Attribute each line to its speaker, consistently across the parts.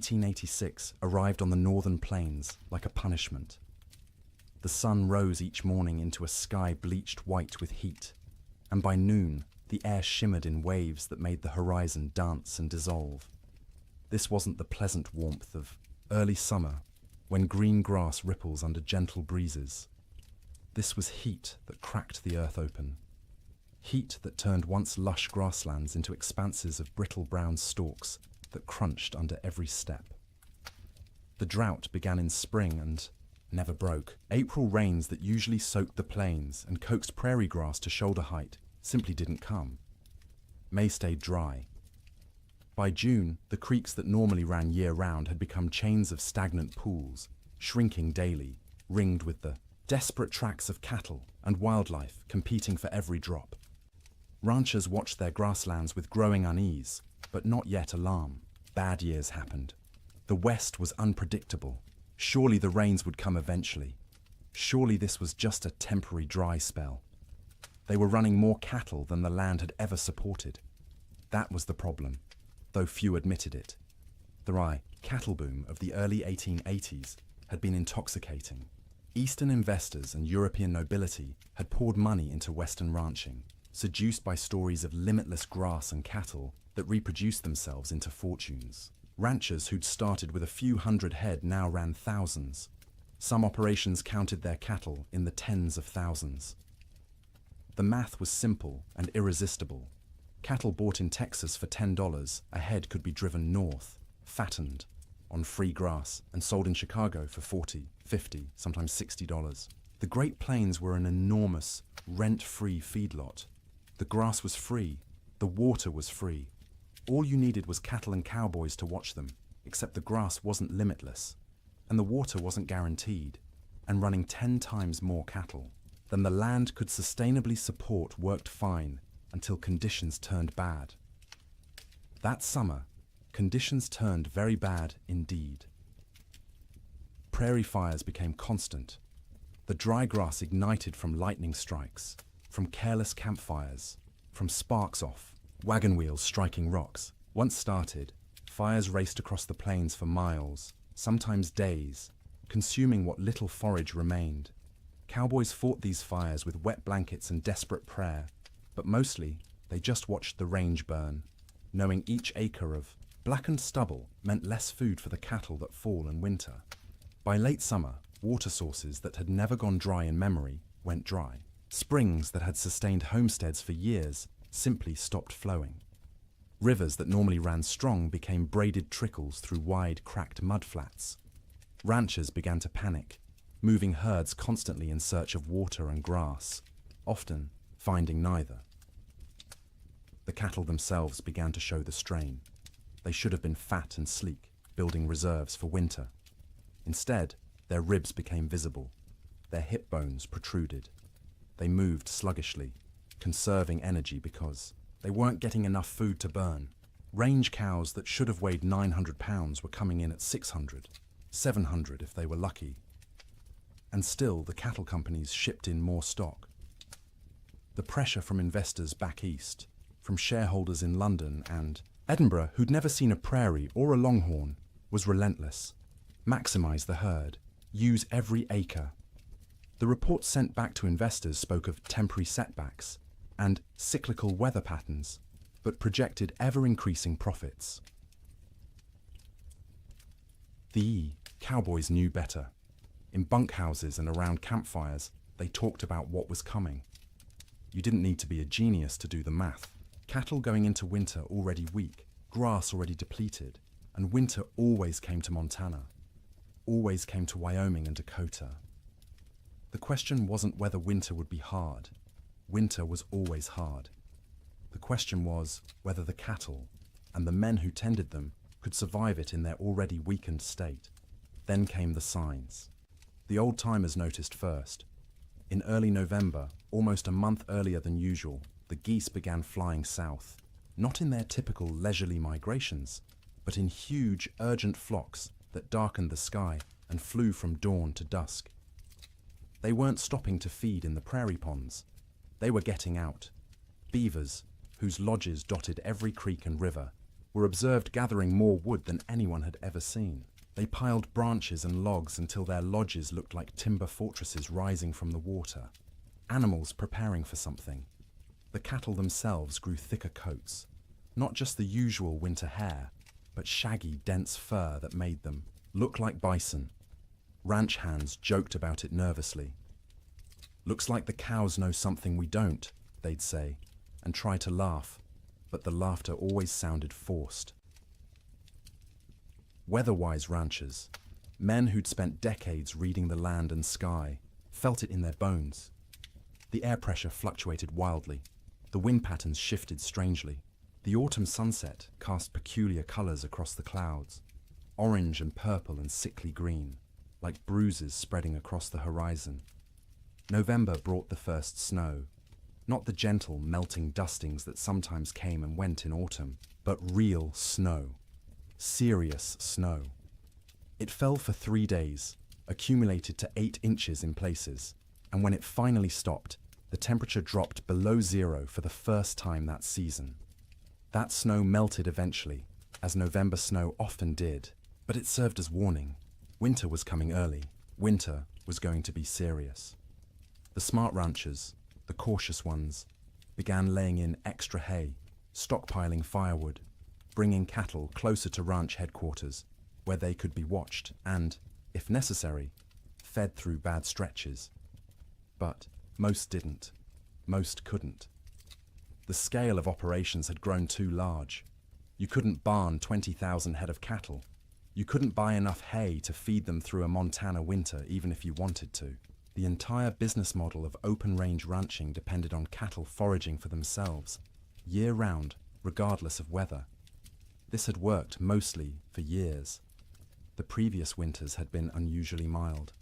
Speaker 1: 1886 arrived on the northern plains like a punishment. The sun rose each morning into a sky bleached white with heat, and by noon the air shimmered in waves that made the horizon dance and dissolve. This wasn't the pleasant warmth of early summer when green grass ripples under gentle breezes. This was heat that cracked the earth open. Heat that turned once lush grasslands into expanses of brittle brown stalks that crunched under every step. The drought began in spring and never broke. April rains that usually soaked the plains and coaxed prairie grass to shoulder height simply didn't come. May stayed dry. By June, the creeks that normally ran year-round had become chains of stagnant pools, shrinking daily, ringed with the desperate tracks of cattle and wildlife competing for every drop. Ranchers watched their grasslands with growing unease, but not yet alarm. Bad years happened. The West was unpredictable. Surely the rains would come eventually. Surely this was just a temporary dry spell. They were running more cattle than the land had ever supported. That was the problem, though few admitted it. The cattle boom of the early 1880s had been intoxicating. Eastern investors and European nobility had poured money into Western ranching, seduced by stories of limitless grass and cattle that reproduced themselves into fortunes. Ranchers who'd started with a few hundred head now ran thousands. Some operations counted their cattle in the tens of thousands. The math was simple and irresistible. Cattle bought in Texas for $10 a head could be driven north, fattened, on free grass, and sold in Chicago for $40, $50, sometimes $60. The Great Plains were an enormous, rent-free feedlot. The grass was free, the water was free. All you needed was cattle and cowboys to watch them, except the grass wasn't limitless, and the water wasn't guaranteed, and running 10 times more cattle than the land could sustainably support worked fine until conditions turned bad. That summer, conditions turned very bad indeed. Prairie fires became constant. The dry grass ignited from lightning strikes, from careless campfires, from sparks off, wagon wheels striking rocks. Once started, fires raced across the plains for miles, sometimes days, consuming what little forage remained. Cowboys fought these fires with wet blankets and desperate prayer, but mostly they just watched the range burn, knowing each acre of blackened stubble meant less food for the cattle that fall in winter. By late summer, water sources that had never gone dry in memory went dry. Springs that had sustained homesteads for years simply stopped flowing. Rivers that normally ran strong became braided trickles through wide, cracked mudflats. Ranchers began to panic, moving herds constantly in search of water and grass, often finding neither. The cattle themselves began to show the strain. They should have been fat and sleek, building reserves for winter. Instead, their ribs became visible. Their hip bones protruded. They moved sluggishly, conserving energy because they weren't getting enough food to burn. Range cows that should have weighed 900 pounds were coming in at 600, 700 if they were lucky. And still, the cattle companies shipped in more stock. The pressure from investors back east, from shareholders in London and Edinburgh who'd never seen a prairie or a longhorn, was relentless. Maximize the herd. Use every acre. The reports sent back to investors spoke of temporary setbacks and cyclical weather patterns, but projected ever-increasing profits. The cowboys knew better. In bunkhouses and around campfires, they talked about what was coming. You didn't need to be a genius to do the math. Cattle going into winter already weak, grass already depleted, and winter always came to Montana, always came to Wyoming and Dakota. The question wasn't whether winter would be hard. Winter was always hard. The question was whether the cattle and the men who tended them could survive it in their already weakened state. Then came the signs. The old-timers noticed first. In early November, almost a month earlier than usual, the geese began flying south, not in their typical leisurely migrations, but in huge, urgent flocks that darkened the sky and flew from dawn to dusk. They weren't stopping to feed in the prairie ponds. They were getting out. Beavers, whose lodges dotted every creek and river, were observed gathering more wood than anyone had ever seen. They piled branches and logs until their lodges looked like timber fortresses rising from the water. Animals preparing for something. The cattle themselves grew thicker coats, not just the usual winter hair, but shaggy, dense fur that made them look like bison. Ranch hands joked about it nervously. "Looks like the cows know something we don't," they'd say, and try to laugh, but the laughter always sounded forced. Weather-wise ranchers, men who'd spent decades reading the land and sky, felt it in their bones. The air pressure fluctuated wildly. The wind patterns shifted strangely. The autumn sunset cast peculiar colors across the clouds, orange and purple and sickly green, like bruises spreading across the horizon. November brought the first snow, not the gentle, melting dustings that sometimes came and went in autumn, but real snow. Serious snow. It fell for 3 days, accumulated to 8 inches in places, and when it finally stopped, the temperature dropped below zero for the first time that season. That snow melted eventually, as November snow often did, but it served as warning. Winter was coming early. Winter was going to be serious. The smart ranchers, the cautious ones, began laying in extra hay, stockpiling firewood, bringing cattle closer to ranch headquarters, where they could be watched and, if necessary, fed through bad stretches. But most didn't. Most couldn't. The scale of operations had grown too large. You couldn't barn 20,000 head of cattle. You couldn't buy enough hay to feed them through a Montana winter even if you wanted to. The entire business model of open-range ranching depended on cattle foraging for themselves, year-round, regardless of weather. This had worked mostly for years. The previous winters had been unusually mild.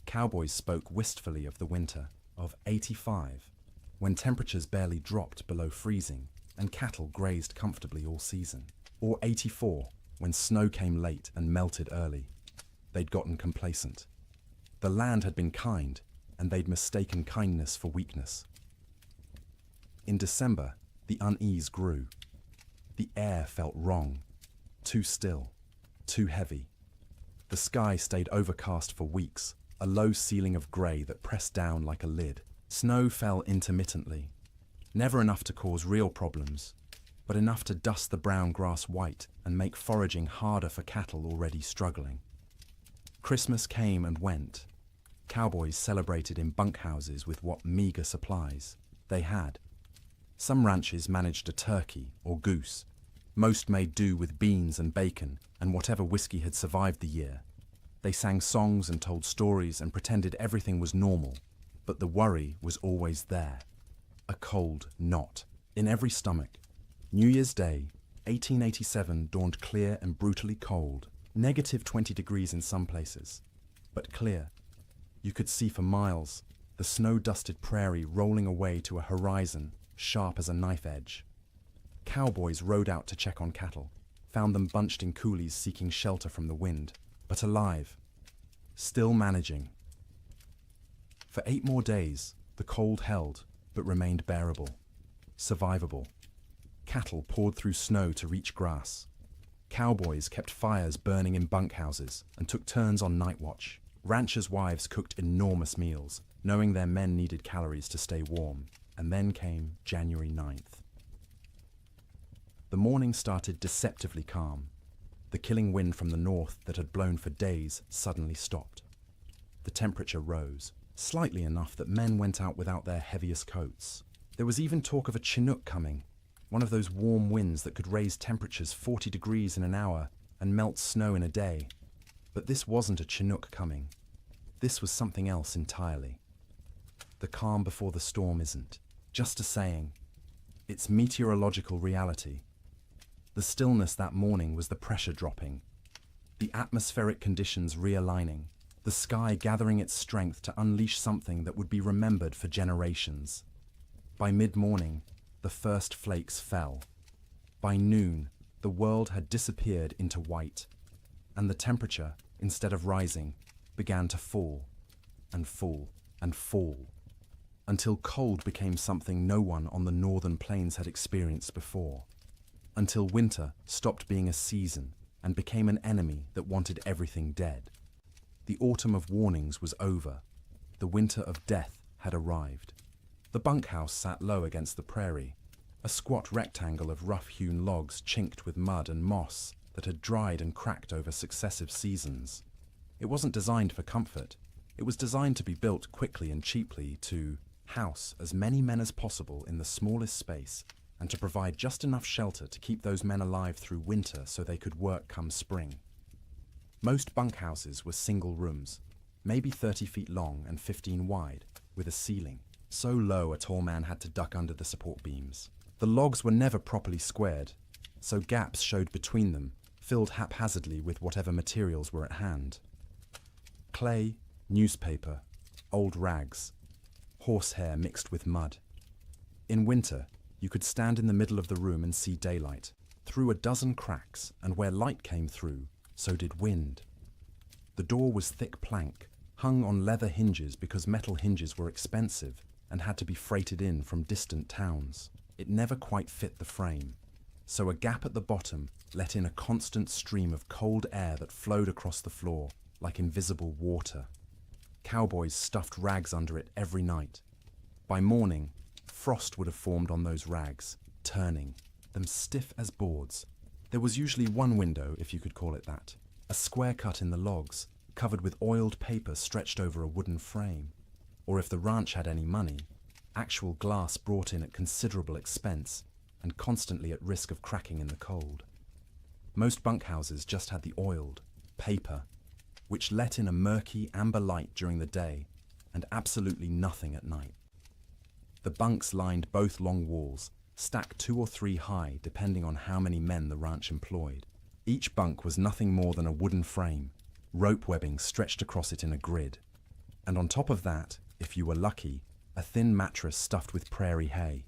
Speaker 1: Cowboys spoke wistfully of the winter of '85, when temperatures barely dropped below freezing and cattle grazed comfortably all season. Or '84, when snow came late and melted early. They'd gotten complacent. The land had been kind, and they'd mistaken kindness for weakness. In December, the unease grew. The air felt wrong, too still, too heavy. The sky stayed overcast for weeks, a low ceiling of grey that pressed down like a lid. Snow fell intermittently, never enough to cause real problems, but enough to dust the brown grass white and make foraging harder for cattle already struggling. Christmas came and went. Cowboys celebrated in bunkhouses with what meager supplies they had. Some ranches managed a turkey or goose. Most made do with beans and bacon and whatever whiskey had survived the year. They sang songs and told stories and pretended everything was normal, but the worry was always there. A cold knot in every stomach. New Year's Day, 1887 dawned clear and brutally cold, -20 degrees in some places, but clear. You could see for miles, the snow-dusted prairie rolling away to a horizon sharp as a knife edge. Cowboys rode out to check on cattle, found them bunched in coulees seeking shelter from the wind, but alive, still managing. For 8 more days, the cold held, but remained bearable, survivable. Cattle poured through snow to reach grass. Cowboys kept fires burning in bunkhouses and took turns on night watch. Ranchers' wives cooked enormous meals, knowing their men needed calories to stay warm. And then came January 9th. The morning started deceptively calm. The killing wind from the north that had blown for days suddenly stopped. The temperature rose, slightly enough that men went out without their heaviest coats. There was even talk of a Chinook coming, one of those warm winds that could raise temperatures 40 degrees in an hour and melt snow in a day. But this wasn't a Chinook coming. This was something else entirely. The calm before the storm isn't just a saying. It's meteorological reality. The stillness that morning was the pressure dropping, the atmospheric conditions realigning, the sky gathering its strength to unleash something that would be remembered for generations. By mid-morning, the first flakes fell. By noon, the world had disappeared into white, and the temperature, instead of rising, began to fall, and fall, and fall, until cold became something no one on the northern plains had experienced before. until winter stopped being a season and became an enemy that wanted everything dead. The autumn of warnings was over. The winter of death had arrived. The bunkhouse sat low against the prairie, a squat rectangle of rough-hewn logs chinked with mud and moss that had dried and cracked over successive seasons. It wasn't designed for comfort. It was designed to be built quickly and cheaply to house as many men as possible in the smallest space and to provide just enough shelter to keep those men alive through winter so they could work come spring. Most bunkhouses were single rooms, maybe 30 feet long and 15 wide, with a ceiling so low a tall man had to duck under the support beams. The logs were never properly squared, so gaps showed between them, filled haphazardly with whatever materials were at hand. Clay, newspaper, old rags, horsehair mixed with mud. In winter, you could stand in the middle of the room and see daylight. Through a dozen cracks, and where light came through, so did wind. The door was thick plank, hung on leather hinges because metal hinges were expensive and had to be freighted in from distant towns. It never quite fit the frame, so a gap at the bottom let in a constant stream of cold air that flowed across the floor like invisible water. Cowboys stuffed rags under it every night. By morning, frost would have formed on those rags, turning them stiff as boards. There was usually one window, if you could call it that, a square cut in the logs, covered with oiled paper stretched over a wooden frame. Or if the ranch had any money, actual glass brought in at considerable expense and constantly at risk of cracking in the cold. Most bunkhouses just had the oiled paper, which let in a murky amber light during the day and absolutely nothing at night. The bunks lined both long walls, stacked 2 or 3 high depending on how many men the ranch employed. Each bunk was nothing more than a wooden frame, rope webbing stretched across it in a grid. And on top of that, if you were lucky, a thin mattress stuffed with prairie hay.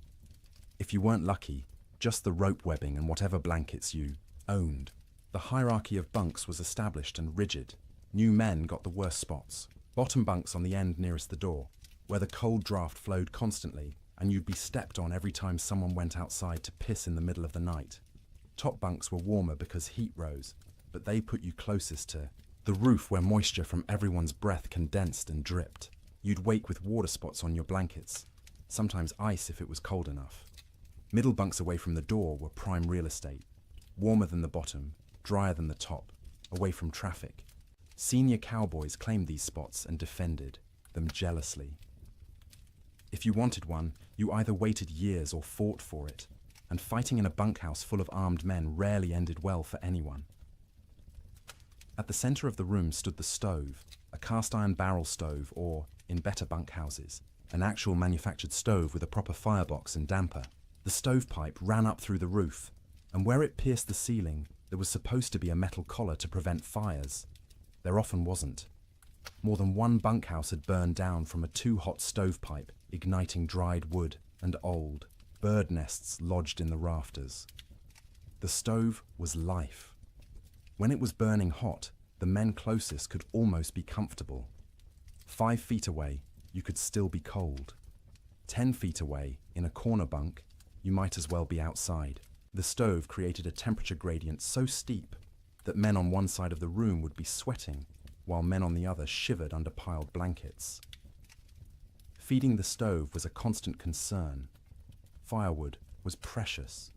Speaker 1: If you weren't lucky, just the rope webbing and whatever blankets you owned. The hierarchy of bunks was established and rigid. New men got the worst spots. Bottom bunks on the end nearest the door, where the cold draft flowed constantly and you'd be stepped on every time someone went outside to piss in the middle of the night. Top bunks were warmer because heat rose, but they put you closest to the roof where moisture from everyone's breath condensed and dripped. You'd wake with water spots on your blankets, sometimes ice if it was cold enough. Middle bunks away from the door were prime real estate, warmer than the bottom, drier than the top, away from traffic. Senior cowboys claimed these spots and defended them jealously. If you wanted one, you either waited years or fought for it, and fighting in a bunkhouse full of armed men rarely ended well for anyone. At the center of the room stood the stove, a cast-iron barrel stove or, in better bunkhouses, an actual manufactured stove with a proper firebox and damper. The stovepipe ran up through the roof, and where it pierced the ceiling, there was supposed to be a metal collar to prevent fires. There often wasn't. More than one bunkhouse had burned down from a too-hot stovepipe, igniting dried wood and old bird nests lodged in the rafters. The stove was life. When it was burning hot, the men closest could almost be comfortable. 5 feet away, you could still be cold. 10 feet away, in a corner bunk, you might as well be outside. The stove created a temperature gradient so steep that men on one side of the room would be sweating, while men on the other shivered under piled blankets. Feeding the stove was a constant concern. Firewood was precious.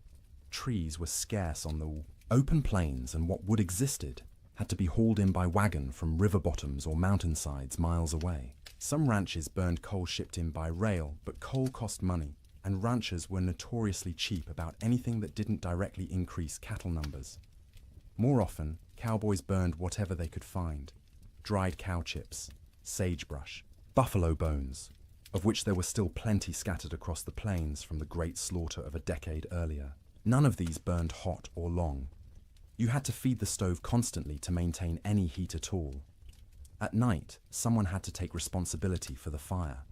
Speaker 1: Trees were scarce on the open plains, and what wood existed had to be hauled in by wagon from river bottoms or mountainsides miles away. Some ranches burned coal shipped in by rail, but coal cost money, and ranchers were notoriously cheap about anything that didn't directly increase cattle numbers. More often, cowboys burned whatever they could find: dried cow chips, sagebrush, buffalo bones, of which there were still plenty scattered across the plains from the great slaughter of a decade earlier. None of these burned hot or long. You had to feed the stove constantly to maintain any heat at all. At night, someone had to take responsibility for the fire.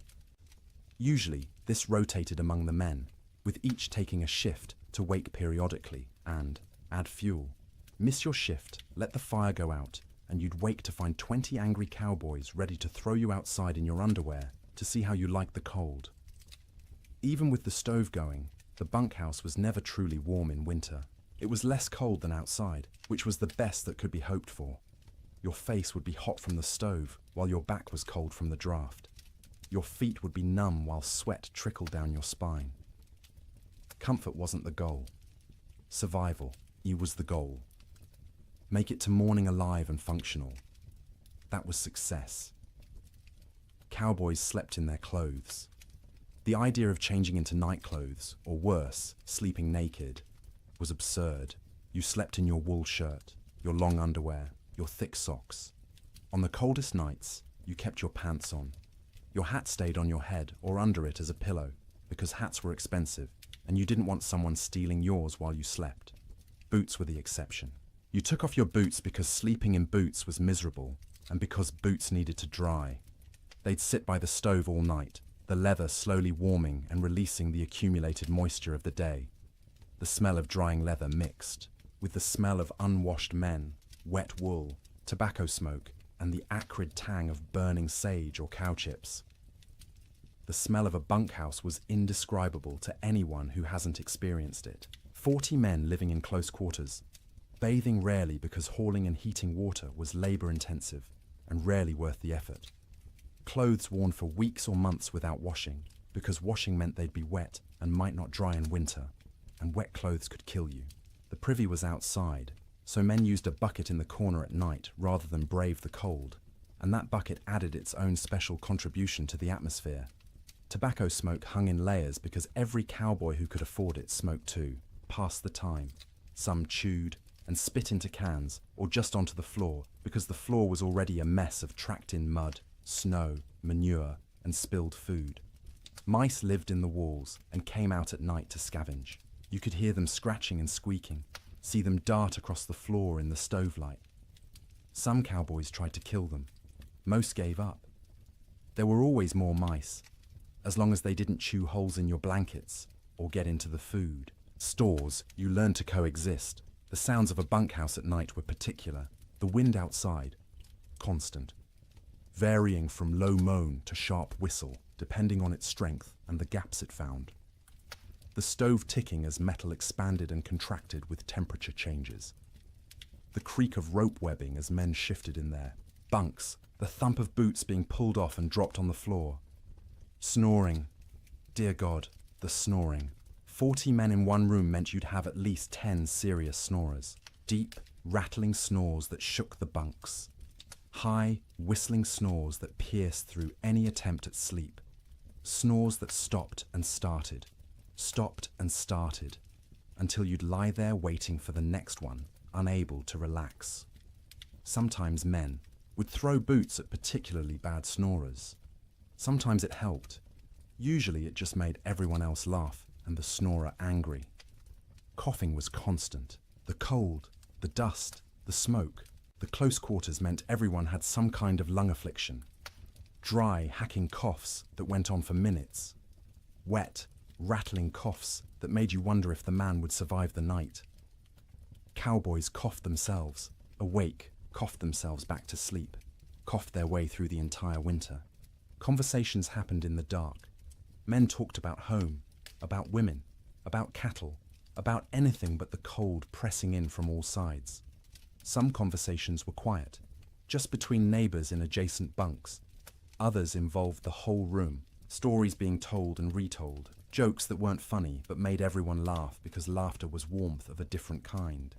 Speaker 1: Usually, this rotated among the men, with each taking a shift to wake periodically and add fuel. Miss your shift, let the fire go out, and you'd wake to find 20 angry cowboys ready to throw you outside in your underwear to see how you liked the cold. Even with the stove going, the bunkhouse was never truly warm in winter. It was less cold than outside, which was the best that could be hoped for. Your face would be hot from the stove, while your back was cold from the draft. Your feet would be numb while sweat trickled down your spine. Comfort wasn't the goal. Survival, was the goal. Make it to morning alive and functional. That was success. Cowboys slept in their clothes. The idea of changing into night clothes, or worse, sleeping naked, was absurd. You slept in your wool shirt, your long underwear, your thick socks. On the coldest nights, you kept your pants on. Your hat stayed on your head or under it as a pillow, because hats were expensive, and you didn't want someone stealing yours while you slept. Boots were the exception. You took off your boots because sleeping in boots was miserable, and because boots needed to dry. They'd sit by the stove all night, the leather slowly warming and releasing the accumulated moisture of the day. The smell of drying leather mixed with the smell of unwashed men, wet wool, tobacco smoke, and the acrid tang of burning sage or cow chips. The smell of a bunkhouse was indescribable to anyone who hasn't experienced it. 40 men living in close quarters, bathing rarely because hauling and heating water was labor-intensive and rarely worth the effort. Clothes worn for weeks or months without washing, because washing meant they'd be wet and might not dry in winter, and wet clothes could kill you. The privy was outside, so men used a bucket in the corner at night rather than brave the cold, and that bucket added its own special contribution to the atmosphere. Tobacco smoke hung in layers because every cowboy who could afford it smoked too, passed the time. Some chewed and spit into cans or just onto the floor because the floor was already a mess of tracked-in mud, snow, manure, and spilled food. Mice lived in the walls and came out at night to scavenge. You could hear them scratching and squeaking, see them dart across the floor in the stove light. Some cowboys tried to kill them. Most gave up. There were always more mice, as long as they didn't chew holes in your blankets or get into the food. Stores, you learned to coexist. The sounds of a bunkhouse at night were particular. The wind outside, constant, varying from low moan to sharp whistle, depending on its strength and the gaps it found. The stove ticking as metal expanded and contracted with temperature changes. The creak of rope webbing as men shifted in there. Bunks, the thump of boots being pulled off and dropped on the floor. Snoring. Dear God, the snoring. 40 men in one room meant you'd have at least 10 serious snorers. Deep, rattling snores that shook the bunks. High, whistling snores that pierced through any attempt at sleep. Snores that stopped and started, until you'd lie there waiting for the next one, unable to relax. Sometimes men would throw boots at particularly bad snorers. Sometimes it helped. Usually it just made everyone else laugh and the snorer angry. Coughing was constant. The cold, the dust, the smoke, the close quarters meant everyone had some kind of lung affliction. Dry, hacking coughs that went on for minutes. Wet, rattling coughs that made you wonder if the man would survive the night. Cowboys coughed themselves, awake, coughed themselves back to sleep, coughed their way through the entire winter. Conversations happened in the dark. Men talked about home, about women, about cattle, about anything but the cold pressing in from all sides. Some conversations were quiet, just between neighbors in adjacent bunks. Others involved the whole room, stories being told and retold, jokes that weren't funny but made everyone laugh because laughter was warmth of a different kind.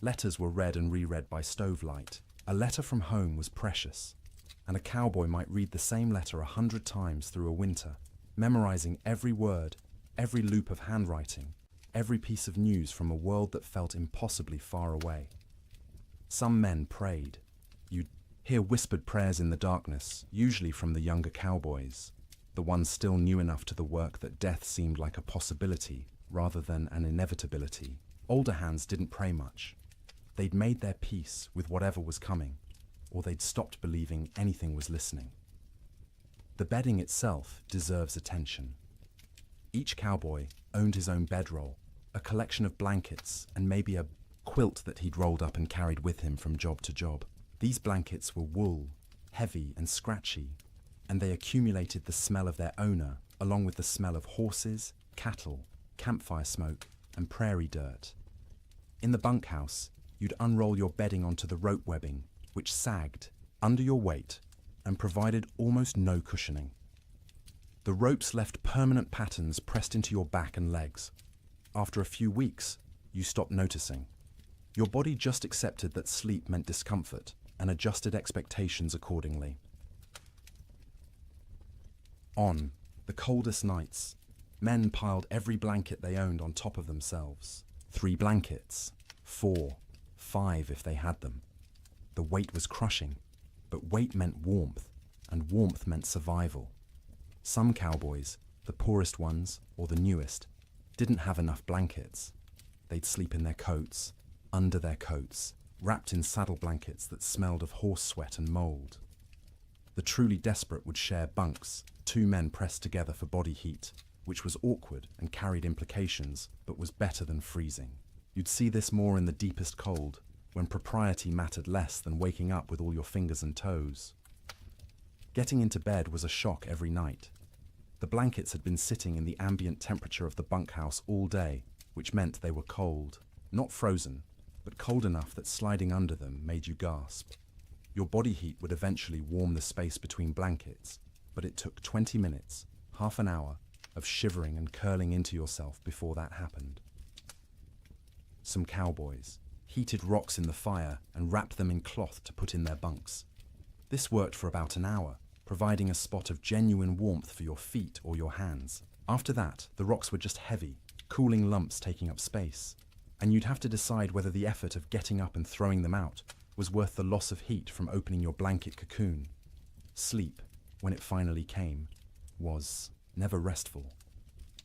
Speaker 1: Letters were read and reread by stovelight. A letter from home was precious, and a cowboy might read the same letter 100 times through a winter, memorizing every word, every loop of handwriting, every piece of news from a world that felt impossibly far away. Some men prayed. You'd hear whispered prayers in the darkness, usually from the younger cowboys, the ones still new enough to the work that death seemed like a possibility rather than an inevitability. Older hands didn't pray much. They'd made their peace with whatever was coming, or they'd stopped believing anything was listening. The bedding itself deserves attention. Each cowboy owned his own bedroll, a collection of blankets, and maybe a quilt that he'd rolled up and carried with him from job to job. These blankets were wool, heavy and scratchy, and they accumulated the smell of their owner, along with the smell of horses, cattle, campfire smoke, and prairie dirt. In the bunkhouse, you'd unroll your bedding onto the rope webbing, which sagged under your weight and provided almost no cushioning. The ropes left permanent patterns pressed into your back and legs. After a few weeks, you stopped noticing. Your body just accepted that sleep meant discomfort and adjusted expectations accordingly. On the coldest nights, men piled every blanket they owned on top of themselves. 3 blankets, 4, 5 if they had them. The weight was crushing, but weight meant warmth, and warmth meant survival. Some cowboys, the poorest ones or the newest, didn't have enough blankets. They'd sleep in their coats, under their coats, wrapped in saddle blankets that smelled of horse sweat and mold. The truly desperate would share bunks, 2 men pressed together for body heat, which was awkward and carried implications, but was better than freezing. You'd see this more in the deepest cold, when propriety mattered less than waking up with all your fingers and toes. Getting into bed was a shock every night. The blankets had been sitting in the ambient temperature of the bunkhouse all day, which meant they were cold. Not frozen, but cold enough that sliding under them made you gasp. Your body heat would eventually warm the space between blankets, but it took 20 minutes, half an hour, of shivering and curling into yourself before that happened. Some cowboys heated rocks in the fire and wrapped them in cloth to put in their bunks. This worked for about an hour, providing a spot of genuine warmth for your feet or your hands. After that, the rocks were just heavy, cooling lumps taking up space, and you'd have to decide whether the effort of getting up and throwing them out was worth the loss of heat from opening your blanket cocoon. Sleep, when it finally came, was never restful.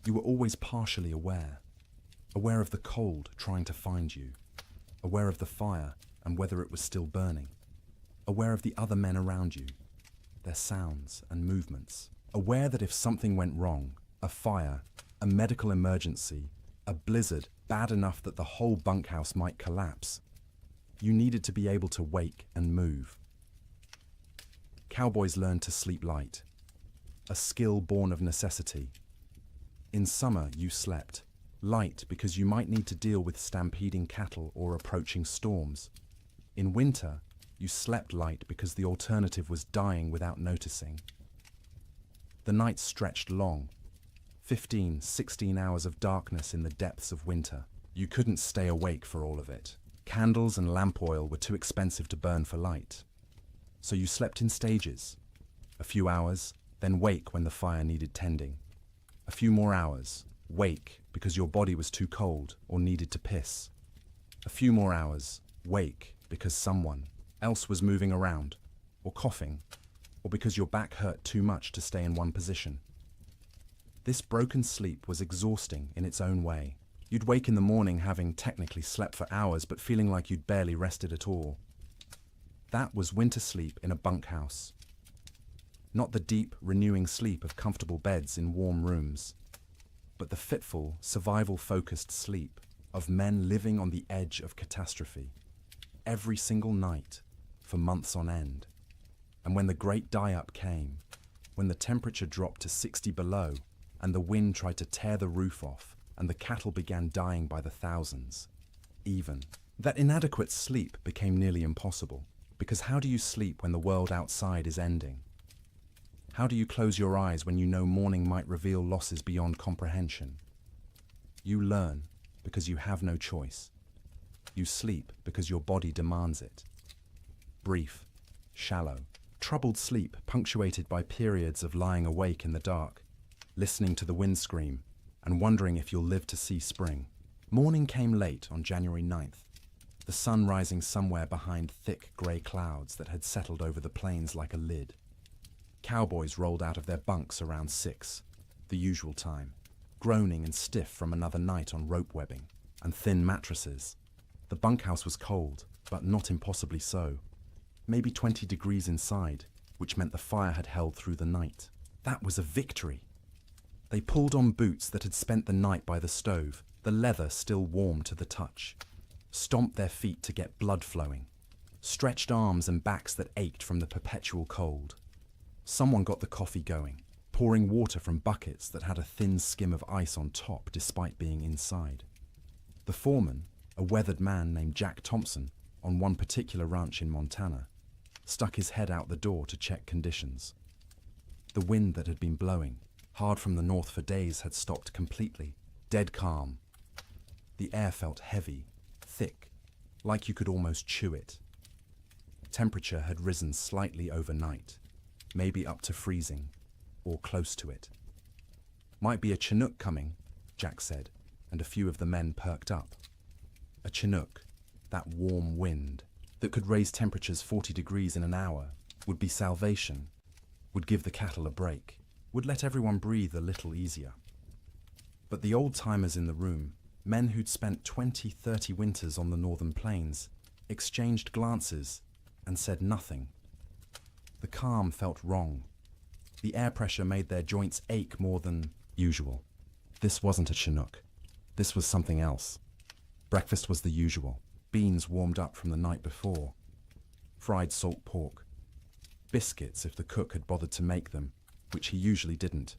Speaker 1: You were always partially aware of the cold trying to find you, aware of the fire and whether it was still burning, aware of the other men around you, their sounds and movements, aware that if something went wrong, a fire, a medical emergency, a blizzard bad enough that the whole bunkhouse might collapse, you needed to be able to wake and move. Cowboys learned to sleep light, a skill born of necessity. In summer, you slept light because you might need to deal with stampeding cattle or approaching storms. In winter, you slept light because the alternative was dying without noticing. The nights stretched long, 15, 16 hours of darkness in the depths of winter. You couldn't stay awake for all of it. Candles and lamp oil were too expensive to burn for light. So you slept in stages. A few hours, then wake when the fire needed tending. A few more hours, wake because your body was too cold or needed to piss. A few more hours, wake because someone else was moving around, or coughing, or because your back hurt too much to stay in one position. This broken sleep was exhausting in its own way. You'd wake in the morning having technically slept for hours but feeling like you'd barely rested at all. That was winter sleep in a bunkhouse. Not the deep, renewing sleep of comfortable beds in warm rooms, but the fitful, survival-focused sleep of men living on the edge of catastrophe. Every single night, for months on end. And when the great die-up came, when the temperature dropped to 60 below, and the wind tried to tear the roof off, and the cattle began dying by the thousands, even, that inadequate sleep became nearly impossible. Because how do you sleep when the world outside is ending? How do you close your eyes when you know morning might reveal losses beyond comprehension? You learn because you have no choice. You sleep because your body demands it. Brief, shallow, troubled sleep punctuated by periods of lying awake in the dark, listening to the wind scream, and wondering if you'll live to see spring. Morning came late on January 9th, the sun rising somewhere behind thick grey clouds that had settled over the plains like a lid. Cowboys rolled out of their bunks around 6, the usual time, groaning and stiff from another night on rope webbing and thin mattresses. The bunkhouse was cold, but not impossibly so. Maybe 20 degrees inside, which meant the fire had held through the night. That was a victory. They pulled on boots that had spent the night by the stove, the leather still warm to the touch, stomped their feet to get blood flowing, stretched arms and backs that ached from the perpetual cold. Someone got the coffee going, pouring water from buckets that had a thin skim of ice on top despite being inside. The foreman, A weathered man named Jack Thompson, on one particular ranch in Montana, stuck his head out the door to check conditions. The wind that had been blowing hard from the north for days had stopped completely, dead calm. The air felt heavy, thick, like you could almost chew it. Temperature had risen slightly overnight, maybe up to freezing, or close to it. "Might be a Chinook coming," Jack said, and a few of the men perked up. A Chinook, that warm wind that could raise temperatures 40 degrees in an hour, would be salvation, would give the cattle a break, would let everyone breathe a little easier. But the old-timers in the room, men who'd spent 20, 30 winters on the northern plains, exchanged glances and said nothing. The calm felt wrong. The air pressure made their joints ache more than usual. This wasn't a Chinook. This was something else. Breakfast was the usual. Beans warmed up from the night before. Fried salt pork. Biscuits if the cook had bothered to make them, which he usually didn't.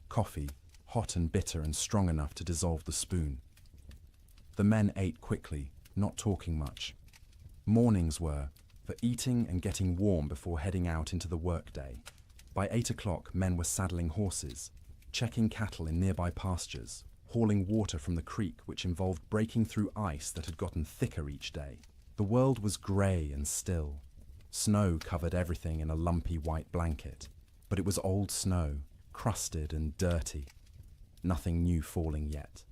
Speaker 1: Coffee, hot and bitter and strong enough to dissolve the spoon. The men ate quickly, not talking much. Mornings were for eating and getting warm before heading out into the workday. By 8 o'clock, men were saddling horses, checking cattle in nearby pastures, hauling water from the creek, which involved breaking through ice that had gotten thicker each day. The world was grey and still. Snow covered everything in a lumpy white blanket, but it was old snow, crusted and dirty. Nothing new falling yet.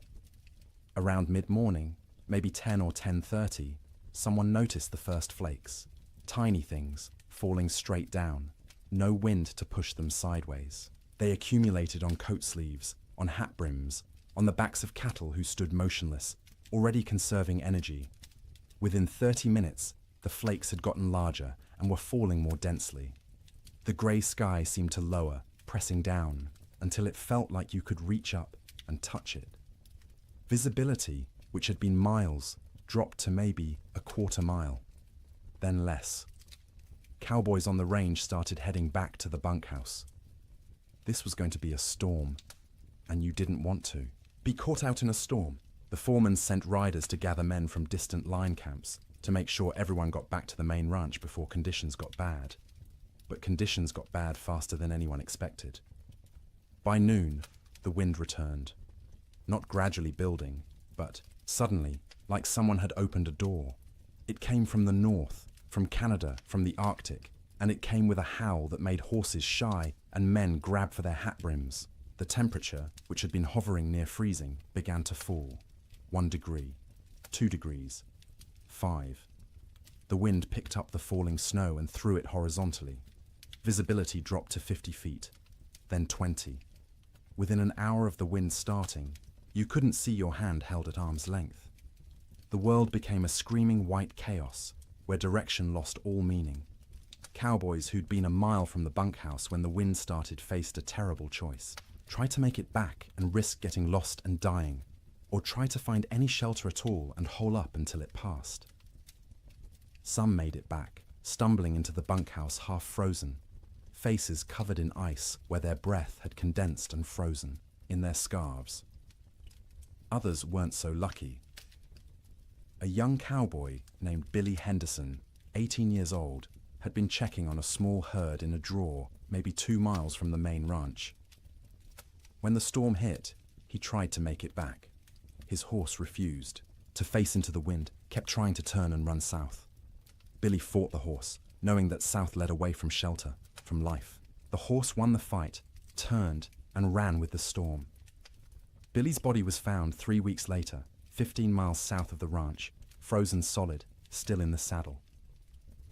Speaker 1: Around mid-morning, maybe 10 or 10:30, someone noticed the first flakes. Tiny things, falling straight down. No wind to push them sideways. They accumulated on coat sleeves, on hat brims, on the backs of cattle who stood motionless, already conserving energy. Within 30 minutes, the flakes had gotten larger and were falling more densely. The grey sky seemed to lower, pressing down, until it felt like you could reach up and touch it. Visibility, which had been miles, dropped to maybe a quarter mile, then less. Cowboys on the range started heading back to the bunkhouse. This was going to be a storm, and you didn't want to be caught out in a storm. The foreman sent riders to gather men from distant line camps to make sure everyone got back to the main ranch before conditions got bad. But conditions got bad faster than anyone expected. By noon, the wind returned. Not gradually building, but suddenly, like someone had opened a door. It came from the north, from Canada, from the Arctic, and it came with a howl that made horses shy and men grab for their hat brims. The temperature, which had been hovering near freezing, began to fall. 1 degree, 2 degrees, 5. The wind picked up the falling snow and threw it horizontally. Visibility dropped to 50 feet, then 20. Within an hour of the wind starting, you couldn't see your hand held at arm's length. The world became a screaming white chaos, where direction lost all meaning. Cowboys who'd been a mile from the bunkhouse when the wind started faced a terrible choice. Try to make it back and risk getting lost and dying, or try to find any shelter at all and hole up until it passed. Some made it back, stumbling into the bunkhouse half frozen, faces covered in ice where their breath had condensed and frozen, in their scarves. Others weren't so lucky. A young cowboy named Billy Henderson, 18 years old, had been checking on a small herd in a draw, maybe 2 miles from the main ranch. When the storm hit, he tried to make it back. His horse refused to face into the wind, kept trying to turn and run south. Billy fought the horse, knowing that south led away from shelter, from life. The horse won the fight, turned, and ran with the storm. Billy's body was found 3 weeks later, 15 miles south of the ranch, frozen solid, still in the saddle.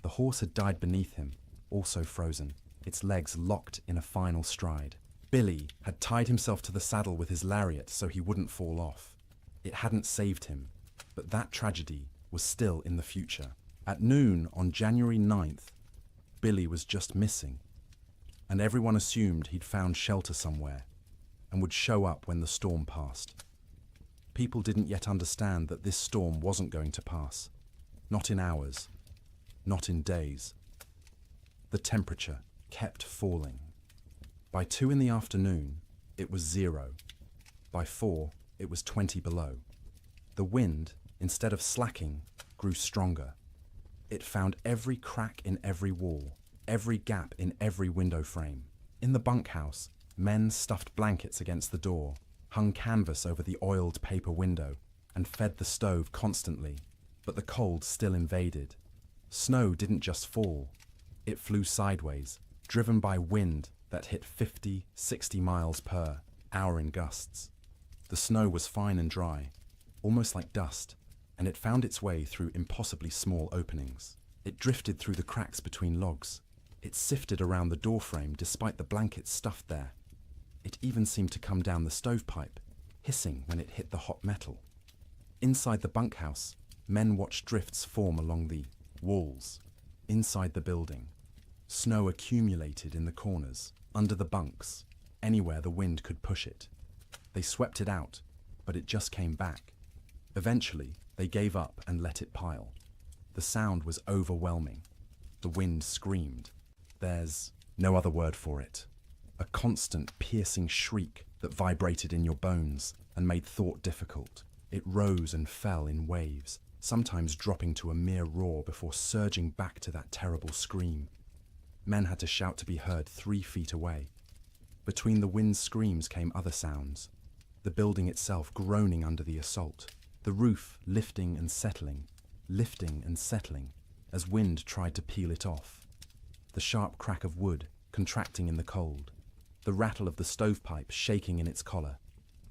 Speaker 1: The horse had died beneath him, also frozen, its legs locked in a final stride. Billy had tied himself to the saddle with his lariat so he wouldn't fall off. It hadn't saved him, but that tragedy was still in the future. At noon on January 9th, Billy was just missing, and everyone assumed he'd found shelter somewhere and would show up when the storm passed. People didn't yet understand that this storm wasn't going to pass. Not in hours, not in days. The temperature kept falling. By 2 in the afternoon, it was 0. By 4, it was 20 below. The wind, instead of slacking, grew stronger. It found every crack in every wall, every gap in every window frame. In the bunkhouse, men stuffed blankets against the door, hung canvas over the oiled paper window, and fed the stove constantly. But the cold still invaded. Snow didn't just fall. It flew sideways, driven by wind that hit 50, 60 miles per hour in gusts. The snow was fine and dry, almost like dust, and it found its way through impossibly small openings. It drifted through the cracks between logs. It sifted around the doorframe despite the blankets stuffed there. It even seemed to come down the stovepipe, hissing when it hit the hot metal. Inside the bunkhouse, men watched drifts form along the walls. Inside the building, snow accumulated in the corners, under the bunks, anywhere the wind could push it. They swept it out, but it just came back. Eventually, they gave up and let it pile. The sound was overwhelming. The wind screamed. There's no other word for it. A constant, piercing shriek that vibrated in your bones and made thought difficult. It rose and fell in waves, sometimes dropping to a mere roar before surging back to that terrible scream. Men had to shout to be heard 3 feet away. Between the wind's screams came other sounds. The building itself groaning under the assault. The roof lifting and settling, as wind tried to peel it off. The sharp crack of wood contracting in the cold. The rattle of the stovepipe shaking in its collar.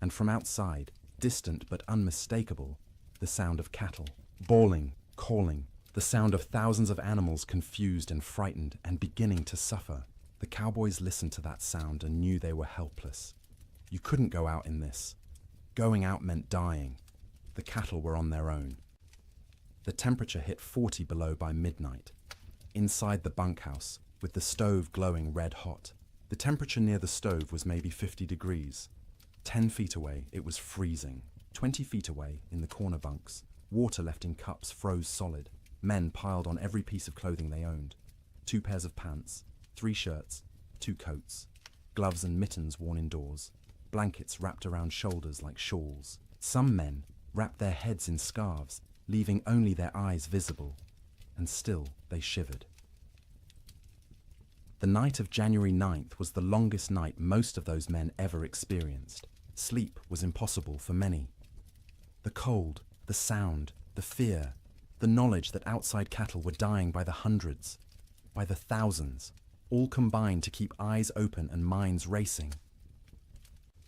Speaker 1: And from outside, distant but unmistakable, the sound of cattle, bawling, calling, the sound of thousands of animals confused and frightened and beginning to suffer. The cowboys listened to that sound and knew they were helpless. You couldn't go out in this. Going out meant dying. The cattle were on their own. The temperature hit 40 below by midnight. Inside the bunkhouse, with the stove glowing red hot, the temperature near the stove was maybe 50 degrees. 10 feet away, it was freezing. 20 feet away, in the corner bunks, water left in cups froze solid. Men piled on every piece of clothing they owned. 2 pairs of pants, 3 shirts, 2 coats, gloves and mittens worn indoors, blankets wrapped around shoulders like shawls. Some men wrapped their heads in scarves, leaving only their eyes visible, and still they shivered. The night of January 9th was the longest night most of those men ever experienced. Sleep was impossible for many. The cold, the sound, the fear, the knowledge that outside cattle were dying by the hundreds, by the thousands, all combined to keep eyes open and minds racing.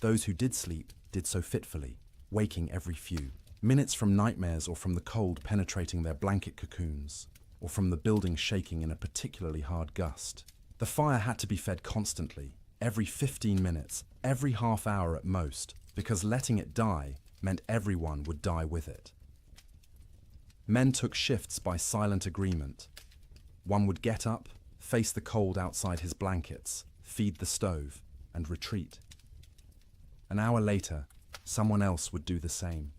Speaker 1: Those who did sleep did so fitfully, waking every few. Minutes from nightmares or from the cold penetrating their blanket cocoons, or from the building shaking in a particularly hard gust. The fire had to be fed constantly, every 15 minutes, every half hour at most, because letting it die meant everyone would die with it. Men took shifts by silent agreement. One would get up, face the cold outside his blankets, feed the stove, and retreat. An hour later, someone else would do the same.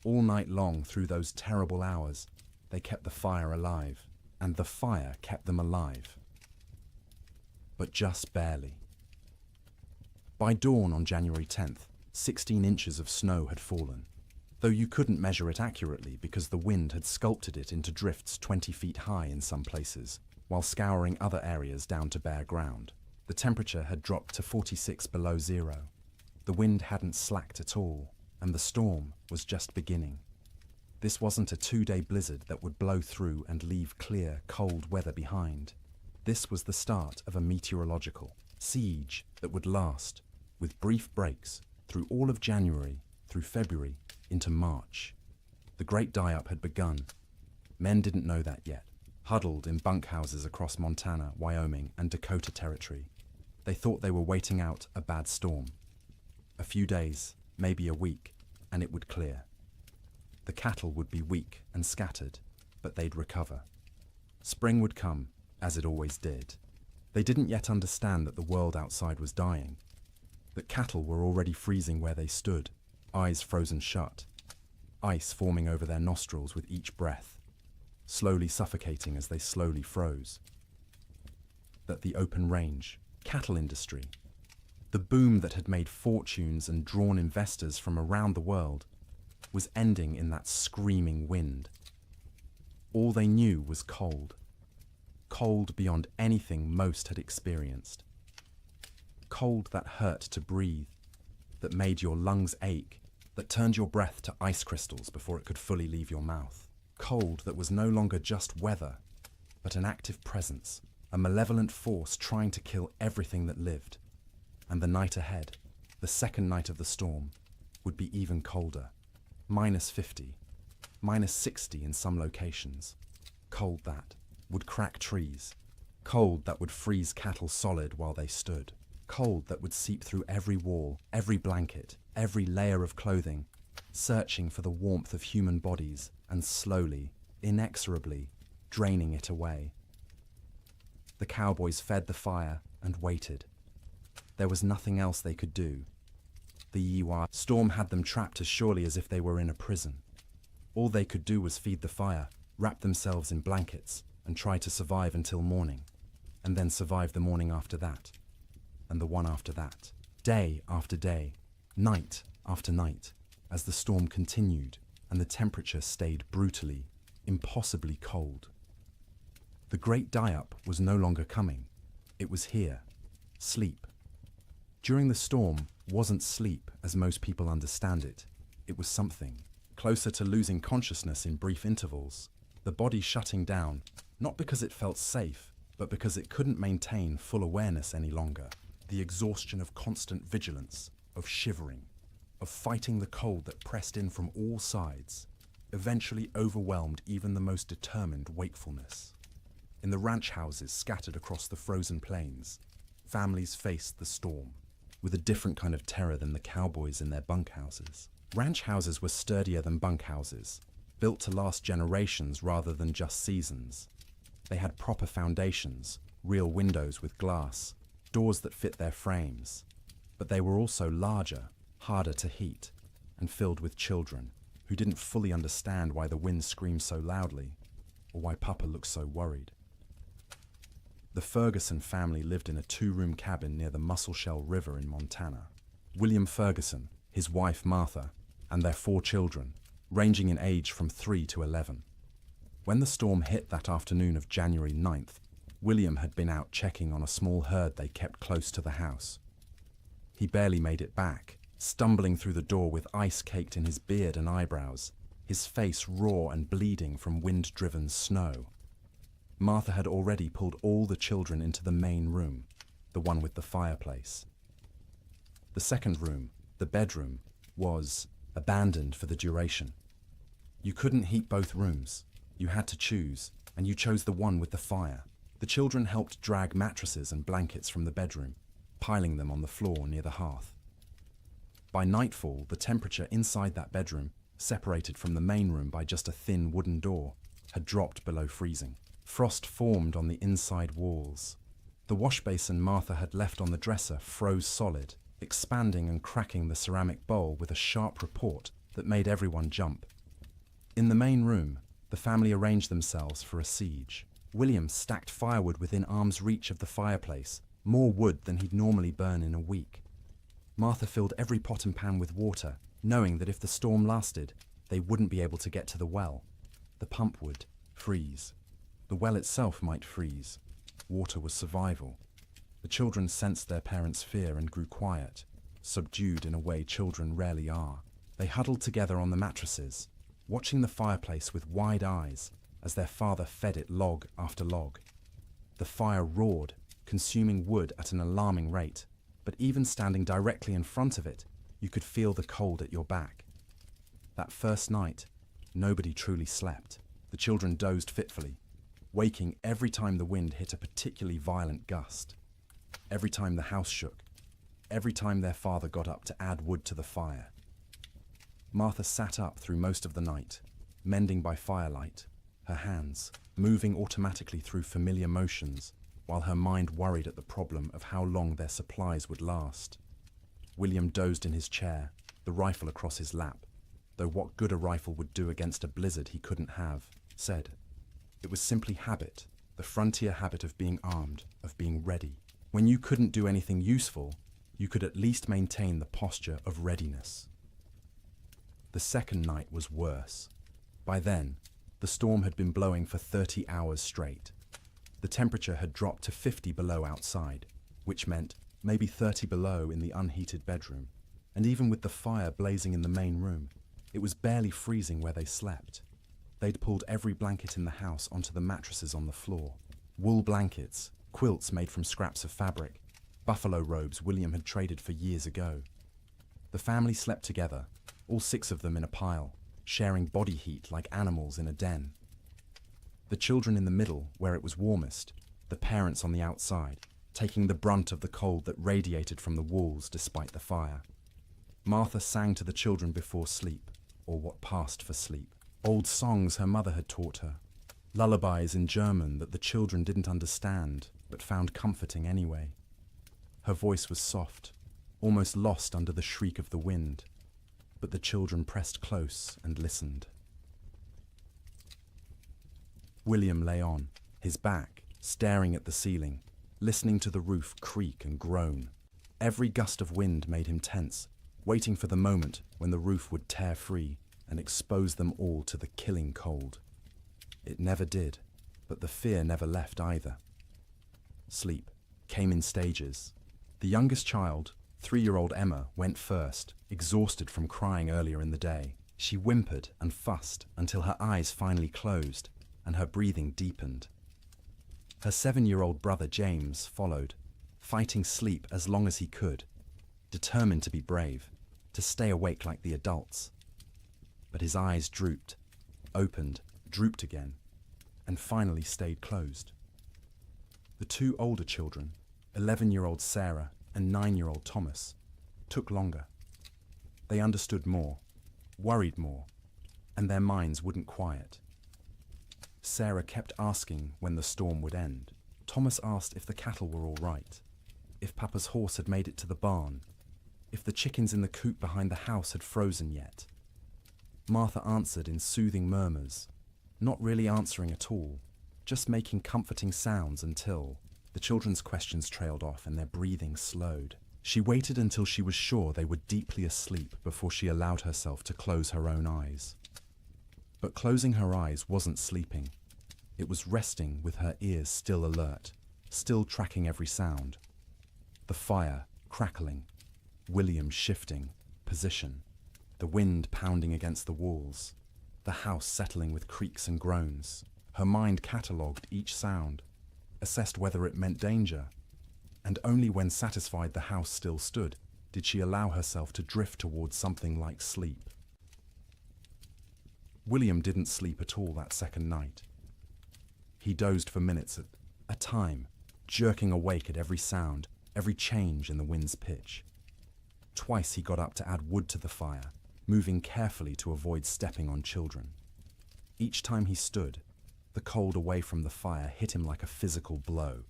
Speaker 1: All night long through those terrible hours, they kept the fire alive, and the fire kept them alive. But just barely. By dawn on January 10th, 16 inches of snow had fallen, though you couldn't measure it accurately because the wind had sculpted it into drifts 20 feet high in some places, while scouring other areas down to bare ground. The temperature had dropped to 46 below zero. The wind hadn't slacked at all, and the storm was just beginning. This wasn't a 2-day blizzard that would blow through and leave clear, cold weather behind. This was the start of a meteorological siege that would last, with brief breaks, through all of January, through February, into March. The great die-up had begun. Men didn't know that yet, huddled in bunkhouses across Montana, Wyoming, and Dakota Territory. They thought they were waiting out a bad storm. A few days, maybe a week, and it would clear. The cattle would be weak and scattered, but they'd recover. Spring would come, as it always did. They didn't yet understand that the world outside was dying, that cattle were already freezing where they stood, eyes frozen shut, ice forming over their nostrils with each breath, slowly suffocating as they slowly froze. That the open range, cattle industry, the boom that had made fortunes and drawn investors from around the world, was ending in that screaming wind. All they knew was cold. Cold beyond anything most had experienced. Cold that hurt to breathe, that made your lungs ache, that turned your breath to ice crystals before it could fully leave your mouth. Cold that was no longer just weather, but an active presence, a malevolent force trying to kill everything that lived. And the night ahead, the second night of the storm, would be even colder. -50, -60 in some locations. Cold that would crack trees. Cold that would freeze cattle solid while they stood. Cold that would seep through every wall, every blanket, every layer of clothing, searching for the warmth of human bodies and slowly, inexorably, draining it away. The cowboys fed the fire and waited. There was nothing else they could do. The Yiwa storm had them trapped as surely as if they were in a prison. All they could do was feed the fire, wrap themselves in blankets, and try to survive until morning, and then survive the morning after that, and the one after that, day after day, night after night, as the storm continued and the temperature stayed brutally, impossibly cold. The great die-up was no longer coming. It was here. Sleep. During the storm wasn't sleep as most people understand it. It was something closer to losing consciousness in brief intervals, the body shutting down, not because it felt safe, but because it couldn't maintain full awareness any longer. The exhaustion of constant vigilance, of shivering, of fighting the cold that pressed in from all sides, eventually overwhelmed even the most determined wakefulness. In the ranch houses scattered across the frozen plains, families faced the storm, with a different kind of terror than the cowboys in their bunkhouses. Ranch houses were sturdier than bunkhouses, built to last generations rather than just seasons. They had proper foundations, real windows with glass, doors that fit their frames. But they were also larger, harder to heat, and filled with children who didn't fully understand why the wind screamed so loudly, or why Papa looked so worried. The Ferguson family lived in a 2-room cabin near the Musselshell River in Montana. William Ferguson, his wife Martha, and their 4 children, ranging in age from 3 to 11. When the storm hit that afternoon of January 9th, William had been out checking on a small herd they kept close to the house. He barely made it back, stumbling through the door with ice caked in his beard and eyebrows, his face raw and bleeding from wind-driven snow. Martha had already pulled all the children into the main room, the one with the fireplace. The second room, the bedroom, was abandoned for the duration. You couldn't heat both rooms. You had to choose, and you chose the one with the fire. The children helped drag mattresses and blankets from the bedroom, piling them on the floor near the hearth. By nightfall, the temperature inside that bedroom, separated from the main room by just a thin wooden door, had dropped below freezing. Frost formed on the inside walls. The wash basin Martha had left on the dresser froze solid, expanding and cracking the ceramic bowl with a sharp report that made everyone jump. In the main room, the family arranged themselves for a siege. William stacked firewood within arm's reach of the fireplace, more wood than he'd normally burn in a week. Martha filled every pot and pan with water, knowing that if the storm lasted, they wouldn't be able to get to the well. The pump would freeze. The well itself might freeze. Water was survival. The children sensed their parents' fear and grew quiet, subdued in a way children rarely are. They huddled together on the mattresses, watching the fireplace with wide eyes as their father fed it log after log. The fire roared, consuming wood at an alarming rate, but even standing directly in front of it, you could feel the cold at your back. That first night, nobody truly slept. The children dozed fitfully, waking every time the wind hit a particularly violent gust, every time the house shook, every time their father got up to add wood to the fire. Martha sat up through most of the night, mending by firelight, her hands moving automatically through familiar motions, while her mind worried at the problem of how long their supplies would last. William dozed in his chair, the rifle across his lap, though what good a rifle would do against a blizzard he couldn't have, said. It was simply habit, the frontier habit of being armed, of being ready. When you couldn't do anything useful, you could at least maintain the posture of readiness. The second night was worse. By then, the storm had been blowing for 30 hours straight. The temperature had dropped to 50 below outside, which meant maybe 30 below in the unheated bedroom. And even with the fire blazing in the main room, it was barely freezing where they slept. They'd pulled every blanket in the house onto the mattresses on the floor. Wool blankets, quilts made from scraps of fabric, buffalo robes William had traded for years ago. The family slept together, all 6 of them in a pile, sharing body heat like animals in a den. The children in the middle, where it was warmest, the parents on the outside, taking the brunt of the cold that radiated from the walls despite the fire. Martha sang to the children before sleep, or what passed for sleep. Old songs her mother had taught her, lullabies in German that the children didn't understand, but found comforting anyway. Her voice was soft, almost lost under the shriek of the wind, but the children pressed close and listened. William lay on, his back, staring at the ceiling, listening to the roof creak and groan. Every gust of wind made him tense, waiting for the moment when the roof would tear free and expose them all to the killing cold. It never did, but the fear never left either. Sleep came in stages. The youngest child, 3-year-old Emma, went first, exhausted from crying earlier in the day. She whimpered and fussed until her eyes finally closed and her breathing deepened. Her 7-year-old brother James followed, fighting sleep as long as he could, determined to be brave, to stay awake like the adults. But his eyes drooped, opened, drooped again, and finally stayed closed. The 2 older children, 11-year-old Sarah and 9-year-old Thomas, took longer. They understood more, worried more, and their minds wouldn't quiet. Sarah kept asking when the storm would end. Thomas asked if the cattle were all right, if Papa's horse had made it to the barn, if the chickens in the coop behind the house had frozen yet. Martha answered in soothing murmurs, not really answering at all, just making comforting sounds until the children's questions trailed off and their breathing slowed. She waited until she was sure they were deeply asleep before she allowed herself to close her own eyes. But closing her eyes wasn't sleeping. It was resting with her ears still alert, still tracking every sound. The fire crackling, William shifting position, the wind pounding against the walls, the house settling with creaks and groans. Her mind catalogued each sound, assessed whether it meant danger, and only when satisfied the house still stood did she allow herself to drift towards something like sleep. William didn't sleep at all that second night. He dozed for minutes at a time, jerking awake at every sound, every change in the wind's pitch. Twice he got up to add wood to the fire, moving carefully to avoid stepping on children. Each time he stood, the cold away from the fire hit him like a physical blow.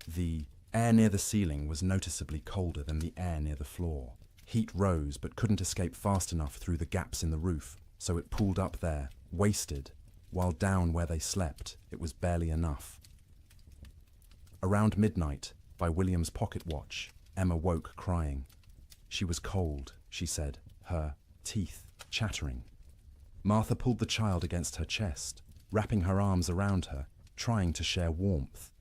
Speaker 1: The air near the ceiling was noticeably colder than the air near the floor. Heat rose but couldn't escape fast enough through the gaps in the roof, so it pooled up there, wasted, while down where they slept, it was barely enough. Around midnight, by William's pocket watch, Emma woke crying. She was cold, she said, her teeth chattering. Martha pulled the child against her chest, wrapping her arms around her, trying to share warmth.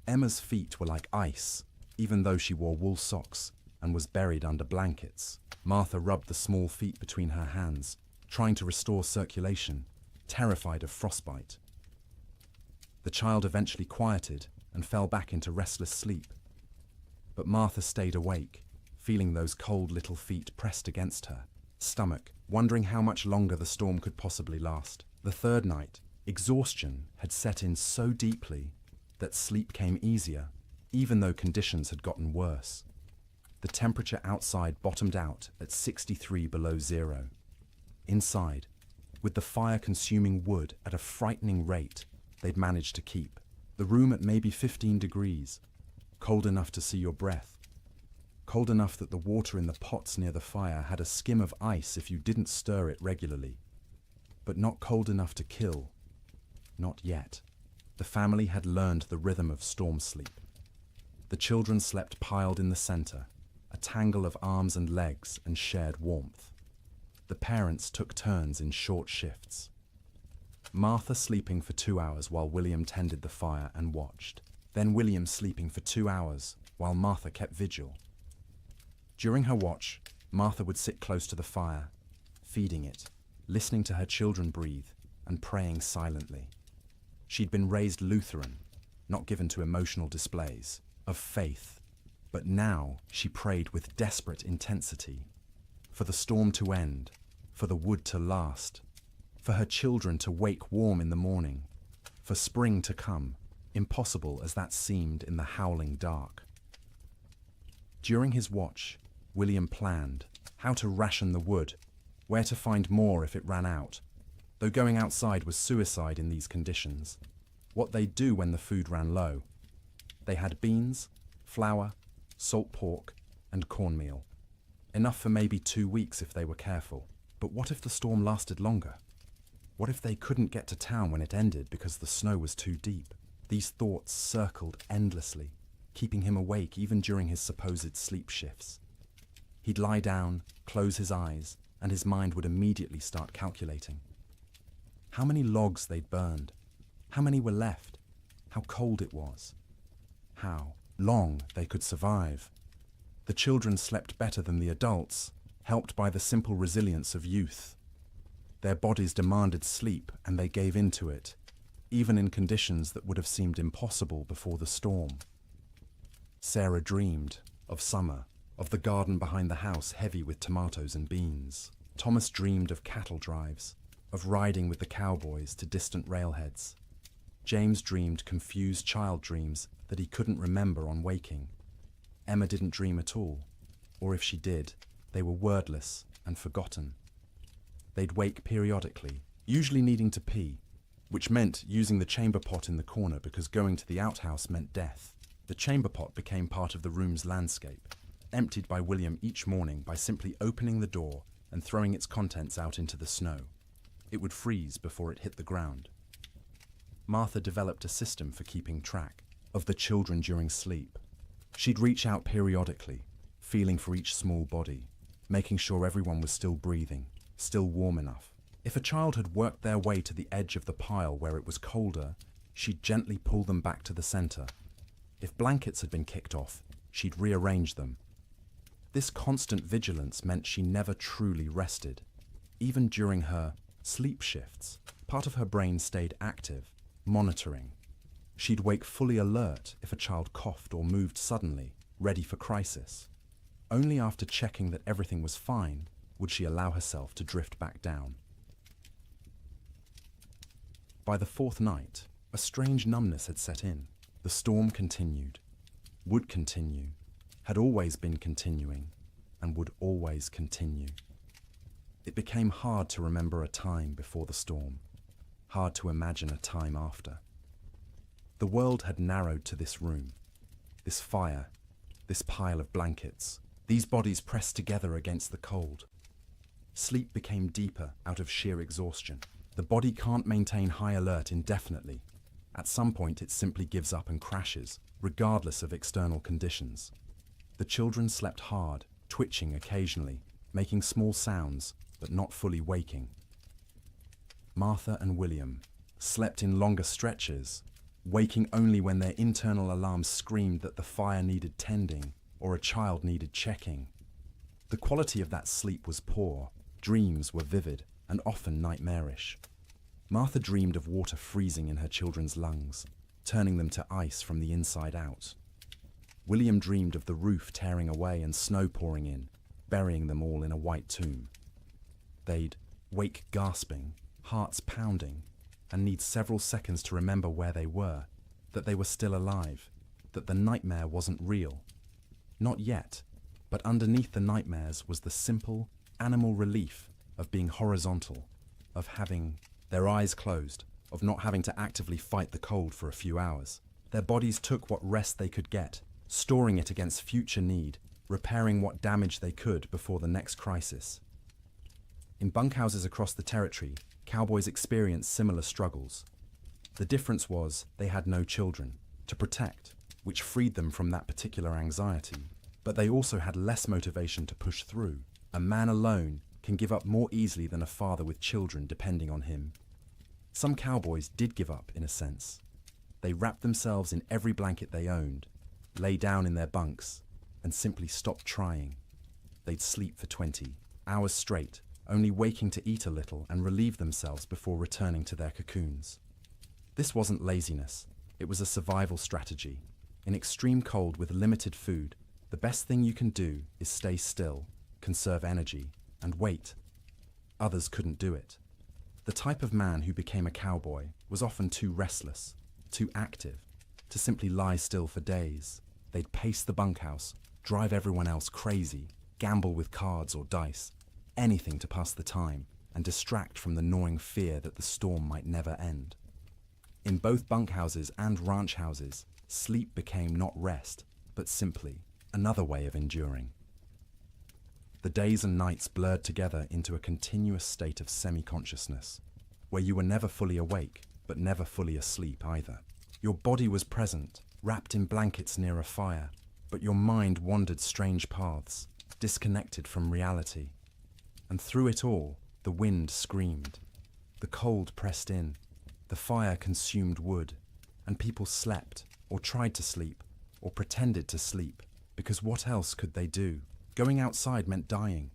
Speaker 1: Emma's feet were like ice, even though she wore wool socks and was buried under blankets. Martha rubbed the small feet between her hands, trying to restore circulation, terrified of frostbite. The child eventually quieted and fell back into restless sleep. But Martha stayed awake, feeling those cold little feet pressed against her stomach, wondering how much longer the storm could possibly last. The third night, exhaustion had set in so deeply that sleep came easier, even though conditions had gotten worse. The temperature outside bottomed out at 63 below zero. Inside, with the fire consuming wood at a frightening rate, they'd managed to keep the room at maybe 15 degrees, cold enough to see your breath, cold enough that the water in the pots near the fire had a skim of ice if you didn't stir it regularly, but not cold enough to kill. Not yet. The family had learned the rhythm of storm sleep. The children slept piled in the center, a tangle of arms and legs and shared warmth. The parents took turns in short shifts. Martha sleeping for 2 hours while William tended the fire and watched. Then William sleeping for 2 hours while Martha kept vigil. During her watch, Martha would sit close to the fire, feeding it, listening to her children breathe, and praying silently. She'd been raised Lutheran, not given to emotional displays, of faith, but now she prayed with desperate intensity. For the storm to end, for the wood to last, for her children to wake warm in the morning, for spring to come, impossible as that seemed in the howling dark. During his watch, William planned how to ration the wood, where to find more if it ran out, though going outside was suicide in these conditions. What they'd do when the food ran low. They had beans, flour, salt pork, and cornmeal. Enough for maybe 2 weeks if they were careful. But what if the storm lasted longer? What if they couldn't get to town when it ended because the snow was too deep? These thoughts circled endlessly, keeping him awake even during his supposed sleep shifts. He'd lie down, close his eyes, and his mind would immediately start calculating. How many logs they'd burned, how many were left, how cold it was, how long they could survive. The children slept better than the adults, helped by the simple resilience of youth. Their bodies demanded sleep and they gave in to it, even in conditions that would have seemed impossible before the storm. Sarah dreamed of summer, of the garden behind the house heavy with tomatoes and beans. Thomas dreamed of cattle drives, of riding with the cowboys to distant railheads. James dreamed confused child dreams that he couldn't remember on waking. Emma didn't dream at all, or if she did, they were wordless and forgotten. They'd wake periodically, usually needing to pee, which meant using the chamber pot in the corner because going to the outhouse meant death. The chamber pot became part of the room's landscape, emptied by William each morning by simply opening the door and throwing its contents out into the snow. It would freeze before it hit the ground. Martha developed a system for keeping track of the children during sleep. She'd reach out periodically, feeling for each small body, making sure everyone was still breathing, still warm enough. If a child had worked their way to the edge of the pile where it was colder, she'd gently pull them back to the center. If blankets had been kicked off, she'd rearrange them. This constant vigilance meant she never truly rested. Even during her sleep shifts, part of her brain stayed active, monitoring. She'd wake fully alert if a child coughed or moved suddenly, ready for crisis. Only after checking that everything was fine would she allow herself to drift back down. By the fourth night, a strange numbness had set in. The storm continued, would continue, had always been continuing, and would always continue. It became hard to remember a time before the storm, hard to imagine a time after. The world had narrowed to this room, this fire, this pile of blankets, these bodies pressed together against the cold. Sleep became deeper out of sheer exhaustion. The body can't maintain high alert indefinitely. At some point it simply gives up and crashes, regardless of external conditions. The children slept hard, twitching occasionally, making small sounds, but not fully waking. Martha and William slept in longer stretches, waking only when their internal alarms screamed that the fire needed tending or a child needed checking. The quality of that sleep was poor, dreams were vivid and often nightmarish. Martha dreamed of water freezing in her children's lungs, turning them to ice from the inside out. William dreamed of the roof tearing away and snow pouring in, burying them all in a white tomb. They'd wake gasping, hearts pounding, and need several seconds to remember where they were, that they were still alive, that the nightmare wasn't real. Not yet, but underneath the nightmares was the simple, animal relief of being horizontal, of having their eyes closed, of not having to actively fight the cold for a few hours. Their bodies took what rest they could get, storing it against future need, repairing what damage they could before the next crisis. In bunkhouses across the territory, cowboys experienced similar struggles. The difference was they had no children to protect, which freed them from that particular anxiety, but they also had less motivation to push through. A man alone can give up more easily than a father with children depending on him. Some cowboys did give up, in a sense. They wrapped themselves in every blanket they owned, lay down in their bunks, and simply stopped trying. They'd sleep for 20 hours straight, only waking to eat a little and relieve themselves before returning to their cocoons. This wasn't laziness, it was a survival strategy. In extreme cold with limited food, the best thing you can do is stay still, conserve energy, and wait. Others couldn't do it. The type of man who became a cowboy was often too restless, too active, to simply lie still for days. They'd pace the bunkhouse, drive everyone else crazy, gamble with cards or dice, anything to pass the time and distract from the gnawing fear that the storm might never end. In both bunkhouses and ranch houses, sleep became not rest, but simply another way of enduring. The days and nights blurred together into a continuous state of semi-consciousness, where you were never fully awake, but never fully asleep either. Your body was present, wrapped in blankets near a fire, but your mind wandered strange paths, disconnected from reality. And through it all, the wind screamed. The cold pressed in, the fire consumed wood, and people slept, or tried to sleep, or pretended to sleep, because what else could they do? Going outside meant dying.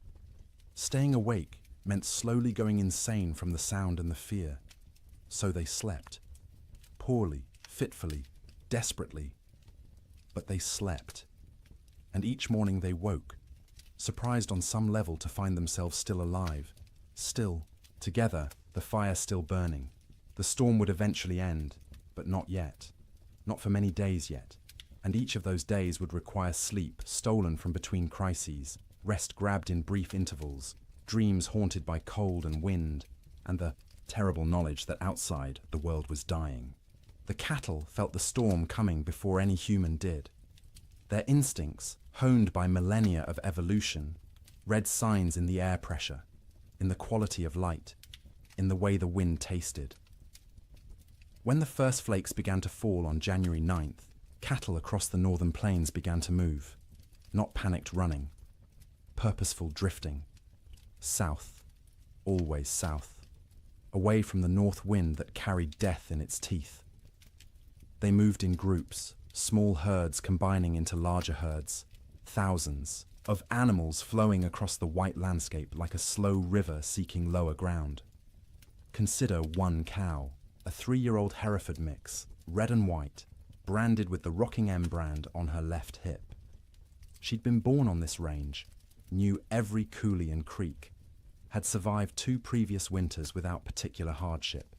Speaker 1: Staying awake meant slowly going insane from the sound and the fear. So they slept. Poorly, fitfully, desperately. But they slept. And each morning they woke, surprised on some level to find themselves still alive, still, together, the fire still burning. The storm would eventually end, but not yet. Not for many days yet. And each of those days would require sleep stolen from between crises, rest grabbed in brief intervals, dreams haunted by cold and wind, and the terrible knowledge that outside the world was dying. The cattle felt the storm coming before any human did. Their instincts, honed by millennia of evolution, read signs in the air pressure, in the quality of light, in the way the wind tasted. When the first flakes began to fall on January 9th, cattle across the northern plains began to move, not panicked running, purposeful drifting, south, always south, away from the north wind that carried death in its teeth. They moved in groups, small herds combining into larger herds, thousands of animals flowing across the white landscape like a slow river seeking lower ground. Consider one cow, a 3-year-old Hereford mix, red and white, branded with the Rocking M brand on her left hip. She'd been born on this range, knew every coulee and creek, had survived 2 previous winters without particular hardship.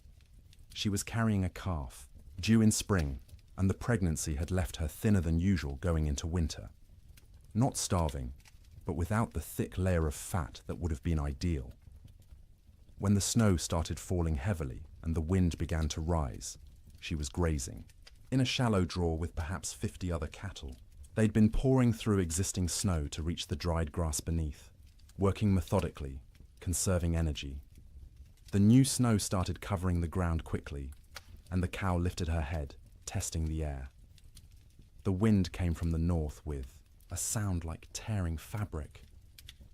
Speaker 1: She was carrying a calf, due in spring, and the pregnancy had left her thinner than usual going into winter. Not starving, but without the thick layer of fat that would have been ideal. When the snow started falling heavily and the wind began to rise, she was grazing, in a shallow draw with perhaps 50 other cattle. They'd been pouring through existing snow to reach the dried grass beneath, working methodically, conserving energy. The new snow started covering the ground quickly, and the cow lifted her head, testing the air. The wind came from the north with a sound like tearing fabric.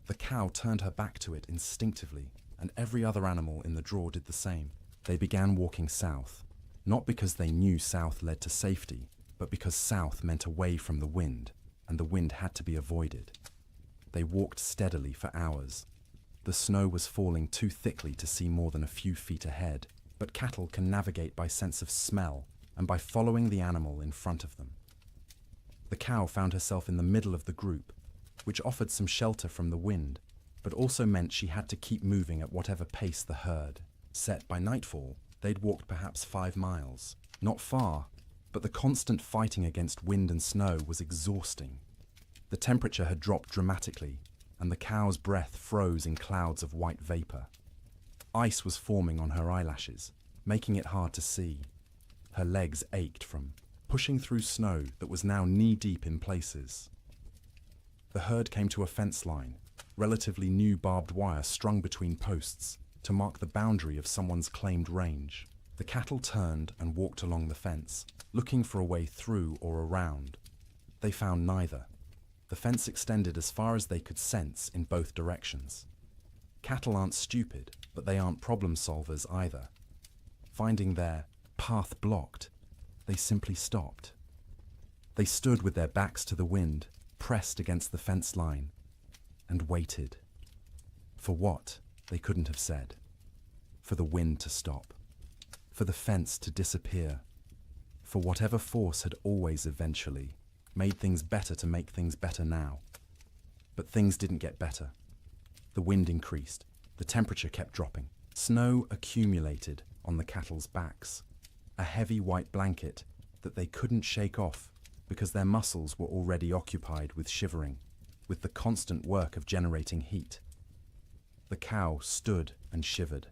Speaker 1: The cow turned her back to it instinctively, and every other animal in the draw did the same. They began walking south, not because they knew south led to safety, but because south meant away from the wind, and the wind had to be avoided. They walked steadily for hours. The snow was falling too thickly to see more than a few feet ahead, but cattle can navigate by sense of smell and by following the animal in front of them. The cow found herself in the middle of the group, which offered some shelter from the wind, but also meant she had to keep moving at whatever pace the herd set. By nightfall, they'd walked perhaps 5 miles. Not far, but the constant fighting against wind and snow was exhausting. The temperature had dropped dramatically, and the cow's breath froze in clouds of white vapor. Ice was forming on her eyelashes, making it hard to see. Her legs ached from pushing through snow that was now knee-deep in places. The herd came to a fence line, relatively new barbed wire strung between posts, to mark the boundary of someone's claimed range. The cattle turned and walked along the fence, looking for a way through or around. They found neither. The fence extended as far as they could sense in both directions. Cattle aren't stupid, but they aren't problem solvers either. Finding their path blocked, they simply stopped. They stood with their backs to the wind, pressed against the fence line, and waited. For what, they couldn't have said. For the wind to stop. For the fence to disappear. For whatever force had always eventually made things better to make things better now. But things didn't get better. The wind increased. The temperature kept dropping. Snow accumulated on the cattle's backs. A heavy white blanket that they couldn't shake off because their muscles were already occupied with shivering, with the constant work of generating heat. The cow stood and shivered.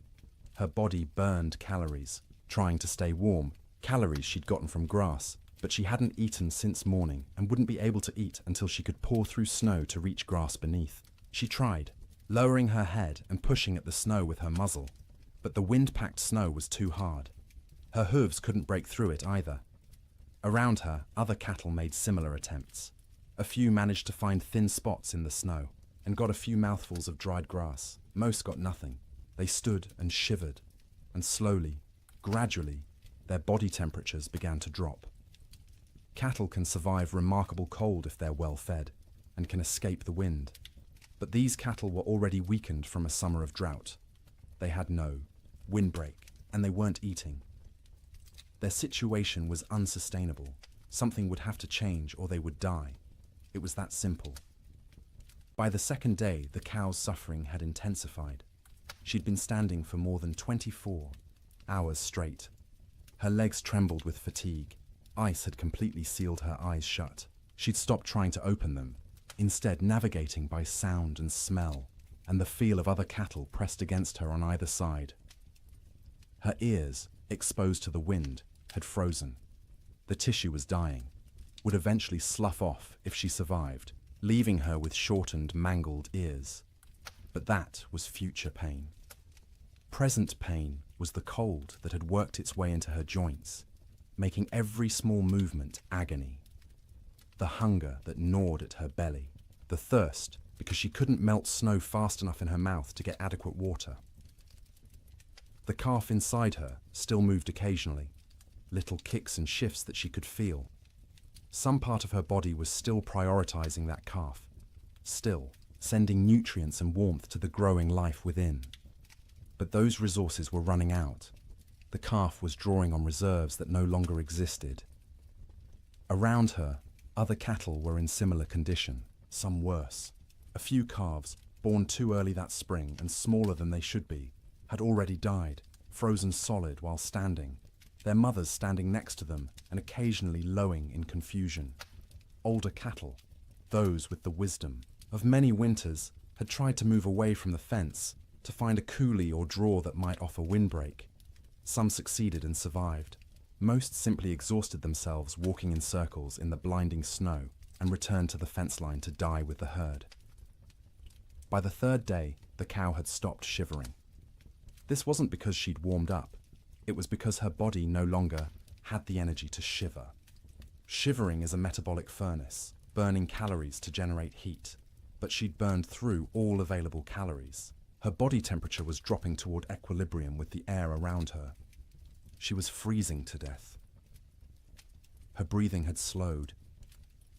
Speaker 1: Her body burned calories, trying to stay warm, calories she'd gotten from grass, but she hadn't eaten since morning and wouldn't be able to eat until she could paw through snow to reach grass beneath. She tried, lowering her head and pushing at the snow with her muzzle, but the wind-packed snow was too hard. Her hooves couldn't break through it either. Around her, other cattle made similar attempts. A few managed to find thin spots in the snow and got a few mouthfuls of dried grass. Most got nothing. They stood and shivered, and slowly, gradually, their body temperatures began to drop. Cattle can survive remarkable cold if they're well fed and can escape the wind. But these cattle were already weakened from a summer of drought. They had no windbreak, and they weren't eating. Their situation was unsustainable. Something would have to change or they would die. It was that simple. By the second day, the cow's suffering had intensified. She'd been standing for more than 24 hours straight. Her legs trembled with fatigue. Ice had completely sealed her eyes shut. She'd stopped trying to open them, instead navigating by sound and smell, and the feel of other cattle pressed against her on either side. Her ears, exposed to the wind, had frozen. The tissue was dying, would eventually slough off if she survived, leaving her with shortened, mangled ears. But that was future pain. Present pain was the cold that had worked its way into her joints, making every small movement agony. The hunger that gnawed at her belly. The thirst because she couldn't melt snow fast enough in her mouth to get adequate water. The calf inside her still moved occasionally, little kicks and shifts that she could feel. Some part of her body was still prioritizing that calf, still sending nutrients and warmth to the growing life within. But those resources were running out. The calf was drawing on reserves that no longer existed. Around her, other cattle were in similar condition, some worse. A few calves, born too early that spring and smaller than they should be, had already died, frozen solid while standing, their mothers standing next to them and occasionally lowing in confusion. Older cattle, those with the wisdom of many winters, had tried to move away from the fence to find a coulee or draw that might offer windbreak. Some succeeded and survived. Most simply exhausted themselves walking in circles in the blinding snow and returned to the fence line to die with the herd. By the third day, the cow had stopped shivering. This wasn't because she'd warmed up. It was because her body no longer had the energy to shiver. Shivering is a metabolic furnace, burning calories to generate heat, but she'd burned through all available calories. Her body temperature was dropping toward equilibrium with the air around her. She was freezing to death. Her breathing had slowed.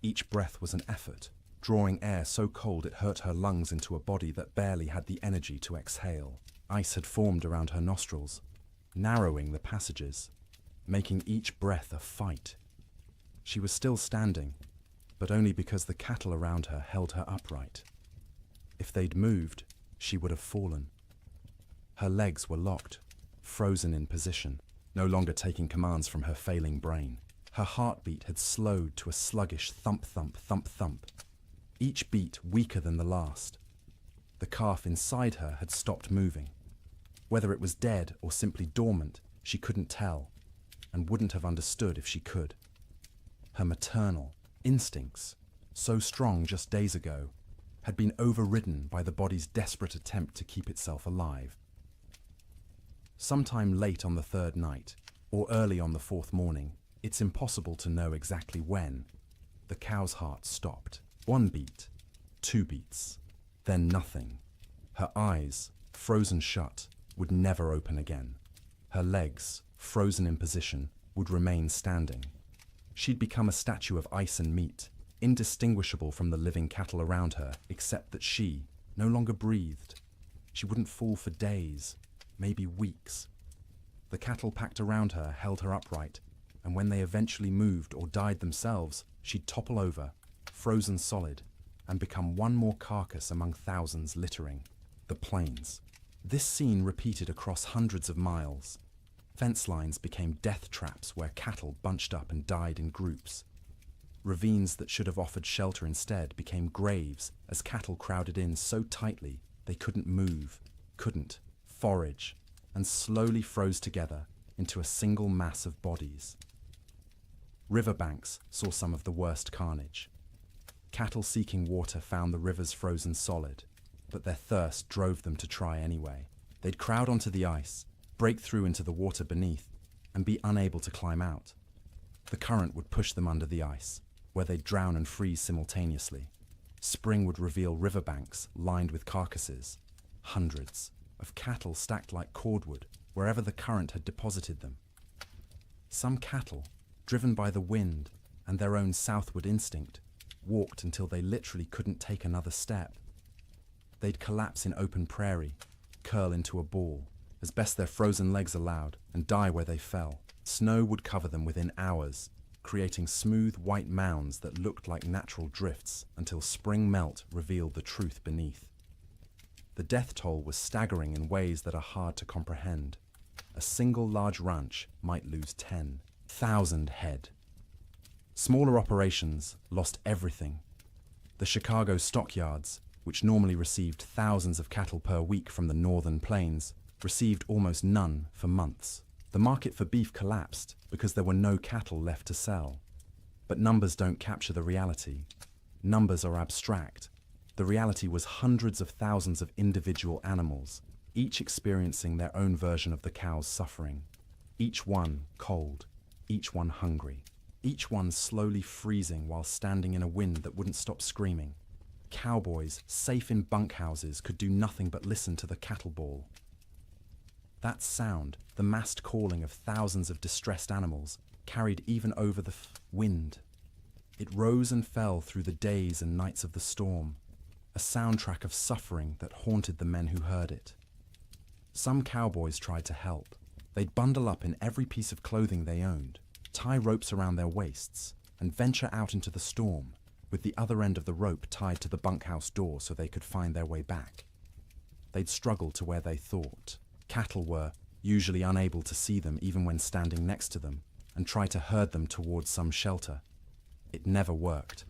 Speaker 1: Each breath was an effort, drawing air so cold it hurt her lungs into a body that barely had the energy to exhale. Ice had formed around her nostrils, narrowing the passages, making each breath a fight. She was still standing, but only because the cattle around her held her upright. If they'd moved, she would have fallen. Her legs were locked, frozen in position, no longer taking commands from her failing brain. Her heartbeat had slowed to a sluggish thump-thump, thump-thump, each beat weaker than the last. The calf inside her had stopped moving. Whether it was dead or simply dormant, she couldn't tell, and wouldn't have understood if she could. Her maternal instincts, so strong just days ago, had been overridden by the body's desperate attempt to keep itself alive. Sometime late on the third night, or early on the fourth morning, it's impossible to know exactly when, the cow's heart stopped. 1 beat, 2 beats, then nothing. Her eyes, frozen shut, would never open again. Her legs, frozen in position, would remain standing. She'd become a statue of ice and meat, indistinguishable from the living cattle around her, except that she no longer breathed. She wouldn't fall for days, maybe weeks. The cattle packed around her held her upright, and when they eventually moved or died themselves, she'd topple over, frozen solid, and become one more carcass among thousands littering the plains. This scene repeated across hundreds of miles. Fence lines became death traps where cattle bunched up and died in groups. Ravines that should have offered shelter instead became graves as cattle crowded in so tightly they couldn't move, couldn't forage, and slowly froze together into a single mass of bodies. Riverbanks saw some of the worst carnage. Cattle seeking water found the rivers frozen solid, but their thirst drove them to try anyway. They'd crowd onto the ice, break through into the water beneath, and be unable to climb out. The current would push them under the ice, where they'd drown and freeze simultaneously. Spring would reveal riverbanks lined with carcasses, hundreds of cattle stacked like cordwood wherever the current had deposited them. Some cattle, driven by the wind and their own southward instinct, walked until they literally couldn't take another step. They'd collapse in open prairie, curl into a ball, as best their frozen legs allowed, and die where they fell. Snow would cover them within hours, creating smooth white mounds that looked like natural drifts until spring melt revealed the truth beneath. The death toll was staggering in ways that are hard to comprehend. A single large ranch might lose 10,000 head. Smaller operations lost everything. The Chicago stockyards, which normally received thousands of cattle per week from the northern plains, received almost none for months. The market for beef collapsed because there were no cattle left to sell. But numbers don't capture the reality. Numbers are abstract. The reality was hundreds of thousands of individual animals, each experiencing their own version of the cow's suffering. Each one cold, each one hungry, each one slowly freezing while standing in a wind that wouldn't stop screaming. Cowboys, safe in bunkhouses, could do nothing but listen to the cattle bawl. That sound, the massed calling of thousands of distressed animals, carried even over the wind. It rose and fell through the days and nights of the storm, a soundtrack of suffering that haunted the men who heard it. Some cowboys tried to help. They'd bundle up in every piece of clothing they owned, tie ropes around their waists, and venture out into the storm, with the other end of the rope tied to the bunkhouse door so they could find their way back. They'd struggle to where they thought. Cattle were usually unable to see them even when standing next to them, and try to herd them towards some shelter. It never worked.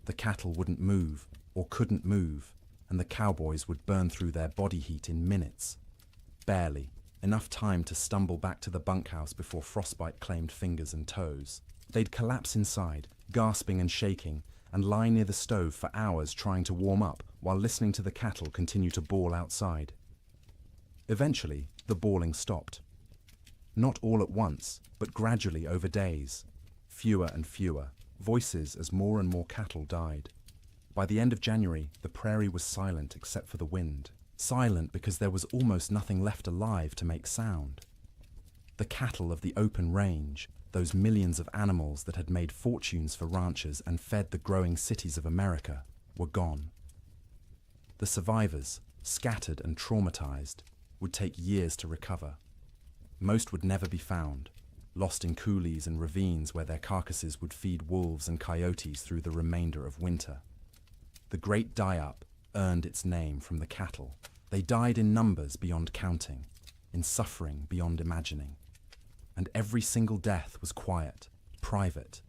Speaker 1: The cattle wouldn't move, or couldn't move, and the cowboys would burn through their body heat in minutes. Barely, enough time to stumble back to the bunkhouse before frostbite claimed fingers and toes. They'd collapse inside, gasping and shaking, and lie near the stove for hours trying to warm up while listening to the cattle continue to bawl outside. Eventually, the bawling stopped. Not all at once, but gradually over days. Fewer and fewer, voices as more and more cattle died. By the end of January, the prairie was silent except for the wind. Silent because there was almost nothing left alive to make sound. The cattle of the open range, those millions of animals that had made fortunes for ranchers and fed the growing cities of America, were gone. The survivors, scattered and traumatized, would take years to recover. Most would never be found, lost in coulees and ravines where their carcasses would feed wolves and coyotes through the remainder of winter. The Great Die-Up earned its name from the cattle. They died in numbers beyond counting, in suffering beyond imagining. And every single death was quiet, private.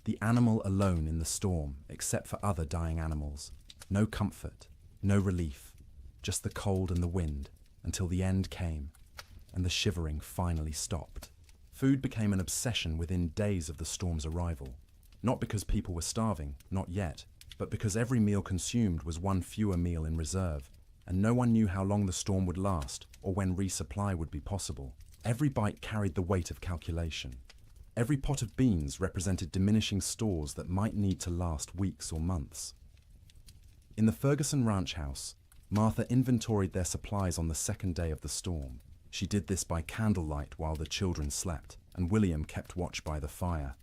Speaker 1: The animal alone in the storm, except for other dying animals. No comfort, no relief, just the cold and the wind, until the end came, and the shivering finally stopped. Food became an obsession within days of the storm's arrival. Not because people were starving, not yet, but because every meal consumed was one fewer meal in reserve, and no one knew how long the storm would last or when resupply would be possible. Every bite carried the weight of calculation. Every pot of beans represented diminishing stores that might need to last weeks or months. In the Ferguson ranch house, Martha inventoried their supplies on the second day of the storm. She did this by candlelight while the children slept, and William kept watch by the fire.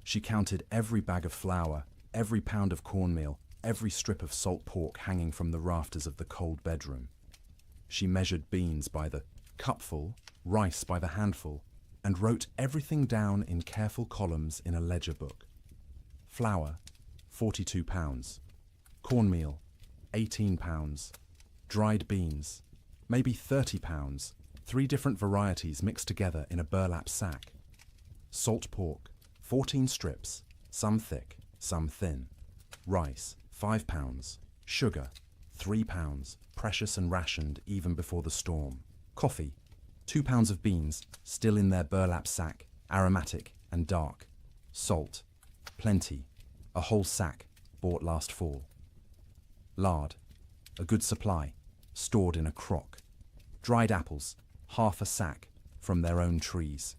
Speaker 1: She counted every bag of flour, every pound of cornmeal, every strip of salt pork hanging from the rafters of the cold bedroom. She measured beans by the cupful, rice by the handful, and wrote everything down in careful columns in a ledger book. Flour, 42 pounds. Cornmeal, 18 pounds. Dried beans, maybe 30 pounds, 3 different varieties mixed together in a burlap sack. Salt pork, 14 strips, some thick, some thin. Rice, 5 pounds. Sugar, 3 pounds, precious and rationed even before the storm. Coffee, 2 pounds of beans, still in their burlap sack, aromatic and dark. Salt, plenty, a whole sack, bought last fall. Lard, a good supply, stored in a crock. Dried apples, half a sack, from their own trees.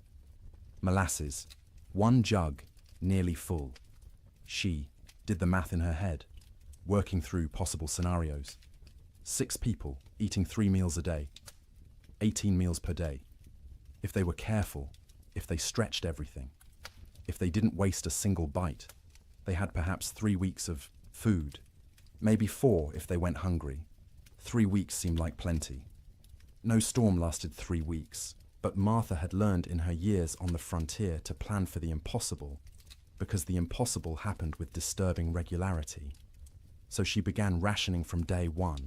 Speaker 1: Molasses, 1 jug, nearly full. She did the math in her head, working through possible scenarios. 6 people eating 3 meals a day, 18 meals per day. If they were careful, if they stretched everything, if they didn't waste a single bite, they had perhaps 3 weeks of food, maybe 4 if they went hungry. 3 weeks seemed like plenty. No storm lasted 3 weeks, but Martha had learned in her years on the frontier to plan for the impossible, because the impossible happened with disturbing regularity. So she began rationing from day 1,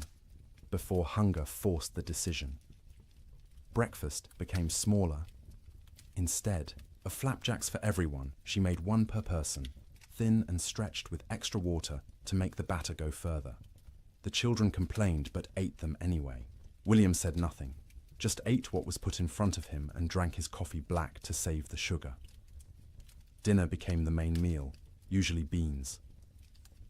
Speaker 1: before hunger forced the decision. Breakfast became smaller. Instead of flapjacks for everyone, she made 1 per person, thin and stretched with extra water to make the batter go further. The children complained but ate them anyway. William said nothing, just ate what was put in front of him and drank his coffee black to save the sugar. Dinner became the main meal, usually beans.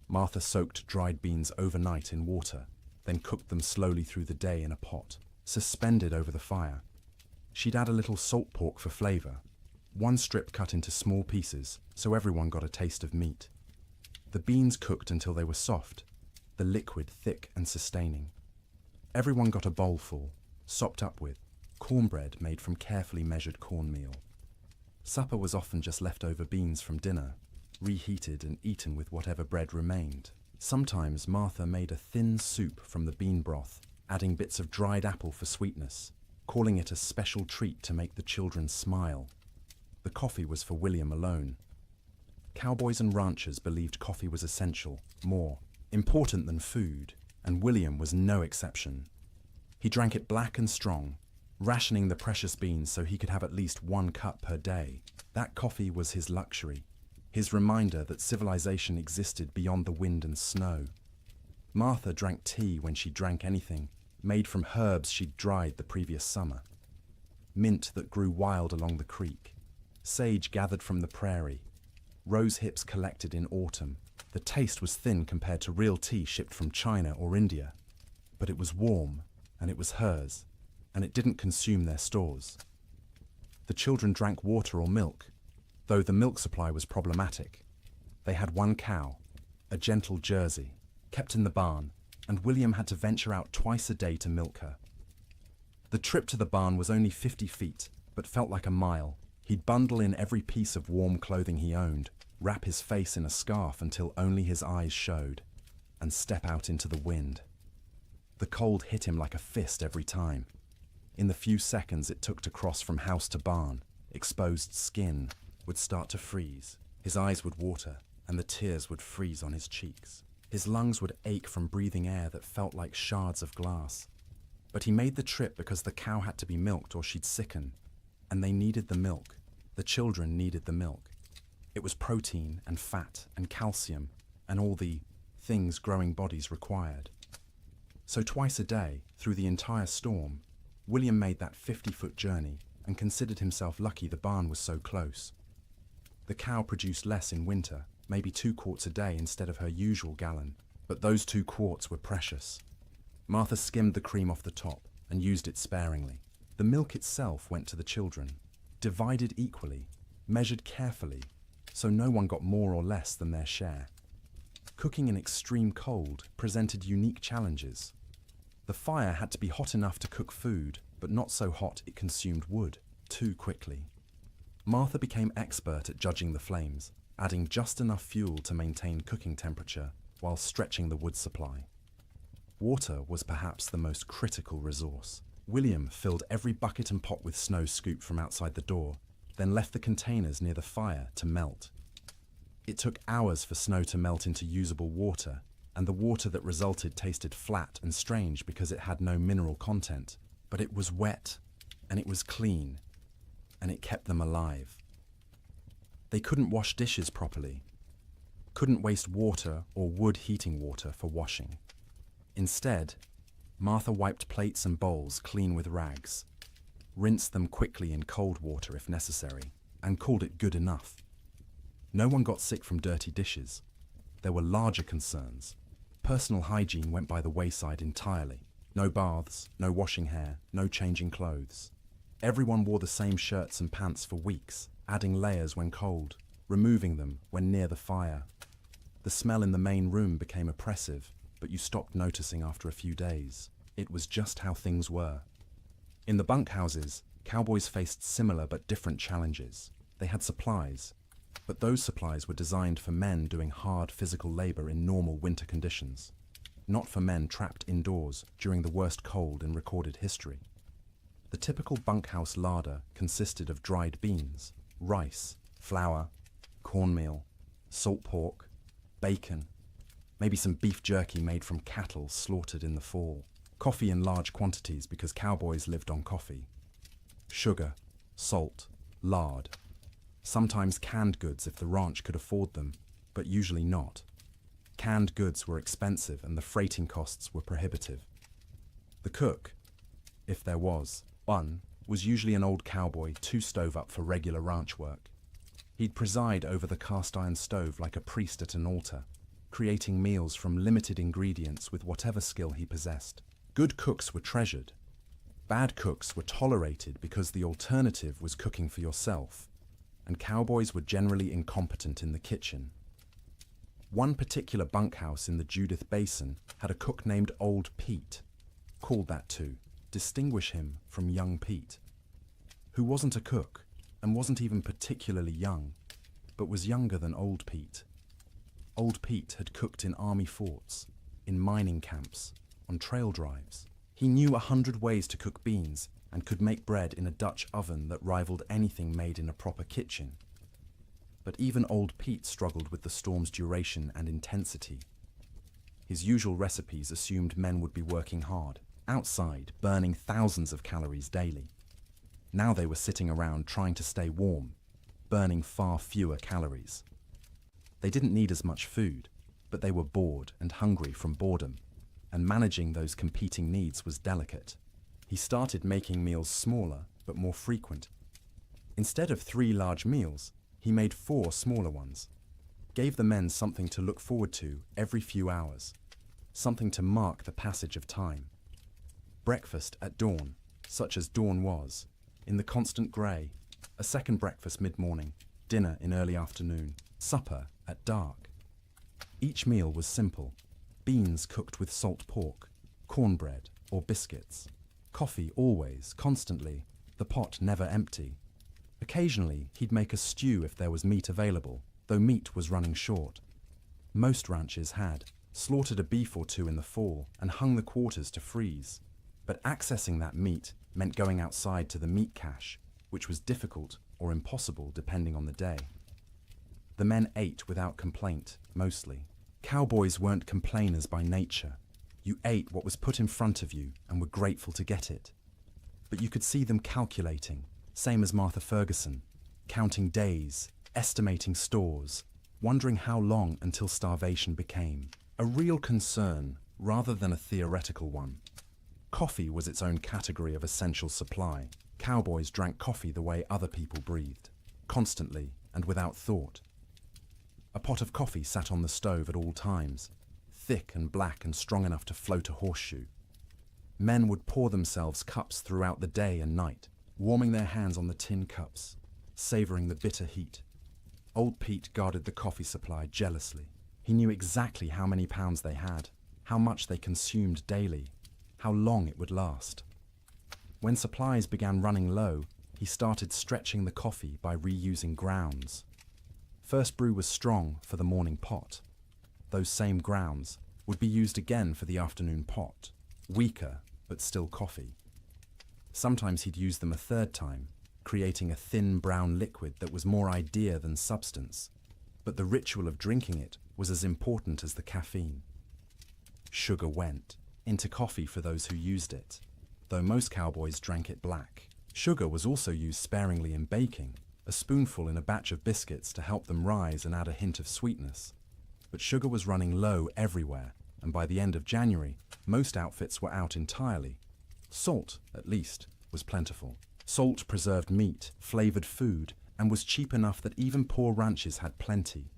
Speaker 1: Martha soaked dried beans overnight in water, then cooked them slowly through the day in a pot, suspended over the fire. She'd add a little salt pork for flavor, 1 strip cut into small pieces so everyone got a taste of meat. The beans cooked until they were soft, the liquid thick and sustaining. Everyone got a bowlful, sopped up with cornbread made from carefully measured cornmeal. Supper was often just leftover beans from dinner, reheated and eaten with whatever bread remained. Sometimes Martha made a thin soup from the bean broth, adding bits of dried apple for sweetness, calling it a special treat to make the children smile. The coffee was for William alone. Cowboys and ranchers believed coffee was essential, more important than food, and William was no exception. He drank it black and strong, rationing the precious beans so he could have at least 1 cup per day. That coffee was his luxury, his reminder that civilization existed beyond the wind and snow. Martha drank tea when she drank anything, made from herbs she'd dried the previous summer. Mint that grew wild along the creek, sage gathered from the prairie, rose hips collected in autumn. The taste was thin compared to real tea shipped from China or India, but it was warm, and it was hers, and it didn't consume their stores. The children drank water or milk, though the milk supply was problematic. They had 1 cow, a gentle Jersey, kept in the barn, and William had to venture out twice a day to milk her. The trip to the barn was only 50 feet, but felt like a mile. He'd bundle in every piece of warm clothing he owned, wrap his face in a scarf until only his eyes showed, and step out into the wind. The cold hit him like a fist every time. In the few seconds it took to cross from house to barn, exposed skin would start to freeze. His eyes would water, and the tears would freeze on his cheeks. His lungs would ache from breathing air that felt like shards of glass. But he made the trip because the cow had to be milked or she'd sicken, and they needed the milk. The children needed the milk. It was protein and fat and calcium and all the things growing bodies required. So twice a day, through the entire storm, William made that 50-foot journey and considered himself lucky the barn was so close. The cow produced less in winter, maybe 2 quarts a day instead of her usual gallon, but those 2 quarts were precious. Martha skimmed the cream off the top and used it sparingly. The milk itself went to the children, divided equally, measured carefully, so no one got more or less than their share. Cooking in extreme cold presented unique challenges. The fire had to be hot enough to cook food, but not so hot it consumed wood too quickly. Martha became expert at judging the flames, adding just enough fuel to maintain cooking temperature while stretching the wood supply. Water was perhaps the most critical resource. William filled every bucket and pot with snow scooped from outside the door, then left the containers near the fire to melt. It took hours for snow to melt into usable water, and the water that resulted tasted flat and strange because it had no mineral content. But it was wet, and it was clean, and it kept them alive. They couldn't wash dishes properly, couldn't waste water or wood heating water for washing. Instead, Martha wiped plates and bowls clean with rags, rinsed them quickly in cold water if necessary, and called it good enough. No one got sick from dirty dishes. There were larger concerns. Personal hygiene went by the wayside entirely. No baths, no washing hair, no changing clothes. Everyone wore the same shirts and pants for weeks, adding layers when cold, removing them when near the fire. The smell in the main room became oppressive, but you stopped noticing after a few days. It was just how things were. In the bunkhouses, cowboys faced similar but different challenges. They had supplies, but those supplies were designed for men doing hard physical labor in normal winter conditions, not for men trapped indoors during the worst cold in recorded history. The typical bunkhouse larder consisted of dried beans, rice, flour, cornmeal, salt pork, bacon, maybe some beef jerky made from cattle slaughtered in the fall, coffee in large quantities because cowboys lived on coffee, sugar, salt, lard, sometimes canned goods if the ranch could afford them, but usually not. Canned goods were expensive and the freighting costs were prohibitive. The cook, if there was one, was usually an old cowboy too stove up for regular ranch work. He'd preside over the cast iron stove like a priest at an altar, creating meals from limited ingredients with whatever skill he possessed. Good cooks were treasured. Bad cooks were tolerated because the alternative was cooking for yourself, and cowboys were generally incompetent in the kitchen. One particular bunkhouse in the Judith Basin had a cook named Old Pete, called that to distinguish him from Young Pete, who wasn't a cook and wasn't even particularly young, but was younger than Old Pete. Old Pete had cooked in army forts, in mining camps, on trail drives. He knew 100 ways to cook beans and could make bread in a Dutch oven that rivaled anything made in a proper kitchen. But even Old Pete struggled with the storm's duration and intensity. His usual recipes assumed men would be working hard, outside, burning thousands of calories daily. Now they were sitting around trying to stay warm, burning far fewer calories. They didn't need as much food, but they were bored and hungry from boredom, and managing those competing needs was delicate. He started making meals smaller but more frequent. Instead of 3 large meals, he made 4 smaller ones, gave the men something to look forward to every few hours, something to mark the passage of time. Breakfast at dawn, such as dawn was, in the constant grey, a second breakfast mid-morning, dinner in early afternoon, supper at dark. Each meal was simple: beans cooked with salt pork, cornbread or biscuits, coffee always, constantly, the pot never empty. Occasionally he'd make a stew if there was meat available, though meat was running short. Most ranches had slaughtered a beef or 2 in the fall and hung the quarters to freeze, but accessing that meat meant going outside to the meat cache, which was difficult or impossible depending on the day. The men ate without complaint, mostly. Cowboys weren't complainers by nature. You ate what was put in front of you and were grateful to get it. But you could see them calculating, same as Martha Ferguson, counting days, estimating stores, wondering how long until starvation became a real concern rather than a theoretical one. Coffee was its own category of essential supply. Cowboys drank coffee the way other people breathed, constantly and without thought. A pot of coffee sat on the stove at all times, thick and black and strong enough to float a horseshoe. Men would pour themselves cups throughout the day and night, warming their hands on the tin cups, savouring the bitter heat. Old Pete guarded the coffee supply jealously. He knew exactly how many pounds they had, how much they consumed daily. how long it would last. When supplies began running low, he started stretching the coffee by reusing grounds. First brew was strong for the morning pot. Those same grounds would be used again for the afternoon pot, weaker but still coffee. Sometimes he'd use them a third time, creating a thin brown liquid that was more idea than substance, but the ritual of drinking it was as important as the caffeine. Sugar went into coffee for those who used it, though most cowboys drank it black. Sugar was also used sparingly in baking, a spoonful in a batch of biscuits to help them rise and add a hint of sweetness. But sugar was running low everywhere, and by the end of January, most outfits were out entirely. Salt, at least, was plentiful. Salt preserved meat, flavored food, and was cheap enough that even poor ranches had plenty.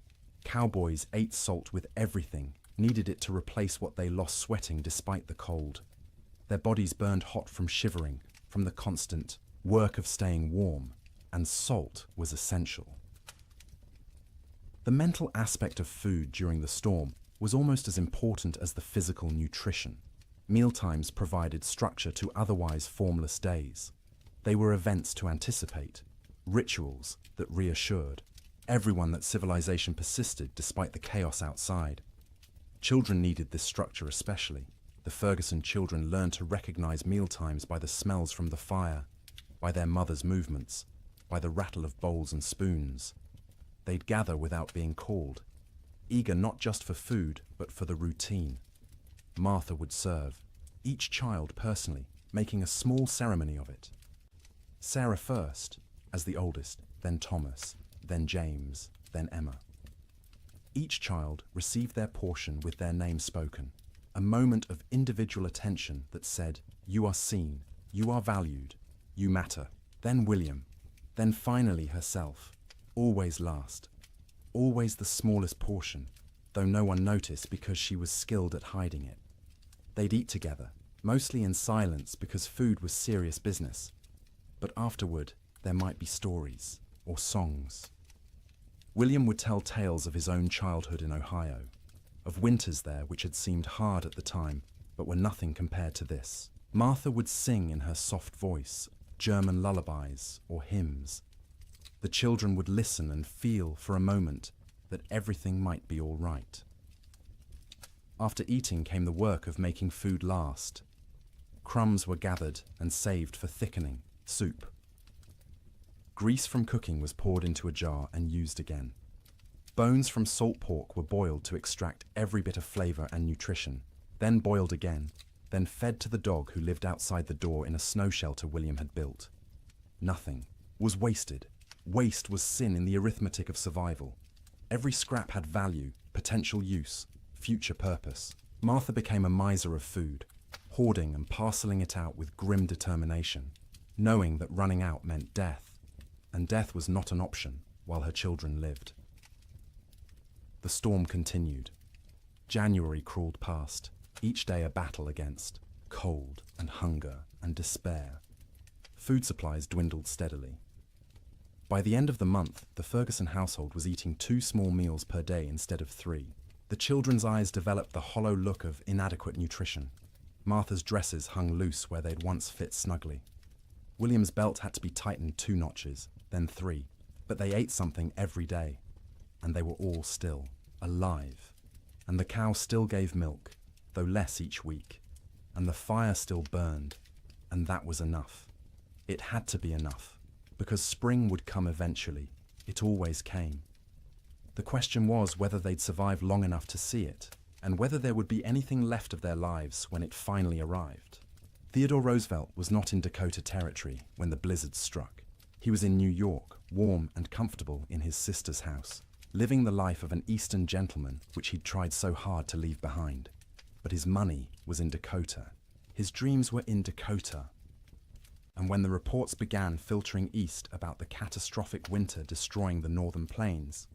Speaker 1: Cowboys ate salt with everything, needed it to replace what they lost sweating despite the cold. Their bodies burned hot from shivering, from the constant work of staying warm, and salt was essential. The mental aspect of food during the storm was almost as important as the physical nutrition. Mealtimes provided structure to otherwise formless days. They were events to anticipate, rituals that reassured everyone that civilization persisted despite the chaos outside. Children needed this structure especially. The Ferguson children learned to recognize mealtimes by the smells from the fire, by their mother's movements, by the rattle of bowls and spoons. They'd gather without being called, eager not just for food, but for the routine. Martha would serve, each child personally, making a small ceremony of it. Sarah first, as the oldest, then Thomas, then James, then Emma. Each child received their portion with their name spoken, a moment of individual attention that said, "You are seen, you are valued, you matter." Then William, then finally herself, always last, always the smallest portion, though no one noticed because she was skilled at hiding it. They'd eat together, mostly in silence because food was serious business, but afterward there might be stories or songs. William would tell tales of his own childhood in Ohio, of winters there which had seemed hard at the time, but were nothing compared to this. Martha would sing in her soft voice, German lullabies or hymns. The children would listen and feel for a moment that everything might be all right. After eating came the work of making food last. Crumbs were gathered and saved for thickening, soup. Grease from cooking was poured into a jar and used again. Bones from salt pork were boiled to extract every bit of flavor and nutrition, then boiled again, then fed to the dog who lived outside the door in a snow shelter William had built. Nothing was wasted. Waste was sin in the arithmetic of survival. Every scrap had value, potential use, future purpose. Martha became a miser of food, hoarding and parceling it out with grim determination, knowing that running out meant death, and death was not an option while her children lived. The storm continued. January crawled past, each day a battle against cold and hunger and despair. Food supplies dwindled steadily. By the end of the month, the Ferguson household was eating 2 small meals per day instead of 3. The children's eyes developed the hollow look of inadequate nutrition. Martha's dresses hung loose where they'd once fit snugly. William's belt had to be tightened 2 notches, then 3, but they ate something every day, and they were all still alive. And the cow still gave milk, though less each week, and the fire still burned, and that was enough. It had to be enough, because spring would come eventually. It always came. The question was whether they'd survive long enough to see it, and whether there would be anything left of their lives when it finally arrived. Theodore Roosevelt was not in Dakota Territory when the blizzard struck. He was in New York, warm and comfortable in his sister's house, living the life of an Eastern gentleman which he'd tried so hard to leave behind. But his money was in Dakota. His dreams were in Dakota. And when the reports began filtering east about the catastrophic winter destroying the northern plains,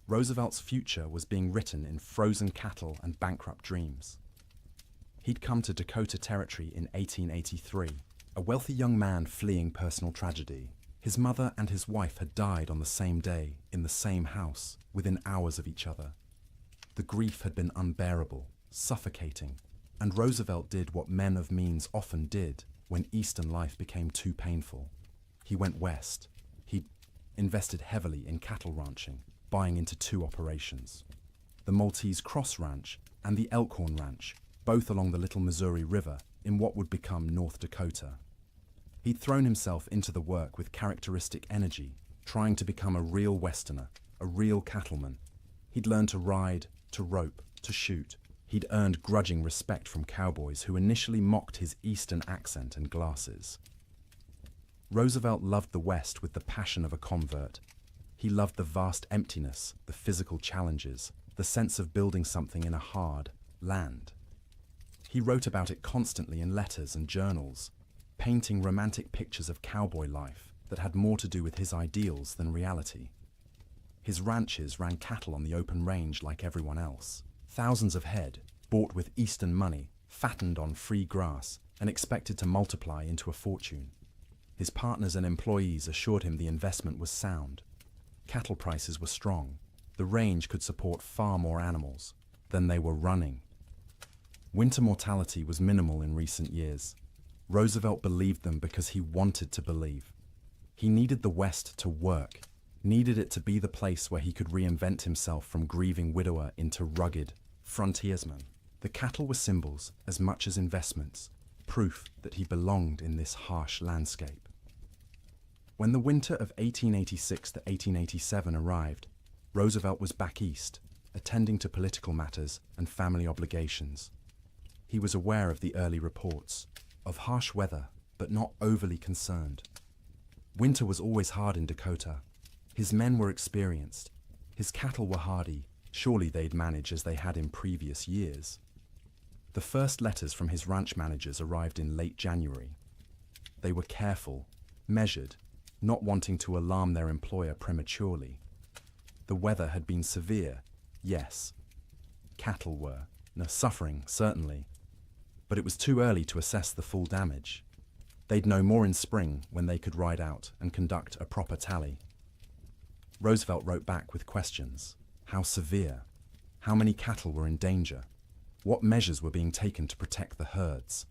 Speaker 1: Roosevelt's future was being written in frozen cattle and bankrupt dreams. He'd come to Dakota Territory in 1883, a wealthy young man fleeing personal tragedy. His mother and his wife had died on the same day, in the same house, within hours of each other. The grief had been unbearable, suffocating, And Roosevelt did what men of means often did when Eastern life became too painful. He went west. He invested heavily in cattle ranching, buying into two operations: the Maltese Cross Ranch and the Elkhorn Ranch, both along the Little Missouri River in what would become North Dakota. He'd thrown himself into the work with characteristic energy, trying to become a real Westerner, a real cattleman. He'd learned to ride, to rope, to shoot. He'd earned grudging respect from cowboys who initially mocked his Eastern accent and glasses. Roosevelt loved the West with the passion of a convert. He loved the vast emptiness, the physical challenges, the sense of building something in a hard land. He wrote about it constantly in letters and journals, painting romantic pictures of cowboy life that had more to do with his ideals than reality. His ranches ran cattle on the open range like everyone else. Thousands of head, bought with Eastern money, fattened on free grass, and expected to multiply into a fortune. His partners and employees assured him the investment was sound. Cattle prices were strong. The range could support far more animals than they were running. Winter mortality was minimal in recent years. Roosevelt believed them because he wanted to believe. He needed the West to work, needed it to be the place where he could reinvent himself from grieving widower into rugged frontiersman. The cattle were symbols as much as investments, proof that he belonged in this harsh landscape. When the winter of 1886 to 1887 arrived, Roosevelt was back east, attending to political matters and family obligations. He was aware of the early reports, of harsh weather, but not overly concerned. Winter was always hard in Dakota. His men were experienced. His cattle were hardy. Surely they'd manage as they had in previous years. The first letters from his ranch managers arrived in late January. They were careful, measured, not wanting to alarm their employer prematurely. The weather had been severe, yes. Cattle were, suffering, certainly. But it was too early to assess the full damage. They'd know more in spring when they could ride out and conduct a proper tally. Roosevelt wrote back with questions. How severe? How many cattle were in danger? What measures were being taken to protect the herds?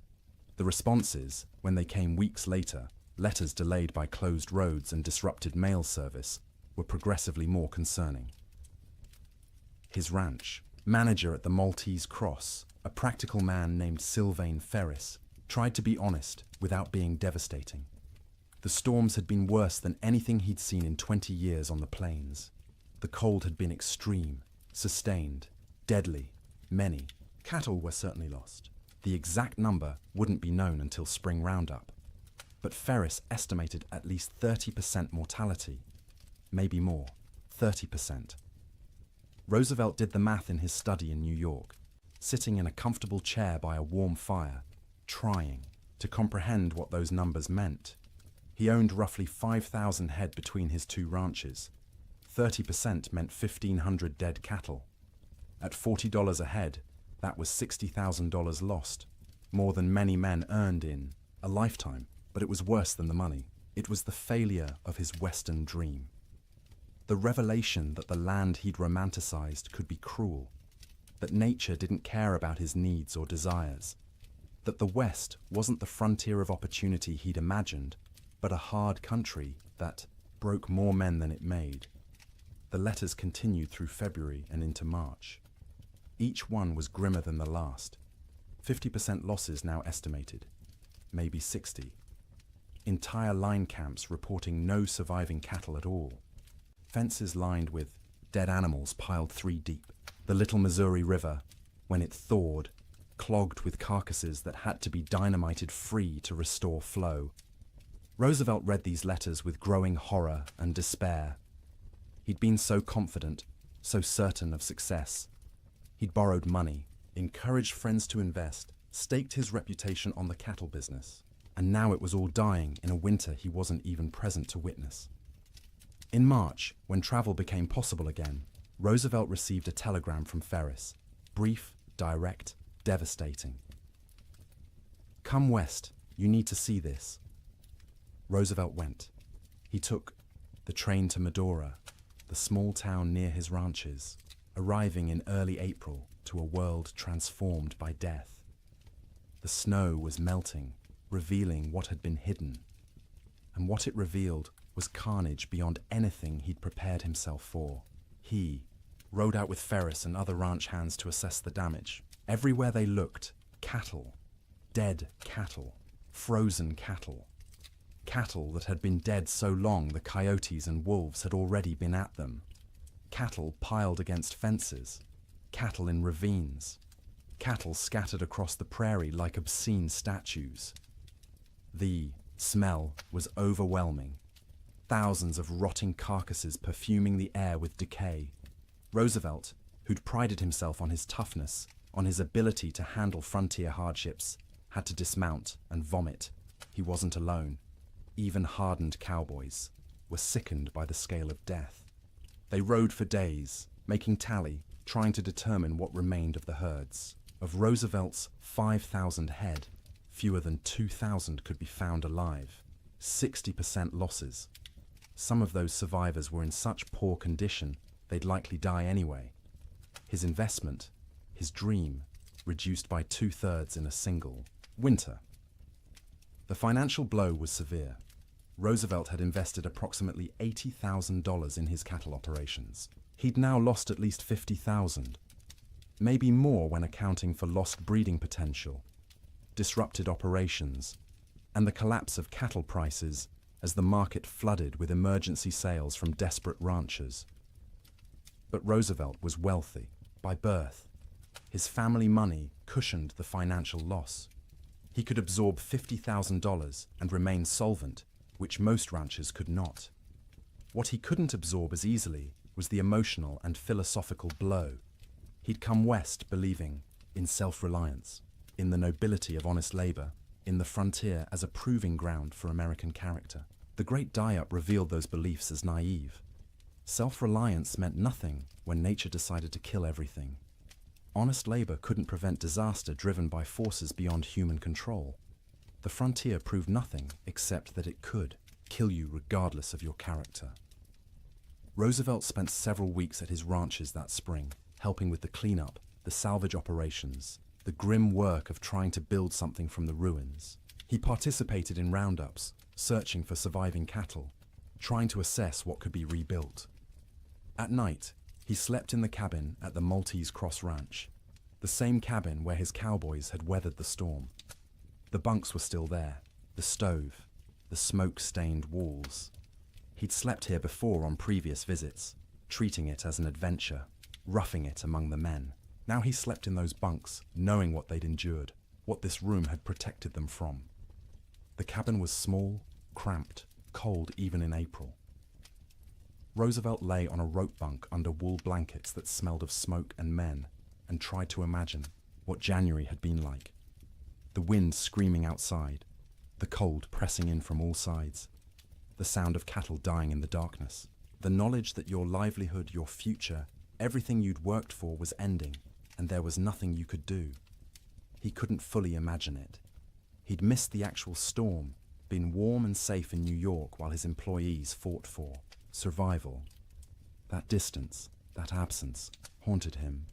Speaker 1: The responses, when they came weeks later, letters delayed by closed roads and disrupted mail service, were progressively more concerning. His ranch, manager at the Maltese Cross, a practical man named Sylvain Ferris, tried to be honest without being devastating. The storms had been worse than anything he'd seen in 20 years on the plains. The cold had been extreme, sustained, deadly, many. Cattle were certainly lost. The exact number wouldn't be known until spring roundup. But Ferris estimated at least 30% mortality. Maybe more, 30%. Roosevelt did the math in his study in New York, sitting in a comfortable chair by a warm fire, trying to comprehend what those numbers meant. He owned roughly 5,000 head between his two ranches. 30% meant 1,500 dead cattle. At $40 a head, that was $60,000 lost, more than many men earned in a lifetime. But it was worse than the money. It was the failure of his Western dream. The revelation that the land he'd romanticized could be cruel, that nature didn't care about his needs or desires, that the West wasn't the frontier of opportunity he'd imagined, but a hard country that broke more men than it made. The letters continued through February and into March. Each one was grimmer than the last. 50% losses now estimated, maybe 60. Entire line camps reporting no surviving cattle at all. Fences lined with dead animals piled 3 deep. The Little Missouri River, when it thawed, clogged with carcasses that had to be dynamited free to restore flow. Roosevelt read these letters with growing horror and despair. He'd been so confident, so certain of success. He'd borrowed money, encouraged friends to invest, staked his reputation on the cattle business. And now it was all dying in a winter he wasn't even present to witness. In March, when travel became possible again, Roosevelt received a telegram from Ferris. Brief, direct, devastating. Come west, you need to see this. Roosevelt went. He took the train to Medora, the small town near his ranches, arriving in early April to a world transformed by death. The snow was melting, revealing what had been hidden. And what it revealed was carnage beyond anything he'd prepared himself for. He rode out with Ferris and other ranch hands to assess the damage. Everywhere they looked, cattle. Dead cattle. Frozen cattle. Cattle that had been dead so long the coyotes and wolves had already been at them. Cattle piled against fences. Cattle in ravines. Cattle scattered across the prairie like obscene statues. The smell was overwhelming. Thousands of rotting carcasses perfuming the air with decay. Roosevelt, who'd prided himself on his toughness, on his ability to handle frontier hardships, had to dismount and vomit. He wasn't alone. Even hardened cowboys were sickened by the scale of death. They rode for days, making tally, trying to determine what remained of the herds. Of Roosevelt's 5,000 head, fewer than 2,000 could be found alive. 60% losses. Some of those survivors were in such poor condition they'd likely die anyway. His investment, his dream, reduced by 2/3 in a single winter. The financial blow was severe. Roosevelt had invested approximately $80,000 in his cattle operations. He'd now lost at least $50,000, maybe more when accounting for lost breeding potential, disrupted operations, and the collapse of cattle prices as the market flooded with emergency sales from desperate ranchers. But Roosevelt was wealthy by birth. His family money cushioned the financial loss. He could absorb $50,000 and remain solvent, which most ranchers could not. What he couldn't absorb as easily was the emotional and philosophical blow. He'd come west believing in self-reliance, in the nobility of honest labor, in the frontier as a proving ground for American character. The Great Die-Up revealed those beliefs as naive. Self-reliance meant nothing when nature decided to kill everything. Honest labor couldn't prevent disaster driven by forces beyond human control. The frontier proved nothing except that it could kill you regardless of your character. Roosevelt spent several weeks at his ranches that spring, helping with the cleanup, the salvage operations, the grim work of trying to build something from the ruins. He participated in roundups, searching for surviving cattle, trying to assess what could be rebuilt. At night, he slept in the cabin at the Maltese Cross Ranch, the same cabin where his cowboys had weathered the storm. The bunks were still there, the stove, the smoke-stained walls. He'd slept here before on previous visits, treating it as an adventure, roughing it among the men. Now he slept in those bunks, knowing what they'd endured, what this room had protected them from. The cabin was small, cramped, cold even in April. Roosevelt lay on a rope bunk under wool blankets that smelled of smoke and men, and tried to imagine what January had been like. The wind screaming outside, the cold pressing in from all sides, the sound of cattle dying in the darkness, the knowledge that your livelihood, your future, everything you'd worked for was ending, and there was nothing you could do. He couldn't fully imagine it. He'd missed the actual storm, been warm and safe in New York while his employees fought for survival. That distance, that absence, haunted him.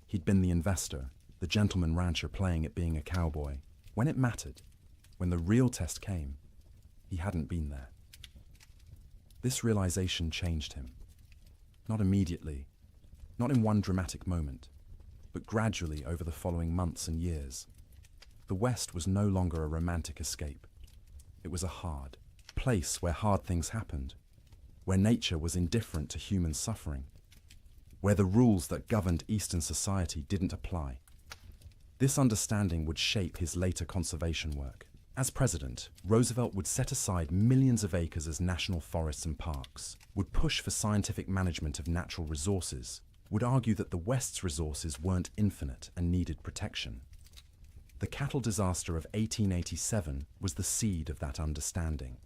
Speaker 1: He'd been the investor, the gentleman rancher playing at being a cowboy. When it mattered, when the real test came, he hadn't been there. This realization changed him. Not immediately, not in one dramatic moment, but gradually over the following months and years. The West was no longer a romantic escape. It was a hard place where hard things happened, where nature was indifferent to human suffering, where the rules that governed Eastern society didn't apply. This understanding would shape his later conservation work. As president, Roosevelt would set aside millions of acres as national forests and parks, would push for scientific management of natural resources, would argue that the West's resources weren't infinite and needed protection. The cattle disaster of 1887 was the seed of that understanding.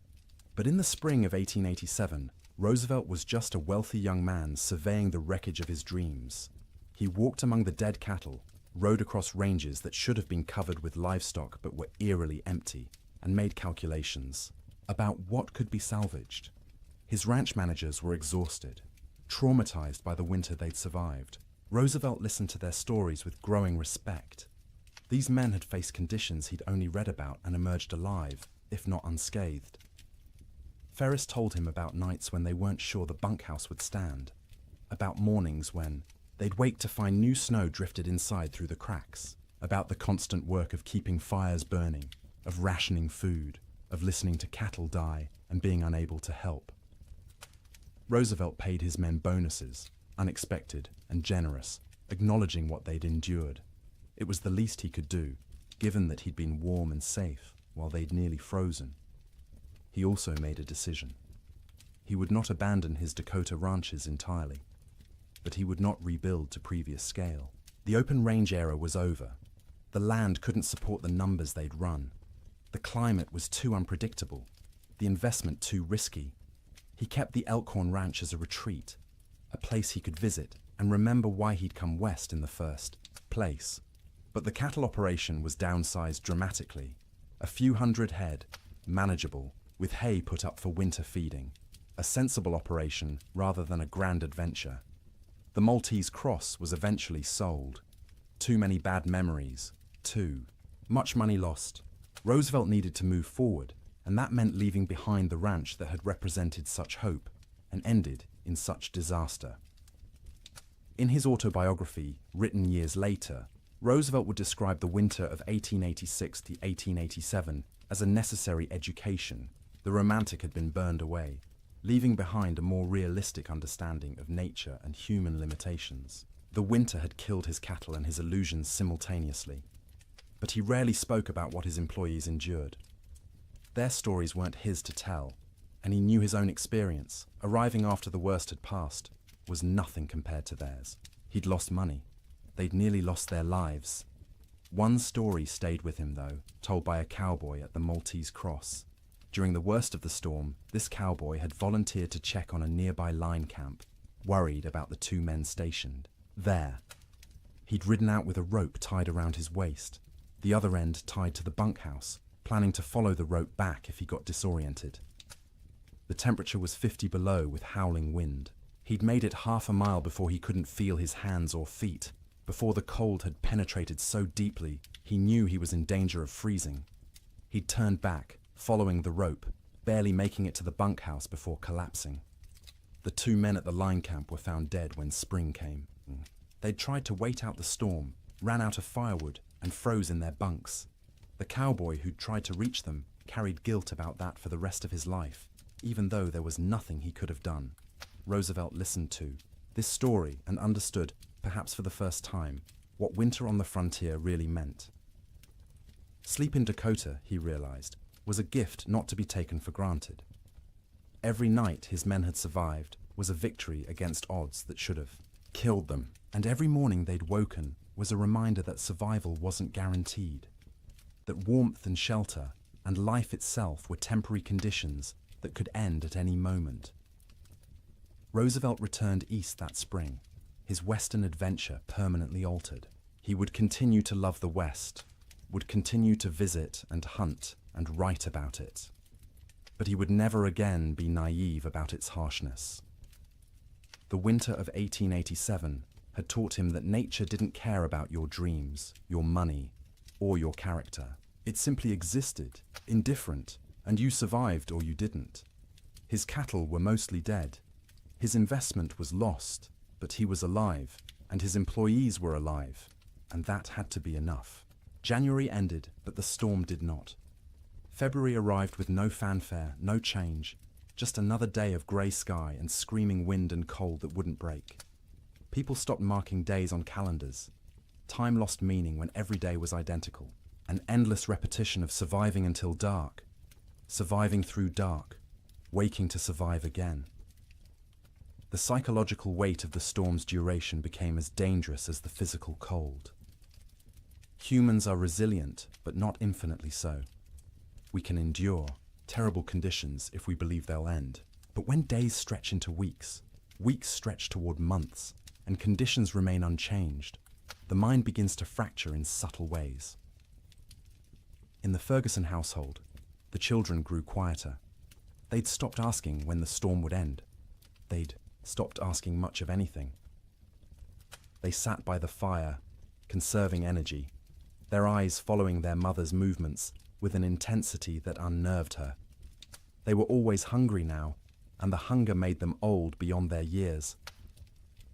Speaker 1: But in the spring of 1887, Roosevelt was just a wealthy young man surveying the wreckage of his dreams. He walked among the dead cattle, rode across ranges that should have been covered with livestock but were eerily empty, and made calculations about what could be salvaged. His ranch managers were exhausted, traumatized by the winter they'd survived. Roosevelt listened to their stories with growing respect. These men had faced conditions he'd only read about and emerged alive, if not unscathed. Ferris told him about nights when they weren't sure the bunkhouse would stand, about mornings when they'd wake to find new snow drifted inside through the cracks, about the constant work of keeping fires burning, of rationing food, of listening to cattle die and being unable to help. Roosevelt paid his men bonuses, unexpected and generous, acknowledging what they'd endured. It was the least he could do, given that he'd been warm and safe while they'd nearly frozen. He also made a decision. He would not abandon his Dakota ranches entirely, but he would not rebuild to previous scale. The open range era was over. The land couldn't support the numbers they'd run. The climate was too unpredictable, the investment too risky. He kept the Elkhorn Ranch as a retreat, a place he could visit and remember why he'd come west in the first place. But the cattle operation was downsized dramatically. A few hundred head, manageable, with hay put up for winter feeding. A sensible operation rather than a grand adventure. The Maltese Cross was eventually sold. Too many bad memories. Too much money lost. Roosevelt needed to move forward, and that meant leaving behind the ranch that had represented such hope and ended in such disaster. In his autobiography, written years later, Roosevelt would describe the winter of 1886 to 1887 as a necessary education. The romantic had been burned away, leaving behind a more realistic understanding of nature and human limitations. The winter had killed his cattle and his illusions simultaneously, but he rarely spoke about what his employees endured. Their stories weren't his to tell, and he knew his own experience, arriving after the worst had passed, was nothing compared to theirs. He'd lost money. They'd nearly lost their lives. One story stayed with him, though, told by a cowboy at the Maltese Cross. During the worst of the storm, this cowboy had volunteered to check on a nearby line camp, worried about the two men stationed there. He'd ridden out with a rope tied around his waist, the other end tied to the bunkhouse, planning to follow the rope back if he got disoriented. The temperature was 50 below with howling wind. He'd made it half a mile before he couldn't feel his hands or feet. Before the cold had penetrated so deeply, he knew he was in danger of freezing. He'd turned back, following the rope, barely making it to the bunkhouse before collapsing. The two men at the line camp were found dead when spring came. They'd tried to wait out the storm, ran out of firewood, and froze in their bunks. The cowboy who'd tried to reach them carried guilt about that for the rest of his life, even though there was nothing he could have done. Roosevelt listened to this story and understood, perhaps for the first time, what winter on the frontier really meant. Sleep in Dakota, he realized, was a gift not to be taken for granted. Every night his men had survived was a victory against odds that should have killed them, and every morning they'd woken was a reminder that survival wasn't guaranteed, that warmth and shelter and life itself were temporary conditions that could end at any moment. Roosevelt returned east that spring, his Western adventure permanently altered. He would continue to love the West, would continue to visit and hunt and write about it. But he would never again be naive about its harshness. The winter of 1887 had taught him that nature didn't care about your dreams, your money, or your character. It simply existed, indifferent, and you survived or you didn't. His cattle were mostly dead. His investment was lost, but he was alive, and his employees were alive, and that had to be enough. January ended, but the storm did not. February arrived with no fanfare, no change, just another day of grey sky and screaming wind and cold that wouldn't break. People stopped marking days on calendars. Time lost meaning when every day was identical. An endless repetition of surviving until dark, surviving through dark, waking to survive again. The psychological weight of the storm's duration became as dangerous as the physical cold. Humans are resilient, but not infinitely so. We can endure terrible conditions if we believe they'll end. But when days stretch into weeks, weeks stretch toward months, and conditions remain unchanged, the mind begins to fracture in subtle ways. In the Ferguson household, the children grew quieter. They'd stopped asking when the storm would end. They'd stopped asking much of anything. They sat by the fire, conserving energy, their eyes following their mother's movements with an intensity that unnerved her. They were always hungry now, and the hunger made them old beyond their years.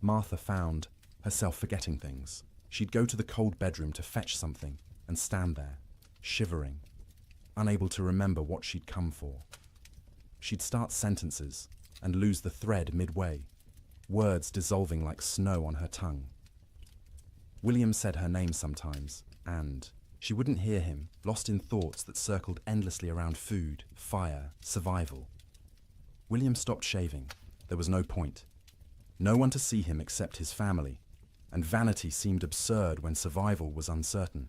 Speaker 1: Martha found herself forgetting things. She'd go to the cold bedroom to fetch something and stand there, shivering, unable to remember what she'd come for. She'd start sentences and lose the thread midway, words dissolving like snow on her tongue. William said her name sometimes, and she wouldn't hear him, lost in thoughts that circled endlessly around food, fire, survival. William stopped shaving. There was no point. No one to see him except his family, and vanity seemed absurd when survival was uncertain.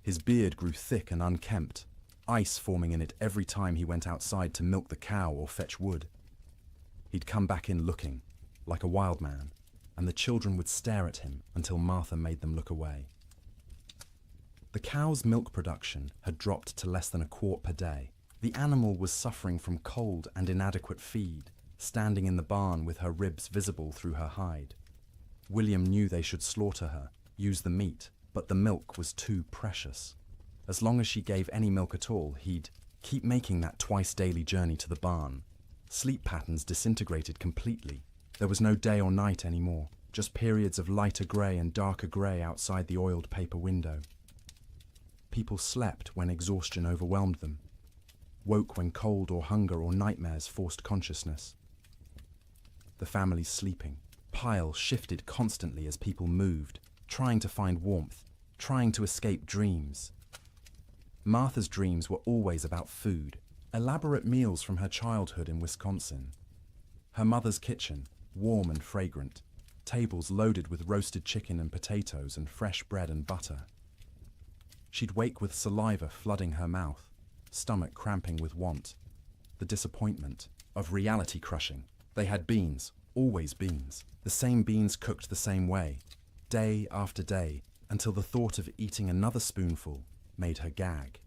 Speaker 1: His beard grew thick and unkempt, ice forming in it every time he went outside to milk the cow or fetch wood. He'd come back in looking, like a wild man, and the children would stare at him until Martha made them look away. The cow's milk production had dropped to less than a quart per day. The animal was suffering from cold and inadequate feed, standing in the barn with her ribs visible through her hide. William knew they should slaughter her, use the meat, but the milk was too precious. As long as she gave any milk at all, he'd keep making that twice-daily journey to the barn. Sleep patterns disintegrated completely. There was no day or night anymore, just periods of lighter grey and darker grey outside the oiled paper window. People slept when exhaustion overwhelmed them, woke when cold or hunger or nightmares forced consciousness. The family's sleeping pile shifted constantly as people moved, trying to find warmth, trying to escape dreams. Martha's dreams were always about food, elaborate meals from her childhood in Wisconsin. Her mother's kitchen, warm and fragrant, tables loaded with roasted chicken and potatoes and fresh bread and butter. She'd wake with saliva flooding her mouth, stomach cramping with want, the disappointment of reality crushing. They had beans, always beans, the same beans cooked the same way, day after day, until the thought of eating another spoonful made her gag.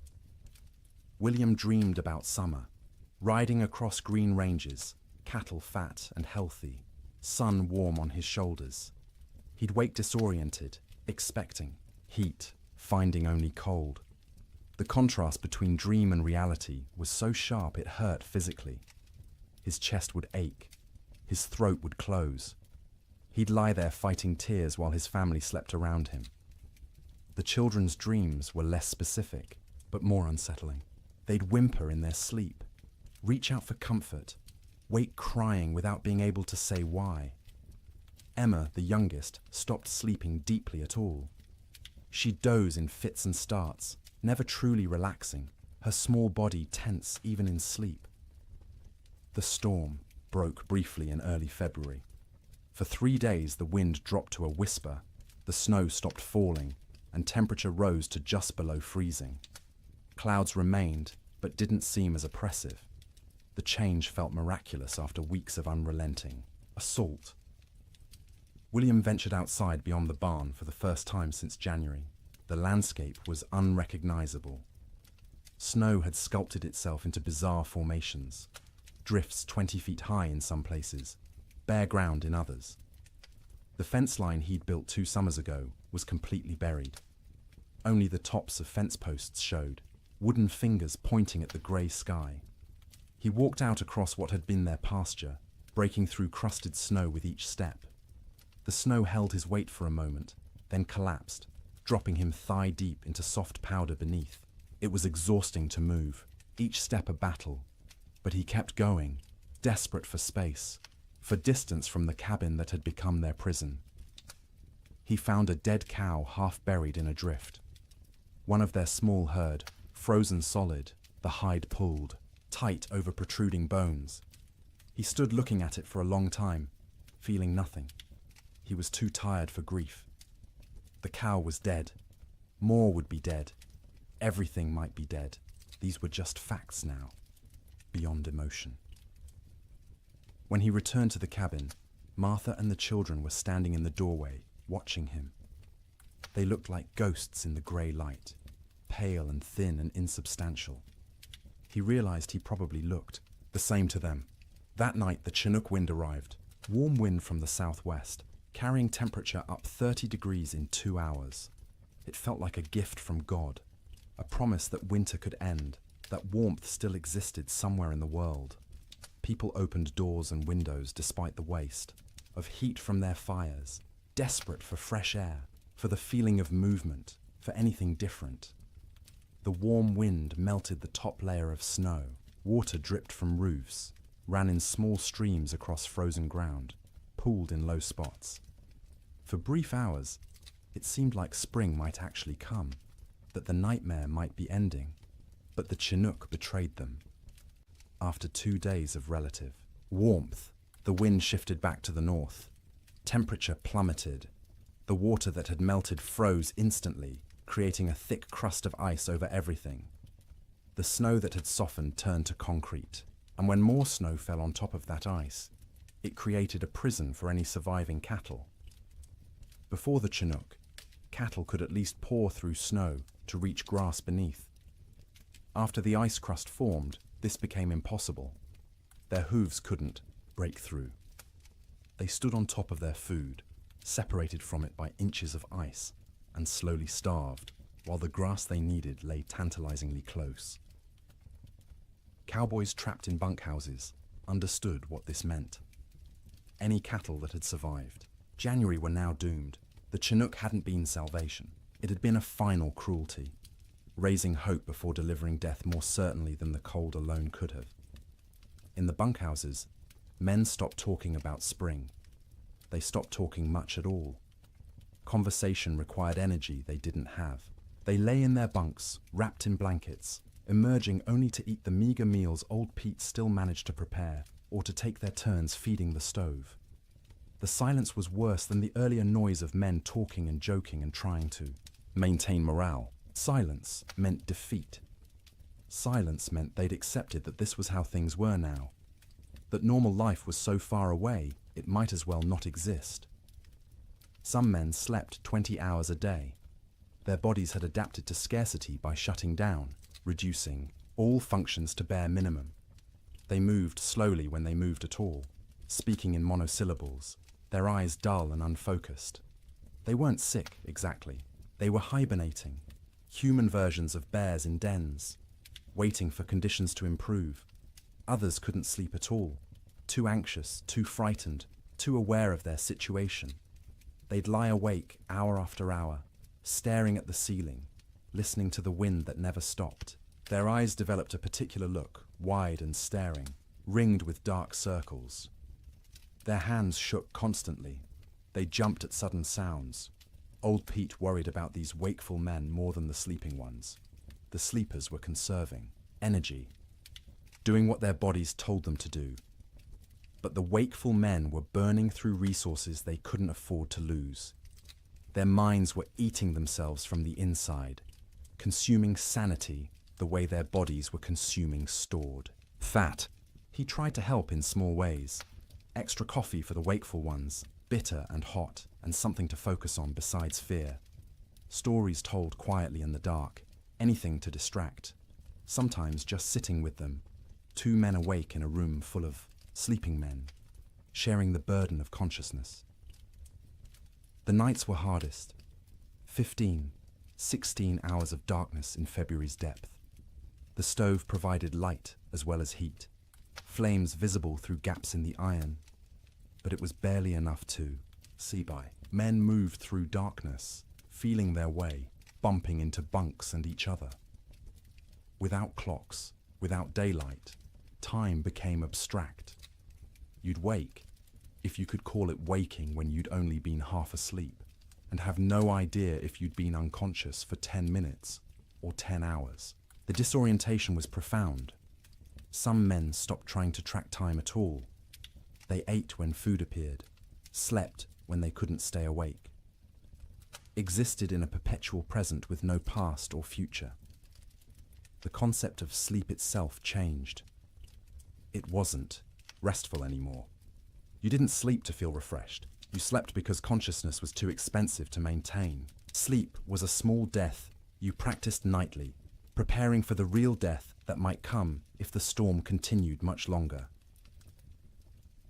Speaker 1: William dreamed about summer, riding across green ranges, cattle fat and healthy, sun warm on his shoulders. He'd wake disoriented, expecting heat, finding only cold. The contrast between dream and reality was so sharp it hurt physically. His chest would ache, his throat would close. He'd lie there fighting tears while his family slept around him. The children's dreams were less specific, but more unsettling. They'd whimper in their sleep, reach out for comfort, wake crying without being able to say why. Emma, the youngest, stopped sleeping deeply at all. She'd doze in fits and starts, never truly relaxing, her small body tense even in sleep. The storm broke briefly in early February. For 3 days the wind dropped to a whisper, the snow stopped falling, and temperature rose to just below freezing. Clouds remained, but didn't seem as oppressive. The change felt miraculous after weeks of unrelenting assault. William ventured outside beyond the barn for the first time since January. The landscape was unrecognizable. Snow had sculpted itself into bizarre formations, drifts 20 feet high in some places, bare ground in others. The fence line he'd built 2 summers ago was completely buried. Only the tops of fence posts showed, wooden fingers pointing at the grey sky. He walked out across what had been their pasture, breaking through crusted snow with each step. The snow held his weight for a moment, then collapsed, dropping him thigh-deep into soft powder beneath. It was exhausting to move, each step a battle, but he kept going, desperate for space, for distance from the cabin that had become their prison. He found a dead cow half buried in a drift. One of their small herd, frozen solid, the hide pulled, tight over protruding bones. He stood looking at it for a long time, feeling nothing. He was too tired for grief. The cow was dead. More would be dead. Everything might be dead. These were just facts now, beyond emotion. When he returned to the cabin, Martha and the children were standing in the doorway, watching him. They looked like ghosts in the grey light, pale and thin and insubstantial. He realized he probably looked the same to them. That night the Chinook wind arrived, warm wind from the southwest, carrying temperature up 30 degrees in 2 hours. It felt like a gift from God, a promise that winter could end, that warmth still existed somewhere in the world. People opened doors and windows despite the waste, of heat from their fires, desperate for fresh air, for the feeling of movement, for anything different. The warm wind melted the top layer of snow, water dripped from roofs, ran in small streams across frozen ground, pooled in low spots. For brief hours, it seemed like spring might actually come, that the nightmare might be ending, but the Chinook betrayed them. After 2 days of relative warmth, the wind shifted back to the north. Temperature plummeted. The water that had melted froze instantly, creating a thick crust of ice over everything. The snow that had softened turned to concrete, and when more snow fell on top of that ice, it created a prison for any surviving cattle. Before the Chinook, cattle could at least paw through snow to reach grass beneath. After the ice crust formed, this became impossible. Their hooves couldn't break through. They stood on top of their food, separated from it by inches of ice, and slowly starved, while the grass they needed lay tantalizingly close. Cowboys trapped in bunkhouses understood what this meant. Any cattle that had survived. January were now doomed. The Chinook hadn't been salvation. It had been a final cruelty, raising hope before delivering death more certainly than the cold alone could have. In the bunkhouses, men stopped talking about spring. They stopped talking much at all. Conversation required energy they didn't have. They lay in their bunks, wrapped in blankets, emerging only to eat the meager meals old Pete still managed to prepare, or to take their turns feeding the stove. The silence was worse than the earlier noise of men talking and joking and trying to maintain morale. Silence meant defeat. Silence meant they'd accepted that this was how things were now, that normal life was so far away it might as well not exist. Some men slept 20 hours a day. Their bodies had adapted to scarcity by shutting down, reducing all functions to bare minimum. They moved slowly when they moved at all, speaking in monosyllables, their eyes dull and unfocused. They weren't sick, exactly. They were hibernating, human versions of bears in dens, waiting for conditions to improve. Others couldn't sleep at all, too anxious, too frightened, too aware of their situation. They'd lie awake hour after hour, staring at the ceiling, listening to the wind that never stopped. Their eyes developed a particular look, wide and staring, ringed with dark circles. Their hands shook constantly. They jumped at sudden sounds. Old Pete worried about these wakeful men more than the sleeping ones. The sleepers were conserving energy, doing what their bodies told them to do. But the wakeful men were burning through resources they couldn't afford to lose. Their minds were eating themselves from the inside, consuming sanity the way their bodies were consuming stored fat. He tried to help in small ways. Extra coffee for the wakeful ones, bitter and hot, and something to focus on besides fear. Stories told quietly in the dark, anything to distract. Sometimes just sitting with them, 2 men awake in a room full of sleeping men, sharing the burden of consciousness. The nights were hardest. 15, 16 hours of darkness in February's depth. The stove provided light as well as heat, flames visible through gaps in the iron, but it was barely enough to see by. Men moved through darkness, feeling their way, bumping into bunks and each other. Without clocks, without daylight, time became abstract. You'd wake, if you could call it waking when you'd only been half asleep, and have no idea if you'd been unconscious for 10 minutes or 10 hours. The disorientation was profound. Some men stopped trying to track time at all. They ate when food appeared, slept when they couldn't stay awake, existed in a perpetual present with no past or future. The concept of sleep itself changed. It wasn't restful anymore. You didn't sleep to feel refreshed. You slept because consciousness was too expensive to maintain. Sleep was a small death you practiced nightly, preparing for the real death that might come if the storm continued much longer.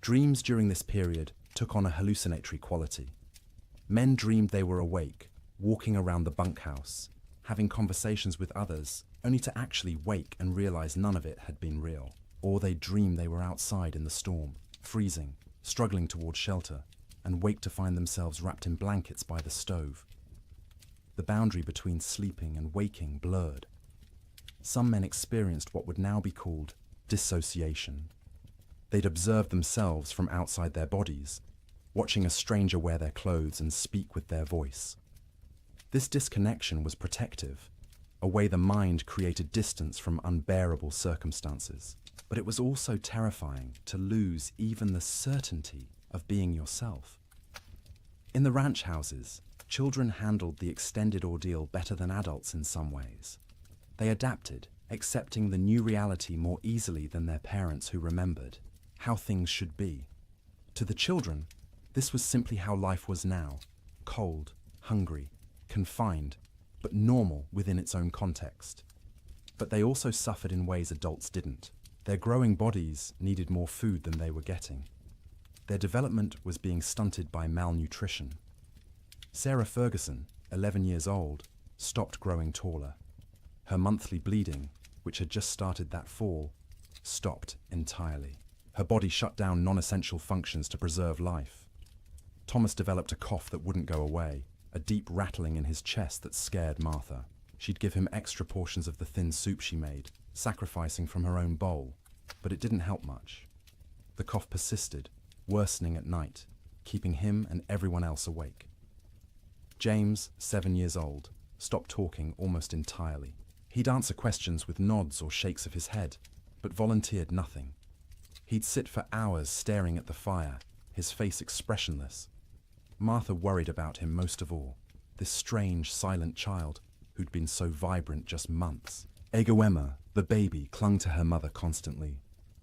Speaker 1: Dreams during this period took on a hallucinatory quality. Men dreamed they were awake, walking around the bunkhouse, having conversations with others, only to actually wake and realize none of it had been real. Or they'd dream they were outside in the storm, freezing, struggling towards shelter, and wake to find themselves wrapped in blankets by the stove. The boundary between sleeping and waking blurred. Some men experienced what would now be called dissociation. They'd observe themselves from outside their bodies, watching a stranger wear their clothes and speak with their voice. This disconnection was protective, a way the mind created distance from unbearable circumstances. But it was also terrifying to lose even the certainty of being yourself. In the ranch houses, children handled the extended ordeal better than adults in some ways. They adapted, accepting the new reality more easily than their parents who remembered how things should be. To the children, this was simply how life was now, cold, hungry, confined, but normal within its own context. But they also suffered in ways adults didn't. Their growing bodies needed more food than they were getting. Their development was being stunted by malnutrition. Sarah Ferguson, 11 years old, stopped growing taller. Her monthly bleeding, which had just started that fall, stopped entirely. Her body shut down non-essential functions to preserve life. Thomas developed a cough that wouldn't go away, a deep rattling in his chest that scared Martha. She'd give him extra portions of the thin soup she made, sacrificing from her own bowl, but it didn't help much. The cough persisted, worsening at night, keeping him and everyone else awake. James, 7 years old, stopped talking almost entirely. He'd answer questions with nods or shakes of his head, but volunteered nothing. He'd sit for hours staring at the fire, his face expressionless. Martha worried about him most of all, this strange, silent child who'd been so vibrant just months. Egoema, the baby, clung to her mother constantly.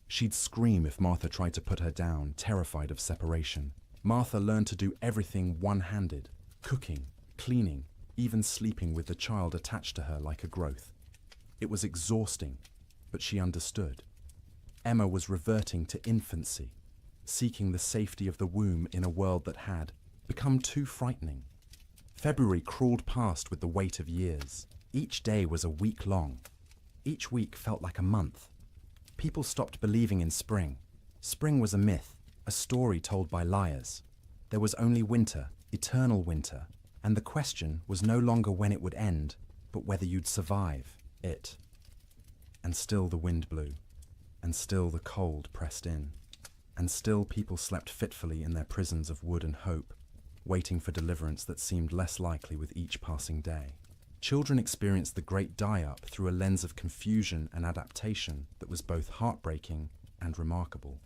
Speaker 1: She'd scream if Martha tried to put her down, terrified of separation. Martha learned to do everything one-handed, cooking, cleaning, even sleeping with the child attached to her like a growth. It was exhausting, but she understood. Emma was reverting to infancy, seeking the safety of the womb in a world that had become too frightening. February crawled past with the weight of years. Each day was a week long. Each week felt like a month. People stopped believing in spring. Spring was a myth, a story told by liars. There was only winter, eternal winter, and the question was no longer when it would end, but whether you'd survive it. And still the wind blew, and still the cold pressed in, and still people slept fitfully in their prisons of wood and hope, waiting for deliverance that seemed less likely with each passing day. Children experienced the great die-up through a lens of confusion and adaptation that was both heartbreaking and remarkable.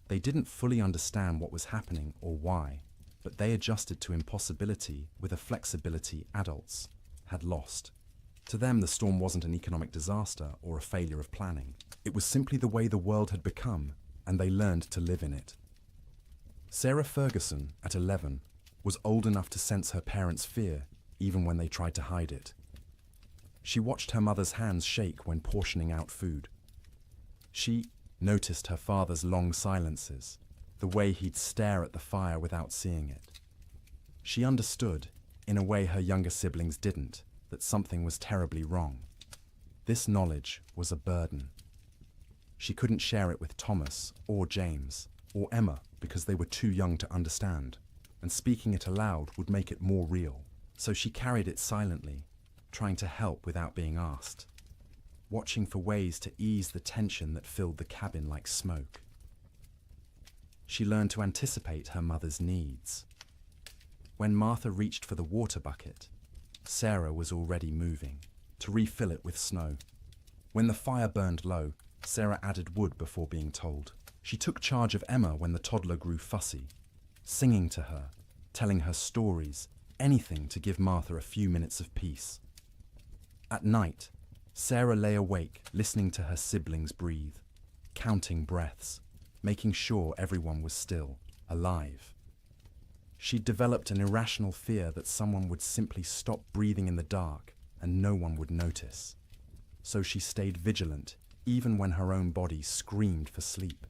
Speaker 1: They didn't fully understand what was happening or why, but they adjusted to impossibility with a flexibility adults had lost. To them, the storm wasn't an economic disaster or a failure of planning. It was simply the way the world had become, and they learned to live in it. Sarah Ferguson, at 11, was old enough to sense her parents' fear, even when they tried to hide it. She watched her mother's hands shake when portioning out food. She noticed her father's long silences, the way he'd stare at the fire without seeing it. She understood, in a way her younger siblings didn't, that something was terribly wrong. This knowledge was a burden. She couldn't share it with Thomas or James or Emma because they were too young to understand, and speaking it aloud would make it more real. So she carried it silently, trying to help without being asked, watching for ways to ease the tension that filled the cabin like smoke. She learned to anticipate her mother's needs. When Martha reached for the water bucket, Sarah was already moving, to refill it with snow. When the fire burned low, Sarah added wood before being told. She took charge of Emma when the toddler grew fussy, singing to her, telling her stories, anything to give Martha a few minutes of peace. At night, Sarah lay awake, listening to her siblings breathe, counting breaths, making sure everyone was still, alive. She'd developed an irrational fear that someone would simply stop breathing in the dark and no one would notice. So she stayed vigilant, even when her own body screamed for sleep.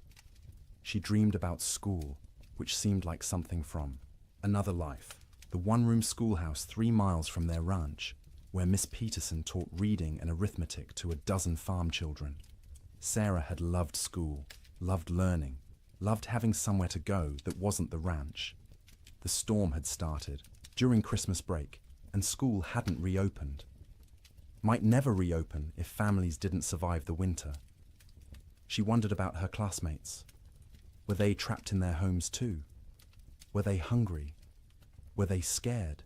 Speaker 1: She dreamed about school, which seemed like something from another life. the one-room schoolhouse 3 miles from their ranch, where Miss Peterson taught reading and arithmetic to a dozen farm children. Sarah had loved school, loved learning, loved having somewhere to go that wasn't the ranch. The storm had started during Christmas break, and school hadn't reopened. Might never reopen if families didn't survive the winter. She wondered about her classmates. Were they trapped in their homes too? Were they hungry? Were they scared?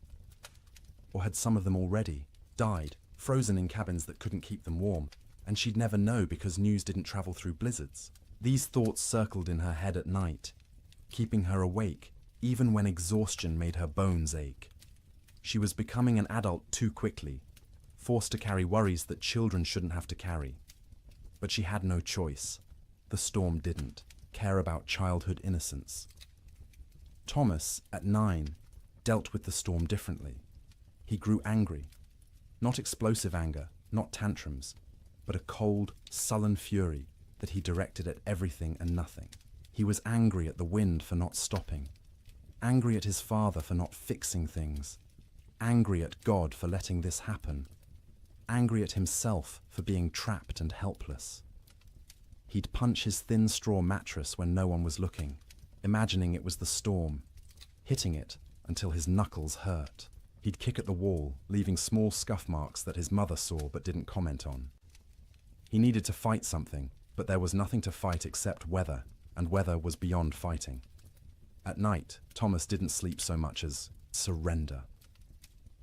Speaker 1: Or had some of them already died, frozen in cabins that couldn't keep them warm, and she'd never know because news didn't travel through blizzards? These thoughts circled in her head at night, keeping her awake even when exhaustion made her bones ache. She was becoming an adult too quickly, forced to carry worries that children shouldn't have to carry. But she had no choice. The storm didn't care about childhood innocence. Thomas, at 9, dealt with the storm differently. He grew angry. Not explosive anger, not tantrums, but a cold, sullen fury that he directed at everything and nothing. He was angry at the wind for not stopping, angry at his father for not fixing things, angry at God for letting this happen, angry at himself for being trapped and helpless. He'd punch his thin straw mattress when no one was looking, imagining it was the storm, hitting it until his knuckles hurt. He'd kick at the wall, leaving small scuff marks that his mother saw but didn't comment on. He needed to fight something, but there was nothing to fight except weather, and weather was beyond fighting. At night, Thomas didn't sleep so much as surrender.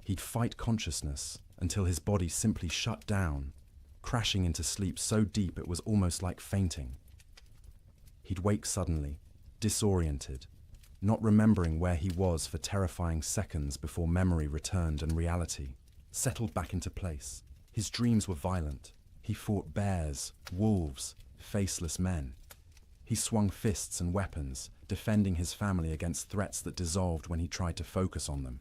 Speaker 1: He'd fight consciousness until his body simply shut down, crashing into sleep so deep it was almost like fainting. He'd wake suddenly, disoriented, not remembering where he was for terrifying seconds before memory returned and reality settled back into place. His dreams were violent. He fought bears, wolves, faceless men. He swung fists and weapons, defending his family against threats that dissolved when he tried to focus on them.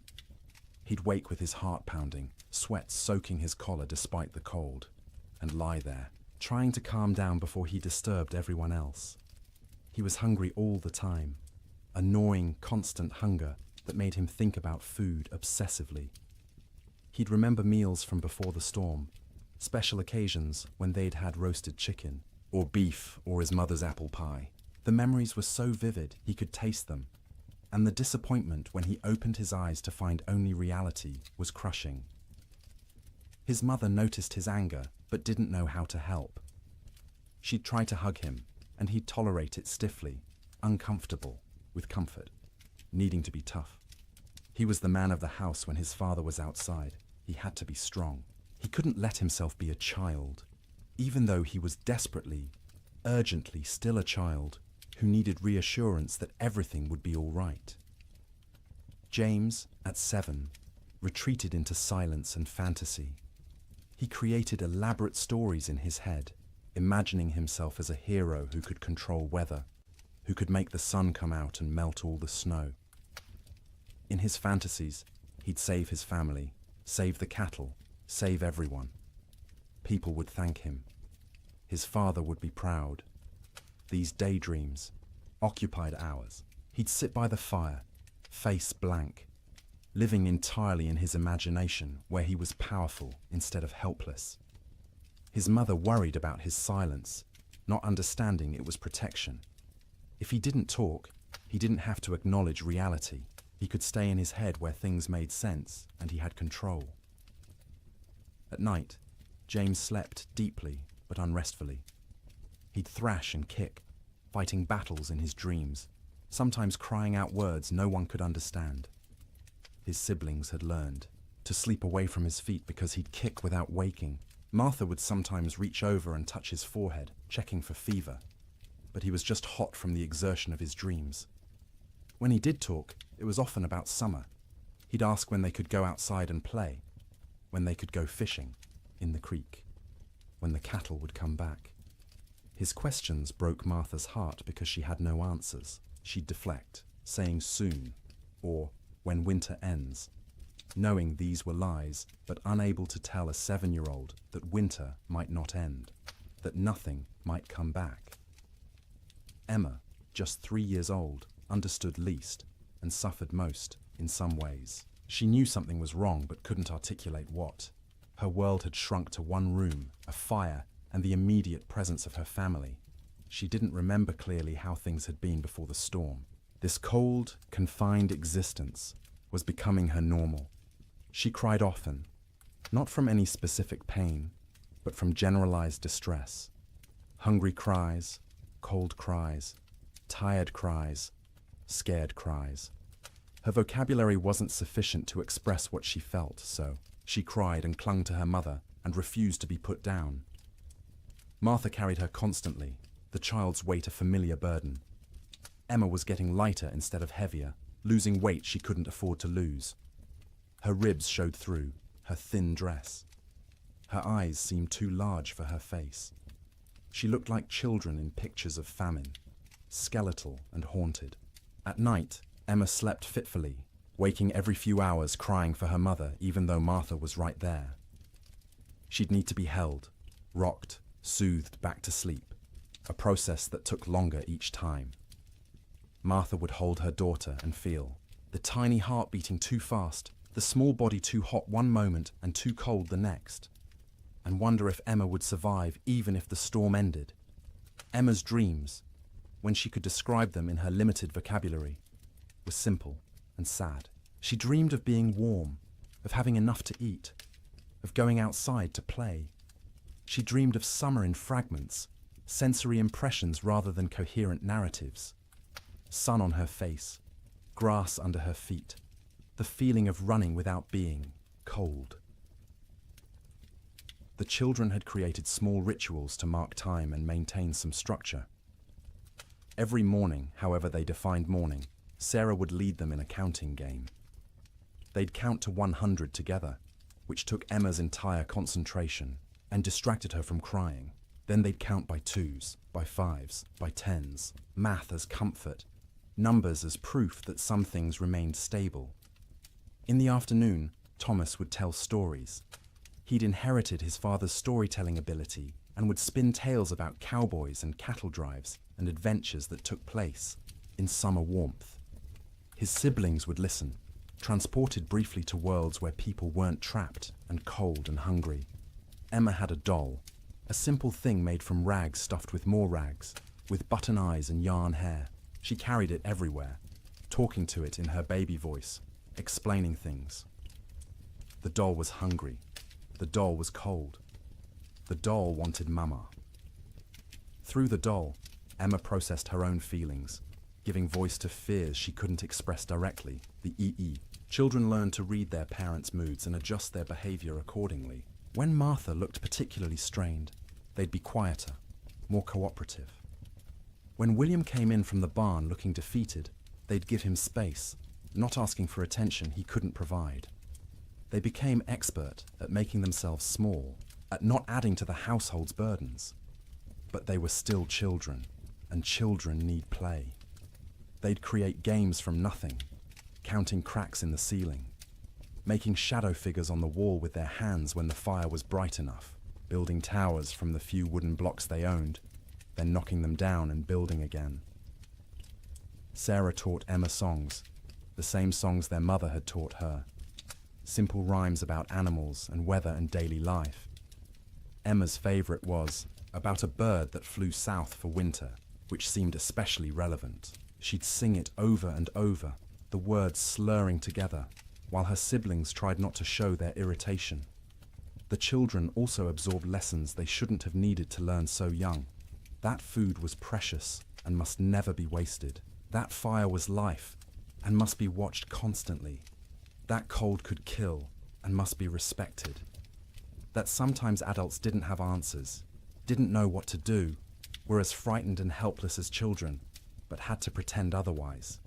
Speaker 1: He'd wake with his heart pounding, sweat soaking his collar despite the cold, and lie there, trying to calm down before he disturbed everyone else. He was hungry all the time, a gnawing, constant hunger that made him think about food obsessively. He'd remember meals from before the storm, special occasions when they'd had roasted chicken, or beef, or his mother's apple pie. The memories were so vivid he could taste them, and the disappointment when he opened his eyes to find only reality was crushing. His mother noticed his anger, but didn't know how to help. She'd try to hug him, and he'd tolerate it stiffly, uncomfortable, with comfort, needing to be tough. He was the man of the house when his father was outside. He had to be strong. He couldn't let himself be a child, even though he was desperately, urgently still a child who needed reassurance that everything would be all right. James, at 7, retreated into silence and fantasy. He created elaborate stories in his head, imagining himself as a hero who could control weather, who could make the sun come out and melt all the snow. In his fantasies, he'd save his family, save the cattle, save everyone. People would thank him. His father would be proud. These daydreams occupied hours. He'd sit by the fire, face blank, living entirely in his imagination where he was powerful instead of helpless. His mother worried about his silence, not understanding it was protection. If he didn't talk, he didn't have to acknowledge reality. He could stay in his head where things made sense and he had control. At night, James slept deeply but unrestfully. He'd thrash and kick, fighting battles in his dreams, sometimes crying out words no one could understand. His siblings had learned to sleep away from his feet because he'd kick without waking. Martha would sometimes reach over and touch his forehead, checking for fever, but he was just hot from the exertion of his dreams. When he did talk, it was often about summer. He'd ask when they could go outside and play, when they could go fishing in the creek, when the cattle would come back. His questions broke Martha's heart because she had no answers. She'd deflect, saying soon, or when winter ends, knowing these were lies, but unable to tell a 7-year-old that winter might not end, that nothing might come back. Emma, just 3 years old, understood least and suffered most in some ways. She knew something was wrong but couldn't articulate what. Her world had shrunk to one room, a fire, and the immediate presence of her family. She didn't remember clearly how things had been before the storm. This cold, confined existence was becoming her normal. She cried often, not from any specific pain, but from generalized distress. Hungry cries, cold cries, tired cries, scared cries. Her vocabulary wasn't sufficient to express what she felt, so she cried and clung to her mother and refused to be put down. Martha carried her constantly, the child's weight a familiar burden. Emma was getting lighter instead of heavier, losing weight she couldn't afford to lose. Her ribs showed through her thin dress. Her eyes seemed too large for her face. She looked like children in pictures of famine, skeletal and haunted. At night, Emma slept fitfully, waking every few hours crying for her mother even though Martha was right there. She'd need to be held, rocked, soothed back to sleep, a process that took longer each time. Martha would hold her daughter and feel the tiny heart beating too fast, the small body too hot one moment and too cold the next, and wonder if Emma would survive even if the storm ended. Emma's dreams, when she could describe them in her limited vocabulary, were simple and sad. She dreamed of being warm, of having enough to eat, of going outside to play. She dreamed of summer in fragments, sensory impressions rather than coherent narratives. Sun on her face, grass under her feet, the feeling of running without being cold. The children had created small rituals to mark time and maintain some structure. Every morning, however they defined morning, Sarah would lead them in a counting game. They'd count to 100 together, which took Emma's entire concentration and distracted her from crying. Then they'd count by twos, by fives, by tens, math as comfort, numbers as proof that some things remained stable. In the afternoon, Thomas would tell stories. He'd inherited his father's storytelling ability and would spin tales about cowboys and cattle drives and adventures that took place in summer warmth. His siblings would listen, transported briefly to worlds where people weren't trapped and cold and hungry. Emma had a doll, a simple thing made from rags stuffed with more rags, with button eyes and yarn hair. She carried it everywhere, talking to it in her baby voice, explaining things. The doll was hungry. The doll was cold. The doll wanted Mama. Through the doll, Emma processed her own feelings, giving voice to fears she couldn't express directly, the EE. Children learn to read their parents' moods and adjust their behavior accordingly. When Martha looked particularly strained, they'd be quieter, more cooperative. When William came in from the barn looking defeated, they'd give him space, not asking for attention he couldn't provide. They became expert at making themselves small, at not adding to the household's burdens. But they were still children, and children need play. They'd create games from nothing, counting cracks in the ceiling, making shadow figures on the wall with their hands when the fire was bright enough, building towers from the few wooden blocks they owned, then knocking them down and building again. Sarah taught Emma songs, the same songs their mother had taught her. Simple rhymes about animals and weather and daily life. Emma's favorite was about a bird that flew south for winter, which seemed especially relevant. She'd sing it over and over, the words slurring together, while her siblings tried not to show their irritation. The children also absorbed lessons they shouldn't have needed to learn so young. That food was precious and must never be wasted. That fire was life and must be watched constantly. That cold could kill and must be respected. That sometimes adults didn't have answers, didn't know what to do, were as frightened and helpless as children, but had to pretend otherwise.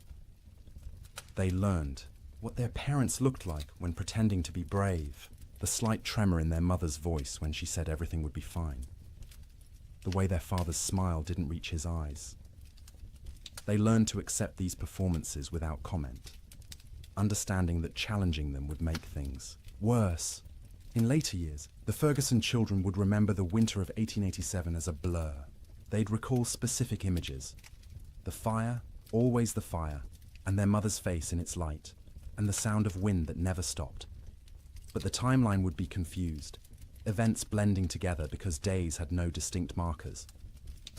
Speaker 1: They learned what their parents looked like when pretending to be brave, the slight tremor in their mother's voice when she said everything would be fine, the way their father's smile didn't reach his eyes. They learned to accept these performances without comment, understanding that challenging them would make things worse. In later years, the Ferguson children would remember the winter of 1887 as a blur. They'd recall specific images. The fire, always the fire, and their mother's face in its light. and the sound of wind that never stopped. But the timeline would be confused, events blending together because days had no distinct markers.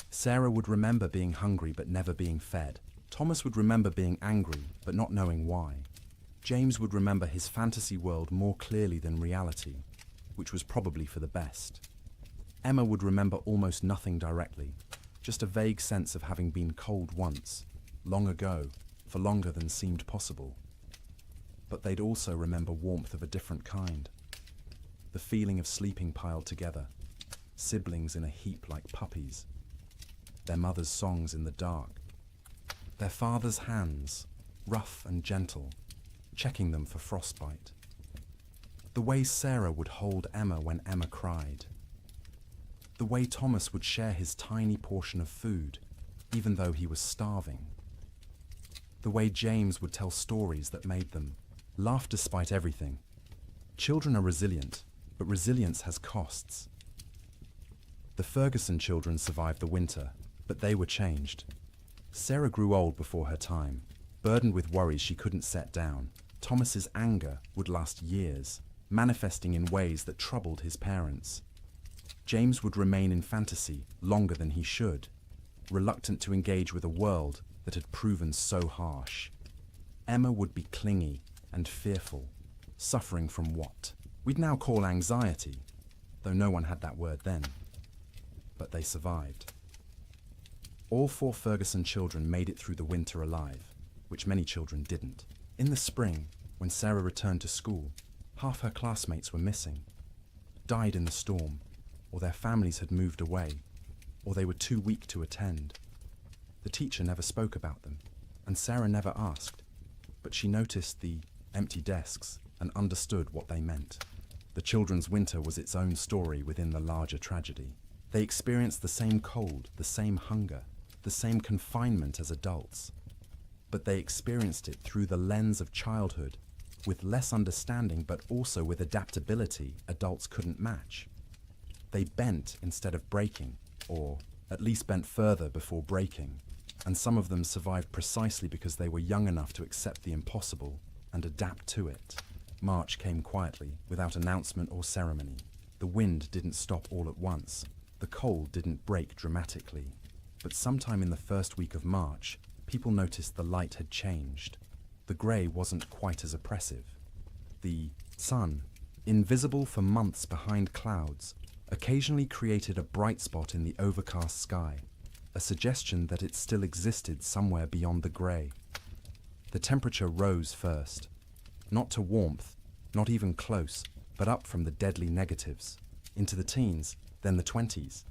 Speaker 1: Sarah would remember being hungry but never being fed. Thomas would remember being angry but not knowing why. James would remember his fantasy world more clearly than reality, which was probably for the best. Emma would remember almost nothing directly, just a vague sense of having been cold once, long ago, for longer than seemed possible. But they'd also remember warmth of a different kind. The feeling of sleeping piled together, siblings in a heap like puppies, their mother's songs in the dark, their father's hands, rough and gentle, checking them for frostbite. The way Sarah would hold Emma when Emma cried. The way Thomas would share his tiny portion of food, even though he was starving. The way James would tell stories that made them laugh despite everything. Children are resilient, but resilience has costs. The Ferguson children survived the winter, but they were changed. Sarah grew old before her time, burdened with worries she couldn't set down. Thomas's anger would last years, manifesting in ways that troubled his parents. James would remain in fantasy longer than he should, reluctant to engage with a world that had proven so harsh. Emma would be clingy and fearful, suffering from what we'd now call anxiety, though no one had that word then. But they survived. All 4 Ferguson children made it through the winter alive, which many children didn't. In the spring, when Sarah returned to school, half her classmates were missing, died in the storm, or their families had moved away, or they were too weak to attend. The teacher never spoke about them, and Sarah never asked, but she noticed the empty desks and understood what they meant. The children's winter was its own story within the larger tragedy. They experienced the same cold, the same hunger, the same confinement as adults, but they experienced it through the lens of childhood, with less understanding but also with adaptability adults couldn't match. They bent instead of breaking, or at least bent further before breaking, and some of them survived precisely because they were young enough to accept the impossible and adapt to it. March came quietly, without announcement or ceremony. The wind didn't stop all at once. The cold didn't break dramatically. But sometime in the first week of March, people noticed the light had changed. The grey wasn't quite as oppressive. The sun, invisible for months behind clouds, occasionally created a bright spot in the overcast sky, a suggestion that it still existed somewhere beyond the grey. The temperature rose first, not to warmth, not even close, but up from the deadly negatives, into the teens, then the 20s.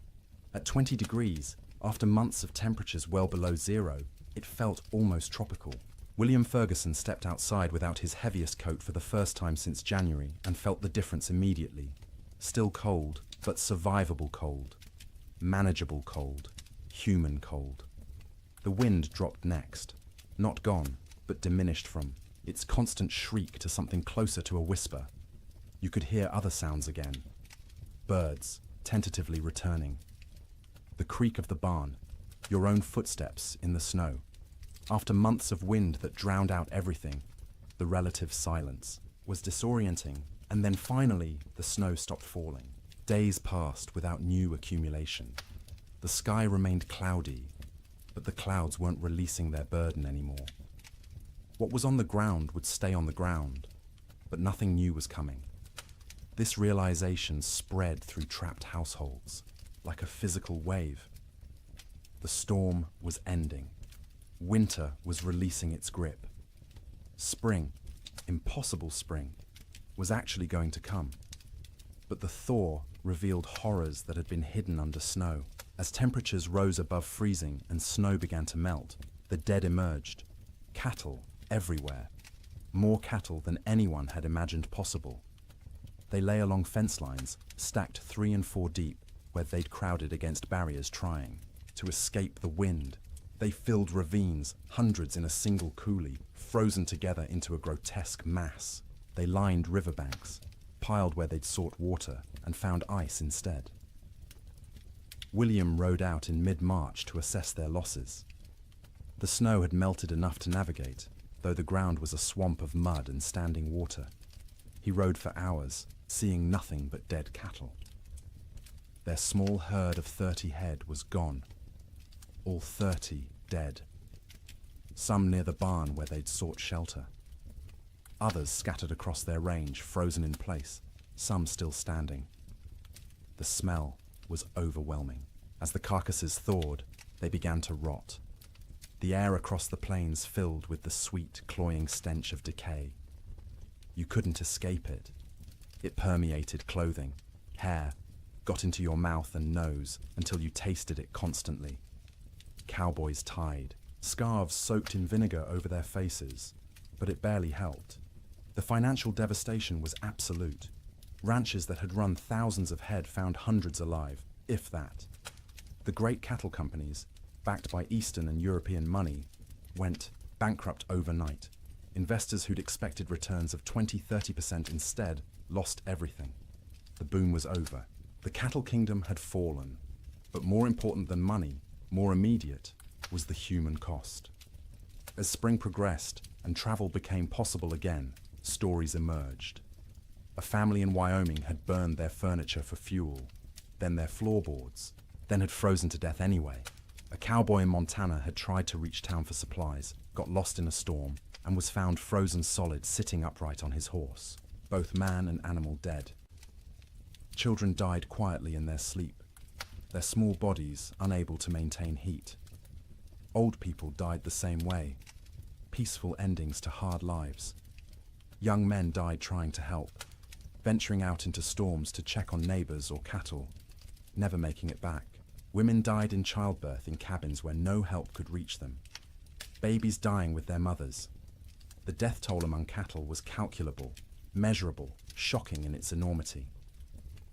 Speaker 1: At 20 degrees, after months of temperatures well below zero, it felt almost tropical. William Ferguson stepped outside without his heaviest coat for the first time since January and felt the difference immediately. Still cold, but survivable cold. Manageable cold. Human cold. The wind dropped next. Not gone, but diminished from its constant shriek to something closer to a whisper. You could hear other sounds again. Birds, tentatively returning. The creak of the barn, your own footsteps in the snow. After months of wind that drowned out everything, the relative silence was disorienting, and then finally the snow stopped falling. Days passed without new accumulation. The sky remained cloudy, but the clouds weren't releasing their burden anymore. What was on the ground would stay on the ground, but nothing new was coming. This realization spread through trapped households, like a physical wave. The storm was ending. Winter was releasing its grip. Spring, impossible spring, was actually going to come. But the thaw revealed horrors that had been hidden under snow. As temperatures rose above freezing and snow began to melt, the dead emerged. Cattle everywhere. More cattle than anyone had imagined possible. They lay along fence lines, stacked 3 and 4 deep, where they'd crowded against barriers trying to escape the wind. They filled ravines, hundreds in a single coulee, frozen together into a grotesque mass. They lined riverbanks, piled where they'd sought water, and found ice instead. William rode out in mid-March to assess their losses. The snow had melted enough to navigate, though the ground was a swamp of mud and standing water. He rode for hours, seeing nothing but dead cattle. Their small herd of 30 head was gone, all 30 dead. Some near the barn where they'd sought shelter. Others scattered across their range, frozen in place, some still standing. The smell was overwhelming. As the carcasses thawed, they began to rot. The air across the plains filled with the sweet, cloying stench of decay. You couldn't escape it. It permeated clothing, hair, got into your mouth and nose until you tasted it constantly. Cowboys tied, scarves soaked in vinegar over their faces, but it barely helped. The financial devastation was absolute. Ranches that had run thousands of head found hundreds alive, if that. The great cattle companies, backed by Eastern and European money, went bankrupt overnight. Investors who'd expected returns of 20–30% instead lost everything. The boom was over. The cattle kingdom had fallen. But more important than money, more immediate, was the human cost. As spring progressed and travel became possible again, stories emerged. A family in Wyoming had burned their furniture for fuel, then their floorboards, then had frozen to death anyway. A cowboy in Montana had tried to reach town for supplies, got lost in a storm, and was found frozen solid sitting upright on his horse, both man and animal dead. Children died quietly in their sleep, their small bodies unable to maintain heat. Old people died the same way, peaceful endings to hard lives. Young men died trying to help, venturing out into storms to check on neighbors or cattle, never making it back. Women died in childbirth in cabins where no help could reach them. Babies dying with their mothers. The death toll among cattle was calculable, measurable, shocking in its enormity.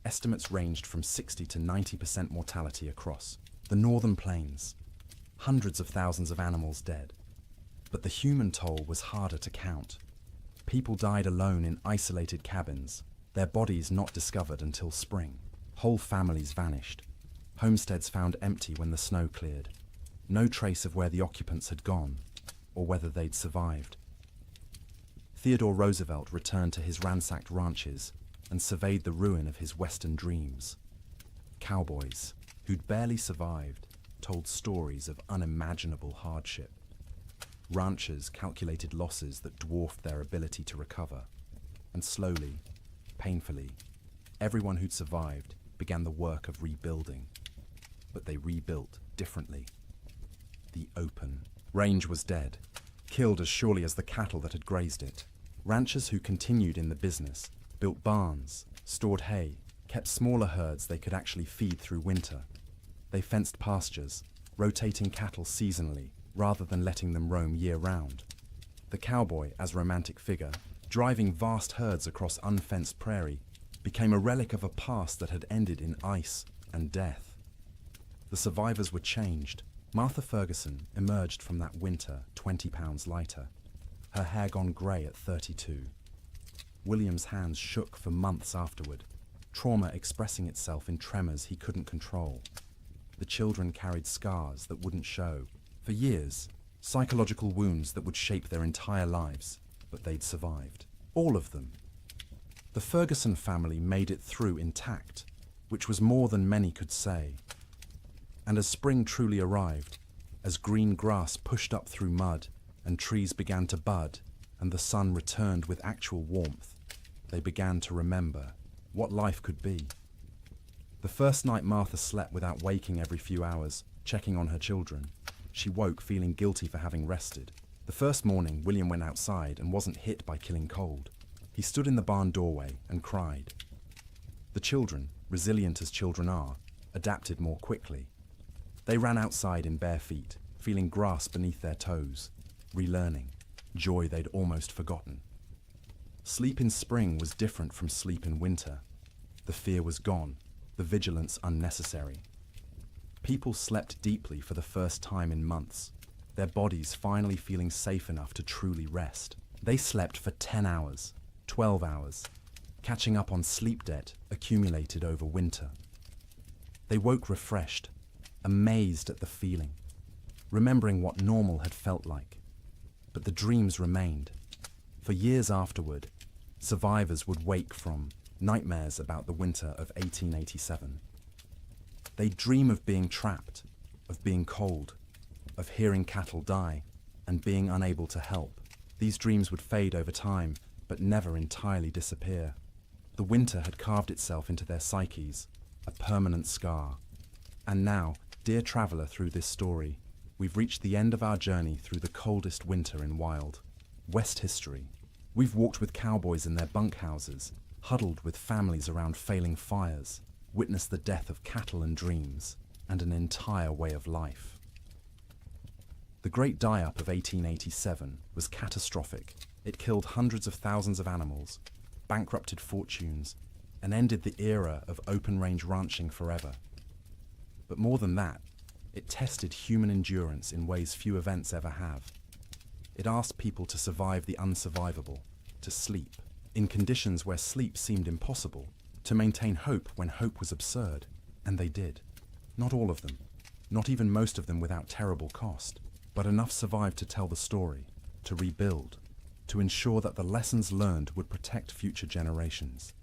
Speaker 1: Estimates ranged from 60 to 90% mortality across the northern plains. Hundreds of thousands of animals dead. But the human toll was harder to count. People died alone in isolated cabins, their bodies not discovered until spring. Whole families vanished. Homesteads found empty when the snow cleared. No trace of where the occupants had gone, or whether they'd survived. Theodore Roosevelt returned to his ransacked ranches and surveyed the ruin of his Western dreams. Cowboys, who'd barely survived, told stories of unimaginable hardship. Ranchers calculated losses that dwarfed their ability to recover. And slowly, painfully, everyone who'd survived began the work of rebuilding. But they rebuilt differently. The open range was dead, killed as surely as the cattle that had grazed it. Ranchers who continued in the business built barns, stored hay, kept smaller herds they could actually feed through winter. They fenced pastures, rotating cattle seasonally rather than letting them roam year-round. The cowboy, as romantic figure, driving vast herds across unfenced prairie, became a relic of a past that had ended in ice and death. The survivors were changed. Martha Ferguson emerged from that winter 20 pounds lighter, her hair gone grey at 32. William's hands shook for months afterward, trauma expressing itself in tremors he couldn't control. The children carried scars that wouldn't show. For years, psychological wounds that would shape their entire lives, but they'd survived. All of them. The Ferguson family made it through intact, which was more than many could say. And as spring truly arrived, as green grass pushed up through mud and trees began to bud and the sun returned with actual warmth, they began to remember what life could be. The first night Martha slept without waking every few hours, checking on her children. She woke feeling guilty for having rested. The first morning, William went outside and wasn't hit by killing cold. He stood in the barn doorway and cried. The children, resilient as children are, adapted more quickly. They ran outside in bare feet, feeling grass beneath their toes, relearning, joy they'd almost forgotten. Sleep in spring was different from sleep in winter. The fear was gone, the vigilance unnecessary. People slept deeply for the first time in months, their bodies finally feeling safe enough to truly rest. They slept for 10 hours, 12 hours, catching up on sleep debt accumulated over winter. They woke refreshed, amazed at the feeling, remembering what normal had felt like. But the dreams remained. For years afterward, survivors would wake from nightmares about the winter of 1887. They'd dream of being trapped, of being cold, of hearing cattle die, and being unable to help. These dreams would fade over time, but never entirely disappear. The winter had carved itself into their psyches, a permanent scar. And now, dear traveller through this story, we've reached the end of our journey through the coldest winter in wild West history. We've walked with cowboys in their bunkhouses, huddled with families around failing fires, witnessed the death of cattle and dreams, and an entire way of life. The Great Die-Up of 1887 was catastrophic. It killed hundreds of thousands of animals, bankrupted fortunes, and ended the era of open-range ranching forever. But more than that, it tested human endurance in ways few events ever have. It asked people to survive the unsurvivable, to sleep, in conditions where sleep seemed impossible, to maintain hope when hope was absurd, and they did. Not all of them, not even most of them without terrible cost, but enough survived to tell the story, to rebuild, to ensure that the lessons learned would protect future generations.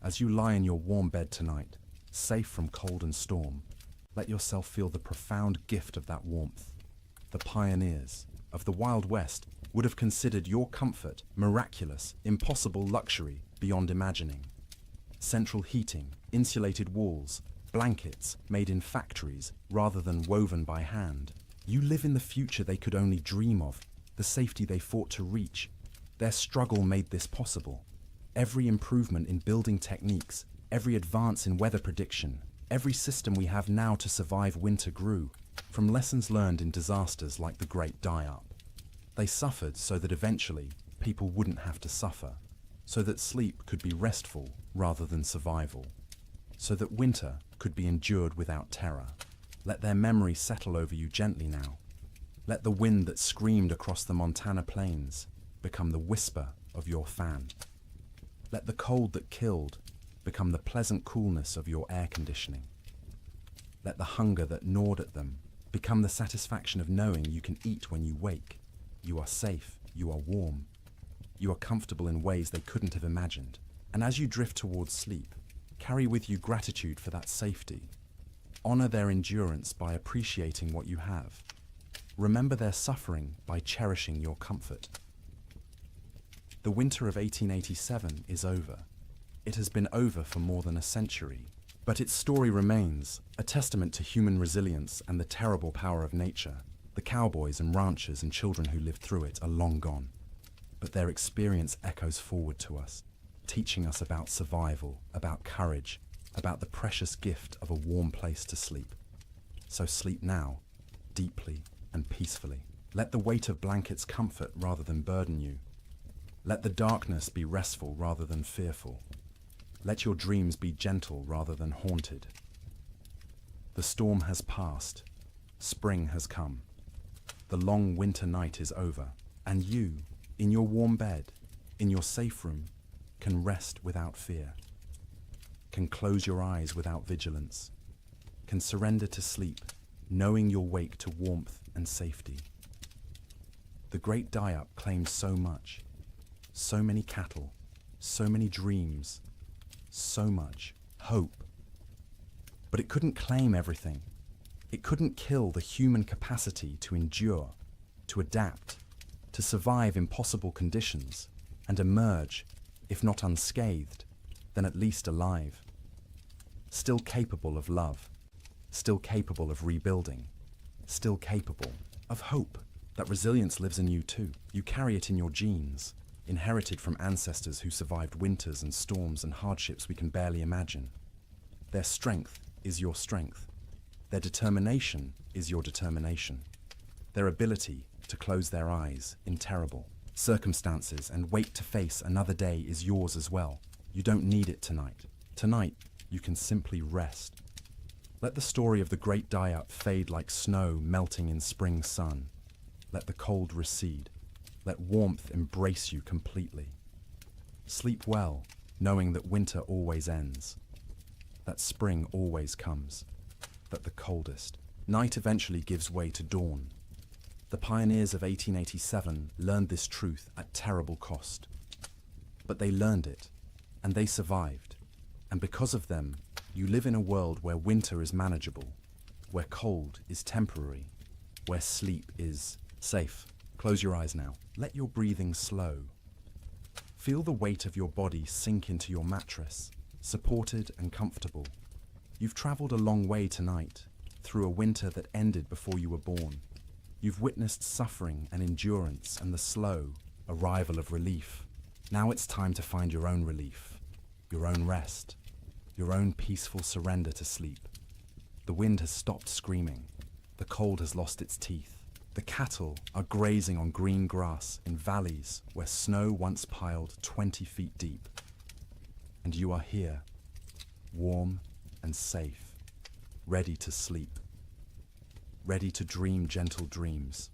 Speaker 1: As you lie in your warm bed tonight, safe from cold and storm, let yourself feel the profound gift of that warmth. The pioneers of the Wild West would have considered your comfort miraculous, impossible luxury beyond imagining. Central heating, insulated walls, blankets made in factories rather than woven by hand. You live in the future they could only dream of, the safety they fought to reach. Their struggle made this possible. Every improvement in building techniques, every advance in weather prediction, every system we have now to survive winter grew from lessons learned in disasters like the Great Die-Up. They suffered so that eventually people wouldn't have to suffer, so that sleep could be restful rather than survival, so that winter could be endured without terror. Let their memory settle over you gently now. Let the wind that screamed across the Montana plains become the whisper of your fan. Let the cold that killed become the pleasant coolness of your air conditioning. Let the hunger that gnawed at them become the satisfaction of knowing you can eat when you wake. You are safe, you are warm, you are comfortable in ways they couldn't have imagined. And as you drift towards sleep, carry with you gratitude for that safety. Honor their endurance by appreciating what you have. Remember their suffering by cherishing your comfort. The winter of 1887 is over. It has been over for more than a century, but its story remains, a testament to human resilience and the terrible power of nature. The cowboys and ranchers and children who lived through it are long gone, but their experience echoes forward to us, teaching us about survival, about courage, about the precious gift of a warm place to sleep. So sleep now, deeply and peacefully. Let the weight of blankets comfort rather than burden you. Let the darkness be restful rather than fearful. Let your dreams be gentle rather than haunted. The storm has passed. Spring has come. The long winter night is over, and you, in your warm bed, in your safe room, can rest without fear, can close your eyes without vigilance, can surrender to sleep, knowing you'll wake to warmth and safety. The Great Die-Up claimed so much, so many cattle, so many dreams, so much hope. But it couldn't claim everything. It couldn't kill the human capacity to endure, to adapt, to survive impossible conditions, and emerge, if not unscathed, then at least alive. Still capable of love, still capable of rebuilding, still capable of hope. That resilience lives in you too. You carry it in your genes, inherited from ancestors who survived winters and storms and hardships we can barely imagine. Their strength is your strength. Their determination is your determination. Their ability to close their eyes in terrible circumstances and wait to face another day is yours as well. You don't need it tonight. Tonight, you can simply rest. Let the story of the Great Die-Up fade like snow melting in spring sun. Let the cold recede. Let warmth embrace you completely. Sleep well, knowing that winter always ends, that spring always comes, that the coldest night eventually gives way to dawn. The pioneers of 1887 learned this truth at terrible cost. But they learned it, and they survived. And because of them, you live in a world where winter is manageable, where cold is temporary, where sleep is safe. Close your eyes now. Let your breathing slow. Feel the weight of your body sink into your mattress, supported and comfortable. You've traveled a long way tonight, through a winter that ended before you were born. You've witnessed suffering and endurance and the slow arrival of relief. Now it's time to find your own relief, your own rest, your own peaceful surrender to sleep. The wind has stopped screaming. The cold has lost its teeth. The cattle are grazing on green grass in valleys where snow once piled 20 feet deep. And you are here, warm and safe, ready to sleep, ready to dream gentle dreams,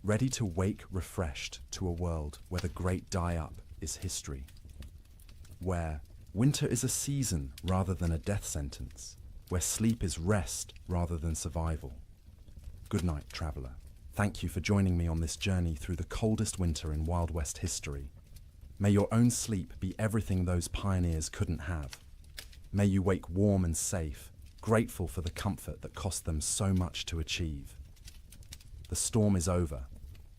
Speaker 1: ready to wake refreshed to a world where the great die-up is history, where winter is a season rather than a death sentence, where sleep is rest rather than survival. Good night, traveller. Thank you for joining me on this journey through the coldest winter in Wild West history. May your own sleep be everything those pioneers couldn't have. May you wake warm and safe, grateful for the comfort that cost them so much to achieve. The storm is over.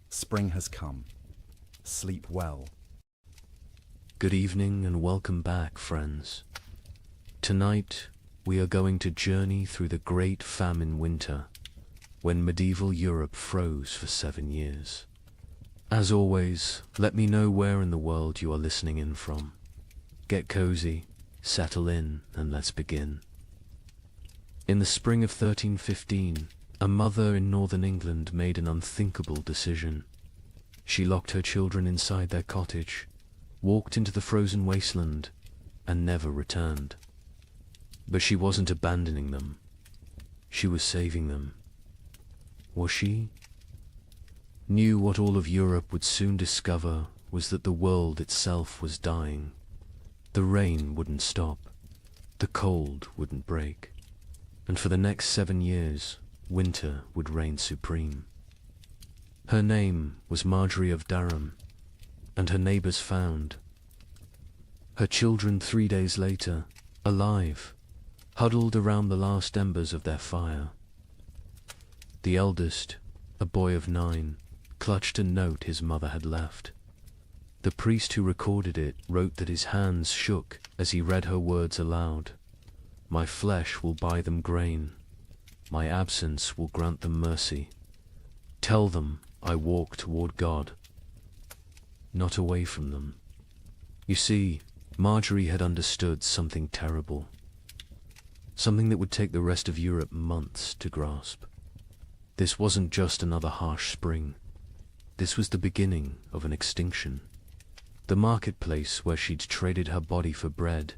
Speaker 1: Spring has come. Sleep well.
Speaker 2: Good evening and welcome back, friends. Tonight, we are going to journey through the Great Famine Winter, when medieval Europe froze for 7 years. As always, let me know where in the world you are listening in from. Get cozy, settle in, and let's begin. In the spring of 1315, a mother in northern England made an unthinkable decision. She locked her children inside their cottage, walked into the frozen wasteland, and never returned. But she wasn't abandoning them. She was saving them. Was she? Knew what all of Europe would soon discover was that the world itself was dying. The rain wouldn't stop. The cold wouldn't break. And for the next 7 years, winter would reign supreme. Her name was Marjorie of Durham, and her neighbors found her children 3 days later, alive, huddled around the last embers of their fire. The eldest, a boy of 9, clutched a note his mother had left. The priest who recorded it wrote that his hands shook as he read her words aloud. My flesh will buy them grain. My absence will grant them mercy. Tell them I walk toward God, not away from them. You see, Marjorie had understood something terrible. Something that would take the rest of Europe months to grasp. This wasn't just another harsh spring. This was the beginning of an extinction. The marketplace where she'd traded her body for bread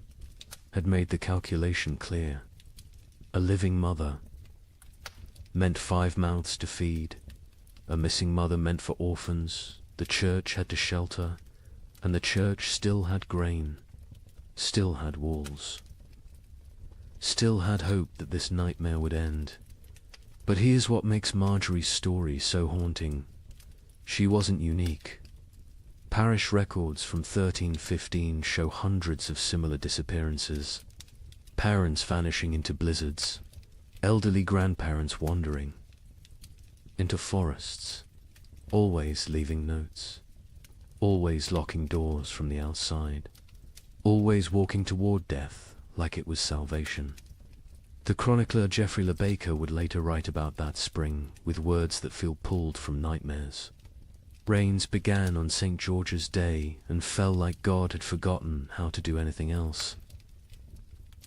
Speaker 2: had made the calculation clear. A living mother meant 5 mouths to feed. A missing mother meant for orphans. The church had to shelter, and the church still had grain, still had walls, still had hope that this nightmare would end. But here's what makes Marjorie's story so haunting. She wasn't unique. Parish records from 1315 show hundreds of similar disappearances. Parents vanishing into blizzards, elderly grandparents wandering into forests, always leaving notes, always locking doors from the outside, always walking toward death like it was salvation. The chronicler Geoffrey Le Baker would later write about that spring with words that feel pulled from nightmares. Rains began on St. George's Day and fell like God had forgotten how to do anything else.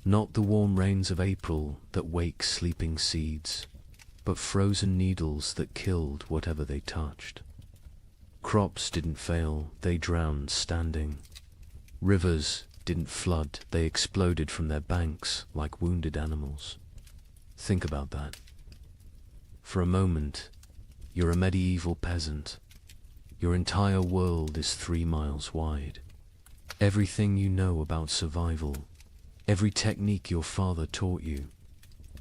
Speaker 2: Not the warm rains of April that wake sleeping seeds, but frozen needles that killed whatever they touched. Crops didn't fail, they drowned standing. Rivers didn't flood, they exploded from their banks like wounded animals. Think about that. For a moment, you're a medieval peasant. Your entire world is 3 miles wide. Everything you know about survival, every technique your father taught you,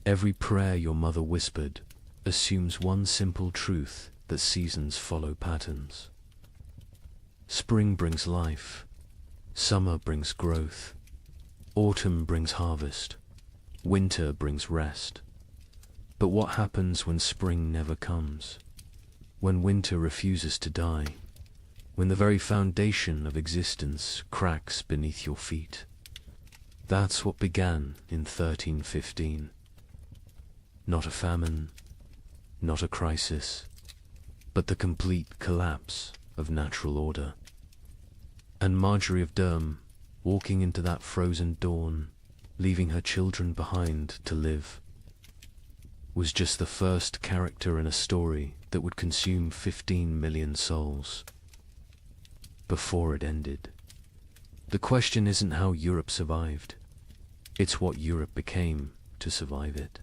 Speaker 2: every prayer your mother whispered, assumes one simple truth, that seasons follow patterns. Spring brings life, summer brings growth, autumn brings harvest, winter brings rest. But what happens when spring never comes? When winter refuses to die? When the very foundation of existence cracks beneath your feet? That's what began in 1315. Not a famine, not a crisis, but the complete collapse of natural order. And Marjorie of Durham, walking into that frozen dawn, leaving her children behind to live, was just the first character in a story that would consume 15 million souls before it ended. The question isn't how Europe survived, it's what Europe became to survive it.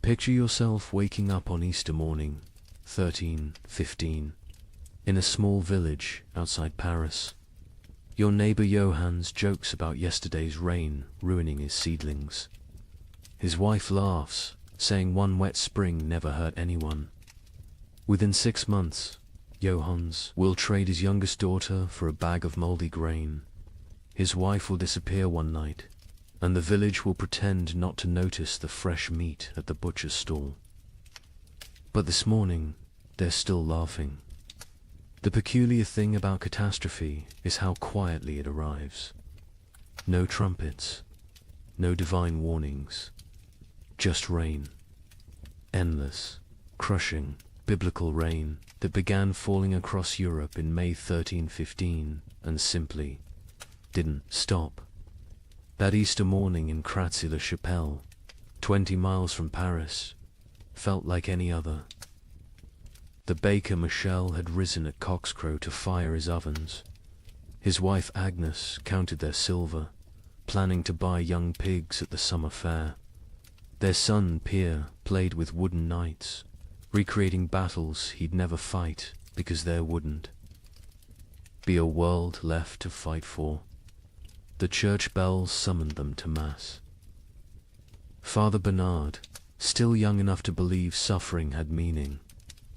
Speaker 2: Picture yourself waking up on Easter morning, 1315, in a small village outside Paris. Your neighbor Johannes jokes about yesterday's rain ruining his seedlings. His wife laughs, saying one wet spring never hurt anyone. Within 6 months, Johannes will trade his youngest daughter for a bag of moldy grain. His wife will disappear one night, and the village will pretend not to notice the fresh meat at the butcher's stall. But this morning, they're still laughing. The peculiar thing about catastrophe is how quietly it arrives. No trumpets, no divine warnings, just rain. Endless, crushing, biblical rain that began falling across Europe in May 1315 and simply didn't stop. That Easter morning in Kratzy-le-Chapelle, 20 miles from Paris, felt like any other. The baker Michel had risen at cockscrow to fire his ovens. His wife Agnes counted their silver, planning to buy young pigs at the summer fair. Their son Pierre played with wooden knights, recreating battles he'd never fight because there wouldn't be a world left to fight for. The church bells summoned them to Mass. Father Bernard, still young enough to believe suffering had meaning,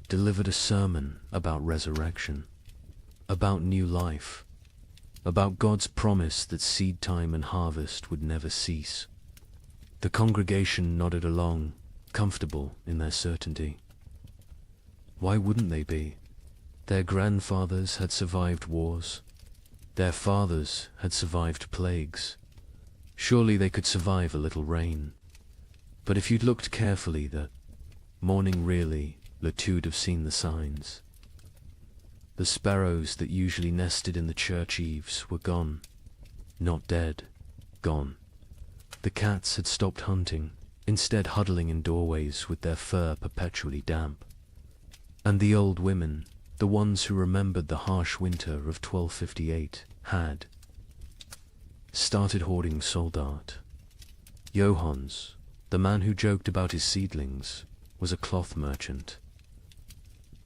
Speaker 2: delivered a sermon about resurrection, about new life, about God's promise that seed time and harvest would never cease. The congregation nodded along, comfortable in their certainty. Why wouldn't they be? Their grandfathers had survived wars. Their fathers had survived plagues. Surely they could survive a little rain. But if you'd looked carefully that morning really, Latude have seen the signs. The sparrows that usually nested in the church eaves were gone. Not dead, gone. The cats had stopped hunting, instead huddling in doorways with their fur perpetually damp. And the old women, the ones who remembered the harsh winter of 1258, had started hoarding soldat. Johannes, the man who joked about his seedlings, was a cloth merchant.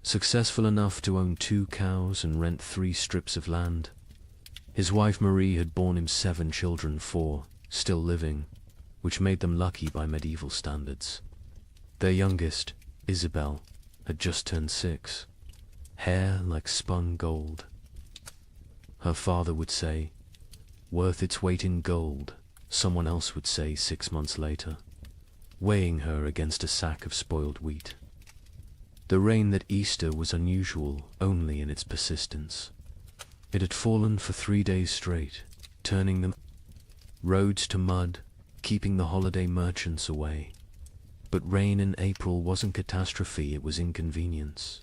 Speaker 2: Successful enough to own 2 cows and rent 3 strips of land. His wife Marie had borne him 7 children, 4 still living, which made them lucky by medieval standards. Their youngest, Isabel, had just turned 6, hair like spun gold. Her father would say, worth its weight in gold, someone else would say 6 months later, weighing her against a sack of spoiled wheat. The rain that Easter was unusual only in its persistence. It had fallen for 3 days straight, turning the roads to mud, keeping the holiday merchants away. But rain in April wasn't catastrophe, it was inconvenience.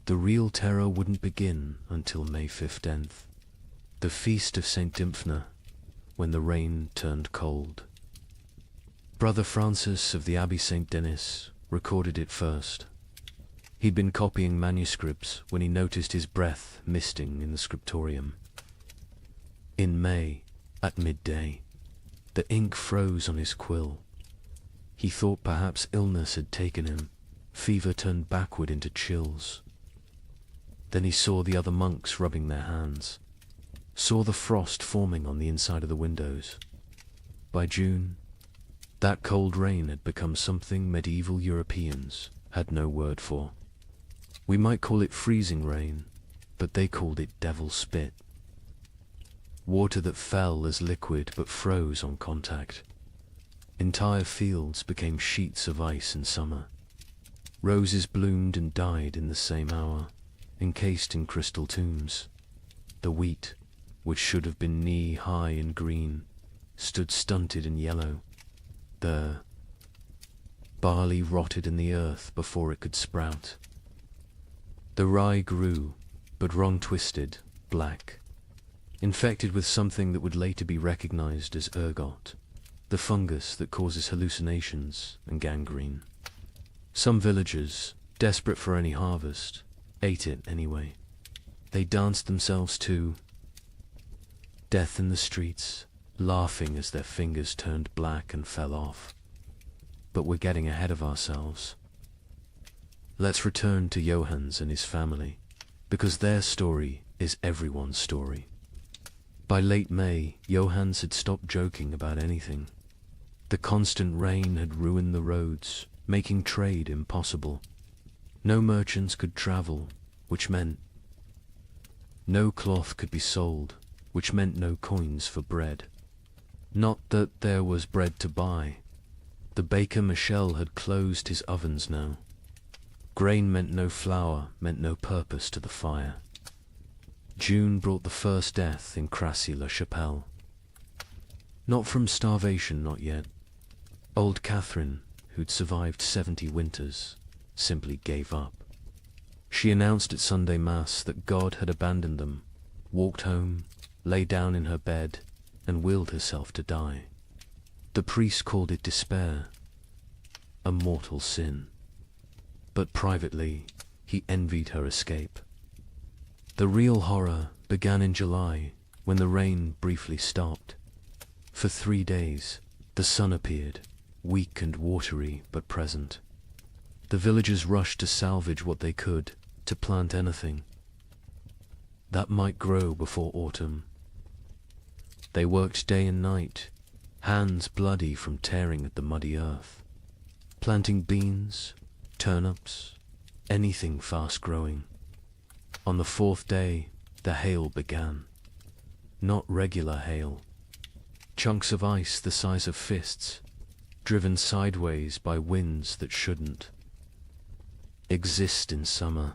Speaker 2: The real terror wouldn't begin until May 15th, the feast of St. Dymphna, when the rain turned cold. Brother Francis of the Abbey St. Denis recorded it first. He'd been copying manuscripts when he noticed his breath misting in the scriptorium. In May, at midday, the ink froze on his quill. He thought perhaps illness had taken him. Fever turned backward into chills. Then he saw the other monks rubbing their hands, saw the frost forming on the inside of the windows. By June, That cold rain had become something medieval Europeans had no word for. We might call it freezing rain, but they called it devil spit. Water that fell as liquid but froze on contact. Entire fields became sheets of ice in summer. Roses bloomed and died in the same hour, encased in crystal tombs. The wheat, which should have been knee-high in green, stood stunted in yellow. The barley rotted in the earth before it could sprout. The rye grew, but wrong-twisted, black, infected with something that would later be recognized as ergot, the fungus that causes hallucinations and gangrene. Some villagers, desperate for any harvest, ate it anyway. They danced themselves to death in the streets, laughing as their fingers turned black and fell off. But we're getting ahead of ourselves. Let's return to Johannes and his family, because their story is everyone's story. By late May, Johannes had stopped joking about anything. The constant rain had ruined the roads, making trade impossible. No merchants could travel, which meant no cloth could be sold, which meant no coins for bread. Not that there was bread to buy. The baker Michel had closed his ovens now. Grain meant no flour, meant no purpose to the fire. June brought the first death in Crassy-la-Chapelle. Not from starvation, not yet. Old Catherine, who'd survived 70 winters, simply gave up. She announced at Sunday Mass that God had abandoned them, walked home, lay down in her bed, and willed herself to die. The priest called it despair, a mortal sin. But privately, he envied her escape. The real horror began in July, when the rain briefly stopped. For 3 days, the sun appeared, weak and watery but present. The villagers rushed to salvage what they could, to plant anything that might grow before autumn. They worked day and night, hands bloody from tearing at the muddy earth, planting beans, turnips, anything fast-growing. On the 4th day, the hail began. Not regular hail. Chunks of ice the size of fists, driven sideways by winds that shouldn't exist in summer.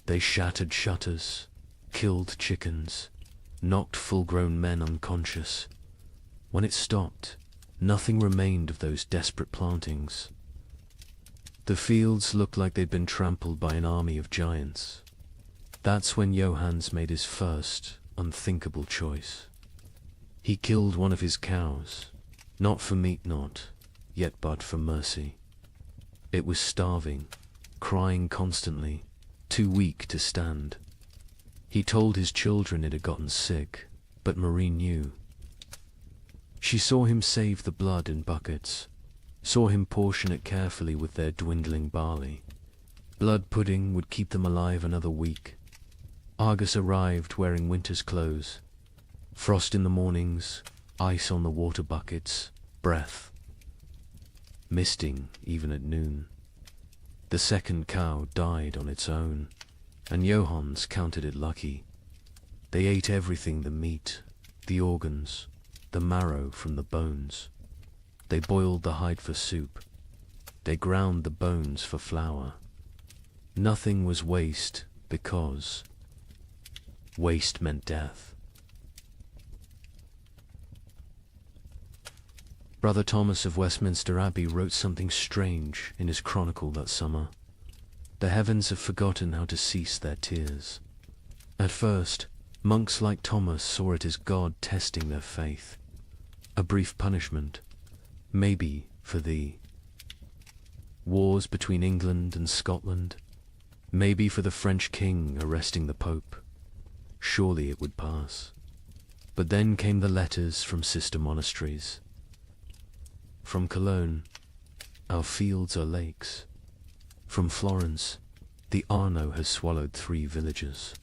Speaker 2: They shattered shutters, killed chickens, knocked full-grown men unconscious. When it stopped, nothing remained of those desperate plantings. The fields looked like they'd been trampled by an army of giants. That's when Johannes made his first, unthinkable choice. He killed one of his cows, not for meat not, yet but for mercy. It was starving, crying constantly, too weak to stand. He told his children it had gotten sick, but Marie knew. She saw him save the blood in buckets, saw him portion it carefully with their dwindling barley. Blood pudding would keep them alive another week. Argus arrived wearing winter's clothes. Frost in the mornings, ice on the water buckets, breath. Misting even at noon. The second cow died on its own, and Johannes counted it lucky. They ate everything: the meat, the organs, the marrow from the bones. They boiled the hide for soup. They ground the bones for flour. Nothing was waste, because waste meant death. Brother Thomas of Westminster Abbey wrote something strange in his chronicle that summer. The heavens have forgotten how to cease their tears. At first, monks like Thomas saw it as God testing their faith. A brief punishment, maybe for the wars between England and Scotland, maybe for the French king arresting the Pope. Surely it would pass. But then came the letters from sister monasteries. From Cologne, our fields are lakes. From Florence, the Arno has swallowed 3 villages.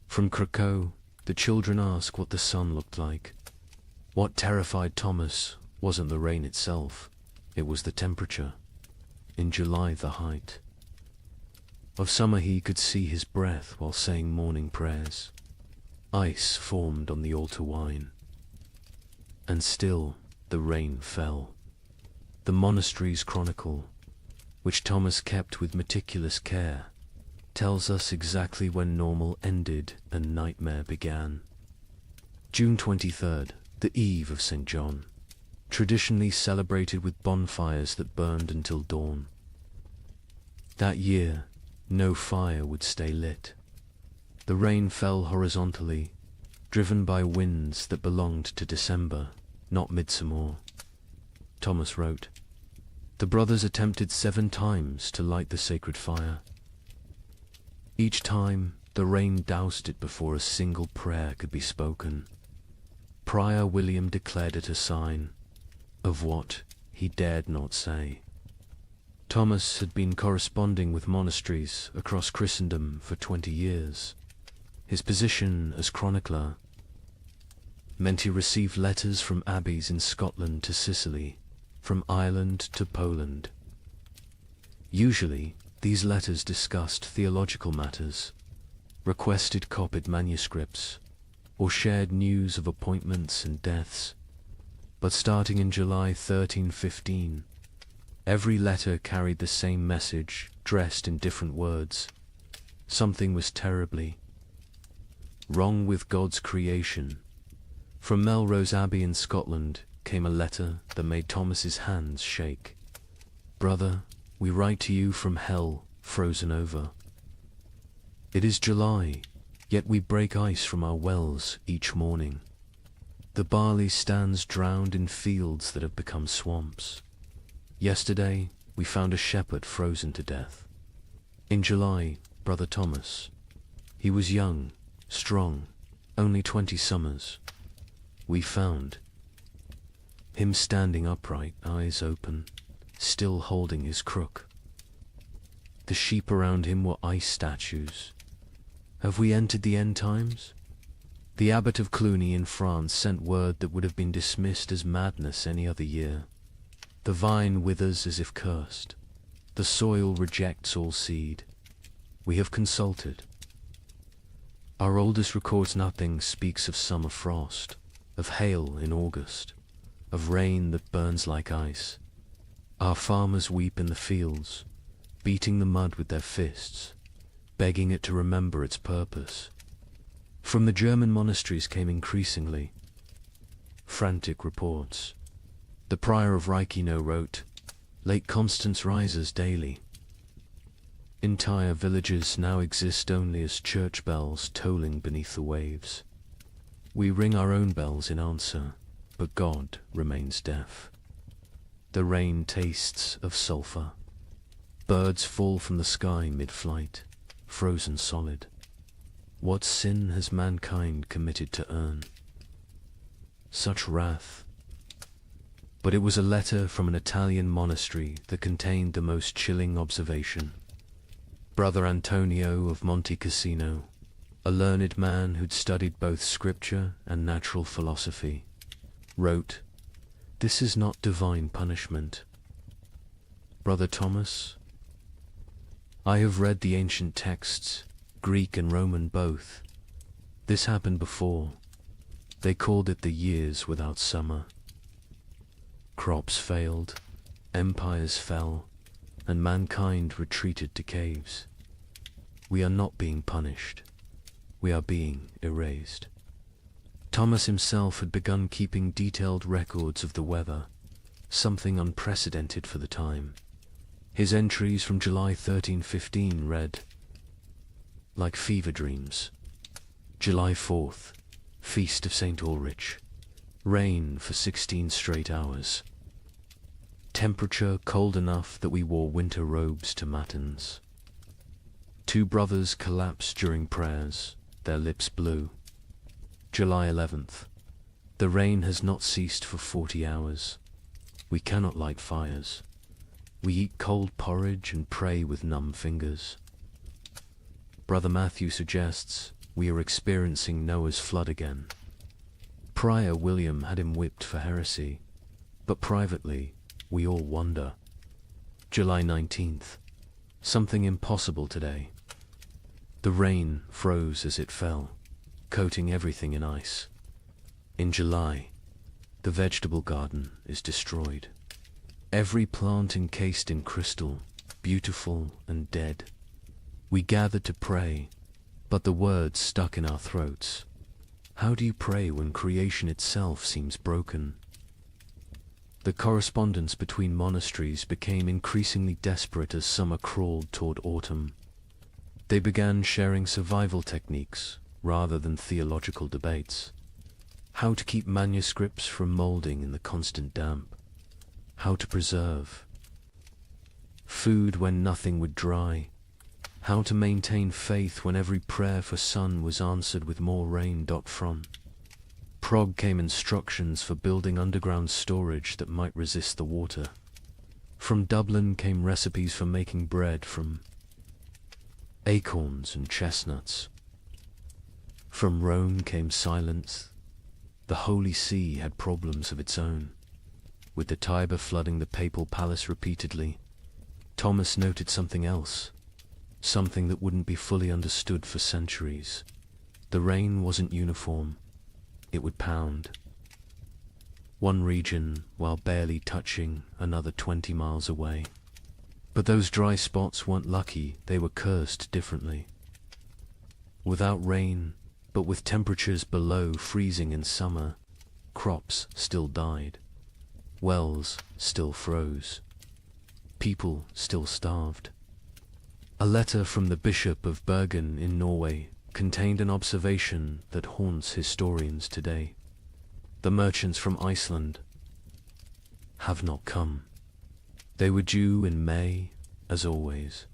Speaker 2: From Krakow, the children ask what the sun looked like. What terrified Thomas wasn't the rain itself, it was the temperature. In July, the height of summer, he could see his breath while saying morning prayers. Ice formed on the altar wine. And still the rain fell. The monastery's chronicle, which Thomas kept with meticulous care, tells us exactly when normal ended and nightmare began. June 23rd, the eve of St. John, traditionally celebrated with bonfires that burned until dawn. That year, no fire would stay lit. The rain fell horizontally, driven by winds that belonged to December, not midsummer. Thomas wrote, "The brothers attempted 7 times to light the sacred fire. Each time, the rain doused it before a single prayer could be spoken. Prior William declared it a sign of what he dared not say." Thomas had been corresponding with monasteries across Christendom for 20 years. His position as chronicler meant he received letters from abbeys in Scotland to Sicily, from Ireland to Poland. Usually, these letters discussed theological matters, requested copied manuscripts, or shared news of appointments and deaths. But starting in July 1315, every letter carried the same message, dressed in different words. Something was terribly wrong with God's creation. From Melrose Abbey in Scotland came a letter that made Thomas's hands shake. "Brother, we write to you from hell, frozen over. It is July, yet we break ice from our wells each morning. The barley stands drowned in fields that have become swamps. Yesterday, we found a shepherd frozen to death. In July, Brother Thomas. He was young, strong, only 20 summers. We found him standing upright, eyes open, still holding his crook. The sheep around him were ice statues. Have we entered the end times? The abbot of Cluny in France sent word that would have been dismissed as madness any other year. The vine withers as if cursed. The soil rejects all seed. We have consulted. Our oldest records nothing, speaks of summer frost, of hail in August, of rain that burns like ice. Our farmers weep in the fields, beating the mud with their fists, begging it to remember its purpose. From the German monasteries came increasingly frantic reports. The prior of Reichenau wrote, "Lake Constance rises daily. Entire villages now exist only as church bells tolling beneath the waves. We ring our own bells in answer, but God remains deaf. The rain tastes of sulphur. Birds fall from the sky mid-flight, frozen solid. What sin has mankind committed to earn such wrath?" But it was a letter from an Italian monastery that contained the most chilling observation. Brother Antonio of Monte Cassino, a learned man who'd studied both scripture and natural philosophy, wrote, "This is not divine punishment. Brother Thomas, I have read the ancient texts, Greek and Roman both. This happened before. They called it the years without summer. Crops failed, empires fell, and mankind retreated to caves. We are not being punished. We are being erased." Thomas himself had begun keeping detailed records of the weather, something unprecedented for the time. His entries from July 1315 read, "Like fever dreams. July 4th, Feast of St. Ulrich. Rain for 16 straight hours. Temperature cold enough that we wore winter robes to matins. 2 brothers collapsed during prayers, their lips blue. July 11th. The rain has not ceased for 40 hours. We cannot light fires. We eat cold porridge and pray with numb fingers. Brother Matthew suggests we are experiencing Noah's flood again. Prior William had him whipped for heresy, But privately, we all wonder. July 19th. Something impossible today. The rain froze as it fell, coating everything in ice. In July, the vegetable garden is destroyed. Every plant encased in crystal, beautiful and dead. We gathered to pray, but the words stuck in our throats. How do you pray when creation itself seems broken? The correspondence between monasteries became increasingly desperate as summer crawled toward autumn. They began sharing survival techniques rather than theological debates. How to keep manuscripts from molding in the constant damp. How to preserve food when nothing would dry. How to maintain faith when every prayer for sun was answered with more rain. From Prague came instructions for building underground storage that might resist the water. From Dublin came recipes for making bread from acorns and chestnuts. From Rome came silence. The Holy See had problems of its own, with the Tiber flooding the papal palace repeatedly. Thomas noted something else, something that wouldn't be fully understood for centuries. The rain wasn't uniform. It would pound. One region while barely touching another 20 miles away. But those dry spots weren't lucky, they were cursed differently. Without rain, but with temperatures below freezing in summer, crops still died. Wells still froze. People still starved. A letter from the Bishop of Bergen in Norway contained an observation that haunts historians today. The merchants from Iceland have not come. They were due in May, as always.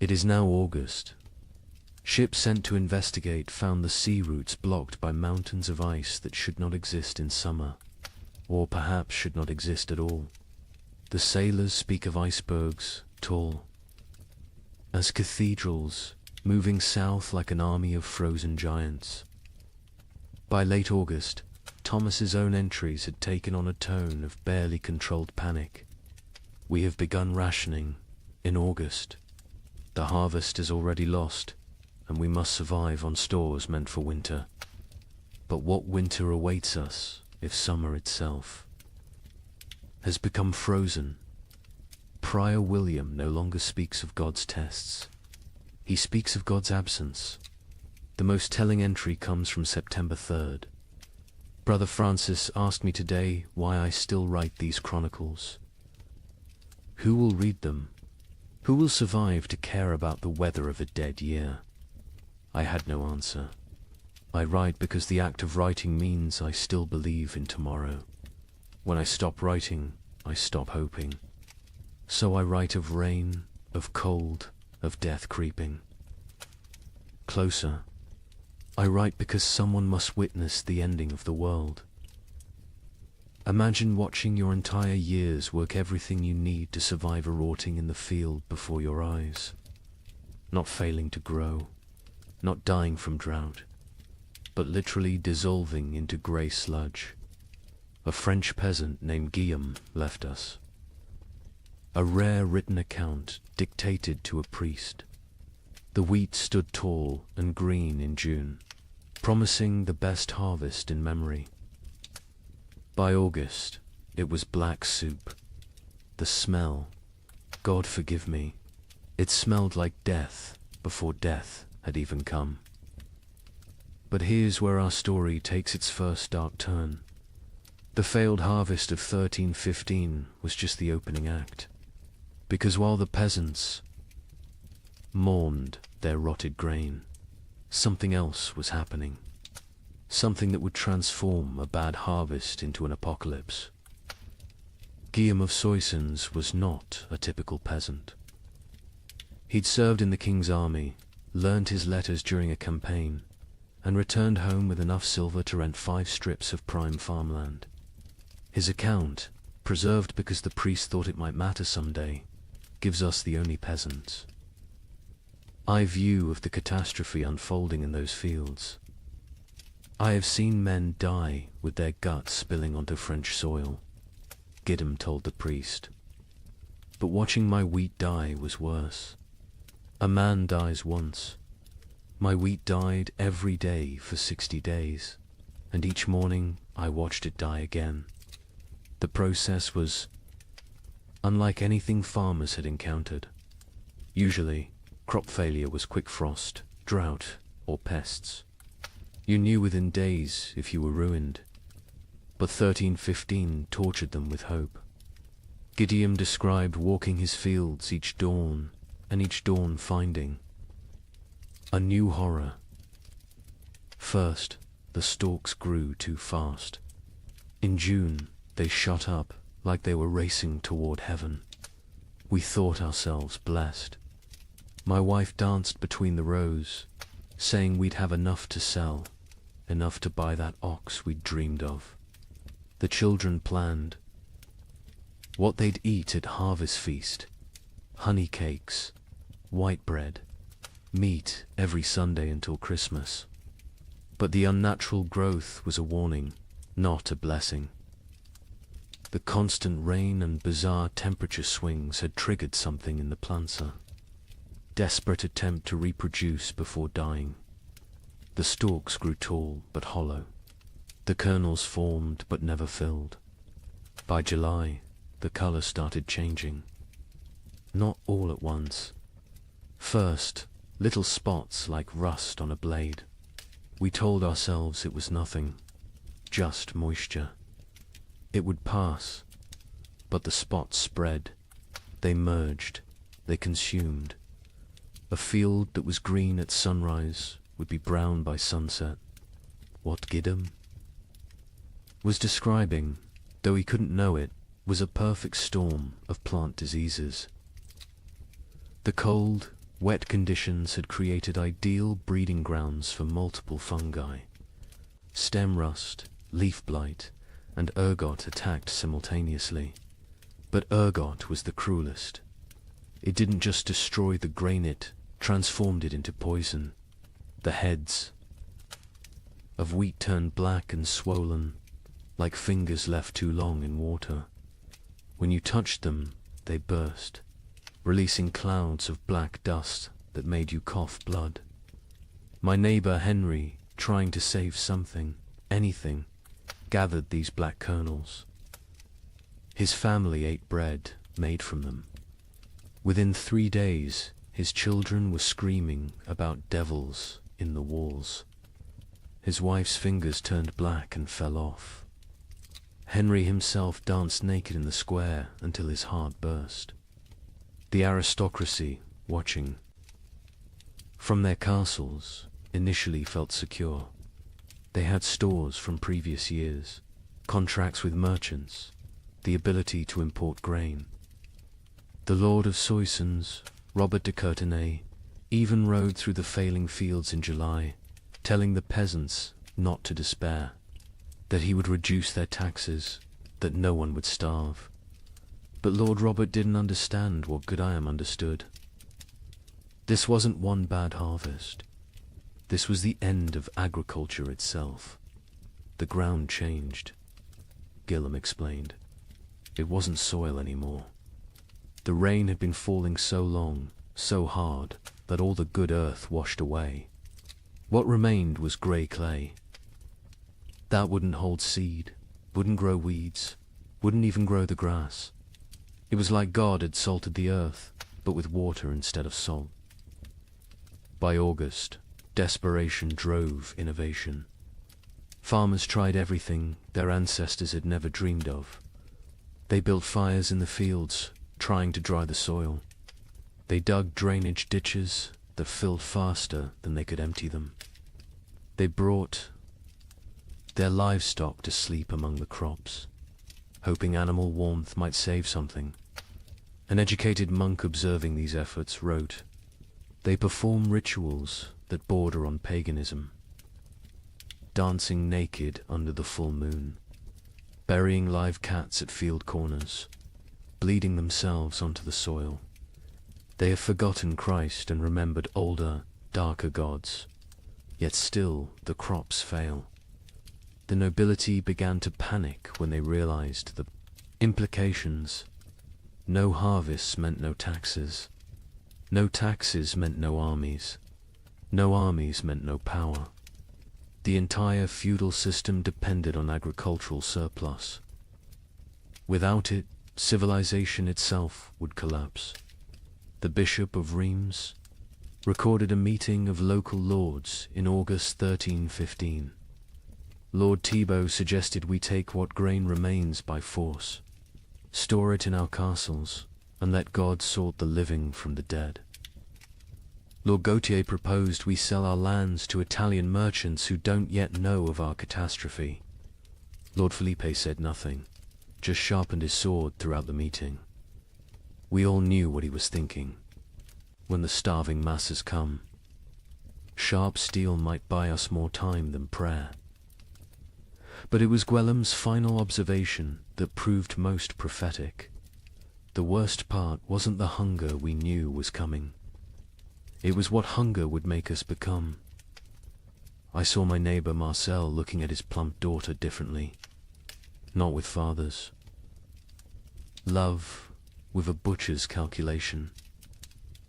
Speaker 2: It is now August. Ships sent to investigate found the sea routes blocked by mountains of ice that should not exist in summer, or perhaps should not exist at all. The sailors speak of icebergs, tall as cathedrals, moving south like an army of frozen giants. By late August, Thomas's own entries had taken on a tone of barely controlled panic. We have begun rationing in August. The harvest is already lost, and we must survive on stores meant for winter. But what winter awaits us if summer itself has become frozen? Prior William no longer speaks of God's tests. He speaks of God's absence. The most telling entry comes from September 3rd. Brother Francis asked me today why I still write these chronicles. Who will read them? Who will survive to care about the weather of a dead year? I had no answer. I write because the act of writing means I still believe in tomorrow. When I stop writing, I stop hoping. So I write of rain, of cold, of death creeping closer. I write because someone must witness the ending of the world. Imagine watching your entire years work everything you need to survive a rotting in the field before your eyes. Not failing to grow, not dying from drought, but literally dissolving into grey sludge. A French peasant named Guillaume left us. A rare written account dictated to a priest. The wheat stood tall and green in June, promising the best harvest in memory. By August, it was black soup. The smell, God forgive me, it smelled like death before death had even come. But here's where our story takes its first dark turn. The failed harvest of 1315 was just the opening act. Because while the peasants mourned their rotted grain, something else was happening. Something that would transform a bad harvest into an apocalypse. Guillaume of Soissons was not a typical peasant. He'd served in the king's army, learned his letters during a campaign, and returned home with enough silver to rent 5 strips of prime farmland. His account, preserved because the priest thought it might matter someday, gives us the only peasants. I view of the catastrophe unfolding in those fields. I have seen men die with their guts spilling onto French soil. Gideon told the priest. But watching my wheat die was worse. A man dies once. My wheat died every day for 60 days, and each morning I watched it die again. The process was unlike anything farmers had encountered. Usually, crop failure was quick frost, drought, or pests. You knew within days if you were ruined. But 1315 tortured them with hope. Gideon described walking his fields each dawn, and each dawn finding a new horror. First, the stalks grew too fast. In June, they shot up like they were racing toward heaven. We thought ourselves blessed. My wife danced between the rows, saying we'd have enough to sell, enough to buy that ox we'd dreamed of. The children planned what they'd eat at harvest feast: honey cakes, white bread, meat every Sunday until Christmas. But the unnatural growth was a warning, not a blessing. The constant rain and bizarre temperature swings had triggered something in the planter. Desperate attempt to reproduce before dying. The stalks grew tall but hollow. The kernels formed but never filled. By July, the color started changing. Not all at once. First, little spots like rust on a blade. We told ourselves it was nothing, just moisture. It would pass, but the spots spread. They merged, they consumed. A field that was green at sunrise would be brown by sunset. What Gideon was describing, though he couldn't know it, was a perfect storm of plant diseases. The cold, wet conditions had created ideal breeding grounds for multiple fungi. Stem rust, leaf blight, and ergot attacked simultaneously. But ergot was the cruelest. It didn't just destroy the grain, it transformed it into poison. The heads of wheat turned black and swollen, like fingers left too long in water. When you touched them, they burst, releasing clouds of black dust that made you cough blood. My neighbor Henry, trying to save something, anything, gathered these black kernels. His family ate bread made from them. Within 3 days, his children were screaming about devils in the walls. His wife's fingers turned black and fell off. Henry himself danced naked in the square until his heart burst. The aristocracy, watching from their castles, initially felt secure. They had stores from previous years, contracts with merchants, the ability to import grain. The Lord of Soissons, Robert de Courtenay, even rode through the failing fields in July, telling the peasants not to despair, that he would reduce their taxes, that no one would starve. But Lord Robert didn't understand what Gideon understood. This wasn't one bad harvest. This was the end of agriculture itself. The ground changed. Gideon explained. It wasn't soil anymore. The rain had been falling so long, so hard, that all the good earth washed away. What remained was grey clay. That wouldn't hold seed, wouldn't grow weeds, wouldn't even grow the grass. It was like God had salted the earth, but with water instead of salt. By August, desperation drove innovation. Farmers tried everything their ancestors had never dreamed of. They built fires in the fields, trying to dry the soil. They dug drainage ditches that filled faster than they could empty them. They brought their livestock to sleep among the crops, hoping animal warmth might save something. An educated monk observing these efforts wrote, "They perform rituals that border on paganism, dancing naked under the full moon, burying live cats at field corners, bleeding themselves onto the soil. They have forgotten Christ and remembered older, darker gods, yet still the crops fail." The nobility began to panic when they realized the Implications. No harvests meant no taxes. No taxes meant no armies. No armies meant no power. The entire feudal system depended on agricultural surplus. Without it, civilization itself would collapse. The Bishop of Reims recorded a meeting of local lords in August 1315. Lord Thibaut suggested we take what grain remains by force, store it in our castles, and let God sort the living from the dead. Lord Gautier proposed we sell our lands to Italian merchants who don't yet know of our catastrophe. Lord Felipe said nothing, just sharpened his sword throughout the meeting. We all knew what he was thinking. When the starving masses come, sharp steel might buy us more time than prayer. But it was Gwellem's final observation that proved most prophetic. The worst part wasn't the hunger we knew was coming. It was what hunger would make us become. I saw my neighbor Marcel looking at his plump daughter differently. Not with fathers. Love with a butcher's calculation.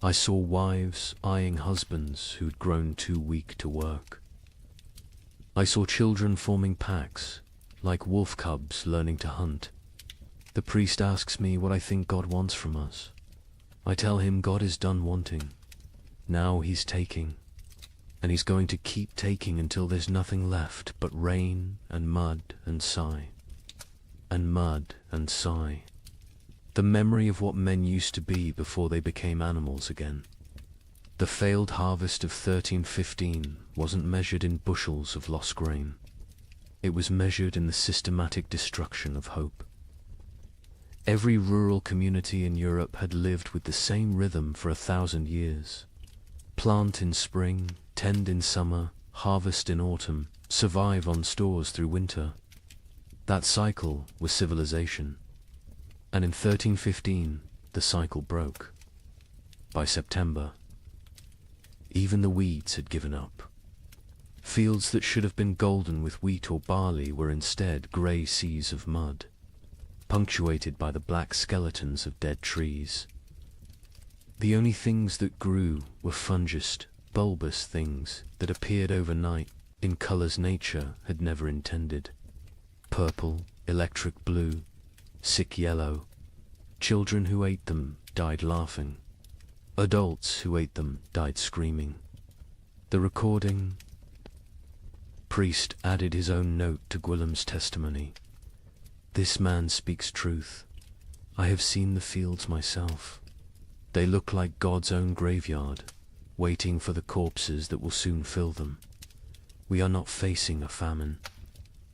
Speaker 2: I saw wives eyeing husbands who'd grown too weak to work. I saw children forming packs, like wolf cubs learning to hunt. The priest asks me what I think God wants from us. I tell him God is done wanting. Now he's taking, and he's going to keep taking until there's nothing left but rain and mud and sigh. And mud and sigh. The memory of what men used to be before they became animals again. The failed harvest of 1315 wasn't measured in bushels of lost grain. It was measured in the systematic destruction of hope. Every rural community in Europe had lived with the same rhythm for 1,000 years. Plant in spring, tend in summer, harvest in autumn, survive on stores through winter. That cycle was civilization. And in 1315, the cycle broke. By September, even the weeds had given up. Fields that should have been golden with wheat or barley were instead grey seas of mud, punctuated by the black skeletons of dead trees. The only things that grew were fungous, bulbous things that appeared overnight in colours nature had never intended. Purple, electric blue, sick yellow. Children who ate them died laughing. Adults who ate them died screaming. The recording. Priest added his own note to Gwillem's testimony. This man speaks truth. I have seen the fields myself. They look like God's own graveyard, waiting for the corpses that will soon fill them. We are not facing a famine.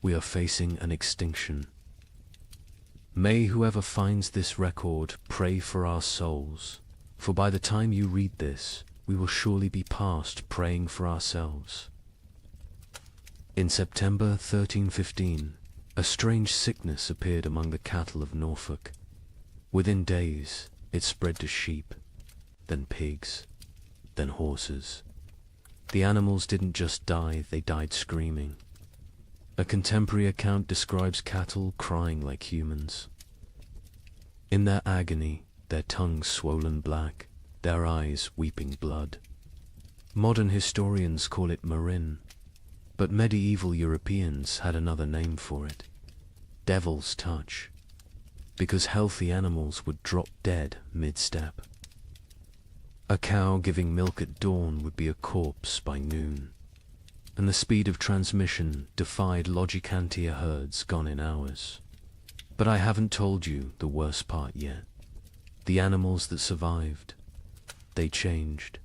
Speaker 2: We are facing an extinction. May whoever finds this record pray for our souls, for by the time you read this, we will surely be past praying for ourselves. In September 1315, a strange sickness appeared among the cattle of Norfolk. Within days, it spread to sheep, then pigs, then horses. The animals didn't just die, they died screaming. A contemporary account describes cattle crying like humans. In their agony, their tongues swollen black, their eyes weeping blood. Modern historians call it marin, but medieval Europeans had another name for it. Devil's touch. Because healthy animals would drop dead mid-step. A cow giving milk at dawn would be a corpse by noon, and the speed of transmission defied Logicantia herds gone in hours. But I haven't told you the worst part yet. The animals that survived, they changed.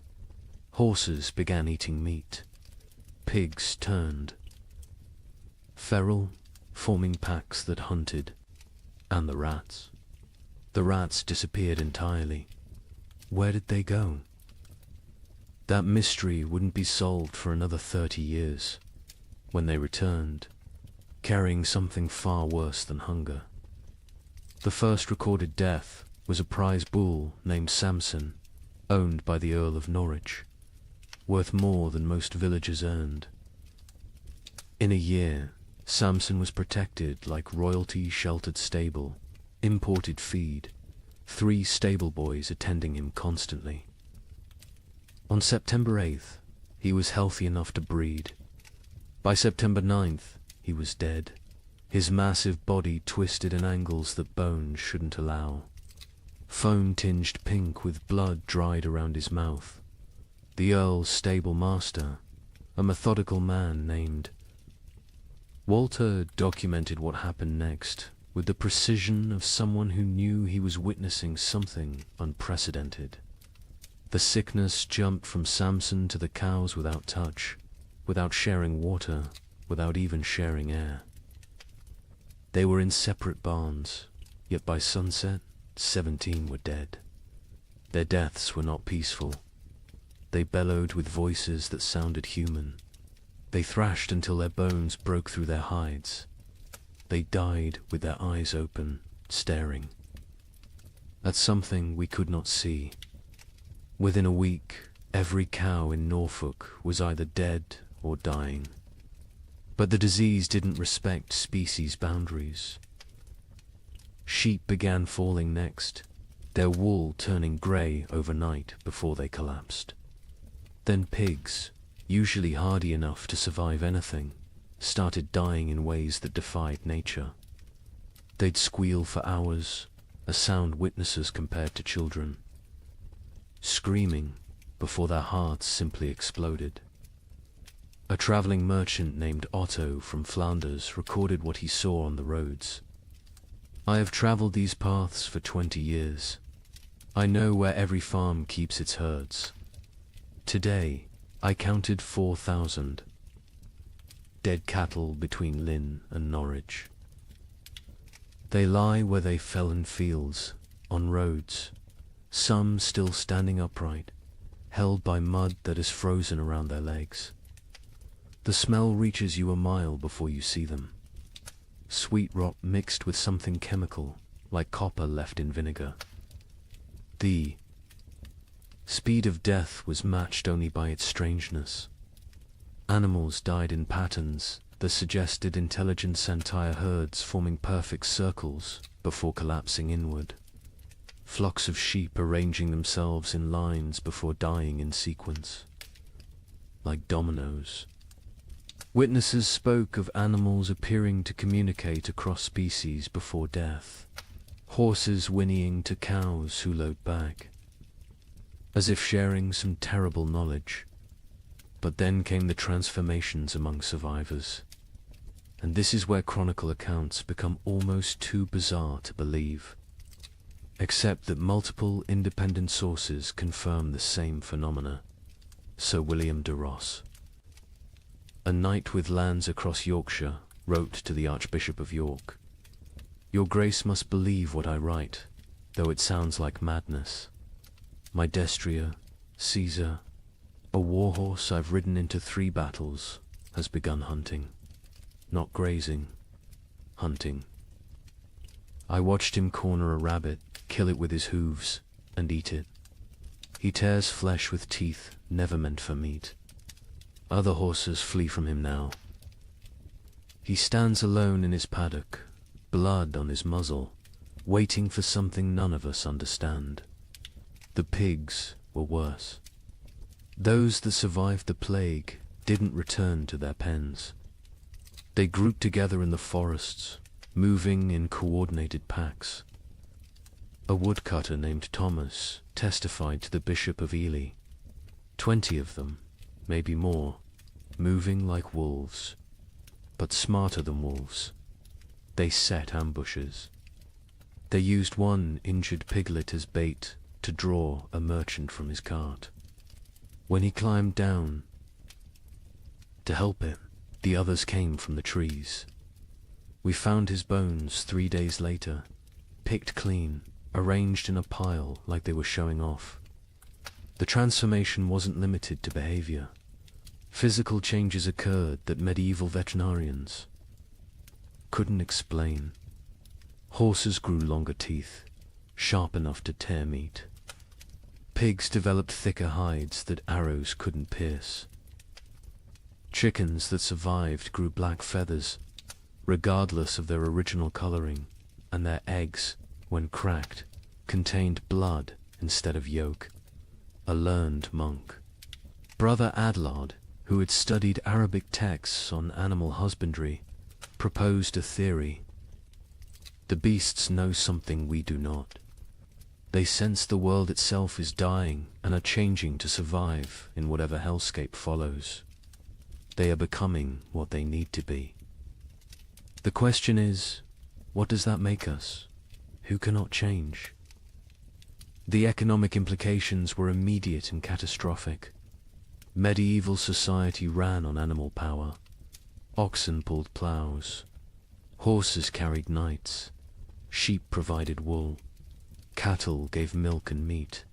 Speaker 2: Horses began eating meat. Pigs turned. Feral, forming packs that hunted. And the rats. The rats disappeared entirely. Where did they go? That mystery wouldn't be solved for another 30 years, when they returned, carrying something far worse than hunger. The first recorded death was a prize bull named Samson, owned by the Earl of Norwich, worth more than most villagers earned. In a year, Samson was protected like royalty-sheltered stable, imported feed, 3 stable boys attending him constantly. On September 8th, he was healthy enough to breed. By September 9th, he was dead, his massive body twisted in angles that bones shouldn't allow. Foam tinged pink with blood dried around his mouth. The Earl's stable master, a methodical man named Walter, documented what happened next with the precision of someone who knew he was witnessing something unprecedented. The sickness jumped from Samson to the cows without touch, without sharing water, without even sharing air. They were in separate barns, yet by sunset, 17 were dead. Their deaths were not peaceful. They bellowed with voices that sounded human. They thrashed until their bones broke through their hides. They died with their eyes open, staring at something we could not see. Within a week, every cow in Norfolk was either dead or dying. But the disease didn't respect species boundaries. Sheep began falling next, their wool turning grey overnight before they collapsed. Then pigs, usually hardy enough to survive anything, started dying in ways that defied nature. They'd squeal for hours, a sound witnesses compared to children, screaming before their hearts simply exploded. A traveling merchant named Otto from Flanders recorded what he saw on the roads. "I have traveled these paths for 20 years. I know where every farm keeps its herds. Today, I counted 4,000 dead cattle between Lynn and Norwich. They lie where they fell in fields, on roads, some still standing upright, held by mud that is frozen around their legs. The smell reaches you a mile before you see them. Sweet rot mixed with something chemical, like copper left in vinegar. The speed of death was matched only by its strangeness. Animals died in patterns that suggested intelligent entire herds forming perfect circles before collapsing inward. Flocks of sheep arranging themselves in lines before dying in sequence, like dominoes. Witnesses spoke of animals appearing to communicate across species before death, horses whinnying to cows who lowed back, as if sharing some terrible knowledge. But then came the transformations among survivors, and this is where chronicle accounts become almost too bizarre to believe, except that multiple independent sources confirm the same phenomena. Sir William de Ross, a knight with lands across Yorkshire, wrote to the Archbishop of York, "Your Grace must believe what I write, though it sounds like madness. My destrier, Caesar, a warhorse I've ridden into 3 battles, has begun hunting. Not grazing, hunting. I watched him corner a rabbit, kill it with his hooves, and eat it. He tears flesh with teeth never meant for meat. Other horses flee from him now. He stands alone in his paddock, blood on his muzzle, waiting for something none of us understand. The pigs were worse. Those that survived the plague didn't return to their pens. They grouped together in the forests, moving in coordinated packs. A woodcutter named Thomas testified to the Bishop of Ely. 20 of them, maybe more, moving like wolves, but smarter than wolves. They set ambushes. They used one injured piglet as bait to draw a merchant from his cart. When he climbed down to help him, the others came from the trees. We found his bones 3 days later, picked clean, arranged in a pile like they were showing off. The transformation wasn't limited to behavior. Physical changes occurred that medieval veterinarians couldn't explain. Horses grew longer teeth, sharp enough to tear meat. Pigs developed thicker hides that arrows couldn't pierce. Chickens that survived grew black feathers, regardless of their original coloring, and their eggs when cracked, contained blood instead of yolk. A learned monk. Brother Adlard, who had studied Arabic texts on animal husbandry, proposed a theory. The beasts know something we do not. They sense the world itself is dying and are changing to survive in whatever hellscape follows. They are becoming what they need to be. The question is, what does that make us? Who cannot change? The economic implications were immediate and catastrophic. Medieval society ran on animal power. Oxen pulled plows. Horses carried knights. Sheep provided wool. Cattle gave milk and meat.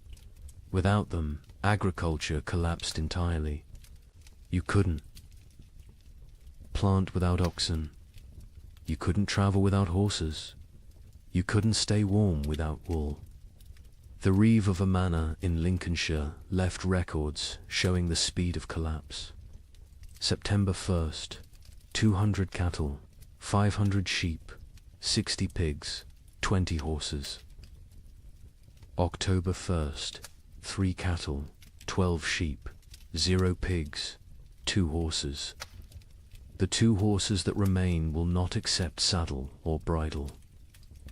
Speaker 2: Without them, agriculture collapsed entirely. You couldn't plant without oxen. You couldn't travel without horses. You couldn't stay warm without wool. The reeve of a manor in Lincolnshire left records showing the speed of collapse. September 1st, 200 cattle, 500 sheep, 60 pigs, 20 horses. October 1st, 3 cattle, 12 sheep, 0 pigs, 2 horses. The 2 horses that remain will not accept saddle or bridle.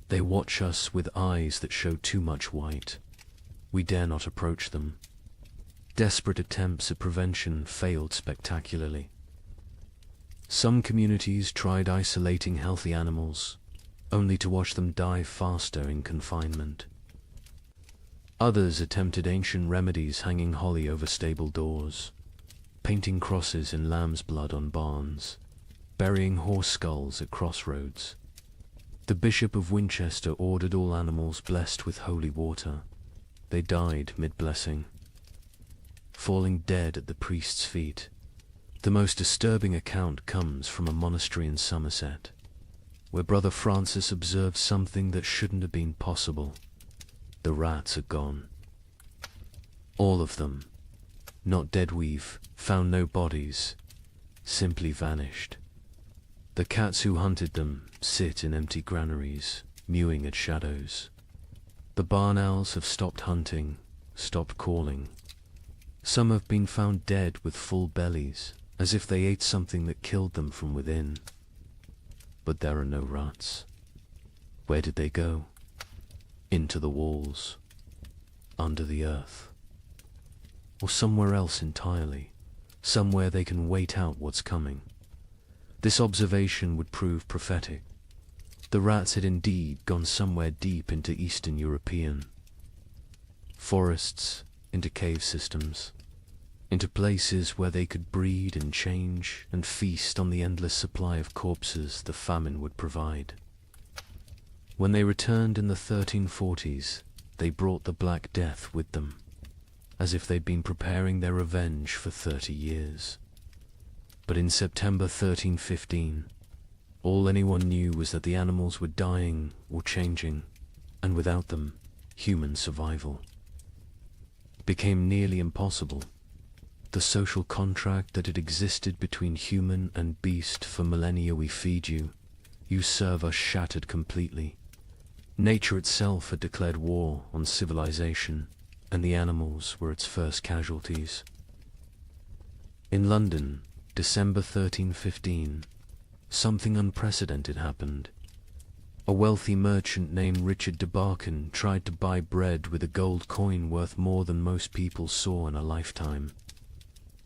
Speaker 2: They watch us with eyes that show too much white. We dare not approach them. Desperate attempts at prevention failed spectacularly. Some communities tried isolating healthy animals, only to watch them die faster in confinement. Others attempted ancient remedies, hanging holly over stable doors, painting crosses in lamb's blood on barns, burying horse skulls at crossroads. The Bishop of Winchester ordered all animals blessed with holy water. They died mid-blessing, falling dead at the priest's feet. The most disturbing account comes from a monastery in Somerset, where Brother Francis observed something that shouldn't have been possible. The rats are gone. All of them. Not dead weave, found no bodies, simply vanished. The cats who hunted them sit in empty granaries, mewing at shadows. The barn owls have stopped hunting, stopped calling. Some have been found dead with full bellies, as if they ate something that killed them from within. But there are no rats. Where did they go? Into the walls, under the earth, or somewhere else entirely, somewhere they can wait out what's coming. This observation would prove prophetic. The rats had indeed gone somewhere deep into Eastern European forests, into cave systems, into places where they could breed and change and feast on the endless supply of corpses the famine would provide. When they returned in the 1340s, they brought the Black Death with them, as if they'd been preparing their revenge for 30 years. But in September 1315, all anyone knew was that the animals were dying or changing, and without them, human survival became nearly impossible. The social contract that had existed between human and beast for millennia, we feed you, you serve us, shattered completely. Nature itself had declared war on civilization, and the animals were its first casualties. In London, December 1315, something unprecedented happened. A wealthy merchant named Richard de Barkin tried to buy bread with a gold coin worth more than most people saw in a lifetime.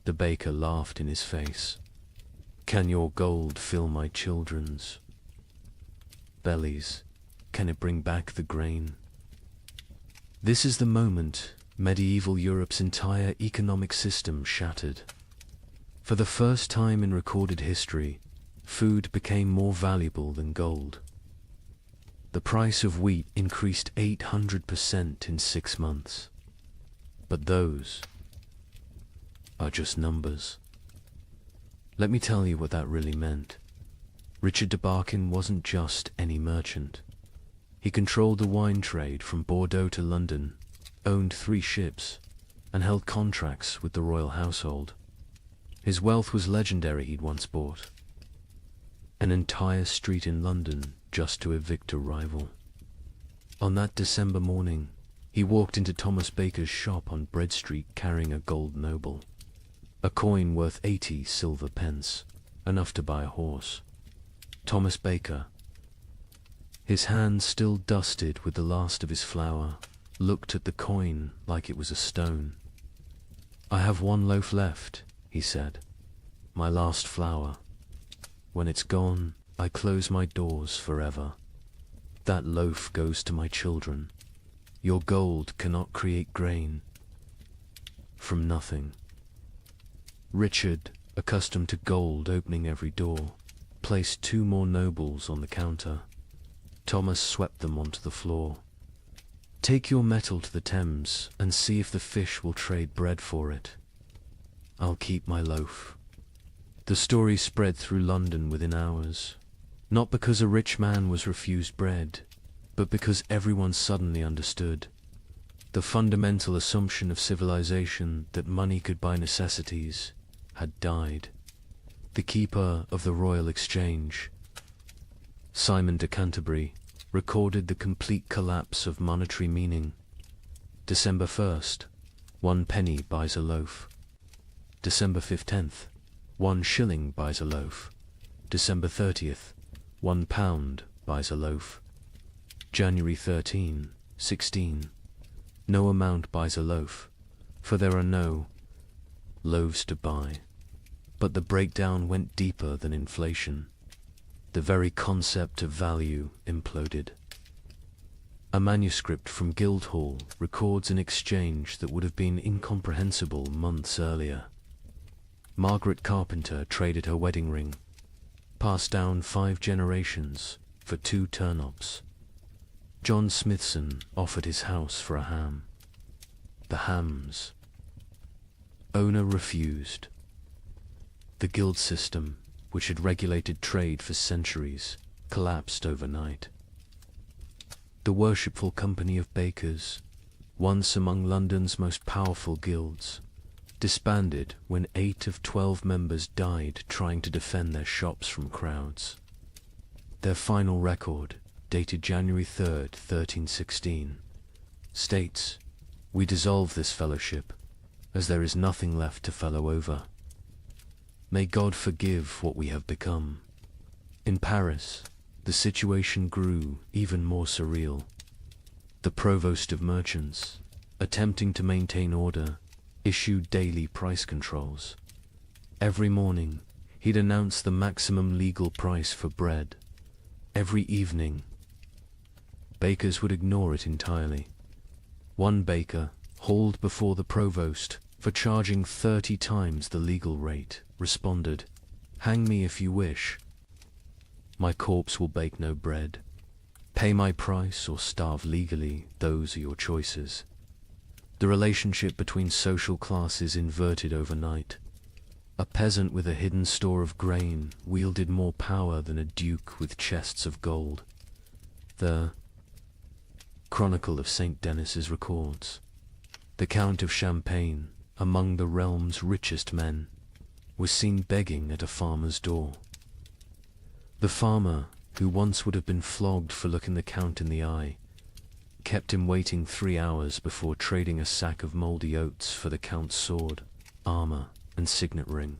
Speaker 2: The baker laughed in his face. "Can your gold fill my children's bellies? Can it bring back the grain?" This is the moment medieval Europe's entire economic system shattered. For the first time in recorded history, food became more valuable than gold. The price of wheat increased 800% in 6 months. But those are just numbers. Let me tell you what that really meant. Richard de Barkin wasn't just any merchant. He controlled the wine trade from Bordeaux to London, owned 3 ships, and held contracts with the royal household. His wealth was legendary. He'd once bought an entire street in London just to evict a rival. On that December morning, he walked into Thomas Baker's shop on Bread Street carrying a gold noble, a coin worth 80 silver pence, enough to buy a horse. Thomas Baker, his hands still dusted with the last of his flour, looked at the coin like it was a stone. "I have one loaf left," he said, "my last flour. When it's gone, I close my doors forever. That loaf goes to my children. Your gold cannot create grain from nothing." Richard, accustomed to gold opening every door, placed 2 more nobles on the counter. Thomas swept them onto the floor. "Take your metal to the Thames and see if the fish will trade bread for it. I'll keep my loaf." The story spread through London within hours, not because a rich man was refused bread, but because everyone suddenly understood. The fundamental assumption of civilization that money could buy necessities had died. The keeper of the Royal Exchange, Simon de Canterbury, recorded the complete collapse of monetary meaning. December 1st, 1 penny buys a loaf. December 15th, 1 shilling buys a loaf. December 30th, 1 pound buys a loaf. January 13, 16, no amount buys a loaf, for there are no loaves to buy. But the breakdown went deeper than inflation. The very concept of value imploded. A manuscript from Guildhall records an exchange that would have been incomprehensible months earlier. Margaret Carpenter traded her wedding ring, passed down 5 generations, for 2 turnips. John Smithson offered his house for a ham. The hams. Owner refused. The guild system, which had regulated trade for centuries, collapsed overnight. The worshipful company of bakers, once among London's most powerful guilds, disbanded when 8 of 12 members died trying to defend their shops from crowds. Their final record, dated January 3rd, 1316, states, "We dissolve this fellowship, as there is nothing left to fellow over. May God forgive what we have become." In Paris, the situation grew even more surreal. The provost of merchants, attempting to maintain order, issued daily price controls. Every morning, he'd announce the maximum legal price for bread. Every evening, bakers would ignore it entirely. One baker, hauled before the provost for charging 30 times the legal rate, responded, "Hang me if you wish. My corpse will bake no bread. Pay my price or starve legally, those are your choices." The relationship between social classes inverted overnight. A peasant with a hidden store of grain wielded more power than a duke with chests of gold. The Chronicle of St. Denis's records, the Count of Champagne, among the realm's richest men, was seen begging at a farmer's door. The farmer, who once would have been flogged for looking the Count in the eye, kept him waiting 3 hours before trading a sack of mouldy oats for the Count's sword, armor, and signet ring.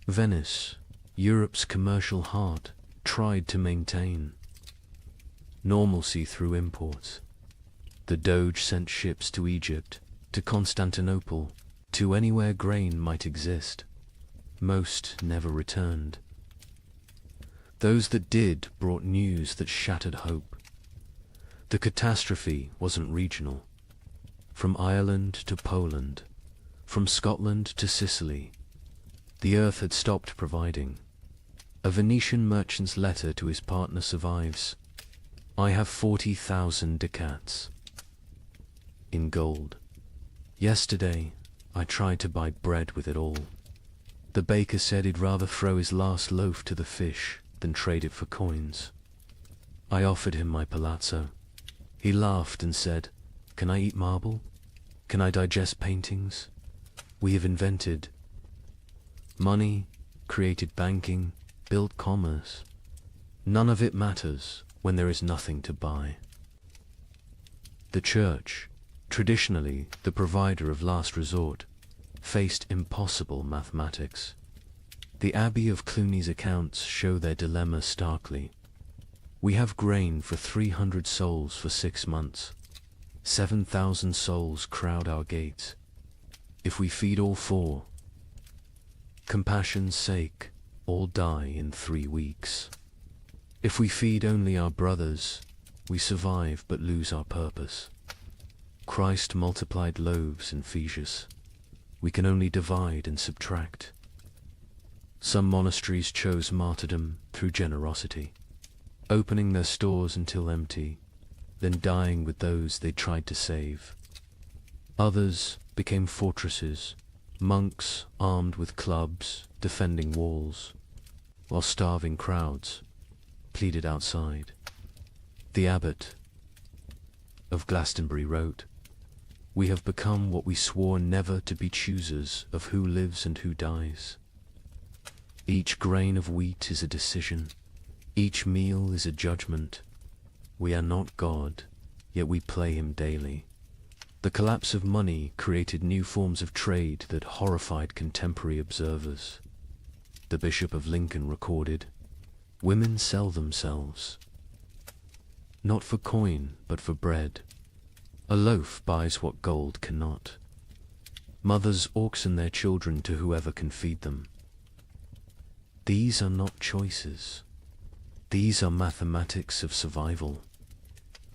Speaker 2: Venice, Europe's commercial heart, tried to maintain normalcy through imports. The Doge sent ships to Egypt, to Constantinople, to anywhere grain might exist. Most never returned. Those that did brought news that shattered hope. The catastrophe wasn't regional. From Ireland to Poland, from Scotland to Sicily, the earth had stopped providing. A Venetian merchant's letter to his partner survives. "I have 40,000 ducats in gold. Yesterday, I tried to buy bread with it all. The baker said he'd rather throw his last loaf to the fish than trade it for coins. I offered him my palazzo. He laughed and said, 'Can I eat marble? Can I digest paintings? We have invented money, created banking, built commerce. None of it matters when there is nothing to buy.'" The church, traditionally the provider of last resort, faced impossible mathematics. The Abbey of Cluny's accounts show their dilemma starkly. We have grain for 300 souls for 6 months. 7,000 souls crowd our gates. If we feed all 4, compassion's sake, all die in 3 weeks. If we feed only our brothers, we survive but lose our purpose. Christ multiplied loaves in Phaedrus. We can only divide and subtract. Some monasteries chose martyrdom through generosity, opening their stores until empty, then dying with those they tried to save. Others became fortresses, monks armed with clubs defending walls, while starving crowds pleaded outside. The abbot of Glastonbury wrote, "We have become what we swore never to be, choosers of who lives and who dies. Each grain of wheat is a decision. Each meal is a judgment. We are not God, yet we play him daily." The collapse of money created new forms of trade that horrified contemporary observers. The Bishop of Lincoln recorded, "Women sell themselves, not for coin, but for bread. A loaf buys what gold cannot. Mothers auction their children to whoever can feed them. These are not choices. These are mathematics of survival."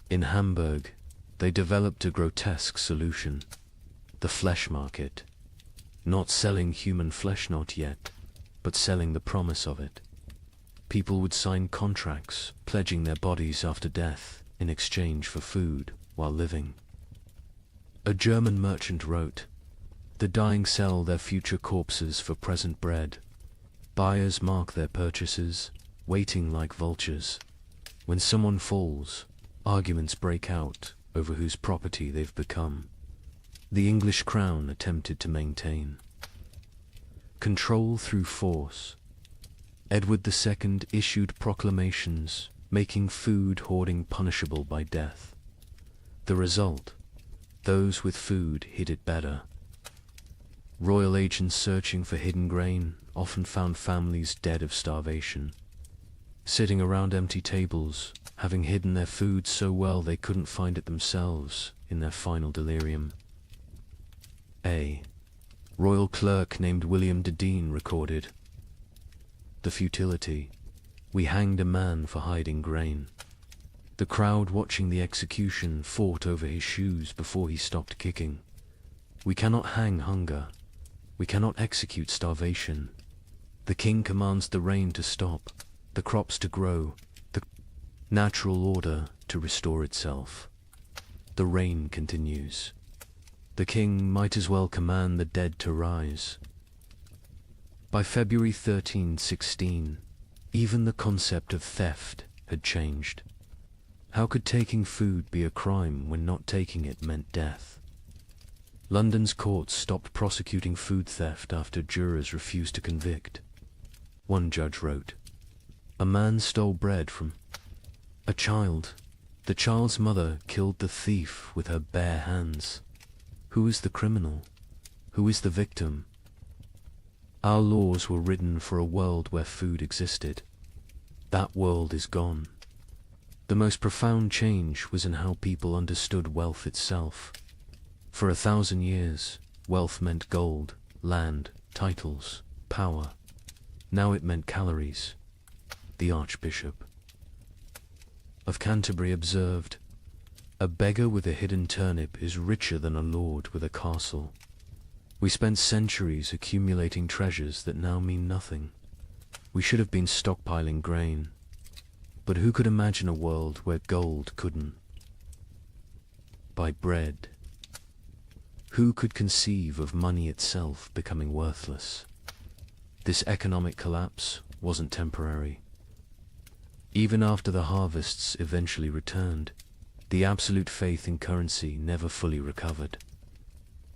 Speaker 2: In Hamburg, they developed a grotesque solution: the flesh market. Not selling human flesh, not yet, but selling the promise of it. People would sign contracts pledging their bodies after death in exchange for food while living. A German merchant wrote, "The dying sell their future corpses for present bread. Buyers mark their purchases, waiting like vultures. When someone falls, arguments break out over whose property they've become." The English crown attempted to maintain control through force. Edward II issued proclamations making food hoarding punishable by death. The result: those with food hid it better. Royal agents searching for hidden grain often found families dead of starvation, sitting around empty tables, having hidden their food so well they couldn't find it themselves in their final delirium. A royal clerk named William de Dean recorded, "The futility. We hanged a man for hiding grain. The crowd watching the execution fought over his shoes before he stopped kicking. We cannot hang hunger. We cannot execute starvation. The king commands the rain to stop, the crops to grow, the natural order to restore itself. The rain continues. The king might as well command the dead to rise." By February 1316, even the concept of theft had changed. How could taking food be a crime when not taking it meant death? London's courts stopped prosecuting food theft after jurors refused to convict. One judge wrote, "A man stole bread from a child. The child's mother killed the thief with her bare hands. Who is the criminal? Who is the victim? Our laws were written for a world where food existed. That world is gone." The most profound change was in how people understood wealth itself. For 1,000 years, wealth meant gold, land, titles, power. Now it meant calories. The Archbishop of Canterbury observed, "A beggar with a hidden turnip is richer than a lord with a castle." We spent centuries accumulating treasures that now mean nothing. We should have been stockpiling grain. But who could imagine a world where gold couldn't buy bread? Who could conceive of money itself becoming worthless? This economic collapse wasn't temporary. Even after the harvests eventually returned, the absolute faith in currency never fully recovered.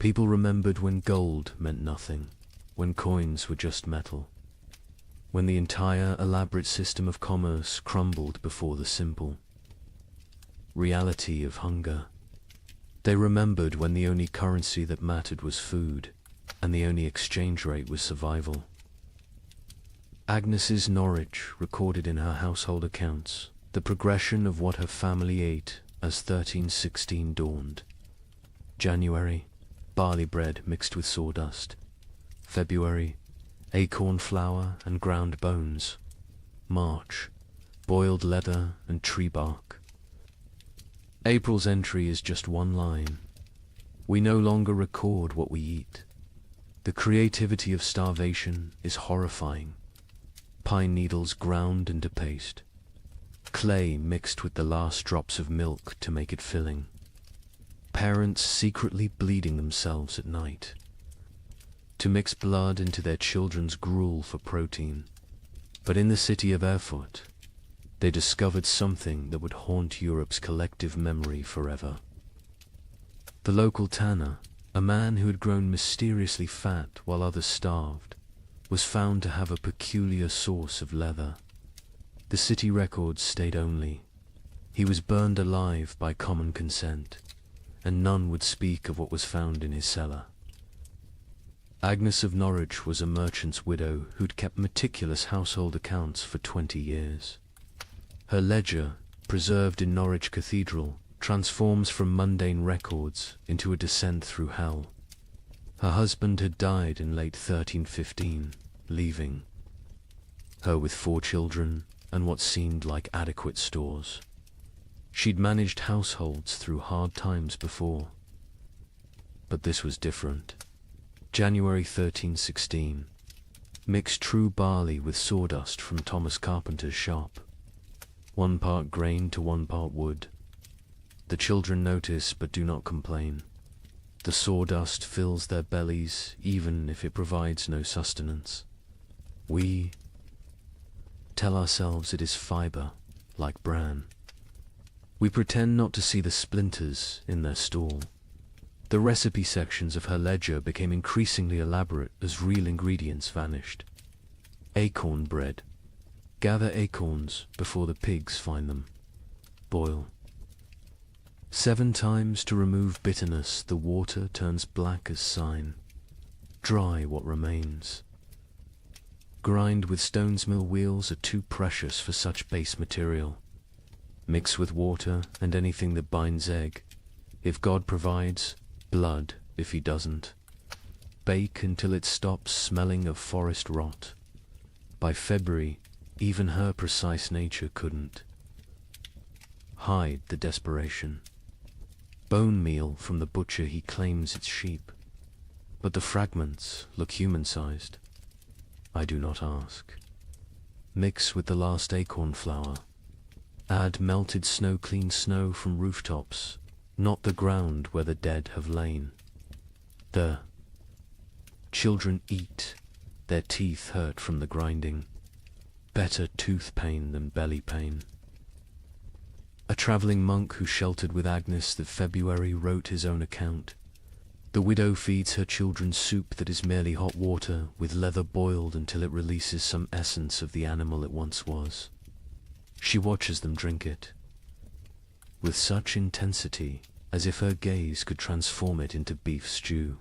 Speaker 2: People remembered when gold meant nothing, when coins were just metal, when the entire elaborate system of commerce crumbled before the simple reality of hunger. They remembered when the only currency that mattered was food, and the only exchange rate was survival. Agnes's Norwich recorded in her household accounts the progression of what her family ate as 1316 dawned. January, barley bread mixed with sawdust. February, acorn flour and ground bones. March, boiled leather and tree bark. April's entry is just one line. We no longer record what we eat. The creativity of starvation is horrifying. Pine needles ground into paste. Clay mixed with the last drops of milk to make it filling. Parents secretly bleeding themselves at night to mix blood into their children's gruel for protein. But in the city of Erfurt, they discovered something that would haunt Europe's collective memory forever. The local tanner, a man who had grown mysteriously fat while others starved, was found to have a peculiar source of leather. The city records state only, he was burned alive by common consent, and none would speak of what was found in his cellar. Agnes of Norwich was a merchant's widow who'd kept meticulous household accounts for 20 years. Her ledger, preserved in Norwich Cathedral, transforms from mundane records into a descent through hell. Her husband had died in late 1315, leaving her with 4 children and what seemed like adequate stores. She'd managed households through hard times before, but this was different. January 1316. Mix true barley with sawdust from Thomas Carpenter's shop. 1 part grain to 1 part wood. The children notice but do not complain. The sawdust fills their bellies even if it provides no sustenance. We tell ourselves it is fibre, like bran. We pretend not to see the splinters in their stall. The recipe sections of her ledger became increasingly elaborate as real ingredients vanished. Acorn bread. Gather acorns before the pigs find them. Boil. 7 times to remove bitterness, the water turns black as sign. Dry what remains. Grind with stone's mill wheels are too precious for such base material. Mix with water and anything that binds egg. If God provides, blood if he doesn't. Bake until it stops smelling of forest rot. By February, even her precise nature couldn't hide the desperation. Bone meal from the butcher, he claims it's sheep, but the fragments look human-sized. I do not ask. Mix with the last acorn flour. Add melted snow-clean snow from rooftops, not the ground where the dead have lain. The children eat, their teeth hurt from the grinding. Better tooth pain than belly pain. A travelling monk who sheltered with Agnes that February wrote his own account. The widow feeds her children soup that is merely hot water with leather boiled until it releases some essence of the animal it once was. She watches them drink it, with such intensity as if her gaze could transform it into beef stew.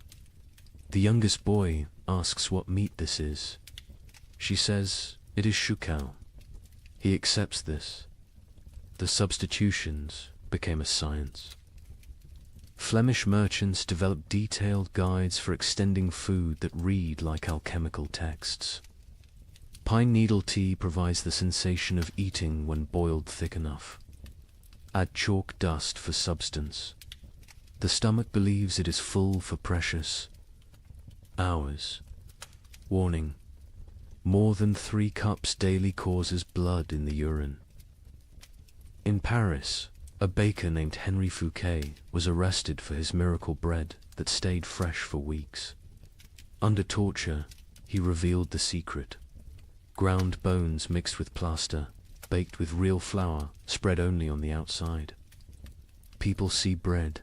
Speaker 2: The youngest boy asks what meat this is. She says it is shukau. He accepts this. The substitutions became a science. Flemish merchants developed detailed guides for extending food that read like alchemical texts. Pine needle tea provides the sensation of eating when boiled thick enough. Add chalk dust for substance. The stomach believes it is full for precious hours. Warning: more than 3 cups daily causes blood in the urine. In Paris, a baker named Henri Fouquet was arrested for his miracle bread that stayed fresh for weeks. Under torture, he revealed the secret. Ground bones mixed with plaster, baked with real flour, spread only on the outside. People see bread.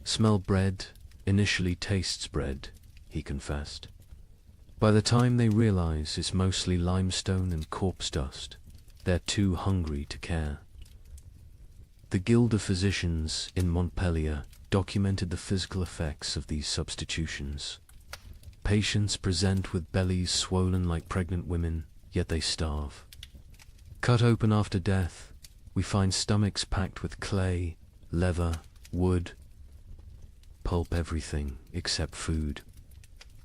Speaker 2: Smell bread, initially tastes bread, he confessed. By the time they realize it's mostly limestone and corpse dust, they're too hungry to care. The Guild of Physicians in Montpellier documented the physical effects of these substitutions. Patients present with bellies swollen like pregnant women, yet they starve. Cut open after death, we find stomachs packed with clay, leather, wood, pulp, everything except food.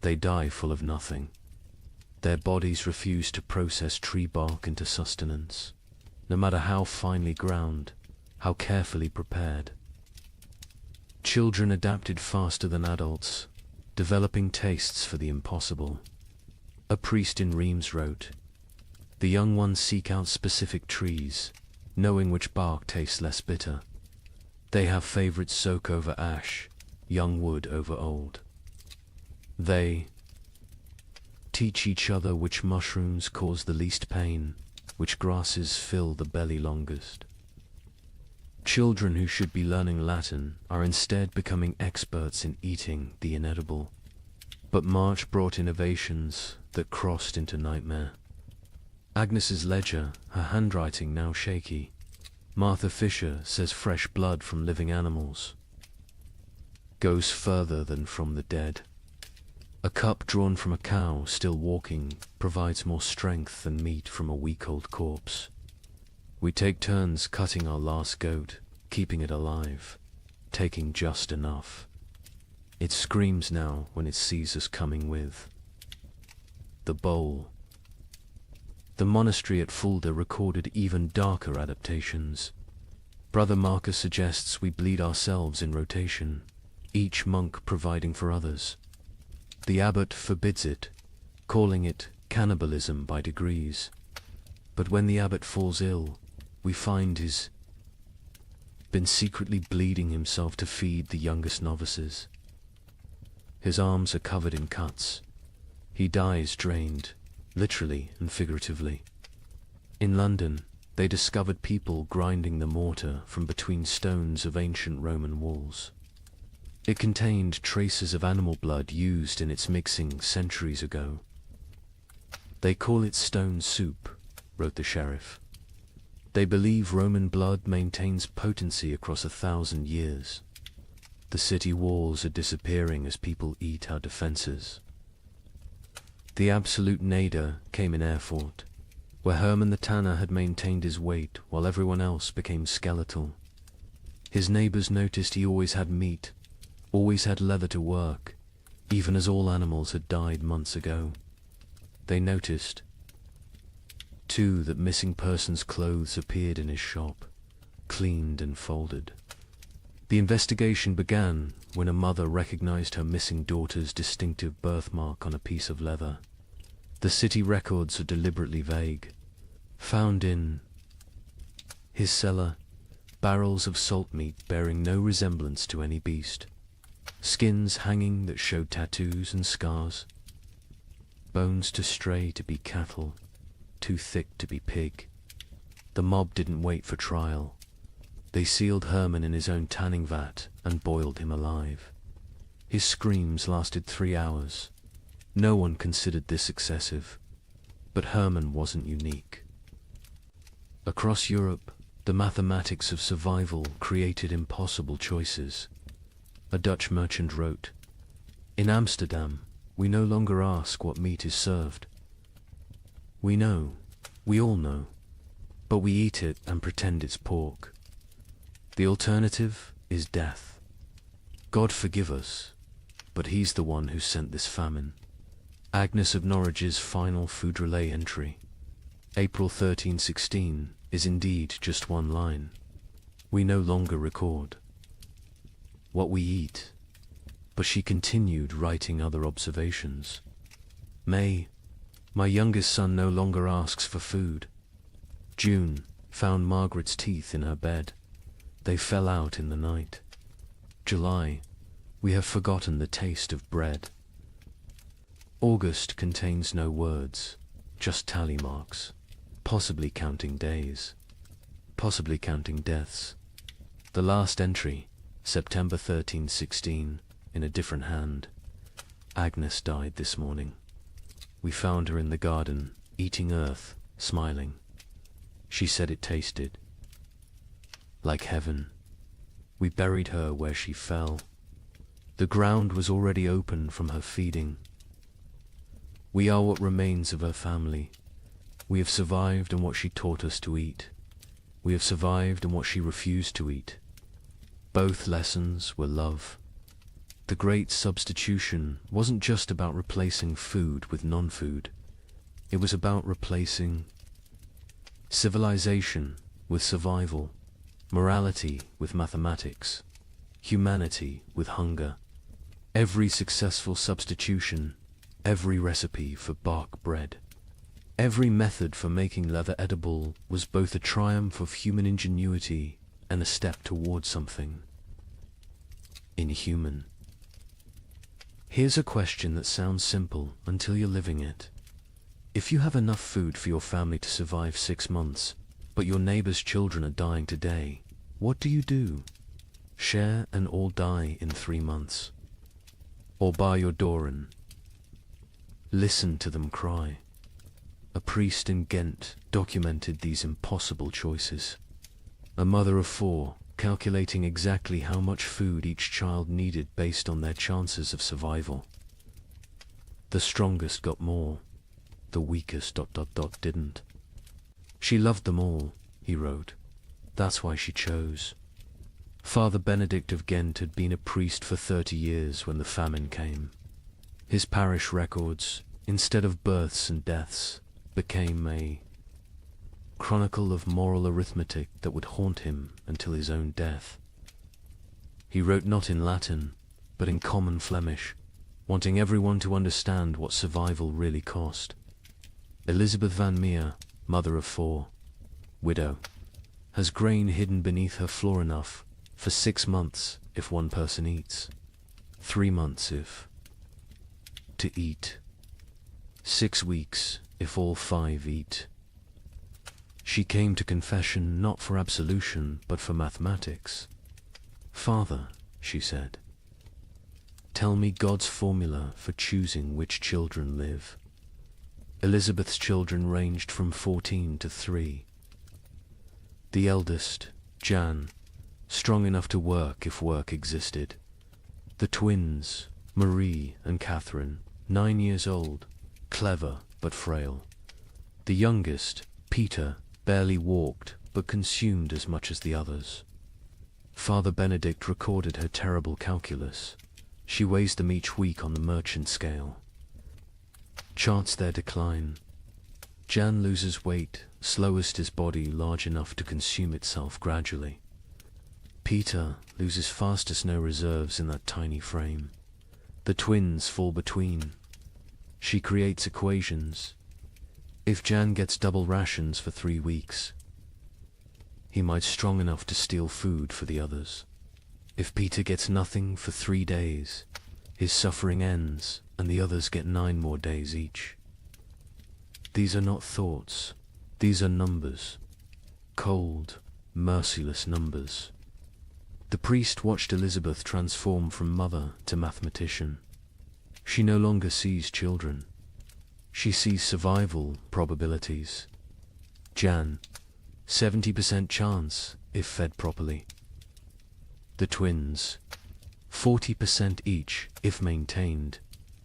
Speaker 2: They die full of nothing. Their bodies refuse to process tree bark into sustenance, no matter how finely ground, how carefully prepared. Children adapted faster than adults, developing tastes for the impossible. A priest in Reims wrote, "The young ones seek out specific trees, knowing which bark tastes less bitter. They have favorites: soak over ash, young wood over old. They teach each other which mushrooms cause the least pain, which grasses fill the belly longest." Children who should be learning Latin are instead becoming experts in eating the inedible. But March brought innovations that crossed into nightmare. Agnes's ledger, her handwriting now shaky. Martha Fisher says fresh blood from living animals goes further than from the dead. A cup drawn from a cow still walking provides more strength than meat from a week-old corpse. We take turns cutting our last goat, keeping it alive, taking just enough. It screams now when it sees us coming with the bowl. The monastery at Fulda recorded even darker adaptations. Brother Marcus suggests we bleed ourselves in rotation, each monk providing for others. The abbot forbids it, calling it cannibalism by degrees. But when the abbot falls ill, we find he's been secretly bleeding himself to feed the youngest novices. His arms are covered in cuts. He dies drained, literally and figuratively. In London, they discovered people grinding the mortar from between stones of ancient Roman walls. It contained traces of animal blood used in its mixing centuries ago. "They call it stone soup," wrote the sheriff. "They believe Roman blood maintains potency across 1,000 years. The city walls are disappearing as people eat our defenses." The absolute nadir came in Erfurt, where Hermann the tanner had maintained his weight while everyone else became skeletal. His neighbors noticed he always had meat, always had leather to work, even as all animals had died months ago. They noticed, too, that missing persons' clothes appeared in his shop, cleaned and folded. The investigation began when a mother recognized her missing daughter's distinctive birthmark on a piece of leather. The city records are deliberately vague. Found in his cellar, barrels of salt meat bearing no resemblance to any beast, skins hanging that showed tattoos and scars, bones too stray to be cattle, too thick to be pig. The mob didn't wait for trial. They sealed Hermann in his own tanning vat and boiled him alive. His screams lasted 3 hours. No one considered this excessive, but Hermann wasn't unique. Across Europe, the mathematics of survival created impossible choices. A Dutch merchant wrote, "In Amsterdam, we no longer ask what meat is served. We know, we all know, but we eat it and pretend it's pork. The alternative is death. God forgive us, but he's the one who sent this famine." Agnes of Norwich's final food relay entry, April 1316, is indeed just one line. We no longer record what we eat, but she continued writing other observations. May, my youngest son no longer asks for food. June, found Margaret's teeth in her bed. They fell out in the night. July, we have forgotten the taste of bread. August contains no words, just tally marks, possibly counting days, possibly counting deaths. The last entry, September 1316, in a different hand. Agnes died this morning. We found her in the garden, eating earth, smiling. She said it tasted like heaven. We buried her where she fell. The ground was already open from her feeding. We are what remains of her family. We have survived on what she taught us to eat. We have survived on what she refused to eat. Both lessons were love. The great substitution wasn't just about replacing food with non-food. It was about replacing civilization with survival, morality with mathematics, humanity with hunger. Every successful substitution, every recipe for bark bread, every method for making leather edible was both a triumph of human ingenuity and a step toward something inhuman. Here's a question that sounds simple until you're living it. If you have enough food for your family to survive 6 months, but your neighbor's children are dying today, what do you do? Share and all die in 3 months? Or bar your door and listen to them cry? A priest in Ghent documented these impossible choices. A mother of 4, calculating exactly how much food each child needed based on their chances of survival. The strongest got more, the weakest ... didn't. She loved them all, he wrote. That's why she chose. Father Benedict of Ghent had been a priest for 30 years when the famine came. His parish records, instead of births and deaths, became a chronicle of moral arithmetic that would haunt him until his own death. He wrote not in Latin, but in common Flemish, wanting everyone to understand what survival really cost. Elizabeth van Meer, mother of 4, widow, has grain hidden beneath her floor enough for 6 months if one person eats, 3 months if to eat, 6 weeks if all 5 eat. She came to confession not for absolution, but for mathematics. Father, she said, tell me God's formula for choosing which children live. Elizabeth's children ranged from 14 to 3. The eldest, Jan, strong enough to work if work existed. The twins, Marie and Catherine, 9 years old, clever but frail. The youngest, Peter, barely walked but consumed as much as the others. Father Benedict recorded her terrible calculus. She weighs them each week on the merchant scale. Charts their decline. Jan loses weight, slowest his body large enough to consume itself gradually. Peter loses fastest, no reserves in that tiny frame. The twins fall between. She creates equations. If Jan gets double rations for 3 weeks, he might strong enough to steal food for the others. If Peter gets nothing for 3 days, his suffering ends and the others get 9 more days each. These are not thoughts, these are numbers. Cold, merciless numbers. The priest watched Elizabeth transform from mother to mathematician. She no longer sees children. She sees survival probabilities. Jan, 70% chance if fed properly. The twins, 40% each if maintained,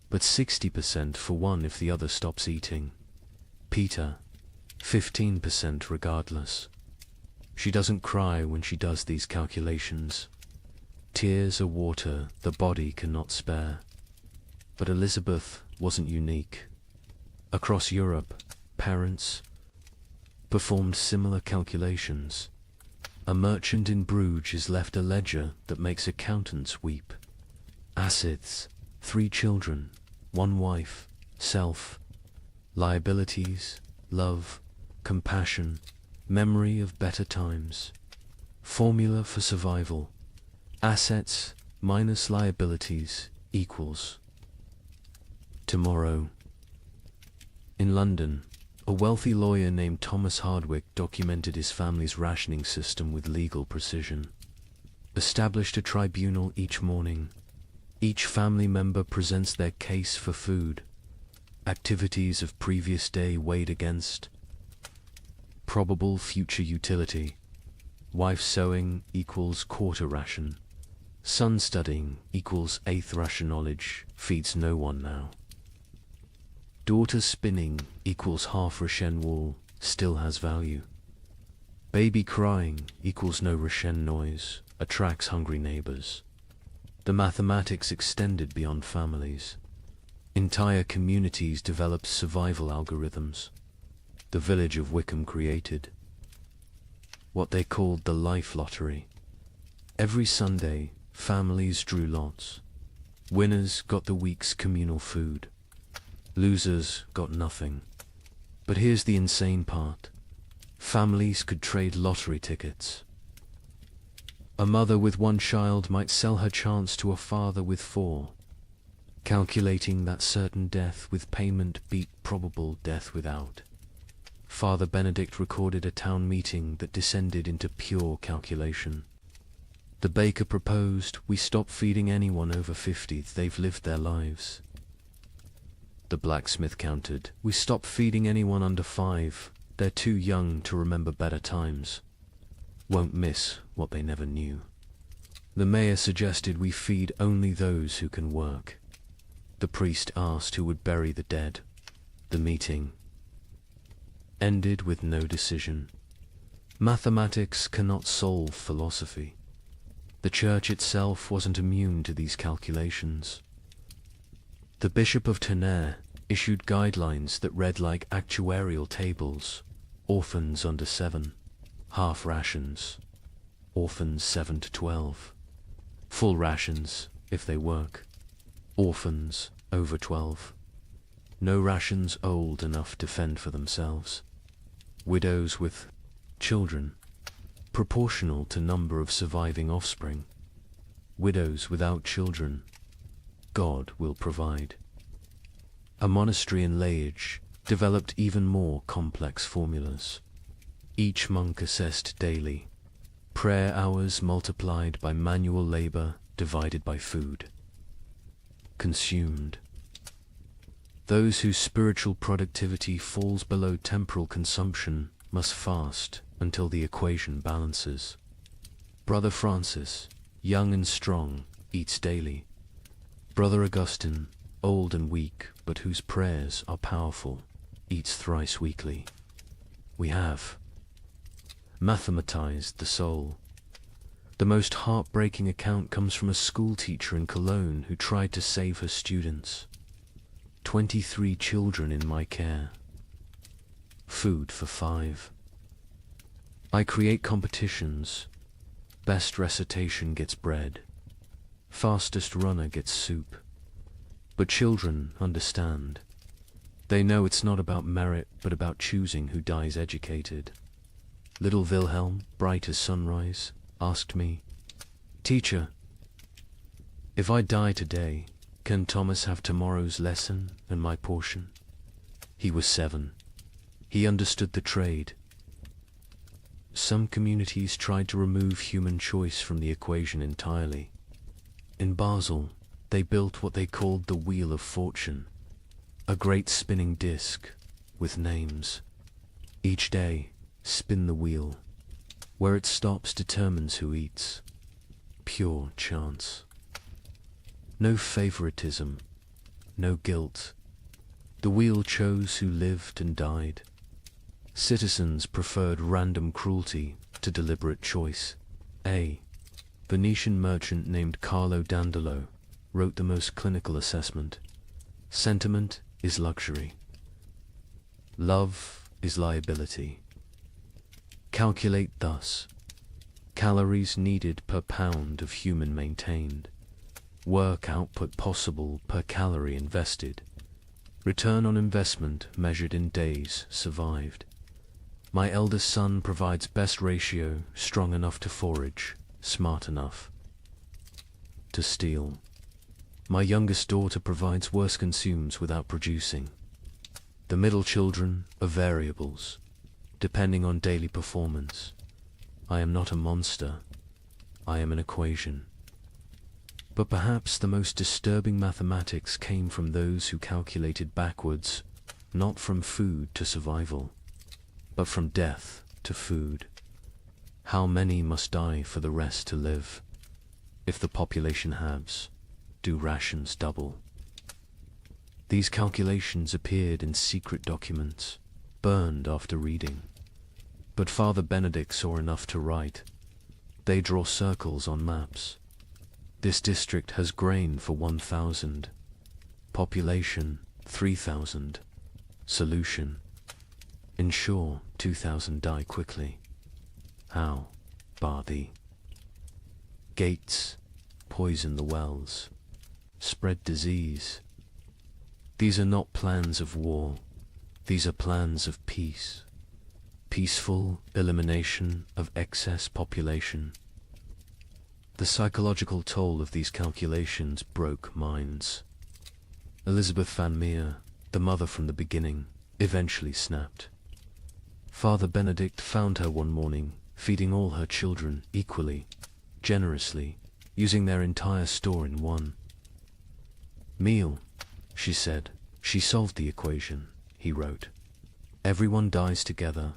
Speaker 2: but 60% for one if the other stops eating. Peter, 15% regardless. She doesn't cry when she does these calculations. Tears are water the body cannot spare. But Elizabeth wasn't unique. Across Europe, parents performed similar calculations. A merchant in Bruges is left a ledger that makes accountants weep. Assets, 3 children, 1 wife, self, liabilities, love, compassion, memory of better times. Formula for survival. Assets minus liabilities equals tomorrow. In London, a wealthy lawyer named Thomas Hardwick documented his family's rationing system with legal precision. Established a tribunal each morning. Each family member presents their case for food. Activities of previous day weighed against probable future utility. Wife sewing equals quarter ration. Son studying equals eighth ration. Knowledge feeds no one now. Daughter spinning equals half ration. Wool still has value. Baby crying equals no ration. Noise attracts hungry neighbors. The mathematics extended beyond families. Entire communities developed survival algorithms. The village of Wickham created what they called the life lottery. Every Sunday, families drew lots. Winners got the week's communal food. Losers got nothing. But here's the insane part. Families could trade lottery tickets. A mother with one child might sell her chance to a father with 4, calculating that certain death with payment beat probable death without. Father Benedict recorded a town meeting that descended into pure calculation. The baker proposed we stop feeding anyone over 50, they've lived their lives. The blacksmith countered, we stop feeding anyone under 5, they're too young to remember better times. Won't miss what they never knew. The mayor suggested we feed only those who can work. The priest asked who would bury the dead. The meeting ended with no decision. Mathematics cannot solve philosophy. The church itself wasn't immune to these calculations. The Bishop of Tonnerre issued guidelines that read like actuarial tables. Orphans under 7, half rations. Orphans 7 to 12. Full rations if they work. Orphans over 12. No rations old enough to fend for themselves. Widows with children, proportional to number of surviving offspring. Widows without children, God will provide. A monastery in Liège developed even more complex formulas. Each monk assessed daily. Prayer hours multiplied by manual labor divided by food consumed. Those whose spiritual productivity falls below temporal consumption must fast until the equation balances. Brother Francis, young and strong, eats daily. Brother Augustine, old and weak, but whose prayers are powerful, eats thrice weekly. We have mathematized the soul. The most heartbreaking account comes from a school teacher in Cologne who tried to save her students. 23 children in my care. Food for 5. I create competitions. Best recitation gets bread. Fastest runner gets soup. But children understand. They know it's not about merit, but about choosing who dies educated. Little Wilhelm, bright as sunrise, asked me, "Teacher, if I die today, can Thomas have tomorrow's lesson and my portion?" He was 7. He understood the trade. Some communities tried to remove human choice from the equation entirely. In Basel, they built what they called the Wheel of Fortune, a great spinning disc with names. Each day, spin the wheel. Where it stops determines who eats. Pure chance. No favoritism, no guilt. The wheel chose who lived and died. Citizens preferred random cruelty to deliberate choice. A Venetian merchant named Carlo Dandolo wrote the most clinical assessment. Sentiment is luxury. Love is liability. Calculate thus. Calories needed per pound of human maintained. Work output possible per calorie invested. Return on investment measured in days survived. My eldest son provides best ratio, strong enough to forage, smart enough to steal. My youngest daughter provides worse, consumes without producing. The middle children are variables, depending on daily performance. I am not a monster. I am an equation. But perhaps the most disturbing mathematics came from those who calculated backwards, not from food to survival, but from death to food. How many must die for the rest to live? If the population halves, do rations double? These calculations appeared in secret documents, burned after reading. But Father Benedict saw enough to write. They draw circles on maps. This district has grain for 1,000. Population 3,000. Solution: ensure 2,000 die quickly. How? Bar thee. Gates: poison the wells. Spread disease. These are not plans of war. These are plans of peace. Peaceful elimination of excess population. The psychological toll of these calculations broke minds. Elizabeth Van Meer, the mother from the beginning, eventually snapped. Father Benedict found her one morning, feeding all her children equally, generously, using their entire store in one meal. She said, she solved the equation, he wrote. Everyone dies together,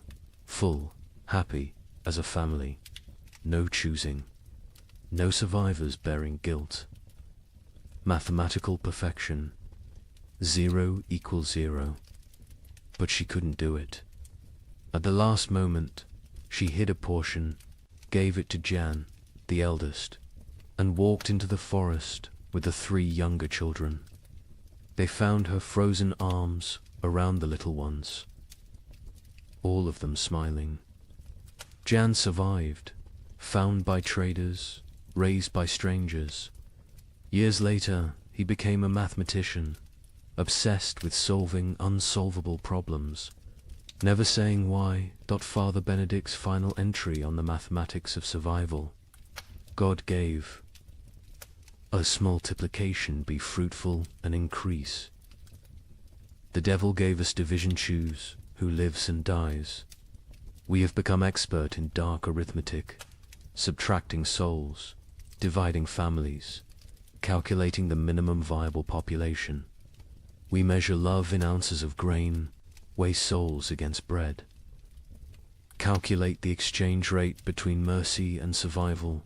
Speaker 2: full, happy, as a family. No choosing. No survivors bearing guilt. Mathematical perfection. 0 equals 0. But she couldn't do it. At the last moment, she hid a portion, gave it to Jan, the eldest, and walked into the forest with the 3 younger children. They found her frozen arms around the little ones, all of them smiling. Jan survived, found by traders, raised by strangers. Years later, he became a mathematician, obsessed with solving unsolvable problems, never saying why. Father Benedict's final entry on the mathematics of survival: God gave us multiplication be fruitful and increase. The devil gave us division, choose who lives and dies. We have become expert in dark arithmetic, subtracting souls, dividing families, calculating the minimum viable population. We measure love in ounces of grain, weigh souls against bread. Calculate the exchange rate between mercy and survival.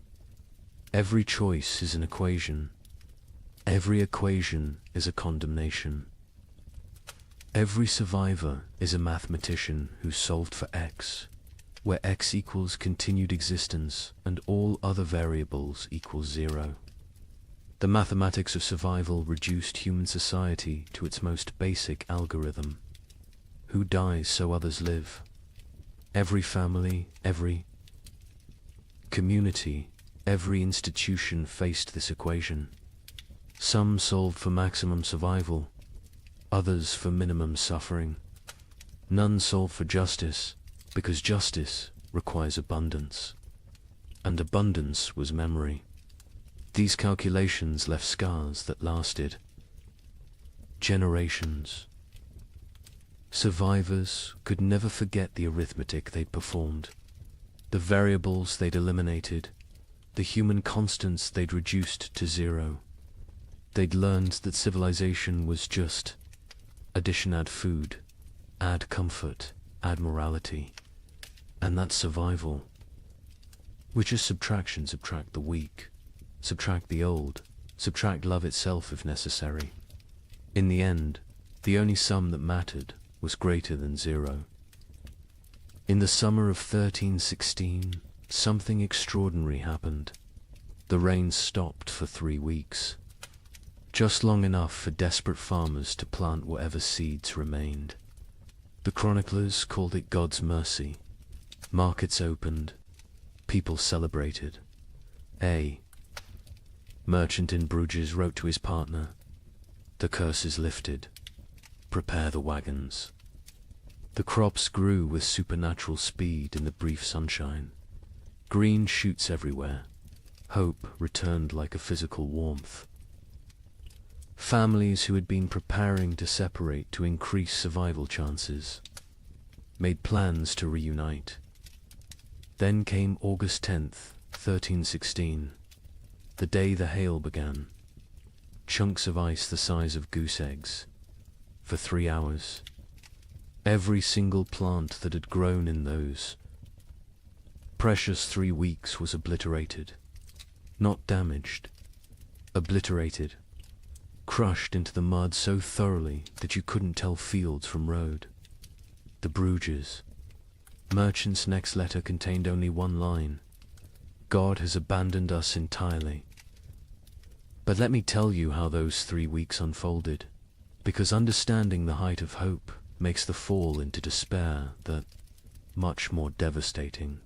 Speaker 2: Every choice is an equation. Every equation is a condemnation. Every survivor is a mathematician who solved for X, where X equals continued existence and all other variables equals 0. The mathematics of survival reduced human society to its most basic algorithm. Who dies so others live? Every family, every community, every institution faced this equation. Some solved for maximum survival, others for minimum suffering. None solved for justice, because justice requires abundance, and abundance was memory. These calculations left scars that lasted generations. Survivors could never forget the arithmetic they'd performed, the variables they'd eliminated, the human constants they'd reduced to 0. They'd learned that civilization was just addition, add food, add comfort, add morality, and that's survival, which is subtraction. Subtract the weak, subtract the old, subtract love itself if necessary. In the end, the only sum that mattered was greater than 0. In the summer of 1316, something extraordinary happened. The rain stopped for 3 weeks, just long enough for desperate farmers to plant whatever seeds remained. The chroniclers called it God's mercy. Markets opened, people celebrated. A merchant in Bruges wrote to his partner, "The curse is lifted. Prepare the wagons." The crops grew with supernatural speed in the brief sunshine. Green shoots everywhere. Hope returned like a physical warmth. Families who had been preparing to separate to increase survival chances made plans to reunite. Then came August 10th, 1316, the day the hail began. Chunks of ice the size of goose eggs. For 3 hours, every single plant that had grown in those Precious 3 weeks was obliterated. Not damaged. Obliterated. Crushed into the mud so thoroughly that you couldn't tell fields from road. The Bruges. Merchant's next letter contained only one line. God has abandoned us entirely. But let me tell you how those 3 weeks unfolded, because understanding the height of hope makes the fall into despair that much more devastating.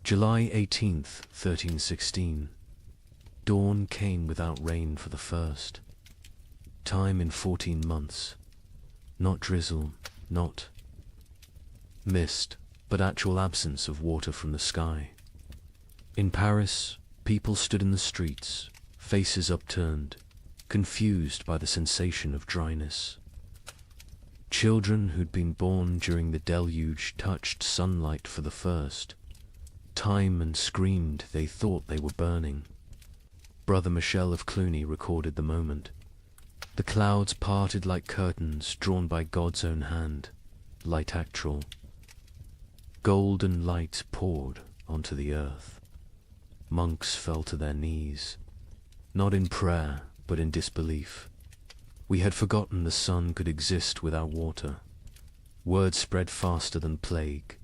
Speaker 2: July 18th, 1316. Dawn came without rain for the first time in 14 months. Not drizzle, not mist, but actual absence of water from the sky. In Paris, people stood in the streets, faces upturned, confused by the sensation of dryness. Children who'd been born during the deluge touched sunlight for the first time and screamed they thought they were burning. Brother Michel of Cluny recorded the moment. The clouds parted like curtains drawn by God's own hand, light actual. Golden light poured onto the earth. Monks fell to their knees, not in prayer, but in disbelief. We had forgotten the sun could exist without water. Word spread faster than plague.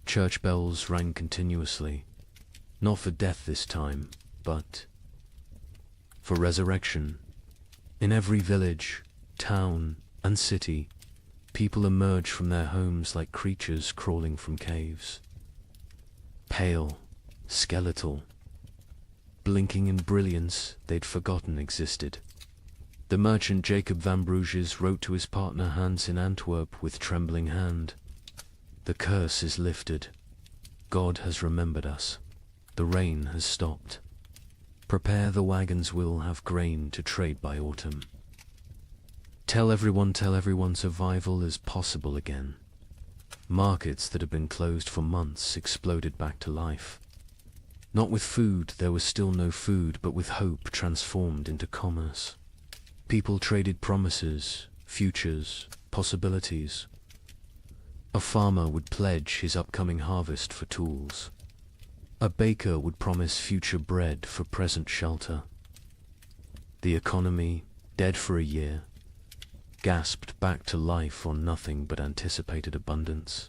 Speaker 2: Church bells rang continuously, not for death this time, but for resurrection. In every village, town, and city, people emerged from their homes like creatures crawling from caves. Pale, skeletal, blinking in brilliance they'd forgotten existed. The merchant Jacob van Bruges wrote to his partner Hans in Antwerp with trembling hand. The curse is lifted. God has remembered us. The rain has stopped. Prepare, the wagons will have grain to trade by autumn. Tell everyone survival is possible again. Markets that had been closed for months exploded back to life. Not with food, there was still no food, but with hope transformed into commerce. People traded promises, futures, possibilities. A farmer would pledge his upcoming harvest for tools. A baker would promise future bread for present shelter. The economy, dead for a year, gasped back to life on nothing but anticipated abundance.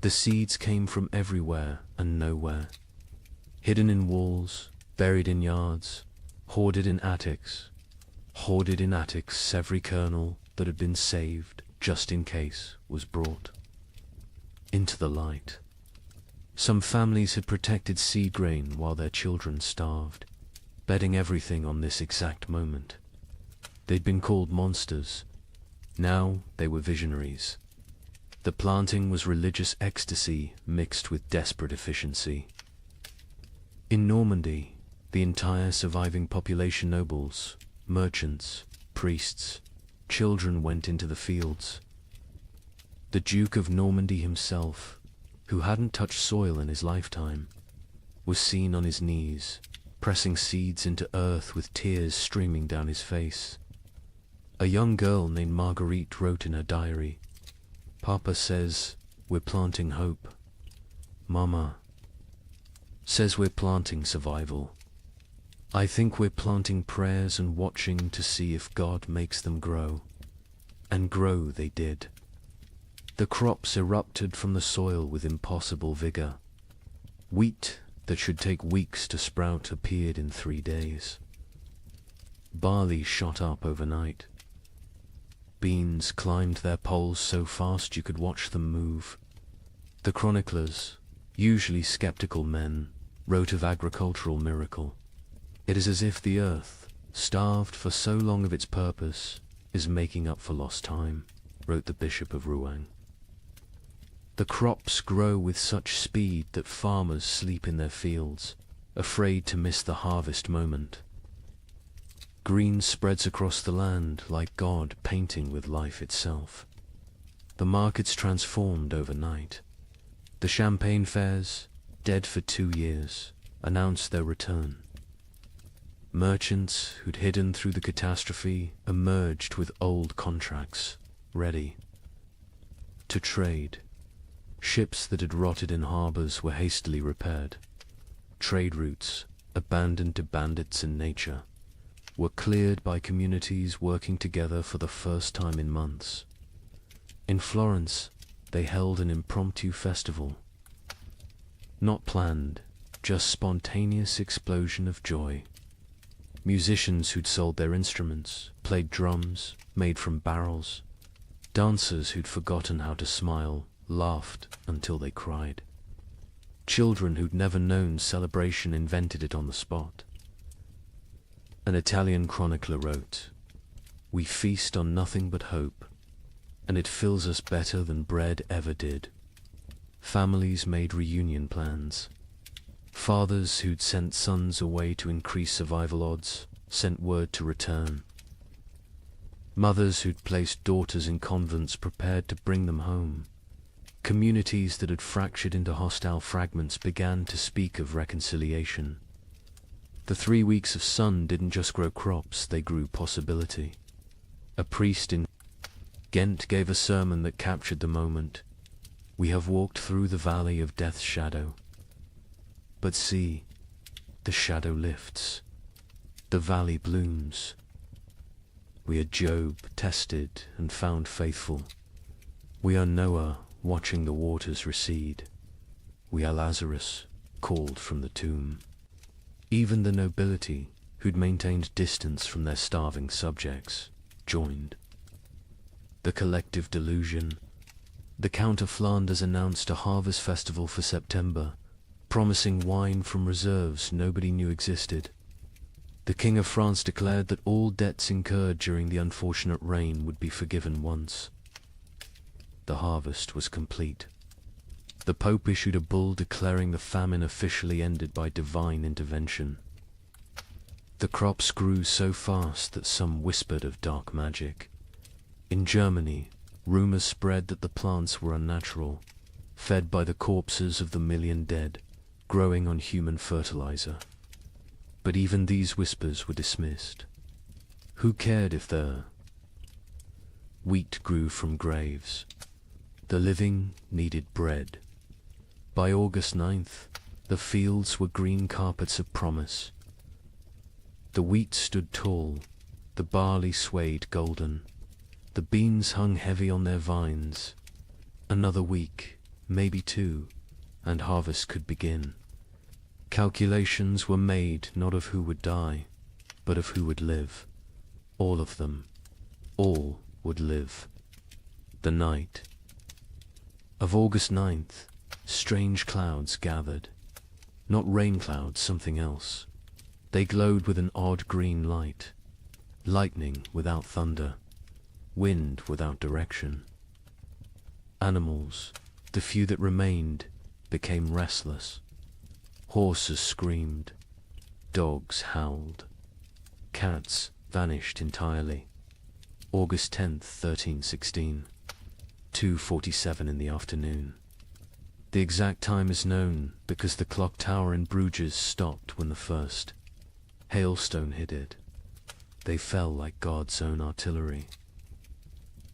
Speaker 2: The seeds came from everywhere and nowhere, hidden in walls, buried in yards, hoarded in attics. Every kernel that had been saved, just in case, was brought into the light. Some families had protected seed grain while their children starved, betting everything on this exact moment. They'd been called monsters. Now they were visionaries. The planting was religious ecstasy mixed with desperate efficiency. In Normandy, the entire surviving population, nobles, merchants, priests, children, went into the fields. The Duke of Normandy himself, who hadn't touched soil in his lifetime, was seen on his knees, pressing seeds into earth with tears streaming down his face. A young girl named Marguerite wrote in her diary, "Papa says we're planting hope. Mama says we're planting survival. I think we're planting prayers and watching to see if God makes them grow." And grow they did. The crops erupted from the soil with impossible vigor. Wheat that should take weeks to sprout appeared in 3 days. Barley shot up overnight. Beans climbed their poles so fast you could watch them move. The chroniclers, usually skeptical men, wrote of agricultural miracle. It is as if the earth, starved for so long of its purpose, is making up for lost time, wrote the Bishop of Rouen. The crops grow with such speed that farmers sleep in their fields, afraid to miss the harvest moment. Green spreads across the land like God painting with life itself. The markets transformed overnight. The champagne fairs, dead for 2 years, announced their return. Merchants who'd hidden through the catastrophe emerged with old contracts, ready to trade. Ships that had rotted in harbors were hastily repaired. Trade routes, abandoned to bandits and nature, were cleared by communities working together for the first time in months. In Florence, they held an impromptu festival. Not planned, just spontaneous explosion of joy. Musicians who'd sold their instruments, played drums, made from barrels. Dancers who'd forgotten how to smile, laughed until they cried. Children who'd never known celebration invented it on the spot. An Italian chronicler wrote, "We feast on nothing but hope, and it fills us better than bread ever did." Families made reunion plans. Fathers who'd sent sons away to increase survival odds sent word to return. Mothers who'd placed daughters in convents prepared to bring them home. Communities that had fractured into hostile fragments began to speak of reconciliation. The 3 weeks of sun didn't just grow crops, they grew possibility. A priest in Ghent gave a sermon that captured the moment. "We have walked through the valley of death's shadow. But see, the shadow lifts. The valley blooms. We are Job, tested and found faithful. We are Noah, watching the waters recede. We are Lazarus, called from the tomb." Even the nobility, who'd maintained distance from their starving subjects, joined. The collective delusion. The Count of Flanders announced a harvest festival for September, promising wine from reserves nobody knew existed. The King of France declared that all debts incurred during the unfortunate rain would be forgiven once. The harvest was complete. The Pope issued a bull declaring the famine officially ended by divine intervention. The crops grew so fast that some whispered of dark magic. In Germany, rumors spread that the plants were unnatural, fed by the corpses of the million dead, growing on human fertilizer. But even these whispers were dismissed. Who cared if the wheat grew from graves? The living needed bread. By August 9th, the fields were green carpets of promise. The wheat stood tall, the barley swayed golden, the beans hung heavy on their vines. Another week, maybe 2, and harvest could begin. Calculations were made not of who would die, but of who would live. All of them. All would live. The night of August 9th, strange clouds gathered. Not rain clouds, something else. They glowed with an odd green light. Lightning without thunder. Wind without direction. Animals, the few that remained, became restless. Horses screamed. Dogs howled. Cats vanished entirely. August 10th, 1316. 2:47 in the afternoon. The exact time is known because the clock tower in Bruges stopped when the first hailstone hit it. They fell like God's own artillery.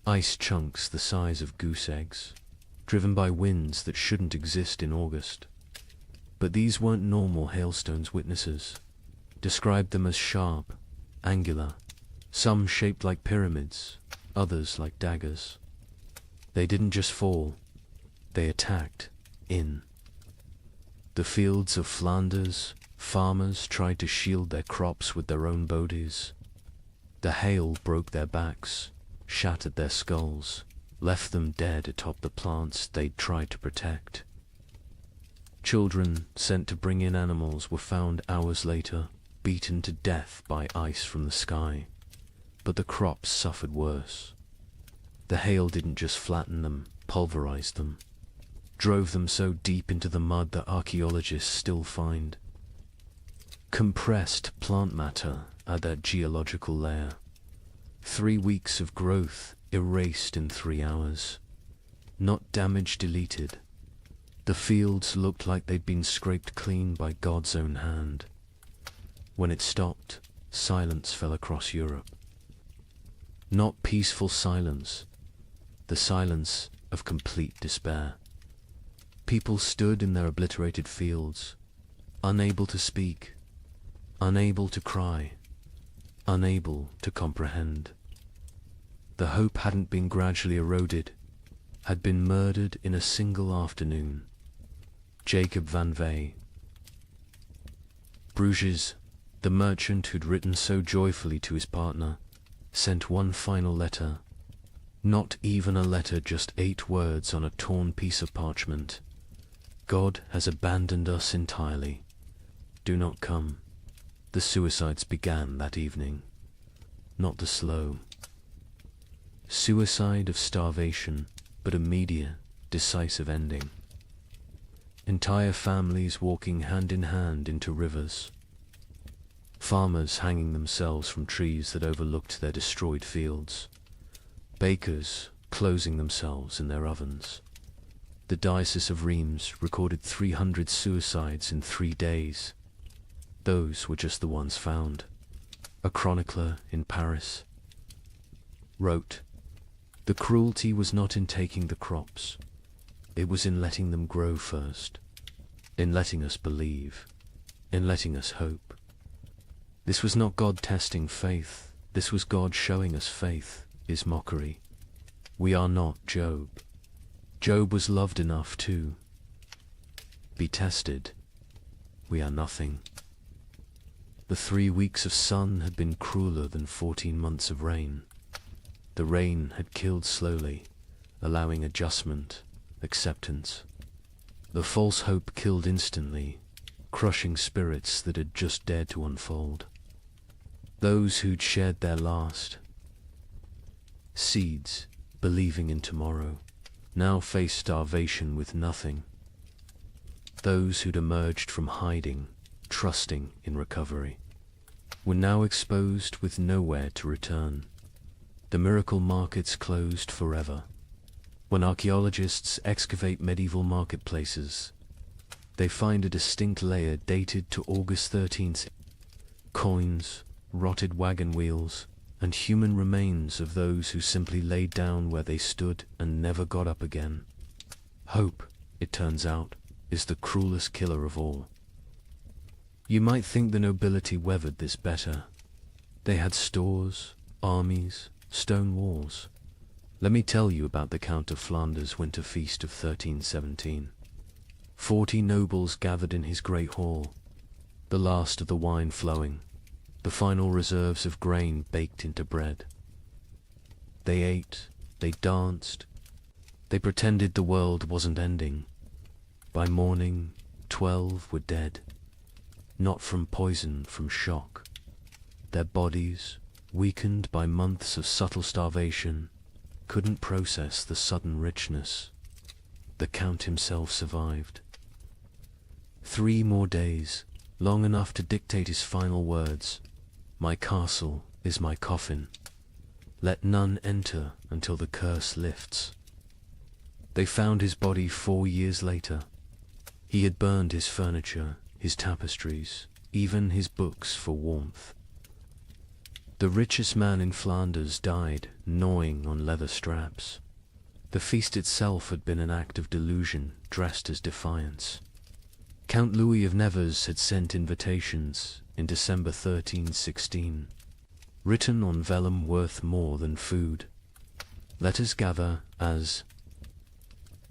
Speaker 2: Ice chunks the size of goose eggs, driven by winds that shouldn't exist in August. But these weren't normal hailstones. Witnesses described them as sharp, angular, some shaped like pyramids, others like daggers. They didn't just fall, they attacked in. The fields of Flanders, farmers tried to shield their crops with their own bodies. The hail broke their backs, shattered their skulls, left them dead atop the plants they'd tried to protect. Children sent to bring in animals were found hours later, beaten to death by ice from the sky. But the crops suffered worse. The hail didn't just flatten them, pulverized them, drove them so deep into the mud that archaeologists still find compressed plant matter at that geological layer. 3 weeks of growth erased in 3 hours. Not damage deleted. The fields looked like they'd been scraped clean by God's own hand. When it stopped, silence fell across Europe. Not peaceful silence, the silence of complete despair. People stood in their obliterated fields, unable to speak, unable to cry, unable to comprehend. The hope hadn't been gradually eroded, had been murdered in a single afternoon. Jacob van Vey. Bruges, the merchant who'd written so joyfully to his partner, sent one final letter. Not even a letter, just 8 words on a torn piece of parchment. God has abandoned us entirely. Do not come. The suicides began that evening. Not the slow suicide of starvation, but immediate, decisive ending. Entire families walking hand in hand into rivers. Farmers hanging themselves from trees that overlooked their destroyed fields. Bakers closing themselves in their ovens. The Diocese of Reims recorded 300 suicides in 3 days. Those were just the ones found. A chronicler in Paris wrote, "The cruelty was not in taking the crops. It was in letting them grow first, in letting us believe, in letting us hope. This was not God testing faith. This was God showing us faith is mockery. We are not Job. Job was loved enough to be tested. We are nothing." The 3 weeks of sun had been crueler than 14 months of rain. The rain had killed slowly, allowing adjustment, acceptance. The false hope killed instantly, crushing spirits that had just dared to unfold. Those who'd shared their last seeds, believing in tomorrow, now faced starvation with nothing. Those who'd emerged from hiding, trusting in recovery, were now exposed with nowhere to return. The miracle markets closed forever. When archaeologists excavate medieval marketplaces, they find a distinct layer dated to August 13th. Coins, rotted wagon wheels, and human remains of those who simply laid down where they stood and never got up again. Hope, it turns out, is the cruelest killer of all. You might think the nobility weathered this better. They had stores, armies, stone walls. Let me tell you about the Count of Flanders' winter feast of 1317. 40 nobles gathered in his great hall, the last of the wine flowing, the final reserves of grain baked into bread. They ate, they danced, they pretended the world wasn't ending. By morning, 12 were dead, not from poison, from shock. Their bodies, weakened by months of subtle starvation, couldn't process the sudden richness. The Count himself survived. 3 more days, long enough to dictate his final words. "My castle is my coffin. Let none enter until the curse lifts." They found his body 4 years later. He had burned his furniture, his tapestries, even his books for warmth. The richest man in Flanders died, gnawing on leather straps. The feast itself had been an act of delusion, dressed as defiance. Count Louis of Nevers had sent invitations in December 1316, written on vellum worth more than food. "Let us gather as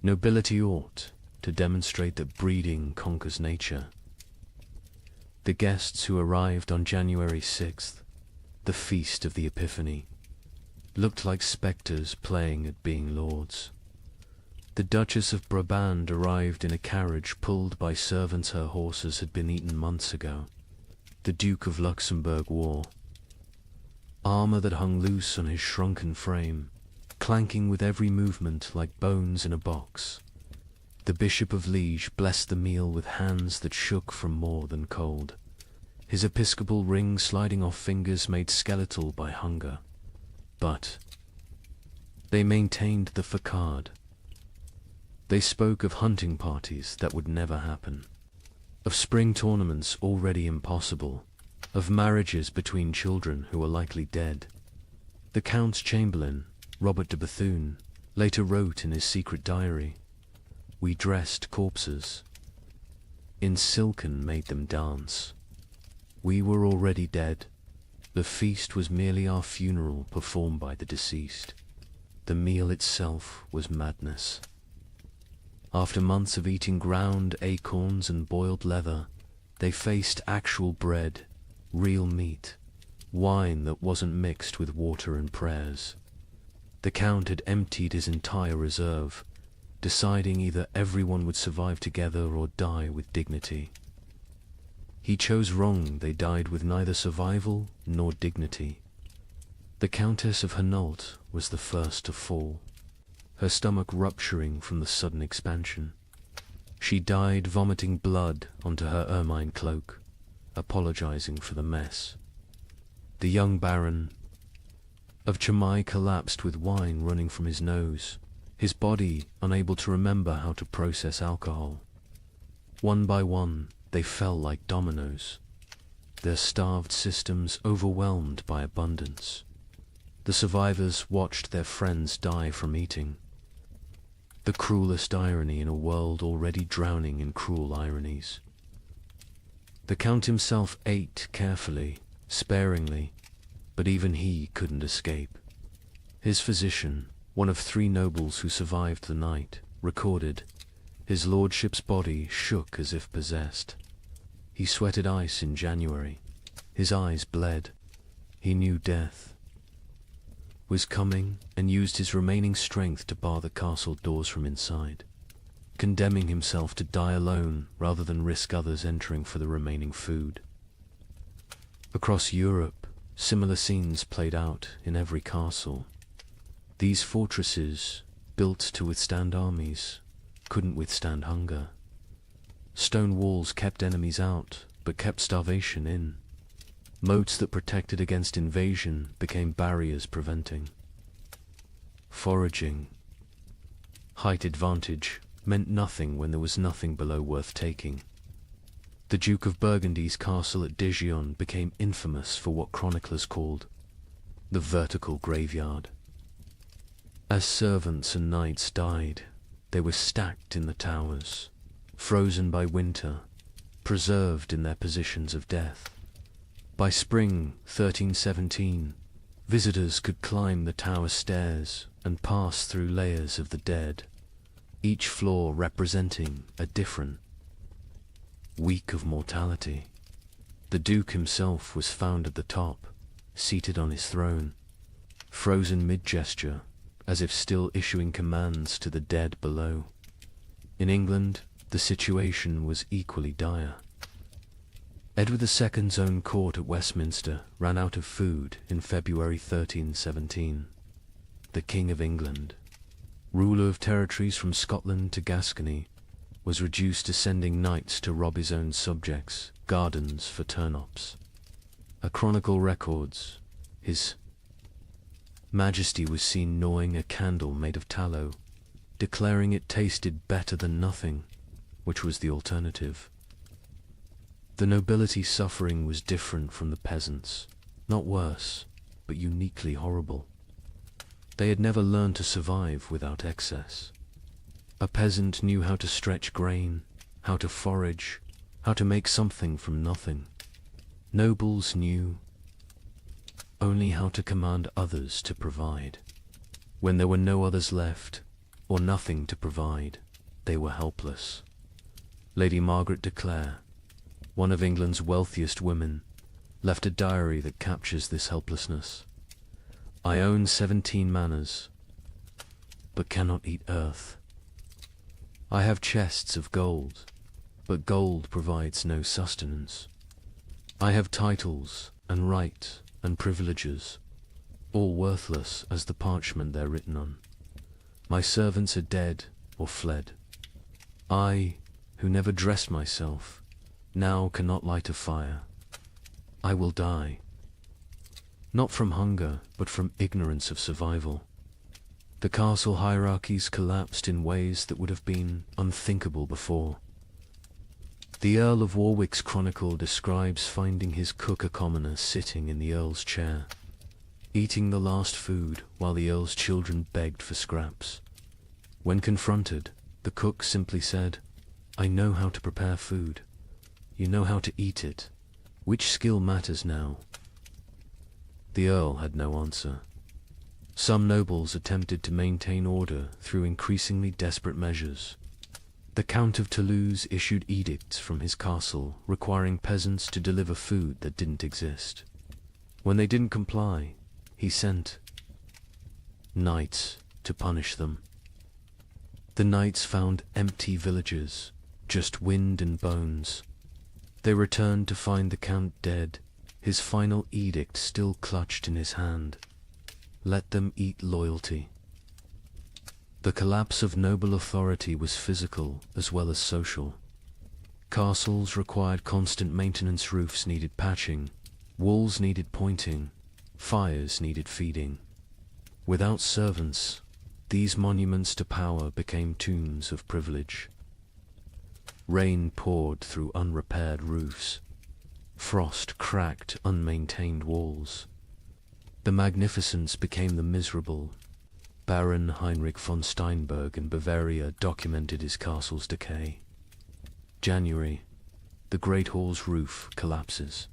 Speaker 2: nobility ought, to demonstrate that breeding conquers nature." The guests who arrived on January 6th, the feast of the Epiphany, looked like spectres playing at being lords. The Duchess of Brabant arrived in a carriage pulled by servants her horses had been eaten months ago. The Duke of Luxembourg wore armor that hung loose on his shrunken frame, clanking with every movement like bones in a box. The Bishop of Liege blessed the meal with hands that shook from more than cold, his episcopal ring sliding off fingers made skeletal by hunger. But they maintained the facade. They spoke of hunting parties that would never happen, of spring tournaments already impossible, of marriages between children who were likely dead. The Count's chamberlain, Robert de Bethune, later wrote in his secret diary, we dressed corpses. In silken made them dance. We were already dead. The feast was merely our funeral performed by the deceased. The meal itself was madness. After months of eating ground acorns and boiled leather, they faced actual bread, real meat, wine that wasn't mixed with water and prayers. The Count had emptied his entire reserve, deciding either everyone would survive together or die with dignity. He chose wrong. They died with neither survival nor dignity. The Countess of Hainault was the first to fall, her stomach rupturing from the sudden expansion. She died vomiting blood onto her ermine cloak, apologizing for the mess. The young Baron of Chimay collapsed with wine running from his nose, his body unable to remember how to process alcohol. One by one, they fell like dominoes, their starved systems overwhelmed by abundance. The survivors watched their friends die from eating. The cruelest irony in a world already drowning in cruel ironies. The Count himself ate carefully, sparingly, but even he couldn't escape. His physician, one of 3 nobles who survived the night, recorded, his lordship's body shook as if possessed. He sweated ice in January. His eyes bled. He knew death was coming and used his remaining strength to bar the castle doors from inside, condemning himself to die alone rather than risk others entering for the remaining food. Across Europe, similar scenes played out in every castle. These fortresses, built to withstand armies, couldn't withstand hunger. Stone walls kept enemies out, but kept starvation in. Moats that protected against invasion became barriers preventing. Foraging. Height advantage meant nothing when there was nothing below worth taking. The Duke of Burgundy's castle at Dijon became infamous for what chroniclers called the vertical graveyard. As servants and knights died, they were stacked in the towers, frozen by winter, preserved in their positions of death. By spring 1317, visitors could climb the tower stairs and pass through layers of the dead, each floor representing a different week of mortality. The Duke himself was found at the top, seated on his throne, frozen mid-gesture, as if still issuing commands to the dead below. In England, the situation was equally dire. Edward II's own court at Westminster ran out of food in February 1317. The King of England, ruler of territories from Scotland to Gascony, was reduced to sending knights to rob his own subjects' gardens for turnips. A chronicle records, His Majesty was seen gnawing a candle made of tallow, declaring it tasted better than nothing, which was the alternative. The nobility's suffering was different from the peasants, not worse, but uniquely horrible. They had never learned to survive without excess. A peasant knew how to stretch grain, how to forage, how to make something from nothing. Nobles knew only how to command others to provide. When there were no others left, or nothing to provide, they were helpless. Lady Margaret de Clare, one of England's wealthiest women, left a diary that captures this helplessness. I own 17 manors, but cannot eat earth. I have chests of gold, but gold provides no sustenance. I have titles and right and privileges, all worthless as the parchment they're written on. My servants are dead or fled. I, who never dressed myself, now cannot light a fire. I will die. Not from hunger, but from ignorance of survival. The castle hierarchies collapsed in ways that would have been unthinkable before. The Earl of Warwick's chronicle describes finding his cook a commoner sitting in the Earl's chair, eating the last food while the Earl's children begged for scraps. When confronted, The cook simply said, "I know how to prepare food. You know how to eat it. Which skill matters now?" The Earl had no answer. Some nobles attempted to maintain order through increasingly desperate measures. The Count of Toulouse issued edicts from his castle requiring peasants to deliver food that didn't exist. When they didn't comply, he sent knights to punish them. The knights found empty villages, just wind and bones. They returned to find the Count dead, his final edict still clutched in his hand. Let them eat loyalty. The collapse of noble authority was physical as well as social. Castles required constant maintenance, roofs needed patching, walls needed pointing, fires needed feeding. Without servants, these monuments to power became tombs of privilege. Rain poured through unrepaired roofs. Frost cracked unmaintained walls. The magnificence became the miserable. Baron Heinrich von Steinberg in Bavaria documented his castle's decay. January, the Great Hall's roof collapses.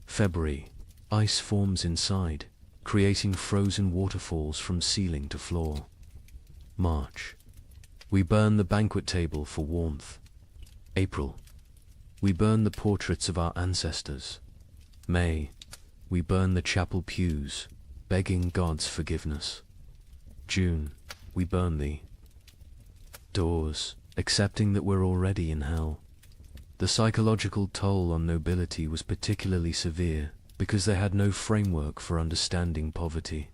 Speaker 2: February, ice forms inside, creating frozen waterfalls from ceiling to floor. March, we burn the banquet table for warmth. April, we burn the portraits of our ancestors. May, we burn the chapel pews, begging God's forgiveness. June, we burn the doors, accepting that we're already in hell. The psychological toll on nobility was particularly severe because they had no framework for understanding poverty.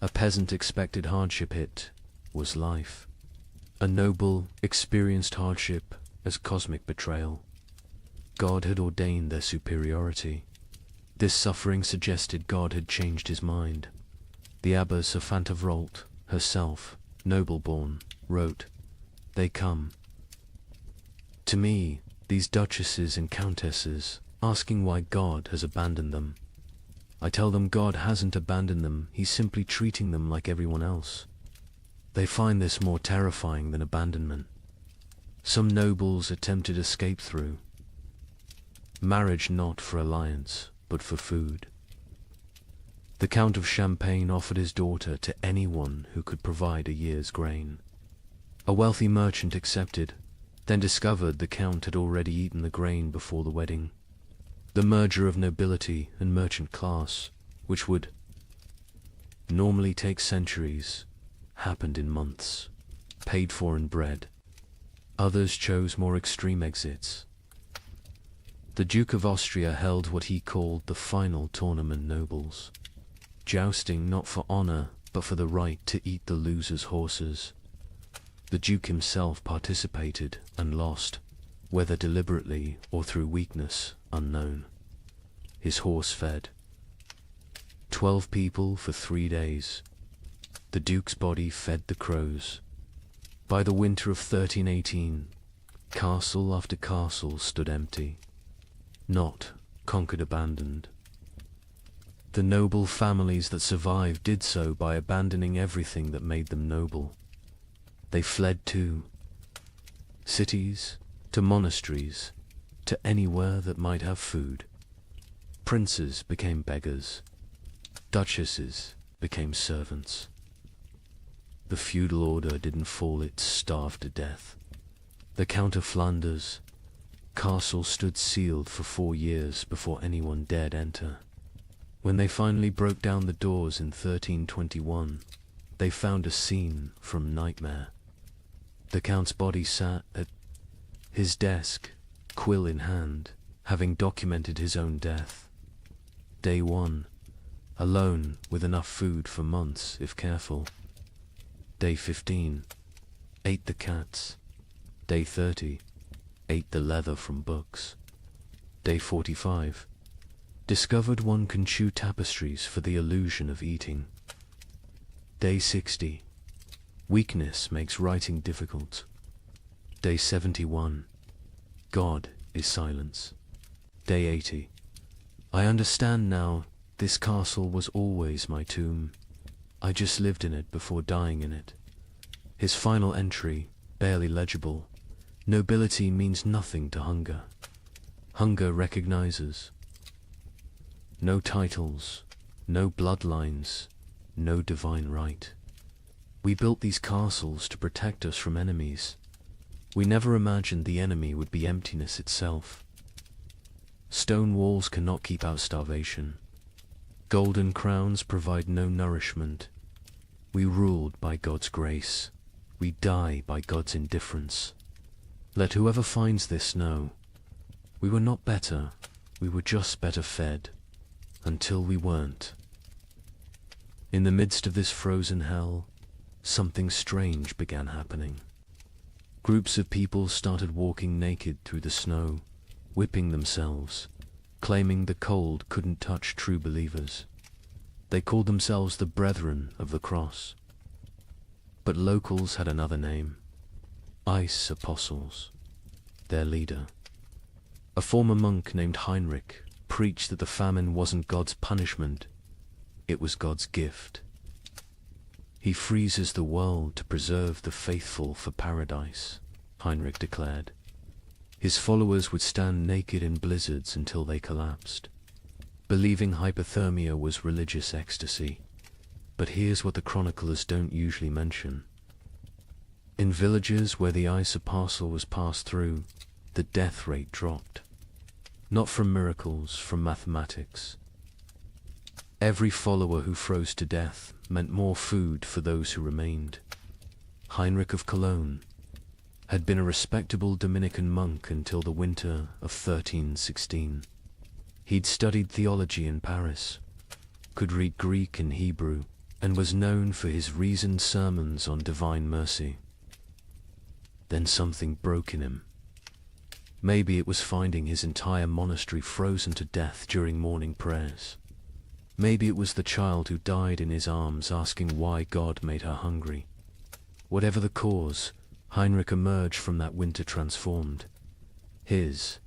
Speaker 2: A peasant expected hardship, it was life. A noble experienced hardship as cosmic betrayal. God had ordained their superiority. This suffering suggested God had changed his mind. The Abbess of Fantevrolt, herself, noble-born, wrote, "They come to me, these duchesses and countesses, asking why God has abandoned them. I tell them God hasn't abandoned them, he's simply treating them like everyone else. They find this more terrifying than abandonment. Some nobles attempted escape through marriage, not for alliance, but for food. The Count of Champagne offered his daughter to anyone who could provide a year's grain. A wealthy merchant accepted, then discovered the Count had already eaten the grain before the wedding. The merger of nobility and merchant class, which would normally take centuries, happened in months, paid for in bread. Others chose more extreme exits. The Duke of Austria held what he called the final tournament nobles. Jousting not for honor, but for the right to eat the loser's horses. The Duke himself participated and lost, whether deliberately or through weakness, unknown. His horse fed 12 people for 3 days. The Duke's body fed the crows. By the winter of 1318, castle after castle stood empty, not conquered, abandoned. The noble families that survived did so by abandoning everything that made them noble. They fled to cities, to monasteries, to anywhere that might have food. Princes became beggars. Duchesses became servants. The feudal order didn't fall, it starved to death. The Count of Flanders' castle stood sealed for 4 years before anyone dared enter. When they finally broke down the doors in 1321, they found a scene from nightmare. The Count's body sat at his desk, quill in hand, having documented his own death. Day 1, alone with enough food for months if careful. Day 15, ate the cats. Day 30, ate the leather from books. Day 45, discovered one can chew tapestries for the illusion of eating. Day 60, weakness makes writing difficult. Day 71, God is silence. Day 80, I understand now, this castle was always my tomb. I just lived in it before dying in it. His final entry, barely legible: nobility means nothing to hunger. Hunger recognizes no titles, no bloodlines, no divine right. We built these castles to protect us from enemies. We never imagined the enemy would be emptiness itself. Stone walls cannot keep out starvation. Golden crowns provide no nourishment. We ruled by God's grace. We die by God's indifference. Let whoever finds this know, we were not better, we were just better fed, until we weren't. In the midst of this frozen hell, something strange began happening. Groups of people started walking naked through the snow, whipping themselves, claiming the cold couldn't touch true believers. They called themselves the Brethren of the Cross. But locals had another name: Ice Apostles. Their leader, a former monk named Heinrich, preached that the famine wasn't God's punishment, it was God's gift. He freezes the world to preserve the faithful for paradise, Heinrich declared. His followers would stand naked in blizzards until they collapsed, believing hypothermia was religious ecstasy. But here's what the chroniclers don't usually mention. In villages where the ice apostle was passed through, the death rate dropped. Not from miracles, from mathematics. Every follower who froze to death meant more food for those who remained. Heinrich of Cologne had been a respectable Dominican monk until the winter of 1316. He'd studied theology in Paris, could read Greek and Hebrew, and was known for his reasoned sermons on divine mercy. Then something broke in him. Maybe it was finding his entire monastery frozen to death during morning prayers. Maybe it was the child who died in his arms asking why God made her hungry. Whatever the cause, Heinrich emerged from that winter transformed. His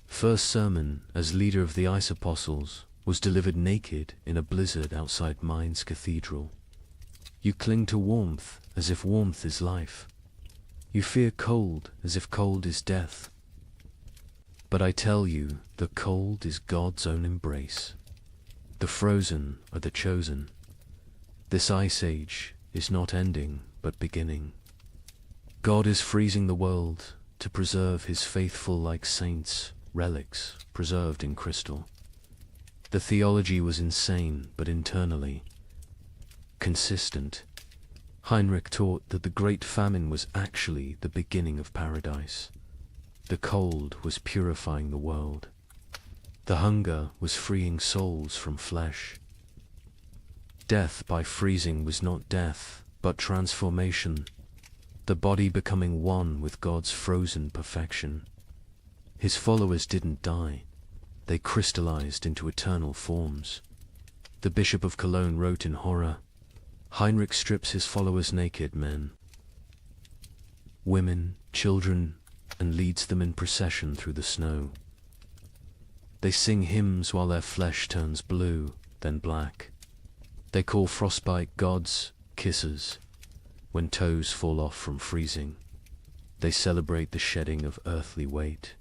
Speaker 2: first sermon as leader of the Ice Apostles was delivered naked in a blizzard outside Mainz Cathedral. You cling to warmth as if warmth is life. You fear cold as if cold is death. But I tell you, the cold is God's own embrace. The frozen are the chosen. This ice age is not ending, but beginning. God is freezing the world to preserve his faithful like saints, relics preserved in crystal. The theology was insane, but internally consistent. Heinrich taught that the great famine was actually the beginning of paradise. The cold was purifying the world. The hunger was freeing souls from flesh. Death by freezing was not death, but transformation, the body becoming one with God's frozen perfection. His followers didn't die. They crystallized into eternal forms. The Bishop of Cologne wrote in horror, Heinrich strips his followers naked, men, women, children, and leads them in procession through the snow. They sing hymns while their flesh turns blue, then black. They call frostbite gods kisses when toes fall off from freezing. They celebrate the shedding of earthly weight.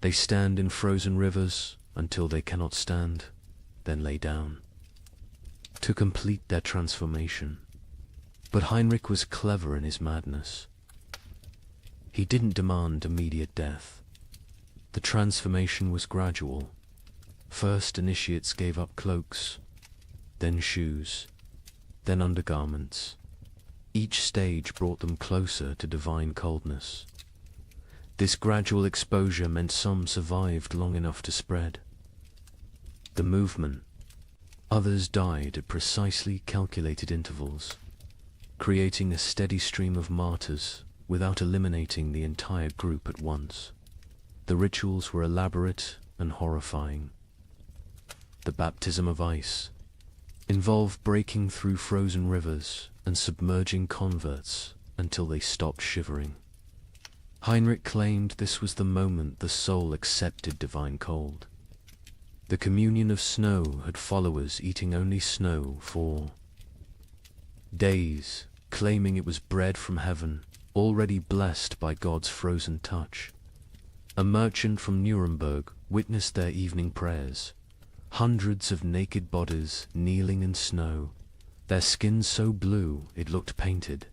Speaker 2: They stand in frozen rivers until they cannot stand, then lay down to complete their transformation. But Heinrich was clever in his madness. He didn't demand immediate death. The transformation was gradual. First, initiates gave up cloaks, then shoes, then undergarments. Each stage brought them closer to divine coldness. This gradual exposure meant some survived long enough to spread the movement. Others died at precisely calculated intervals, creating a steady stream of martyrs without eliminating the entire group at once. The rituals were elaborate and horrifying. The baptism of ice involved breaking through frozen rivers and submerging converts until they stopped shivering. Heinrich claimed this was the moment the soul accepted divine cold. The communion of snow had followers eating only snow for days, claiming it was bread from heaven, already blessed by God's frozen touch. A merchant from Nuremberg witnessed their evening prayers. Hundreds of naked bodies kneeling in snow, their skins so blue it looked painted.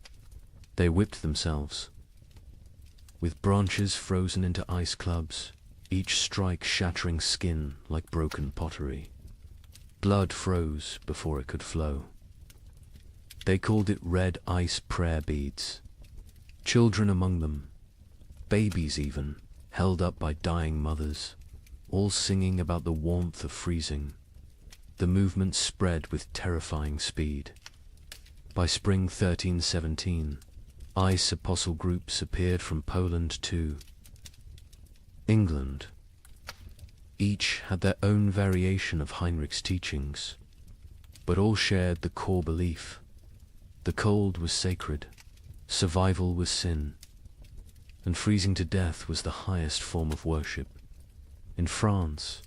Speaker 2: They whipped themselves. With branches frozen into ice clubs, each strike shattering skin like broken pottery. Blood froze before it could flow. They called it red ice prayer beads. Children among them, babies even, held up by dying mothers, all singing about the warmth of freezing. The movement spread with terrifying speed. By spring 1317, ice apostle groups appeared from Poland to England. Each had their own variation of Heinrich's teachings, but all shared the core belief. The cold was sacred, survival was sin, and freezing to death was the highest form of worship. In France,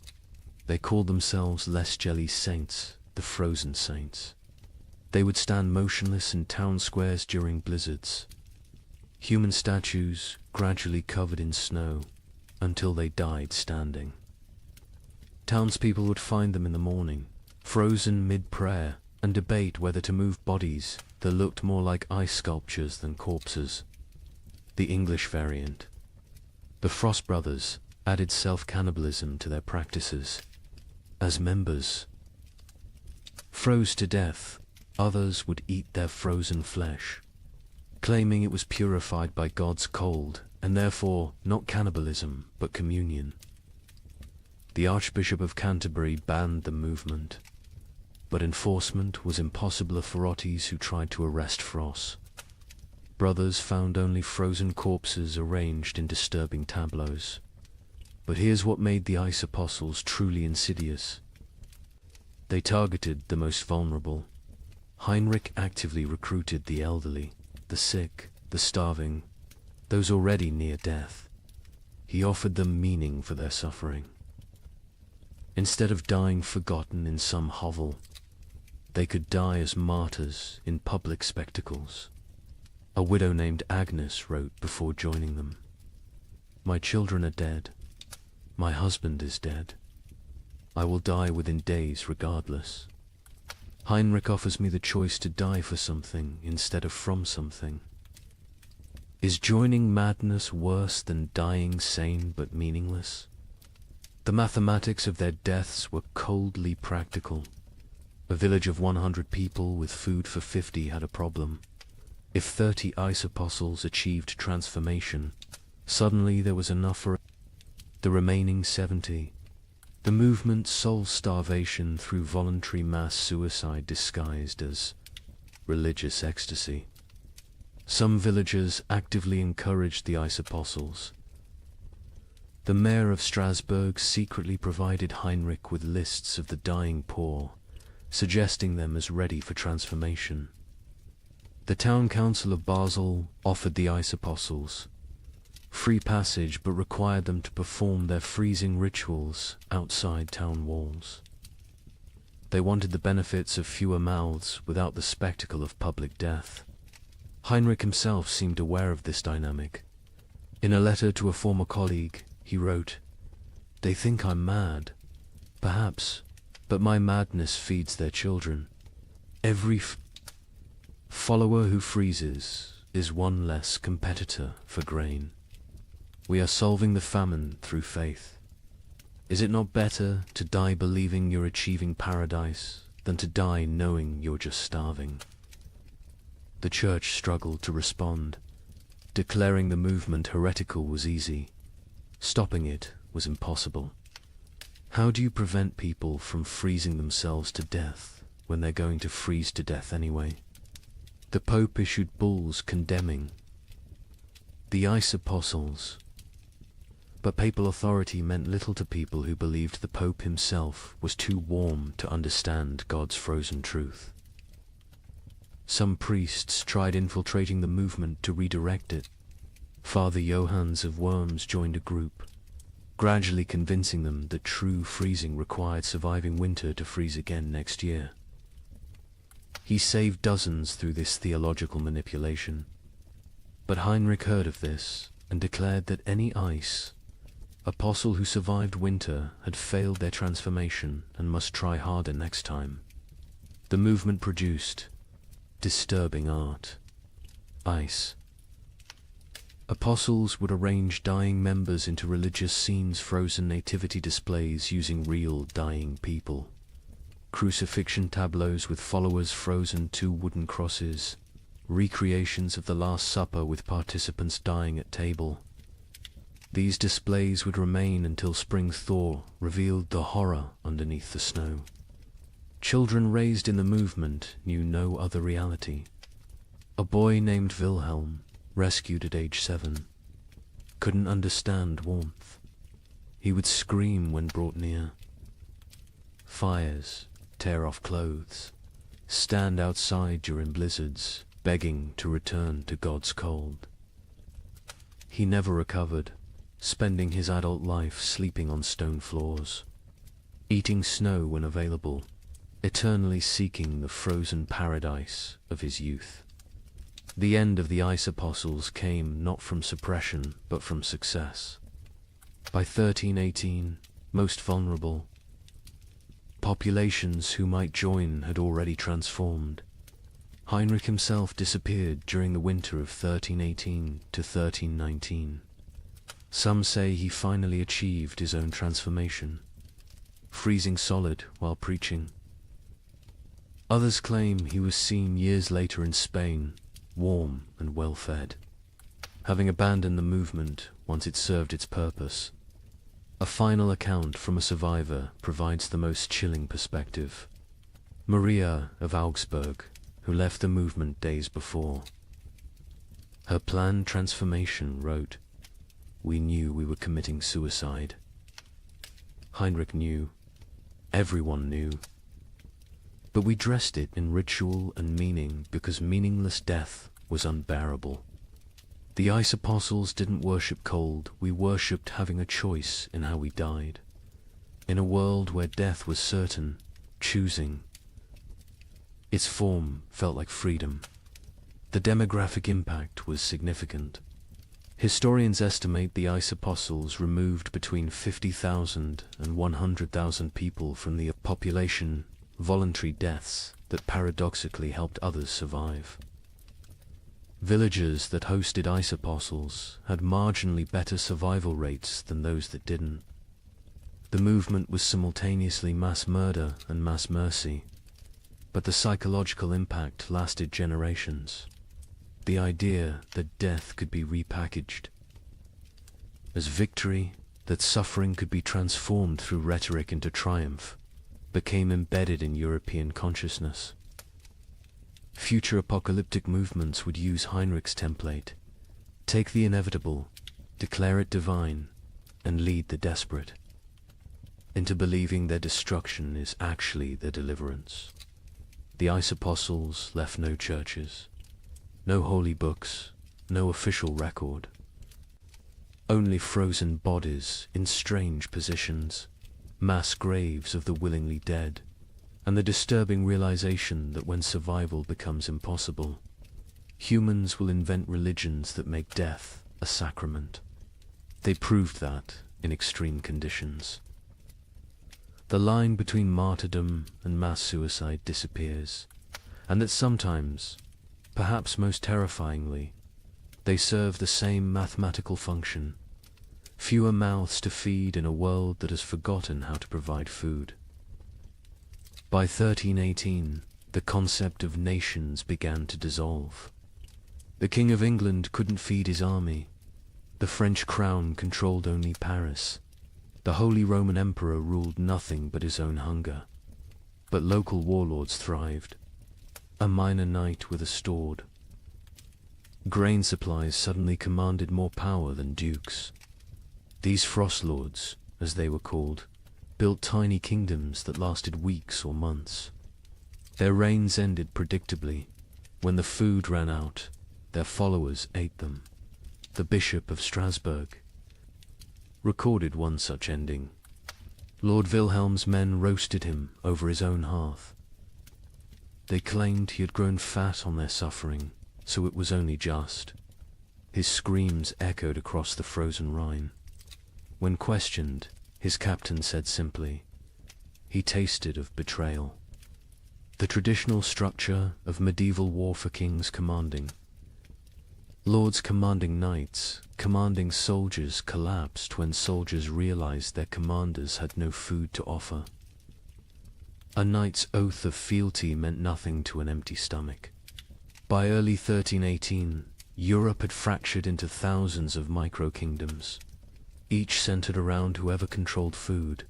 Speaker 2: they called themselves Les Jelly Saints, the frozen saints. They would stand motionless in town squares during blizzards, human statues gradually covered in snow until they died standing. Townspeople would find them in the morning, frozen mid-prayer, and debate whether to move bodies that looked more like ice sculptures than corpses. The English variant. The Frost Brothers added self-cannibalism to their practices. As members froze to death, others would eat their frozen flesh, claiming it was purified by God's cold, and therefore not cannibalism, but communion. The Archbishop of Canterbury banned the movement, but enforcement was impossible for authorities who tried to arrest Frost. Brothers found only frozen corpses arranged in disturbing tableaus. But here's what made the Ice Apostles truly insidious. They targeted the most vulnerable. Heinrich actively recruited the elderly, the sick, the starving, those already near death. He offered them meaning for their suffering. Instead of dying forgotten in some hovel, they could die as martyrs in public spectacles. A widow named Agnes wrote before joining them, "My children are dead. My husband is dead. I will die within days regardless. Heinrich offers me the choice to die for something instead of from something. Is joining madness worse than dying sane but meaningless?" The mathematics of their deaths were coldly practical. A village of 100 people with food for 50 had a problem. If 30 ice apostles achieved transformation, suddenly there was enough for the remaining 70. The movement solved starvation through voluntary mass suicide disguised as religious ecstasy. Some villagers actively encouraged the ice apostles. The mayor of Strasbourg secretly provided Heinrich with lists of the dying poor, suggesting them as ready for transformation. The town council of Basel offered the ice apostles free passage but required them to perform their freezing rituals outside town walls. They wanted the benefits of fewer mouths without the spectacle of public death. Heinrich himself seemed aware of this dynamic. In a letter to a former colleague, he wrote, "They think I'm mad. Perhaps, but my madness feeds their children. Every follower who freezes is one less competitor for grain. We are solving the famine through faith. Is it not better to die believing you're achieving paradise than to die knowing you're just starving?" The church struggled to respond. Declaring the movement heretical was easy. Stopping it was impossible. How do you prevent people from freezing themselves to death when they're going to freeze to death anyway? The Pope issued bulls condemning the ice apostles. But papal authority meant little to people who believed the Pope himself was too warm to understand God's frozen truth. Some priests tried infiltrating the movement to redirect it. Father Johannes of Worms joined a group, gradually convincing them that true freezing required surviving winter to freeze again next year. He saved dozens through this theological manipulation. But Heinrich heard of this and declared that any ice apostle who survived winter had failed their transformation and must try harder next time. The movement produced disturbing art. Ice. Apostles would arrange dying members into religious scenes, frozen nativity displays using real dying people, crucifixion tableaus with followers frozen to wooden crosses, recreations of the Last Supper with participants dying at table. These displays would remain until spring thaw revealed the horror underneath the snow. Children raised in the movement knew no other reality. A boy named Wilhelm, rescued at age 7, couldn't understand warmth. He would scream when brought near. Fires, tear off clothes, stand outside during blizzards, begging to return to God's cold. He never recovered, spending his adult life sleeping on stone floors, eating snow when available, eternally seeking the frozen paradise of his youth. The end of the ice apostles came not from suppression, but from success. By 1318, most vulnerable, populations who might join had already transformed. Heinrich himself disappeared during the winter of 1318 to 1319. Some say he finally achieved his own transformation, freezing solid while preaching. Others claim he was seen years later in Spain, warm and well-fed, having abandoned the movement once it served its purpose. A final account from a survivor provides the most chilling perspective. Maria of Augsburg, who left the movement days before. Her planned transformation wrote, "We knew we were committing suicide." Heinrich knew. Everyone knew. But we dressed it in ritual and meaning because meaningless death was unbearable. The ice apostles didn't worship cold, we worshipped having a choice in how we died. In a world where death was certain, choosing. Its form felt like freedom. The demographic impact was significant. Historians estimate the ice apostles removed between 50,000 and 100,000 people from the population, voluntary deaths that paradoxically helped others survive. Villages that hosted ice apostles had marginally better survival rates than those that didn't. The movement was simultaneously mass murder and mass mercy, but the psychological impact lasted generations. The idea that death could be repackaged as victory, that suffering could be transformed through rhetoric into triumph, became embedded in European consciousness. Future apocalyptic movements would use Heinrich's template: take the inevitable, declare it divine, and lead the desperate into believing their destruction is actually their deliverance. The ice apostles left no churches, no holy books, no official record. Only frozen bodies in strange positions, mass graves of the willingly dead, and the disturbing realization that when survival becomes impossible, humans will invent religions that make death a sacrament. They proved that in extreme conditions. The line between martyrdom and mass suicide disappears, and that sometimes, perhaps most terrifyingly, they serve the same mathematical function: fewer mouths to feed in a world that has forgotten how to provide food. By 1318, the concept of nations began to dissolve. The King of England couldn't feed his army. The French crown controlled only Paris. The Holy Roman Emperor ruled nothing but his own hunger. But local warlords thrived. A minor knight with a sword. Grain supplies suddenly commanded more power than dukes. These frost lords, as they were called, built tiny kingdoms that lasted weeks or months. Their reigns ended predictably. When the food ran out, their followers ate them. The Bishop of Strasbourg recorded one such ending. Lord Wilhelm's men roasted him over his own hearth. They claimed he had grown fat on their suffering, so it was only just. His screams echoed across the frozen Rhine. When questioned, his captain said simply, he tasted of betrayal. The traditional structure of medieval war for kings commanding. Lords commanding knights, commanding soldiers collapsed when soldiers realized their commanders had no food to offer. A knight's oath of fealty meant nothing to an empty stomach. By early 1318, Europe had fractured into thousands of micro-kingdoms, each centered around whoever controlled food.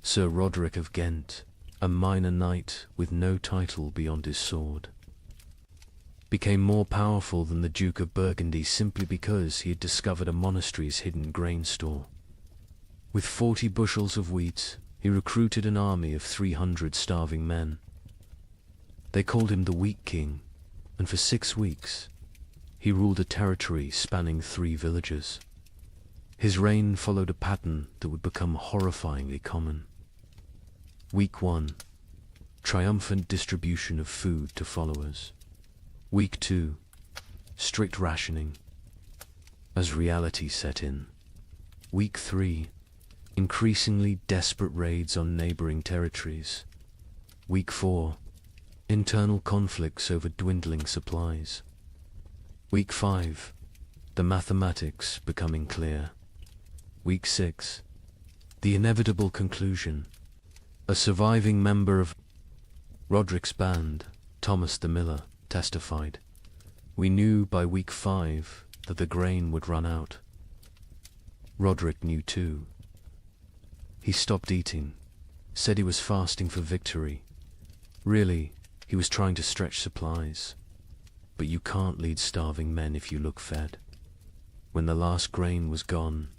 Speaker 2: Sir Roderick of Ghent, a minor knight with no title beyond his sword, became more powerful than the Duke of Burgundy simply because he had discovered a monastery's hidden grain store. With 40 bushels of wheat, he recruited an army of 300 starving men. They called him the Wheat King, and for 6 weeks, he ruled a territory spanning 3 villages. His reign followed a pattern that would become horrifyingly common. Week 1. Triumphant distribution of food to followers. Week 2. Strict rationing. As reality set in. Week 3. Increasingly desperate raids on neighboring territories. Week 4. Internal conflicts over dwindling supplies. Week 5. The mathematics becoming clear. Week 6. The inevitable conclusion. A surviving member of Roderick's band, Thomas the Miller, testified, "We knew by week 5 that the grain would run out." Roderick knew too. He stopped eating, said he was fasting for victory. Really, he was trying to stretch supplies. But you can't lead starving men if you look fed. When the last grain was gone,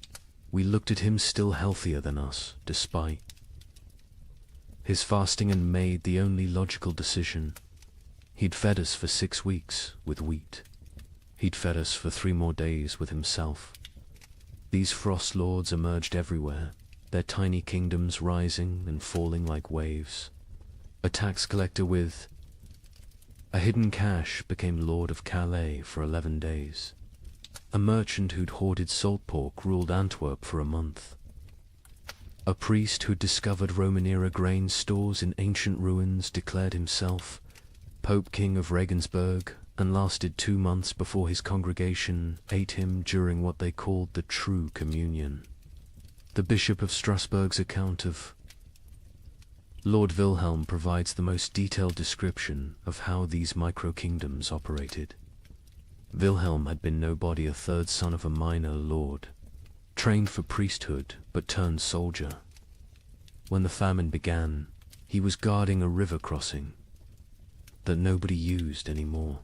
Speaker 2: we looked at him still healthier than us, despite his fasting, and made the only logical decision. He'd fed us for 6 weeks with wheat. He'd fed us for 3 more days with himself. These frost lords emerged everywhere, their tiny kingdoms rising and falling like waves. A tax collector with a hidden cache became Lord of Calais for 11 days. A merchant who'd hoarded salt pork ruled Antwerp for a month. A priest who'd discovered Roman-era grain stores in ancient ruins declared himself Pope King of Regensburg, and lasted 2 months before his congregation ate him during what they called the True Communion. The Bishop of Strasbourg's account of Lord Wilhelm provides the most detailed description of how these micro-kingdoms operated. Wilhelm had been nobody, a third son of a minor lord, trained for priesthood but turned soldier. When the famine began, he was guarding a river crossing that nobody used anymore.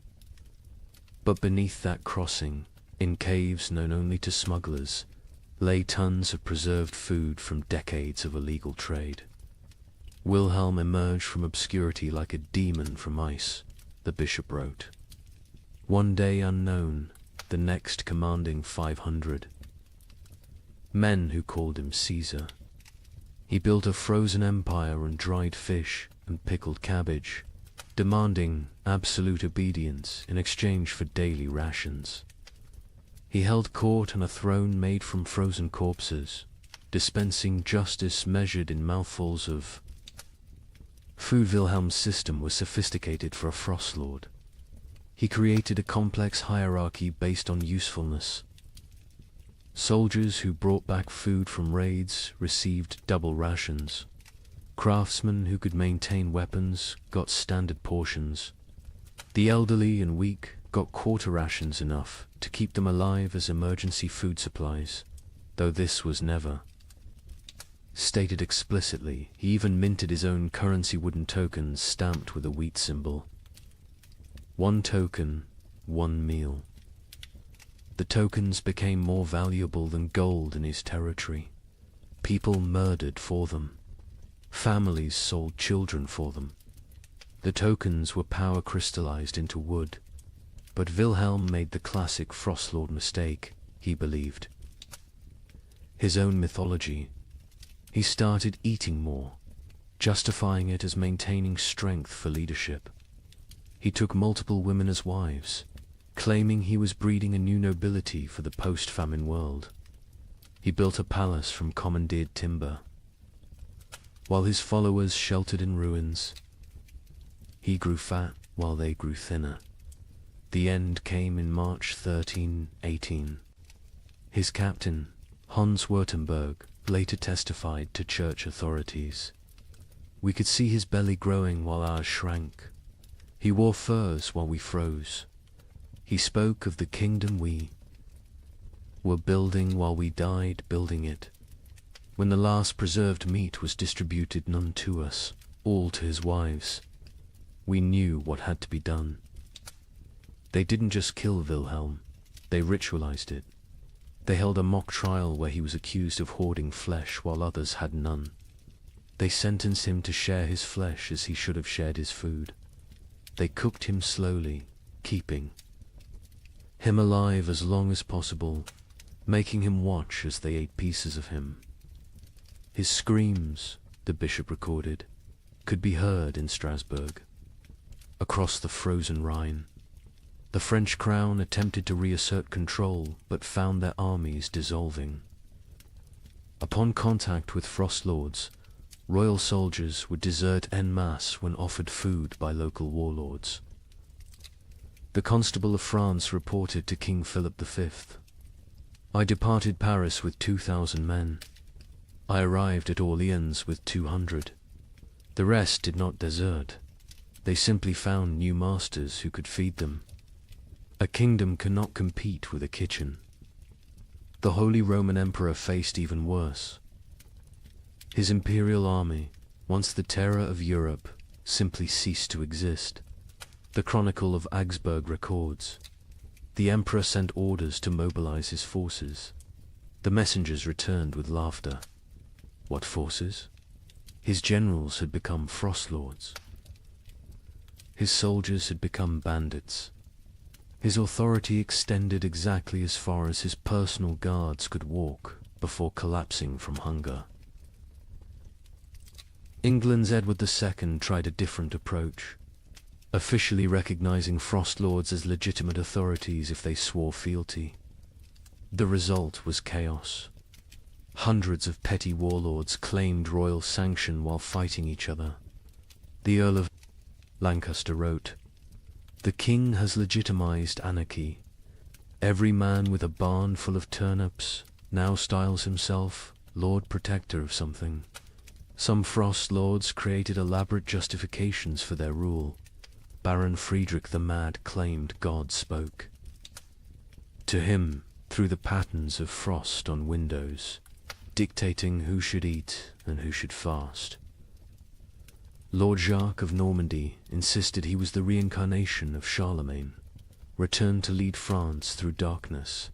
Speaker 2: But beneath that crossing, in caves known only to smugglers, lay tons of preserved food from decades of illegal trade. Wilhelm emerged from obscurity like a demon from ice, the bishop wrote. One day unknown, the next commanding 500. Men who called him Caesar. He built a frozen empire on dried fish and pickled cabbage, demanding absolute obedience in exchange for daily rations. He held court on a throne made from frozen corpses, dispensing justice measured in mouthfuls of food. Wilhelm's system was sophisticated for a frost lord. He created a complex hierarchy based on usefulness. Soldiers who brought back food from raids received double rations. Craftsmen who could maintain weapons got standard portions. The elderly and weak got quarter rations, enough to keep them alive as emergency food supplies, though this was never stated explicitly. He even minted his own currency, wooden tokens stamped with a wheat symbol. 1 token, 1 meal. The tokens became more valuable than gold in his territory. People murdered for them. Families sold children for them. The tokens were power crystallized into wood. But Wilhelm made the classic Frostlord mistake, he believed. His own mythology. He started eating more, justifying it as maintaining strength for leadership. He took multiple women as wives, claiming he was breeding a new nobility for the post-famine world. He built a palace from commandeered timber. While his followers sheltered in ruins, he grew fat while they grew thinner. The end came in March 1318. His captain, Hans Württemberg, later testified to church authorities. We could see his belly growing while ours shrank. He wore furs while we froze. He spoke of the kingdom we were building while we died building it. When the last preserved meat was distributed, none to us, all to his wives, we knew what had to be done. They didn't just kill Wilhelm, they ritualized it. They held a mock trial where he was accused of hoarding flesh while others had none. They sentenced him to share his flesh as he should have shared his food. They cooked him slowly, keeping him alive as long as possible, making him watch as they ate pieces of him. His screams, the bishop recorded, could be heard in Strasbourg. Across the frozen Rhine, the French crown attempted to reassert control, but found their armies dissolving. Upon contact with frost lords, royal soldiers would desert en masse when offered food by local warlords. The Constable of France reported to King Philip V, "I departed Paris with 2,000 men. I arrived at Orleans with 200. The rest did not desert. They simply found new masters who could feed them. A kingdom cannot compete with a kitchen." The Holy Roman Emperor faced even worse. His imperial army, once the terror of Europe, simply ceased to exist. The Chronicle of Augsburg records, "The emperor sent orders to mobilize his forces. The messengers returned with laughter. What forces? His generals had become frost lords. His soldiers had become bandits. His authority extended exactly as far as his personal guards could walk before collapsing from hunger." England's Edward II tried a different approach, officially recognizing frost lords as legitimate authorities if they swore fealty. The result was chaos. Hundreds of petty warlords claimed royal sanction while fighting each other. The Earl of Lancaster wrote, "The king has legitimized anarchy. Every man with a barn full of turnips now styles himself Lord Protector of something. Some frost lords created elaborate justifications for their rule. Baron Friedrich the Mad claimed God spoke to him through the patterns of frost on windows, dictating who should eat and who should fast. Lord Jacques of Normandy insisted he was the reincarnation of Charlemagne, returned to lead France through darkness.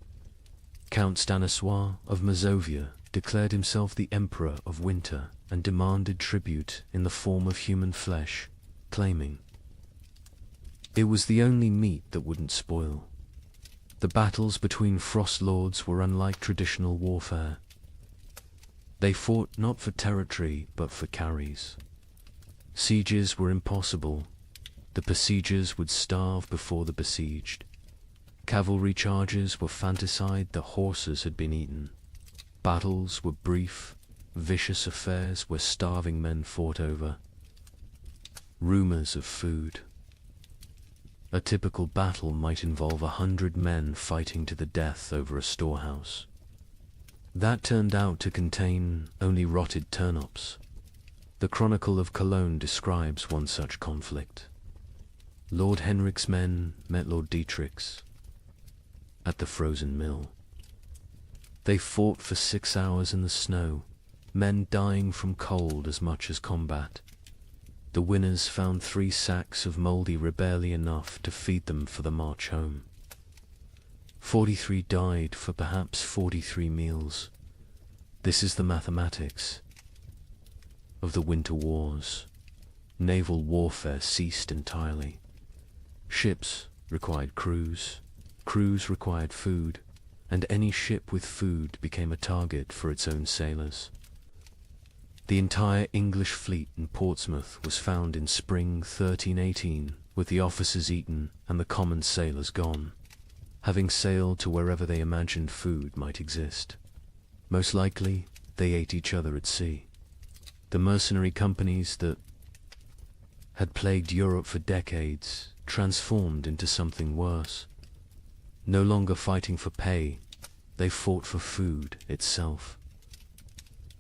Speaker 2: Count Stanislaus of Mazovia declared himself the Emperor of Winter and demanded tribute in the form of human flesh, claiming it was the only meat that wouldn't spoil. The battles between frost lords were unlike traditional warfare. They fought not for territory but for carries. Sieges were impossible. The besiegers would starve before the besieged. Cavalry charges were fantaside, the horses had been eaten. Battles were brief, vicious affairs where starving men fought over rumors of food. A typical battle might involve 100 men fighting to the death over a storehouse. That turned out to contain only rotted turnips. The Chronicle of Cologne describes one such conflict. Lord Henrik's men met Lord Dietrich's at the frozen mill. They fought for 6 hours in the snow, men dying from cold as much as combat. The winners found 3 sacks of mouldy rebelli, enough to feed them for the march home. 43 died for perhaps 43 meals. This is the mathematics of the winter wars. Naval warfare ceased entirely. Ships required crews, crews required food, and any ship with food became a target for its own sailors. The entire English fleet in Portsmouth was found in spring 1318 with the officers eaten and the common sailors gone, having sailed to wherever they imagined food might exist. Most likely, they ate each other at sea. The mercenary companies that had plagued Europe for decades transformed into something worse. No longer fighting for pay, they fought for food itself.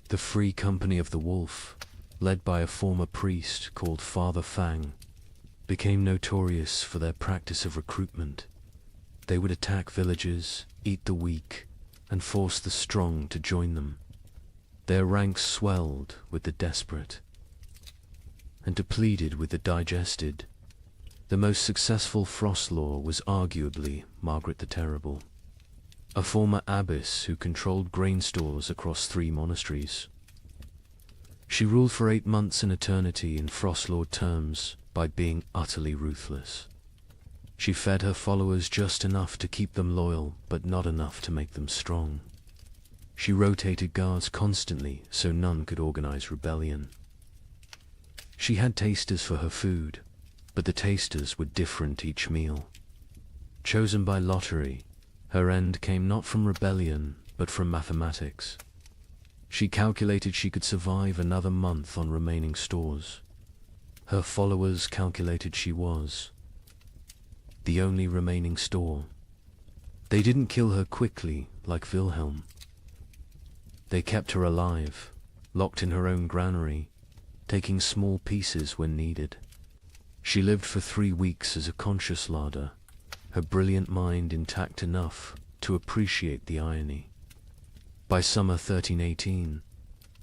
Speaker 2: The Free Company of the Wolf, led by a former priest called Father Fang, became notorious for their practice of recruitment. They would attack villages, eat the weak, and force the strong to join them. Their ranks swelled with the desperate and depleted with the digested. The most successful frost lord was arguably Margaret the Terrible, a former abbess who controlled grain stores across 3 monasteries. She ruled for 8 months in eternity in frost lord terms by being utterly ruthless. She fed her followers just enough to keep them loyal, but not enough to make them strong. She rotated guards constantly so none could organize rebellion. She had tasters for her food, but the tasters were different each meal. Chosen by lottery, her end came not from rebellion, but from mathematics. She calculated she could survive another month on remaining stores. Her followers calculated she was the only remaining store. They didn't kill her quickly like Wilhelm. They kept her alive, locked in her own granary, taking small pieces when needed. She lived for 3 weeks as a conscious larder, her brilliant mind intact enough to appreciate the irony. By summer 1318,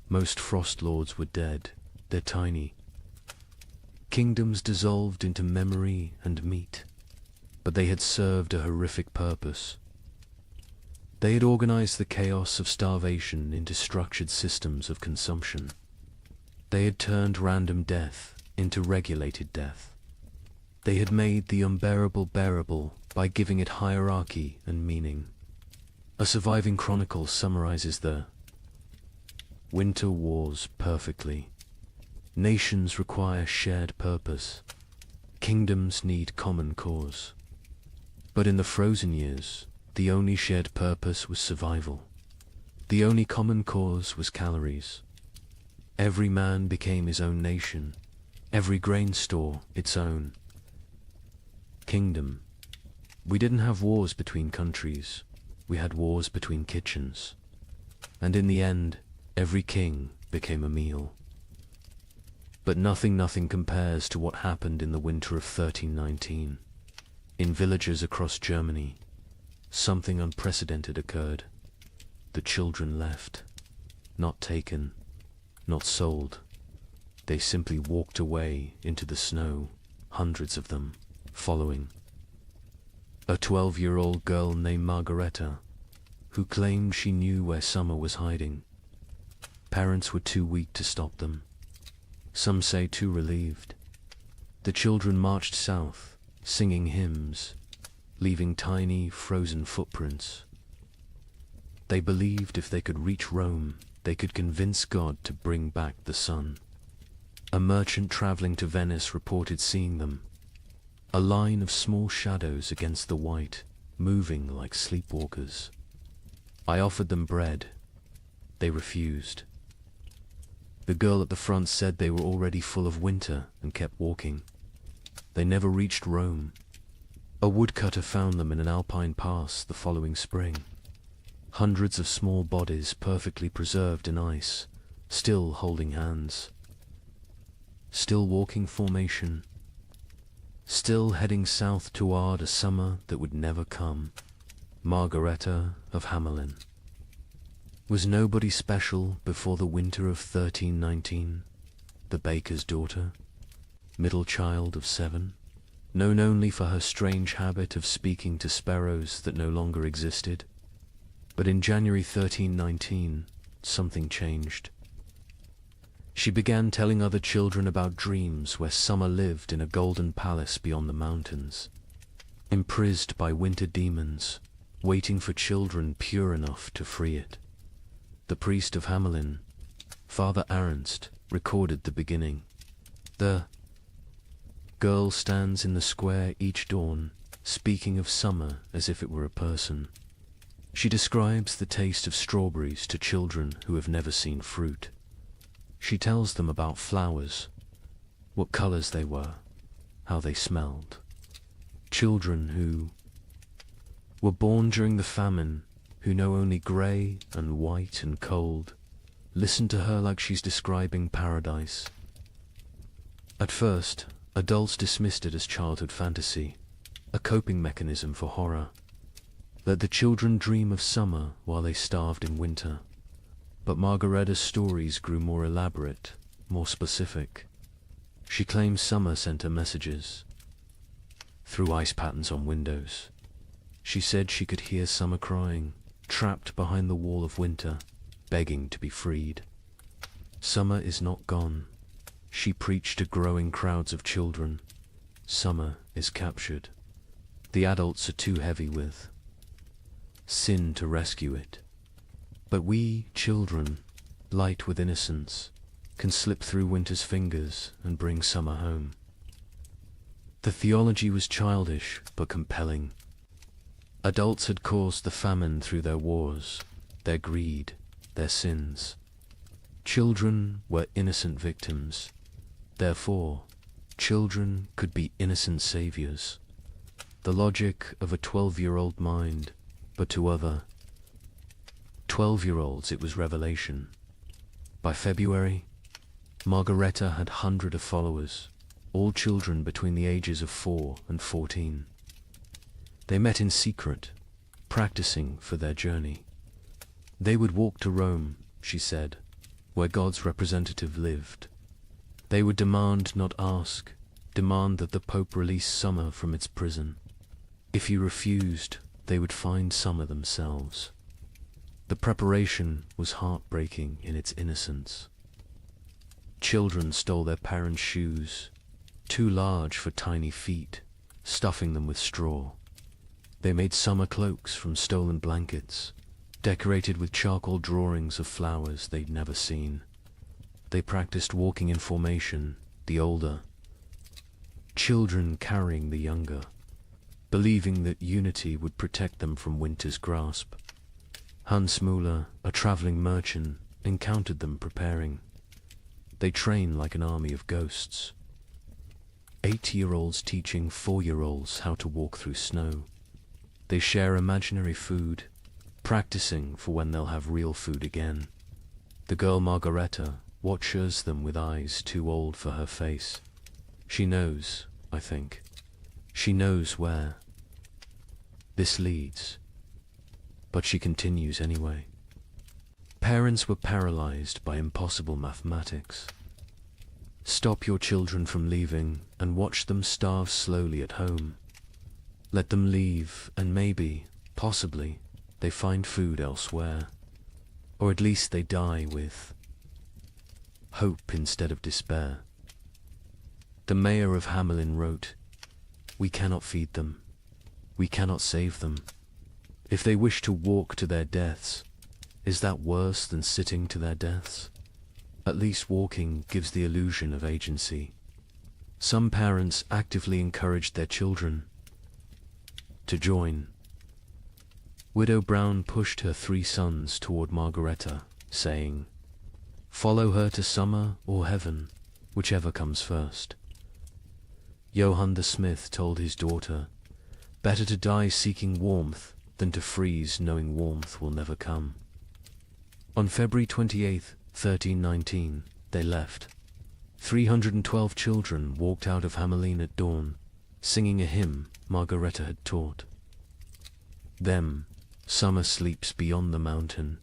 Speaker 2: most frost lords were dead. They're tiny. Kingdoms dissolved into memory and meat, but they had served a horrific purpose. They had organized the chaos of starvation into structured systems of consumption. They had turned random death into regulated death. They had made the unbearable bearable by giving it hierarchy and meaning. A surviving chronicle summarizes the winter wars perfectly. Nations require shared purpose. Kingdoms need common cause. But in the frozen years, the only shared purpose was survival. The only common cause was calories. Every man became his own nation, every grain store its own kingdom. We didn't have wars between countries, we had wars between kitchens. And in the end, every king became a meal. But nothing compares to what happened in the winter of 1319. In villages across Germany, something unprecedented occurred. The children left, not taken, not sold. They simply walked away into the snow, hundreds of them, following. A 12-year-old girl named Margareta, who claimed she knew where summer was hiding. Parents were too weak to stop them. Some say too relieved. The children marched south, singing hymns, leaving tiny, frozen footprints. They believed if they could reach Rome, they could convince God to bring back the sun. A merchant traveling to Venice reported seeing them, a line of small shadows against the white, moving like sleepwalkers. I offered them bread. They refused. The girl at the front said they were already full of winter and kept walking. They never reached Rome. A woodcutter found them in an alpine pass the following spring. Hundreds of small bodies perfectly preserved in ice, still holding hands. Still walking formation. Still heading south toward a summer that would never come. Margareta of Hamelin. Was nobody special before the winter of 1319? The baker's daughter? Middle child of 7? Known only for her strange habit of speaking to sparrows that no longer existed? But in January 1319, something changed. She began telling other children about dreams where summer lived in a golden palace beyond the mountains, imprisoned by winter demons, waiting for children pure enough to free it. The priest of Hamelin, Father Ernst, recorded the beginning. The girl stands in the square each dawn, speaking of summer as if it were a person. She describes the taste of strawberries to children who have never seen fruit. She tells them about flowers, what colors they were, how they smelled. Children who were born during the famine, who know only grey and white and cold, listen to her like she's describing paradise. At first, adults dismissed it as childhood fantasy, a coping mechanism for horror. Let the children dream of summer while they starved in winter. But Margaretta's stories grew more elaborate, more specific. She claims summer sent her messages through ice patterns on windows. She said she could hear summer crying, trapped behind the wall of winter, begging to be freed. Summer is not gone. She preached to growing crowds of children. Summer is captured. The adults are too heavy with sin to rescue it. But we, children, light with innocence, can slip through winter's fingers and bring summer home. The theology was childish but compelling. Adults had caused the famine through their wars, their greed, their sins. Children were innocent victims. Therefore, children could be innocent saviors. The logic of a 12-year-old mind, but to other 12-year-olds it was revelation. By February, Margaretta had hundreds of followers, all children between the ages of 4 and 14. They met in secret, practicing for their journey. They would walk to Rome, she said, where God's representative lived. They would demand, not ask, demand that the Pope release summer from its prison. If he refused, they would find summer themselves. The preparation was heartbreaking in its innocence. Children stole their parents' shoes, too large for tiny feet, stuffing them with straw. They made summer cloaks from stolen blankets, decorated with charcoal drawings of flowers they'd never seen. They practiced walking in formation, the older children carrying the younger, believing that unity would protect them from winter's grasp. Hans Müller, a traveling merchant, encountered them preparing. They train like an army of ghosts. 8-year-olds teaching 4-year-olds how to walk through snow. They share imaginary food, practicing for when they'll have real food again. The girl Margaretta watches them with eyes too old for her face. She knows, I think. She knows where this leads. But she continues anyway. Parents were paralyzed by impossible mathematics. Stop your children from leaving and watch them starve slowly at home. Let them leave and maybe, possibly, they find food elsewhere. Or at least they die with hope instead of despair. The mayor of Hamelin wrote, "We cannot feed them. We cannot save them. If they wish to walk to their deaths, is that worse than sitting to their deaths? At least walking gives the illusion of agency." Some parents actively encouraged their children to join. Widow Brown pushed her 3 sons toward Margaretta, saying, "Follow her to summer or heaven, whichever comes first." Johann the smith told his daughter, "Better to die seeking warmth than to freeze knowing warmth will never come." On February 28, 1319, they left. 312 children walked out of Hamelin at dawn, singing a hymn Margaretta had taught. Them, summer sleeps beyond the mountain,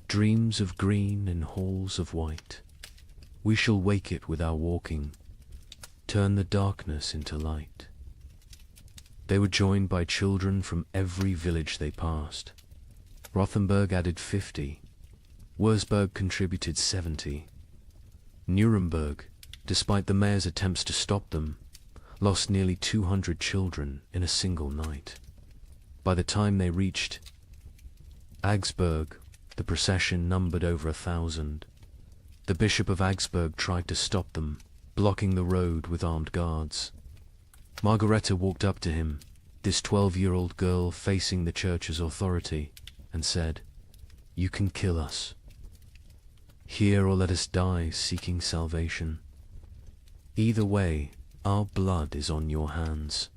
Speaker 2: dreams of green in halls of white. We shall wake it with our walking, turn the darkness into light. They were joined by children from every village they passed. Rothenburg added 50. Wurzburg contributed 70. Nuremberg, despite the mayor's attempts to stop them, lost nearly 200 children in a single night. By the time they reached Augsburg, the procession numbered over 1,000. The Bishop of Augsburg tried to stop them, blocking the road with armed guards. Margareta walked up to him, this 12-year-old girl facing the church's authority, and said, "You can kill us. Here or let us die seeking salvation. Either way, our blood is on your hands.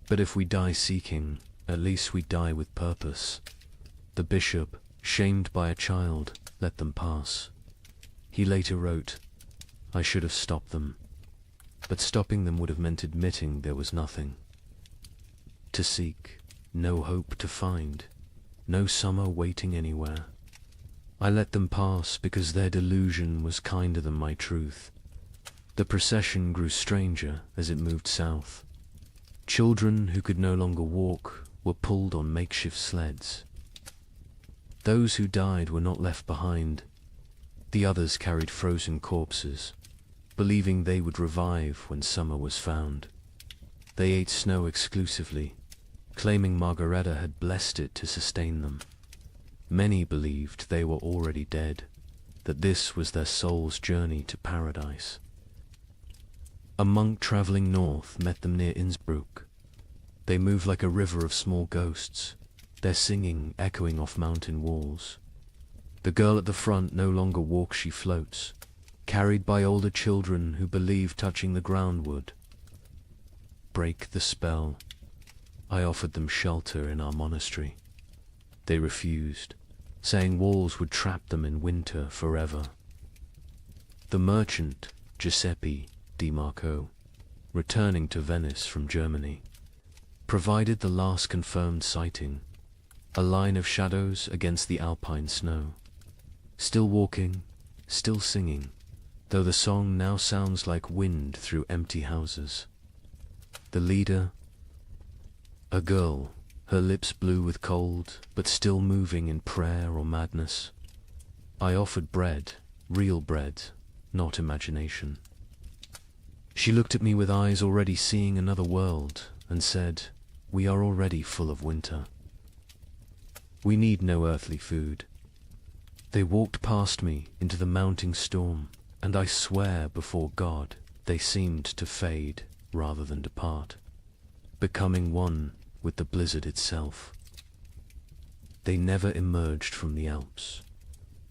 Speaker 2: But if we die seeking, at least we die with purpose." The bishop, shamed by a child, let them pass. He later wrote, "I should have stopped them. But stopping them would have meant admitting there was nothing to seek, no hope to find, no summer waiting anywhere. I let them pass because their delusion was kinder than my truth." The procession grew stranger as it moved south. Children who could no longer walk were pulled on makeshift sleds. Those who died were not left behind. The others carried frozen corpses, believing they would revive when summer was found. They ate snow exclusively, claiming Margareta had blessed it to sustain them. Many believed they were already dead, that this was their soul's journey to paradise. A monk traveling north met them near Innsbruck. They moved like a river of small ghosts, their singing echoing off mountain walls. The girl at the front no longer walks, she floats, carried by older children who believe touching the ground would break the spell. I offered them shelter in our monastery. They refused, saying walls would trap them in winter forever. The merchant, Giuseppe Di Marco, returning to Venice from Germany, provided the last confirmed sighting, a line of shadows against the alpine snow. Still walking, still singing, though the song now sounds like wind through empty houses. The leader, a girl, her lips blue with cold, but still moving in prayer or madness. I offered bread, real bread, not imagination. She looked at me with eyes already seeing another world, and said, "We are already full of winter. We need no earthly food." They walked past me into the mounting storm, and I swear before God they seemed to fade rather than depart, becoming one with the blizzard itself. They never emerged from the Alps.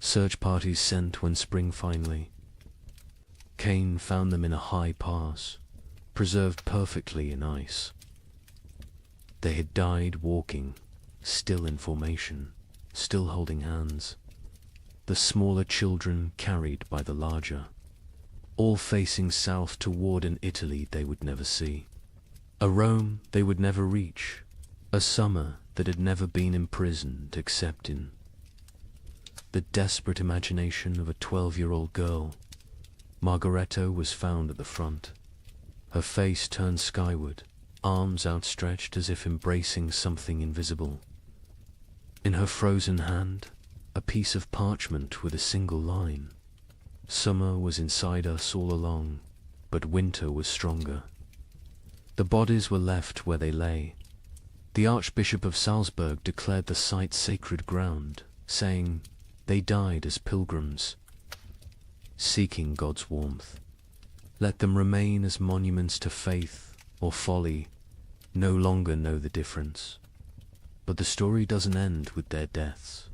Speaker 2: Search parties sent when spring finally came found them in a high pass, preserved perfectly in ice. They had died walking, still in formation, still holding hands. The smaller children carried by the larger, all facing south toward an Italy they would never see, a Rome they would never reach, a summer that had never been imprisoned except in the desperate imagination of a 12-year-old girl. Margareta was found at the front, her face turned skyward, arms outstretched as if embracing something invisible. In her frozen hand, a piece of parchment with a single line. Summer was inside us all along, but winter was stronger. The bodies were left where they lay. The Archbishop of Salzburg declared the site sacred ground, saying, "They died as pilgrims, seeking God's warmth. Let them remain as monuments to faith or folly, no longer know the difference." But the story doesn't end with their deaths.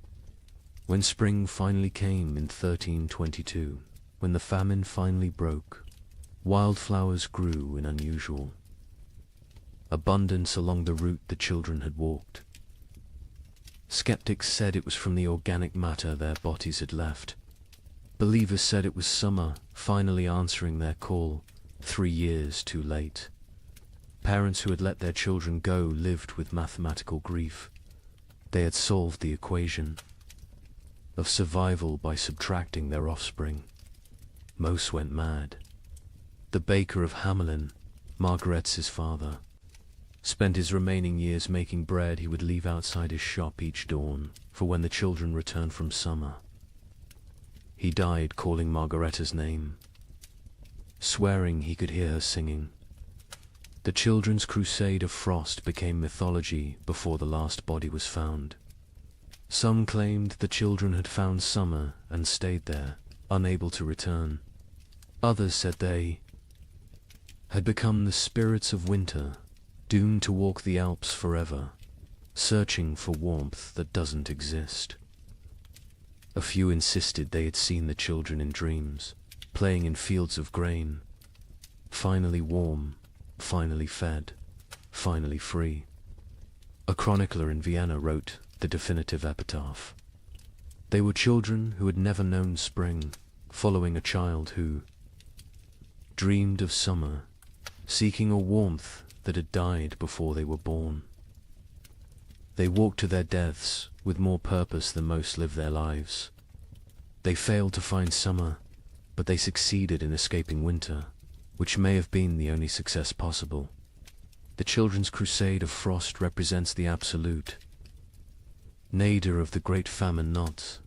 Speaker 2: When spring finally came in 1322, when the famine finally broke, wildflowers grew in unusual abundance along the route the children had walked. Skeptics said it was from the organic matter their bodies had left. Believers said it was summer finally answering their call, 3 years too late. Parents who had let their children go lived with mathematical grief. They had solved the equation of survival by subtracting their offspring. Most went mad. The baker of Hamelin, Margaret's father, spent his remaining years making bread he would leave outside his shop each dawn for when the children returned from summer. He died calling Margareta's name, swearing he could hear her singing. The children's crusade of frost became mythology before the last body was found. Some claimed the children had found summer and stayed there, unable to return. Others said they had become the spirits of winter, doomed to walk the Alps forever, searching for warmth that doesn't exist. A few insisted they had seen the children in dreams, playing in fields of grain, finally warm, finally fed, finally free. A chronicler in Vienna wrote the definitive epitaph. They were children who had never known spring, following a child who dreamed of summer, seeking a warmth that had died before they were born. They walked to their deaths with more purpose than most live their lives. They failed to find summer, but they succeeded in escaping winter, which may have been the only success possible. The children's crusade of frost represents the absolute, nadir of the great famine, not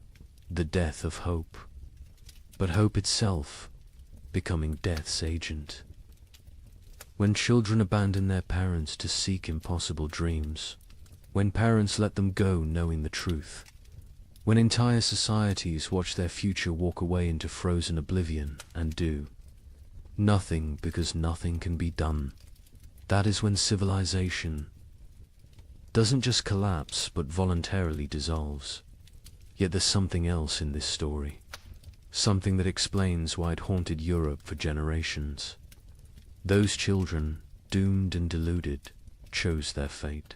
Speaker 2: the death of hope, but hope itself becoming death's agent. When children abandon their parents to seek impossible dreams, when parents let them go knowing the truth, when entire societies watch their future walk away into frozen oblivion and do nothing because nothing can be done, that is when civilization doesn't just collapse but voluntarily dissolves. Yet there's something else in this story, something that explains why it haunted Europe for generations. Those children, doomed and deluded, chose their fate.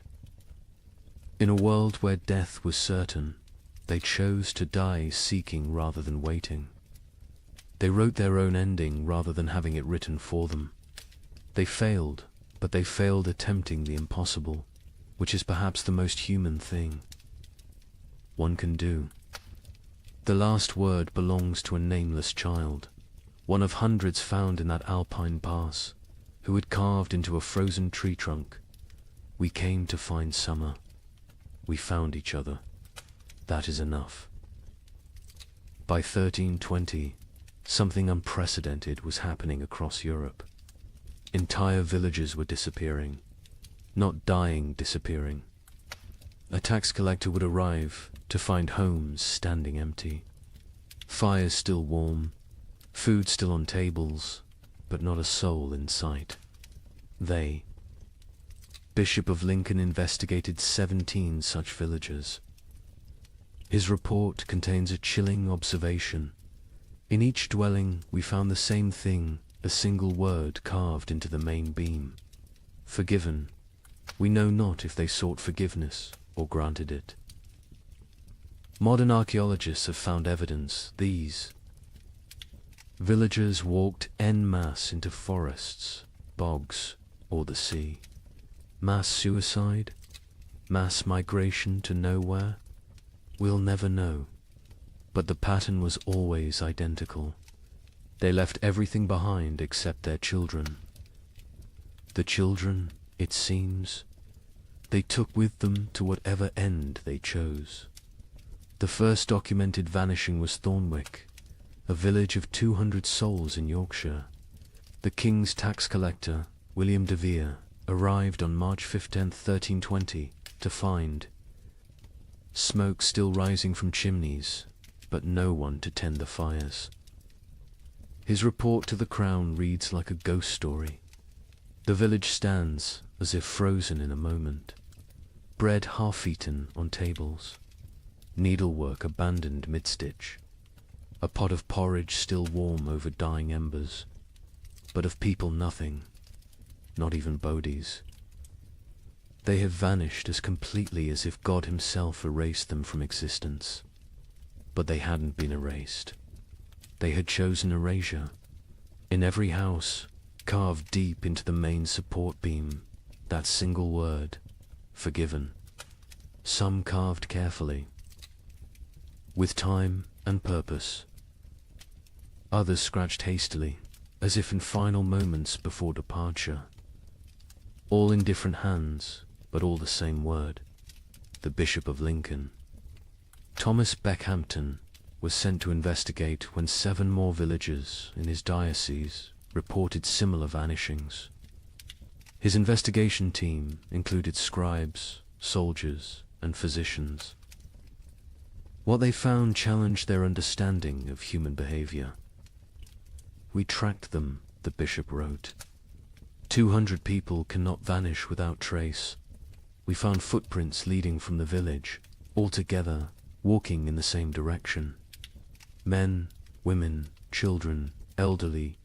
Speaker 2: In a world where death was certain, they chose to die seeking rather than waiting. They wrote their own ending rather than having it written for them. They failed, but they failed attempting the impossible, which is perhaps the most human thing one can do. The last word belongs to a nameless child, one of hundreds found in that alpine pass, who had carved into a frozen tree trunk. We came to find summer. We found each other. That is enough. By 1320, something unprecedented was happening across Europe. Entire villages were disappearing, not dying, disappearing. A tax collector would arrive to find homes standing empty, fires still warm, food still on tables, but not a soul in sight. Bishop of Lincoln investigated 17 such villages. His report contains a chilling observation. In each dwelling we found the same thing, a single word carved into the main beam. Forgiven. We know not if they sought forgiveness or granted it. Modern archaeologists have found evidence these villagers walked en masse into forests, bogs, or the sea. Mass suicide? Mass migration to nowhere? We'll never know. But the pattern was always identical. They left everything behind except their children. The children, it seems, they took with them to whatever end they chose. The first documented vanishing was Thornwick, a village of 200 souls in Yorkshire. The king's tax collector, William de Vere, arrived on March 15, 1320, to find smoke still rising from chimneys, but no one to tend the fires. His report to the crown reads like a ghost story. The village stands as if frozen in a moment. Bread half-eaten on tables. Needlework abandoned mid-stitch. A pot of porridge still warm over dying embers. But of people nothing, not even bodies. They have vanished as completely as if God himself erased them from existence. But they hadn't been erased. They had chosen erasure. In every house, carved deep into the main support beam, that single word, forgiven. Some carved carefully, with time and purpose. Others scratched hastily, as if in final moments before departure. All in different hands, but all the same word, the Bishop of Lincoln. Thomas Beckhampton was sent to investigate when 7 more villages in his diocese reported similar vanishings. His investigation team included scribes, soldiers, and physicians. What they found challenged their understanding of human behavior. We tracked them, the bishop wrote. 200 people cannot vanish without trace. We found footprints leading from the village, all together, walking in the same direction. Men, women, children, elderly,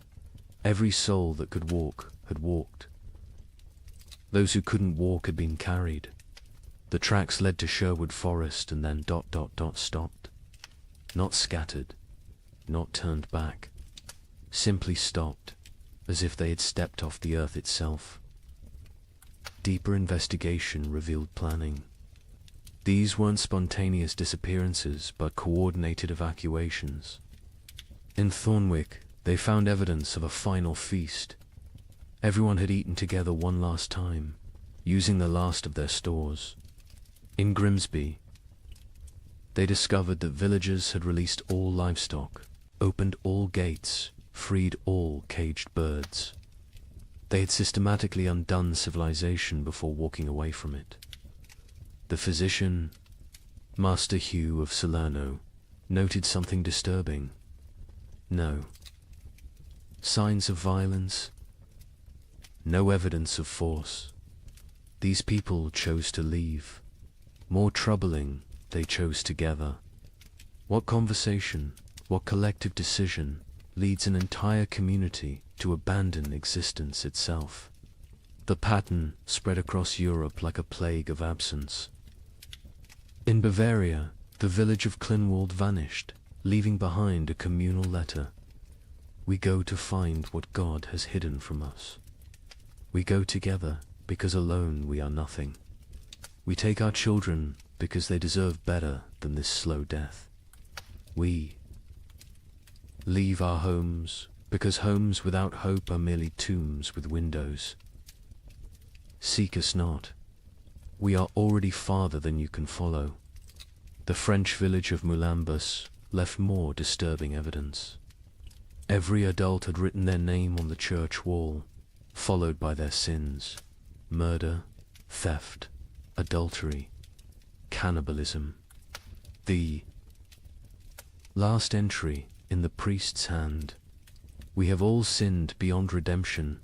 Speaker 2: every soul that could walk had walked. Those who couldn't walk had been carried. The tracks led to Sherwood Forest and then ... stopped. Not scattered, not turned back, simply stopped, as if they had stepped off the earth itself. Deeper investigation revealed planning. These weren't spontaneous disappearances, but coordinated evacuations. In Thornwick, they found evidence of a final feast. Everyone had eaten together one last time, using the last of their stores. In Grimsby, they discovered that villagers had released all livestock, opened all gates, freed all caged birds. They had systematically undone civilization before walking away from it. The physician, Master Hugh of Salerno, noted something disturbing. No signs of violence, no evidence of force. These people chose to leave. More troubling, they chose together. What conversation, what collective decision leads an entire community to abandon existence itself? The pattern spread across Europe like a plague of absence. In Bavaria, the village of Klinwald vanished, leaving behind a communal letter. We go to find what God has hidden from us. We go together because alone we are nothing. We take our children because they deserve better than this slow death. We leave our homes because homes without hope are merely tombs with windows. Seek us not. We are already farther than you can follow. The French village of Moulambus left more disturbing evidence. Every adult had written their name on the church wall, followed by their sins: murder, theft, adultery, cannibalism. The last entry in the priest's hand: we have all sinned beyond redemption.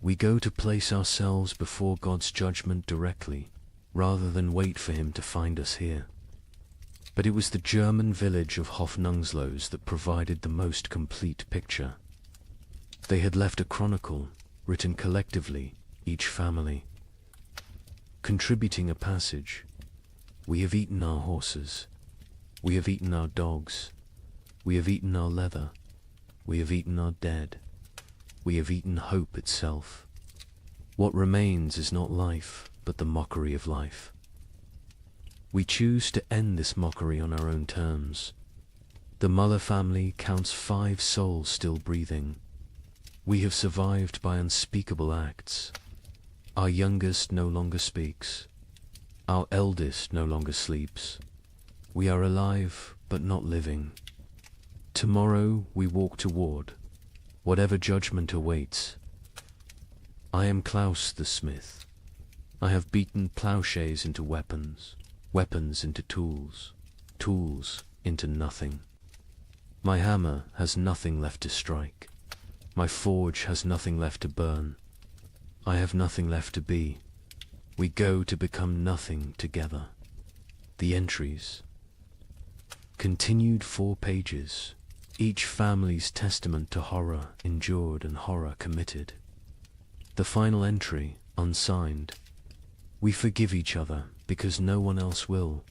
Speaker 2: We go to place ourselves before God's judgment directly, rather than wait for him to find us here. But it was the German village of Hofnungslos that provided the most complete picture. They had left a chronicle, written collectively, each family, contributing a passage. We have eaten our horses. We have eaten our dogs. We have eaten our leather. We have eaten our dead. We have eaten hope itself. What remains is not life, but the mockery of life. We choose to end this mockery on our own terms. The Muller family counts 5 souls still breathing. We have survived by unspeakable acts. Our youngest no longer speaks. Our eldest no longer sleeps. We are alive, but not living. Tomorrow we walk toward whatever judgment awaits. I am Klaus the smith. I have beaten plowshares into weapons, weapons into tools, tools into nothing. My hammer has nothing left to strike. My forge has nothing left to burn. I have nothing left to be. We go to become nothing together. The entries. Continued 4 pages. Each family's testament to horror endured and horror committed. The final entry, unsigned. We forgive each other because no one else will.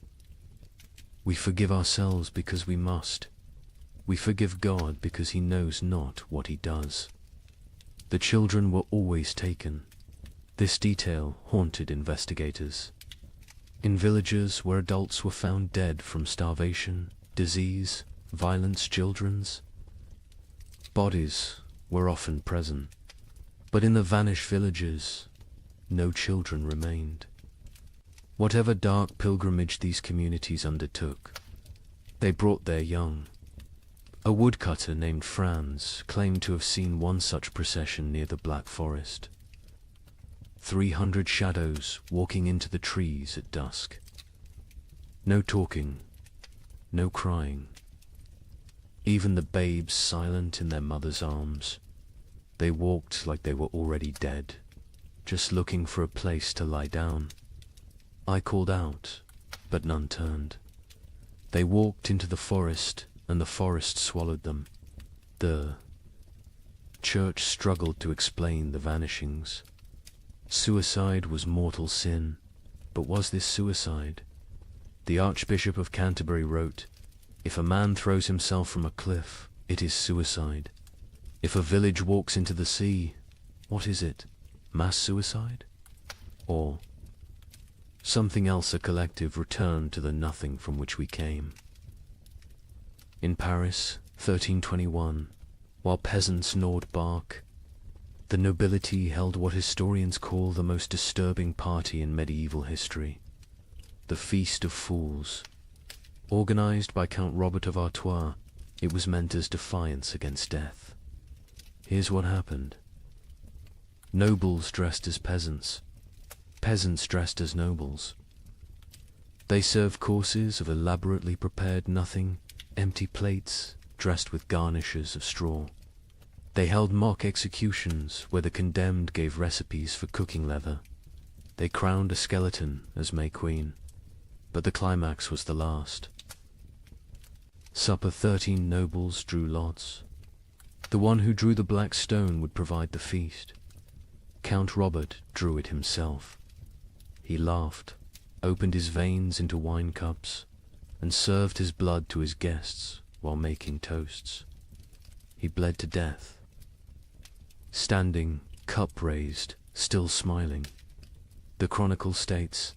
Speaker 2: We forgive ourselves because we must. We forgive God because he knows not what he does. The children were always taken. This detail haunted investigators. In villages where adults were found dead from starvation, disease, violence, children's bodies were often present. But in the vanished villages, no children remained. Whatever dark pilgrimage these communities undertook, they brought their young. A woodcutter named Franz claimed to have seen one such procession near the Black Forest. 300 shadows walking into the trees at dusk. No talking, no crying. Even the babes silent in their mother's arms. They walked like they were already dead, just looking for a place to lie down. I called out, but none turned. They walked into the forest, and the forest swallowed them. The church struggled to explain the vanishings. Suicide was mortal sin, but was this suicide? The Archbishop of Canterbury wrote, "If a man throws himself from a cliff, it is suicide. If a village walks into the sea, what is it? Mass suicide? Or something else? A collective return to the nothing from which we came." In Paris, 1321, while peasants gnawed bark, the nobility held what historians call the most disturbing party in medieval history, the Feast of Fools. Organized by Count Robert of Artois, it was meant as defiance against death. Here's what happened. Nobles dressed as peasants, peasants dressed as nobles. They served courses of elaborately prepared nothing, empty plates dressed with garnishes of straw. They held mock executions where the condemned gave recipes for cooking leather. They crowned a skeleton as May Queen, but the climax was the last. Supper 13 nobles drew lots. The one who drew the black stone would provide the feast. Count Robert drew it himself. He laughed, opened his veins into wine cups, and served his blood to his guests while making toasts. He bled to death. Standing, cup raised, still smiling. The chronicle states,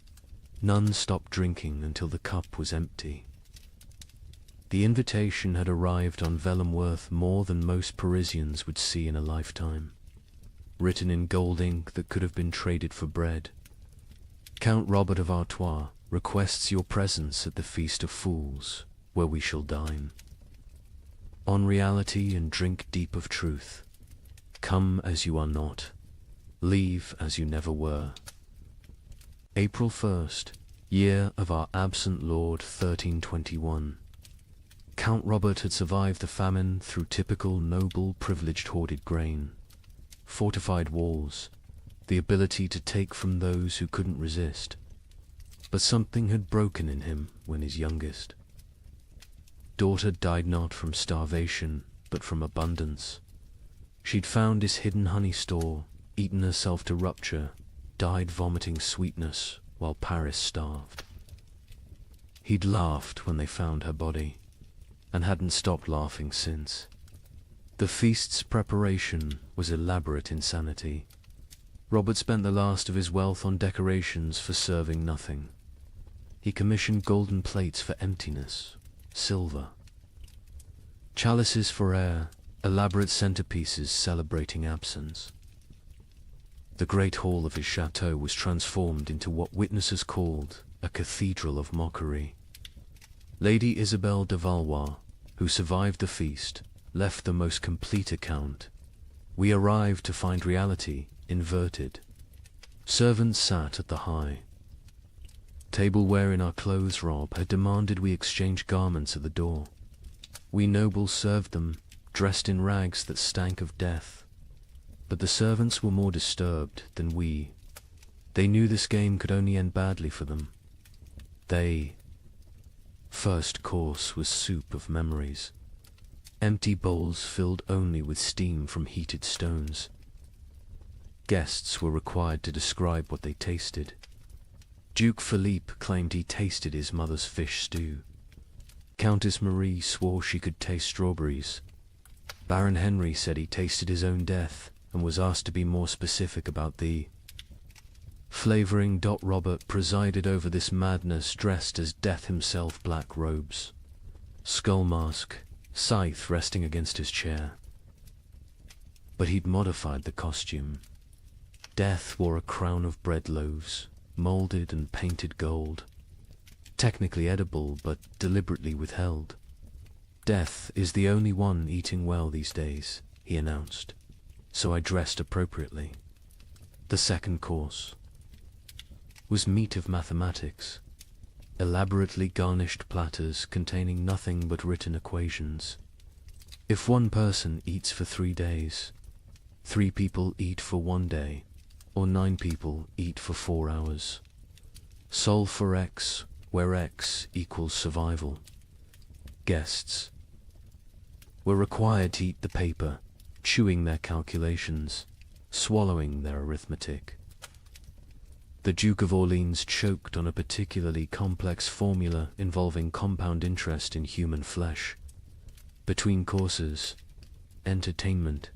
Speaker 2: none stopped drinking until the cup was empty. The invitation had arrived on vellum worth more than most Parisians would see in a lifetime, written in gold ink that could have been traded for bread. Count Robert of Artois requests your presence at the Feast of Fools, where we shall dine. On reality and drink deep of truth. Come as you are not. Leave as you never were. April 1st, year of our absent Lord 1321. Count Robert had survived the famine through typical noble privileged hoarded grain, fortified walls, the ability to take from those who couldn't resist. But something had broken in him when his youngest daughter died not from starvation, but from abundance. She'd found his hidden honey store, eaten herself to rupture, died vomiting sweetness while Paris starved. He'd laughed when they found her body, and hadn't stopped laughing since. The feast's preparation was elaborate insanity. Robert spent the last of his wealth on decorations for serving nothing. He commissioned golden plates for emptiness, silver, chalices for air, elaborate centerpieces celebrating absence. The great hall of his chateau was transformed into what witnesses called a cathedral of mockery. Lady Isabelle de Valois, who survived the feast, left the most complete account. We arrived to find reality inverted. Servants sat at the high. Tableware in our clothes rob had demanded we exchange garments at the door. We nobles served them, dressed in rags that stank of death. But the servants were more disturbed than we. They knew this game could only end badly for them. First course was soup of memories. Empty bowls filled only with steam from heated stones. Guests were required to describe what they tasted. Duke Philippe claimed he tasted his mother's fish stew. Countess Marie swore she could taste strawberries. Baron Henry said he tasted his own death and was asked to be more specific about the flavoring. Robert presided over this madness dressed as Death himself, black robes, skull mask, scythe resting against his chair. But he'd modified the costume. Death wore a crown of bread loaves, molded and painted gold, technically edible but deliberately withheld. Death is the only one eating well these days, he announced, so I dressed appropriately. The second course was meat of mathematics, elaborately garnished platters containing nothing but written equations. If one person eats for 3 days, 3 people eat for 1 day, or 9 people eat for 4 hours. Solve for X, where X equals survival. Guests were required to eat the paper, chewing their calculations, swallowing their arithmetic. The Duke of Orleans choked on a particularly complex formula involving compound interest in human flesh. Between courses, entertainment,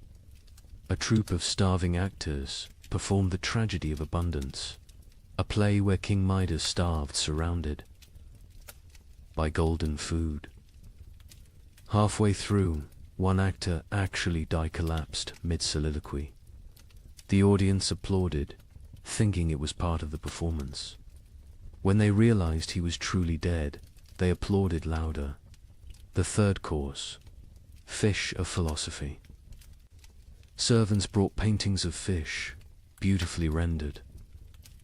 Speaker 2: a troupe of starving actors performed the tragedy of abundance, a play where King Midas starved surrounded by golden food. Halfway through, one actor actually collapsed mid-soliloquy. The audience applauded, thinking it was part of the performance. When they realized he was truly dead, they applauded louder. The third course, fish of philosophy. Servants brought paintings of fish, beautifully rendered,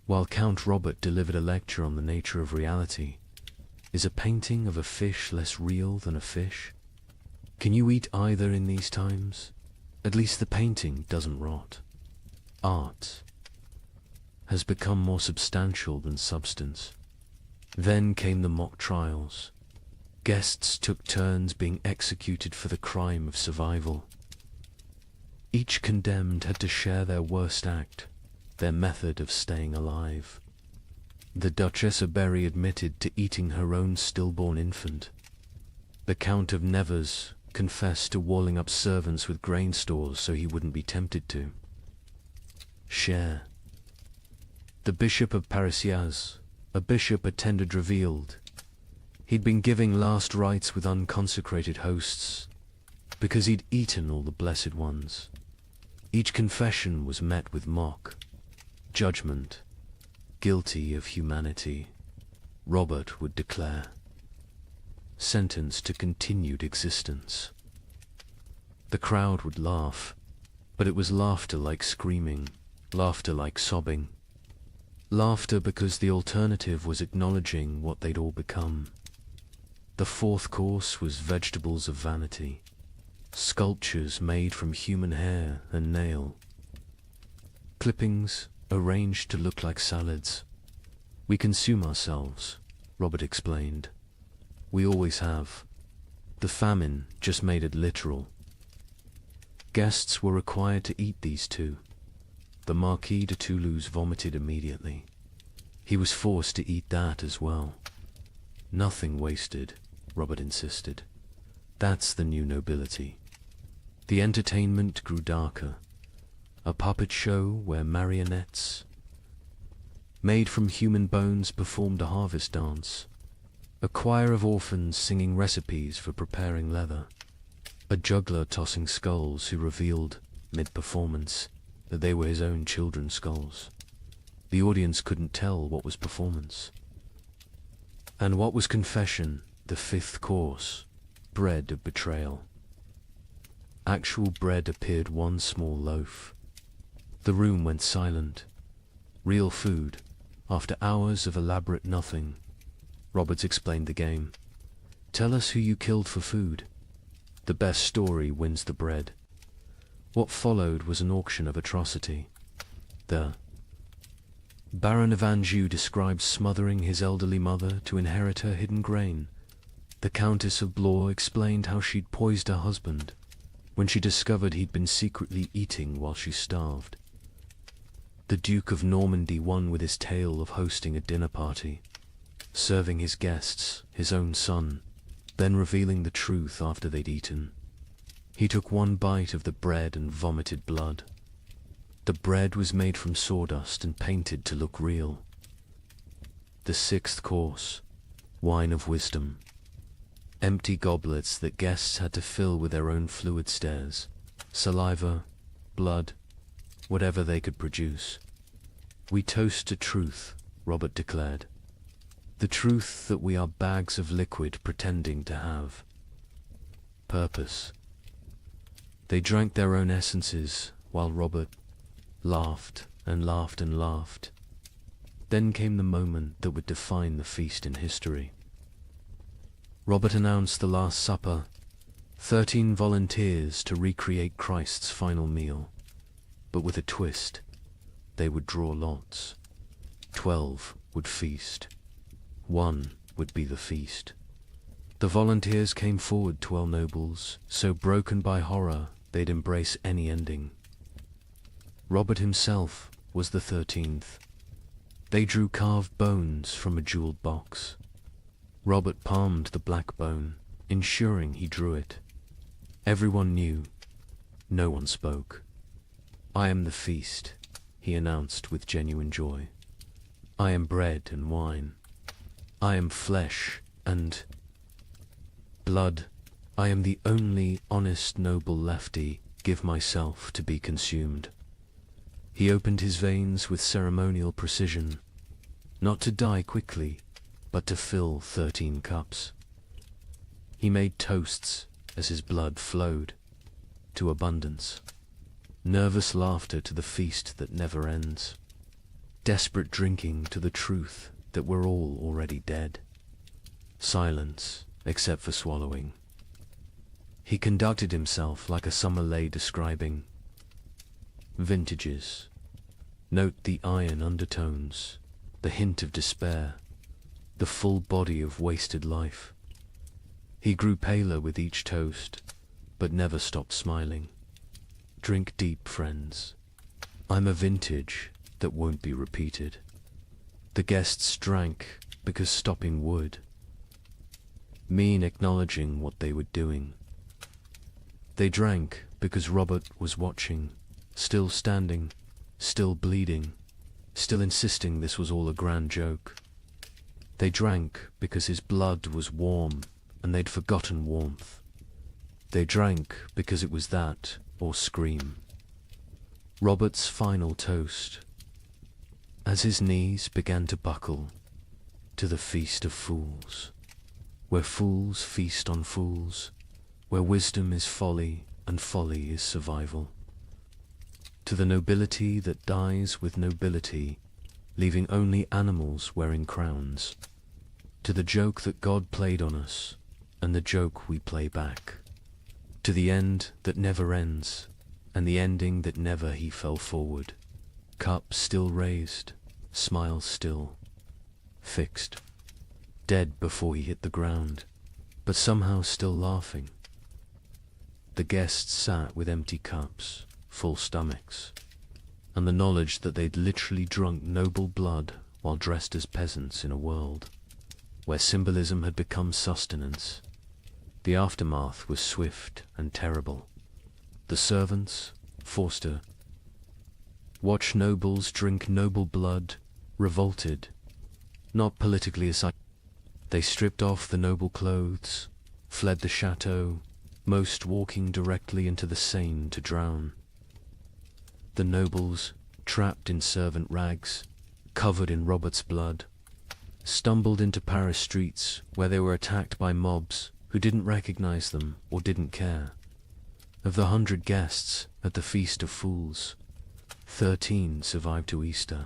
Speaker 2: while Count Robert delivered a lecture on the nature of reality. Is a painting of a fish less real than a fish? Can you eat either in these times? At least the painting doesn't rot. Art has become more substantial than substance. Then came the mock trials. Guests took turns being executed for the crime of survival. Each condemned had to share their worst act, their method of staying alive. The Duchess of Berry admitted to eating her own stillborn infant. The Count of Nevers confessed to walling up servants with grain stores so he wouldn't be tempted to share. The Bishop of Parisiaz, a bishop attended, revealed he'd been giving last rites with unconsecrated hosts because he'd eaten all the blessed ones. Each confession was met with mock judgment. Guilty of humanity, Robert would declare. Sentenced to continued existence. The crowd would laugh, but it was laughter like screaming, laughter like sobbing. Laughter because the alternative was acknowledging what they'd all become. The fourth course was vegetables of vanity, sculptures made from human hair and nail, clippings arranged to look like salads. We consume ourselves, Robert explained. We always have. The famine just made it literal. Guests were required to eat these too. The Marquis de Toulouse vomited immediately. He was forced to eat that as well. Nothing wasted, Robert insisted. That's the new nobility. The entertainment grew darker. A puppet show where marionettes made from human bones performed a harvest dance. A choir of orphans singing recipes for preparing leather. A juggler tossing skulls who revealed, mid-performance, that they were his own children's skulls. The audience couldn't tell what was performance and what was confession. The fifth course, bread of betrayal. Actual bread appeared, one small loaf. The room went silent. Real food, after hours of elaborate nothing. Roberts explained the game. Tell us who you killed for food. The best story wins the bread. What followed was an auction of atrocity. The Baron of Anjou described smothering his elderly mother to inherit her hidden grain. The Countess of Blois explained how she'd poisoned her husband when she discovered he'd been secretly eating while she starved. The Duke of Normandy won with his tale of hosting a dinner party, serving his guests his own son, then revealing the truth after they'd eaten. He took one bite of the bread and vomited blood. The bread was made from sawdust and painted to look real. The sixth course, wine of wisdom. Empty goblets that guests had to fill with their own fluid stares, saliva, blood, whatever they could produce. We toast to truth, Robert declared. The truth that we are bags of liquid pretending to have purpose. They drank their own essences while Robert laughed and laughed and laughed. Then came the moment that would define the feast in history. Robert announced the Last Supper, 13 volunteers to recreate Christ's final meal. but with a twist. They would draw lots. 12 would feast. 1 would be the feast. The volunteers came forward, 12 nobles, so broken by horror they'd embrace any ending. Robert himself was the 13th. They drew carved bones from a jeweled box. Robert palmed the black bone, ensuring he drew it. Everyone knew. No one spoke. "I am the feast," he announced with genuine joy. "I am bread and wine. I am flesh and blood. I am the only honest noble lefty. Give myself to be consumed." He opened his veins with ceremonial precision, not to die quickly, but to fill 13 cups. He made toasts as his blood flowed, to abundance. Nervous laughter to the feast that never ends. Desperate drinking to the truth that we're all already dead. Silence, except for swallowing. He conducted himself like a sommelier describing vintages. Note the iron undertones, the hint of despair, the full body of wasted life. He grew paler with each toast, but never stopped smiling. Drink deep, friends. I'm a vintage that won't be repeated. The guests drank because stopping would mean acknowledging what they were doing. They drank because Robert was watching, still standing, still bleeding, still insisting this was all a grand joke. They drank because his blood was warm and they'd forgotten warmth. They drank because it was that or scream. Robert's final toast, as his knees began to buckle, to the feast of fools, where fools feast on fools, where wisdom is folly and folly is survival. To the nobility that dies with nobility, leaving only animals wearing crowns. To the joke that God played on us, and the joke we play back. To the end that never ends, and the ending that never he fell forward. Cup still raised, smile still, fixed. Dead before he hit the ground, but somehow still laughing. The guests sat with empty cups, full stomachs, and the knowledge that they'd literally drunk noble blood while dressed as peasants in a world where symbolism had become sustenance. The aftermath was swift and terrible. The servants, Forster, watch nobles drink noble blood, revolted, not politically aside. They stripped off the noble clothes, fled the chateau, most walking directly into the Seine to drown. The nobles, trapped in servant rags, covered in Robert's blood, stumbled into Paris streets where they were attacked by mobs who didn't recognize them or didn't care. Of the 100 guests at the Feast of Fools, 13 survived to Easter.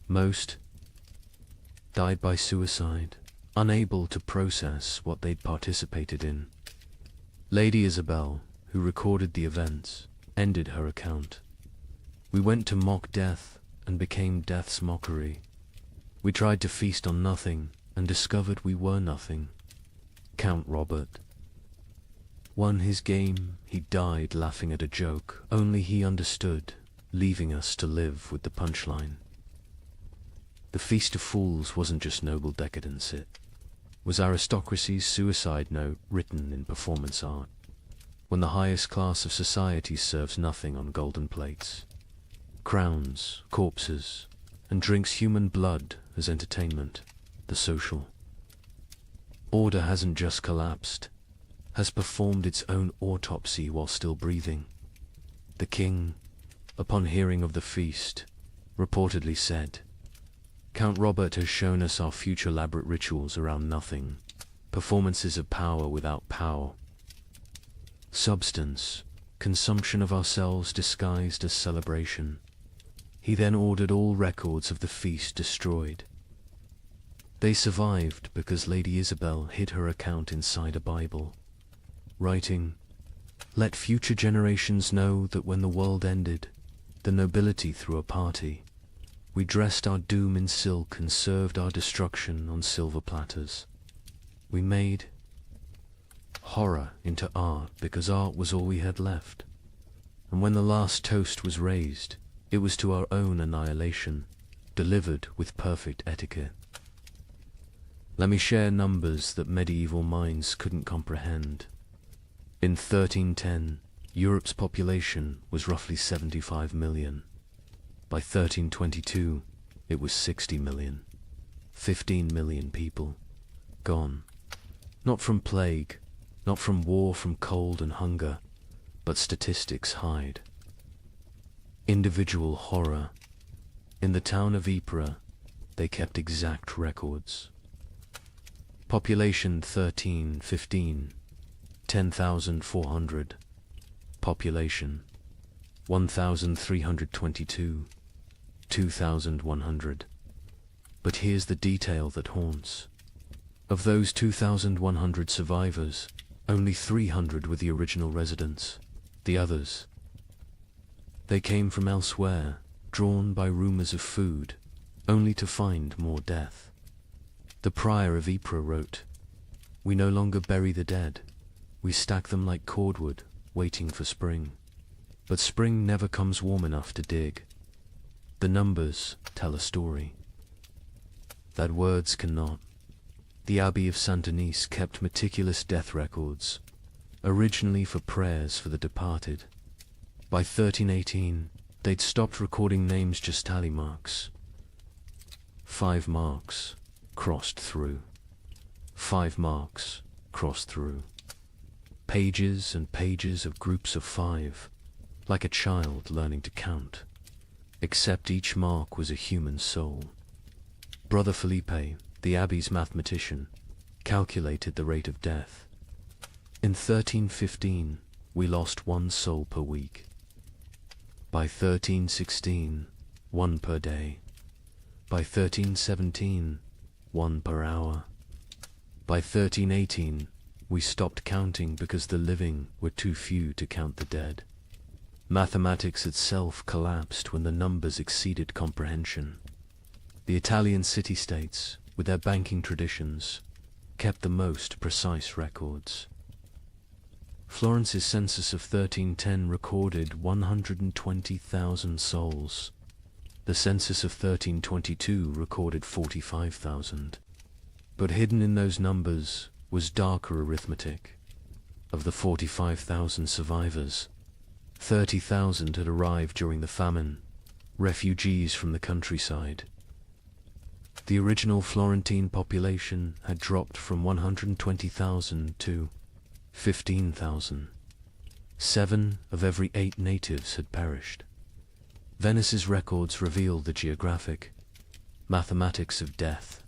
Speaker 2: Most died by suicide, unable to process what they'd participated in. Lady Isabel, who recorded the events, ended her account. "We went to mock death and became death's mockery. We tried to feast on nothing and discovered we were nothing. Count Robert won his game. He died laughing at a joke only he understood, leaving us to live with the punchline." The Feast of Fools wasn't just noble decadence, it was aristocracy's suicide note written in performance art, when the highest class of society serves nothing on golden plates. Crowns, corpses, and drinks human blood as entertainment, the social. Order hasn't just collapsed, has performed its own autopsy while still breathing. The king, upon hearing of the feast, reportedly said, "Count Robert has shown us our future elaborate rituals around nothing, performances of power without power. Substance, consumption of ourselves disguised as celebration." He then ordered all records of the feast destroyed. They survived because Lady Isabel hid her account inside a Bible, writing, "Let future generations know that when the world ended, the nobility threw a party. We dressed our doom in silk and served our destruction on silver platters. We made horror into art because art was all we had left. And when the last toast was raised, it was to our own annihilation, delivered with perfect etiquette. Let me share numbers that medieval minds couldn't comprehend. In 1310, Europe's population was roughly 75 million. By 1322, it was 60 million. 15 million people gone. Not from plague, not from war, from cold and hunger, but statistics hide. Individual horror. In the town of Ypres, they kept exact records. Population 1315, 10,400. Population 1,322, 2,100. But here's the detail that haunts. Of those 2,100 survivors, only 300 were the original residents. The others, they came from elsewhere, drawn by rumors of food, only to find more death. The prior of Ypres wrote, "We no longer bury the dead. We stack them like cordwood, waiting for spring. But spring never comes warm enough to dig. The numbers tell a story that words cannot." The Abbey of Saint-Denis kept meticulous death records, originally for prayers for the departed. By 1318, they'd stopped recording names, just tally marks. 5 marks crossed through. 5 marks crossed through. Pages and pages of groups of 5, like a child learning to count, except each mark was a human soul. Brother Felipe, the abbey's mathematician, calculated the rate of death. In 1315, we lost 1 soul per week. By 1316, 1 per day. By 1317, 1 per hour. By 1318, we stopped counting because the living were too few to count the dead. Mathematics itself collapsed when the numbers exceeded comprehension. The Italian city-states, with their banking traditions, kept the most precise records. Florence's census of 1310 recorded 120,000 souls. The census of 1322 recorded 45,000. But hidden in those numbers was darker arithmetic. Of the 45,000 survivors, 30,000 had arrived during the famine, refugees from the countryside. The original Florentine population had dropped from 120,000 to 15,000. 7 of every 8 natives had perished. Venice's records reveal the geographic mathematics of death.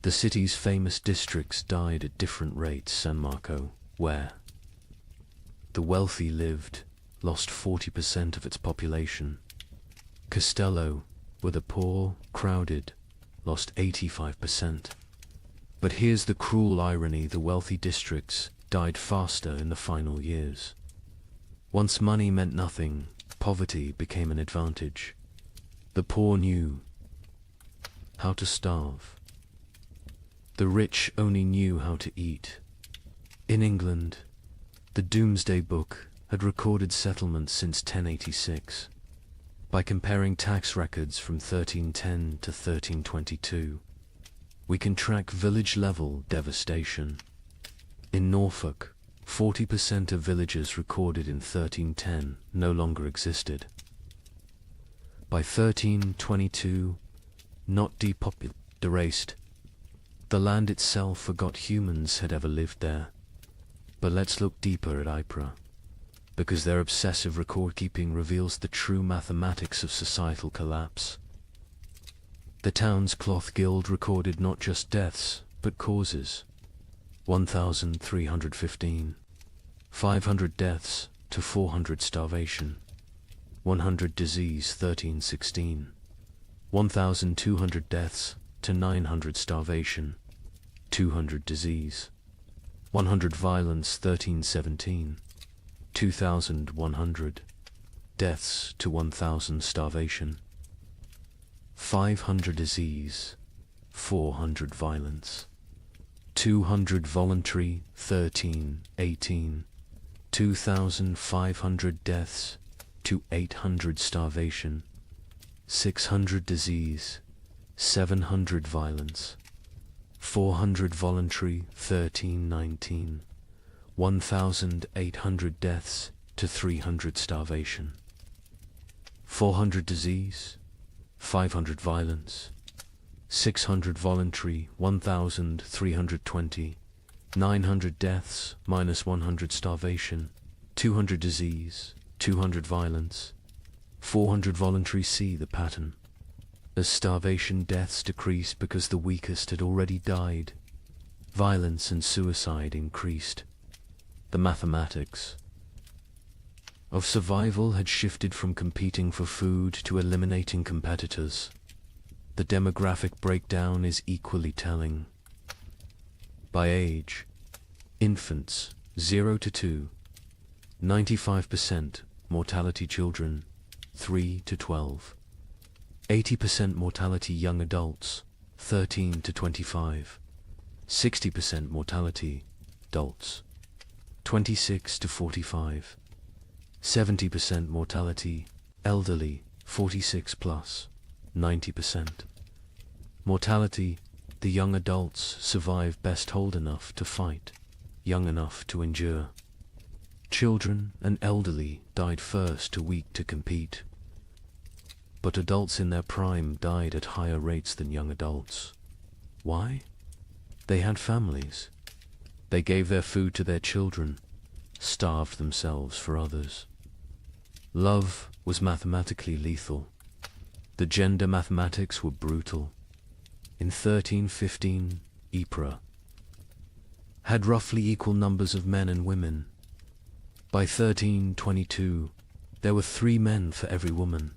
Speaker 2: The city's famous districts died at different rates. San Marco, where the wealthy lived, lost 40% of its population. Castello, where the poor crowded, lost 85%. But here's the cruel irony: the wealthy districts died faster in the final years. Once money meant nothing, poverty became an advantage. The poor knew how to starve. The rich only knew how to eat. In England, the Doomsday Book had recorded settlements since 1086. By comparing tax records from 1310 to 1322, we can track village-level devastation. In Norfolk, 40% of villages recorded in 1310 no longer existed. By 1322, not depopulated, erased. The land itself forgot humans had ever lived there. But let's look deeper at Ypres, because their obsessive record-keeping reveals the true mathematics of societal collapse. The town's cloth guild recorded not just deaths, but causes. 1,315. 500 deaths to 400 starvation. 100 disease 1316. 1,200 deaths to 900 starvation. 200 disease. 100 violence 1317. 2,100. deaths to 1,000 starvation, 500 disease, 400 violence, 200 voluntary, 18, 2,500 deaths to 800 starvation, 600 disease, 700 violence, 400 voluntary, 19, 1,800 deaths to 300 starvation, 400 disease, 500 violence, 600 voluntary, 1,320, 900 deaths minus 100 starvation, 200 disease, 200 violence, 400 voluntary. See the pattern. As starvation deaths decreased because the weakest had already died, violence and suicide increased. The mathematics of survival had shifted from competing for food to eliminating competitors. The demographic breakdown is equally telling. By age, infants 0 to 2, 95% mortality children 3 to 12, 80% mortality young adults 13 to 25, 60% mortality adults 26 to 45, 70% mortality elderly 46 plus, 90%. Mortality, the young adults survive best old enough to fight, young enough to endure. Children and elderly died first, too weak to compete. But adults in their prime died at higher rates than young adults. Why? They had families. They gave their food to their children, starved themselves for others. Love was mathematically lethal. The gender mathematics were brutal. In 1315, Ypres had roughly equal numbers of men and women. By 1322, there were 3 men for every woman.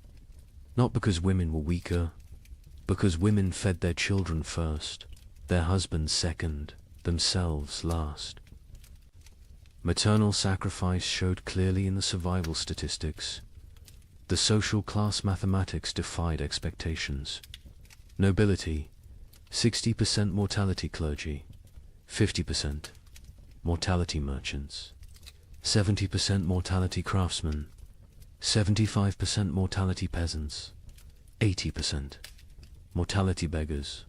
Speaker 2: Not because women were weaker, because women fed their children first, their husbands second, themselves last. Maternal sacrifice showed clearly in the survival statistics. The social class mathematics defied expectations. Nobility, 60% mortality clergy, 50% mortality merchants, 70% mortality craftsmen, 75% mortality peasants, 80% mortality beggars,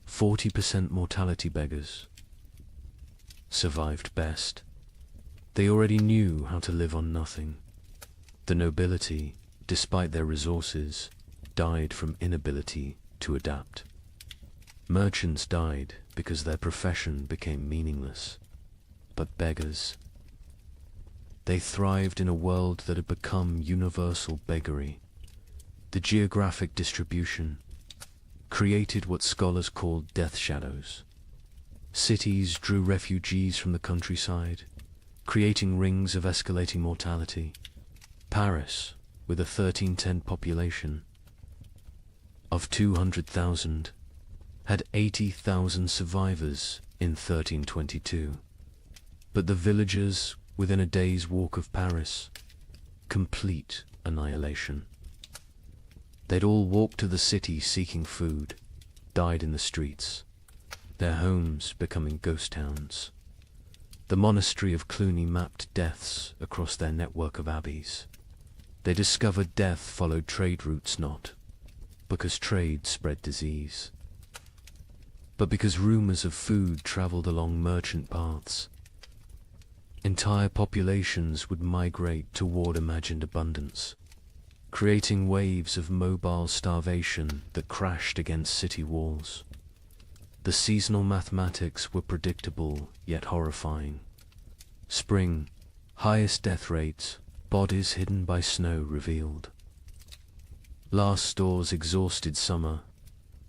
Speaker 2: 40% mortality beggars. Survived best. They already knew how to live on nothing. The nobility, despite their resources, died from inability to adapt. Merchants died because their profession became meaningless. But beggars, they thrived in a world that had become universal beggary. The geographic distribution created what scholars call death shadows. Cities drew refugees from the countryside, creating rings of escalating mortality. Paris, with a 1310 population of 200,000, had 80,000 survivors in 1322. But the villagers within a day's walk of Paris, complete annihilation. They'd all walked to the city seeking food, died in the streets, their homes becoming ghost towns. The monastery of Cluny mapped deaths across their network of abbeys. They discovered death followed trade routes not because trade spread disease, but because rumors of food traveled along merchant paths. Entire populations would migrate toward imagined abundance, creating waves of mobile starvation that crashed against city walls. The seasonal mathematics were predictable yet horrifying. Spring, highest death rates, bodies hidden by snow revealed. Last stores exhausted summer,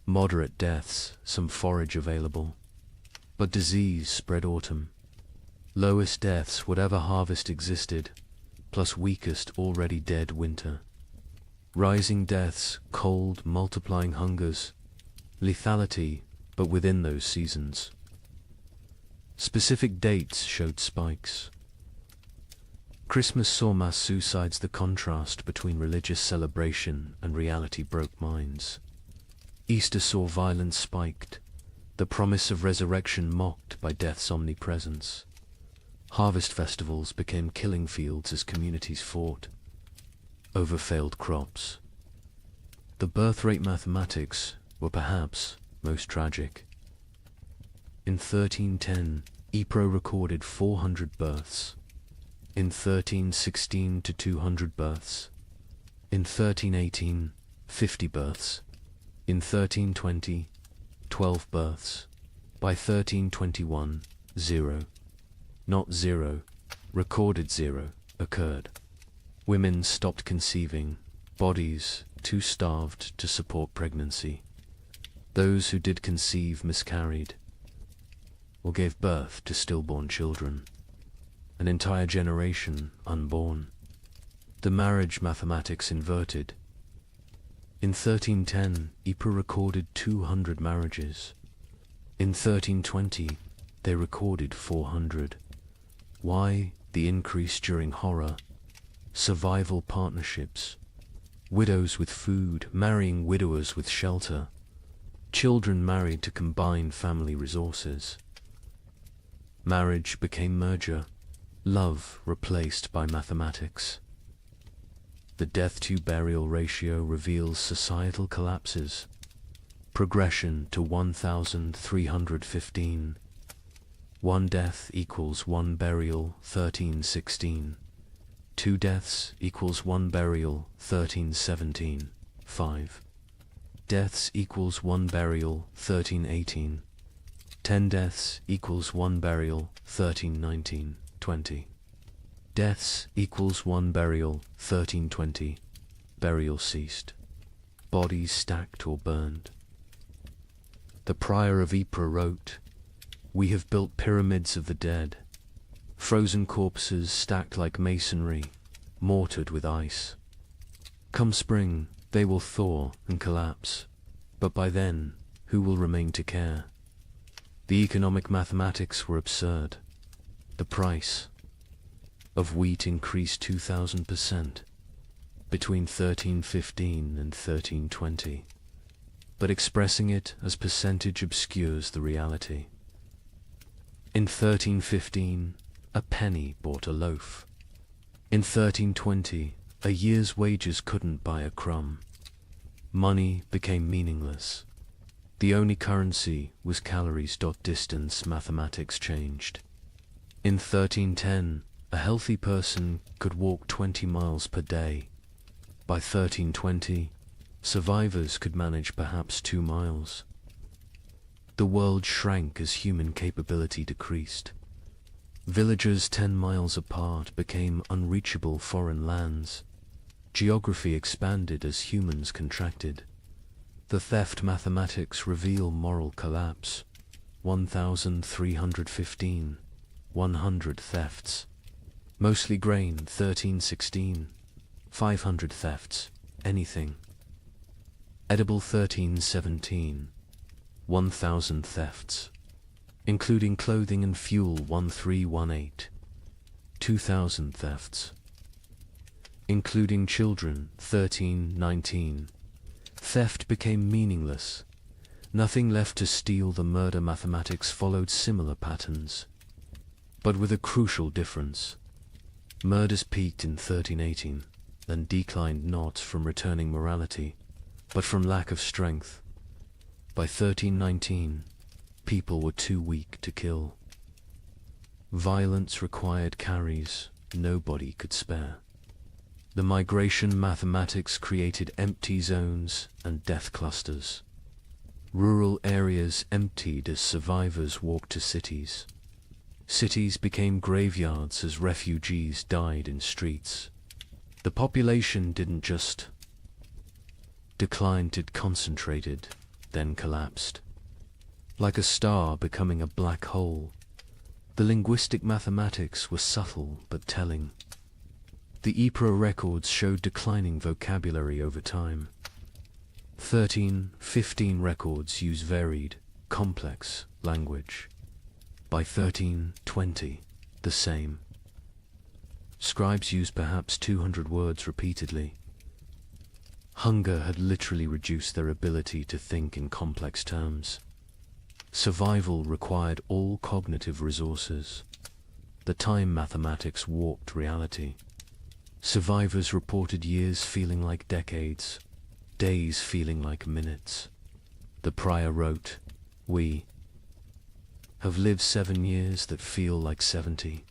Speaker 2: moderate deaths, some forage available. But disease spread autumn. Lowest deaths, whatever harvest existed, plus weakest already dead winter. Rising deaths, cold, multiplying hungers, lethality, but within those seasons. Specific dates showed spikes. Christmas saw mass suicides. The contrast between religious celebration and reality broke minds. Easter saw violence spiked, the promise of resurrection mocked by death's omnipresence. Harvest festivals became killing fields as communities fought over failed crops. The birth rate mathematics were perhaps most tragic. In 1310, Ypres recorded 400 births. In 1316 to 200 births. In 1318, 50 births. In 1320, 12 births. By 1321, 0. Not 0, recorded 0, occurred. Women stopped conceiving, bodies too starved to support pregnancy. Those who did conceive miscarried, or gave birth to stillborn children. An entire generation unborn. The marriage mathematics inverted. In 1310, Ypres recorded 200 marriages. In 1320, they recorded 400. Why the increase during horror? Survival partnerships. Widows with food, marrying widowers with shelter. Children married to combine family resources. Marriage became merger. Love replaced by mathematics. The death-to-burial ratio reveals societal collapses. Progression to 1,315. 1 death equals 1 burial, 1316. 2 deaths equals 1 burial, 1317. 5 deaths equals 1 burial, 1318. 10 deaths equals 1 burial, 1319. 20 deaths equals 1 burial, 1320. Burial ceased. Bodies stacked or burned. The prior of Ypres wrote, "We have built pyramids of the dead, frozen corpses stacked like masonry, mortared with ice. Come spring, they will thaw and collapse, but by then, who will remain to care?" The economic mathematics were absurd. The price of wheat increased 2,000% between 1315 and 1320, but expressing it as percentage obscures the reality. In 1315, a penny bought a loaf. In 1320, a year's wages couldn't buy a crumb. Money became meaningless. The only currency was calories. Distance mathematics changed. In 1310, a healthy person could walk 20 miles per day. By 1320, survivors could manage perhaps 2 miles. The world shrank as human capability decreased. Villages 10 miles apart became unreachable foreign lands. Geography expanded as humans contracted. The theft mathematics reveal moral collapse. 1,315. 100 thefts. Mostly grain, 1316. 500 thefts. Anything. Edible, 1317. 1,000 thefts. Including clothing and fuel, 1318. 2,000 thefts. Including children, 1319. Theft became meaningless. Nothing left to steal. The murder mathematics followed similar patterns, but with a crucial difference. Murders peaked in 1318, then declined not from returning morality, but from lack of strength. By 1319, people were too weak to kill. Violence required carries nobody could spare. The migration mathematics created empty zones and death clusters. Rural areas emptied as survivors walked to cities. Cities became graveyards as refugees died in streets. The population didn't just decline, it concentrated, then collapsed. Like a star becoming a black hole, the linguistic mathematics were subtle but telling. The Ypres records showed declining vocabulary over time. 1315 records use varied, complex language. By 1320, the same. Scribes used perhaps 200 words repeatedly. Hunger had literally reduced their ability to think in complex terms. Survival required all cognitive resources. The time mathematics warped reality. Survivors reported years feeling like decades, days feeling like minutes. The prior wrote, "We have lived 7 years that feel like 70.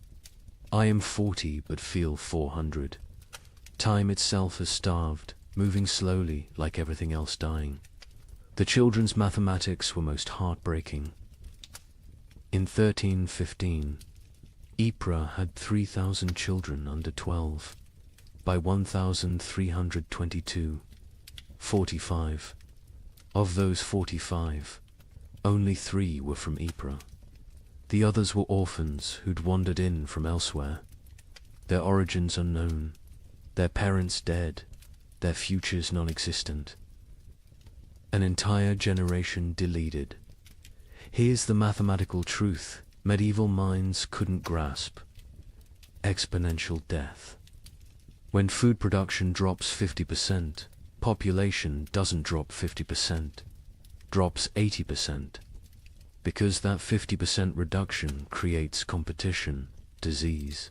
Speaker 2: I am 40 but feel 400. Time itself has starved, moving slowly like everything else dying." The children's mathematics were most heartbreaking. In 1315, Ypres had 3,000 children under 12. By 1322, 45. Of those 45, only 3 were from Ypres. The others were orphans who'd wandered in from elsewhere. Their origins unknown, their parents dead, their futures non-existent. An entire generation deleted. Here's the mathematical truth medieval minds couldn't grasp. Exponential death. When food production drops 50%, population doesn't drop 50%, drops 80%. Because that 50% reduction creates competition, disease,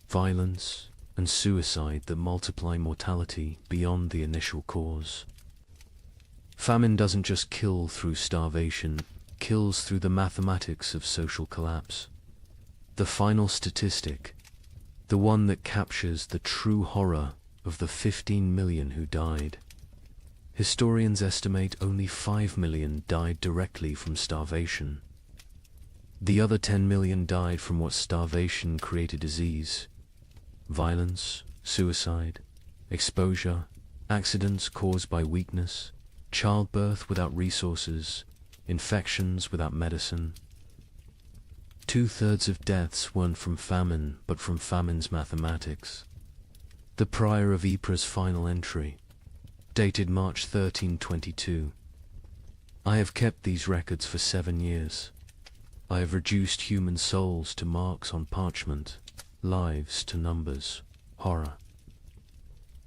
Speaker 2: violence, and suicide that multiply mortality beyond the initial cause. Famine doesn't just kill through starvation, kills through the mathematics of social collapse. The final statistic, the one that captures the true horror of the 15 million who died. Historians estimate only 5 million died directly from starvation. The other 10 million died from what starvation created: disease, violence, suicide, exposure, accidents caused by weakness, childbirth without resources, infections without medicine. 2/3 of deaths weren't from famine, but from famine's mathematics. The prior of Ypres' final entry, dated March 1322. I have kept these records for 7 years. I have reduced human souls to marks on parchment, lives to numbers, horror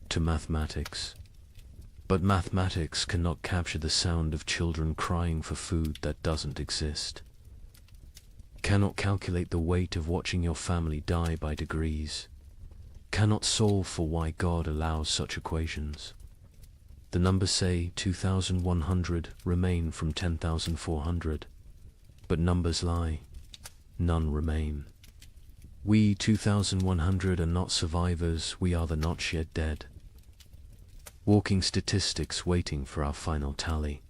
Speaker 2: to mathematics. But mathematics cannot capture the sound of children crying for food that doesn't exist. Cannot calculate the weight of watching your family die by degrees. Cannot solve for why God allows such equations. The numbers say 2,100 remain from 10,400. But numbers lie. None remain. We 2,100 are not survivors, we are the not yet dead. Walking statistics waiting for our final tally.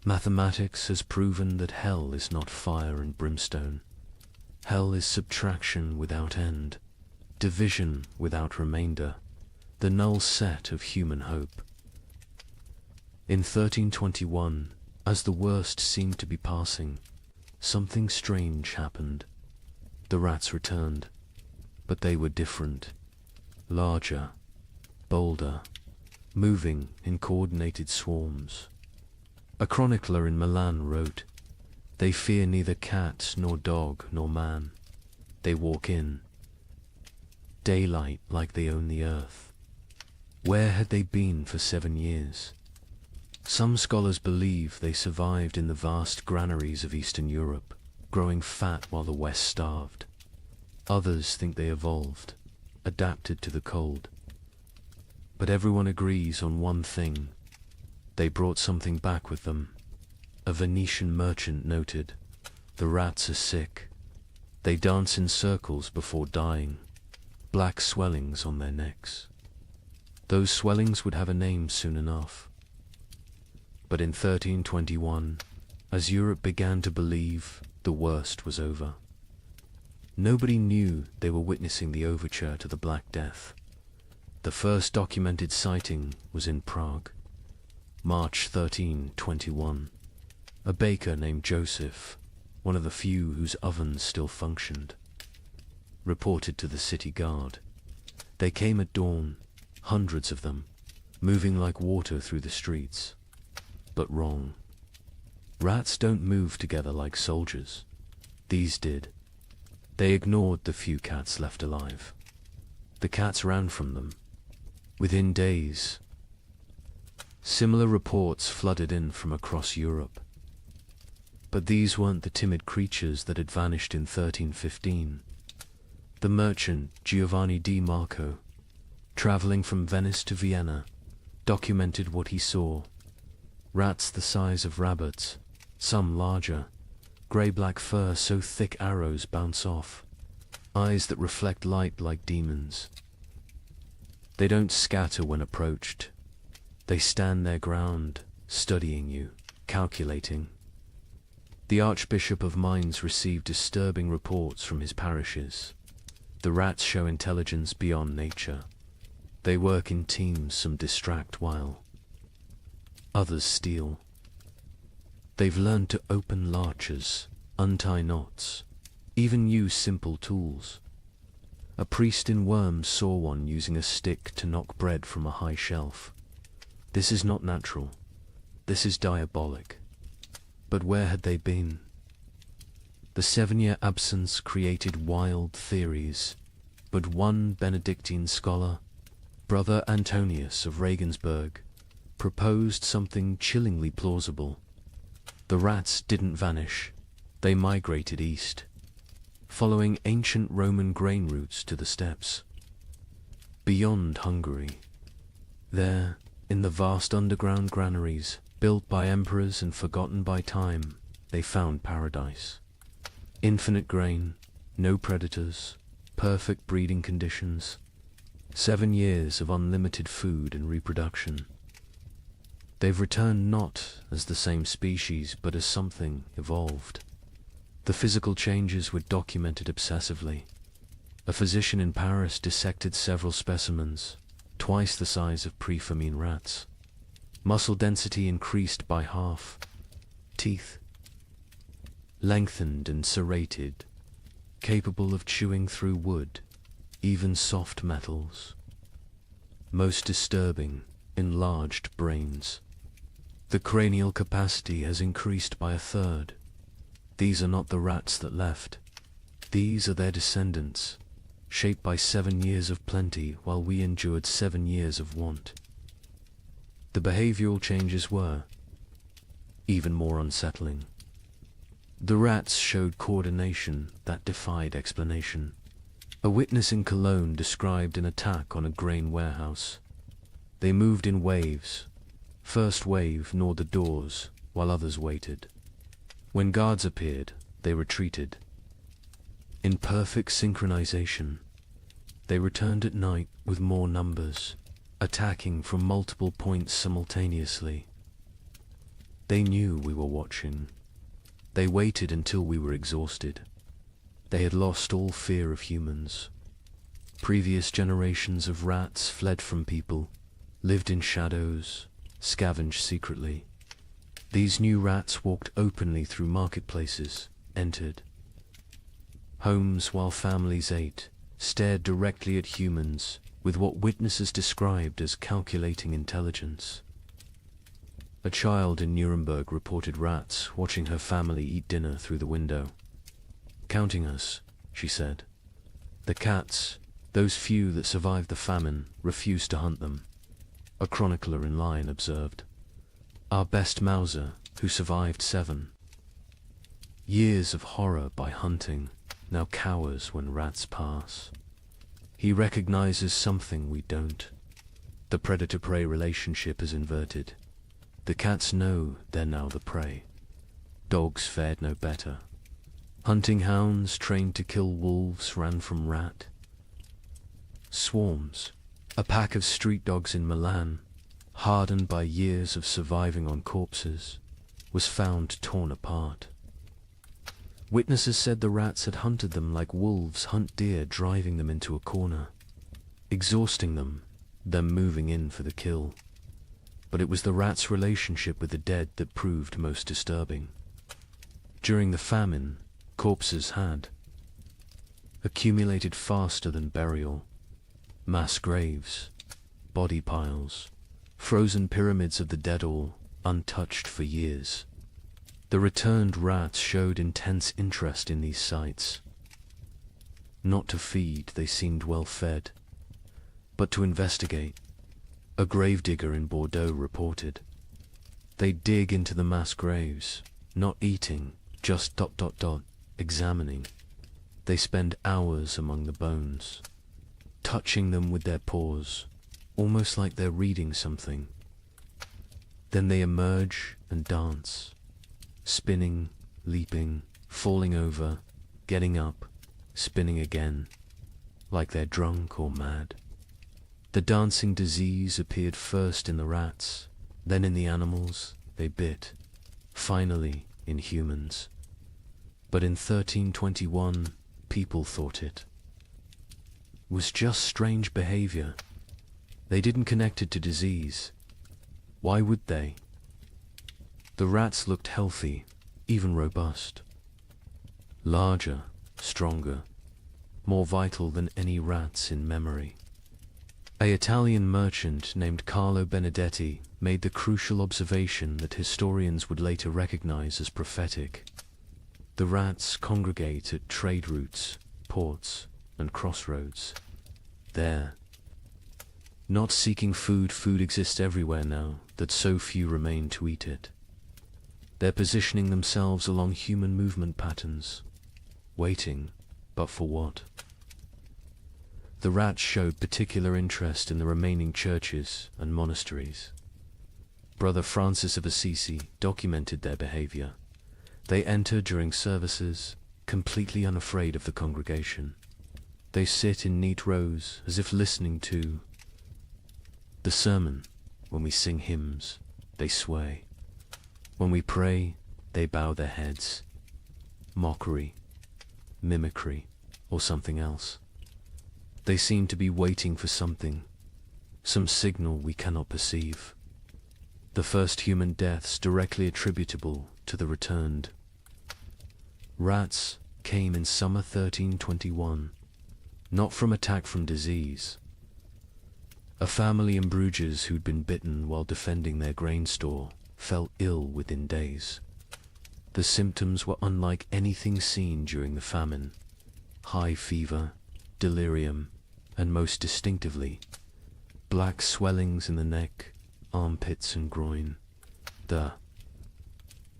Speaker 2: Mathematics has proven that hell is not fire and brimstone. Hell is subtraction without end, division without remainder, the null set of human hope. In 1321, as the worst seemed to be passing, something strange happened. The rats returned, but they were different, larger, bolder, moving in coordinated swarms. A chronicler in Milan wrote, "They fear neither cat nor dog nor man. They walk in daylight like they own the earth." Where had they been for 7 years? Some scholars believe they survived in the vast granaries of Eastern Europe, growing fat while the West starved. Others think they evolved, adapted to the cold. But everyone agrees on one thing. They brought something back with them. A Venetian merchant noted, "The rats are sick. They dance in circles before dying, black swellings on their necks." Those swellings would have a name soon enough. But in 1321, as Europe began to believe, the worst was over. Nobody knew they were witnessing the overture to the Black Death. The first documented sighting was in Prague, March 1321. A baker named Joseph, one of the few whose ovens still functioned, reported to the city guard. They came at dawn, hundreds of them, moving like water through the streets. But wrong. Rats don't move together like soldiers. These did. They ignored the few cats left alive. The cats ran from them. Within days, similar reports flooded in from across Europe. But these weren't the timid creatures that had vanished in 1315. The merchant Giovanni di Marco, traveling from Venice to Vienna, documented what he saw. Rats the size of rabbits, some larger, grey-black fur so thick arrows bounce off, eyes that reflect light like demons. They don't scatter when approached. They stand their ground, studying you, calculating. The Archbishop of Mainz received disturbing reports from his parishes. The rats show intelligence beyond nature. They work in teams, some distract while others steal. They've learned to open larches, untie knots, even use simple tools. A priest in Worms saw one using a stick to knock bread from a high shelf. This is not natural. This is diabolic. But where had they been? The 7-year absence created wild theories, but one Benedictine scholar, Brother Antonius of Regensburg, proposed something chillingly plausible. The rats didn't vanish, they migrated east, following ancient Roman grain routes to the steppes. Beyond Hungary, there, in the vast underground granaries, built by emperors and forgotten by time, they found paradise. Infinite grain, no predators, perfect breeding conditions, 7 years of unlimited food and reproduction. They've returned not as the same species, but as something evolved. The physical changes were documented obsessively. A physician in Paris dissected several specimens, twice the size of pre-famine rats. Muscle density increased by half. Teeth lengthened and serrated, capable of chewing through wood, even soft metals. Most disturbing, enlarged brains. The cranial capacity has increased by 1/3. These are not the rats that left. These are their descendants, shaped by 7 years of plenty while we endured 7 years of want. The behavioral changes were even more unsettling. The rats showed coordination that defied explanation. A witness in Cologne described an attack on a grain warehouse. They moved in waves. First wave gnawed the doors, while others waited. When guards appeared, they retreated. In perfect synchronization, they returned at night with more numbers, attacking from multiple points simultaneously. They knew we were watching. They waited until we were exhausted. They had lost all fear of humans. Previous generations of rats fled from people, lived in shadows, scavenged secretly. These new rats walked openly through marketplaces, entered homes while families ate, stared directly at humans with what witnesses described as calculating intelligence. A child in Nuremberg reported rats watching her family eat dinner through the window. "Counting us," she said. "The cats, those few that survived the famine, refused to hunt them." A chronicler in line observed. "Our best Mauser, who survived 7 years of horror by hunting, now cowers when rats pass. He recognizes something we don't. The predator-prey relationship is inverted. The cats know they're now the prey. Dogs fared no better. Hunting hounds trained to kill wolves ran from rat. Swarms, a pack of street dogs in Milan, hardened by years of surviving on corpses, was found torn apart. Witnesses said the rats had hunted them like wolves hunt deer, driving them into a corner, exhausting them, then moving in for the kill. But it was the rats' relationship with the dead that proved most disturbing. During the famine, corpses had accumulated faster than burial. Mass graves, body piles, frozen pyramids of the dead, all untouched for years. The returned rats showed intense interest in these sites. Not to feed, they seemed well fed, but to investigate, a gravedigger in Bordeaux reported. They dig into the mass graves, not eating, just ... examining. They spend hours among the bones, touching them with their paws, almost like they're reading something. Then they emerge and dance, spinning, leaping, falling over, getting up, spinning again, like they're drunk or mad. The dancing disease appeared first in the rats, then in the animals they bit, finally in humans. But in 1321, people thought it was just strange behavior. They didn't connect it to disease. Why would they? The rats looked healthy, even robust. Larger, stronger, more vital than any rats in memory. An Italian merchant named Carlo Benedetti made the crucial observation that historians would later recognize as prophetic. The rats congregate at trade routes, ports, and crossroads. There, not seeking food, food exists everywhere now, that so few remain to eat it. They're positioning themselves along human movement patterns, waiting, but for what? The rats showed particular interest in the remaining churches and monasteries. Brother Francis of Assisi documented their behavior. They enter during services, completely unafraid of the congregation. They sit in neat rows as if listening to the sermon. When we sing hymns, they sway. When we pray, they bow their heads. Mockery, mimicry, or something else. They seem to be waiting for something, some signal we cannot perceive. The first human deaths directly attributable to the returned rats came in summer 1321, not from attack from disease. A family in Bruges who'd been bitten while defending their grain store fell ill within days. The symptoms were unlike anything seen during the famine. High fever, delirium, and most distinctively, black swellings in the neck, armpits and groin. The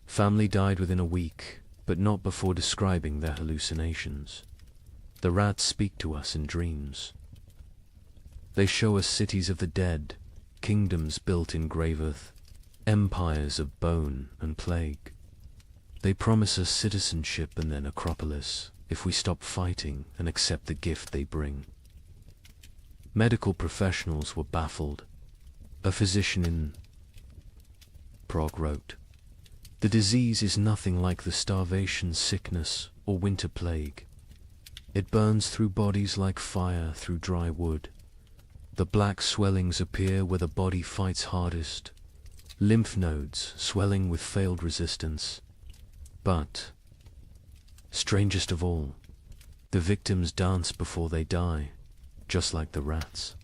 Speaker 2: family died within a week, but not before describing their hallucinations. The rats speak to us in dreams. They show us cities of the dead, kingdoms built in grave earth, empires of bone and plague. They promise us citizenship and their necropolis if we stop fighting and accept the gift they bring. Medical professionals were baffled. A physician in Prague wrote, "The disease is nothing like the starvation, sickness, or winter plague. It burns through bodies like fire through dry wood. The black swellings appear where the body fights hardest, lymph nodes swelling with failed resistance. But, strangest of all, the victims dance before they die, just like the rats."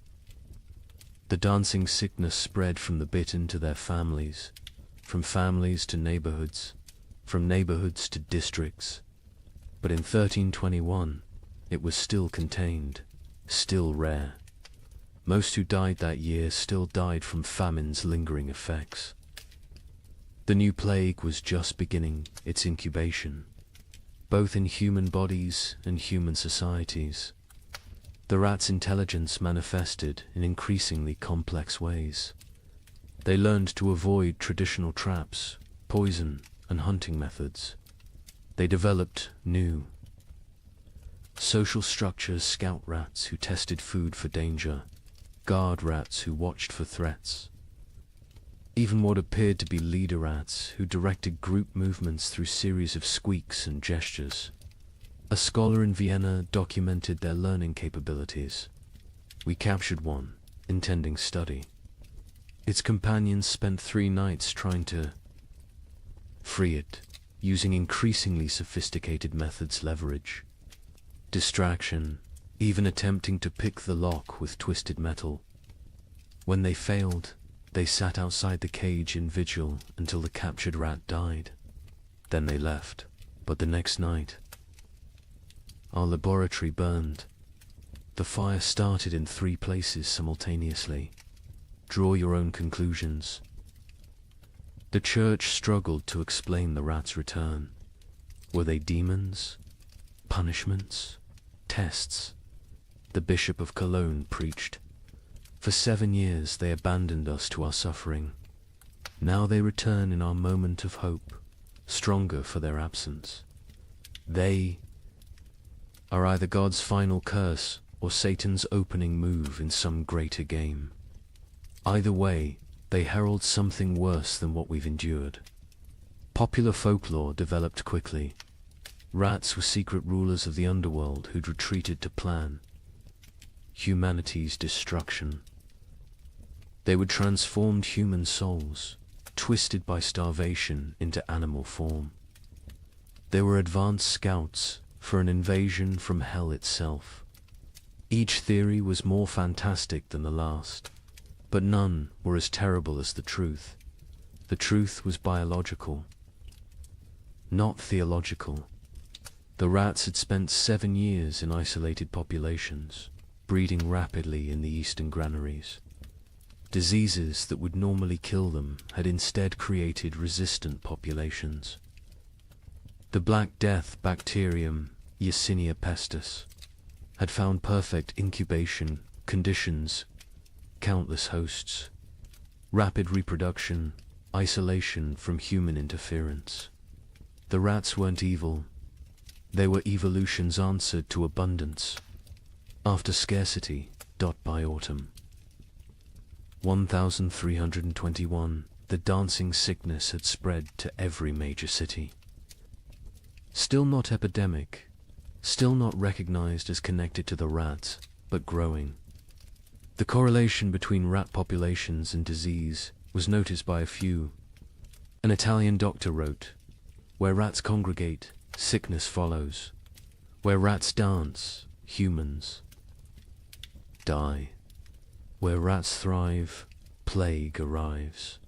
Speaker 2: The dancing sickness spread from the bitten to their families, from families to neighborhoods, from neighborhoods to districts. But in 1321, it was still contained, still rare. Most who died that year still died from famine's lingering effects. The new plague was just beginning its incubation, both in human bodies and human societies. The rats' intelligence manifested in increasingly complex ways. They learned to avoid traditional traps, poison, and hunting methods. They developed new social structures: scout rats who tested food for danger, guard rats who watched for threats, even what appeared to be leader rats who directed group movements through series of squeaks and gestures. A scholar in Vienna documented their learning capabilities. We captured one, intending study. Its companions spent 3 nights trying to free it, using increasingly sophisticated methods: leverage, distraction, even attempting to pick the lock with twisted metal. When they failed, they sat outside the cage in vigil until the captured rat died. Then they left. But the next night, our laboratory burned. The fire started in 3 places simultaneously. Draw your own conclusions. The church struggled to explain the rats' return. Were they demons? Punishments? Tests? The Bishop of Cologne preached. For 7 years they abandoned us to our suffering. Now they return in our moment of hope, stronger for their absence. They are either God's final curse or Satan's opening move in some greater game. Either way, they herald something worse than what we've endured. Popular folklore developed quickly. Rats were secret rulers of the underworld who'd retreated to plan humanity's destruction. They would transform human souls, twisted by starvation into animal form. They were advanced scouts for an invasion from hell itself. Each theory was more fantastic than the last, but none were as terrible as the truth. The truth was biological, not theological. The rats had spent 7 years in isolated populations, breeding rapidly in the eastern granaries. Diseases that would normally kill them had instead created resistant populations. The Black Death bacterium, Yersinia pestis, had found perfect incubation conditions, countless hosts, rapid reproduction, isolation from human interference. The rats weren't evil. They were evolution's answer to abundance. After scarcity, by autumn. 1321, the dancing sickness had spread to every major city. Still not epidemic, still not recognized as connected to the rats, but growing. The correlation between rat populations and disease was noticed by a few. An Italian doctor wrote, "Where rats congregate, sickness follows. Where rats dance, humans die. Where rats thrive, plague arrives."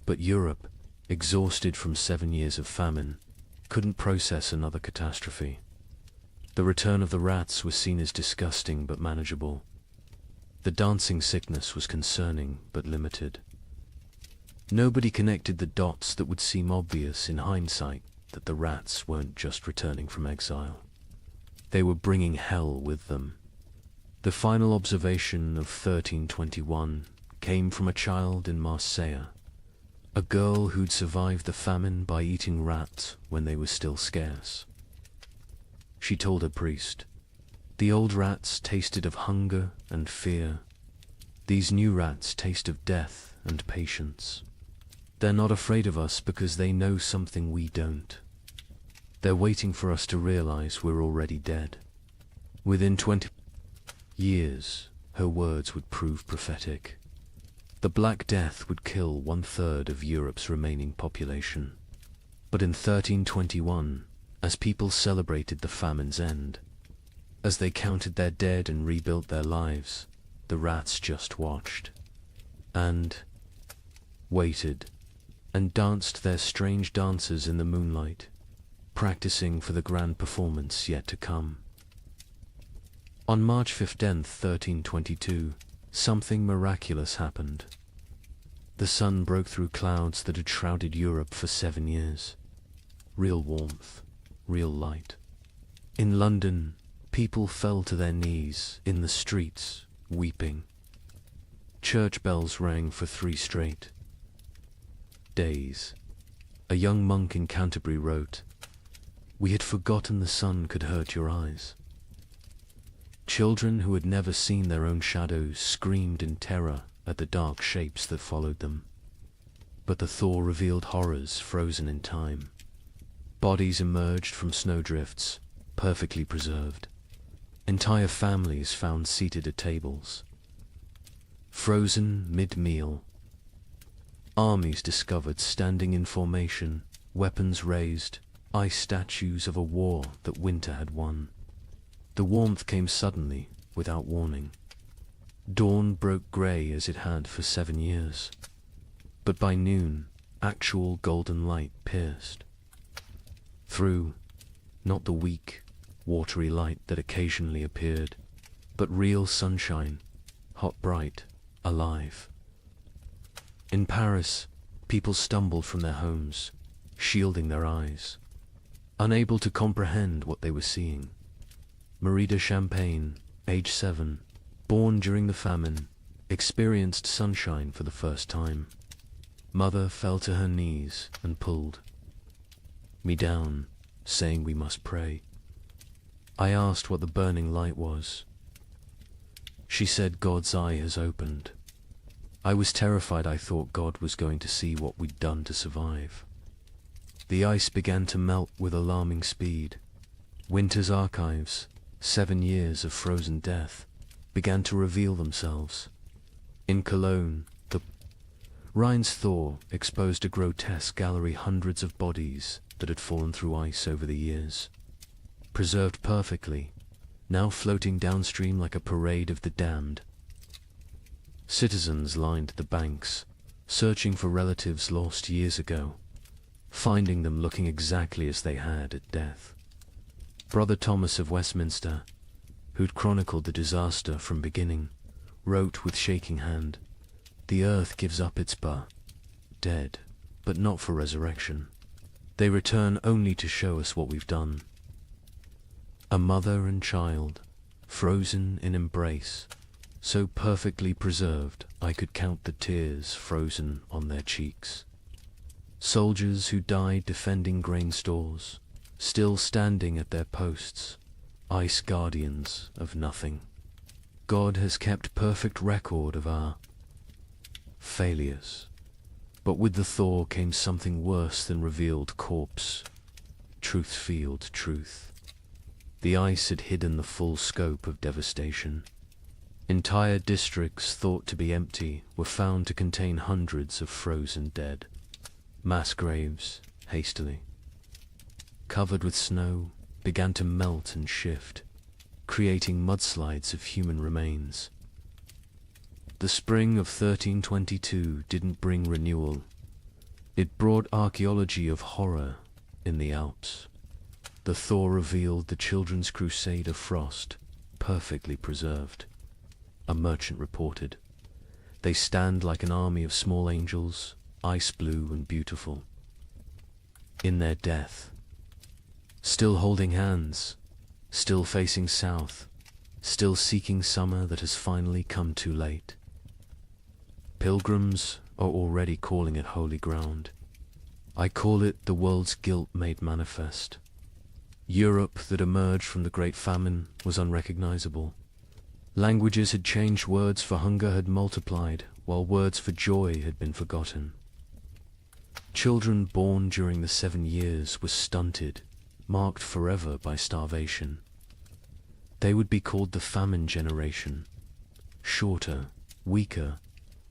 Speaker 2: But Europe, exhausted from 7 years of famine, couldn't process another catastrophe. The return of the rats was seen as disgusting but manageable. The dancing sickness was concerning but limited. Nobody connected the dots that would seem obvious in hindsight, that the rats weren't just returning from exile. They were bringing hell with them. The final observation of 1321 came from a child in Marseille, a girl who'd survived the famine by eating rats when they were still scarce. She told her priest, "The old rats tasted of hunger and fear. These new rats taste of death and patience. They're not afraid of us because they know something we don't. They're waiting for us to realize we're already dead." Within 20 years, her words would prove prophetic. The Black Death would kill 1/3 of Europe's remaining population. But in 1321, as people celebrated the famine's end, as they counted their dead and rebuilt their lives, the rats just watched, and waited, and danced their strange dances in the moonlight, practicing for the grand performance yet to come. On March 15th, 1322, something miraculous happened. The sun broke through clouds that had shrouded Europe for 7 years. Real warmth, real light. In London, people fell to their knees in the streets, weeping. Church bells rang for 3 straight days. A young monk in Canterbury wrote, "We had forgotten the sun could hurt your eyes." Children who had never seen their own shadows screamed in terror at the dark shapes that followed them. But the thaw revealed horrors frozen in time. Bodies emerged from snowdrifts, perfectly preserved. Entire families found seated at tables. Frozen mid-meal. Armies discovered standing in formation, weapons raised, ice statues of a war that winter had won. The warmth came suddenly, without warning. Dawn broke grey as it had for 7 years. But by noon, actual golden light pierced. Through, not the weak, watery light that occasionally appeared, but real sunshine, hot, bright, alive. In Paris, people stumbled from their homes, shielding their eyes, unable to comprehend what they were seeing. Marie de Champagne, age 7, born during the famine, experienced sunshine for the first time. Mother fell to her knees and pulled me down, saying we must pray. I asked what the burning light was. She said God's eye has opened. I was terrified. I thought God was going to see what we'd done to survive. The ice began to melt with alarming speed. Winter's archives, 7 years of frozen death, began to reveal themselves. In Cologne, the Rhine's thaw exposed a grotesque gallery, hundreds of bodies that had fallen through ice over the years, preserved perfectly, now floating downstream like a parade of the damned. Citizens lined the banks, searching for relatives lost years ago, finding them looking exactly as they had at death. Brother Thomas of Westminster, who'd chronicled the disaster from beginning, wrote with shaking hand, "The earth gives up its dead, but not for resurrection. They return only to show us what we've done." A mother and child, frozen in embrace, so perfectly preserved I could count the tears frozen on their cheeks. Soldiers who died defending grain stores, still standing at their posts, ice guardians of nothing. God has kept perfect record of our failures. But with the thaw came something worse than revealed corpse. Truth-field truth. The ice had hidden the full scope of devastation. Entire districts thought to be empty were found to contain hundreds of frozen dead. Mass graves, hastily covered with snow, began to melt and shift, creating mudslides of human remains. The spring of 1322 didn't bring renewal. It brought archaeology of horror in the Alps. The thaw revealed the Children's Crusade of Frost, perfectly preserved. A merchant reported, "They stand like an army of small angels, ice blue and beautiful. In their death, still holding hands, still facing south, still seeking summer that has finally come too late. Pilgrims are already calling it holy ground. I call it the world's guilt made manifest. Europe that emerged from the Great Famine was unrecognizable. Languages had changed, words for hunger had multiplied, while words for joy had been forgotten. Children born during the 7 years were stunted, marked forever by starvation. They would be called the famine generation, shorter, weaker,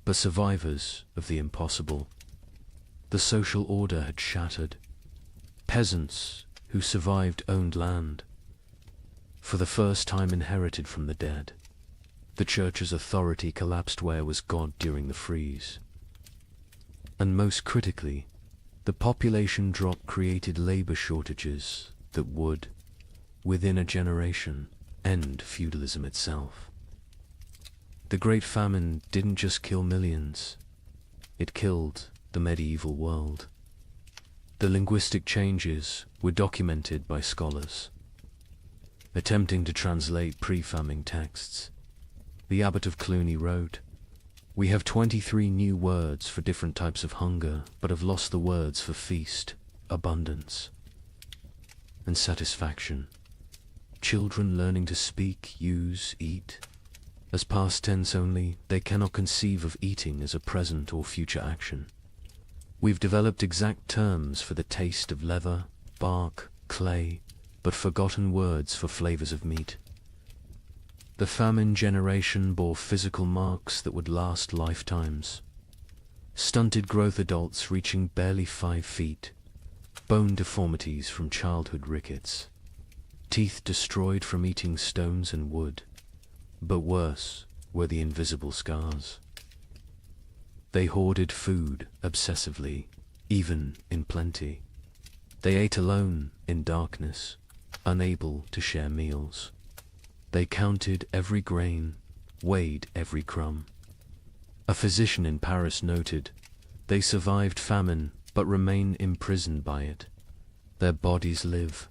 Speaker 2: but survivors of the impossible. The social order had shattered. Peasants who survived owned land, for the first time inherited from the dead. The church's authority collapsed. Where was God during the freeze? And most critically, the population drop created labor shortages that would, within a generation, end feudalism itself. The Great Famine didn't just kill millions, it killed the medieval world. The linguistic changes were documented by scholars. Attempting to translate pre-famine texts, the abbot of Cluny wrote, "We have 23 new words for different types of hunger, but have lost the words for feast, abundance, and satisfaction. Children learning to speak, use, eat. As past tense only, they cannot conceive of eating as a present or future action. We've developed exact terms for the taste of leather, bark, clay, but forgotten words for flavors of meat." The famine generation bore physical marks that would last lifetimes. Stunted growth, adults reaching barely 5 feet, bone deformities from childhood rickets, teeth destroyed from eating stones and wood, but worse were the invisible scars. They hoarded food obsessively, even in plenty. They ate alone in darkness, unable to share meals. They counted every grain, weighed every crumb. A physician in Paris noted, "They survived famine, but remain imprisoned by it. Their bodies live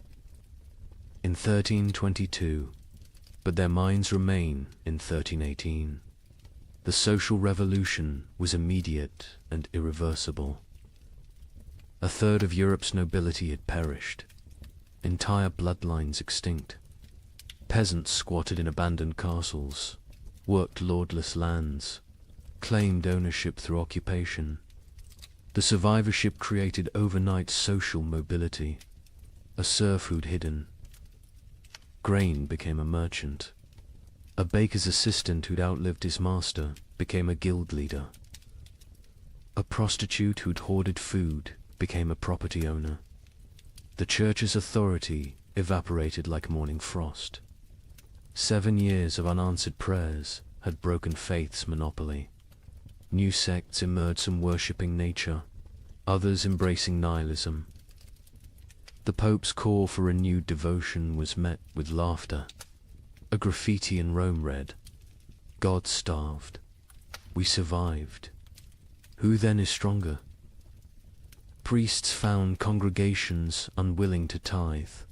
Speaker 2: in 1322, but their minds remain in 1318. The social revolution was immediate and irreversible. A third of Europe's nobility had perished, entire bloodlines extinct. Peasants squatted in abandoned castles, worked lordless lands, claimed ownership through occupation. The survivorship created overnight social mobility. A serf who'd hidden grain became a merchant. A baker's assistant who'd outlived his master became a guild leader. A prostitute who'd hoarded food became a property owner. The church's authority evaporated like morning frost. 7 years of unanswered prayers had broken faith's monopoly. New sects emerged, some worshipping nature, others embracing nihilism. The Pope's call for renewed devotion was met with laughter. A graffiti in Rome read, "God starved. We survived. Who then is stronger?" Priests found congregations unwilling to tithe,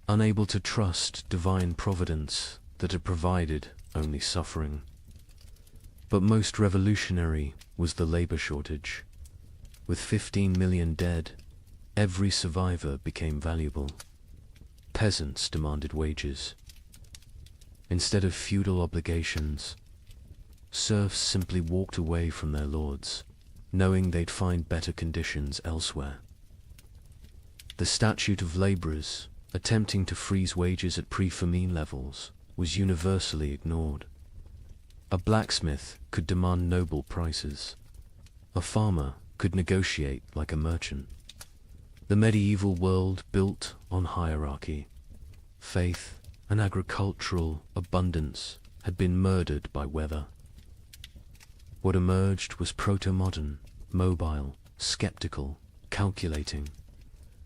Speaker 2: unable to trust divine providence that had provided only suffering. But most revolutionary was the labor shortage. With 15 million dead, every survivor became valuable. Peasants demanded wages. Instead of feudal obligations, serfs simply walked away from their lords, knowing they'd find better conditions elsewhere. The statute of laborers, attempting to freeze wages at pre-famine levels, was universally ignored. A blacksmith could demand noble prices. A farmer could negotiate like a merchant. The medieval world built on hierarchy. Faith and agricultural abundance had been murdered by weather. What emerged was proto-modern, mobile, skeptical, calculating.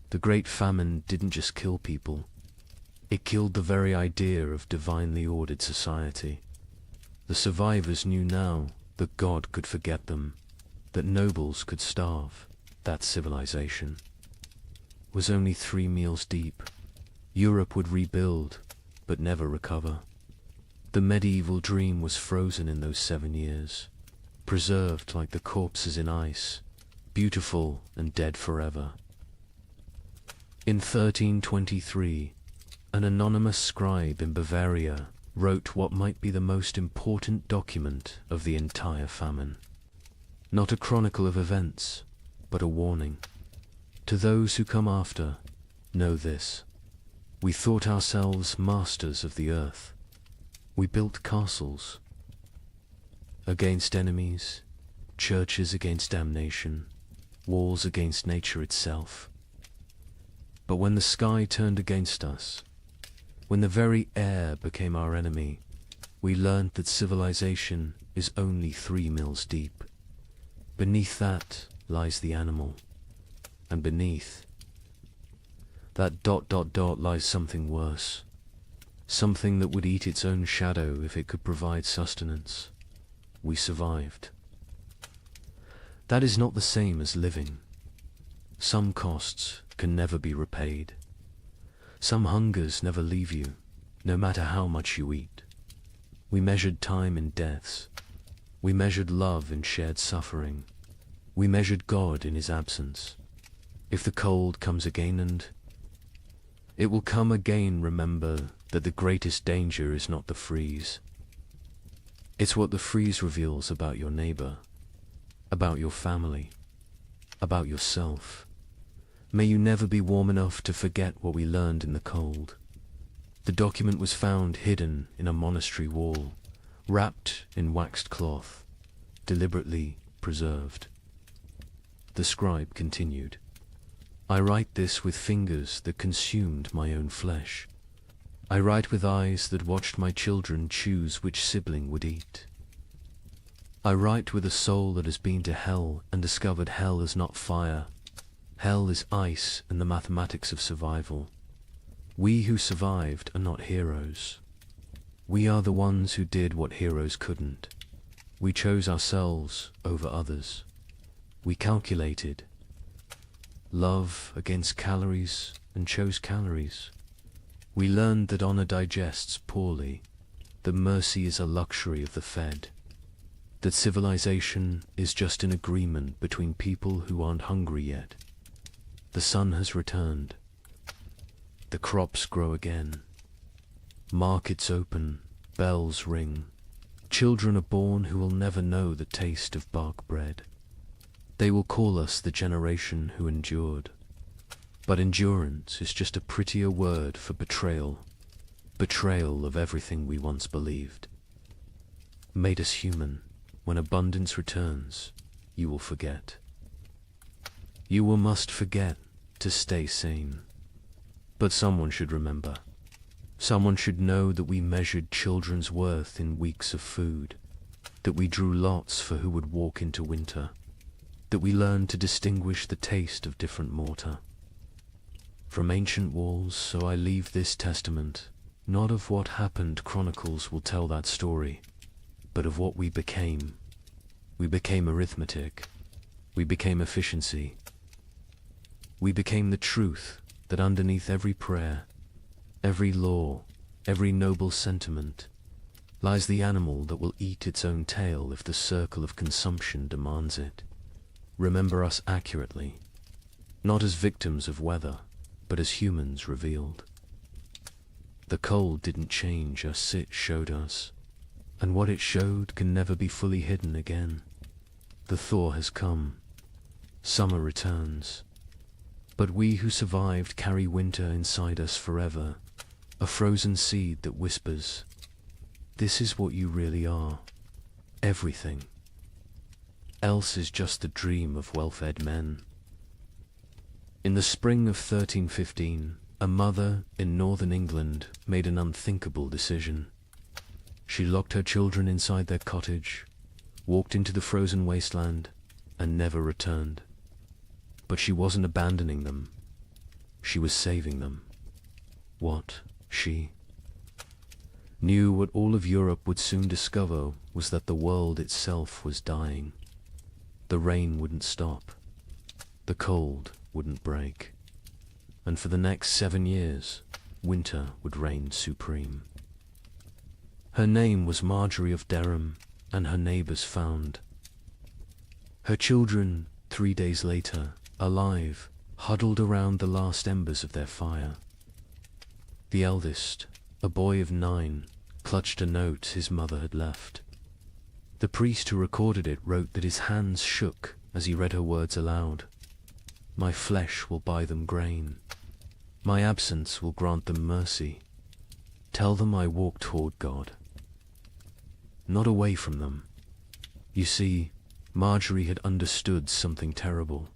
Speaker 2: The Great Famine didn't just kill people. It killed the very idea of divinely ordered society. The survivors knew now that God could forget them, that nobles could starve, that civilization was only 3 meals deep. Europe would rebuild, but never recover. The medieval dream was frozen in those 7 years, preserved like the corpses in ice, beautiful and dead forever. In 1323, an anonymous scribe in Bavaria wrote what might be the most important document of the entire famine. Not a chronicle of events, but a warning. To those who come after, know this. We thought ourselves masters of the earth. We built castles against enemies, churches against damnation, walls against nature itself. But when the sky turned against us, when the very air became our enemy, we learned that civilization is only 3 mills deep. Beneath that lies the animal, and beneath that ... lies something worse, something that would eat its own shadow if it could provide sustenance. We survived. That is not the same as living. Some costs can never be repaid. Some hungers never leave you, no matter how much you eat. We measured time in deaths. We measured love in shared suffering. We measured God in his absence. If the cold comes again, and it will come again, remember that the greatest danger is not the freeze. It's what the freeze reveals about your neighbor, about your family, about yourself. May you never be warm enough to forget what we learned in the cold. The document was found hidden in a monastery wall, wrapped in waxed cloth, deliberately preserved. The scribe continued, I write this with fingers that consumed my own flesh. I write with eyes that watched my children choose which sibling would eat. I write with a soul that has been to hell and discovered hell is not fire. Hell is ice and the mathematics of survival. We who survived are not heroes. We are the ones who did what heroes couldn't. We chose ourselves over others. We calculated love against calories and chose calories. We learned that honor digests poorly, that mercy is a luxury of the fed, that civilization is just an agreement between people who aren't hungry yet. The sun has returned. The crops grow again. Markets open, bells ring. Children are born who will never know the taste of bark bread. They will call us the generation who endured. But endurance is just a prettier word for betrayal. Betrayal of everything we once believed. Made us human. When abundance returns, you will forget. You will must forget to stay sane. But someone should remember. Someone should know that we measured children's worth in weeks of food, that we drew lots for who would walk into winter, that we learned to distinguish the taste of different mortar. From ancient walls, so I leave this testament, not of what happened chronicles will tell that story, but of what we became. We became arithmetic. We became efficiency. We became the truth that underneath every prayer, every law, every noble sentiment, lies the animal that will eat its own tail if the circle of consumption demands it. Remember us accurately, not as victims of weather, but as humans revealed. The cold didn't change us, it showed us, and what it showed can never be fully hidden again. The thaw has come. Summer returns. But we who survived carry winter inside us forever, a frozen seed that whispers, "This is what you really are. Everything. Else is just the dream of well-fed men." In the spring of 1315, a mother in northern England made an unthinkable decision. She locked her children inside their cottage, walked into the frozen wasteland, and never returned. But she wasn't abandoning them. She was saving them. What, she knew what all of Europe would soon discover was that the world itself was dying. The rain wouldn't stop. The cold wouldn't break. And for the next 7 years, winter would reign supreme. Her name was Marjorie of Dereham, and her neighbors found her children 3 days later, alive, huddled around the last embers of their fire. The eldest, a boy of 9, clutched a note his mother had left. The priest who recorded it wrote that his hands shook as he read her words aloud. "My flesh will buy them grain. My absence will grant them mercy. Tell them I walk toward God, not away from them." You see, Marjorie had understood something terrible.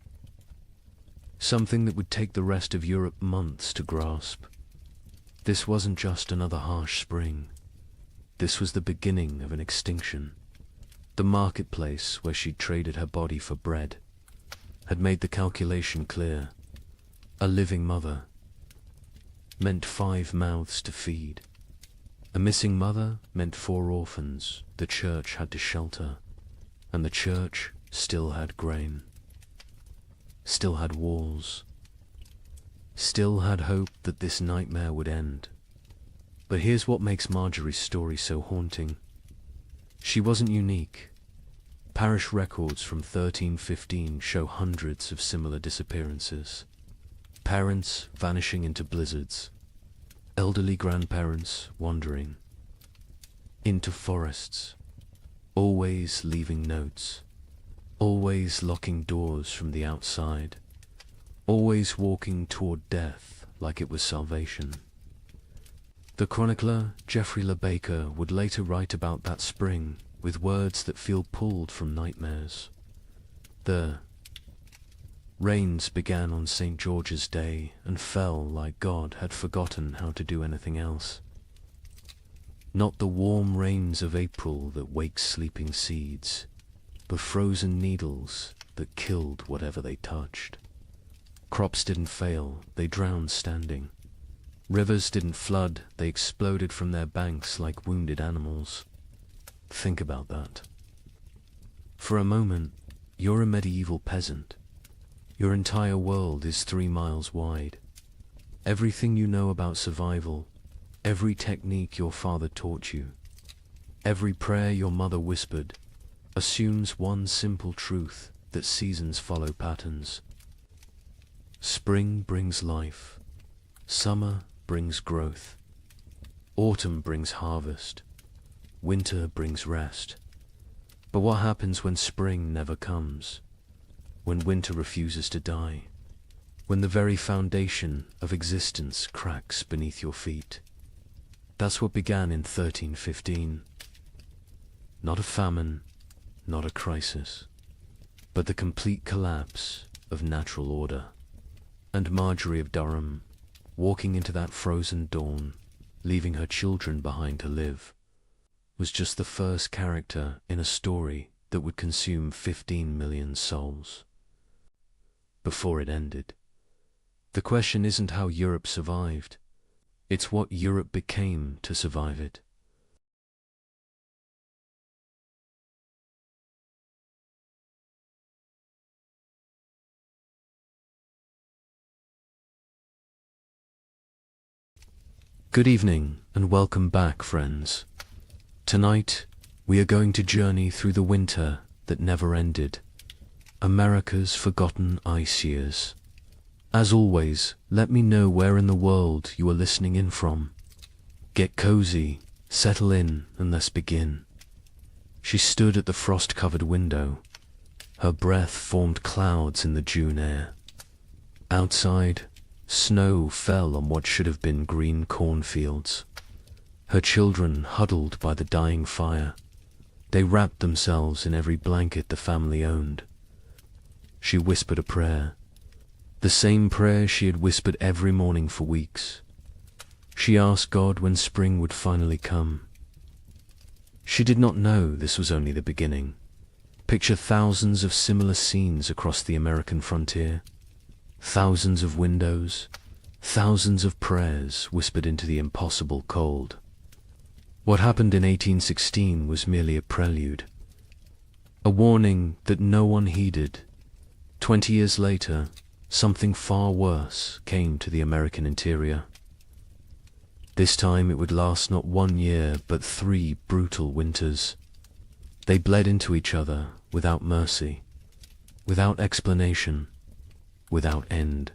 Speaker 2: Something that would take the rest of Europe months to grasp. This wasn't just another harsh spring. This was the beginning of an extinction. The marketplace where she'd traded her body for bread had made the calculation clear. A living mother meant 5 mouths to feed. A missing mother meant 4 orphans the church had to shelter, and the church still had grain. Still had walls, still had hope that this nightmare would end. But here's what makes Marjorie's story so haunting. She wasn't unique. Parish records from 1315 show hundreds of similar disappearances. Parents vanishing into blizzards, elderly grandparents wandering into forests, always leaving notes, always locking doors from the outside, always walking toward death like it was salvation. The chronicler Geoffrey Le Baker would later write about that spring with words that feel pulled from nightmares. The rains began on St. George's Day and fell like God had forgotten how to do anything else. Not the warm rains of April that wake sleeping seeds, but frozen needles that killed whatever they touched. Crops didn't fail, they drowned standing. Rivers didn't flood, they exploded from their banks like wounded animals. Think about that. For a moment, you're a medieval peasant. Your entire world is 3 miles wide. Everything you know about survival, every technique your father taught you, every prayer your mother whispered, assumes one simple truth, that seasons follow patterns. Spring brings life. Summer brings growth. Autumn brings harvest. Winter brings rest. But what happens when spring never comes? When winter refuses to die? When the very foundation of existence cracks beneath your feet? That's what began in 1315. Not a famine, not a crisis, but the complete collapse of natural order. And Marjorie of Durham, walking into that frozen dawn, leaving her children behind to live, was just the first character in a story that would consume 15 million souls. Before it ended, the question isn't how Europe survived, it's what Europe became to survive it. Good evening and welcome back, friends. Tonight, we are going to journey through the winter that never ended, America's forgotten ice years. As always, let me know where in the world you are listening in from. Get cozy, settle in, and let's begin. She stood at the frost-covered window. Her breath formed clouds in the June air. Outside, snow fell on what should have been green cornfields. Her children huddled by the dying fire. They wrapped themselves in every blanket the family owned. She whispered a prayer, the same prayer she had whispered every morning for weeks. She asked God when spring would finally come. She did not know this was only the beginning. Picture thousands of similar scenes across the American frontier. Thousands of windows, thousands of prayers whispered into the impossible cold. What happened in 1816 was merely a prelude, a warning that no one heeded. 20 years later, something far worse came to the American interior. This time it would last not 1 year, but 3 brutal winters. They bled into each other without mercy, without explanation, without end.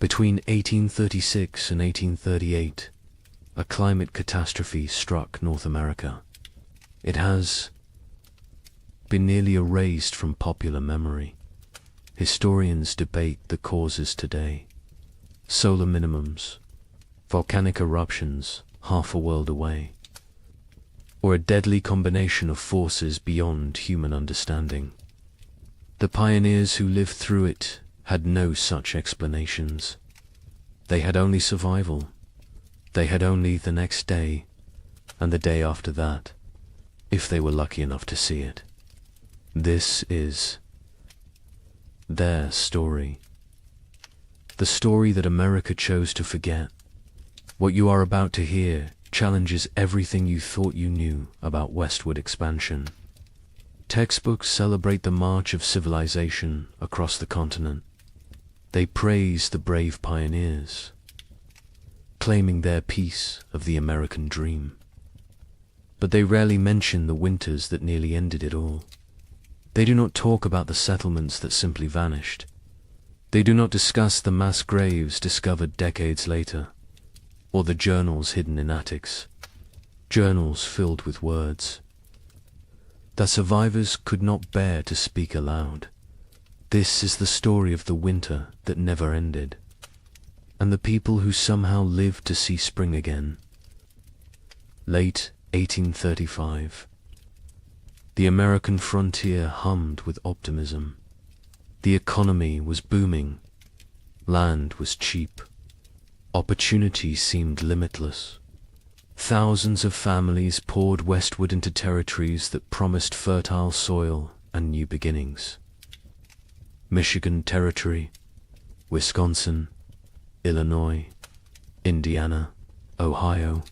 Speaker 2: Between 1836 and 1838, a climate catastrophe struck North America. It has been nearly erased from popular memory. Historians debate the causes today. Solar minimums, volcanic eruptions half a world away, or a deadly combination of forces beyond human understanding. The pioneers who lived through it had no such explanations. They had only survival. They had only the next day, and the day after that, if they were lucky enough to see it. This is their story. The story that America chose to forget. What you are about to hear challenges everything you thought you knew about westward expansion. Textbooks celebrate the march of civilization across the continent. They praise the brave pioneers, claiming their piece of the American dream. But they rarely mention the winters that nearly ended it all. They do not talk about the settlements that simply vanished. They do not discuss the mass graves discovered decades later, or the journals hidden in attics, journals filled with words that survivors could not bear to speak aloud. This is the story of the winter that never ended, and the people who somehow lived to see spring again. Late 1835. The American frontier hummed with optimism. The economy was booming. Land was cheap. Opportunity seemed limitless. Thousands of families poured westward into territories that promised fertile soil and new beginnings. Michigan Territory, Wisconsin, Illinois, Indiana, Ohio.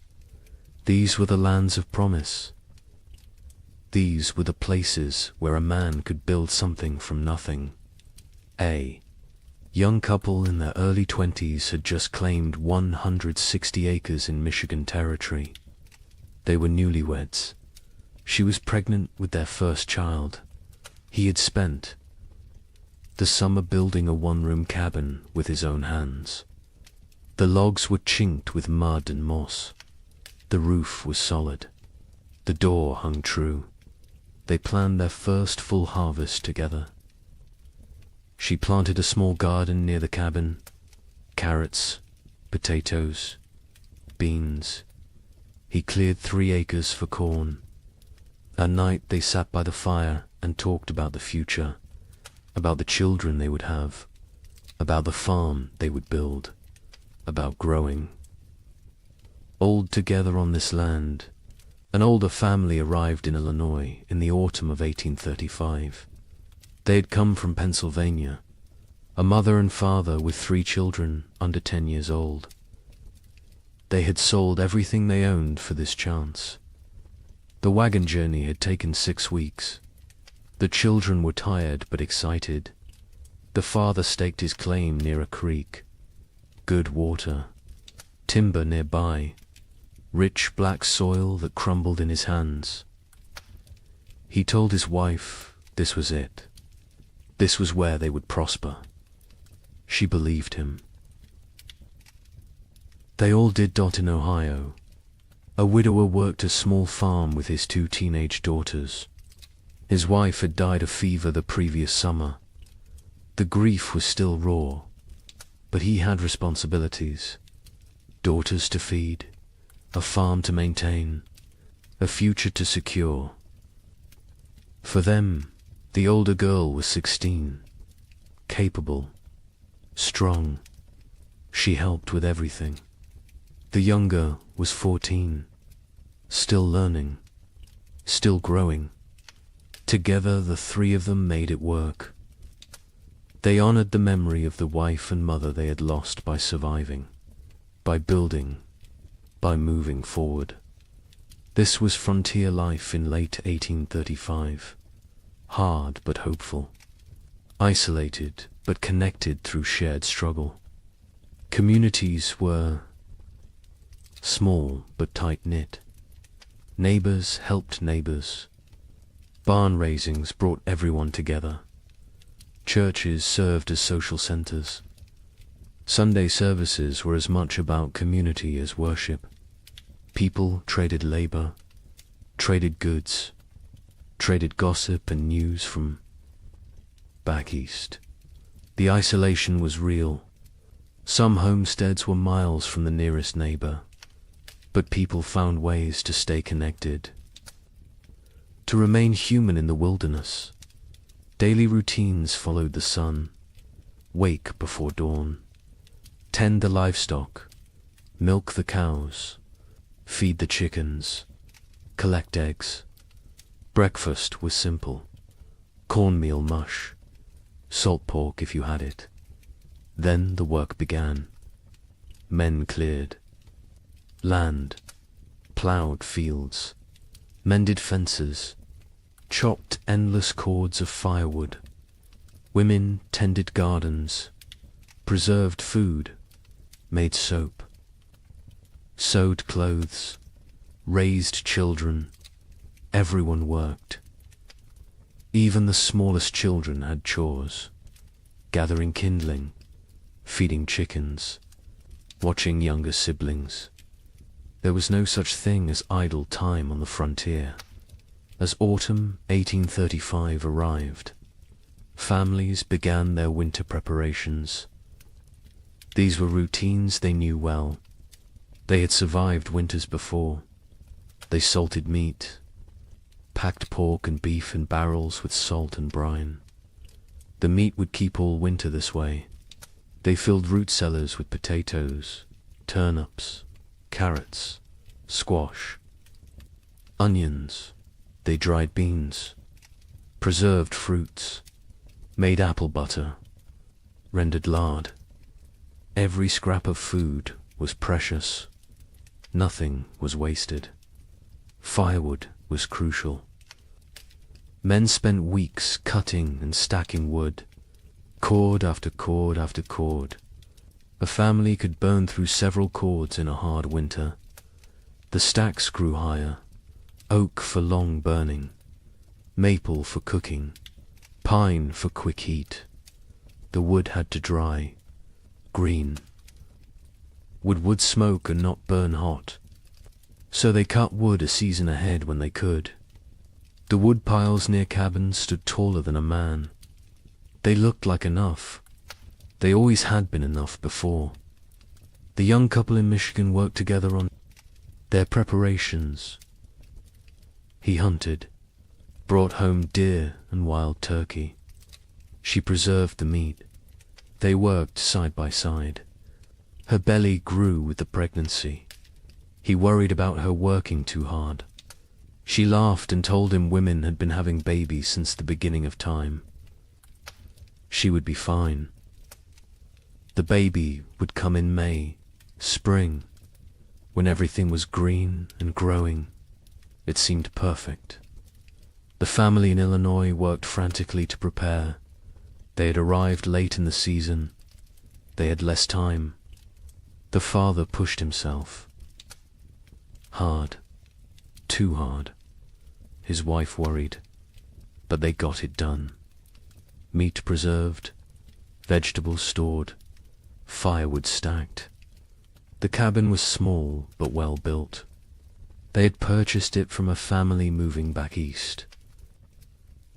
Speaker 2: These were the lands of promise. These were the places where a man could build something from nothing. A young couple in their early 20s had just claimed 160 acres in Michigan Territory. They were newlyweds. She was pregnant with their first child. He had spent the summer building a one-room cabin with his own hands. The logs were chinked with mud and moss. The roof was solid. The door hung true. They planned their first full harvest together. She planted a small garden near the cabin. Carrots, potatoes, beans. He cleared 3 acres for corn. At night they sat by the fire and talked about the future, about the children they would have, about the farm they would build, about growing. Old together on this land, an older family arrived in Illinois in the autumn of 1835. They had come from Pennsylvania, a mother and father with 3 children under 10 years old. They had sold everything they owned for this chance. The wagon journey had taken 6 weeks. The children were tired but excited. The father staked his claim near a creek. Good water, timber nearby, rich black soil that crumbled in his hands. He told his wife this was it. This was where they would prosper. She believed him. They all did dot in Ohio. A widower worked a small farm with his 2 teenage daughters. His wife had died of fever the previous summer. The grief was still raw, but he had responsibilities. Daughters to feed, a farm to maintain, a future to secure. For them, the older girl was 16, capable, strong. She helped with everything. The younger was 14, still learning, still growing. Together the 3 of them made it work. They honored the memory of the wife and mother they had lost by surviving, by building, by moving forward. This was frontier life in late 1835. Hard but hopeful. Isolated but connected through shared struggle. Communities were small but tight-knit. Neighbors helped neighbors. Barn raisings brought everyone together. Churches served as social centers. Sunday services were as much about community as worship. People traded labor, traded goods, traded gossip and news from back east. The isolation was real. Some homesteads were miles from the nearest neighbor, but people found ways to stay connected, to remain human in the wilderness. Daily routines followed the sun. Wake before dawn. Tend the livestock. Milk the cows. Feed the chickens. Collect eggs. Breakfast was simple. Cornmeal mush. Salt pork if you had it. Then the work began. Men cleared land, ploughed fields, mended fences, chopped endless cords of firewood. Women tended gardens, preserved food, made soap, sewed clothes, raised children. Everyone worked. Even the smallest children had chores, gathering kindling, feeding chickens, watching younger siblings. There was no such thing as idle time on the frontier. As autumn 1835 arrived, families began their winter preparations. These were routines they knew well. They had survived winters before. They salted meat, packed pork and beef in barrels with salt and brine. The meat would keep all winter this way. They filled root cellars with potatoes, turnips, carrots, squash, onions. They dried beans, preserved fruits, made apple butter, rendered lard. Every scrap of food was precious. Nothing was wasted. Firewood was crucial. Men spent weeks cutting and stacking wood, cord after cord after cord. A family could burn through several cords in a hard winter. The stacks grew higher, oak for long burning, maple for cooking, pine for quick heat. The wood had to dry, green. Would wood smoke and not burn hot? So they cut wood a season ahead when they could. The wood piles near cabins stood taller than a man. They looked like enough. They always had been enough before. The young couple in Michigan worked together on their preparations. He hunted, brought home deer and wild turkey. She preserved the meat. They worked side by side. Her belly grew with the pregnancy. He worried about her working too hard. She laughed and told him women had been having babies since the beginning of time. She would be fine. The baby would come in May, spring, when everything was green and growing. It seemed perfect. The family in Illinois worked frantically to prepare. They had arrived late in the season. They had less time. The father pushed himself. Hard. Too hard. His wife worried. But they got it done. Meat preserved, vegetables stored, firewood stacked. The cabin was small but well built. They had purchased it from a family moving back east.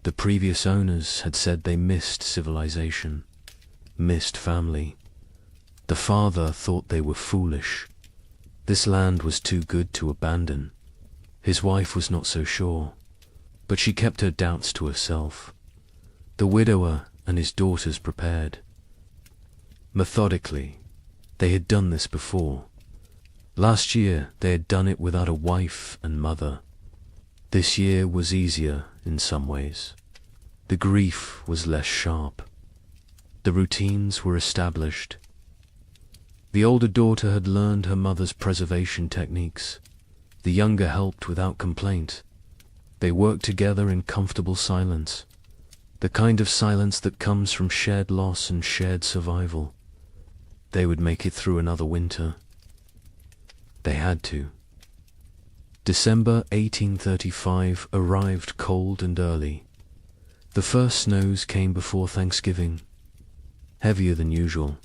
Speaker 2: The previous owners had said they missed civilization, missed family. The father thought they were foolish. This land was too good to abandon. His wife was not so sure, but she kept her doubts to herself. The widower and his daughters prepared. Methodically, they had done this before. Last year they had done it without a wife and mother. This year was easier in some ways. The grief was less sharp. The routines were established. The older daughter had learned her mother's preservation techniques. The younger helped without complaint. They worked together in comfortable silence, the kind of silence that comes from shared loss and shared survival. They would make it through another winter. They had to. December 1835 arrived cold and early. The first snows came before Thanksgiving, heavier than usual.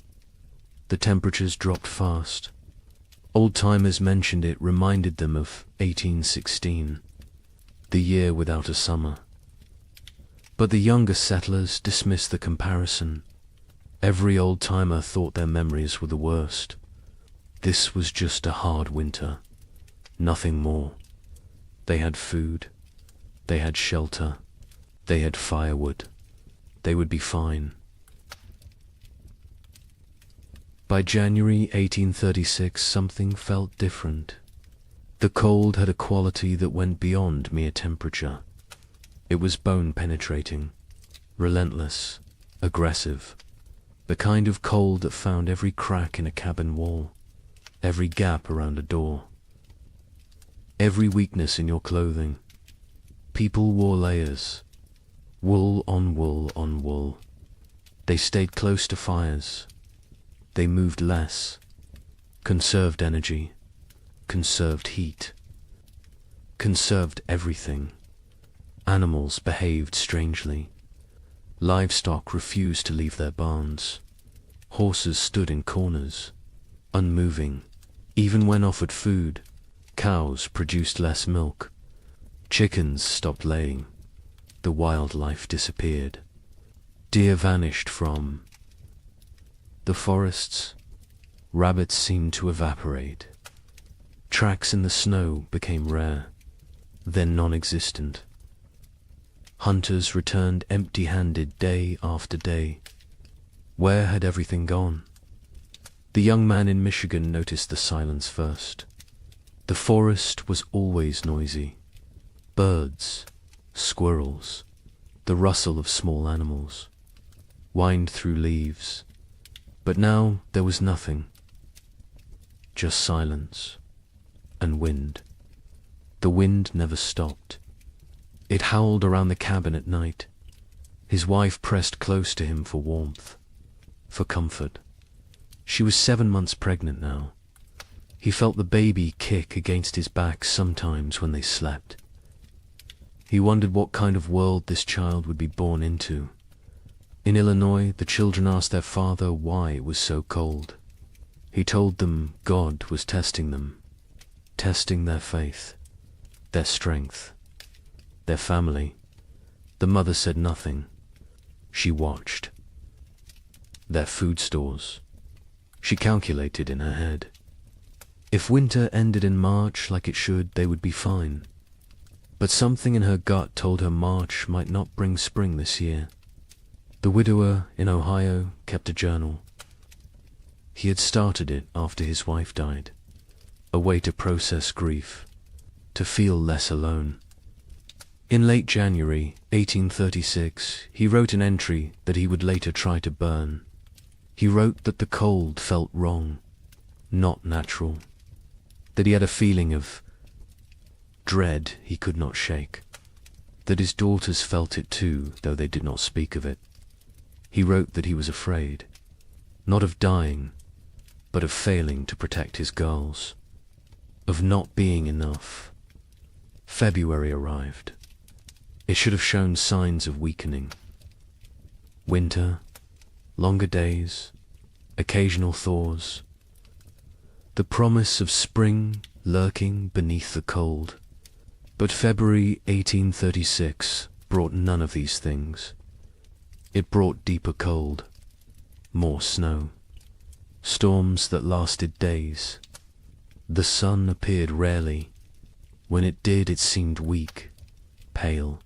Speaker 2: The temperatures dropped fast. Old-timers mentioned it reminded them of 1816, the year without a summer. But the younger settlers dismissed the comparison. Every old-timer thought their memories were the worst. This was just a hard winter, nothing more. They had food, they had shelter, they had firewood. They would be fine. By January 1836, something felt different. The cold had a quality that went beyond mere temperature. It was bone-penetrating, relentless, aggressive, the kind of cold that found every crack in a cabin wall, every gap around a door, every weakness in your clothing. People wore layers, wool on wool on wool. They stayed close to fires. They moved less, conserved energy, conserved heat, conserved everything. Animals behaved strangely. Livestock refused to leave their barns. Horses stood in corners, unmoving. Even when offered food, cows produced less milk. Chickens stopped laying. The wildlife disappeared. Deer vanished from the forests. Rabbits seemed to evaporate. Tracks in the snow became rare, then non-existent. Hunters returned empty-handed day after day. Where had everything gone? The young man in Michigan noticed the silence first. The forest was always noisy. Birds, squirrels, the rustle of small animals, whined through leaves. But now there was nothing. just silence and wind. The wind never stopped. It howled around the cabin at night. His wife pressed close to him for warmth, for comfort. She was 7 months pregnant now. He felt the baby kick against his back sometimes when they slept. He wondered what kind of world this child would be born into. In Illinois, the children asked their father why it was so cold. He told them God was testing them, testing their faith, their strength, their family. The mother said nothing. She watched. Their food stores. She calculated in her head. If winter ended in March like it should, they would be fine. But something in her gut told her March might not bring spring this year. The widower in Ohio kept a journal. He had started it after his wife died, a way to process grief, to feel less alone. In late January 1836, he wrote an entry that he would later try to burn. He wrote that the cold felt wrong, not natural, that he had a feeling of dread he could not shake, that his daughters felt it too, though they did not speak of it. He wrote that he was afraid, not of dying, but of failing to protect his girls, of not being enough. February arrived. It should have shown signs of weakening. Winter, longer days, occasional thaws, the promise of spring lurking beneath the cold. But February 1836 brought none of these things. It brought deeper cold, more snow, storms that lasted days. The sun appeared rarely. When it did, it seemed weak, pale,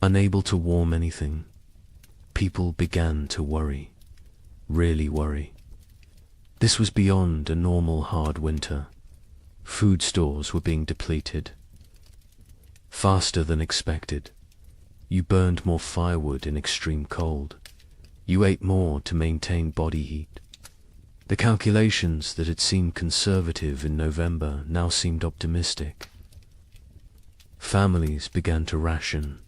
Speaker 2: unable to warm anything. People began to worry, really worry. This was beyond a normal hard winter. Food stores were being depleted. Faster than expected. You burned more firewood in extreme cold. You ate more to maintain body heat. The calculations that had seemed conservative in November now seemed optimistic. Families began to ration.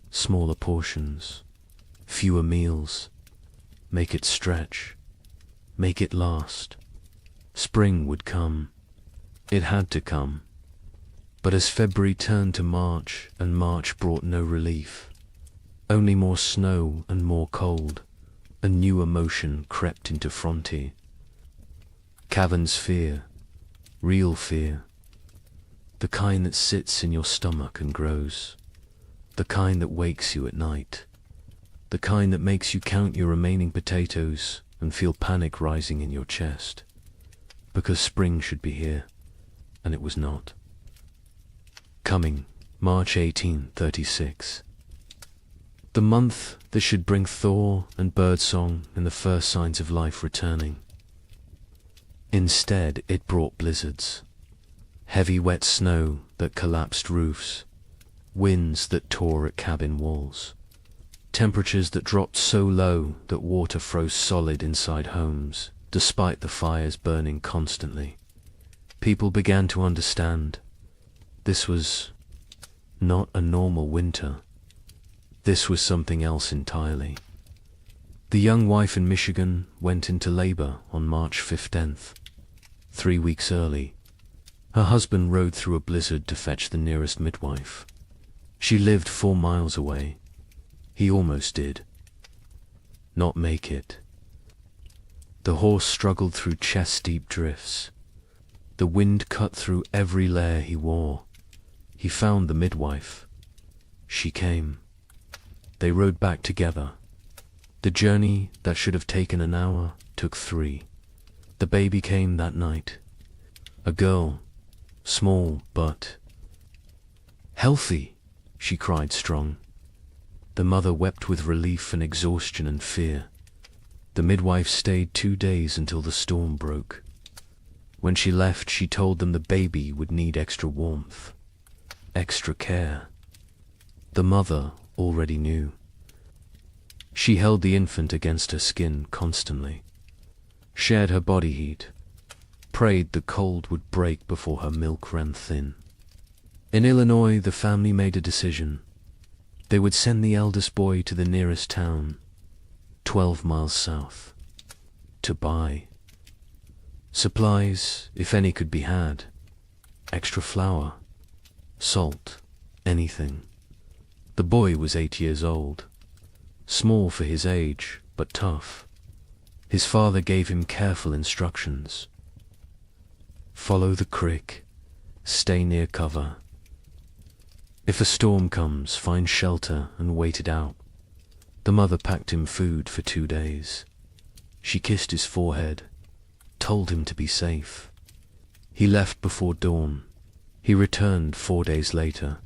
Speaker 2: Smaller portions, fewer meals. Make it stretch. Make it last. Spring would come. It had to come. But as February turned to March, and March brought no relief, only more snow and more cold, a new emotion crept into Frontier. Cavern's fear, real fear, the kind that sits in your stomach and grows, the kind that wakes you at night, the kind that makes you count your remaining potatoes and feel panic rising in your chest, because spring should be here, and it was not. Coming, March 1836. The month that should bring thaw and birdsong and the first signs of life returning. Instead, it brought blizzards, heavy wet snow that collapsed roofs, winds that tore at cabin walls, temperatures that dropped so low that water froze solid inside homes, despite the fires burning constantly. People began to understand. This was not a normal winter. This was something else entirely. The young wife in Michigan went into labor on March 15th, 3 weeks early. Her husband rode through a blizzard to fetch the nearest midwife. She lived 4 miles away. He almost did not make it. The horse struggled through chest-deep drifts. The wind cut through every layer he wore. He found the midwife. She came. They rode back together. The journey that should have taken an hour took 3. The baby came that night. A girl, small but healthy, she cried strong. The mother wept with relief and exhaustion and fear. The midwife stayed 2 days until the storm broke. When she left, she told them the baby would need extra warmth, extra care. The mother already knew. She held the infant against her skin constantly, shared her body heat, prayed the cold would break before her milk ran thin. In Illinois, the family made a decision. They would send the eldest boy to the nearest town, 12 miles south, to buy supplies, if any could be had, extra flour, salt, anything. The boy was 8 years old, small for his age, but tough. His father gave him careful instructions. Follow the creek, stay near cover. If a storm comes, find shelter and wait it out. The mother packed him food for 2 days. She kissed his forehead, told him to be safe. He left before dawn. He returned 4 days later,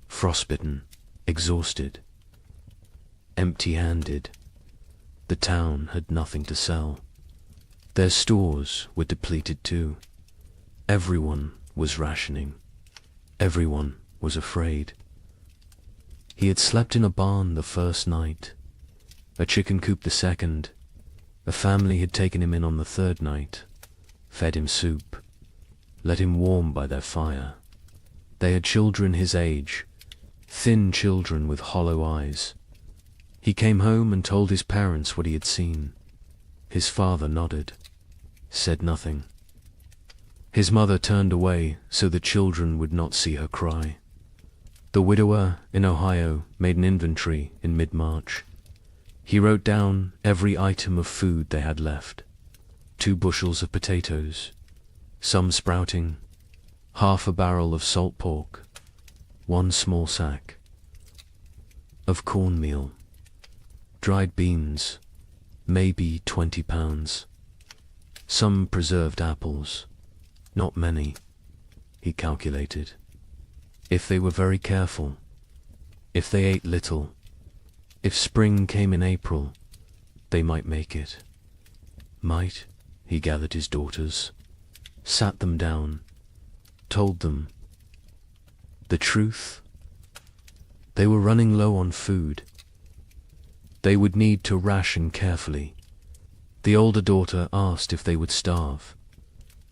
Speaker 2: frostbitten, exhausted, empty-handed. The town had nothing to sell. Their stores were depleted too. Everyone was rationing. Everyone was afraid. He had slept in a barn the first night, a chicken coop the second. A family had taken him in on the third night, fed him soup, let him warm by their fire. They had children his age, thin children with hollow eyes. He came home and told his parents what he had seen. His father nodded, said nothing. His mother turned away so the children would not see her cry. The widower in Ohio made an inventory in mid-March. He wrote down every item of food they had left. 2 bushels of potatoes, some sprouting, half a barrel of salt pork, 1 small sack of cornmeal, dried beans, maybe 20 pounds, some preserved apples, not many, he calculated. If they were very careful, if they ate little, if spring came in April, they might make it. Might, he gathered his daughters, sat them down, told them the truth. They were running low on food. They would need to ration carefully. The older daughter asked if they would starve.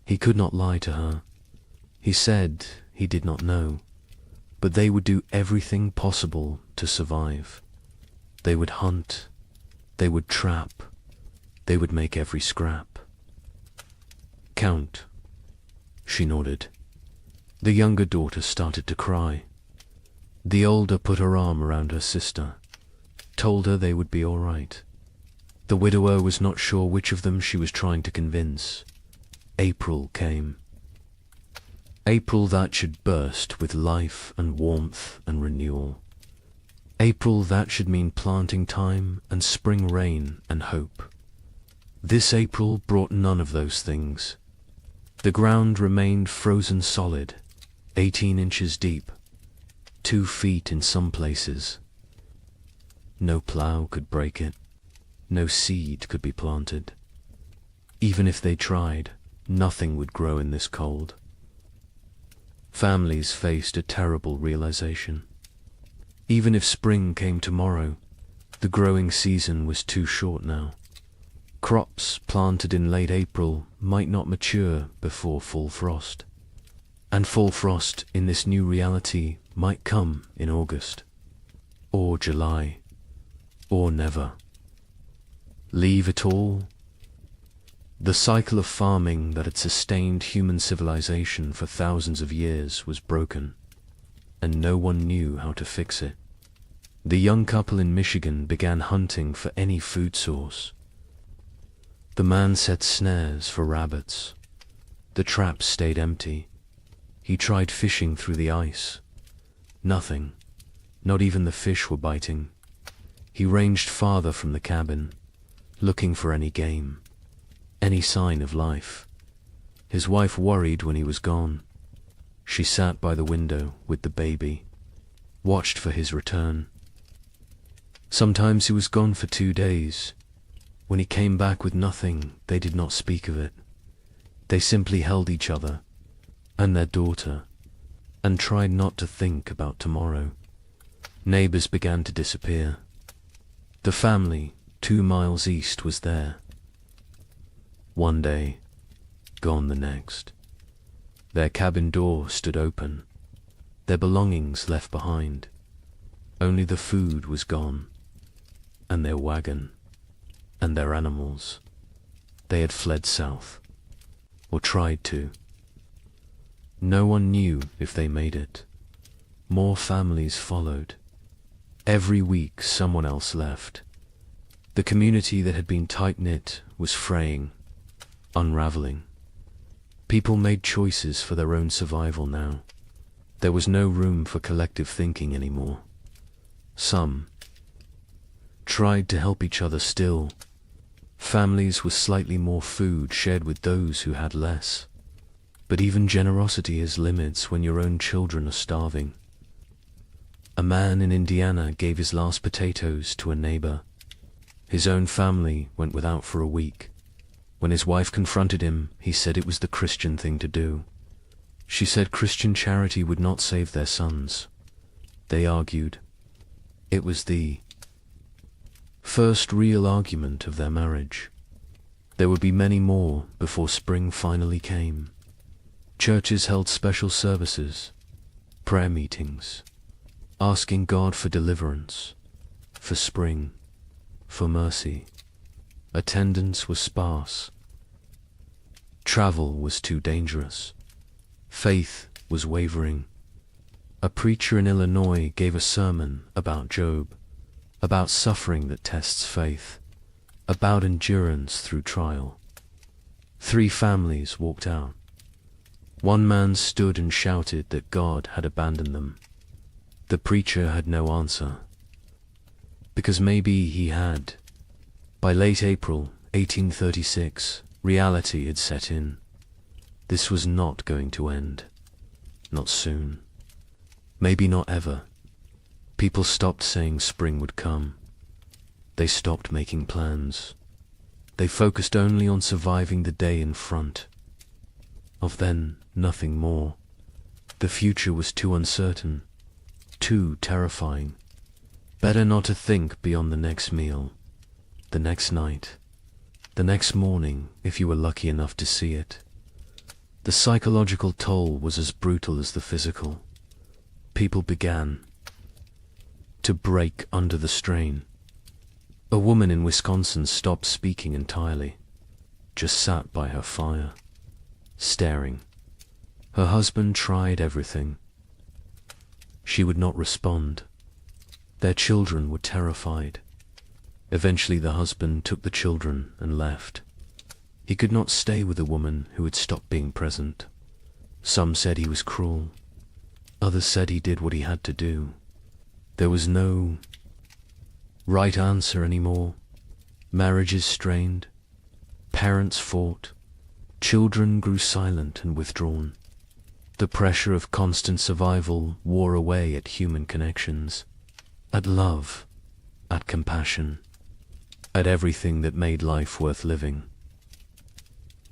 Speaker 2: He could not lie to her. He said he did not know, but they would do everything possible to survive. They would hunt, they would trap, they would make every scrap. Count, she nodded. The younger daughter started to cry. The older put her arm around her sister, told her they would be all right. The widower was not sure which of them she was trying to convince. April came. April that should burst with life and warmth and renewal. April that should mean planting time and spring rain and hope. This April brought none of those things. The ground remained frozen solid, 18 inches deep, 2 feet in some places. No plough could break it. No seed could be planted. Even if they tried, nothing would grow in this cold. Families faced a terrible realization. Even if spring came tomorrow, the growing season was too short now. Crops planted in late April might not mature before full frost. And full frost in this new reality might come in August, or July, or never. Leave it all? The cycle of farming that had sustained human civilization for thousands of years was broken, and no one knew how to fix it. The young couple in Michigan began hunting for any food source. The man set snares for rabbits. The traps stayed empty. He tried fishing through the ice. Nothing. Not even the fish were biting. He ranged farther from the cabin, looking for any game, any sign of life. His wife worried when he was gone. She sat by the window with the baby, watched for his return. Sometimes he was gone for 2 days. When he came back with nothing, they did not speak of it. They simply held each other and their daughter and tried not to think about tomorrow. Neighbors began to disappear. The family 2 miles east was there. One day, gone the next. Their cabin door stood open, their belongings left behind. Only the food was gone, and their wagon, and their animals. They had fled south, or tried to. No one knew if they made it. More families followed. Every week someone else left. The community that had been tight-knit was fraying, unraveling. People made choices for their own survival now. There was no room for collective thinking anymore. Some tried to help each other still. Families with slightly more food shared with those who had less. But even generosity has limits when your own children are starving. A man in Indiana gave his last potatoes to a neighbor. His own family went without for a week. When his wife confronted him, he said it was the Christian thing to do. She said Christian charity would not save their sons. They argued. It was the first real argument of their marriage. There would be many more before spring finally came. Churches held special services, prayer meetings, asking God for deliverance, for spring, for mercy. Attendance was sparse. Travel was too dangerous. Faith was wavering. A preacher in Illinois gave a sermon about Job, about suffering that tests faith, about endurance through trial. 3 families walked out. One man stood and shouted that God had abandoned them. The preacher had no answer, because maybe he had. By late April 1836, reality had set in. This was not going to end. Not soon. Maybe not ever. People stopped saying spring would come. They stopped making plans. They focused only on surviving the day in front. Of then, nothing more. The future was too uncertain, too terrifying. Better not to think beyond the next meal, the next night, the next morning if you were lucky enough to see it. The psychological toll was as brutal as the physical. People began to break under the strain. A woman in Wisconsin stopped speaking entirely, just sat by her fire, staring. Her husband tried everything. She would not respond. Their children were terrified. Eventually the husband took the children and left. He could not stay with a woman who had stopped being present. Some said he was cruel. Others said he did what he had to do. There was no right answer anymore. Marriages strained. Parents fought. Children grew silent and withdrawn. The pressure of constant survival wore away at human connections, at love, at compassion, at everything that made life worth living.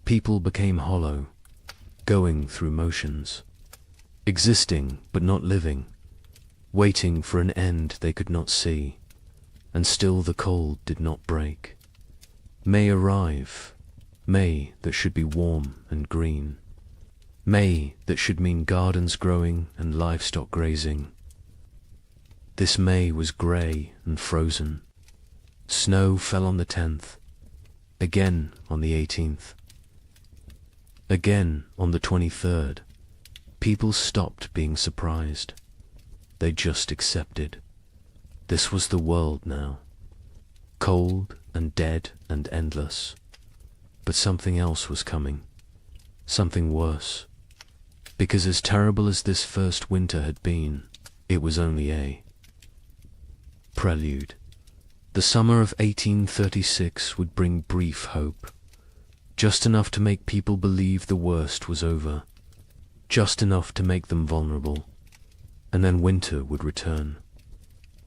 Speaker 2: People became hollow, going through motions, existing but not living, waiting for an end they could not see, and still the cold did not break. May arrive, May that should be warm and green, May that should mean gardens growing and livestock grazing. This May was grey and frozen. Snow fell on the 10th, again on the 18th. Again on the 23rd, people stopped being surprised. They just accepted. This was the world now. Cold and dead and endless. But something else was coming. Something worse. Because as terrible as this first winter had been, it was only a prelude. The summer of 1836 would bring brief hope. Just enough to make people believe the worst was over. Just enough to make them vulnerable. And then winter would return.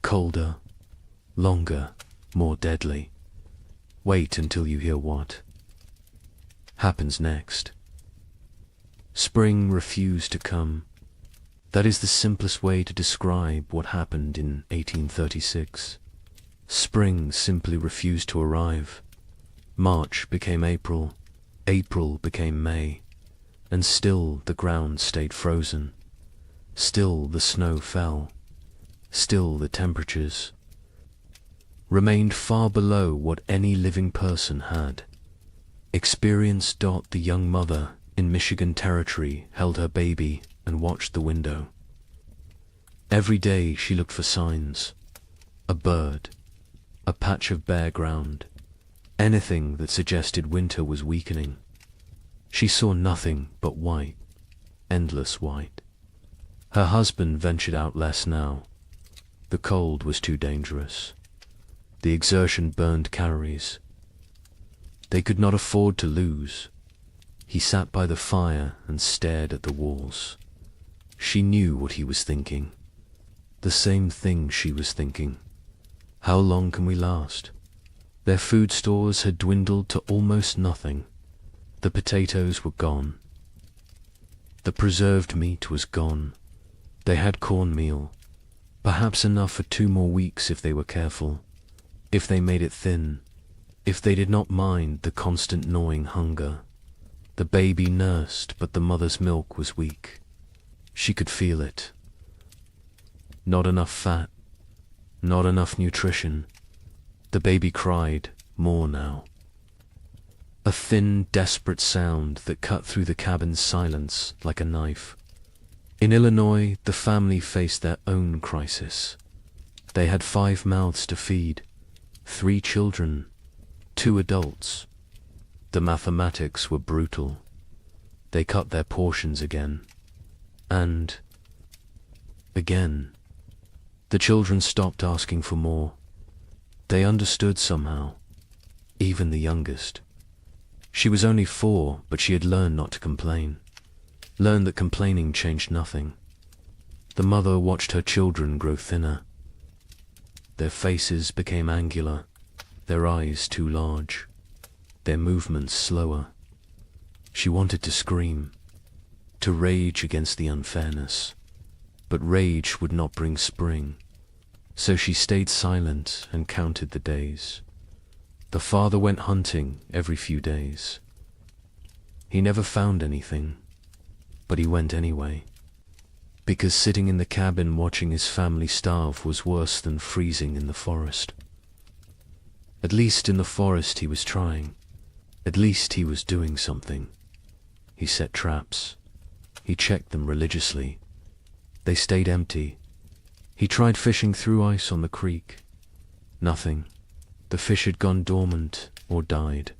Speaker 2: Colder, longer, more deadly. Wait until you hear what happens next. Spring refused to come. That is the simplest way to describe what happened in 1836. Spring simply refused to arrive. March became April. April became May, and still the ground stayed frozen. Still the snow fell. Still the temperatures remained far below what any living person had. Experienced Dot, the young mother in Michigan Territory, held her baby and watched the window. Every day she looked for signs. A bird, a patch of bare ground, anything that suggested winter was weakening. She saw nothing but white, endless white. Her husband ventured out less now. The cold was too dangerous. The exertion burned calories. They could not afford to lose. He sat by the fire and stared at the walls. She knew what he was thinking. The same thing she was thinking. How long can we last? Their food stores had dwindled to almost nothing. The potatoes were gone. The preserved meat was gone. They had cornmeal, perhaps enough for 2 more weeks if they were careful, if they made it thin, if they did not mind the constant gnawing hunger. The baby nursed, but the mother's milk was weak. She could feel it. Not enough fat, not enough nutrition. The baby cried more now. A thin, desperate sound that cut through the cabin's silence like a knife. In Illinois, the family faced their own crisis. They had 5 mouths to feed, 3 children, 2 adults. The mathematics were brutal. They cut their portions again. And again. The children stopped asking for more. They understood somehow, even the youngest. She was only 4, but she had learned not to complain. Learned that complaining changed nothing. The mother watched her children grow thinner. Their faces became angular, their eyes too large, their movements slower. She wanted to scream, to rage against the unfairness, but rage would not bring spring. So she stayed silent and counted the days. The father went hunting every few days. He never found anything. But he went anyway, because sitting in the cabin watching his family starve was worse than freezing in the forest. At least in the forest he was trying. At least he was doing something. He set traps. He checked them religiously. They stayed empty. He tried fishing through ice on the creek. Nothing. The fish had gone dormant or died.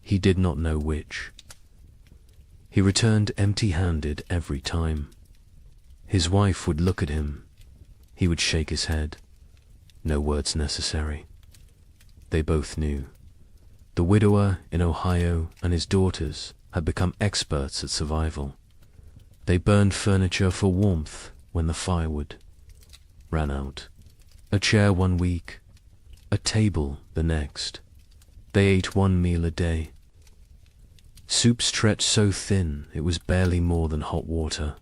Speaker 2: He did not know which. He returned empty-handed every time. His wife would look at him. He would shake his head. No words necessary. They both knew. The widower in Ohio and his daughters had become experts at survival. They burned furniture for warmth when the firewood ran out. A chair 1 week, a table the next. They ate 1 meal a day. Soup stretched so thin it was barely more than hot water.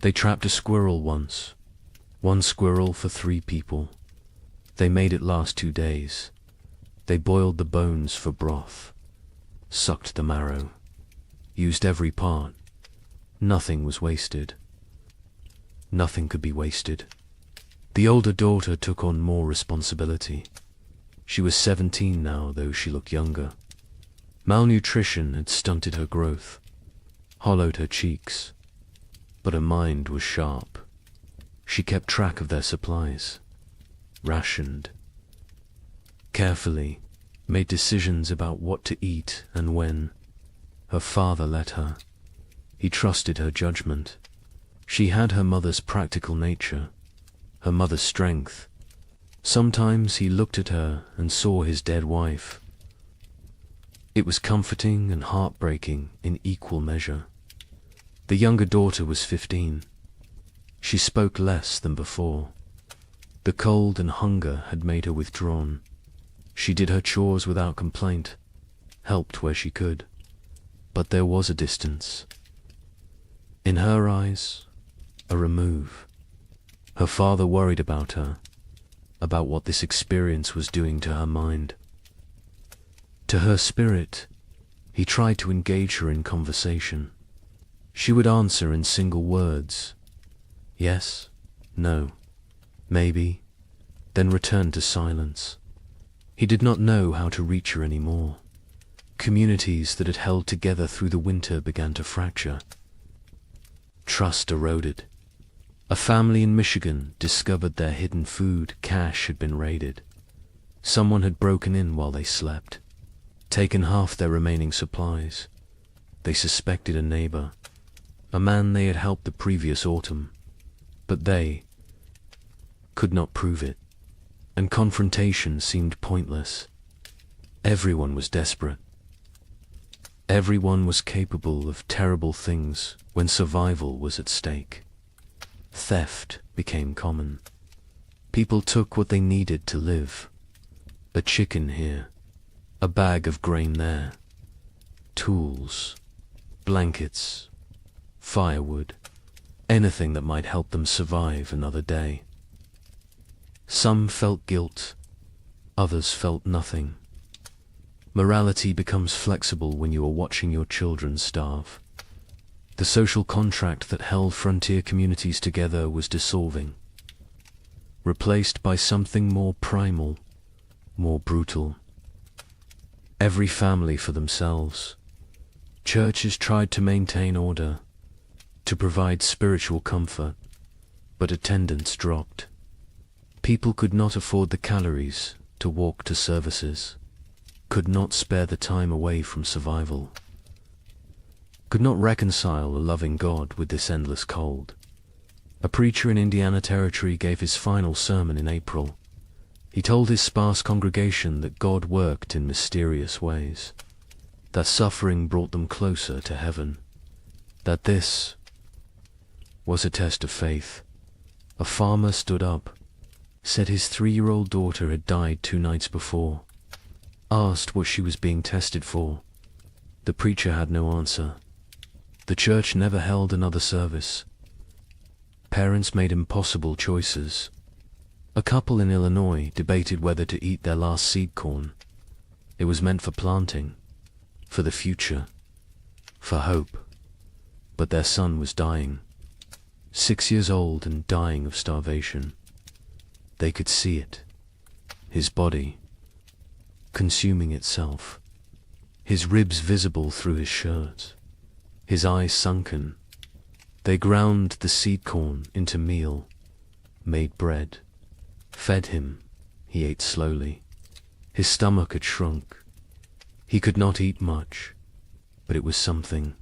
Speaker 2: They trapped a squirrel once. 1 squirrel for 3 people. They made it last 2 days. They boiled the bones for broth, sucked the marrow, used every part. Nothing was wasted. Nothing could be wasted. The older daughter took on more responsibility. She was 17 now, though she looked younger. Malnutrition had stunted her growth, hollowed her cheeks, but her mind was sharp. She kept track of their supplies, rationed, carefully, made decisions about what to eat and when. Her father let her. He trusted her judgment. She had her mother's practical nature, her mother's strength. Sometimes he looked at her and saw his dead wife. It was comforting and heartbreaking in equal measure. The younger daughter was 15. She spoke less than before. The cold and hunger had made her withdrawn. She did her chores without complaint, helped where she could. But there was a distance. In her eyes, a remove. Her father worried about her, about what this experience was doing to her mind. To her spirit, He tried to engage her in conversation. She would answer in single words. Yes, no, maybe, then return to silence. He did not know how to reach her anymore. Communities that had held together through the winter began to fracture. Trust eroded. A family in Michigan discovered their hidden food cache had been raided. Someone had broken in while they slept, taken half their remaining supplies. They suspected a neighbor, a man they had helped the previous autumn, but they could not prove it, and confrontation seemed pointless. Everyone was desperate. Everyone was capable of terrible things when survival was at stake. Theft became common. People took what they needed to live. A chicken here, a bag of grain there, tools, blankets, firewood, anything that might help them survive another day. Some felt guilt, others felt nothing. Morality becomes flexible when you are watching your children starve. The social contract that held frontier communities together was dissolving, replaced by something more primal, more brutal. Every family for themselves. Churches tried to maintain order, to provide spiritual comfort, but attendance dropped. People could not afford the calories to walk to services, could not spare the time away from survival, could not reconcile a loving God with this endless cold. A preacher in Indiana Territory gave his final sermon in April. He told his sparse congregation that God worked in mysterious ways, that suffering brought them closer to heaven, that this was a test of faith. A farmer stood up, said his 3-year-old daughter had died 2 nights before, asked what she was being tested for. The preacher had no answer. The church never held another service. Parents made impossible choices. A couple in Illinois debated whether to eat their last seed corn. It was meant for planting, for the future, for hope. But their son was dying, 6 years old and dying of starvation. They could see it, his body consuming itself, his ribs visible through his shirt, his eyes sunken. They ground the seed corn into meal, made bread, fed him. He ate slowly. His stomach had shrunk. He could not eat much, but it was something.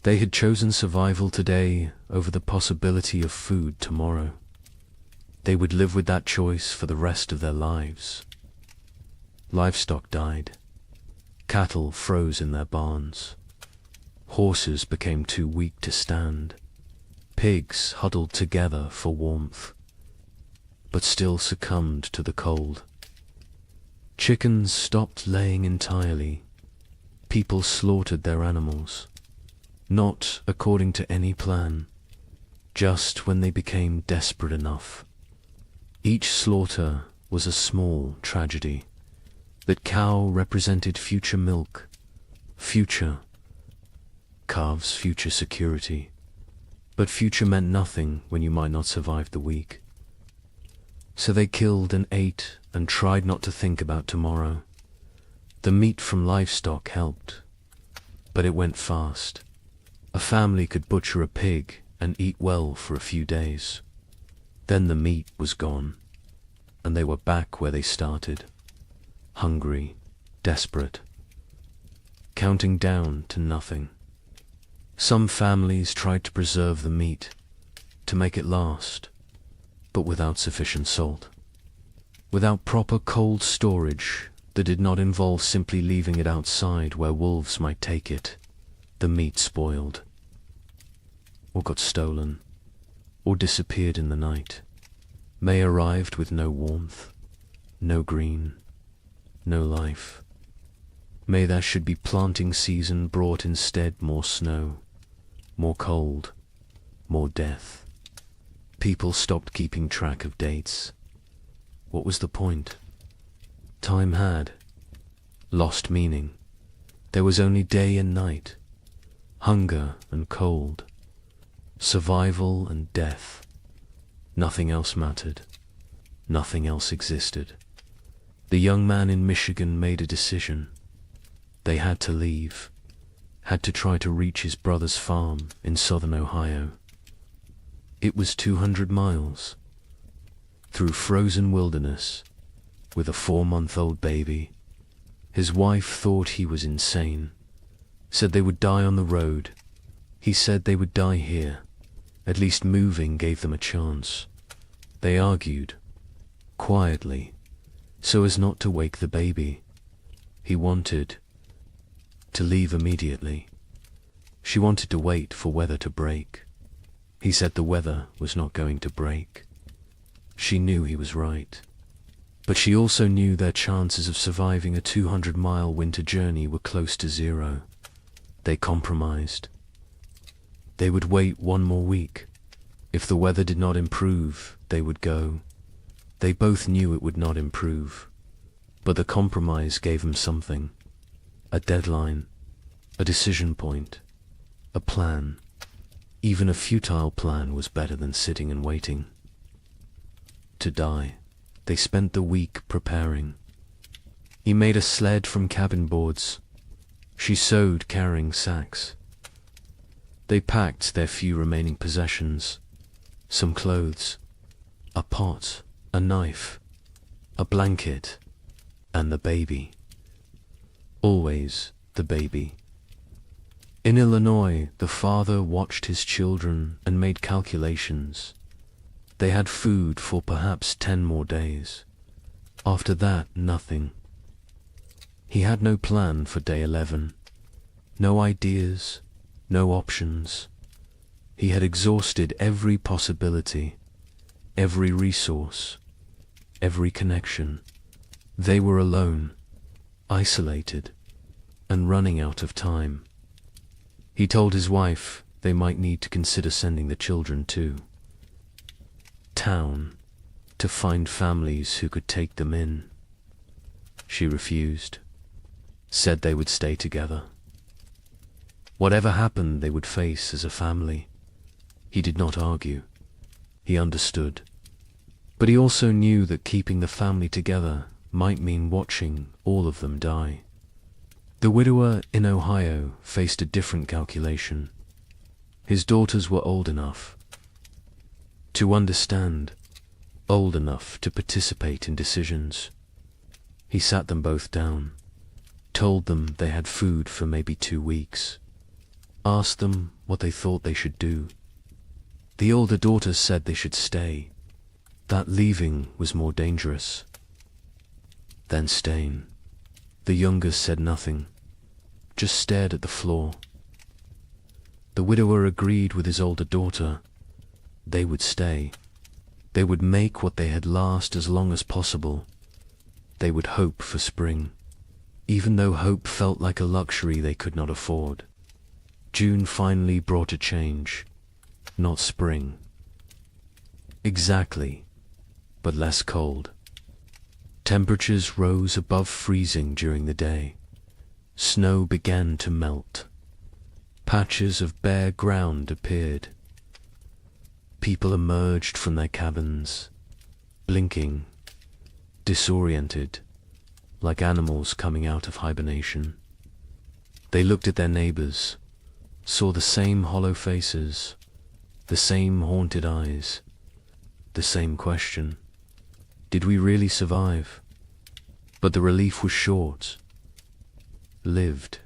Speaker 2: They had chosen survival today over the possibility of food tomorrow. They would live with that choice for the rest of their lives. Livestock died. Cattle froze in their barns. Horses became too weak to stand. Pigs huddled together for warmth, but still succumbed to the cold. Chickens stopped laying entirely. People slaughtered their animals, not according to any plan, just when they became desperate enough. Each slaughter was a small tragedy. That cow represented future milk, future. Calves, future security. But future meant nothing when you might not survive the week. So they killed and ate and tried not to think about tomorrow. The meat from livestock helped, but it went fast. A family could butcher a pig and eat well for a few days. Then the meat was gone, and they were back where they started. Hungry, desperate, counting down to nothing. Some families tried to preserve the meat, to make it last, but without sufficient salt. Without proper cold storage that did not involve simply leaving it outside where wolves might take it, the meat spoiled, or got stolen, or disappeared in the night. May arrived with no warmth, no green, no life. May there should be planting season brought instead more snow, more cold, more death. People stopped keeping track of dates. What was the point? Time had lost meaning. There was only day and night, hunger and cold, survival and death. Nothing else mattered. Nothing else existed. The young man in Michigan made a decision. They had to leave, had to try to reach his brother's farm in southern Ohio. It was 200 miles, through frozen wilderness, with a 4-month-old baby. His wife thought he was insane, said they would die on the road. He said they would die here. At least moving gave them a chance. They argued, quietly, so as not to wake the baby. He wanted to leave immediately. She wanted to wait for weather to break. He said the weather was not going to break. She knew he was right. But she also knew their chances of surviving a 200-mile winter journey were close to zero. They compromised. They would wait 1 more week. If the weather did not improve, they would go. They both knew it would not improve. But the compromise gave them something. A deadline, a decision point, a plan. Even a futile plan was better than sitting and waiting. To die. They spent the week preparing. He made a sled from cabin boards. She sewed carrying sacks. They packed their few remaining possessions, some clothes, a pot, a knife, a blanket, and the baby. Always the baby. In Illinois, the father watched his children and made calculations. They had food for perhaps 10 more days. After that, nothing. He had no plan for day 11. No ideas, no options. He had exhausted every possibility, every resource, every connection. They were alone, isolated, and running out of time. He told his wife they might need to consider sending the children to town to find families who could take them in. She refused, said they would stay together. Whatever happened, they would face as a family. He did not argue. He understood. But he also knew that keeping the family together might mean watching all of them die. The widower in Ohio faced a different calculation. His daughters were old enough to understand, old enough to participate in decisions. He sat them both down, told them they had food for maybe 2 weeks, asked them what they thought they should do. The older daughter said they should stay, that leaving was more dangerous than staying. The younger said nothing, just stared at the floor. The widower agreed with his older daughter. They would stay. They would make what they had last as long as possible. They would hope for spring, even though hope felt like a luxury they could not afford. June finally brought a change, not spring. Exactly, but less cold. Temperatures rose above freezing during the day. Snow began to melt. Patches of bare ground appeared. People emerged from their cabins, blinking, disoriented, like animals coming out of hibernation. They looked at their neighbors, saw the same hollow faces, the same haunted eyes, the same question. Did we really survive? But the relief was short. Lived.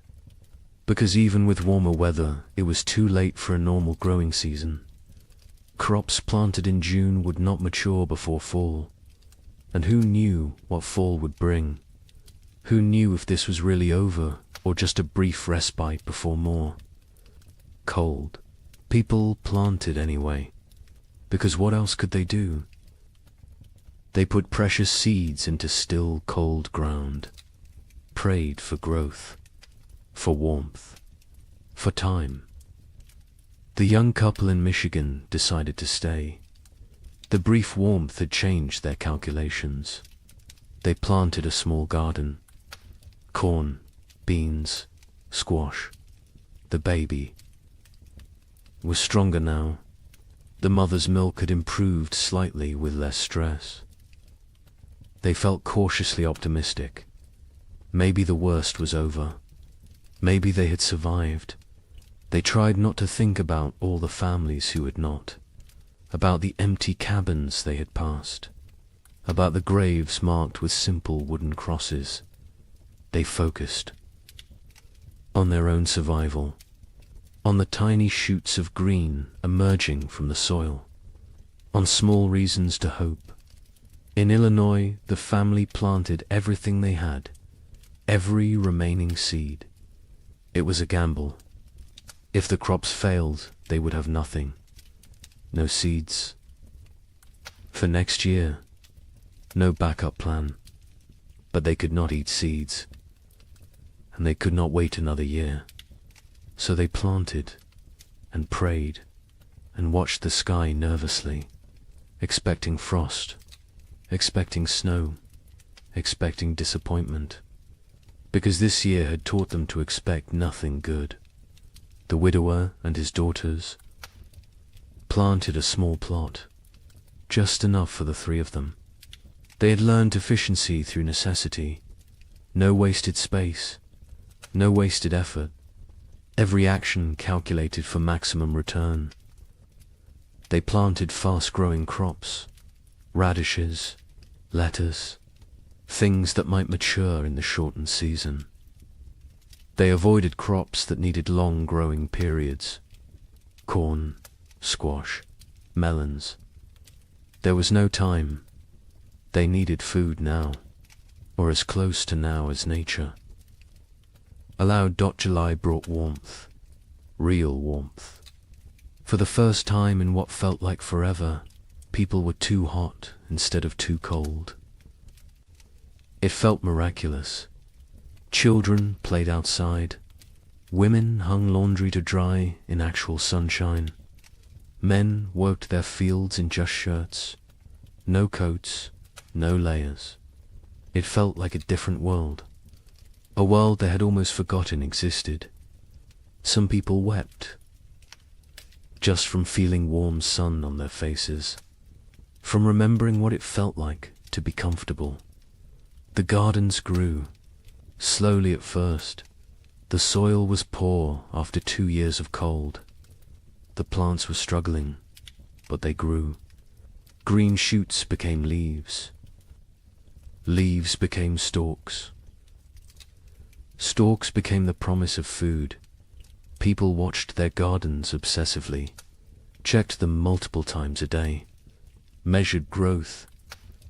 Speaker 2: Because even with warmer weather, it was too late for a normal growing season. Crops planted in June would not mature before fall. And who knew what fall would bring? Who knew if this was really over, or just a brief respite before more? Cold. People planted anyway, because what else could they do? They put precious seeds into still, cold ground, prayed for growth, for warmth, for time. The young couple in Michigan decided to stay. The brief warmth had changed their calculations. They planted a small garden. Corn, beans, squash. The baby was stronger now. The mother's milk had improved slightly with less stress. They felt cautiously optimistic. Maybe the worst was over. Maybe they had survived. They tried not to think about all the families who had not, about the empty cabins they had passed, about the graves marked with simple wooden crosses. They focused on their own survival, on the tiny shoots of green emerging from the soil, on small reasons to hope. In Illinois, the family planted everything they had, every remaining seed. It was a gamble. If the crops failed, they would have nothing. No seeds. For next year, no backup plan. But they could not eat seeds, and they could not wait another year. So they planted and prayed and watched the sky nervously, expecting frost, expecting snow, expecting disappointment, because this year had taught them to expect nothing good. The widower and his daughters planted a small plot, just enough for the three of them. They had learned efficiency through necessity, no wasted space, no wasted effort, every action calculated for maximum return. They planted fast-growing crops, radishes, lettuce, things that might mature in the shortened season. They avoided crops that needed long growing periods, corn, squash, melons. There was no time. They needed food now, or as close to now as nature. Allowed. July brought warmth, real warmth. For the first time in what felt like forever, people were too hot instead of too cold. It felt miraculous. Children played outside. Women hung laundry to dry in actual sunshine. Men worked their fields in just shirts. No coats, no layers. It felt like a different world. A world they had almost forgotten existed. Some people wept, just from feeling warm sun on their faces, from remembering what it felt like to be comfortable. The gardens grew, slowly at first. The soil was poor after 2 years of cold. The plants were struggling, but they grew. Green shoots became leaves. Leaves became stalks. Stalks became the promise of food. People watched their gardens obsessively, checked them multiple times a day, measured growth,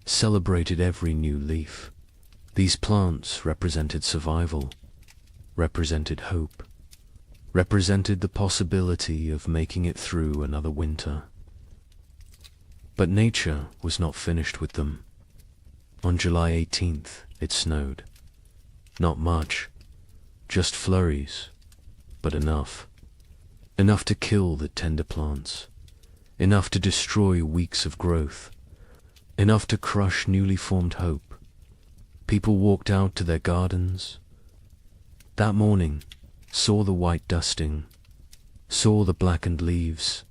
Speaker 2: celebrated every new leaf. These plants represented survival, represented hope, represented the possibility of making it through another winter. But nature was not finished with them. On July 18th, it snowed. Not much, just flurries, but enough. Enough to kill the tender plants, enough to destroy weeks of growth, enough to crush newly formed hope. People walked out to their gardens that morning, saw the white dusting, saw the blackened leaves,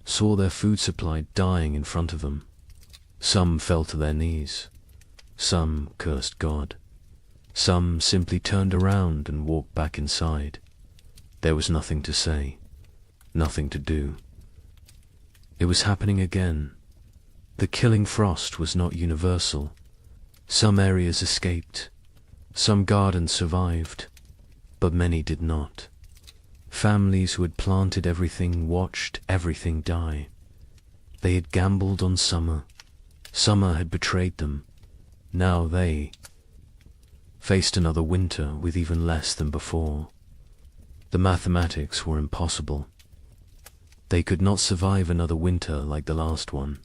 Speaker 2: saw their food supply dying in front of them. Some fell to their knees, some cursed God, some simply turned around and walked back inside. There was nothing to say, nothing to do. It was happening again. The killing frost was not universal. Some areas escaped, some gardens survived, but many did not. Families who had planted everything watched everything die. They had gambled on summer. Summer had betrayed them. Now they faced another winter with even less than before. The mathematics were impossible. They could not survive another winter like the last one.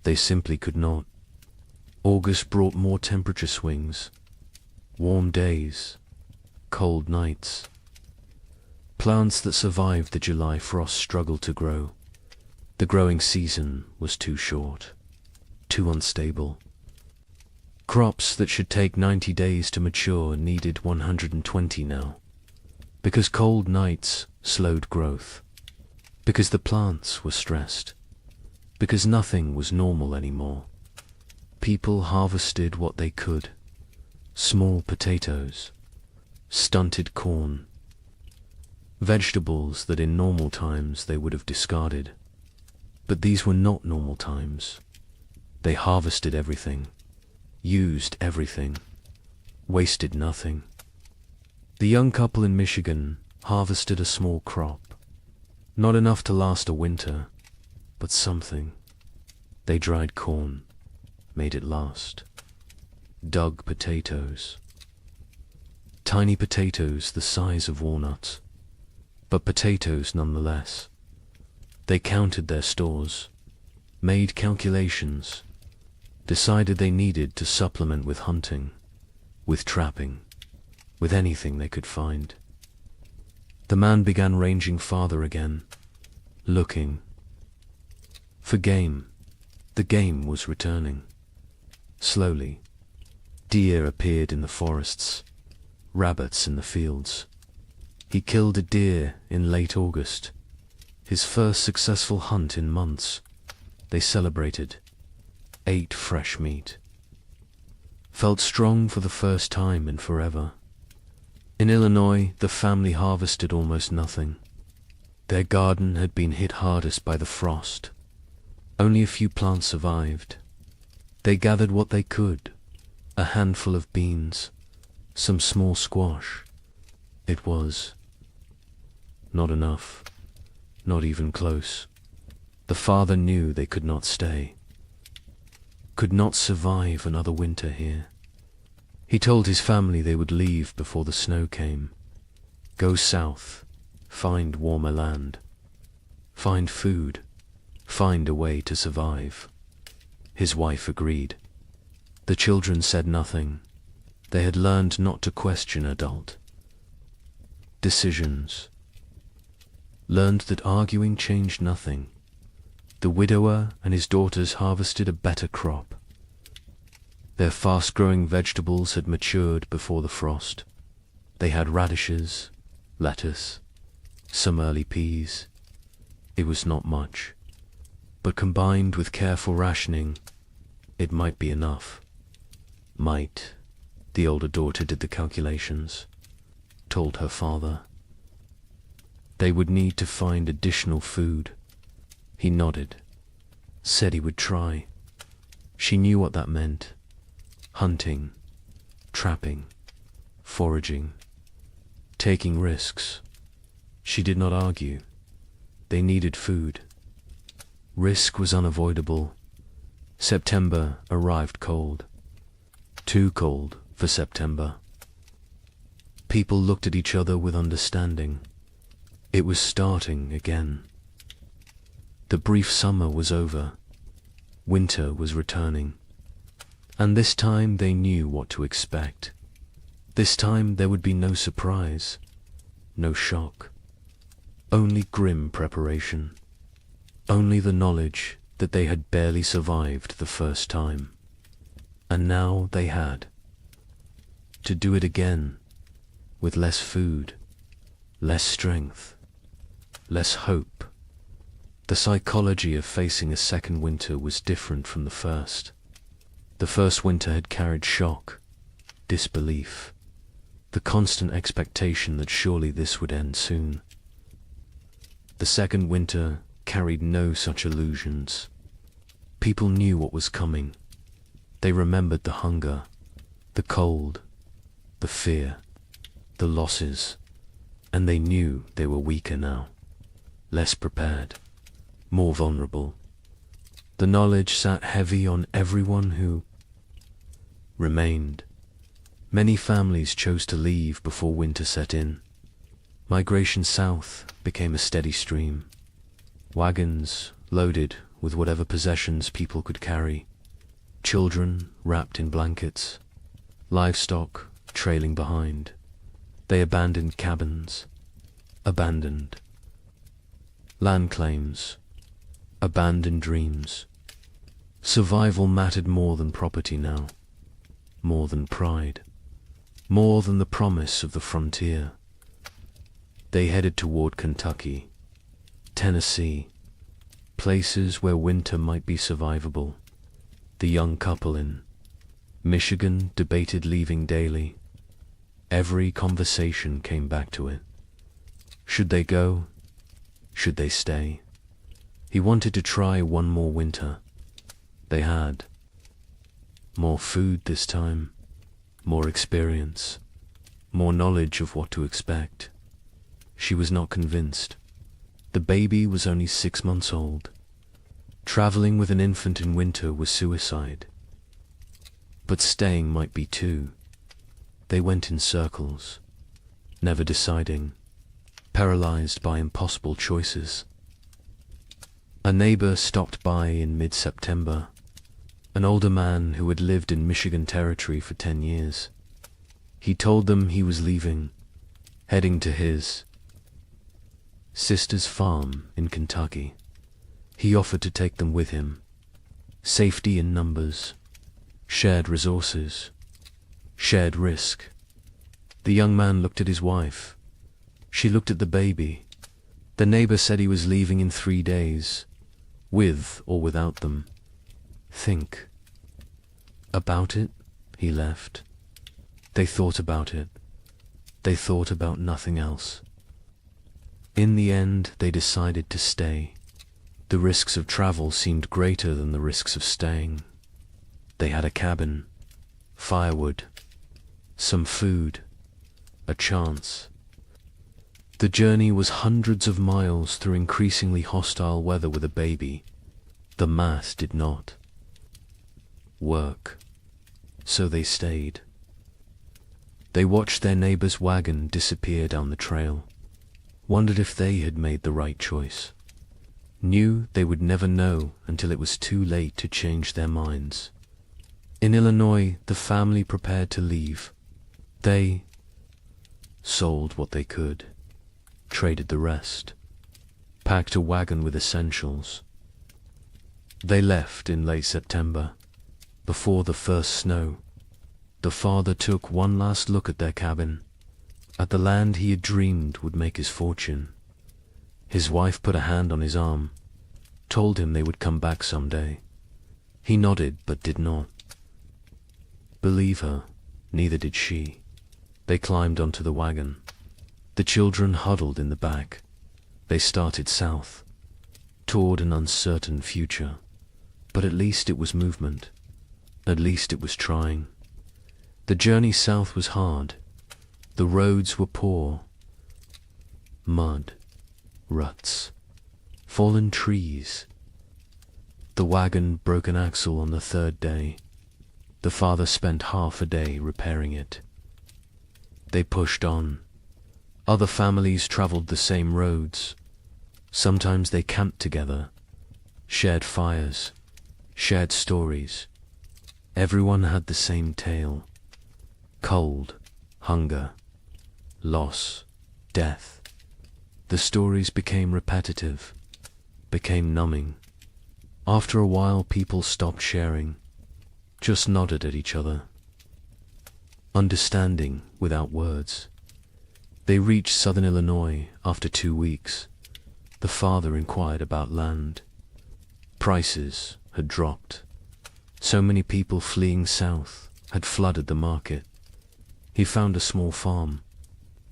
Speaker 2: They simply could not. August brought more temperature swings, warm days, cold nights. Plants that survived the July frost struggled to grow. The growing season was too short, too unstable. Crops that should take 90 days to mature needed 120 now. because cold nights slowed growth, because the plants were stressed, because nothing was normal anymore. People harvested what they could: small potatoes, stunted corn, vegetables that in normal times they would have discarded. But these were not normal times. They harvested everything, used everything, wasted nothing. The young couple in Michigan harvested a small crop, not enough to last a winter, but something. They dried corn, made it last. Dug potatoes. Tiny potatoes the size of walnuts, but potatoes nonetheless. They counted their stores, made calculations, decided they needed to supplement with hunting, with trapping, with anything they could find. The man began ranging farther again, looking for game. The game was returning. Slowly, deer appeared in the forests, rabbits in the fields. He killed a deer in late August, his first successful hunt in months. They celebrated, ate fresh meat, felt strong for the first time in forever. In Illinois, the family harvested almost nothing. Their garden had been hit hardest by the frost. Only a few plants survived. They gathered what they could: a handful of beans, some small squash. It was not enough, not even close. The father knew they could not stay, could not survive another winter here. He told his family they would leave before the snow came, go south, find warmer land, find food, find a way to survive. His wife agreed. The children said nothing. They had learned not to question adult decisions, learned that arguing changed nothing. The widower and his daughters harvested a better crop. Their fast-growing vegetables had matured before the frost. They had radishes, lettuce, some early peas. It was not much, but combined with careful rationing, it might be enough. Might. The older daughter did the calculations, told her father. They would need to find additional food. He nodded, said he would try. She knew what that meant: hunting, trapping, foraging, taking risks. She did not argue. They needed food. Risk was unavoidable. September arrived cold. Too cold for September. People looked at each other with understanding. It was starting again. The brief summer was over. Winter was returning. And this time they knew what to expect. This time there would be no surprise, no shock. Only grim preparation. Only the knowledge that they had barely survived the first time. And now they had to do it again, with less food, less strength, less hope. The psychology of facing a second winter was different from the first. The first winter had carried shock, disbelief, the constant expectation that surely this would end soon. The second winter carried no such illusions. People knew what was coming. They remembered the hunger, the cold, the fear, the losses, and they knew they were weaker now, less prepared, more vulnerable. The knowledge sat heavy on everyone who remained. Many families chose to leave before winter set in. Migration south became a steady stream. Wagons loaded with whatever possessions people could carry. Children wrapped in blankets. Livestock trailing behind. They abandoned cabins. Abandoned land claims. Abandoned dreams. Survival mattered more than property now. More than pride. More than the promise of the frontier. They headed toward Kentucky, Tennessee, places where winter might be survivable. The young couple in Michigan debated leaving daily. Every conversation came back to it. Should they go? Should they stay? He wanted to try one more winter. They had more food this time, more experience, more knowledge of what to expect. She was not convinced. The baby was only 6 months old. Traveling with an infant in winter was suicide. But staying might be too. They went in circles, never deciding, paralyzed by impossible choices. A neighbor stopped by in mid-September, an older man who had lived in Michigan Territory for 10 years. He told them he was leaving, heading to his sister's farm in Kentucky. He offered to take them with him. Safety in numbers, shared resources, shared risk. The young man looked at his wife. She looked at the baby. The neighbor said he was leaving in 3 days, with or without them. Think about it. He left. They thought about it. They thought about nothing else. In the end, they decided to stay. The risks of travel seemed greater than the risks of staying. They had a cabin, firewood, some food, a chance. The journey was hundreds of miles through increasingly hostile weather with a baby. The math did not work, so they stayed. They watched their neighbor's wagon disappear down the trail, wondered if they had made the right choice, knew they would never know until it was too late to change their minds. In Illinois, the family prepared to leave. They sold what they could, traded the rest, packed a wagon with essentials. They left in late September, before the first snow. The father took one last look at their cabin, at the land he had dreamed would make his fortune. His wife put a hand on his arm, told him they would come back someday. He nodded but did not believe her. Neither did she. They climbed onto the wagon. The children huddled in the back. They started south, toward an uncertain future. But at least it was movement. At least it was trying. The journey south was hard. The roads were poor. Mud, ruts, fallen trees. The wagon broke an axle on the 3rd day. The father spent half a day repairing it. They pushed on. Other families traveled the same roads. Sometimes they camped together, shared fires, shared stories. Everyone had the same tale. Cold, hunger, loss, death. The stories became repetitive, became numbing. After a while, people stopped sharing, just nodded at each other, understanding without words. They reached southern Illinois after 2 weeks. The father inquired about land. Prices had dropped. So many people fleeing south had flooded the market. He found a small farm,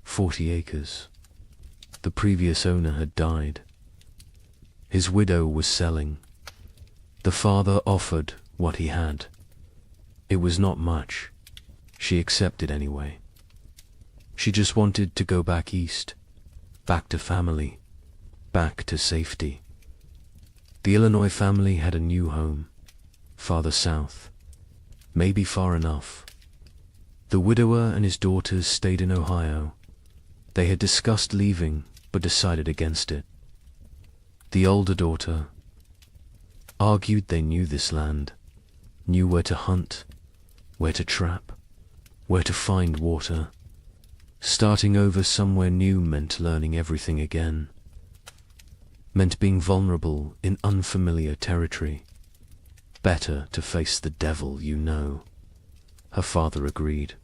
Speaker 2: 40 acres. The previous owner had died. His widow was selling. The father offered what he had. It was not much. She accepted anyway. She just wanted to go back east, back to family, back to safety. The Illinois family had a new home, farther south, maybe far enough. The widower and his daughters stayed in Ohio. They had discussed leaving, but decided against it. The older daughter argued they knew this land, knew where to hunt, where to trap, where to find water. Starting over somewhere new meant learning everything again, meant being vulnerable in unfamiliar territory. Better to face the devil you know. Her father agreed.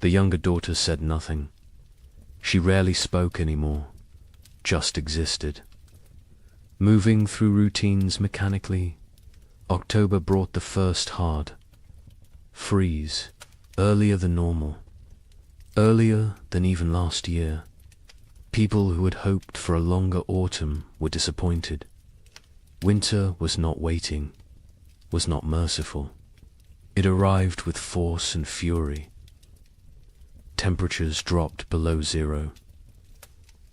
Speaker 2: The younger daughter said nothing. She rarely spoke anymore, just existed. Moving through routines mechanically, October brought the first hard freeze, earlier than normal, earlier than even last year. People who had hoped for a longer autumn were disappointed. Winter was not waiting, was not merciful. It arrived with force and fury. Temperatures dropped below zero.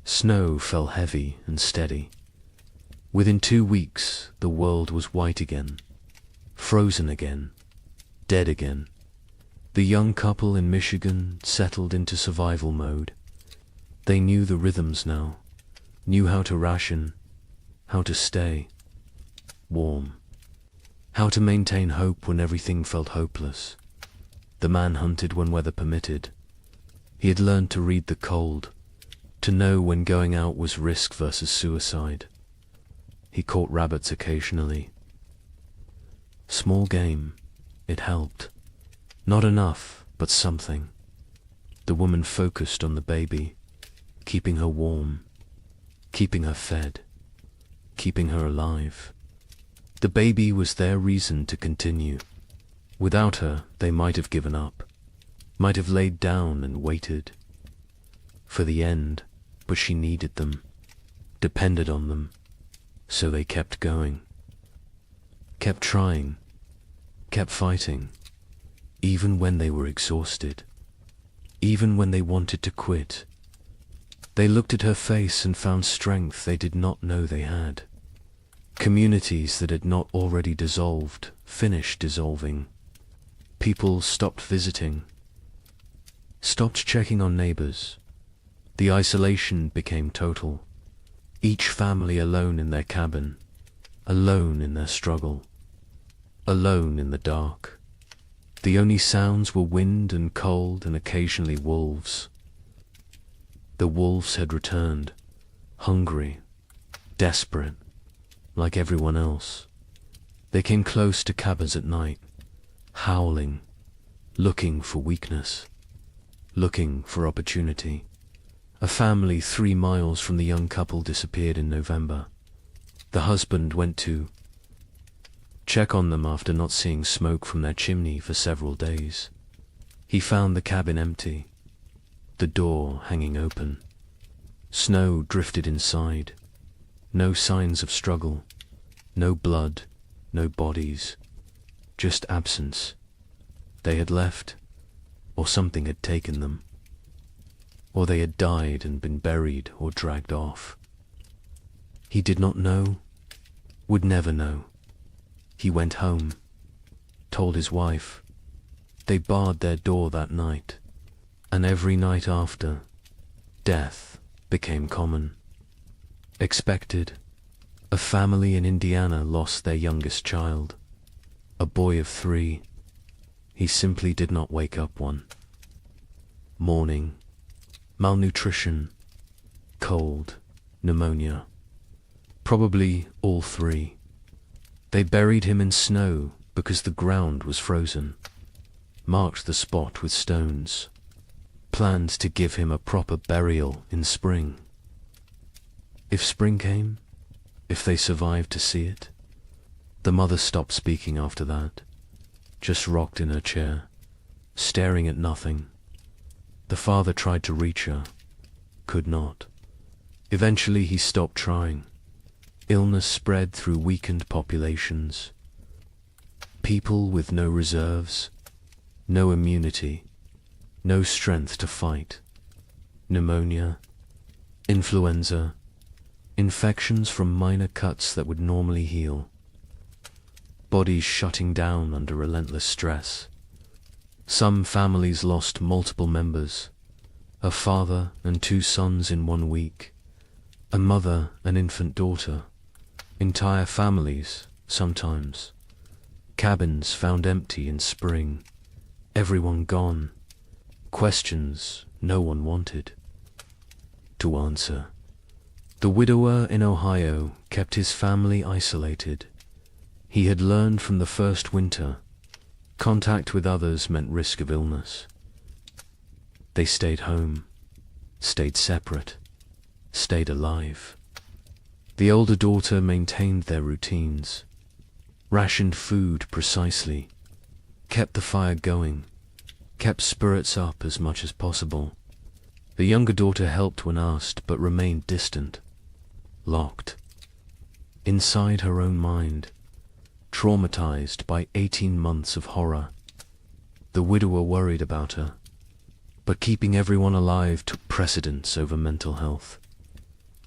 Speaker 2: Snow fell heavy and steady. Within 2 weeks, the world was white again, frozen again, dead again. The young couple in Michigan settled into survival mode. They knew the rhythms now, knew how to ration, how to stay warm, how to maintain hope when everything felt hopeless. The man hunted when weather permitted. He had learned to read the cold, to know when going out was risk versus suicide. He caught rabbits occasionally. Small game, it helped. Not enough, but something. The woman focused on the baby, keeping her warm, keeping her fed, keeping her alive. The baby was their reason to continue. Without her, they might have given up, might have laid down and waited for the end, but she needed them, depended on them, so they kept going, kept trying, kept fighting, even when they were exhausted, even when they wanted to quit. They looked at her face and found strength they did not know they had. Communities that had not already dissolved finished dissolving. People stopped visiting, stopped checking on neighbors. The isolation became total. Each family alone in their cabin, alone in their struggle, alone in the dark. The only sounds were wind and cold and occasionally wolves. The wolves had returned, hungry, desperate, like everyone else. They came close to cabins at night, howling, looking for weakness, looking for opportunity. A family 3 miles from the young couple disappeared in November. The husband went to check on them after not seeing smoke from their chimney for several days. He found the cabin empty, the door hanging open. Snow drifted inside. No signs of struggle, no blood, no bodies, just absence. They had left, or something had taken them, or they had died and been buried or dragged off. He did not know, would never know. He went home, told his wife. They barred their door that night, and every night after, death became common. Expected. A family in Indiana lost their youngest child, a boy of 3. He simply did not wake up one. Mourning, malnutrition, cold, pneumonia. Probably all 3. They buried him in snow because the ground was frozen, marked the spot with stones, planned to give him a proper burial in spring. If spring came, if they survived to see it. The mother stopped speaking after that, just rocked in her chair, staring at nothing. The father tried to reach her, could not. Eventually he stopped trying. Illness spread through weakened populations. People with no reserves, no immunity, no strength to fight. Pneumonia, influenza, infections from minor cuts that would normally heal. Bodies shutting down under relentless stress. Some families lost multiple members, a father and 2 sons in 1 week, a mother and infant daughter, entire families, sometimes. Cabins found empty in spring, everyone gone, questions no one wanted to answer. The widower in Ohio kept his family isolated. He had learned from the first winter, contact with others meant risk of illness. They stayed home, stayed separate, stayed alive. The older daughter maintained their routines, rationed food precisely, kept the fire going, kept spirits up as much as possible. The younger daughter helped when asked, but remained distant, locked, inside her own mind, traumatized by 18 months of horror. The widower worried about her, but keeping everyone alive took precedence over mental health.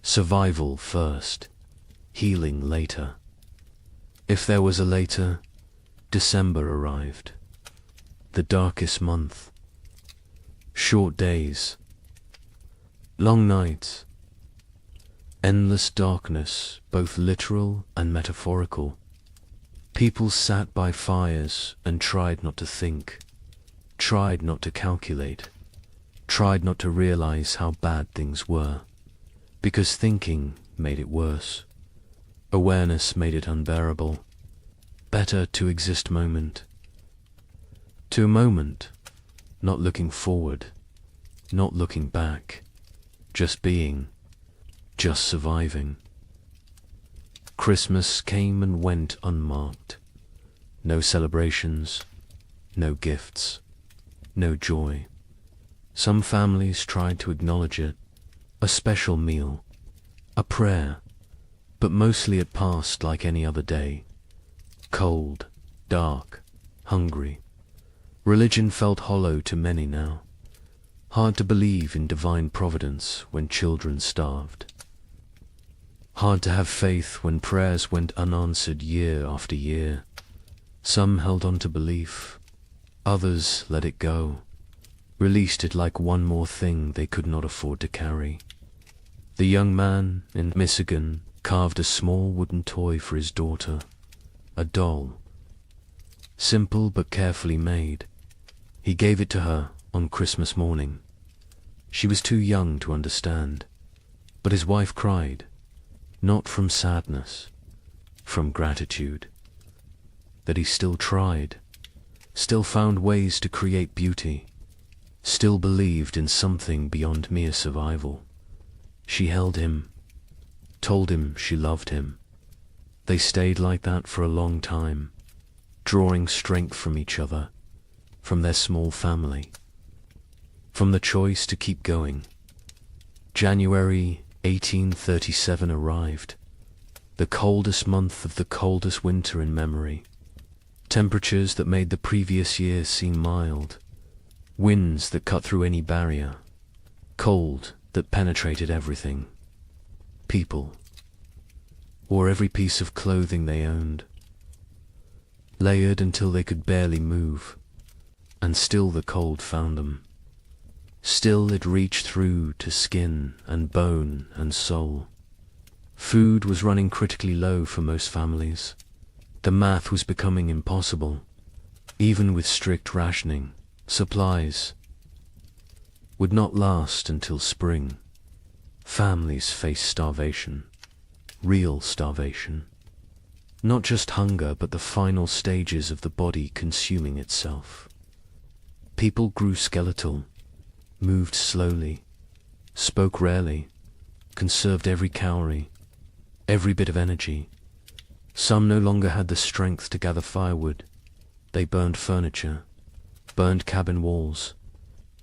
Speaker 2: Survival first, healing later. If there was a later, December arrived. The darkest month. Short days. Long nights. Endless darkness, both literal and metaphorical. People sat by fires and tried not to think, tried not to calculate, tried not to realize how bad things were, because thinking made it worse. Awareness made it unbearable. Better to exist moment to a moment, not looking forward, not looking back, just being, just surviving. Christmas came and went unmarked. No celebrations, no gifts, no joy. Some families tried to acknowledge it, a special meal, a prayer, but mostly it passed like any other day. Cold, dark, hungry. Religion felt hollow to many now. Hard to believe in divine providence when children starved. Hard to have faith when prayers went unanswered year after year. Some held on to belief, others let it go, released it like one more thing they could not afford to carry. The young man in Michigan carved a small wooden toy for his daughter, a doll. Simple but carefully made. He gave it to her on Christmas morning. She was too young to understand, but his wife cried, not from sadness, from gratitude, that he still tried, still found ways to create beauty, still believed in something beyond mere survival. She held him, told him she loved him. They stayed like that for a long time, drawing strength from each other, from their small family, from the choice to keep going. January 1837 arrived, the coldest month of the coldest winter in memory. Temperatures that made the previous year seem mild, winds that cut through any barrier, cold that penetrated everything. People wore every piece of clothing they owned, layered until they could barely move, and still the cold found them. Still it reached through to skin and bone and soul. Food was running critically low for most families. The math was becoming impossible. Even with strict rationing, supplies would not last until spring. Families faced starvation, real starvation. Not just hunger, but the final stages of the body consuming itself. People grew skeletal, moved slowly, spoke rarely, conserved every calorie, every bit of energy. Some no longer had the strength to gather firewood. They burned furniture, burned cabin walls,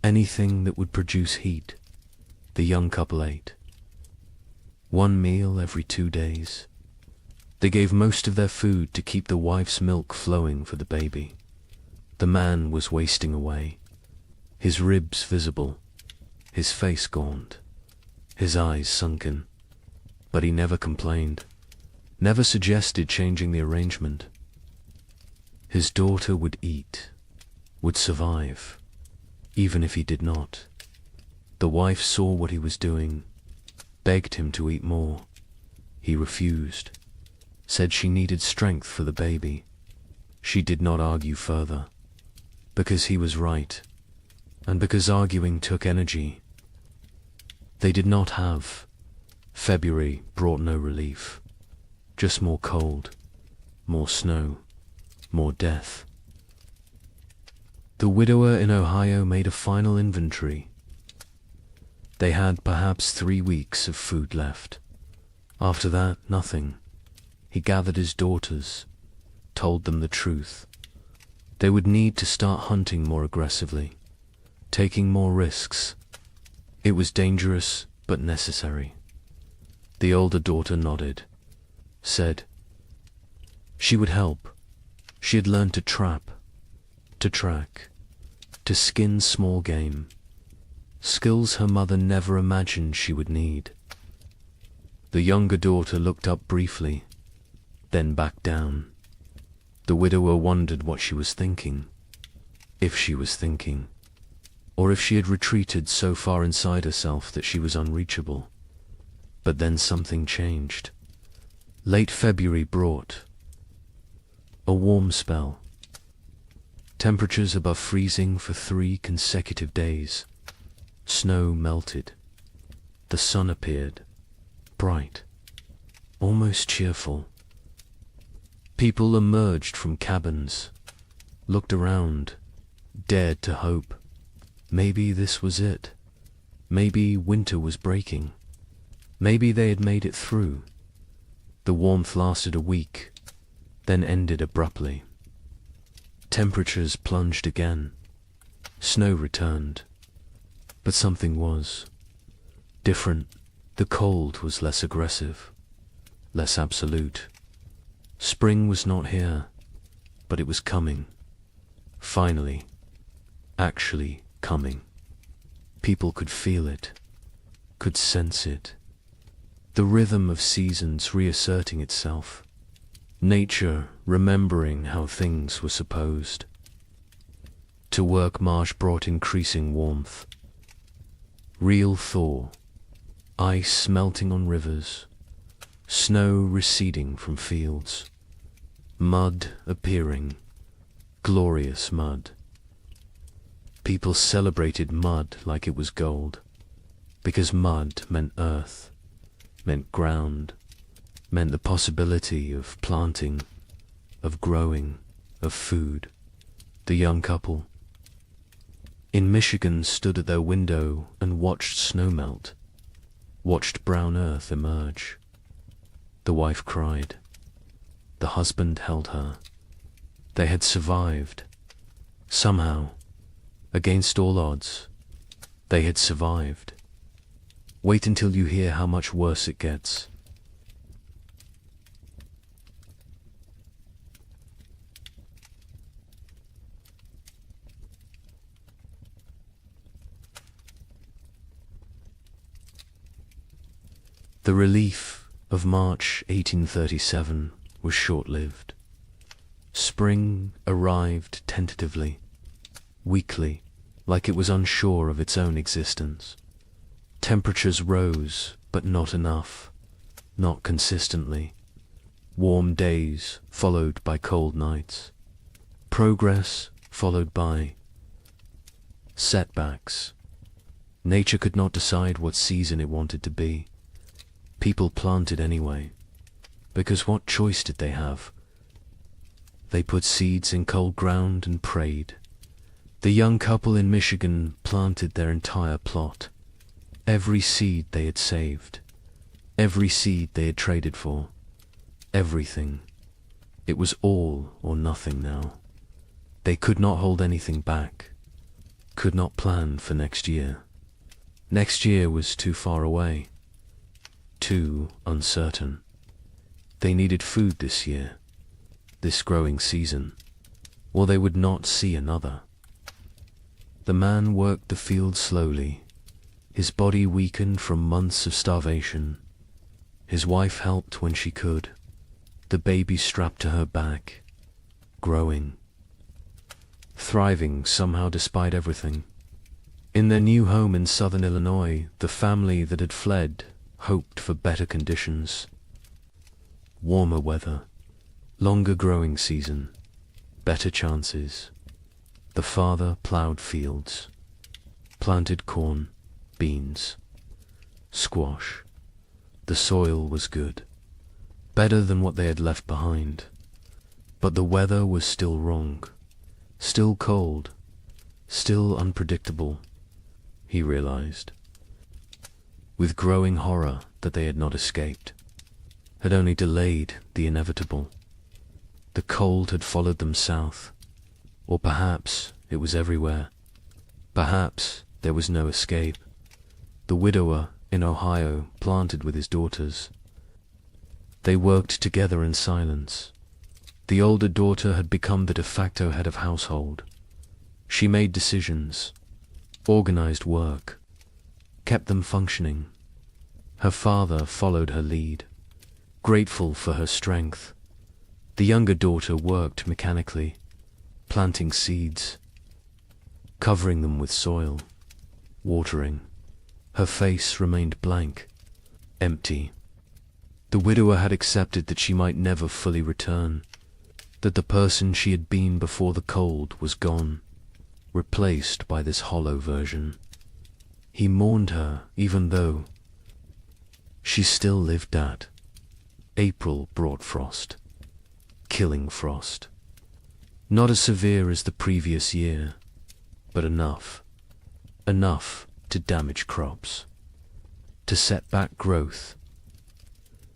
Speaker 2: anything that would produce heat. The young couple ate. One meal every 2 days. They gave most of their food to keep the wife's milk flowing for the baby. The man was wasting away, his ribs visible, his face gaunt, his eyes sunken. But he never complained, never suggested changing the arrangement. His daughter would eat, would survive, even if he did not. The wife saw what he was doing, begged him to eat more. He refused, said she needed strength for the baby. She did not argue further, because he was right, and because arguing took energy. They did not have. February brought no relief, just more cold, more snow, more death. The widower in Ohio made a final inventory. They had perhaps 3 weeks of food left. After that, nothing. He gathered his daughters, told them the truth. They would need to start hunting more aggressively, taking more risks. It was dangerous, but necessary. The older daughter nodded, said she would help. She had learned to trap, to track, to skin small game, skills her mother never imagined she would need. The younger daughter looked up briefly, then back down. The widower wondered what she was thinking, if she was thinking, or if she had retreated so far inside herself that she was unreachable. But then something changed. Late February brought a warm spell. Temperatures above freezing for 3 consecutive days. Snow melted. The sun appeared, bright, almost cheerful. People emerged from cabins, looked around, dared to hope. Maybe this was it. Maybe winter was breaking. Maybe they had made it through. The warmth lasted a week, then ended abruptly. Temperatures plunged again. Snow returned. But something was different. The cold was less aggressive, less absolute. Spring was not here, but it was coming. Finally, actually coming. People could feel it, could sense it. The rhythm of seasons reasserting itself. Nature remembering how things were supposed. To work Marsh brought increasing warmth. Real thaw, ice melting on rivers, snow receding from fields, mud appearing, glorious mud. People celebrated mud like it was gold, because mud meant earth, meant ground, meant the possibility of planting, of growing, of food. The young couple in Michigan stood at their window and watched snow melt, watched brown earth emerge. The wife cried. The husband held her. They had survived. Somehow, against all odds, they had survived. Wait until you hear how much worse it gets. The relief of March 1837 was short-lived. Spring arrived tentatively, weakly, like it was unsure of its own existence. Temperatures rose, but not enough, not consistently. Warm days followed by cold nights. Progress followed by setbacks. Nature could not decide what season it wanted to be. People planted anyway, because what choice did they have? They put seeds in cold ground and prayed. The young couple in Michigan planted their entire plot. Every seed they had saved, every seed they had traded for, everything. It was all or nothing now. They could not hold anything back, could not plan for next year. Next year was too far away, too uncertain. They needed food this year, this growing season, or they would not see another. The man worked the field slowly, his body weakened from months of starvation. His wife helped when she could, the baby strapped to her back, growing, thriving somehow despite everything. In their new home in southern Illinois, the family that had fled hoped for better conditions. Warmer weather, longer growing season, better chances. The father plowed fields, planted corn, beans, squash. The soil was good, better than what they had left behind. But the weather was still wrong, still cold, still unpredictable, he realized. with growing horror that they had not escaped, had only delayed the inevitable. The cold had followed them south, or perhaps it was everywhere. Perhaps there was no escape. The widower in Ohio planted with his daughters. They worked together in silence. The older daughter had become the de facto head of household. She made decisions, organized work, kept them functioning. Her father followed her lead, grateful for her strength. The younger daughter worked mechanically, planting seeds, covering them with soil, watering. Her face remained blank, empty. The widower had accepted that she might never fully return, that the person she had been before the cold was gone, replaced by this hollow version. He mourned her even though she still lived at. April brought frost, killing frost. Not as severe as the previous year, but enough to damage crops, to set back growth,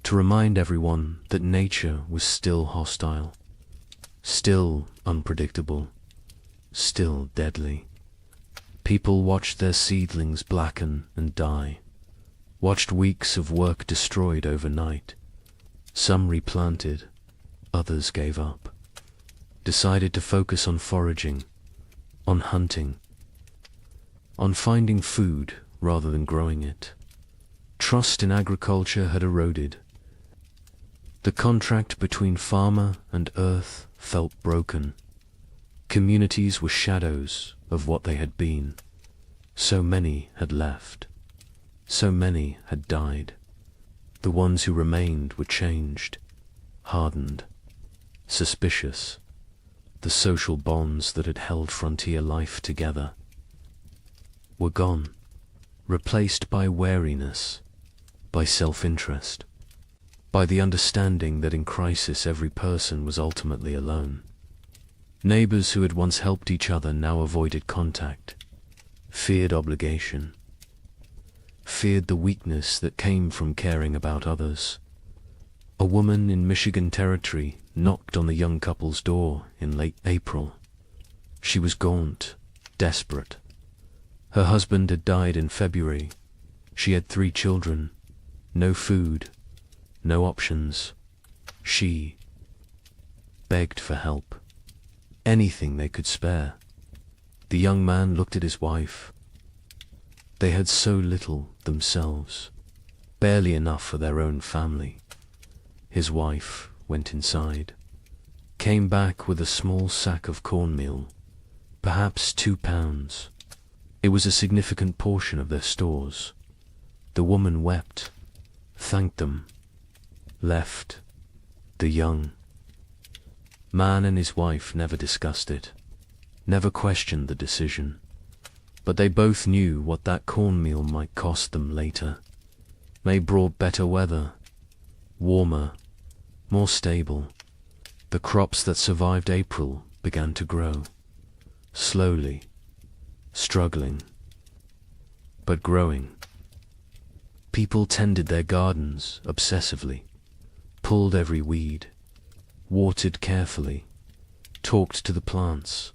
Speaker 2: to remind everyone that nature was still hostile, still unpredictable, still deadly. People watched their seedlings blacken and die, watched weeks of work destroyed overnight. Some replanted, others gave up, decided to focus on foraging, on hunting, on finding food rather than growing it. Trust in agriculture had eroded. The contract between farmer and earth felt broken. Communities were shadows of what they had been. So many had left. So many had died. The ones who remained were changed, hardened, suspicious. The social bonds that had held frontier life together were gone, replaced by wariness, by self-interest, by the understanding that in crisis every person was ultimately alone. Neighbors who had once helped each other now avoided contact, feared obligation, feared the weakness that came from caring about others. A woman in Michigan Territory knocked on the young couple's door in late April. She was gaunt, desperate. Her husband had died in February. She had 3 children, no food, no options. She begged for help, anything they could spare. The young man looked at his wife. They had so little themselves, barely enough for their own family. His wife went inside, came back with a small sack of cornmeal, perhaps 2 pounds. It was a significant portion of their stores. The woman wept, thanked them, left. The young man and his wife never discussed it, never questioned the decision, but they both knew what that cornmeal might cost them later. May brought better weather, warmer, more stable. The crops that survived April began to grow, slowly, struggling, but growing. People tended their gardens obsessively, pulled every weed, watered carefully, talked to the plants,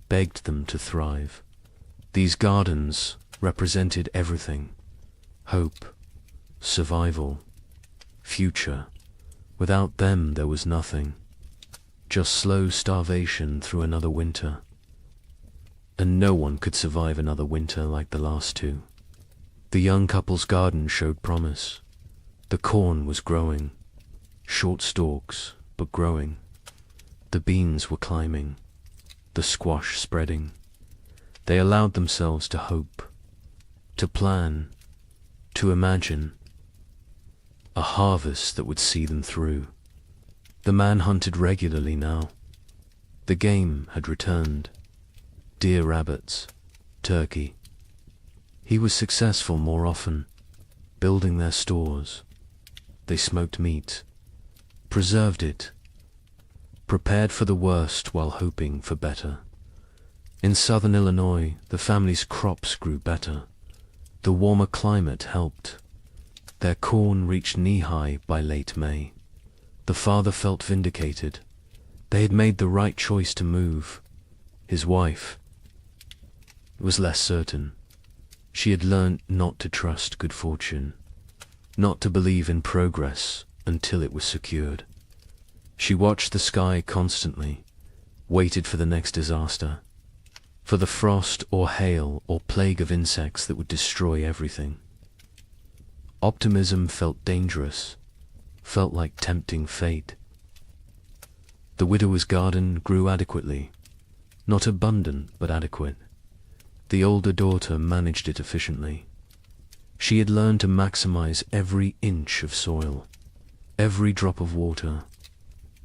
Speaker 2: begged them to thrive. These gardens represented everything: hope, survival, future. Without them there was nothing, just slow starvation through another winter. And no one could survive another winter like the last 2. The young couple's garden showed promise. The corn was growing, short stalks, but growing. The beans were climbing, the squash spreading. They allowed themselves to hope, to plan, to imagine a harvest that would see them through. The man hunted regularly now. The game had returned. Deer, rabbits, turkey. He was successful more often, building their stores. They smoked meat, preserved it, prepared for the worst while hoping for better. In southern Illinois, the family's crops grew better. The warmer climate helped. Their corn reached knee-high by late May. The father felt vindicated. They had made the right choice to move. His wife was less certain. She had learned not to trust good fortune, not to believe in progress until it was secured. She watched the sky constantly, waited for the next disaster, for the frost or hail or plague of insects that would destroy everything. Optimism felt dangerous, felt like tempting fate. The widower's garden grew adequately, not abundant but adequate. The older daughter managed it efficiently. She had learned to maximize every inch of soil, every drop of water,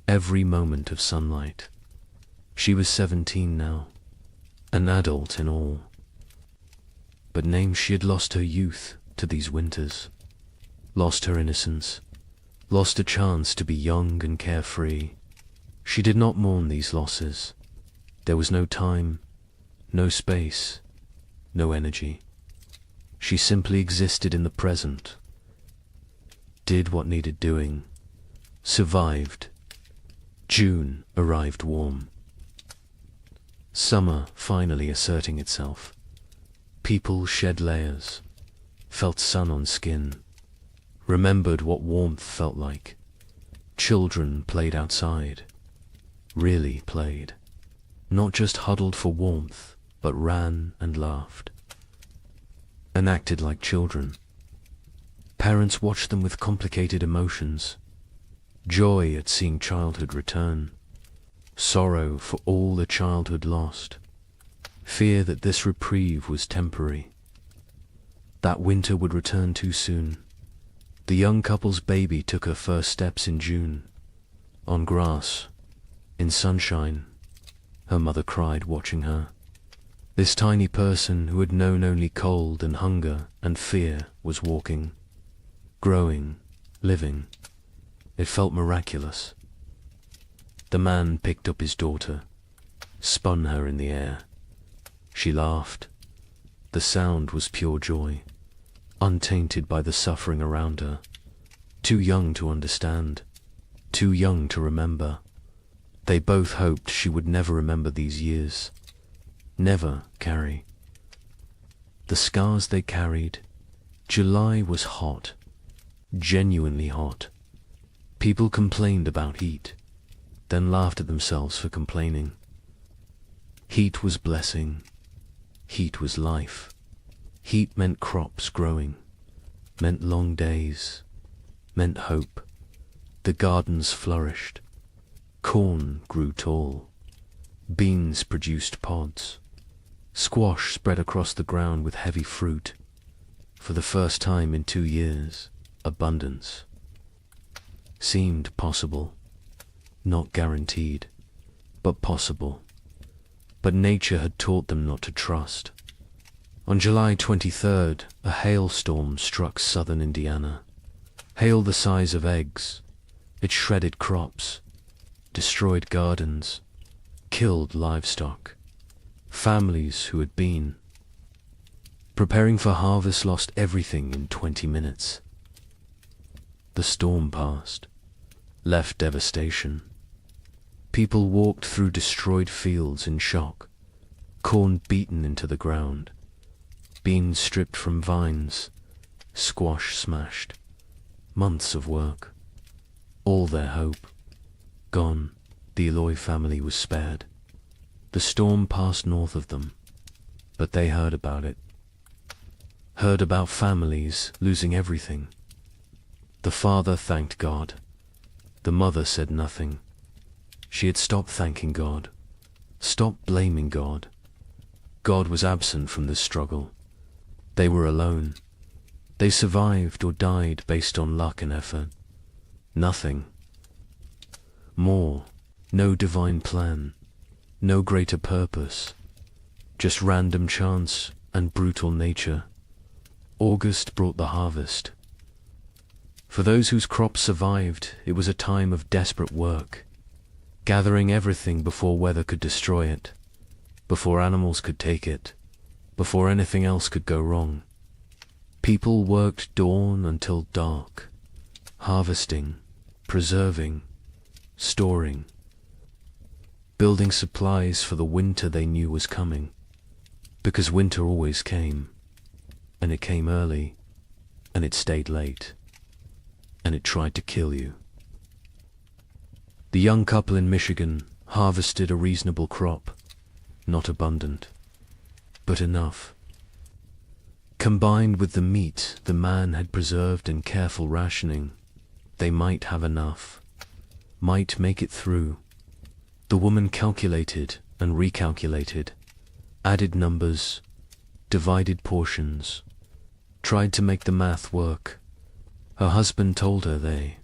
Speaker 2: every moment of sunlight. She was 17 now, an adult in all. But name she had lost her youth to these winters, lost her innocence, lost a chance to be young and carefree. She did not mourn these losses. There was no time, no space, no energy. She simply existed in the present, did what needed doing, survived. June arrived warm. Summer finally asserting itself. People shed layers, felt sun on skin, remembered what warmth felt like. Children played outside, really played, not just huddled for warmth, but ran and laughed, and acted like children. Parents watched them with complicated emotions, joy at seeing childhood return, sorrow for all the childhood lost, fear that this reprieve was temporary, that winter would return too soon. The young couple's baby took her first steps in June, on grass, in sunshine. Her mother cried watching her. This tiny person who had known only cold and hunger and fear was walking, growing, living. It felt miraculous. The man picked up his daughter, spun her in the air. She laughed. The sound was pure joy, untainted by the suffering around her. Too young to understand, too young to remember. They both hoped she would never remember these years, never carry the scars they carried. July was hot, genuinely hot. People complained about heat, then laughed at themselves for complaining. Heat was blessing. Heat was life. Heat meant crops growing, meant long days, meant hope. The gardens flourished. Corn grew tall. Beans produced pods. Squash spread across the ground with heavy fruit. For the first time in 2 years, abundance seemed possible. Not guaranteed, but possible. But nature had taught them not to trust. On July 23rd, a hailstorm struck southern Indiana. Hail the size of eggs. It shredded crops, destroyed gardens, killed livestock. Families who had been preparing for harvest lost everything in 20 minutes. The storm passed, left devastation. People walked through destroyed fields in shock, corn beaten into the ground, beans stripped from vines, squash smashed. Months of work, all their hope, gone. The Allure family was spared. The storm passed north of them, but they heard about it. Heard about families losing everything. The father thanked God. The mother said nothing. She had stopped thanking God, stopped blaming God. God was absent from this struggle. They were alone. They survived or died based on luck and effort. Nothing more, no divine plan, no greater purpose, just random chance and brutal nature. August brought the harvest. For those whose crops survived, it was a time of desperate work, gathering everything before weather could destroy it, before animals could take it, before anything else could go wrong. People worked dawn until dark, harvesting, preserving, storing, building supplies for the winter they knew was coming, because winter always came, and it came early, and it stayed late, and it tried to kill you. The young couple in Michigan harvested a reasonable crop, not abundant, but enough. Combined with the meat the man had preserved in careful rationing, they might have enough, might make it through. The woman calculated and recalculated, added numbers, divided portions, tried to make the math work. Her husband told her they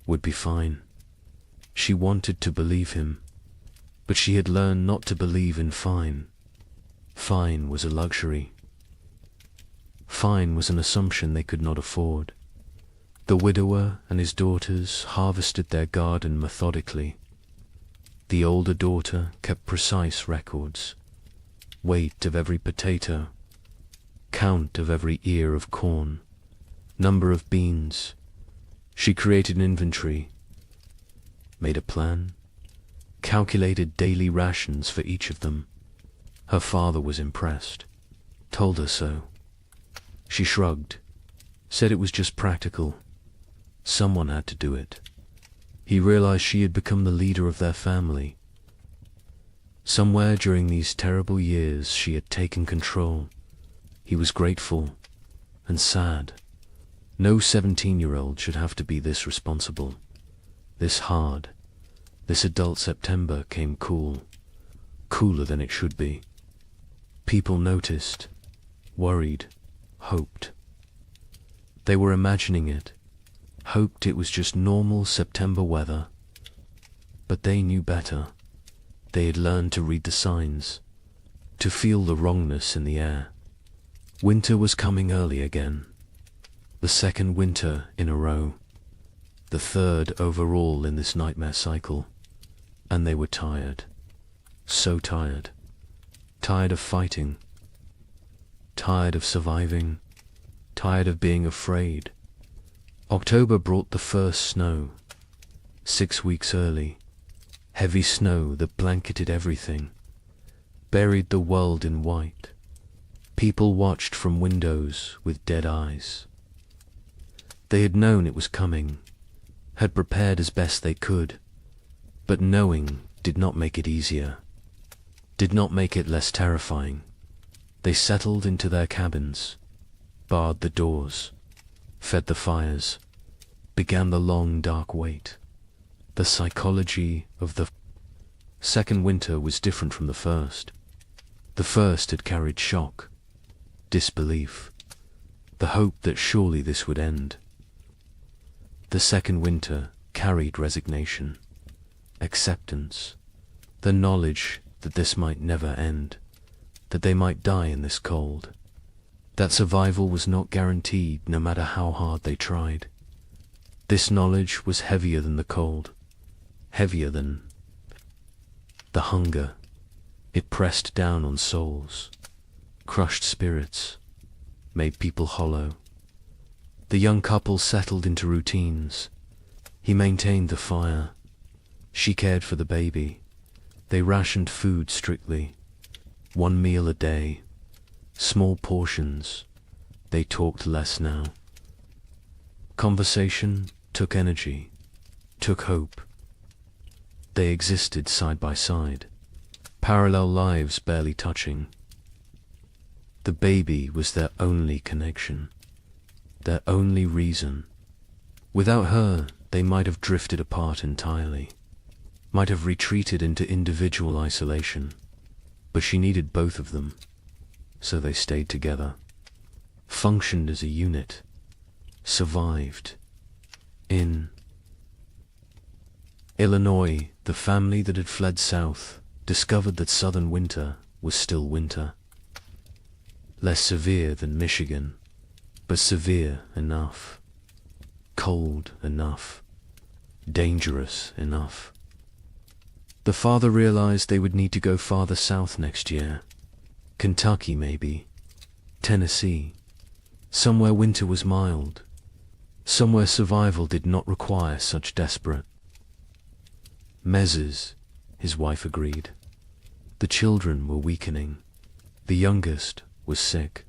Speaker 2: would be fine. She wanted to believe him, but she had learned not to believe in fine. Fine was a luxury. Fine was an assumption they could not afford. The widower and his daughters harvested their garden methodically. The older daughter kept precise records, weight of every potato, count of every ear of corn, number of beans. She created an inventory, made a plan, calculated daily rations for each of them. Her father was impressed, told her so. She shrugged, said it was just practical. Someone had to do it. He realized she had become the leader of their family. Somewhere during these terrible years she had taken control. He was grateful and sad. No 17-year-old should have to be this responsible, this hard. This adult September came cool, cooler than it should be. People noticed, worried, hoped. They were imagining it, hoped it was just normal September weather. But they knew better. They had learned to read the signs, to feel the wrongness in the air. Winter was coming early again. The second winter in a row. The third overall in this nightmare cycle. And they were tired. So tired. Tired of fighting. Tired of surviving. Tired of being afraid. October brought the first snow. 6 weeks early. Heavy snow that blanketed everything. Buried the world in white. People watched from windows with dead eyes. They had known it was coming, had prepared as best they could, but knowing did not make it easier, did not make it less terrifying. They settled into their cabins, barred the doors, fed the fires, began the long dark wait. The psychology of the second winter was different from the first. The first had carried shock, disbelief, the hope that surely this would end. The second winter carried resignation, acceptance, the knowledge that this might never end, that they might die in this cold, that survival was not guaranteed no matter how hard they tried. This knowledge was heavier than the cold, heavier than the hunger. It pressed down on souls, crushed spirits, made people hollow. The young couple settled into routines. He maintained the fire. She cared for the baby. They rationed food strictly. 1 meal a day. Small portions. They talked less now. Conversation took energy, took hope. They existed side by side, parallel lives barely touching. The baby was their only connection, their only reason. Without her, they might have drifted apart entirely, might have retreated into individual isolation. But she needed both of them, so they stayed together, functioned as a unit, survived. In Illinois, the family that had fled south discovered that southern winter was still winter. Less severe than Michigan, but severe enough. Cold enough. Dangerous enough. The father realized they would need to go farther south next year. Kentucky, maybe. Tennessee. Somewhere winter was mild. Somewhere survival did not require such desperate measures, his wife agreed. The children were weakening. The youngest was sick.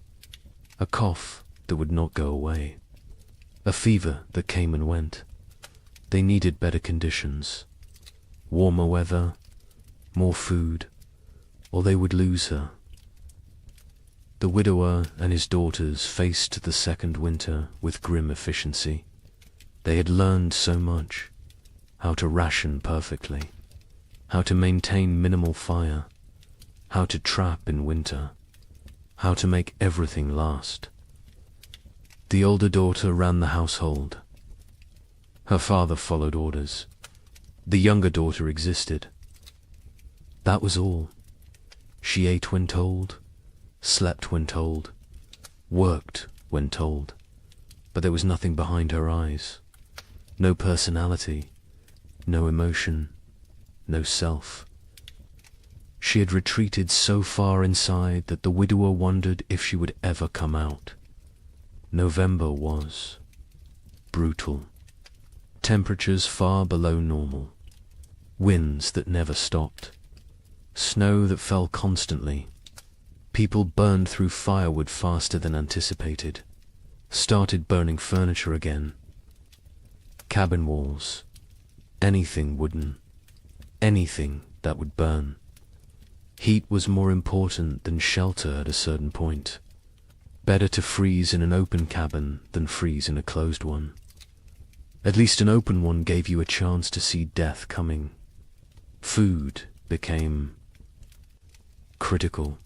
Speaker 2: A cough that would not go away. A fever that came and went. They needed better conditions. Warmer weather, more food, or they would lose her. The widower and his daughters faced the second winter with grim efficiency. They had learned so much. How to ration perfectly. How to maintain minimal fire. How to trap in winter. How to make everything last. The older daughter ran the household. Her father followed orders. The younger daughter existed. That was all. She ate when told, slept when told, worked when told, but there was nothing behind her eyes. No personality, no emotion, no self. She had retreated so far inside that the widower wondered if she would ever come out. November was brutal. Temperatures far below normal. Winds that never stopped. Snow that fell constantly. People burned through firewood faster than anticipated. Started burning furniture again. Cabin walls. Anything wooden. Anything that would burn. Heat was more important than shelter at a certain point. Better to freeze in an open cabin than freeze in a closed one. At least an open one gave you a chance to see death coming. Food became critical.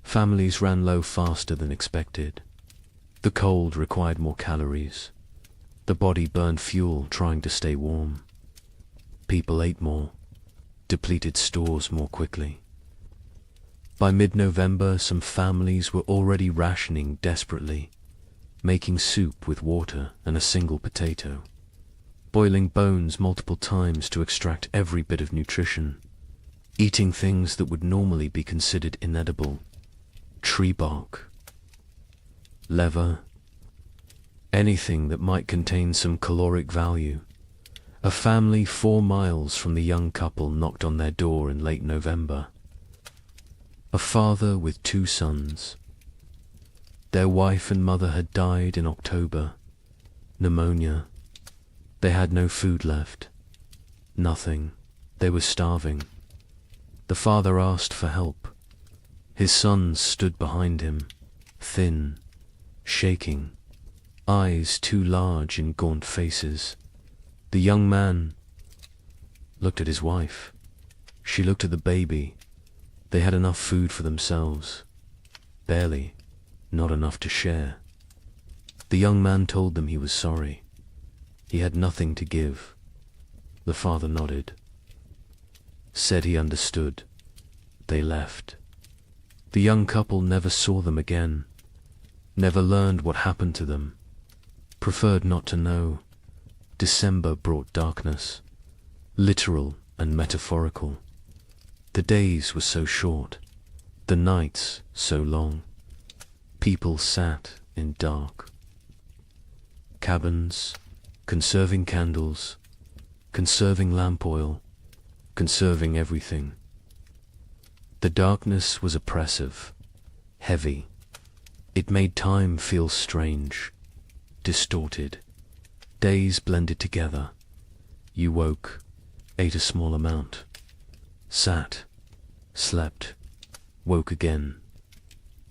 Speaker 2: Families ran low faster than expected. The cold required more calories. The body burned fuel trying to stay warm. People ate more, depleted stores more quickly. By mid-November, some families were already rationing desperately, making soup with water and a single potato, boiling bones multiple times to extract every bit of nutrition, eating things that would normally be considered inedible, tree bark, leather, anything that might contain some caloric value. A family 4 miles from the young couple knocked on their door in late November. A father with 2 sons. Their wife and mother had died in October. Pneumonia. They had no food left. Nothing. They were starving. The father asked for help. His sons stood behind him, thin, shaking, eyes too large in gaunt faces. The young man looked at his wife. She looked at the baby. They had enough food for themselves. Barely. Not enough to share. The young man told them he was sorry. He had nothing to give. The father nodded. Said he understood. They left. The young couple never saw them again. Never learned what happened to them. Preferred not to know. December brought darkness. Literal and metaphorical. The days were so short. The nights so long. People sat in dark. Cabins, conserving candles, conserving lamp oil, conserving everything. The darkness was oppressive, heavy. It made time feel strange, distorted. Days blended together. You woke, ate a small amount, sat, slept, woke again.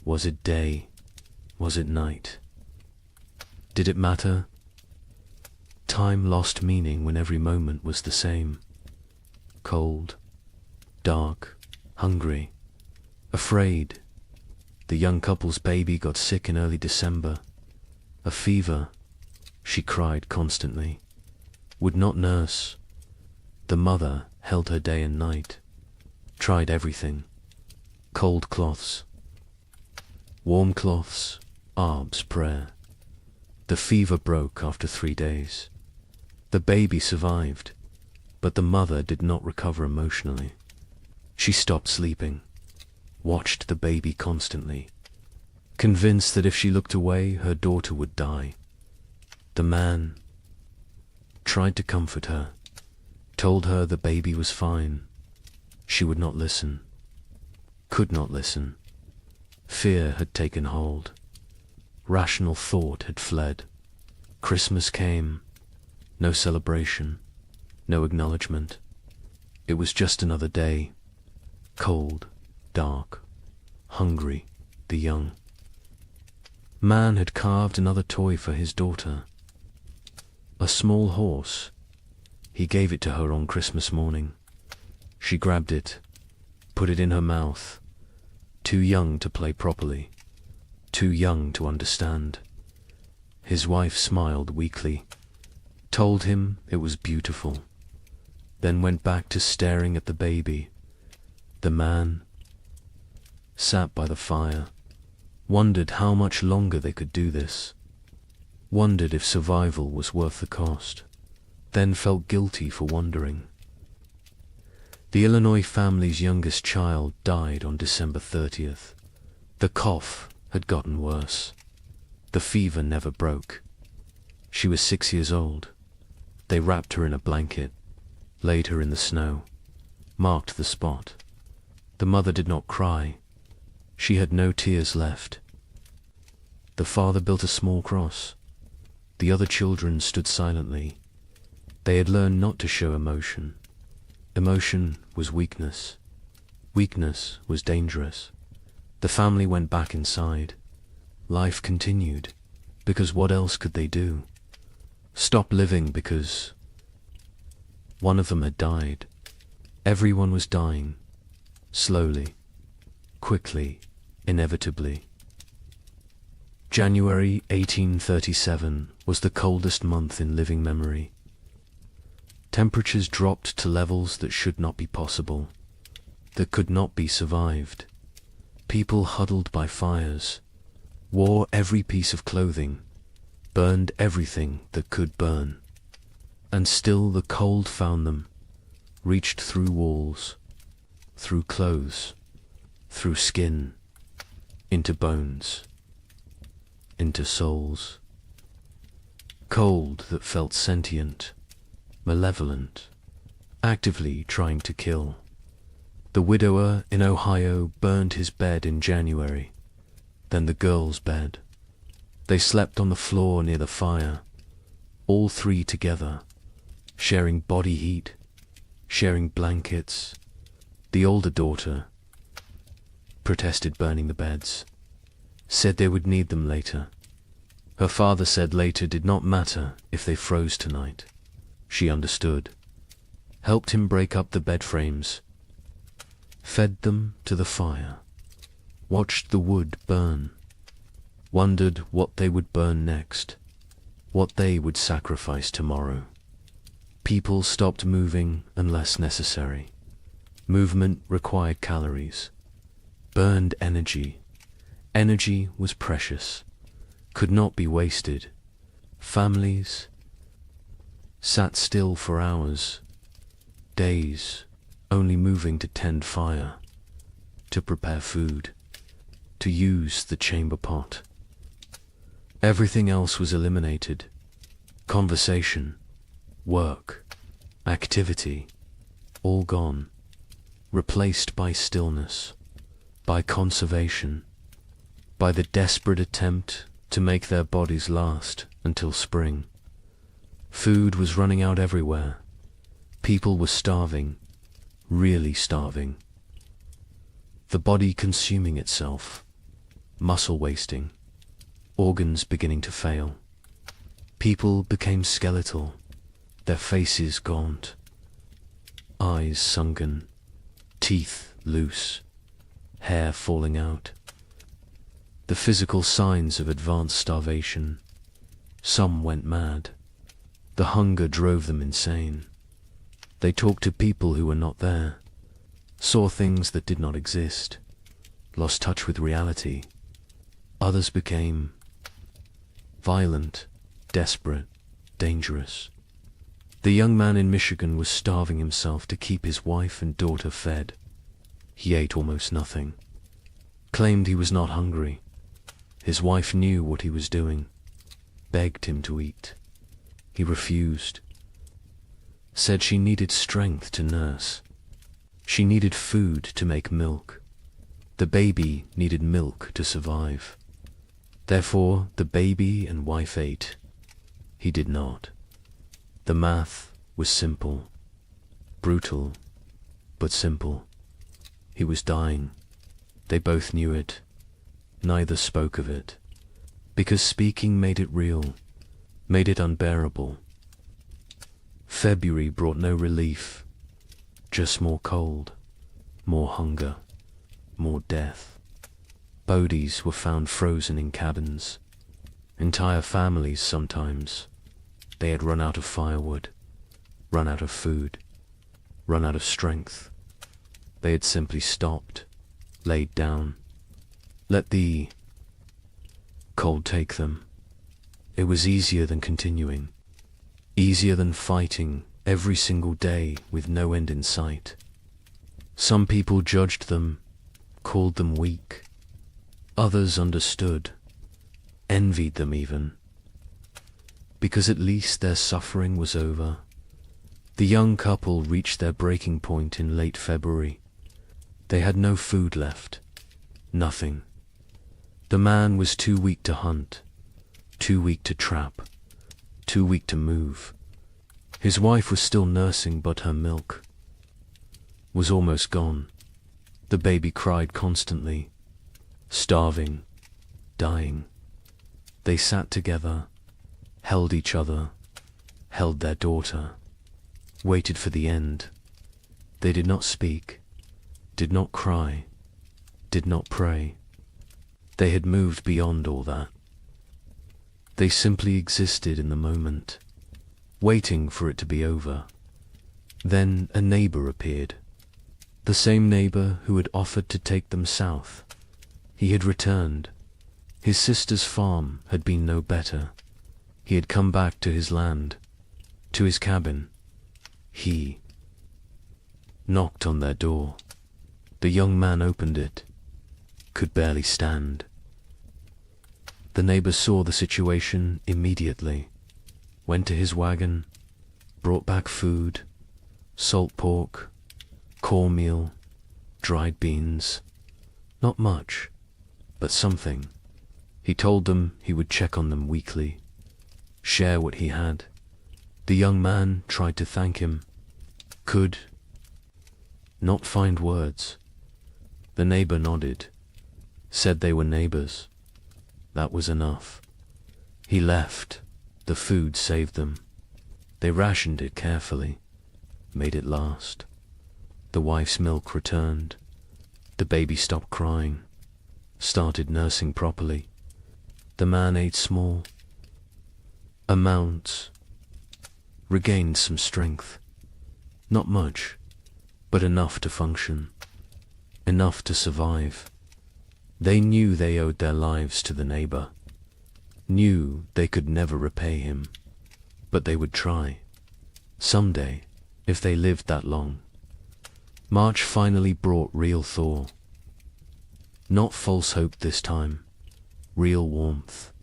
Speaker 2: Was it day? Was it night? Did it matter? Time lost meaning when every moment was the same. Cold, dark, hungry, afraid. The young couple's baby got sick in early December. A fever. She cried constantly. Would not nurse. The mother held her day and night. Tried everything. Cold cloths. Warm cloths. Arb's prayer. The fever broke after 3 days. The baby survived, but the mother did not recover emotionally. She stopped sleeping, watched the baby constantly, convinced that if she looked away, her daughter would die. The man tried to comfort her, told her the baby was fine. She would not listen, could not listen. Fear had taken hold. Rational thought had fled. Christmas came. No celebration, no acknowledgement. It was just another day. Cold, dark, hungry, the young. Man had carved another toy for his daughter. A small horse. He gave it to her on Christmas morning. She grabbed it, put it in her mouth. Too young to play properly, too young to understand. His wife smiled weakly, told him it was beautiful, then went back to staring at the baby. The man sat by the fire, wondered how much longer they could do this, wondered if survival was worth the cost, then felt guilty for wondering. The Illinois family's youngest child died on December 30th. The cough had gotten worse. The fever never broke. She was 6 years old. They wrapped her in a blanket, laid her in the snow, marked the spot. The mother did not cry. She had no tears left. The father built a small cross. The other children stood silently. They had learned not to show emotion. Emotion was weakness. Weakness was dangerous. The family went back inside. Life continued, because what else could they do? Stop living because one of them had died. Everyone was dying, slowly, quickly, inevitably. January 1837 was the coldest month in living memory. Temperatures dropped to levels that should not be possible, that could not be survived. People huddled by fires, wore every piece of clothing, burned everything that could burn. And still the cold found them, reached through walls, through clothes, through skin, into bones, into souls. Cold that felt sentient, malevolent, actively trying to kill. The widower in Ohio burned his bed in January, then the girl's bed. They slept on the floor near the fire, all three together, sharing body heat, sharing blankets. The older daughter protested burning the beds, said they would need them later. Her father said later did not matter if they froze tonight. She understood, helped him break up the bed frames, fed them to the fire, watched the wood burn, wondered what they would burn next, what they would sacrifice tomorrow. People stopped moving unless necessary. Movement required calories, burned energy. Energy was precious, could not be wasted. Families sat still for hours, days, only moving to tend fire, to prepare food, to use the chamber pot. Everything else was eliminated. Conversation, work, activity, all gone, replaced by stillness, by conservation, by the desperate attempt to make their bodies last until spring. Food was running out everywhere. People were starving, really starving. The body consuming itself, muscle wasting, organs beginning to fail. People became skeletal, their faces gaunt, eyes sunken, teeth loose, hair falling out. The physical signs of advanced starvation. Some went mad. The hunger drove them insane. They talked to people who were not there, saw things that did not exist, lost touch with reality. Others became violent, desperate, dangerous. The young man in Michigan was starving himself to keep his wife and daughter fed. He ate almost nothing, claimed he was not hungry, His wife knew what he was doing, begged him to eat. He refused, said she needed strength to nurse. She needed food to make milk. The baby needed milk to survive. Therefore, the baby and wife ate. He did not. The math was simple, brutal, but simple. He was dying. They both knew it. Neither spoke of it, because speaking made it real, made it unbearable. February brought no relief, just more cold, more hunger, more death. Bodies were found frozen in cabins. Entire families sometimes. They had run out of firewood, run out of food, run out of strength. They had simply stopped, laid down, let the cold take them. It was easier than continuing, easier than fighting every single day with no end in sight. Some people judged them, called them weak. Others understood, envied them even, because at least their suffering was over. The young couple reached their breaking point in late February. They had no food left, nothing. The man was too weak to hunt, too weak to trap, too weak to move. His wife was still nursing, but her milk was almost gone. The baby cried constantly, starving, dying. They sat together, held each other, held their daughter, waited for the end. They did not speak, did not cry, did not pray. They had moved beyond all that. They simply existed in the moment, waiting for it to be over. Then a neighbor appeared, the same neighbor who had offered to take them south. He had returned. His sister's farm had been no better. He had come back to his land, to his cabin. He knocked on their door. The young man opened it, could barely stand. The neighbor saw the situation immediately, went to his wagon, brought back food, salt pork, cornmeal, dried beans. Not much, but something. He told them he would check on them weekly, share what he had. The young man tried to thank him, could not find words. The neighbor nodded, said they were neighbors. That was enough. He left. The food saved them. They rationed it carefully, made it last. The wife's milk returned. The baby stopped crying, started nursing properly. The man ate small amounts, regained some strength. Not much, but enough to function, enough to survive. They knew they owed their lives to the neighbor, knew they could never repay him, but they would try. Someday, if they lived that long. March finally brought real thaw. Not false hope this time, real warmth,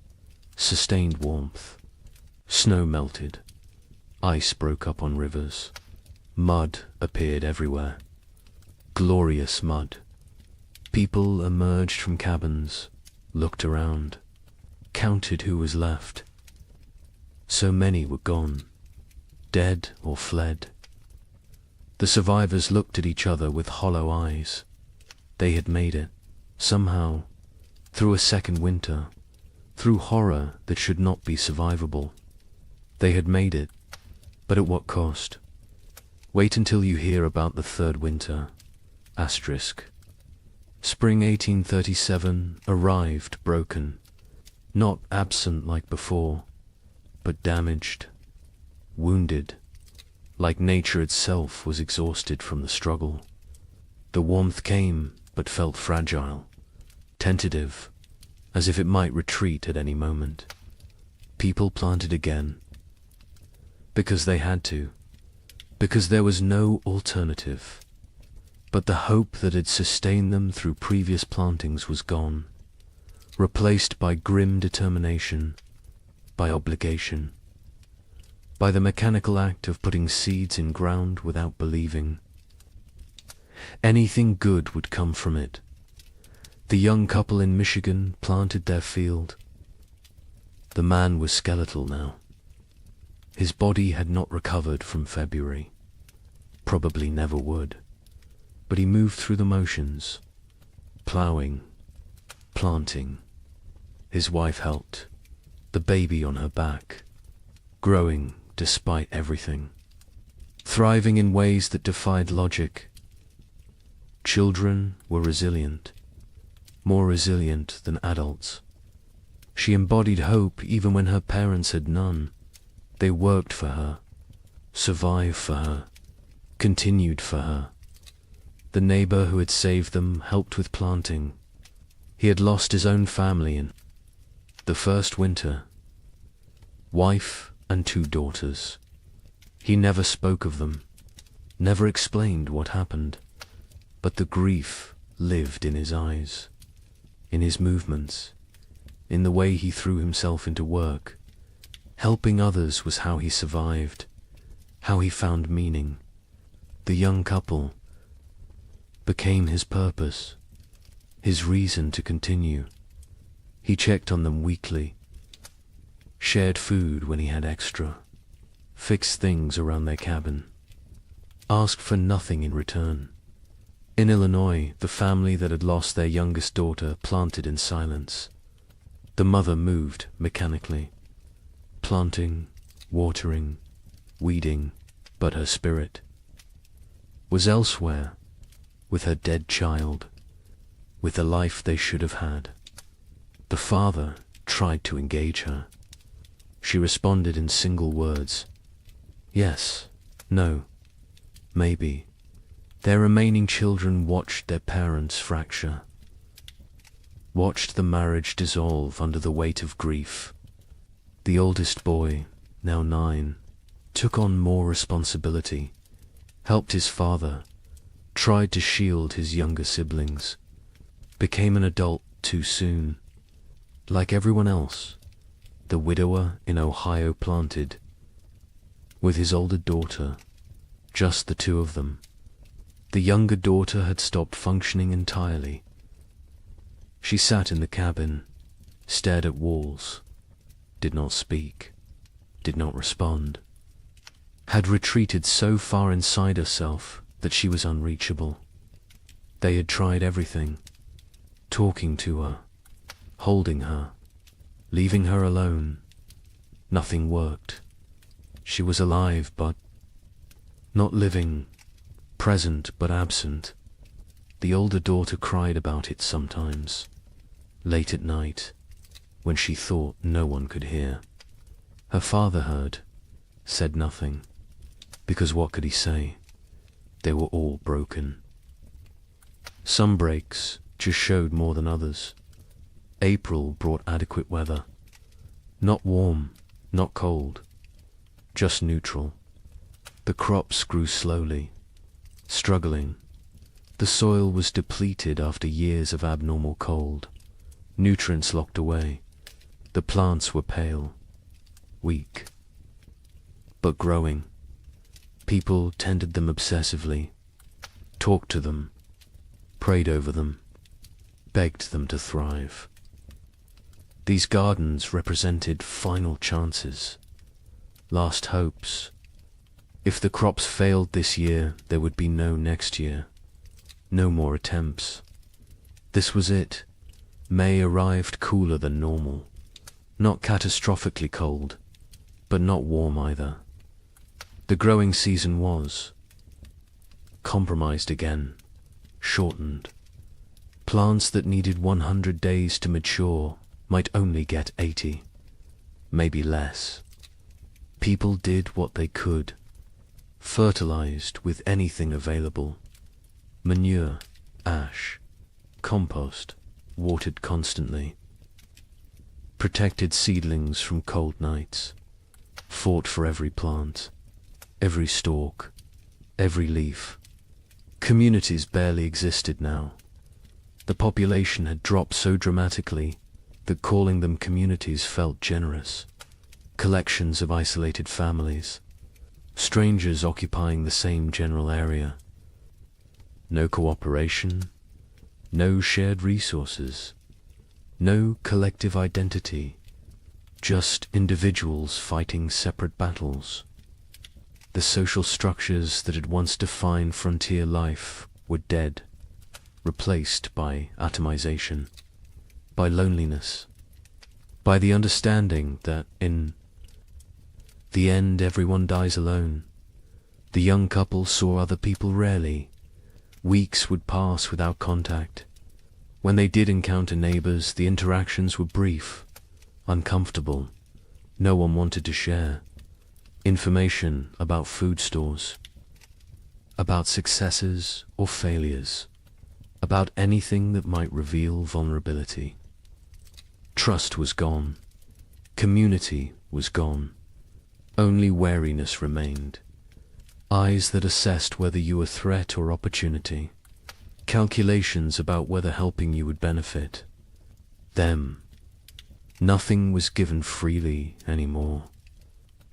Speaker 2: sustained warmth. Snow melted, ice broke up on rivers, mud appeared everywhere. Glorious mud. People emerged from cabins, looked around, counted who was left. So many were gone, dead or fled. The survivors looked at each other with hollow eyes. They had made it, somehow, through a second winter, through horror that should not be survivable. They had made it, but at what cost? Wait until you hear about the third winter. Asterisk. Spring 1837 arrived broken, not absent like before, but damaged, wounded, like nature itself was exhausted from the struggle. The warmth came, but felt fragile, tentative, as if it might retreat at any moment. People planted again, because they had to, because there was no alternative. But the hope that had sustained them through previous plantings was gone. replaced by grim determination, by obligation, by the mechanical act of putting seeds in ground without believing. Anything good would come from it. The young couple in Michigan planted their field. The man was skeletal now. His body had not recovered from February. Probably never would. But he moved through the motions, ploughing, planting. His wife helped, the baby on her back, growing despite everything, thriving in ways that defied logic. Children were resilient, more resilient than adults. She embodied hope even when her parents had none. They worked for her, survived for her, continued for her. The neighbor who had saved them helped with planting. He had lost his own family in the first winter. Wife and 2 daughters. He never spoke of them, never explained what happened, but the grief lived in his eyes, in his movements, in the way he threw himself into work. Helping others was how he survived, how he found meaning. The young couple became his purpose, his reason to continue. He checked on them weekly, shared food when he had extra, fixed things around their cabin, asked for nothing in return. In Illinois, the family that had lost their youngest daughter planted in silence. The mother moved mechanically, planting, watering, weeding, but her spirit was elsewhere, with her dead child, with the life they should have had. The father tried to engage her. She responded in single words. Yes, no, maybe. Their remaining children watched their parents fracture, watched the marriage dissolve under the weight of grief. The oldest boy, now 9, took on more responsibility, helped his father, tried to shield his younger siblings, became an adult too soon. Like everyone else, the widower in Ohio planted, with his older daughter, just the 2 of them. The younger daughter had stopped functioning entirely. She sat in the cabin, stared at walls, did not speak, did not respond, had retreated so far inside herself that she was unreachable. They had tried everything, talking to her, holding her, leaving her alone. Nothing worked. She was alive but not living, present but absent. The older daughter cried about it sometimes, late at night, when she thought no one could hear. Her father heard, said nothing, because what could he say? They were all broken. Some breaks just showed more than others. April brought adequate weather. Not warm, not cold, just neutral. The crops grew slowly, struggling. The soil was depleted after years of abnormal cold. Nutrients locked away. The plants were pale, weak, but growing. People tended them obsessively, talked to them, prayed over them, begged them to thrive. These gardens represented final chances, last hopes. If the crops failed this year, there would be no next year, no more attempts. This was it. May arrived cooler than normal, not catastrophically cold, but not warm either. The growing season was compromised again, shortened. Plants that needed 100 days to mature might only get 80, maybe less. People did what they could, fertilized with anything available. Manure, ash, compost, watered constantly. Protected seedlings from cold nights, fought for every plant, every stalk, every leaf. Communities barely existed now. The population had dropped so dramatically, that calling them communities felt generous. Collections of isolated families, strangers occupying the same general area. No cooperation, no shared resources, no collective identity, just individuals fighting separate battles. The social structures that had once defined frontier life were dead, replaced by atomization, by loneliness, by the understanding that in the end everyone dies alone. The young couple saw other people rarely. Weeks would pass without contact. When they did encounter neighbors, the interactions were brief, uncomfortable. No one wanted to share information about food stores, about successes or failures, about anything that might reveal vulnerability. Trust was gone. Community was gone. Only wariness remained. Eyes that assessed whether you were threat or opportunity. Calculations about whether helping you would benefit them. Nothing was given freely anymore.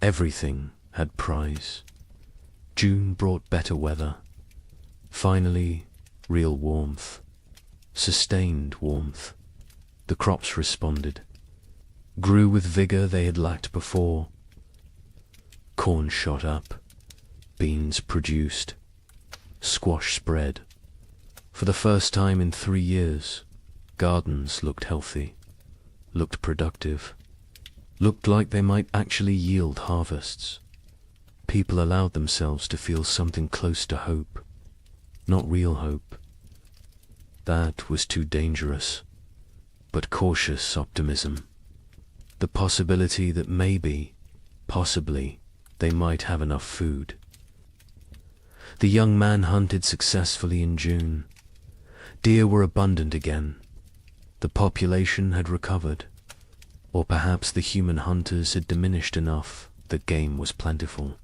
Speaker 2: Everything had price. June brought better weather. Finally, real warmth. Sustained warmth. The crops responded. Grew with vigor they had lacked before. Corn shot up. Beans produced. Squash spread. For the first time in 3 years, gardens looked healthy, looked productive, looked like they might actually yield harvests. People allowed themselves to feel something close to hope, not real hope. That was too dangerous, but cautious optimism. The possibility that maybe, possibly, they might have enough food. The young man hunted successfully in June. Deer were abundant again. The population had recovered, or perhaps the human hunters had diminished enough that game was plentiful.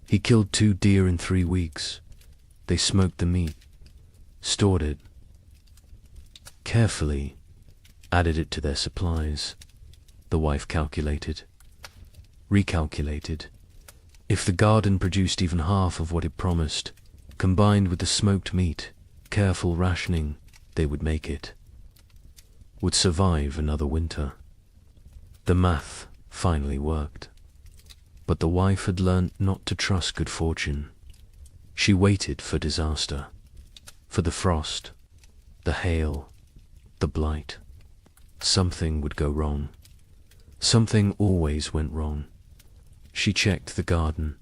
Speaker 2: He killed 2 deer in 3 weeks. They smoked the meat, stored it carefully, added it to their supplies. The wife calculated, recalculated. If the garden produced even half of what it promised, combined with the smoked meat, careful rationing, they would make it. Would survive another winter. The math finally worked. But the wife had learnt not to trust good fortune. She waited for disaster, for the frost, the hail, the blight. Something would go wrong. Something always went wrong. She checked the garden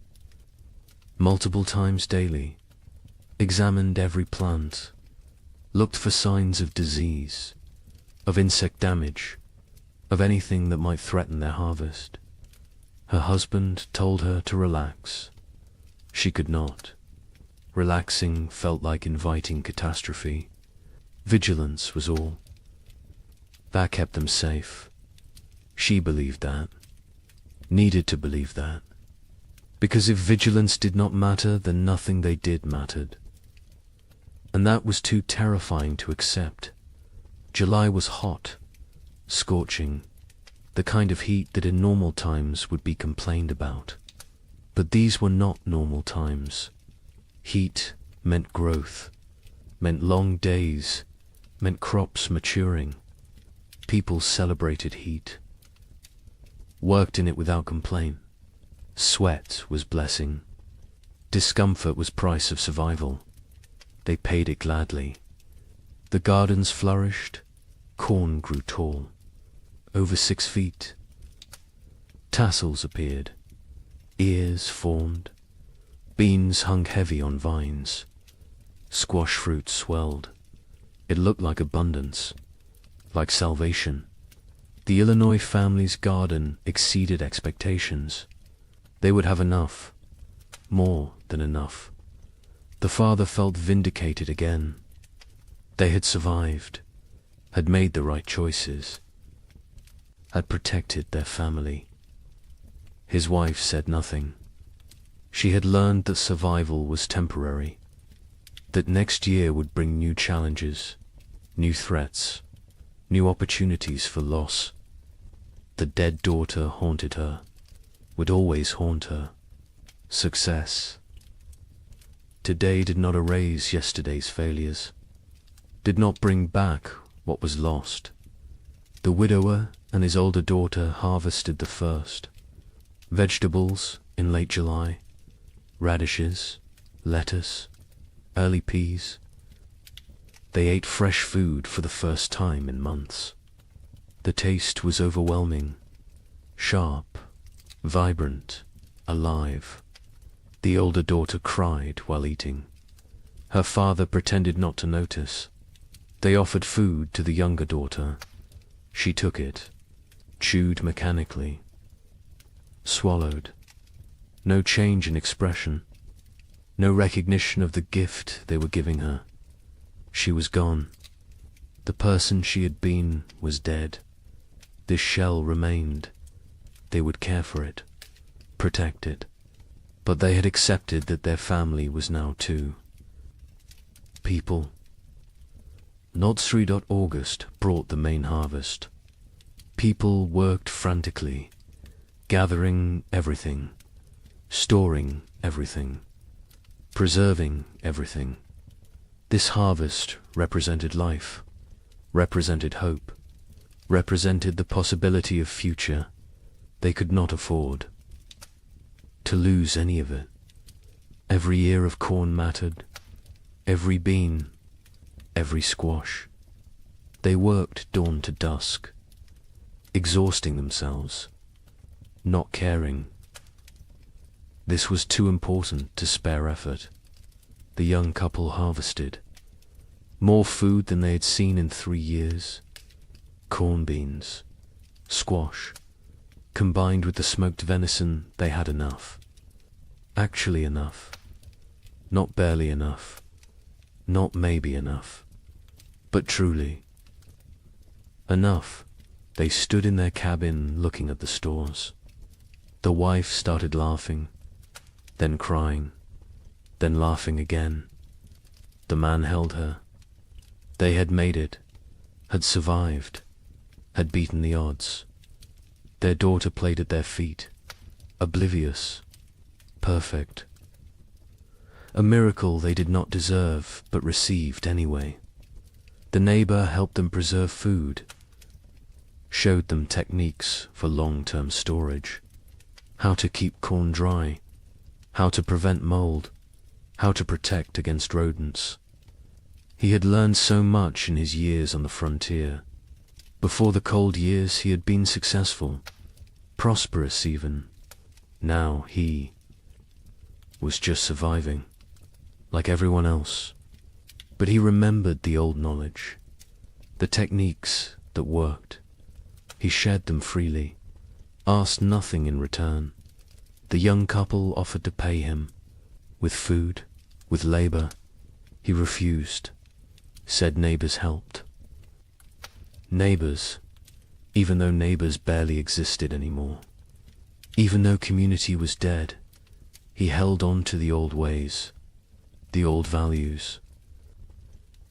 Speaker 2: multiple times daily, examined every plant, looked for signs of disease, of insect damage, of anything that might threaten their harvest. Her husband told her to relax. She could not. Relaxing felt like inviting catastrophe. Vigilance was all. That kept them safe. She believed that. Needed to believe that. Because if vigilance did not matter, then nothing they did mattered. And that was too terrifying to accept. July was hot, scorching, the kind of heat that in normal times would be complained about. But these were not normal times. Heat meant growth, meant long days, meant crops maturing. People celebrated heat, worked in it without complaint. Sweat was blessing. Discomfort was price of survival. They paid it gladly. The gardens flourished. Corn grew tall, over 6 feet. Tassels appeared. Ears formed. Beans hung heavy on vines. Squash fruit swelled. It looked like abundance, like salvation. The Illinois family's garden exceeded expectations. They would have enough, more than enough. The father felt vindicated again. They had survived, had made the right choices, had protected their family. His wife said nothing. She had learned that survival was temporary, that next year would bring new challenges, new threats, new opportunities for loss. The dead daughter haunted her, would always haunt her. Success. Today did not erase yesterday's failures, did not bring back what was lost. The widower and his older daughter harvested the first. Vegetables in late July, radishes, lettuce, early peas. They ate fresh food for the first time in months. The taste was overwhelming, sharp, vibrant, alive. The older daughter cried while eating. Her father pretended not to notice. They offered food to the younger daughter. She took it, chewed mechanically, swallowed. No change in expression, no recognition of the gift they were giving her. She was gone. The person she had been was dead. This shell remained. They would care for it, protect it. But they had accepted that their family was now too. People. August brought the main harvest. People worked frantically, gathering everything, storing everything, preserving everything. This harvest represented life, represented hope, represented the possibility of future they could not afford to lose any of it. Every ear of corn mattered, every bean, every squash. They worked dawn to dusk, exhausting themselves, not caring. This was too important to spare effort. The young couple harvested more food than they had seen in 3 years. Corn beans, squash, combined with the smoked venison, they had enough. Actually enough. Not barely enough. Not maybe enough. But truly. Enough. They stood in their cabin looking at the stores. The wife started laughing, then crying, then laughing again. The man held her. They had made it, had survived, had beaten the odds. Their daughter played at their feet, oblivious, perfect. A miracle they did not deserve, but received anyway. The neighbor helped them preserve food, showed them techniques for long-term storage, how to keep corn dry, how to prevent mold, how to protect against rodents. He had learned so much in his years on the frontier. Before the cold years he had been successful, prosperous even. Now he was just surviving, like everyone else. But he remembered the old knowledge, the techniques that worked. He shared them freely, asked nothing in return. The young couple offered to pay him, with food, with labor. He refused, said neighbors helped. Neighbors, even though neighbors barely existed anymore. Even though community was dead, he held on to the old ways, the old values.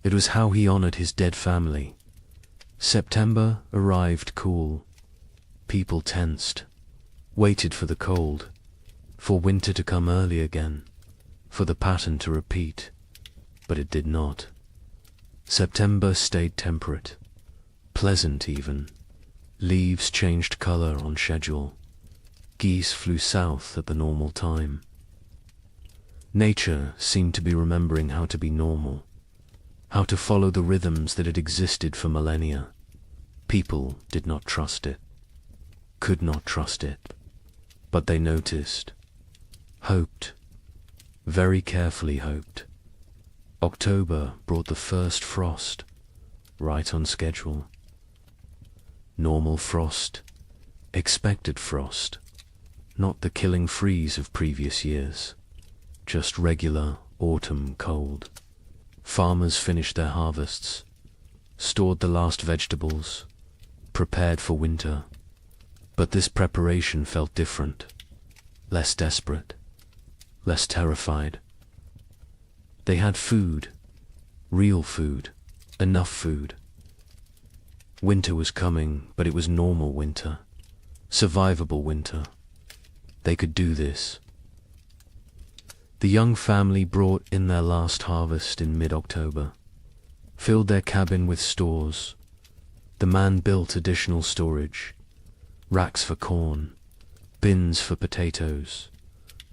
Speaker 2: It was how he honored his dead family. September arrived cool. People tensed, waited for the cold, for winter to come early again, for the pattern to repeat, but it did not. September stayed temperate, pleasant even. Leaves changed color on schedule. Geese flew south at the normal time. Nature seemed to be remembering how to be normal, how to follow the rhythms that had existed for millennia. People did not trust it, could not trust it, but they noticed, hoped, very carefully hoped. October brought the first frost, right on schedule. Normal frost, expected frost, not the killing freeze of previous years, just regular autumn cold. Farmers finished their harvests, stored the last vegetables, prepared for winter. But this preparation felt different, less desperate, less terrified. They had food, real food, enough food. Winter was coming, but it was normal winter. Survivable winter. They could do this. The young family brought in their last harvest in mid-October, filled their cabin with stores. The man built additional storage, racks for corn, bins for potatoes,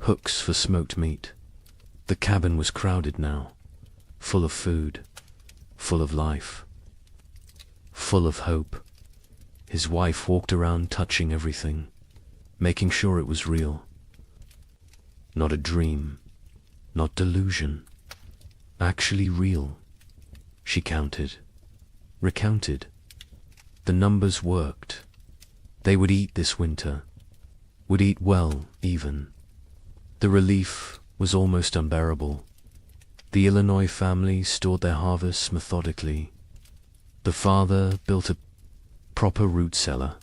Speaker 2: hooks for smoked meat. The cabin was crowded now, full of food, full of life, full of hope. His wife walked around touching everything, making sure it was real. Not a dream, not delusion, actually real. She counted, recounted. The numbers worked. They would eat this winter, would eat well even. The relief was almost unbearable. The Illinois family stored their harvests methodically. The father built a proper root cellar,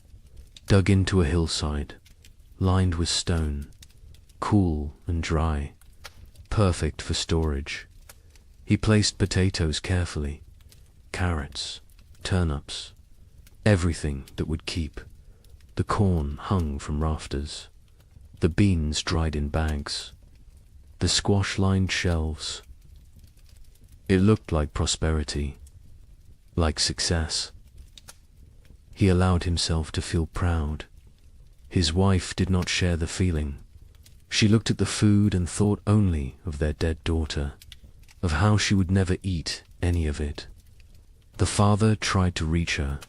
Speaker 2: dug into a hillside, lined with stone, cool and dry, perfect for storage. He placed potatoes carefully, carrots, turnips, everything that would keep. The corn hung from rafters, the beans dried in bags, the squash lined shelves. It looked like prosperity, like success. He allowed himself to feel proud. His wife did not share the feeling. She looked at the food and thought only of their dead daughter, of how she would never eat any of it. The father tried to reach her,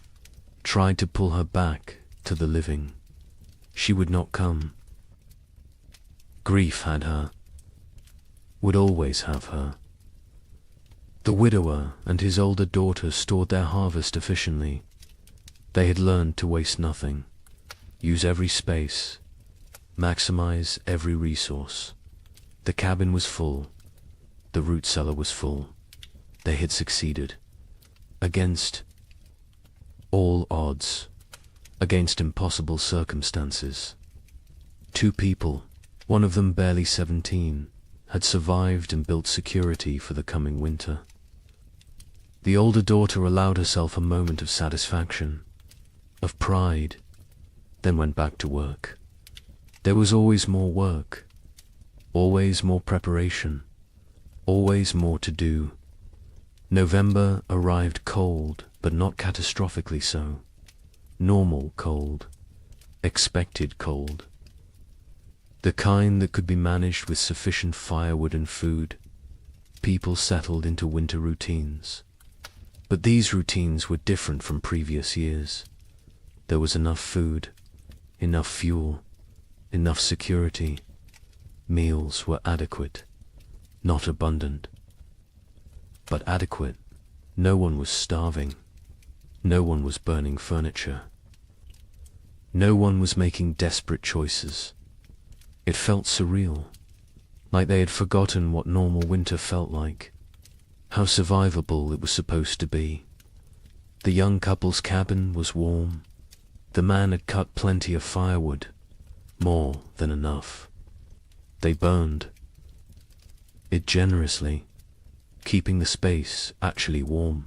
Speaker 2: tried to pull her back to the living. She would not come. Grief had her, would always have her. The widower and his older daughter stored their harvest efficiently. They had learned to waste nothing, use every space, maximize every resource. The cabin was full. The root cellar was full. They had succeeded. Against all odds, against impossible circumstances. 2 people, one of them barely 17, had survived and built security for the coming winter. The older daughter allowed herself a moment of satisfaction, of pride, then went back to work. There was always more work, always more preparation, always more to do. November arrived cold, but not catastrophically so. Normal cold, expected cold. The kind that could be managed with sufficient firewood and food. People settled into winter routines. But these routines were different from previous years. There was enough food, enough fuel, enough security. Meals were adequate, not abundant, but adequate. No one was starving. No one was burning furniture. No one was making desperate choices. It felt surreal, like they had forgotten what normal winter felt like, how survivable it was supposed to be. The young couple's cabin was warm. The man had cut plenty of firewood, more than enough. They burned it generously, keeping the space actually warm,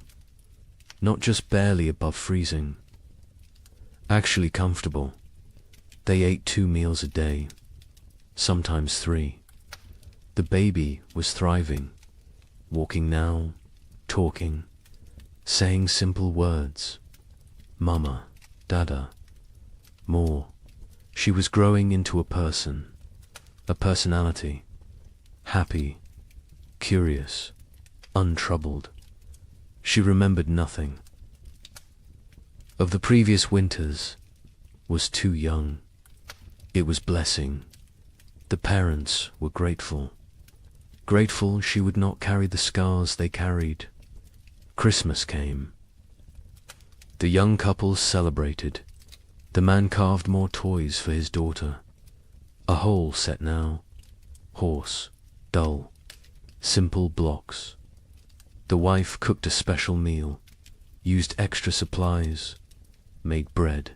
Speaker 2: not just barely above freezing, actually comfortable. They ate 2 meals a day, sometimes 3. The baby was thriving, walking now, talking, saying simple words. Mama, Dada, more. She was growing into a person, a personality, happy, curious, untroubled. She remembered nothing of the previous winters, was too young. It was blessing. The parents were grateful. Grateful she would not carry the scars they carried. Christmas came. The young couple celebrated. The man carved more toys for his daughter. A whole set now. Horse, dull, simple blocks. The wife cooked a special meal, used extra supplies, made bread,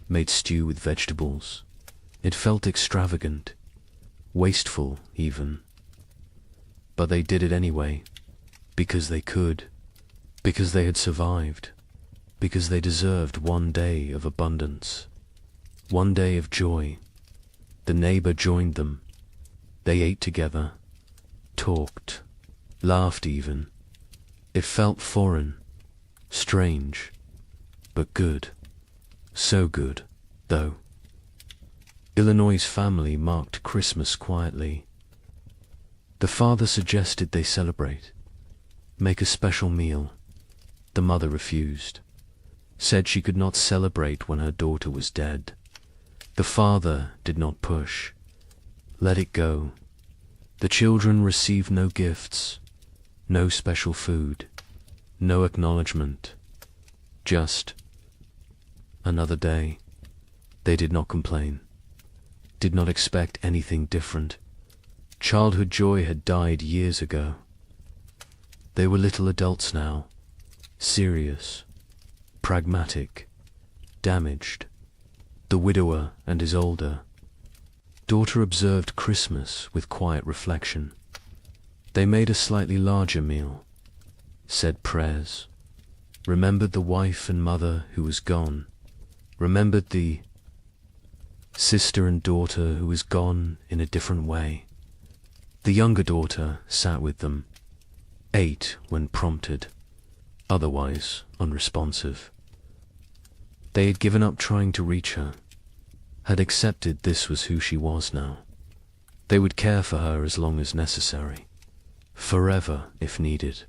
Speaker 2: made stew with vegetables. It felt extravagant, wasteful even. But they did it anyway, because they could, because they had survived. because they deserved one day of abundance, one day of joy. The neighbor joined them. They ate together, talked, laughed even. It felt foreign, strange, but good. So good, though. Illinois' family marked Christmas quietly. The father suggested they celebrate, make a special meal. The mother refused, said she could not celebrate when her daughter was dead. The father did not push, let it go. The children received no gifts, no special food, no acknowledgement, just another day. They did not complain, did not expect anything different. Childhood joy had died years ago. They were little adults now, serious, pragmatic, damaged. The widower and his older daughter observed Christmas with quiet reflection. They made a slightly larger meal, said prayers, remembered the wife and mother who was gone, remembered the sister and daughter who was gone in a different way. The younger daughter sat with them, ate when prompted, otherwise unresponsive. They had given up trying to reach her, had accepted this was who she was now. They would care for her as long as necessary, forever if needed,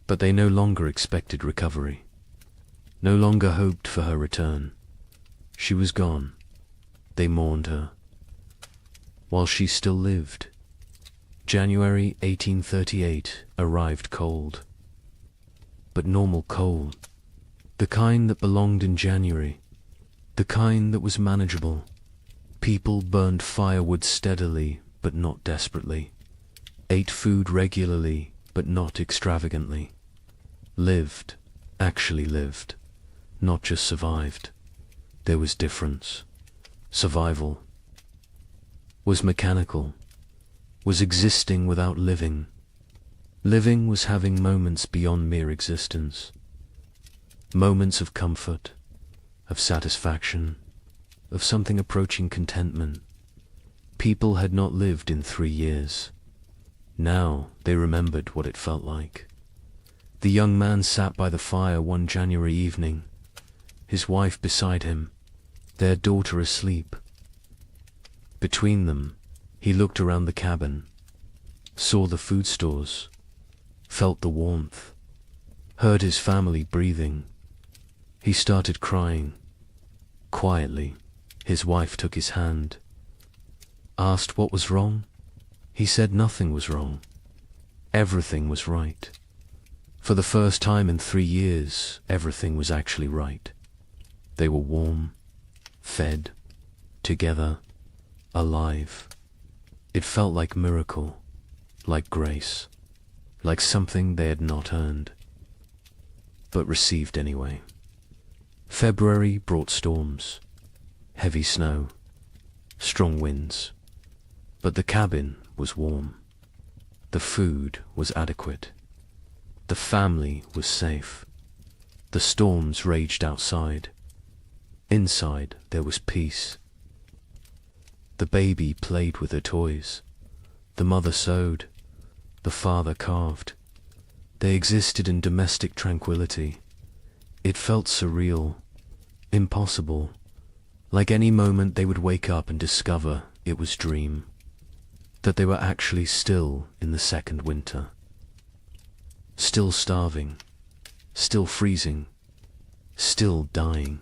Speaker 2: but they no longer expected recovery, no longer hoped for her return. She was gone. They mourned her, while she still lived. January 1838 arrived cold, but normal cold, the kind that belonged in January, the kind that was manageable. People burned firewood steadily but not desperately, ate food regularly but not extravagantly, lived, actually lived, not just survived. There was difference. Survival was mechanical, was existing without living. Living was having moments beyond mere existence, moments of comfort, of satisfaction, of something approaching contentment. People had not lived in 3 years. Now they remembered what it felt like. The young man sat by the fire one January evening, his wife beside him, their daughter asleep. Between them, he looked around the cabin, saw the food stores, felt the warmth, heard his family breathing. He started crying. Quietly, his wife took his hand, asked what was wrong. He said nothing was wrong. Everything was right. For the first time in 3 years, everything was actually right. They were warm, fed, together, alive. It felt like miracle, like grace, like something they had not earned, but received anyway. February brought storms, heavy snow, strong winds, but the cabin was warm. The food was adequate. The family was safe. The storms raged outside. Inside there was peace. The baby played with her toys. The mother sewed. The father carved. They existed in domestic tranquility. It felt surreal, impossible, like any moment they would wake up and discover it was dream, that they were actually still in the second winter, still starving, still freezing, still dying.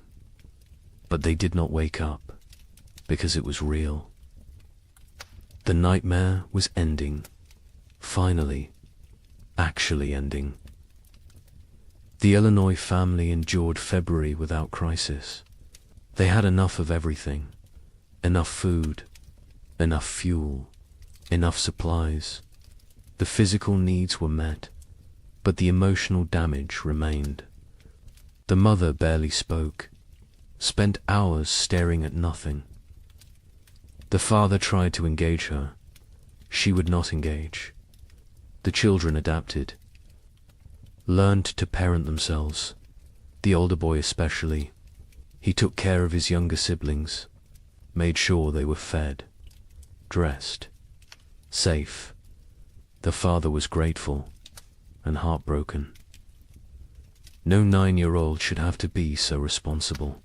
Speaker 2: But they did not wake up, because it was real. The nightmare was ending, finally, actually ending. The Illinois family endured February without crisis. They had enough of everything, enough food, enough fuel, enough supplies. The physical needs were met, but the emotional damage remained. The mother barely spoke, spent hours staring at nothing. The father tried to engage her. She would not engage. The children adapted, learned to parent themselves, The older boy especially. He took care of his younger siblings, made sure they were fed, dressed, safe. The father was grateful and heartbroken. No 9-year-old should have to be so responsible,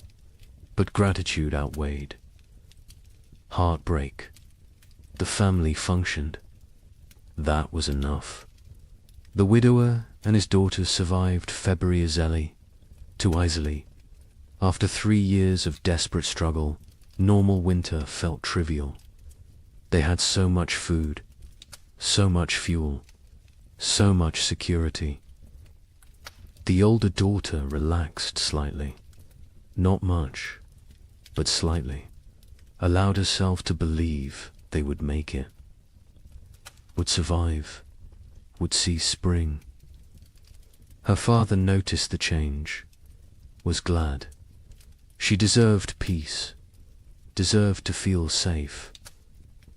Speaker 2: but gratitude outweighed heartbreak. The family functioned. That was enough. The widower and his daughters survived February to easily. After 3 years of desperate struggle, normal winter felt trivial. They had so much food, so much fuel, so much security. The older daughter relaxed slightly, not much, but slightly, allowed herself to believe they would make it, would survive, would see spring. Her father noticed the change, was glad. She deserved peace, deserved to feel safe,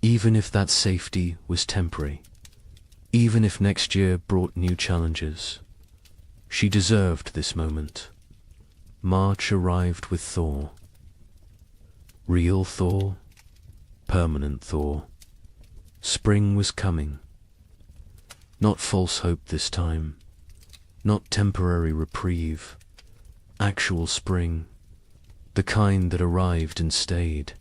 Speaker 2: even if that safety was temporary, even if next year brought new challenges. She deserved this moment. March arrived with thaw. Real thaw, permanent thaw. Spring was coming. Not false hope this time, not temporary reprieve, actual spring, the kind that arrived and stayed,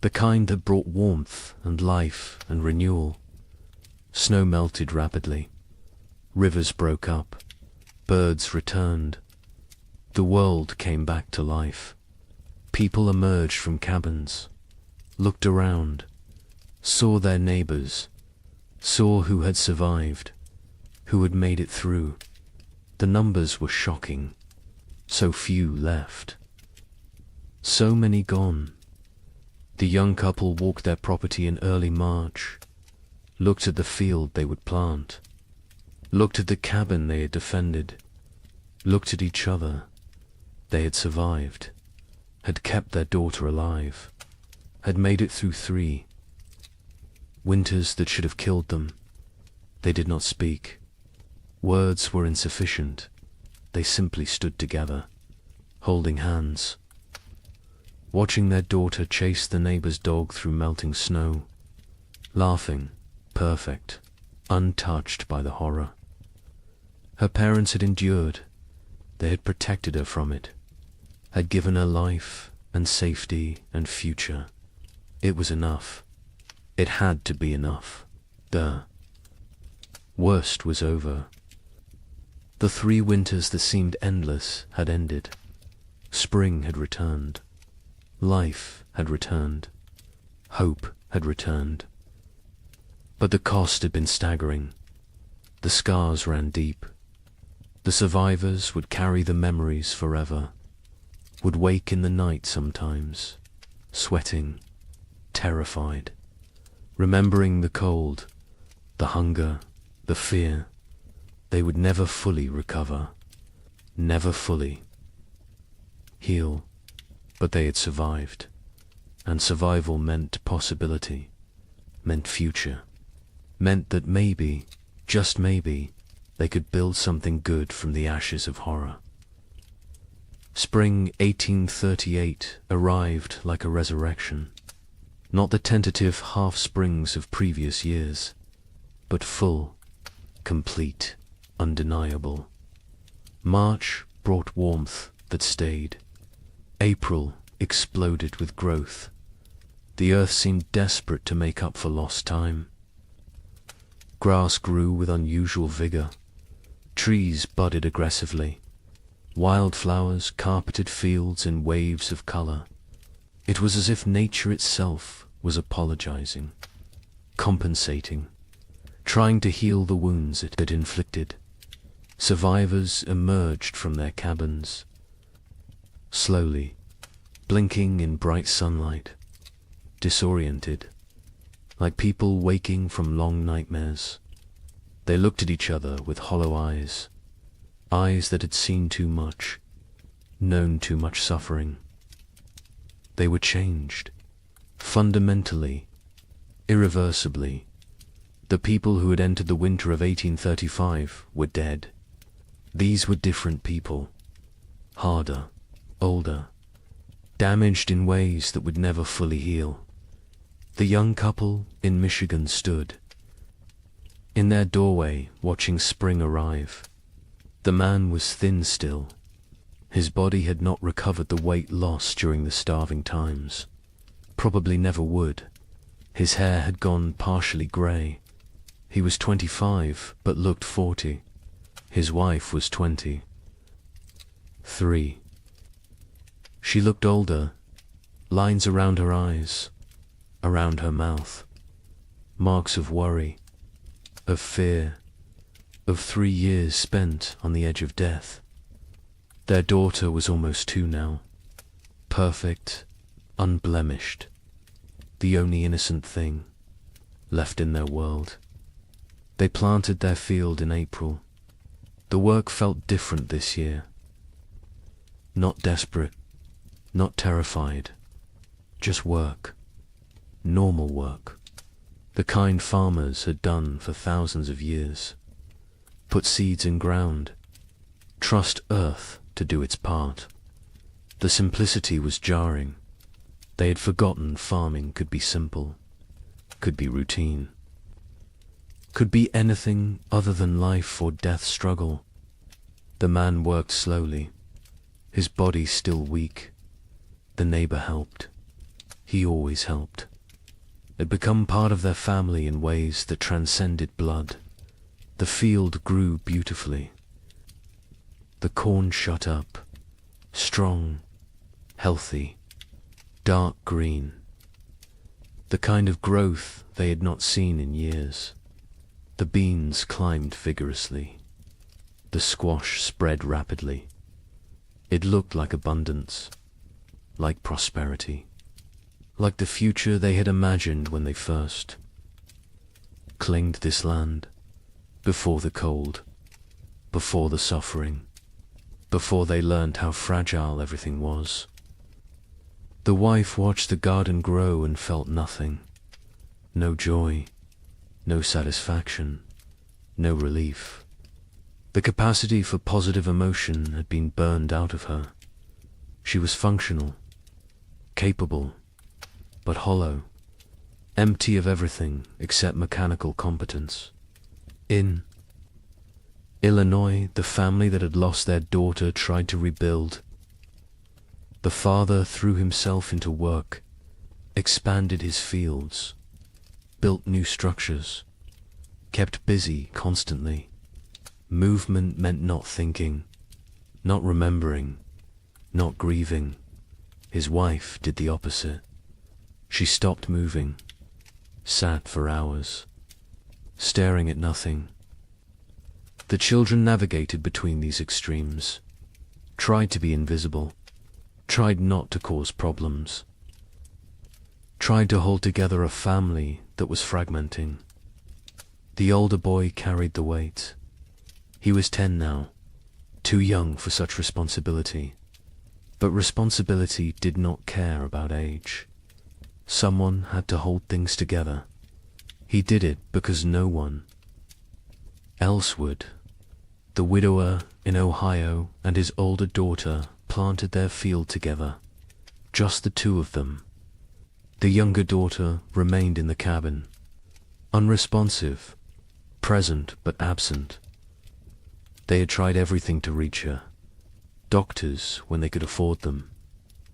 Speaker 2: the kind that brought warmth and life and renewal. Snow melted rapidly, rivers broke up, birds returned, the world came back to life. People emerged from cabins, looked around, saw their neighbors, saw who had survived, who had made it through. The numbers were shocking. So few left. So many gone. The young couple walked their property in early March, looked at the field they would plant, looked at the cabin they had defended, looked at each other. They had survived, had kept their daughter alive, had made it through 3 winters that should have killed them. They did not speak. Words were insufficient. They simply stood together, holding hands, watching their daughter chase the neighbor's dog through melting snow, laughing, perfect, untouched by the horror. Her parents had endured. They had protected her from it, had given her life and safety and future. It was enough. It had to be enough. The worst was over. The 3 winters that seemed endless had ended. Spring had returned. Life had returned. Hope had returned. But the cost had been staggering. The scars ran deep. The survivors would carry the memories forever, would wake in the night sometimes, sweating, terrified, remembering the cold, the hunger, the fear. They would never fully recover, never fully heal, but they had survived, and survival meant possibility, meant future, meant that maybe, just maybe, they could build something good from the ashes of horror. Spring 1838 arrived like a resurrection, not the tentative half-springs of previous years, but full, complete, undeniable. March brought warmth that stayed. April exploded with growth. The earth seemed desperate to make up for lost time. Grass grew with unusual vigor. Trees budded aggressively. Wildflowers carpeted fields in waves of color. It was as if nature itself was apologizing, compensating, trying to heal the wounds it had inflicted. Survivors emerged from their cabins, slowly, blinking in bright sunlight, disoriented, like people waking from long nightmares. They looked at each other with hollow eyes, eyes that had seen too much, known too much suffering. They were changed, fundamentally, irreversibly. The people who had entered the winter of 1835 were dead. These were different people, harder, older, damaged in ways that would never fully heal. The young couple in Michigan stood in their doorway watching spring arrive. The man was thin still. His body had not recovered the weight lost during the starving times. Probably never would. His hair had gone partially grey. He was 25, but looked 40. His wife was 23. She looked older, lines around her eyes, around her mouth, marks of worry, of fear, of 3 years spent on the edge of death. Their daughter was almost 2 now, perfect, unblemished, the only innocent thing left in their world. They planted their field in April. The work felt different this year. Not desperate, not terrified, just work, normal work, the kind farmers had done for thousands of years. Put seeds in ground, trust earth to do its part. The simplicity was jarring. They had forgotten farming could be simple, could be routine, could be anything other than life or death struggle. The man worked slowly, his body still weak. The neighbor helped. He always helped. Had become part of their family in ways that transcended blood. The field grew beautifully. The corn shut up, strong, healthy, dark green. The kind of growth they had not seen in years. The beans climbed vigorously. The squash spread rapidly. It looked like abundance, like prosperity, like the future they had imagined when they first claimed this land, before the cold, before the suffering, before they learned how fragile everything was. The wife watched the garden grow and felt nothing. No joy, no satisfaction, no relief. The capacity for positive emotion had been burned out of her. She was functional, capable, but hollow, empty of everything except mechanical competence. In Illinois, the family that had lost their daughter tried to rebuild. The father threw himself into work, expanded his fields, built new structures, kept busy constantly. Movement meant not thinking, not remembering, not grieving. His wife did the opposite. She stopped moving, sat for hours, staring at nothing. The children navigated between these extremes, tried to be invisible, tried not to cause problems, tried to hold together a family that was fragmenting. The older boy carried the weight. He was 10 now, too young for such responsibility. But responsibility did not care about age. Someone had to hold things together. He did it because no one else would. The widower in Ohio and his older daughter planted their field together, just the 2 of them. The younger daughter remained in the cabin, unresponsive, present but absent. They had tried everything to reach her. Doctors when they could afford them,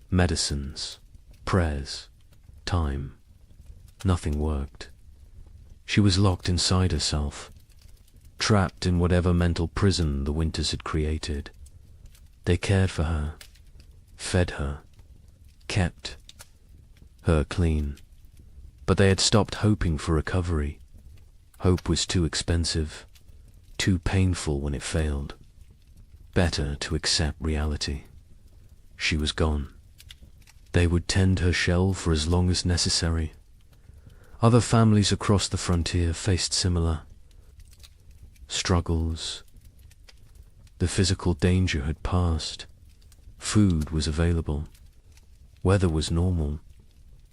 Speaker 2: medicines, prayers, time. Nothing worked. She was locked inside herself, trapped in whatever mental prison the winters had created. They cared for her, fed her, kept her clean, but they had stopped hoping for recovery. Hope was too expensive, too painful when it failed. Better to accept reality. She was gone. They would tend her shell for as long as necessary. Other families across the frontier faced similar struggles. The physical danger had passed. Food was available. Weather was normal,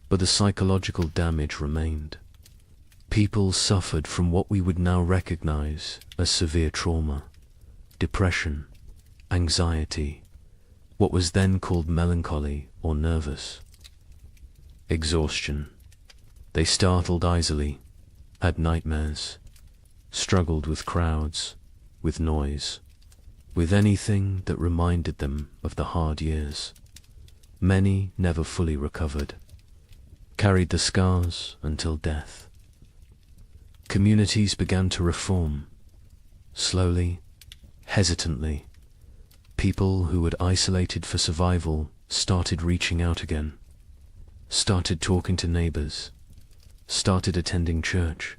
Speaker 2: but the psychological damage remained. People suffered from what we would now recognize as severe trauma, depression, anxiety, what was then called melancholy or nervous. Exhaustion. They startled easily, had nightmares, struggled with crowds, with noise, with anything that reminded them of the hard years. Many never fully recovered, carried the scars until death. Communities began to reform, slowly, hesitantly. People who had isolated for survival started reaching out again, started talking to neighbors, started attending church,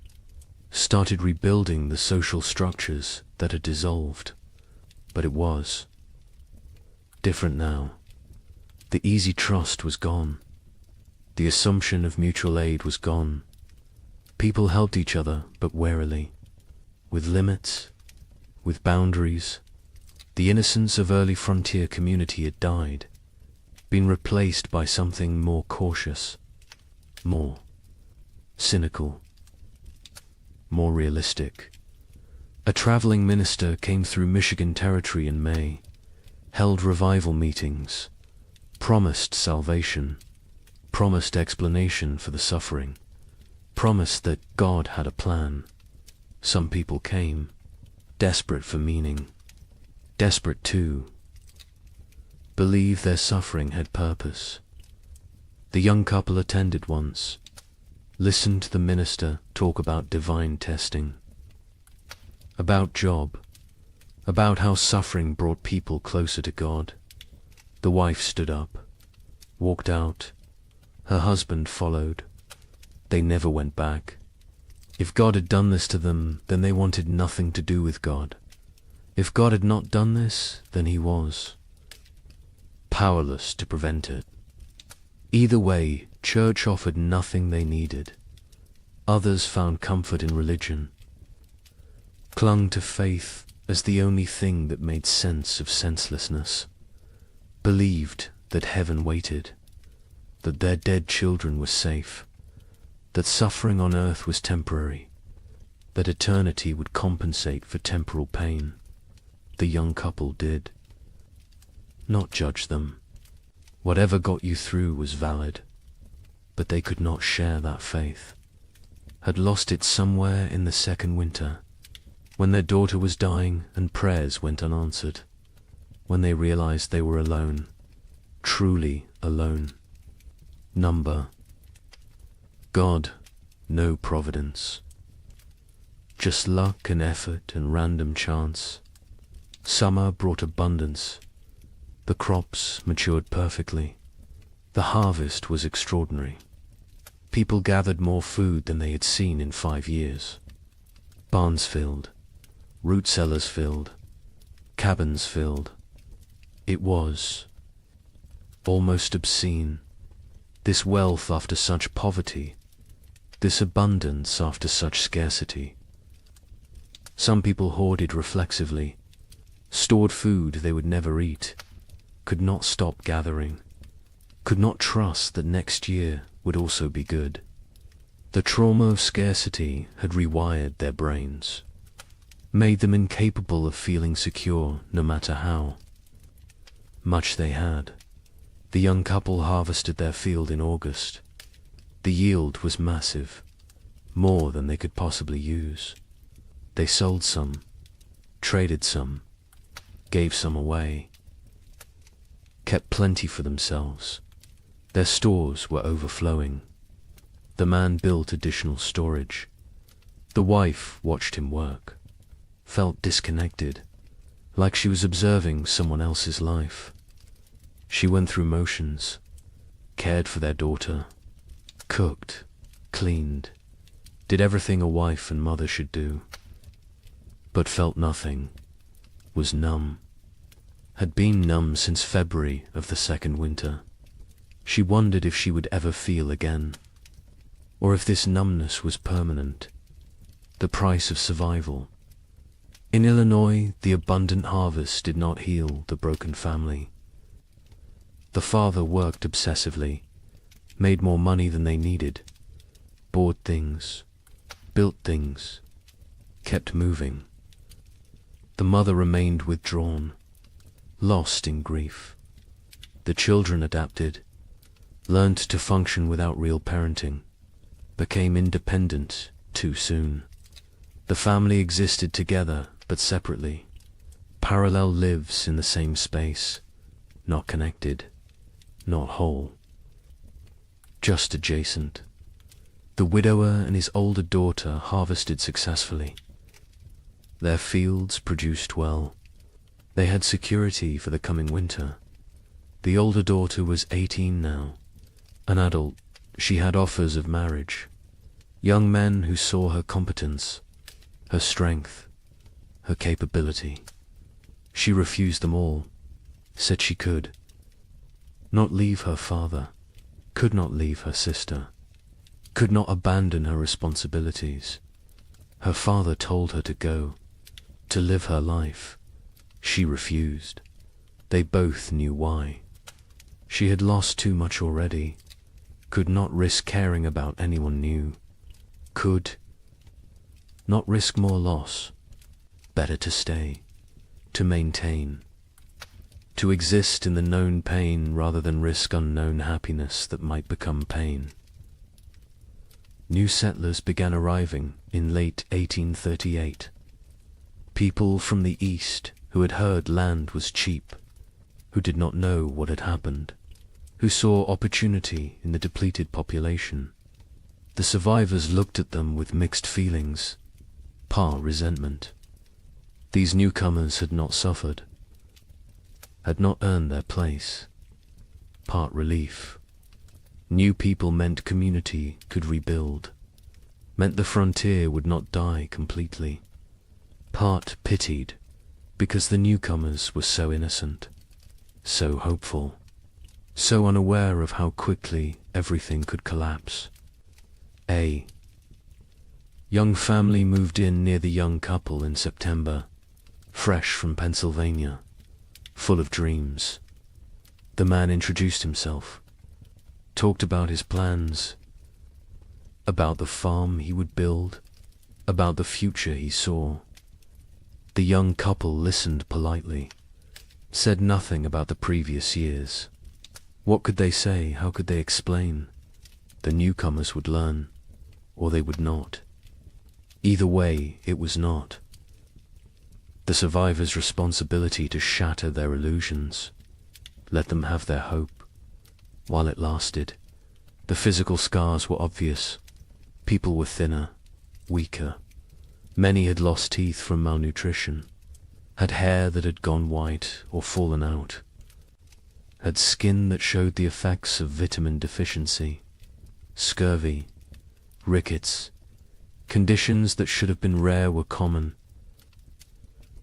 Speaker 2: started rebuilding the social structures that had dissolved. But it was different now. The easy trust was gone. The assumption of mutual aid was gone. People helped each other, but warily, with limits, with boundaries. The innocence of early frontier community had died, been replaced by something more cautious, more cynical, more realistic. A traveling minister came through Michigan territory in May, held revival meetings, promised salvation, promised explanation for the suffering, promised that God had a plan. Some people came, desperate for meaning, desperate to believe their suffering had purpose. The young couple attended once, listened to the minister talk about divine testing, about Job, about how suffering brought people closer to God. The wife stood up, walked out. Her husband followed. They never went back. If God had done this to them, then they wanted nothing to do with God. If God had not done this, then he was powerless to prevent it. Either way, church offered nothing they needed. Others found comfort in religion, clung to faith as the only thing that made sense of senselessness, believed that heaven waited, that their dead children were safe, that suffering on earth was temporary, that eternity would compensate for temporal pain. The young couple did. Not judge them. Whatever got you through was valid, but they could not share that faith. Had lost it somewhere in the second winter, when their daughter was dying and prayers went unanswered, when they realized they were alone, truly alone. Number. God, no providence. Just luck and effort and random chance. Summer brought abundance. The crops matured perfectly. The harvest was extraordinary. People gathered more food than they had seen in 5 years. Barns filled, root cellars filled, cabins filled. It was almost obscene. This wealth after such poverty, this abundance after such scarcity. Some people hoarded reflexively, stored food they would never eat, could not stop gathering, could not trust that next year would also be good. The trauma of scarcity had rewired their brains, made them incapable of feeling secure no matter how much they had. The young couple harvested their field in August. The yield was massive, more than they could possibly use. They sold some, traded some, gave some away, kept plenty for themselves. Their stores were overflowing. The man built additional storage. The wife watched him work, felt disconnected, like she was observing someone else's life. She went through motions, cared for their daughter, cooked, cleaned, did everything a wife and mother should do, but felt nothing, was numb, had been numb since February of the second winter. She wondered if she would ever feel again, or if this numbness was permanent, the price of survival. In Illinois, the abundant harvest did not heal the broken family. The father worked obsessively, made more money than they needed, bought things, built things, kept moving. The mother remained withdrawn, lost in grief, The children adapted, learned to function without real parenting, became independent too soon. The family existed together but separately. Parallel lives in the same space, not connected, not whole, just adjacent. The widower and his older daughter harvested successfully. Their fields produced well. They had security for the coming winter. The older daughter was 18 now. An adult, she had offers of marriage. Young men who saw her competence, her strength, her capability. She refused them all, said she could not leave her father, could not leave her sister, could not abandon her responsibilities. Her father told her to go, to live her life. She refused. They both knew why. She had lost too much already, could not risk caring about anyone new, could not risk more loss. Better to stay, to maintain, to exist in the known pain rather than risk unknown happiness that might become pain. New settlers began arriving in late 1838. People from the east who had heard land was cheap, who did not know what had happened, who saw opportunity in the depleted population. The survivors looked at them with mixed feelings, part resentment. These newcomers had not suffered, had not earned their place, part relief. New people meant community could rebuild, meant the frontier would not die completely. Part pitied, because the newcomers were so innocent, so hopeful, so unaware of how quickly everything could collapse. A young family moved in near the young couple in September, fresh from Pennsylvania, full of dreams. The man introduced himself, talked about his plans, about the farm he would build, about the future he saw. The young couple listened politely, said nothing about the previous years. What could they say? How could they explain? The newcomers would learn, or they would not. Either way, it was not the survivors' responsibility to shatter their illusions, let them have their hope, while it lasted. The physical scars were obvious. People were thinner, weaker. Many had lost teeth from malnutrition, had hair that had gone white or fallen out, had skin that showed the effects of vitamin deficiency, scurvy, rickets. Conditions that should have been rare were common.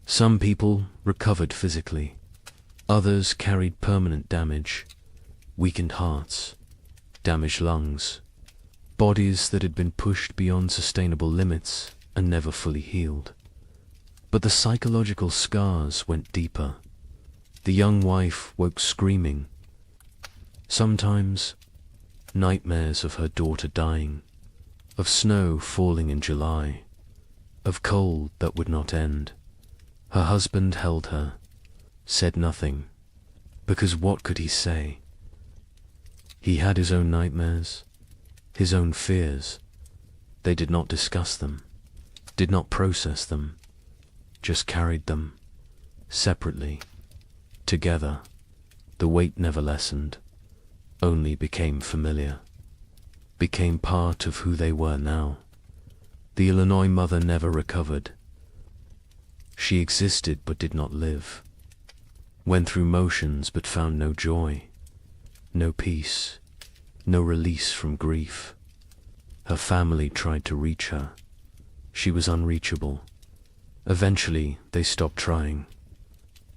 Speaker 2: Some people recovered physically. Others carried permanent damage, weakened hearts, damaged lungs, bodies that had been pushed beyond sustainable limits and never fully healed. But the psychological scars went deeper. The young wife woke screaming. Sometimes nightmares of her daughter dying, of snow falling in July, of cold that would not end. Her husband held her, said nothing, because what could he say? He had his own nightmares, his own fears. They did not discuss them, did not process them, just carried them, separately, together. The weight never lessened, only became familiar, became part of who they were now. The Illinois mother never recovered. She existed but did not live, went through motions but found no joy, no peace, no release from grief. Her family tried to reach her. She was unreachable. Eventually, they stopped trying,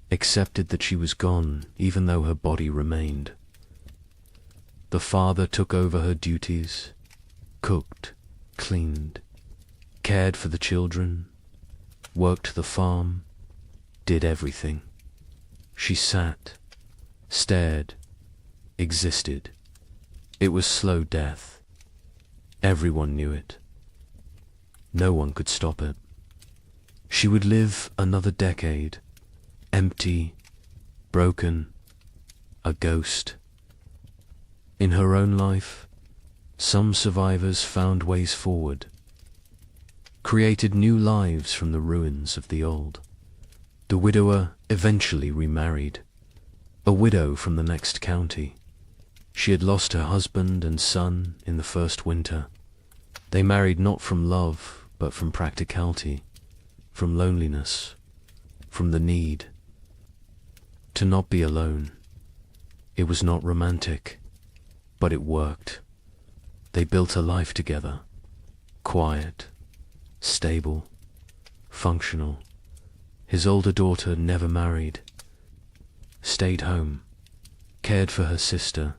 Speaker 2: accepted that she was gone even though her body remained. The father took over her duties, cooked, cleaned, cared for the children, worked the farm, did everything. She sat, stared, existed. It was slow death. Everyone knew it. No one could stop it. She would live another decade, empty, broken, a ghost. In her own life, some survivors found ways forward, created new lives from the ruins of the old. The widower eventually remarried, a widow from the next county. She had lost her husband and son in the first winter. They married not from love, but from practicality, from loneliness, from the need to not be alone. It was not romantic, but it worked. They built a life together, quiet, stable, functional. His older daughter never married, stayed home, cared for her sister,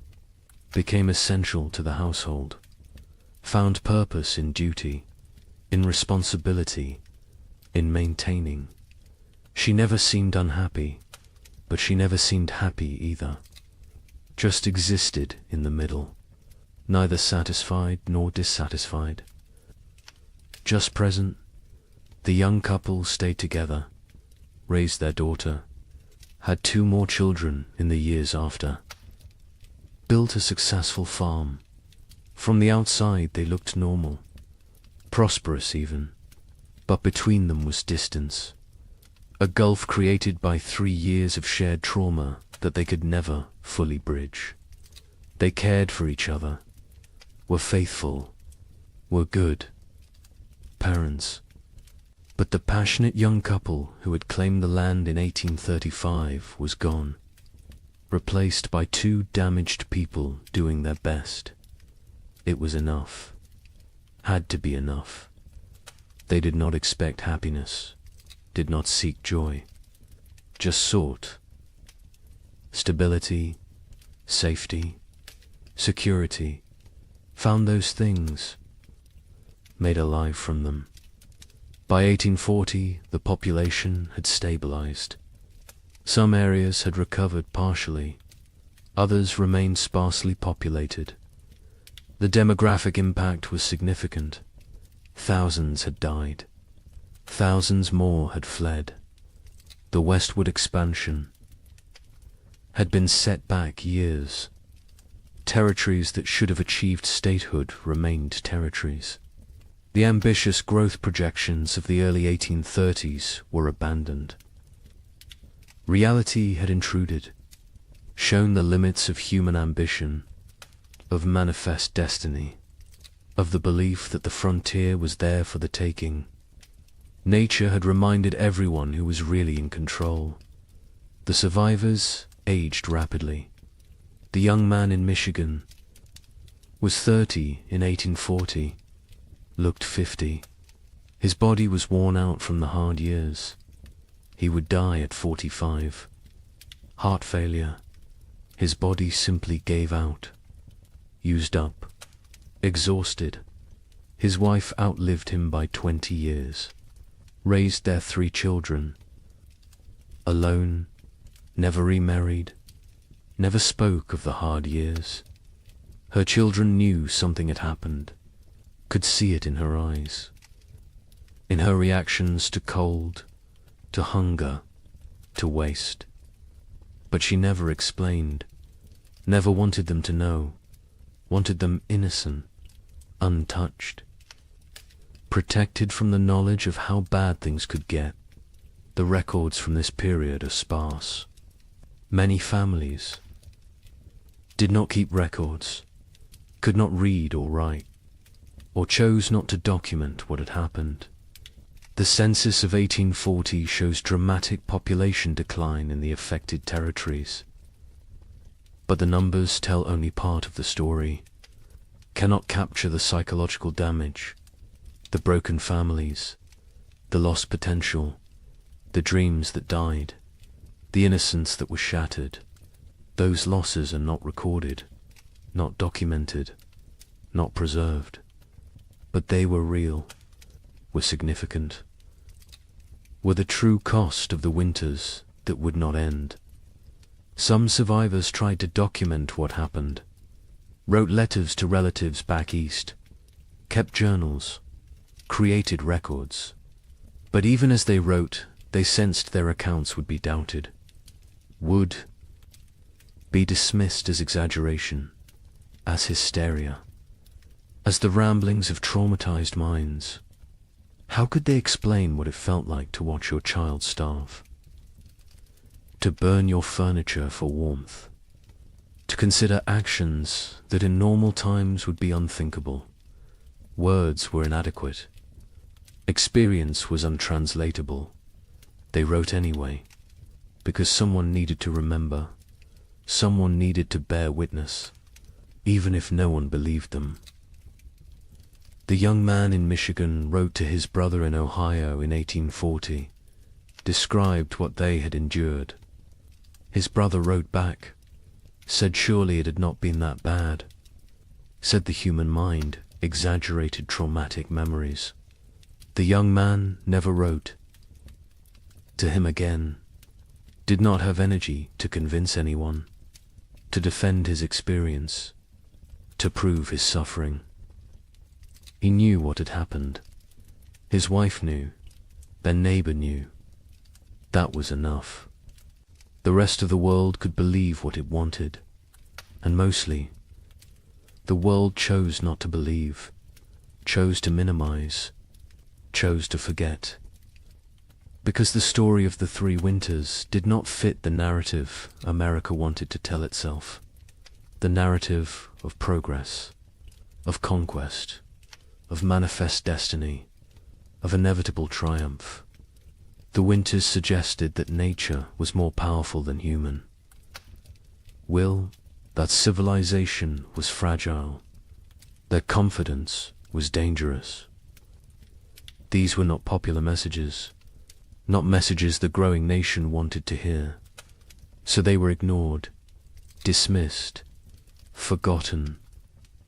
Speaker 2: became essential to the household, found purpose in duty, in responsibility, in maintaining. She never seemed unhappy, but she never seemed happy either. Just existed in the middle, neither satisfied nor dissatisfied. Just present, the young couple stayed together, raised their daughter, had 2 more children in the years after, built a successful farm. From the outside they looked normal, prosperous even, but between them was distance, a gulf created by 3 years of shared trauma that they could never fully bridge. They cared for each other, were faithful, were good parents. But the passionate young couple who had claimed the land in 1835 was gone, replaced by 2 damaged people doing their best. It was enough. Had to be enough. They did not expect happiness, did not seek joy, just sought stability, safety, security, found those things, made a life from them. By 1840, the population had stabilized. Some areas had recovered partially, others remained sparsely populated. The demographic impact was significant. Thousands had died. Thousands more had fled. The westward expansion had been set back years. Territories that should have achieved statehood remained territories. The ambitious growth projections of the early 1830s were abandoned. Reality had intruded, shown the limits of human ambition, of manifest destiny, of the belief that the frontier was there for the taking. Nature had reminded everyone who was really in control. The survivors aged rapidly. The young man in Michigan was 30 in 1840, looked 50. His body was worn out from the hard years. He would die at 45. Heart failure. His body simply gave out. Used up. Exhausted. His wife outlived him by 20 years. Raised their 3 children. Alone. Never remarried. Never spoke of the hard years. Her children knew something had happened. Could see it in her eyes, in her reactions to cold, to hunger, to waste. But she never explained, never wanted them to know, wanted them innocent, untouched, protected from the knowledge of how bad things could get. The records from this period are sparse. Many families did not keep records, could not read or write, or chose not to document what had happened. The census of 1840 shows dramatic population decline in the affected territories. But the numbers tell only part of the story, cannot capture the psychological damage, the broken families, the lost potential, the dreams that died, the innocence that was shattered. Those losses are not recorded, not documented, not preserved. But they were real, were significant, were the true cost of the winters that would not end. Some survivors tried to document what happened, wrote letters to relatives back east, kept journals, created records. But even as they wrote, they sensed their accounts would be doubted, would be dismissed as exaggeration, as hysteria, as the ramblings of traumatized minds. How could they explain what it felt like to watch your child starve? To burn your furniture for warmth? To consider actions that in normal times would be unthinkable? Words were inadequate. Experience was untranslatable. They wrote anyway, because someone needed to remember, someone needed to bear witness, even if no one believed them. The young man in Michigan wrote to his brother in Ohio in 1840, described what they had endured. His brother wrote back, said surely it had not been that bad, said the human mind exaggerated traumatic memories. The young man never wrote to him again, did not have energy to convince anyone, to defend his experience, to prove his suffering. He knew what had happened. His wife knew. Their neighbor knew. That was enough. The rest of the world could believe what it wanted, and mostly, the world chose not to believe, chose to minimize, chose to forget. Because the story of the 3 winters did not fit the narrative America wanted to tell itself. The narrative of progress, of conquest, of manifest destiny, of inevitable triumph. The winters suggested that nature was more powerful than human. That civilization was fragile, that confidence was dangerous. These were not popular messages, not messages the growing nation wanted to hear. So they were ignored, dismissed, forgotten,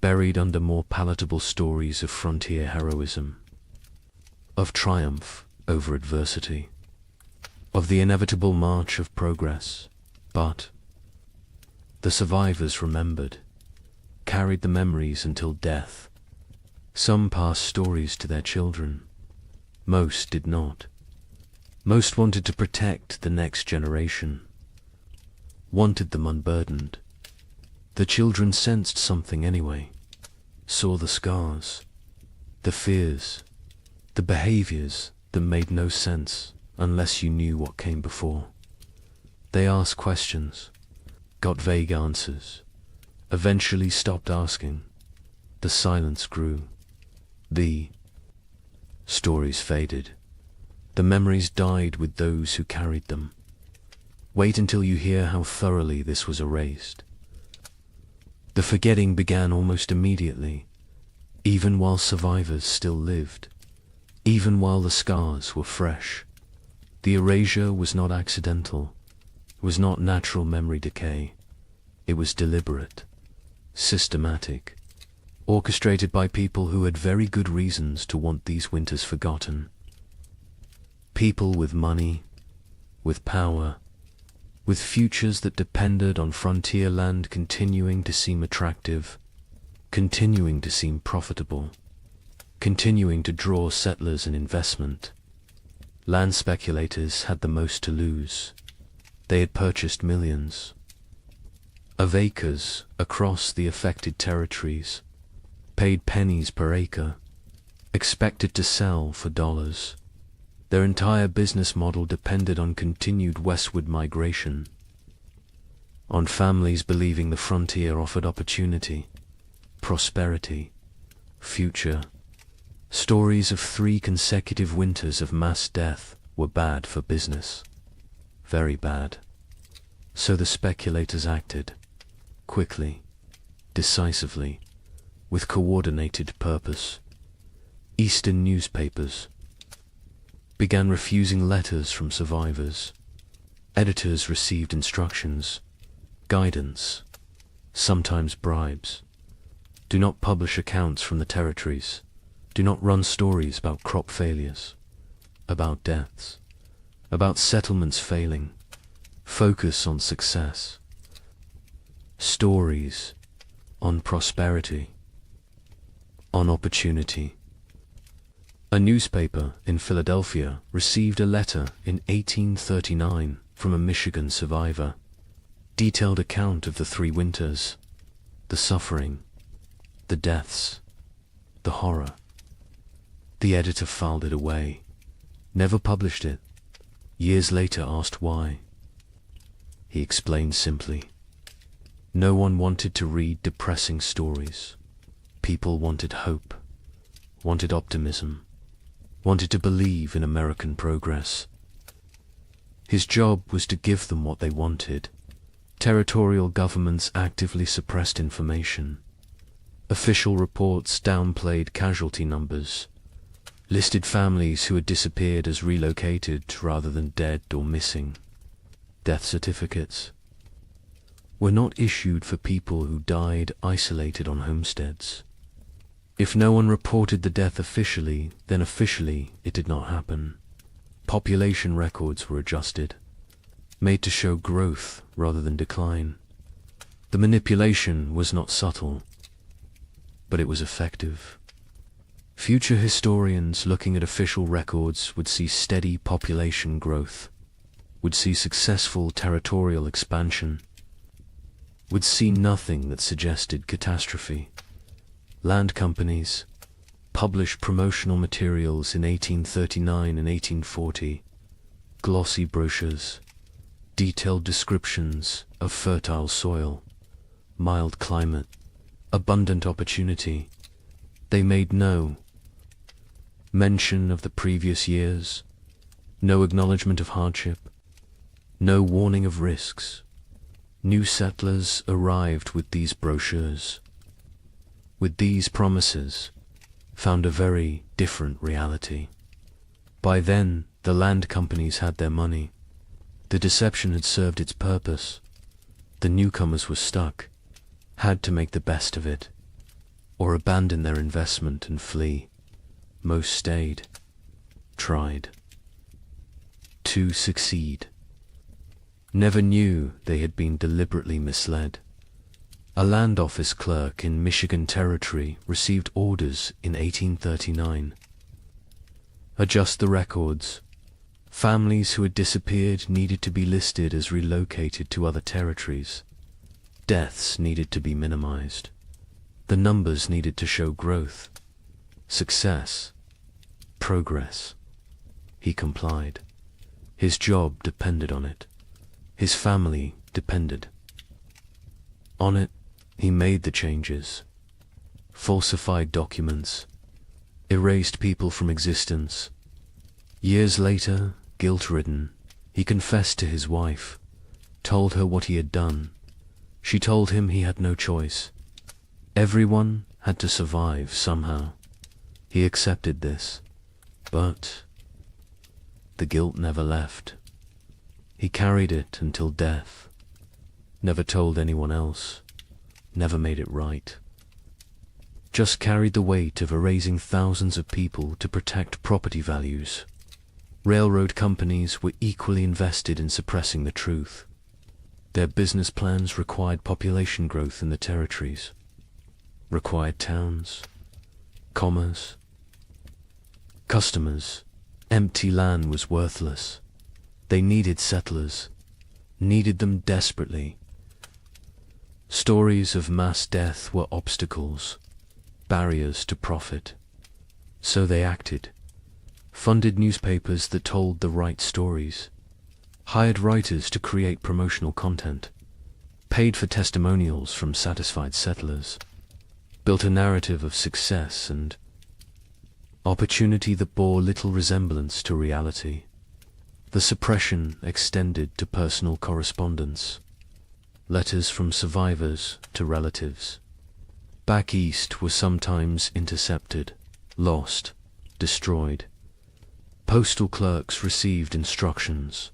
Speaker 2: buried under more palatable stories of frontier heroism, of triumph over adversity, of the inevitable march of progress. But the survivors remembered, carried the memories until death. Some passed stories to their children. Most did not. Most wanted to protect the next generation, wanted them unburdened. The children sensed something anyway, saw the scars, the fears, the behaviors that made no sense unless you knew what came before. They asked questions, got vague answers, eventually stopped asking. The silence grew. The stories faded. The memories died with those who carried them. Wait until you hear how thoroughly this was erased. The forgetting began almost immediately, even while survivors still lived, even while the scars were fresh. The erasure was not accidental, was not natural memory decay. It was deliberate, systematic, orchestrated by people who had very good reasons to want these winters forgotten. People with money, with power, with futures that depended on frontier land continuing to seem attractive, continuing to seem profitable, continuing to draw settlers and investment. Land speculators had the most to lose. They had purchased millions of acres across the affected territories, paid pennies per acre, expected to sell for dollars. Their entire business model depended on continued westward migration, on families believing the frontier offered opportunity, prosperity, future. Stories of 3 consecutive winters of mass death were bad for business, very bad. So the speculators acted, quickly, decisively, with coordinated purpose. Eastern newspapers began refusing letters from survivors. Editors received instructions, guidance, sometimes bribes. Do not publish accounts from the territories. Do not run stories about crop failures, about deaths, about settlements failing. Focus on success. Stories on prosperity, on opportunity. A newspaper in Philadelphia received a letter in 1839 from a Michigan survivor. detailed account of the 3 winters, the suffering, the deaths, the horror. The editor filed it away, never published it. Years later asked why. He explained simply, no one wanted to read depressing stories. People wanted hope, wanted optimism, wanted to believe in American progress. His job was to give them what they wanted. Territorial governments actively suppressed information. Official reports downplayed casualty numbers, listed families who had disappeared as relocated rather than dead or missing. Death certificates were not issued for people who died isolated on homesteads. If no one reported the death officially, then officially it did not happen. Population records were adjusted, made to show growth rather than decline. The manipulation was not subtle, but it was effective. Future historians looking at official records would see steady population growth, would see successful territorial expansion, would see nothing that suggested catastrophe. Land companies published promotional materials in 1839 and 1840, glossy brochures, detailed descriptions of fertile soil, mild climate, abundant opportunity. They made no mention of the previous years, no acknowledgement of hardship, no warning of risks. New settlers arrived with these brochures, with these promises, found a very different reality. By then, the land companies had their money. The deception had served its purpose. The newcomers were stuck, had to make the best of it, or abandon their investment and flee. Most stayed, tried to succeed. Never knew they had been deliberately misled. A land office clerk in Michigan Territory received orders in 1839. Adjust the records. Families who had disappeared needed to be listed as relocated to other territories. Deaths needed to be minimized. The numbers needed to show growth, success, progress. He complied. His job depended on it. His family depended on it. He made the changes, falsified documents, erased people from existence. Years later, guilt-ridden, he confessed to his wife, told her what he had done. She told him he had no choice. Everyone had to survive somehow. He accepted this, but the guilt never left. He carried it until death, never told anyone else, never made it right. Just carried the weight of erasing thousands of people to protect property values. Railroad companies were equally invested in suppressing the truth. Their business plans required population growth in the territories, required towns, commerce, customers. Empty land was worthless. They needed settlers, needed them desperately. Stories of mass death were obstacles, barriers to profit. So they acted, funded newspapers that told the right stories, hired writers to create promotional content, paid for testimonials from satisfied settlers, built a narrative of success and opportunity that bore little resemblance to reality. The suppression extended to personal correspondence, letters from survivors to relatives. Back east were sometimes intercepted, lost, destroyed. Postal clerks received instructions.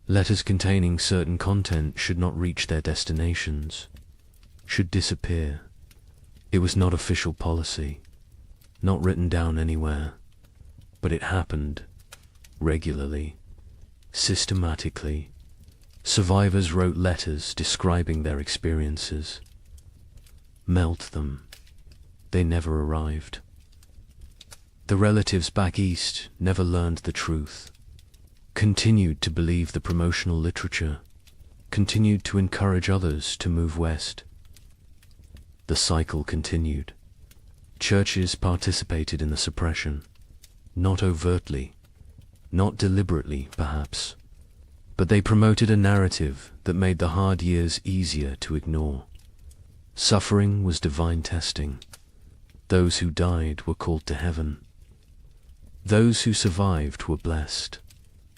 Speaker 2: Letters containing certain content should not reach their destinations, should disappear. It was not official policy, not written down anywhere, but it happened regularly, systematically. Survivors wrote letters describing their experiences. Melt them. They never arrived. The relatives back east never learned the truth, continued to believe the promotional literature, continued to encourage others to move west. The cycle continued. Churches participated in the suppression, not overtly, not deliberately, perhaps, but they promoted a narrative that made the hard years easier to ignore. Suffering was divine testing. Those who died were called to heaven. Those who survived were blessed.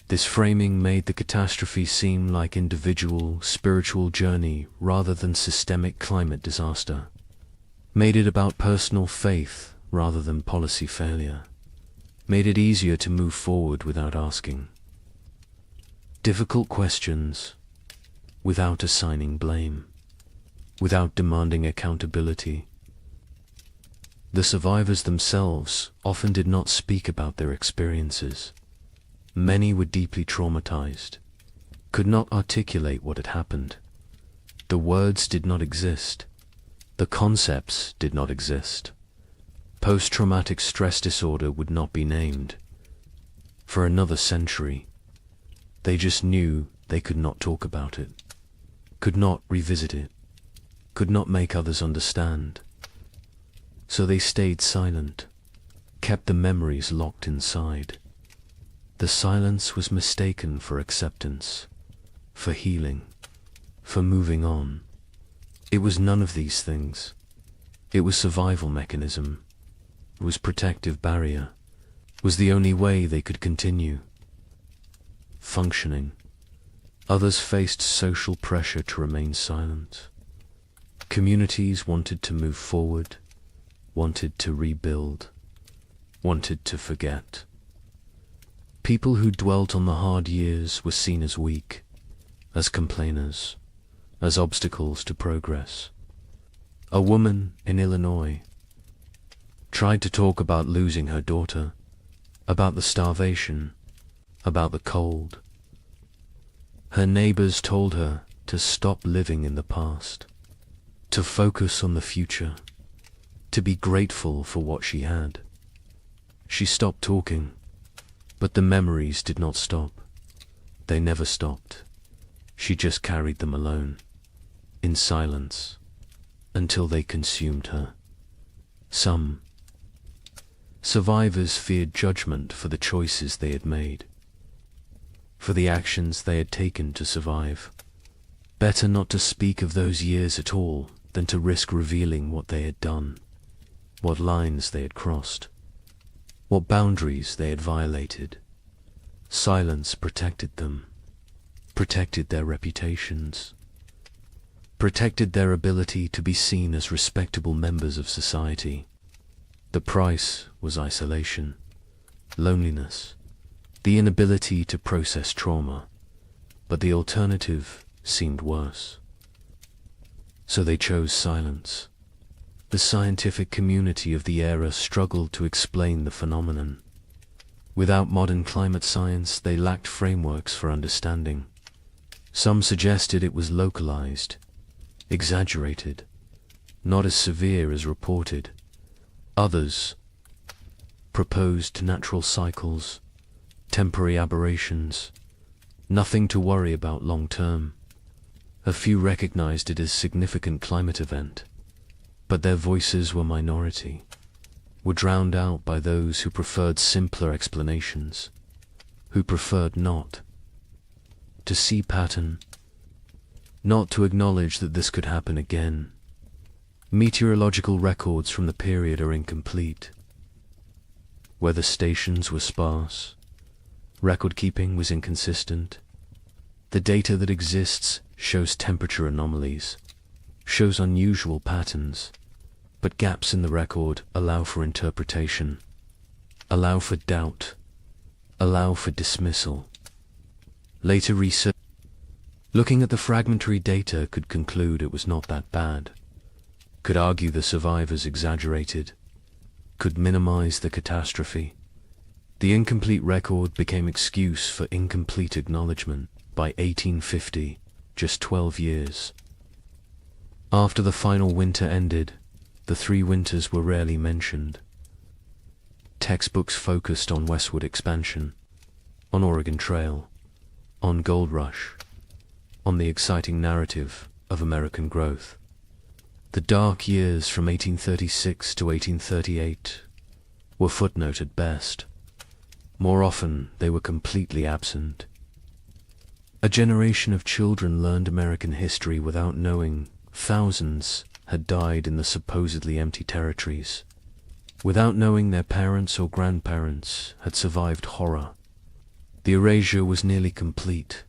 Speaker 2: This framing made the catastrophe seem like individual, spiritual journey rather than systemic climate disaster. Made it about personal faith rather than policy failure. Made it easier to move forward without asking difficult questions, without assigning blame, without demanding accountability. The survivors themselves often did not speak about their experiences. Many were deeply traumatized, could not articulate what had happened. The words did not exist. The concepts did not exist. Post-traumatic stress disorder would not be named. For another century, they just knew they could not talk about it, could not revisit it, could not make others understand. So they stayed silent, kept the memories locked inside. The silence was mistaken for acceptance, for healing, for moving on. It was none of these things. It was survival mechanism. It was protective barrier. It was the only way they could continue functioning. Others faced social pressure to remain silent. Communities wanted to move forward, wanted to rebuild, wanted to forget. People who dwelt on the hard years were seen as weak, as complainers, as obstacles to progress. A woman in Illinois tried to talk about losing her daughter, about the starvation, about the cold. Her neighbors told her to stop living in the past, to focus on the future, to be grateful for what she had. She stopped talking, but the memories did not stop. They never stopped. She just carried them alone, in silence, until they consumed her. Some survivors feared judgment for the choices they had made, for the actions they had taken to survive. Better not to speak of those years at all than to risk revealing what they had done, what lines they had crossed, what boundaries they had violated. Silence protected them, protected their reputations, protected their ability to be seen as respectable members of society. The price was isolation, loneliness, the inability to process trauma, but the alternative seemed worse. So they chose silence. The scientific community of the era struggled to explain the phenomenon. Without modern climate science, they lacked frameworks for understanding. Some suggested it was localized, exaggerated, not as severe as reported. Others proposed natural cycles, temporary aberrations, nothing to worry about long term. A few recognized it as significant climate event, but their voices were minority, were drowned out by those who preferred simpler explanations, who preferred not to see pattern, not to acknowledge that this could happen again. Meteorological records from the period are incomplete. Weather stations were sparse. Record keeping was inconsistent. The data that exists shows temperature anomalies, shows unusual patterns, but gaps in the record allow for interpretation, allow for doubt, allow for dismissal. Later research, looking at the fragmentary data, could conclude it was not that bad, could argue the survivors exaggerated, could minimize the catastrophe. The incomplete record became excuse for incomplete acknowledgement. By 1850, just 12 years after the final winter ended, the 3 winters were rarely mentioned. Textbooks focused on westward expansion, on Oregon Trail, on Gold Rush, on the exciting narrative of American growth. The dark years from 1836 to 1838 were footnote at best. More often, they were completely absent. A generation of children learned American history without knowing thousands had died in the supposedly empty territories, without knowing their parents or grandparents had survived horror. The erasure was nearly complete,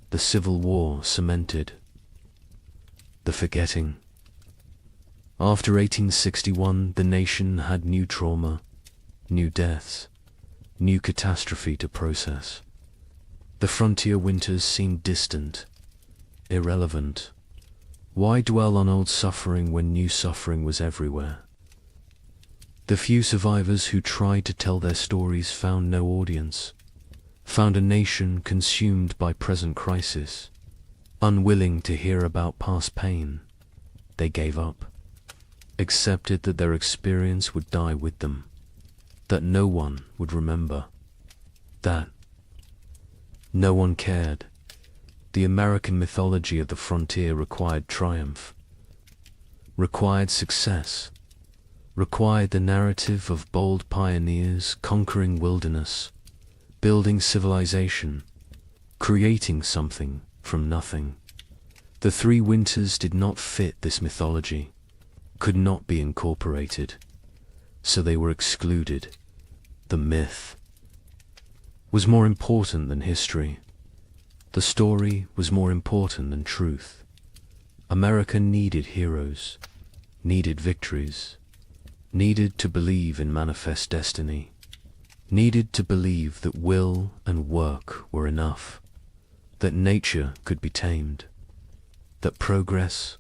Speaker 2: the Civil War cemented, the forgetting. After 1861, the nation had new trauma, new deaths, new catastrophe to process. The frontier winters seemed distant, irrelevant. Why dwell on old suffering when new suffering was everywhere? The few survivors who tried to tell their stories found no audience, found a nation consumed by present crisis. Unwilling to hear about past pain, they gave up, accepted that their experience would die with them, that no one would remember, that no one cared. The American mythology of the frontier required triumph, required success, required the narrative of bold pioneers conquering wilderness, building civilization, creating something from nothing. The three winters did not fit this mythology, could not be incorporated, so they were excluded. The myth was more important than history. The story was more important than truth. America needed heroes, needed victories, needed to believe in manifest destiny, needed to believe that will and work were enough, that nature could be tamed, that progress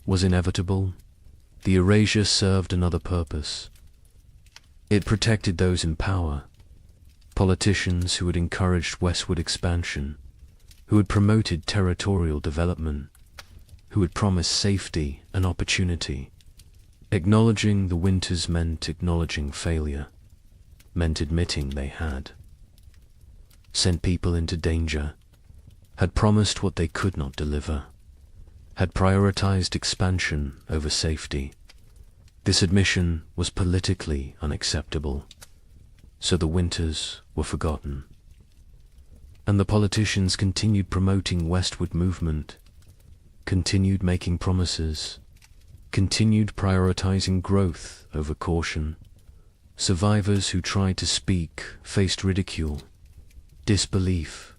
Speaker 2: was inevitable. The erasure served another purpose. It protected those in power, politicians who had encouraged westward expansion, who had promoted territorial development, who had promised safety and opportunity. Acknowledging the winters meant acknowledging failure, meant admitting they had. Sent people into danger, had promised what they could not deliver, had prioritized expansion over safety. This admission was politically unacceptable, so the winters were forgotten. And the politicians continued promoting westward movement, continued making promises, continued prioritizing growth over caution. Survivors who tried to speak faced ridicule, disbelief,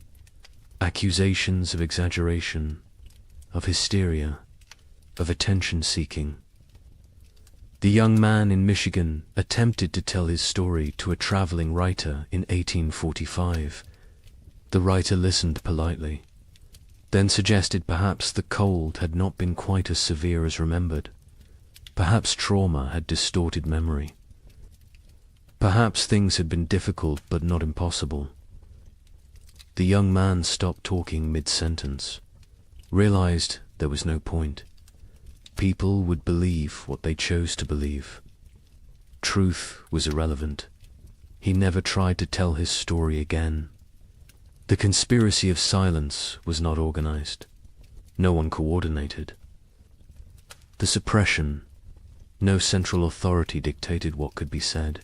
Speaker 2: accusations of exaggeration, of hysteria, of attention-seeking. The young man in Michigan attempted to tell his story to a traveling writer in 1845. The writer listened politely, then suggested perhaps the cold had not been quite as severe as remembered. Perhaps trauma had distorted memory. Perhaps things had been difficult but not impossible. The young man stopped talking mid-sentence, realized there was no point. People would believe what they chose to believe. Truth was irrelevant. He never tried to tell his story again. The conspiracy of silence was not organized. No one coordinated. The suppression, no central authority dictated what could be said.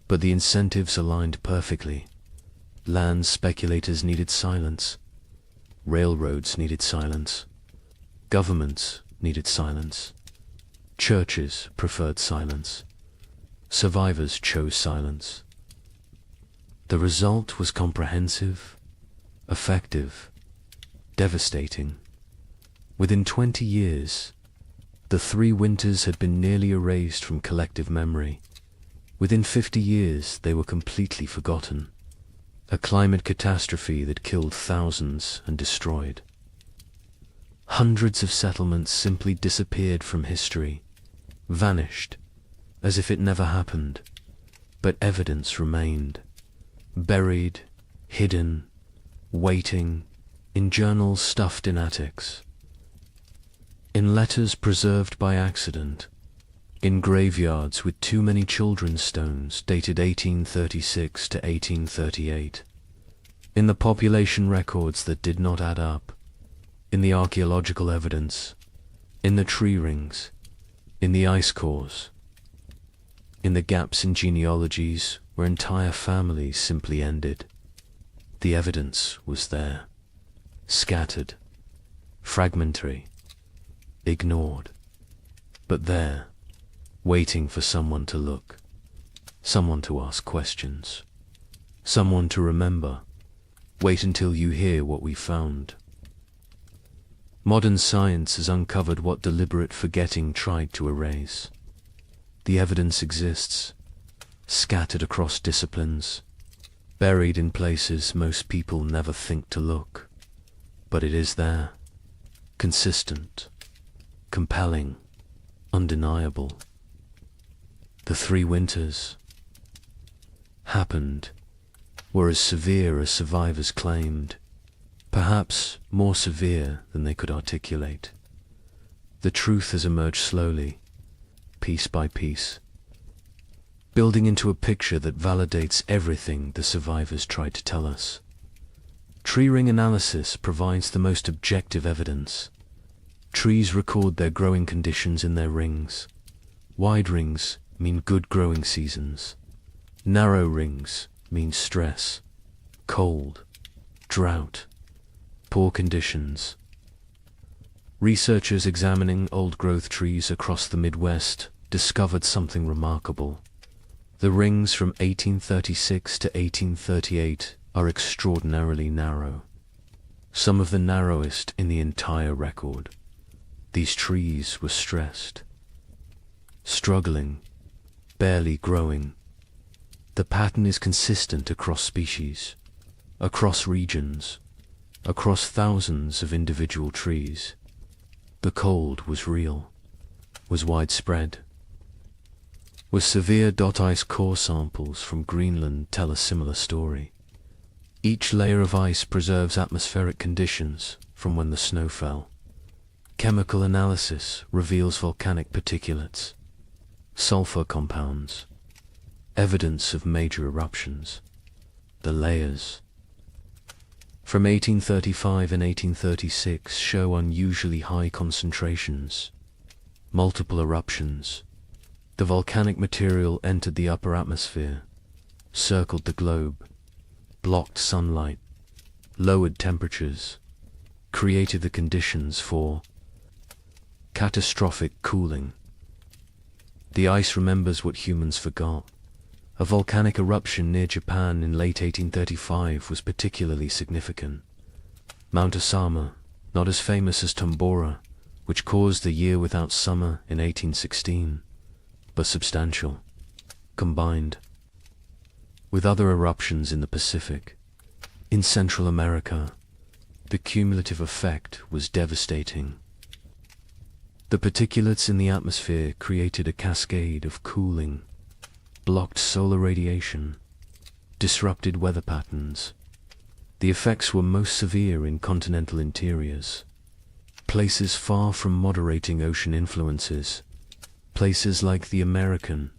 Speaker 2: But the incentives aligned perfectly. Land speculators needed silence. Railroads needed silence. Governments needed silence. Churches preferred silence. Survivors chose silence. The result was comprehensive, effective, devastating. Within 20 years, the three winters had been nearly erased from collective memory. Within 50 years, they were completely forgotten. A climate catastrophe that killed thousands and destroyed. Hundreds of settlements simply disappeared from history, vanished, as if it never happened, but evidence remained, buried, hidden, waiting, in journals stuffed in attics, in letters preserved by accident, in graveyards with too many children's stones dated 1836 to 1838. In the population records that did not add up, in the archaeological evidence, in the tree rings, in the ice cores, in the gaps in genealogies where entire families simply ended. The evidence was there, scattered, fragmentary, ignored, but there, waiting for someone to look, someone to ask questions, someone to remember. Wait until you hear what we found. Modern science has uncovered what deliberate forgetting tried to erase. The evidence exists, scattered across disciplines, buried in places most people never think to look. But it is there, consistent, compelling, undeniable. The 3 winters happened, were as severe as survivors claimed, perhaps more severe than they could articulate. The truth has emerged slowly, piece by piece, building into a picture that validates everything the survivors tried to tell us. Tree ring analysis provides the most objective evidence. Trees record their growing conditions in their rings. Wide rings mean good growing seasons. Narrow rings mean stress, cold, drought, poor conditions. Researchers examining old-growth trees across the Midwest discovered something remarkable. The rings from 1836 to 1838 are extraordinarily narrow, some of the narrowest in the entire record. These trees were stressed, struggling, barely growing. The pattern is consistent across species, across regions, across thousands of individual trees. The cold was real, was widespread. With severe ice core samples from Greenland tell a similar story. Each layer of ice preserves atmospheric conditions from when the snow fell. Chemical analysis reveals volcanic particulates, sulfur compounds, evidence of major eruptions. The layers from 1835 and 1836 show unusually high concentrations, multiple eruptions. The volcanic material entered the upper atmosphere, circled the globe, blocked sunlight, lowered temperatures, created the conditions for catastrophic cooling. The ice remembers what humans forgot. A volcanic eruption near Japan in late 1835 was particularly significant. Mount Osama, not as famous as Tambora, which caused a year without summer in 1816, but substantial, combined with other eruptions in the Pacific. In Central America, the cumulative effect was devastating. The particulates in the atmosphere created a cascade of cooling, blocked solar radiation, disrupted weather patterns. The effects were most severe in continental interiors, places far from moderating ocean influences, places like the American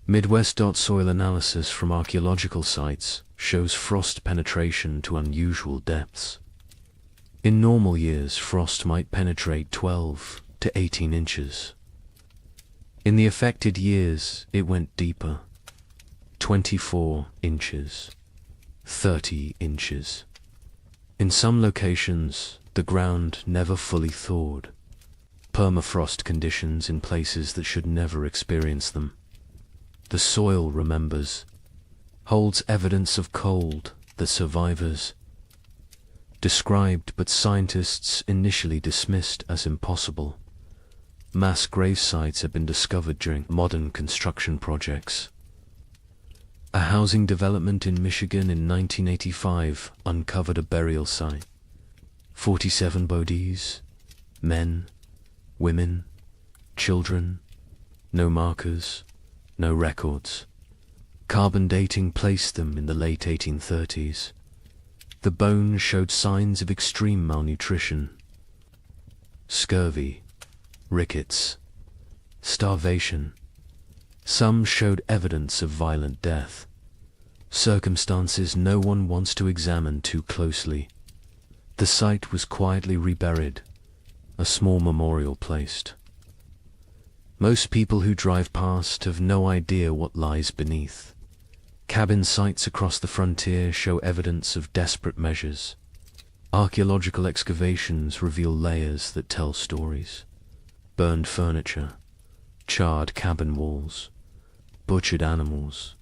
Speaker 2: Midwest. Soil analysis from archaeological sites shows frost penetration to unusual depths. In normal years, frost might penetrate 12 to 18 inches. In the affected years, it went deeper, 24 inches, 30 inches. In some locations, the ground never fully thawed. Permafrost conditions in places that should never experience them. The soil remembers, holds evidence of cold that survivors described but scientists initially dismissed as impossible. Mass grave sites have been discovered during modern construction projects. A housing development in Michigan in 1985 uncovered a burial site. 47 bodies, men, women, children, no markers, no records. Carbon dating placed them in the late 1830s. The bones showed signs of extreme malnutrition, scurvy, rickets, starvation. Some showed evidence of violent death. Circumstances no one wants to examine too closely. The site was quietly reburied, a small memorial placed. Most people who drive past have no idea what lies beneath. Cabin sites across the frontier show evidence of desperate measures. Archaeological excavations reveal layers that tell stories. Burned furniture, charred cabin walls, butchered animals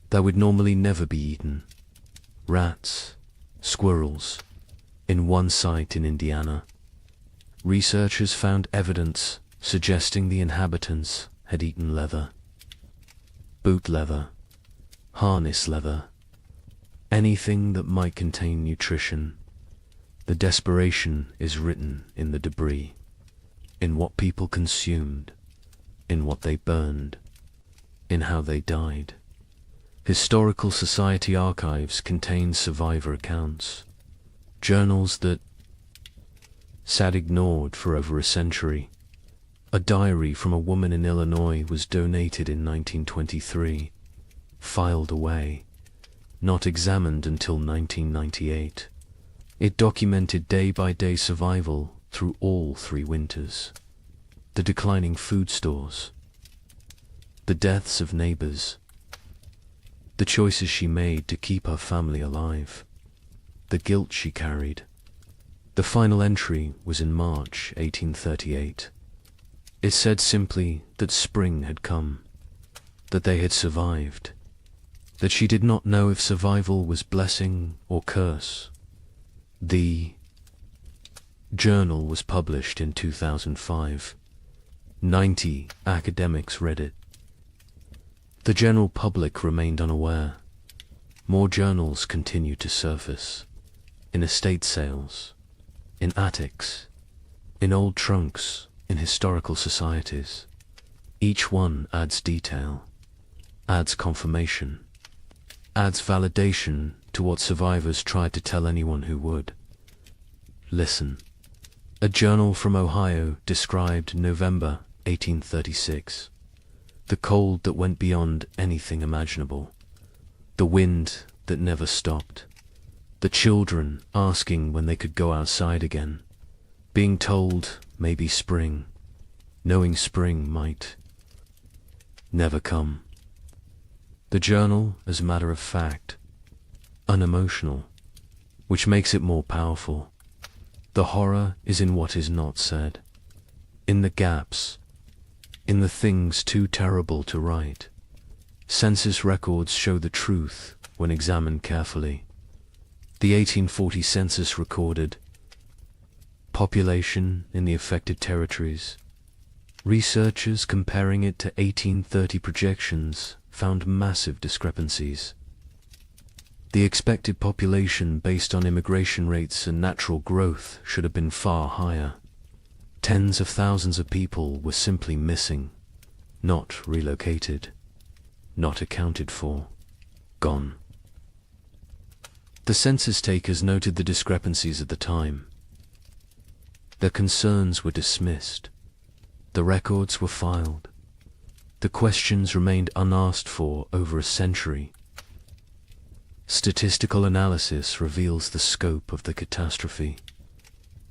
Speaker 2: that would normally never be eaten. Rats, squirrels. In one site in Indiana, researchers found evidence suggesting the inhabitants had eaten leather. Boot leather, harness leather, anything that might contain nutrition. The desperation is written in the debris, in what people consumed, in what they burned, in how they died. Historical Society archives contain survivor accounts, journals that sat ignored for over a century. A diary from a woman in Illinois was donated in 1923, filed away, not examined until 1998. It documented day-by-day survival through all 3 winters, the declining food stores, the deaths of neighbors, the choices she made to keep her family alive, the guilt she carried. The final entry was in March 1838. It said simply that spring had come, that they had survived, that she did not know if survival was blessing or curse. The journal was published in 2005. 90 academics read it. The general public remained unaware. More journals continued to surface, in estate sales, in attics, in old trunks, in historical societies. Each one adds detail, adds confirmation, adds validation to what survivors tried to tell anyone who would. Listen. A journal from Ohio described November 1836. The cold that went beyond anything imaginable. The wind that never stopped. The children asking when they could go outside again. Being told maybe spring. Knowing spring might never come. The journal, as a matter of fact, unemotional, which makes it more powerful. The horror is in what is not said, in the gaps, in the things too terrible to write. Census records show the truth when examined carefully. The 1840 census recorded population in the affected territories. Researchers comparing it to 1830 projections found massive discrepancies. The expected population based on immigration rates and natural growth should have been far higher. Tens of thousands of people were simply missing, not relocated, not accounted for, gone. The census takers noted the discrepancies at the time. Their concerns were dismissed. The records were filed. The questions remained unasked for over a century. Statistical analysis reveals the scope of the catastrophe.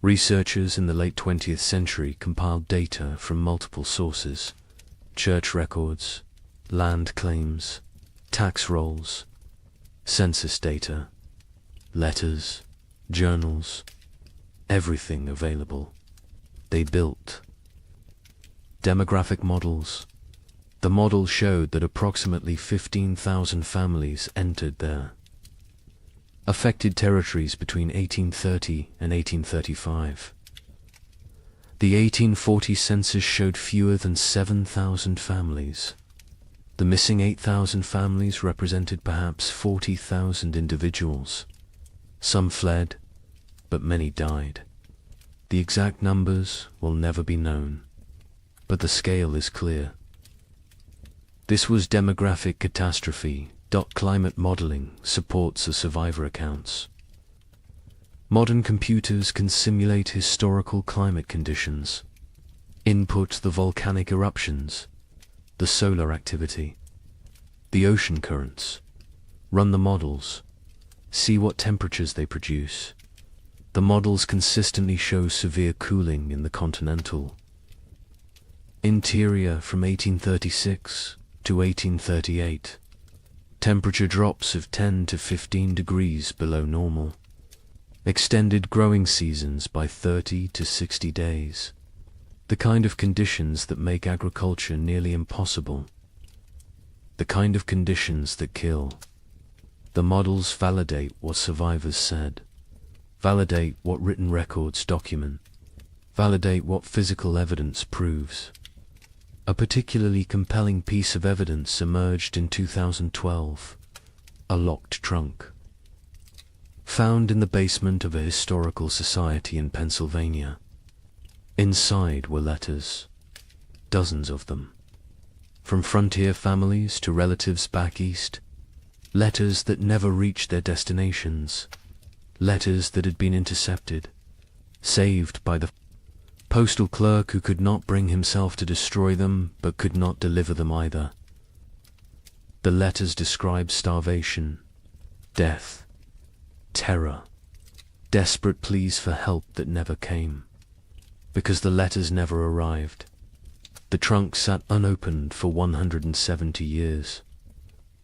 Speaker 2: Researchers in the late 20th century compiled data from multiple sources: church records, land claims, tax rolls, census data, letters, journals, everything available. They built demographic models. The model showed that approximately 15,000 families entered their affected territories between 1830 and 1835. The 1840 census showed fewer than 7,000 families. The missing 8,000 families represented perhaps 40,000 individuals. Some fled, but many died. The exact numbers will never be known, but the scale is clear. This was demographic catastrophe. Climate modeling supports the survivor accounts. Modern computers can simulate historical climate conditions, input the volcanic eruptions, the solar activity, the ocean currents, Run the models. See what temperatures they produce. The models consistently show severe cooling in the continental interior from 1836 to 1838. Temperature drops of 10 to 15 degrees below normal. Extended growing seasons by 30 to 60 days. The kind of conditions that make agriculture nearly impossible. The kind of conditions that kill. The models validate what survivors said. Validate what written records document. Validate what physical evidence proves. A particularly compelling piece of evidence emerged in 2012. A locked trunk. Found in the basement of a historical society in Pennsylvania. Inside were letters. Dozens of them. From frontier families to relatives back east. Letters that never reached their destinations. Letters that had been intercepted. Saved by the postal clerk who could not bring himself to destroy them, but could not deliver them either. The letters described starvation, death, terror, desperate pleas for help that never came. Because the letters never arrived. The trunk sat unopened for 170 years.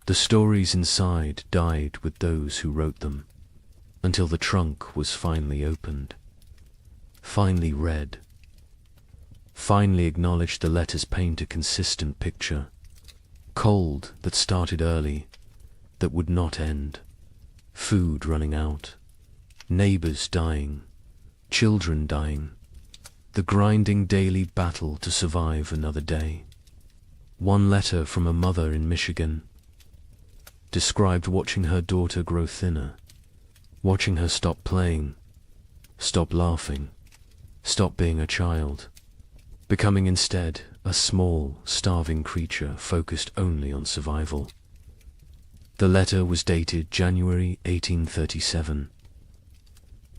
Speaker 2: The stories inside died with those who wrote them, until the trunk was finally opened, finally read, finally acknowledged the letters paint a consistent picture. Cold that started early, that would not end. Food running out. Neighbors dying. Children dying. The grinding daily battle to survive another day. One letter from a mother in Michigan described watching her daughter grow thinner, watching her stop playing, stop laughing, stop being a child, becoming instead a small, starving creature focused only on survival. The letter was dated January 1837.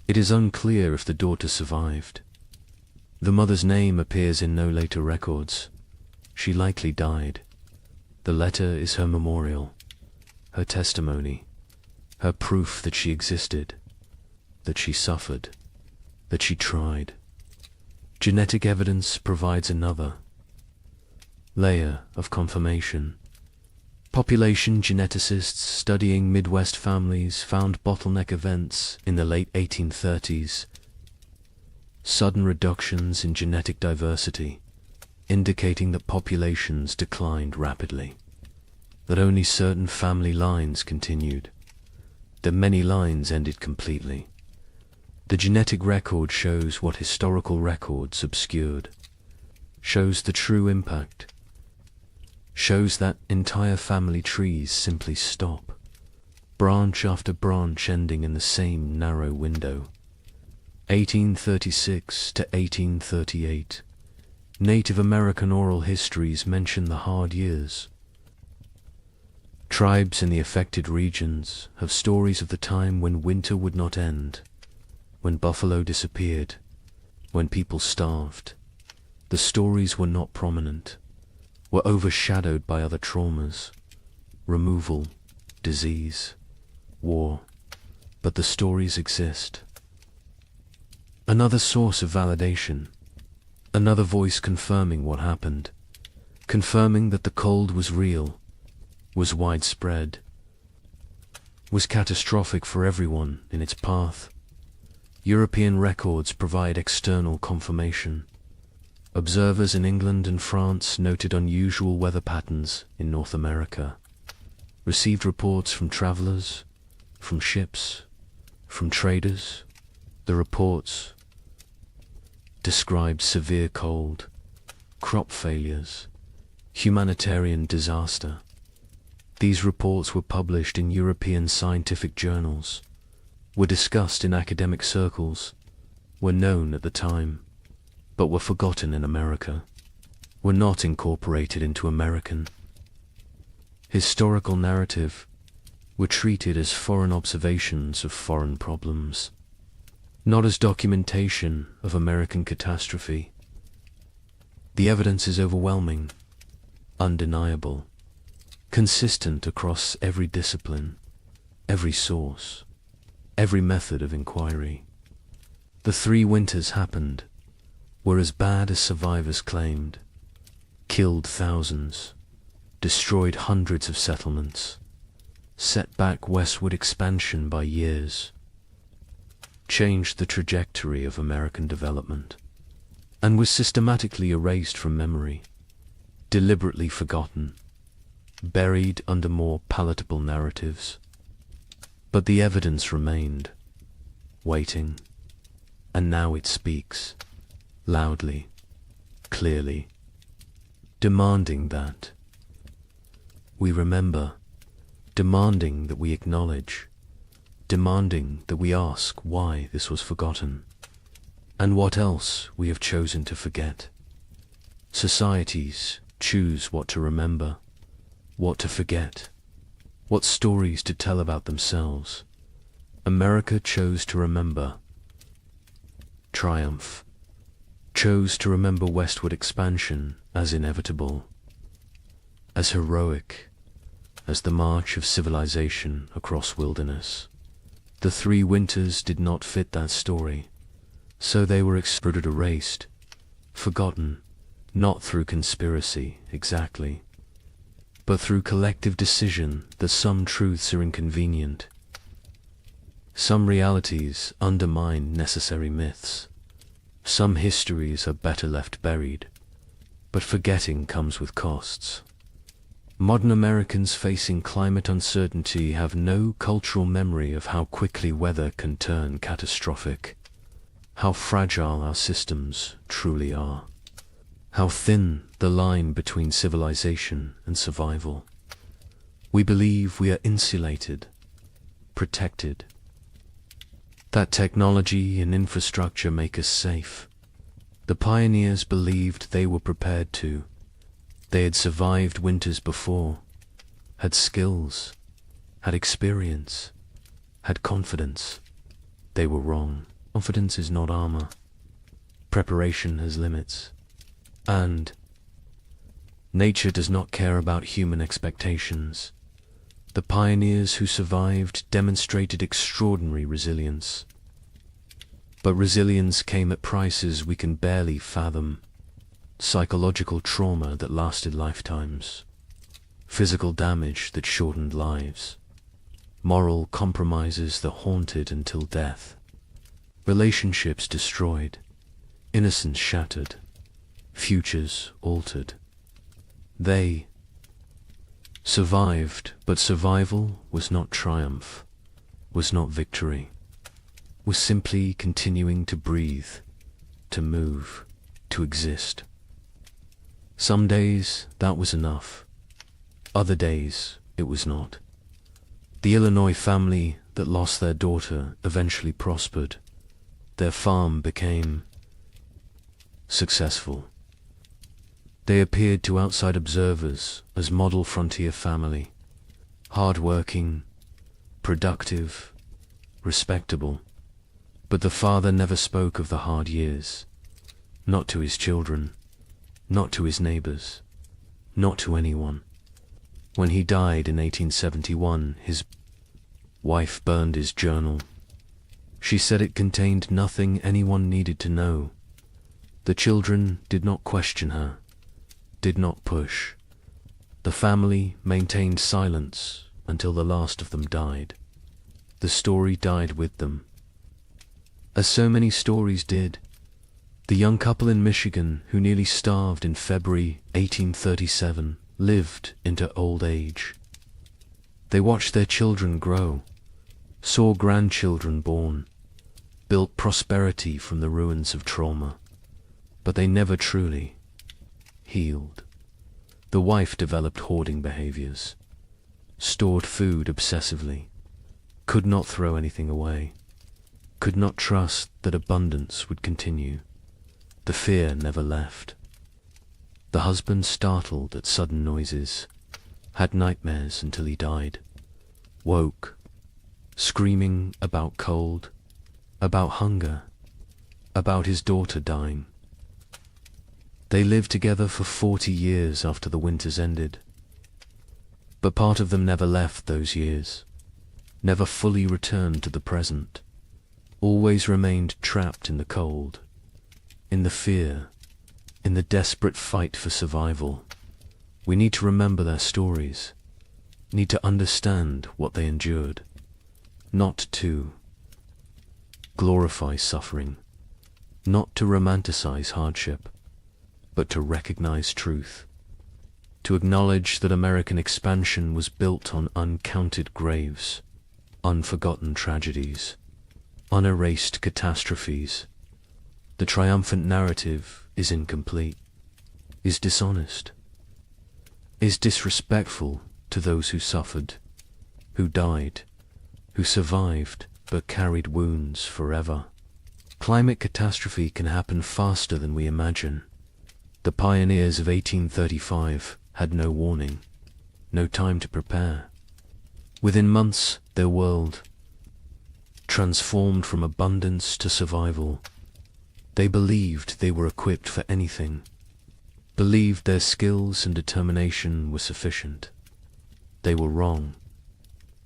Speaker 2: It is unclear if the daughter survived. The mother's name appears in no later records. She likely died. The letter is her memorial, her testimony, her proof that she existed, that she suffered, that she tried. Genetic evidence provides another layer of confirmation. Population geneticists studying Midwest families found bottleneck events in the late 1830s. Sudden reductions in genetic diversity, indicating that populations declined rapidly, that only certain family lines continued, that many lines ended completely. The genetic record shows what historical records obscured, shows the true impact, shows that entire family trees simply stop, branch after branch ending in the same narrow window. 1836 to 1838. Native American oral histories mention the hard years. Tribes in the affected regions have stories of the time when winter would not end, when buffalo disappeared, when people starved. The stories were not prominent, were overshadowed by other traumas, removal, disease, war, but the stories exist. Another source of validation, another voice confirming what happened, confirming that the cold was real, was widespread, was catastrophic for everyone in its path. European records provide external confirmation. Observers in England and France noted unusual weather patterns in North America, received reports from travelers, from ships, from traders. The reports described severe cold, crop failures, humanitarian disaster. These reports were published in European scientific journals, were discussed in academic circles, were known at the time, but were forgotten in America, were not incorporated into American historical narrative, were treated as foreign observations of foreign problems, not as documentation of American catastrophe. The evidence is overwhelming, undeniable, consistent across every discipline. every source, every method of inquiry. The 3 winters happened, were as bad as survivors claimed, killed thousands, destroyed hundreds of settlements, set back westward expansion by years, changed the trajectory of American development, and was systematically erased from memory, deliberately forgotten, buried under more palatable narratives. But the evidence remained, waiting, and now it speaks, loudly, clearly, demanding that we remember, demanding that we acknowledge, demanding that we ask why this was forgotten, and what else we have chosen to forget. Societies choose what to remember, what to forget, what stories to tell about themselves. America chose to remember triumph, chose to remember westward expansion as inevitable, as heroic as the march of civilization across wilderness. The 3 winters did not fit that story, so they were exploded, erased, forgotten, not through conspiracy exactly, but through collective decision that some truths are inconvenient. Some realities undermine necessary myths. Some histories are better left buried, but forgetting comes with costs. Modern Americans facing climate uncertainty have no cultural memory of how quickly weather can turn catastrophic, how fragile our systems truly are, how thin the line between civilization and survival. We believe we are insulated, protected, that technology and infrastructure make us safe. The pioneers believed they were prepared to. They had survived winters before, had skills, had experience, had confidence. They were wrong. Confidence is not armor. Preparation has limits. And nature does not care about human expectations. The pioneers who survived demonstrated extraordinary resilience. But resilience came at prices we can barely fathom. Psychological trauma that lasted lifetimes, physical damage that shortened lives, moral compromises that haunted until death, relationships destroyed, innocence shattered, futures altered. They survived, but survival was not triumph, was not victory, was simply continuing to breathe, to move, to exist. Some days that was enough. Other days it was not. The Illinois family that lost their daughter eventually prospered. Their farm became successful. They appeared to outside observers as model frontier family, hard-working, productive, respectable. But the father never spoke of the hard years, not to his children, not to his neighbors, not to anyone. When he died in 1871, his wife burned his journal. She said it contained nothing anyone needed to know. The children did not question her, did not push. The family maintained silence until the last of them died. The story died with them. As so many stories did, the young couple in Michigan who nearly starved in February 1837 lived into old age. They watched their children grow, saw grandchildren born, built prosperity from the ruins of trauma, but they never truly healed. The wife developed hoarding behaviors, stored food obsessively, could not throw anything away, could not trust that abundance would continue. The fear never left. The husband, startled at sudden noises, had nightmares until he died, woke, screaming about cold, about hunger, about his daughter dying. They lived together for 40 years after the winters ended, but part of them never left those years. never fully returned to the present, always remained trapped in the cold, in the fear, in the desperate fight for survival. We need to remember their stories, need to understand what they endured, not to glorify suffering, not to romanticize hardship, but to recognize truth, to acknowledge that American expansion was built on uncounted graves, unforgotten tragedies, unerased catastrophes. The triumphant narrative is incomplete, is dishonest, is disrespectful to those who suffered, who died, who survived but carried wounds forever. Climate catastrophe can happen faster than we imagine. The pioneers of 1835 had no warning, no time to prepare. Within months, their world transformed from abundance to survival. They believed they were equipped for anything, believed their skills and determination were sufficient. They were wrong.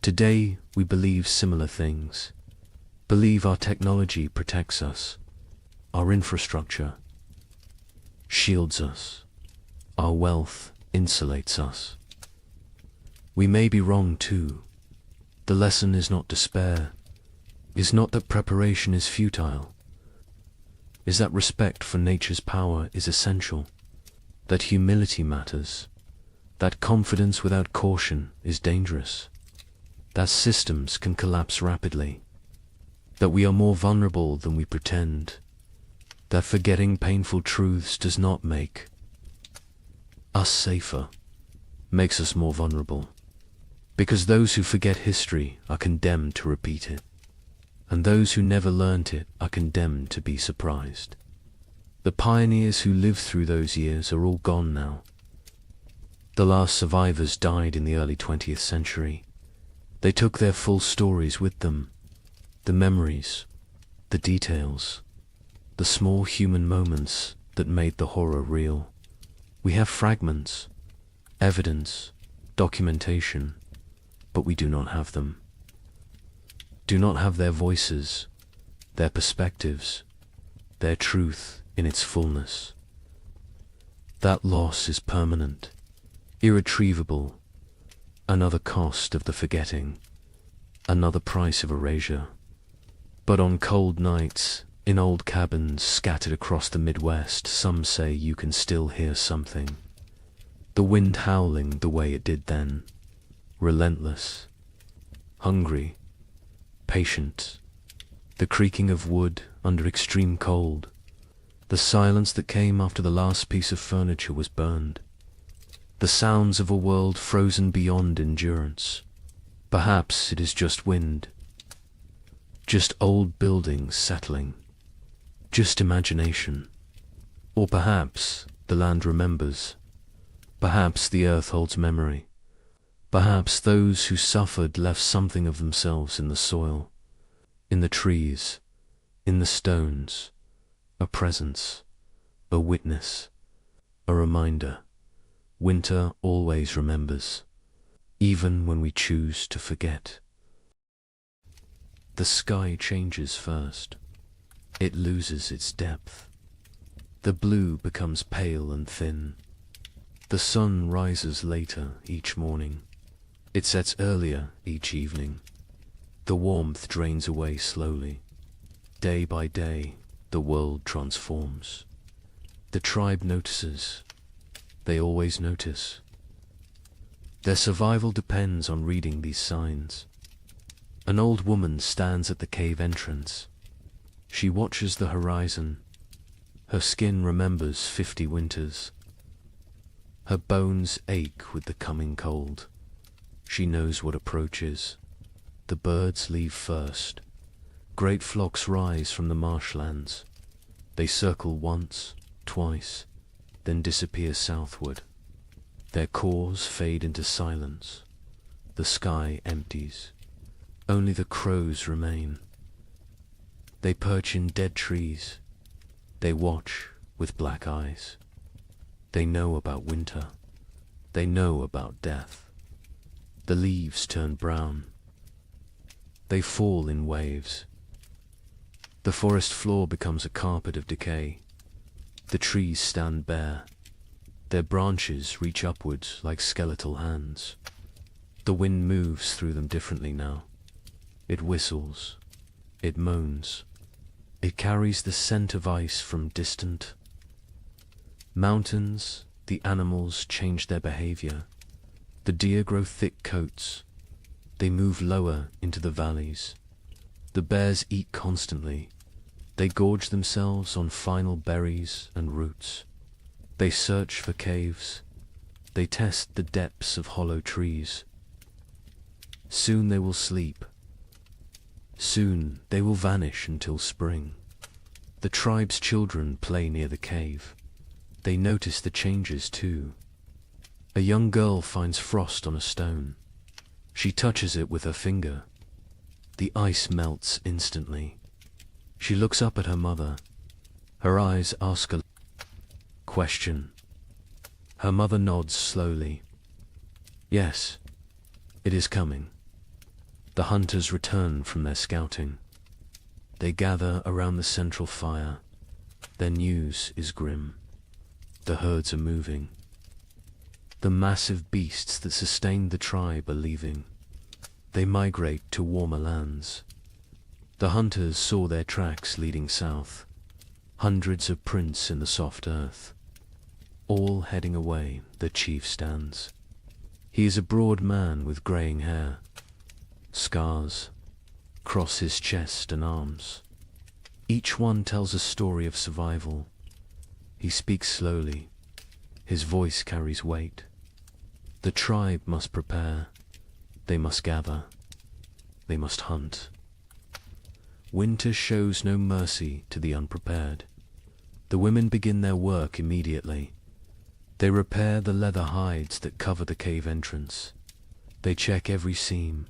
Speaker 2: Today, we believe similar things, believe our technology protects us, our infrastructure shields us, our wealth insulates us. We may be wrong too. The lesson is not despair, is not that preparation is futile, is that respect for nature's power is essential, that humility matters, that confidence without caution is dangerous, that systems can collapse rapidly, that we are more vulnerable than we pretend, that forgetting painful truths does not make us safer, makes us more vulnerable, because those who forget history are condemned to repeat it, and those who never learnt it are condemned to be surprised. The pioneers who lived through those years are all gone now. The last survivors died in the early 20th century. They took their full stories with them, the memories, the details, the small human moments that made the horror real. We have fragments, evidence, documentation, but we do not have them. Do not have their voices, their perspectives, their truth in its fullness. That loss is permanent, irretrievable, another cost of the forgetting, another price of erasure. But on cold nights, in old cabins scattered across the Midwest, some say you can still hear something. The wind howling the way it did then, relentless, hungry, patient, the creaking of wood under extreme cold, the silence that came after the last piece of furniture was burned, the sounds of a world frozen beyond endurance. Perhaps it is just wind, just old buildings settling, just imagination. Or perhaps the land remembers, perhaps the earth holds memory, perhaps those who suffered left something of themselves in the soil, in the trees, in the stones, a presence, a witness, a reminder. Winter always remembers, even when we choose to forget. The sky changes first. It loses its depth. The blue becomes pale and thin. The sun rises later each morning. It sets earlier each evening. The warmth drains away slowly. Day by day, the world transforms. The tribe notices. They always notice. Their survival depends on reading these signs. An old woman stands at the cave entrance. She watches the horizon. Her skin remembers 50 winters. Her bones ache with the coming cold. She knows what approaches. The birds leave first. Great flocks rise from the marshlands. They circle once, twice, then disappear southward. Their cores fade into silence. The sky empties. Only the crows remain. They perch in dead trees. They watch with black eyes. They know about winter. They know about death. The leaves turn brown. They fall in waves. The forest floor becomes a carpet of decay. The trees stand bare. Their branches reach upwards like skeletal hands. The wind moves through them differently now. It whistles. It moans. It carries the scent of ice from distant mountains. The animals change their behavior. The deer grow thick coats. They move lower into the valleys. The bears eat constantly. They gorge themselves on final berries and roots. They search for caves. They test the depths of hollow trees. Soon they will sleep. Soon they will vanish until spring. The tribe's children play near the cave. They notice the changes too. A young girl finds frost on a stone. She touches it with her finger. The ice melts instantly. She looks up at her mother. Her eyes ask a question. Her mother nods slowly. Yes, it is coming. The hunters return from their scouting. They gather around the central fire. Their news is grim. The herds are moving. The massive beasts that sustained the tribe are leaving. They migrate to warmer lands. The hunters saw their tracks leading south. Hundreds of prints in the soft earth. All heading away, the chief stands. He is a broad man with greying hair. Scars cross his chest and arms. Each one tells a story of survival. He speaks slowly. His voice carries weight. The tribe must prepare. They must gather. They must hunt. Winter shows no mercy to the unprepared. The women begin their work immediately. They repair the leather hides that cover the cave entrance. They check every seam.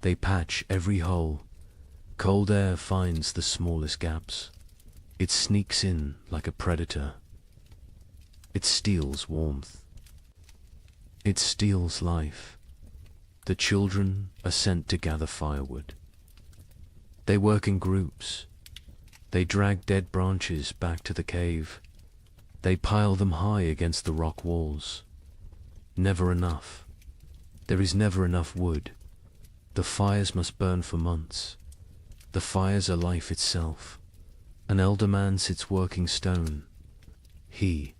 Speaker 2: They patch every hole. Cold air finds the smallest gaps. It sneaks in like a predator. It steals warmth. It steals life. The children are sent to gather firewood. They work in groups. They drag dead branches back to the cave. They pile them high against the rock walls. Never enough. There is never enough wood. The fires must burn for months. The fires are life itself. An elder man sits working stone. He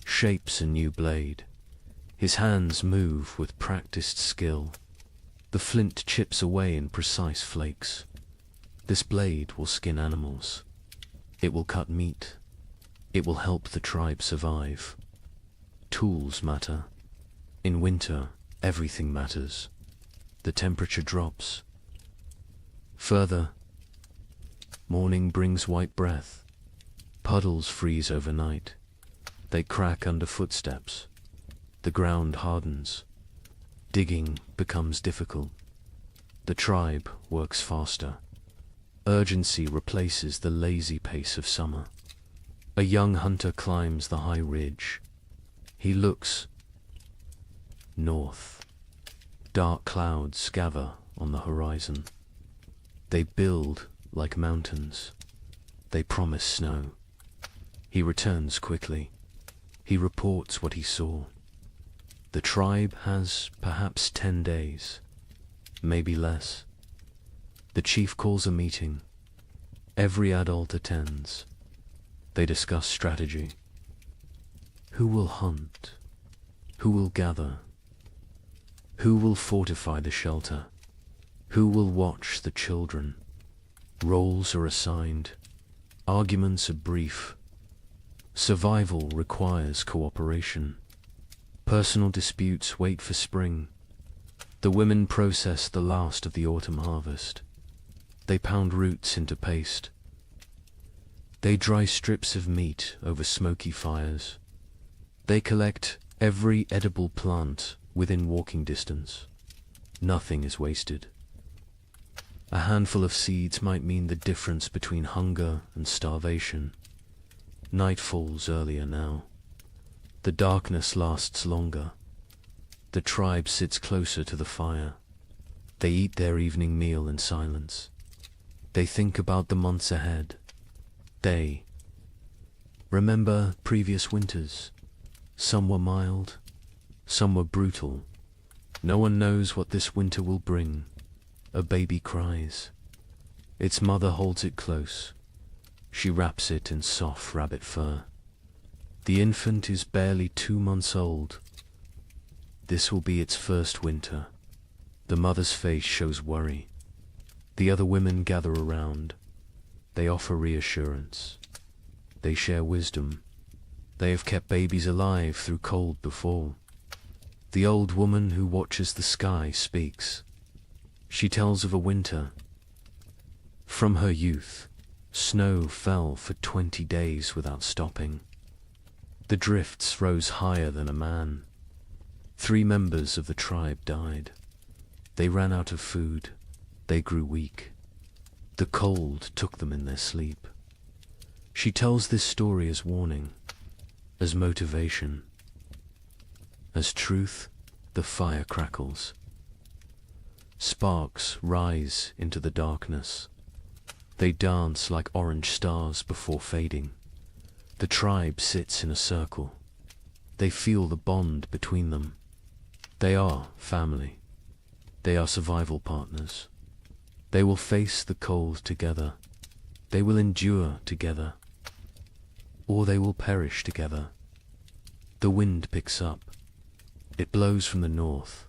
Speaker 2: shapes a new blade. His hands move with practiced skill. The flint chips away in precise flakes. This blade will skin animals. It will cut meat. It will help the tribe survive. Tools matter. In winter, everything matters. The temperature drops. Further, morning brings white breath. Puddles freeze overnight. They crack under footsteps. The ground hardens. Digging becomes difficult. The tribe works faster. Urgency replaces the lazy pace of summer. A young hunter climbs the high ridge. He looks north. Dark clouds gather on the horizon. They build like mountains. They promise snow. He returns quickly. He reports what he saw. The tribe has perhaps 10 days, maybe less. The chief calls a meeting. Every adult attends. They discuss strategy. Who will hunt? Who will gather? Who will fortify the shelter? Who will watch the children? Roles are assigned. Arguments are brief. Survival requires cooperation. Personal disputes wait for spring. The women process the last of the autumn harvest. They pound roots into paste. They dry strips of meat over smoky fires. They collect every edible plant within walking distance. Nothing is wasted. A handful of seeds might mean the difference between hunger and starvation. Night falls earlier now. The darkness lasts longer. The tribe sits closer to the fire. They eat their evening meal in silence. They think about the months ahead. They remember previous winters. Some were mild, some were brutal. No one knows what this winter will bring. A baby cries. Its mother holds it close. She wraps it in soft rabbit fur. The infant is barely 2 months old. This will be its first winter. The mother's face shows worry. The other women gather around. They offer reassurance. They share wisdom. They have kept babies alive through cold before. The old woman who watches the sky speaks. She tells of a winter. From her youth, snow fell for 20 days without stopping. The drifts rose higher than a man. 3 members of the tribe died. They ran out of food. They grew weak. The cold took them in their sleep. She tells this story as warning, as motivation. As truth, the fire crackles. Sparks rise into the darkness. They dance like orange stars before fading. The tribe sits in a circle. They feel the bond between them. They are family. They are survival partners. They will face the cold together. They will endure together. Or they will perish together. The wind picks up. It blows from the north.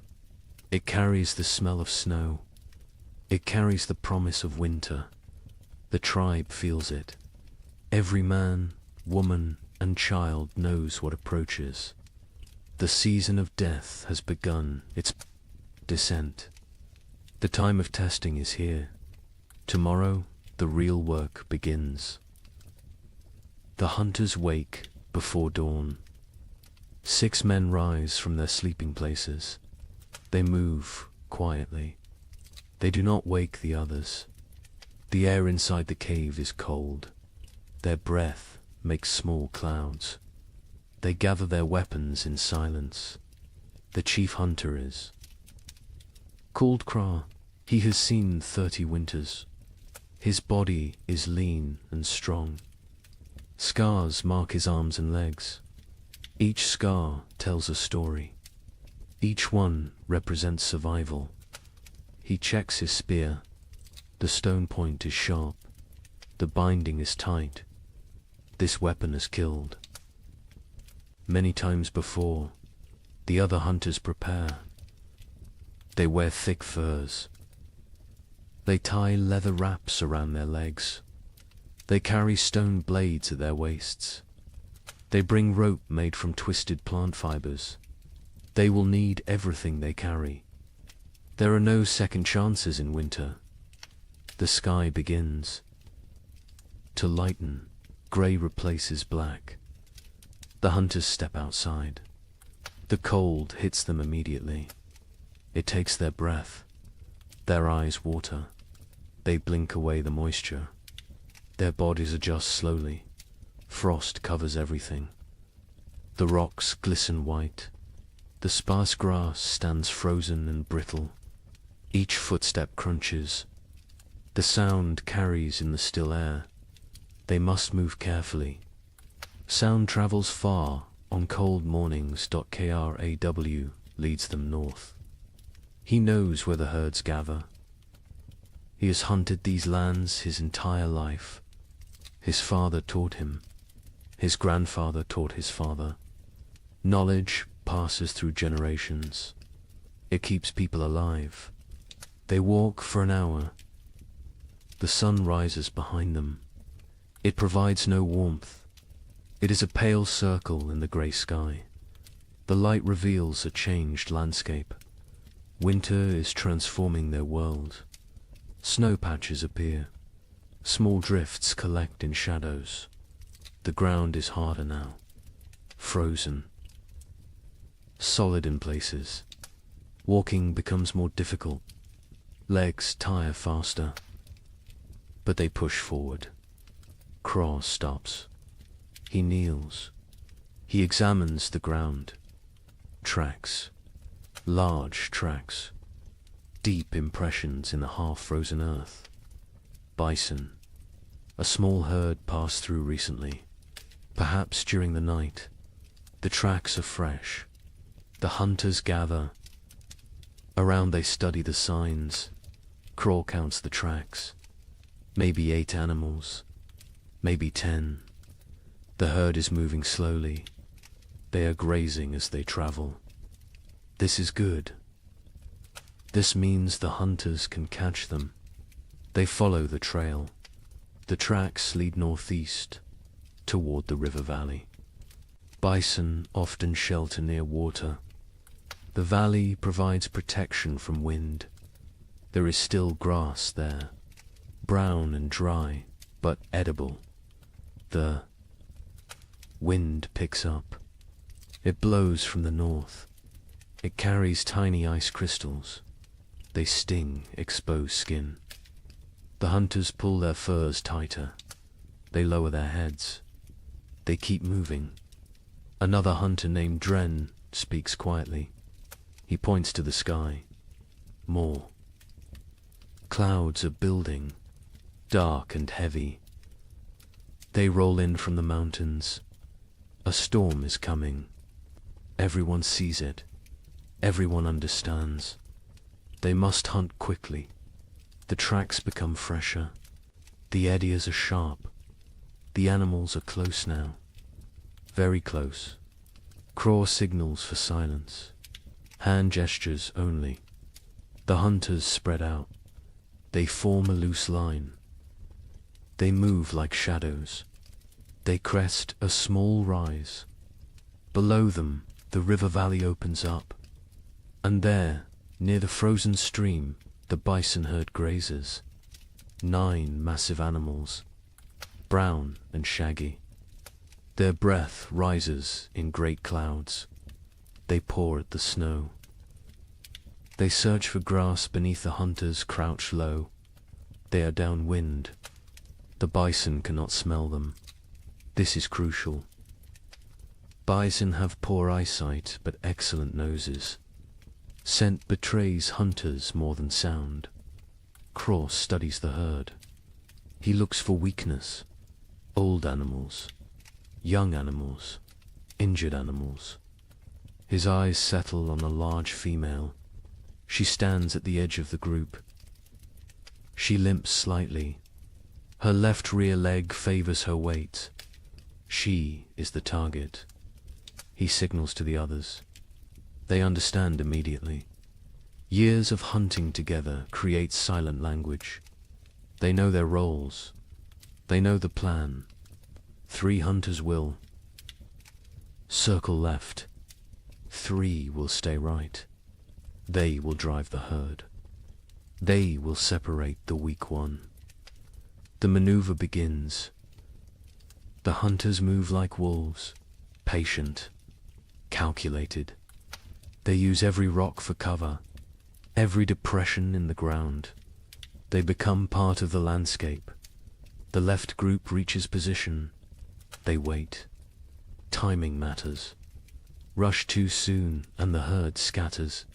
Speaker 2: It carries the smell of snow. It carries the promise of winter. The tribe feels it. Every man, woman, and child knows what approaches. The season of death has begun its descent. The time of testing is here. Tomorrow, the real work begins. The hunters wake before dawn. 6 men rise from their sleeping places. They move quietly. They do not wake the others. The air inside the cave is cold. Their breath makes small clouds. They gather their weapons in silence. The chief hunter is called Kra. He has seen 30 winters. His body is lean and strong. Scars mark his arms and legs. Each scar tells a story. Each one represents survival. He checks his spear. The stone point is sharp. The binding is tight. This weapon has killed. Many times before, the other hunters prepare. They wear thick furs. They tie leather wraps around their legs. They carry stone blades at their waists. They bring rope made from twisted plant fibers. They will need everything they carry. There are no second chances in winter. The sky begins to lighten. Grey replaces black. The hunters step outside. The cold hits them immediately. It takes their breath. Their eyes water. They blink away the moisture. Their bodies adjust slowly. Frost covers everything. The rocks glisten white. The sparse grass stands frozen and brittle. Each footstep crunches. The sound carries in the still air. They must move carefully. Sound travels far on cold mornings. Kraw leads them north. He knows where the herds gather. He has hunted these lands his entire life. His father taught him. His grandfather taught his father. Knowledge passes through generations. It keeps people alive. They walk for an hour. The sun rises behind them. It provides no warmth. It is a pale circle in the grey sky. The light reveals a changed landscape. Winter is transforming their world. Snow patches appear. Small drifts collect in shadows. The ground is harder now. Frozen. Solid in places. Walking becomes more difficult. Legs tire faster. But they push forward. Kraw stops. He kneels. He examines the ground. Tracks. Large tracks. deep impressions in the half-frozen earth. Bison. A small herd passed through recently, perhaps during the night. The tracks are fresh. The hunters gather. Around they study the signs. Craw counts the tracks. Maybe 8 animals. Maybe 10. The herd is moving slowly. They are grazing as they travel. This is good. This means the hunters can catch them. They follow the trail. The tracks lead northeast, toward the river valley. Bison often shelter near water. The valley provides protection from wind. There is still grass there, brown and dry, but edible. The wind picks up. It blows from the north. It carries tiny ice crystals. They sting exposed skin. The hunters pull their furs tighter. They lower their heads. They keep moving. Another hunter named Dren speaks quietly. He points to the sky. More. Clouds are building, dark and heavy. They roll in from the mountains. A storm is coming. Everyone sees it. Everyone understands. They must hunt quickly. The tracks become fresher. The eddies are sharp. The animals are close now. Very close. Craw signals for silence. Hand gestures only. The hunters spread out. They form a loose line. They move like shadows. They crest a small rise. Below them, the river valley opens up. And there, near the frozen stream, the bison herd grazes. 9 massive animals, brown and shaggy. Their breath rises in great clouds. They paw at the snow. They search for grass beneath the hunters crouch low. They are downwind. The bison cannot smell them. This is crucial. Bison have poor eyesight but excellent noses. Scent betrays hunters more than sound. Craw studies the herd. He looks for weakness. Old animals. Young animals. Injured animals. His eyes settle on a large female. She stands at the edge of the group. She limps slightly. Her left rear leg favors her weight. She is the target. He signals to the others. They understand immediately. Years of hunting together create silent language. They know their roles. They know the plan. 3 hunters will circle left. 3 will stay right. They will drive the herd. They will separate the weak one. The maneuver begins. The hunters move like wolves, patient, calculated. They use every rock for cover, every depression in the ground. They become part of the landscape. The left group reaches position. They wait. Timing matters. Rush too soon and the herd scatters.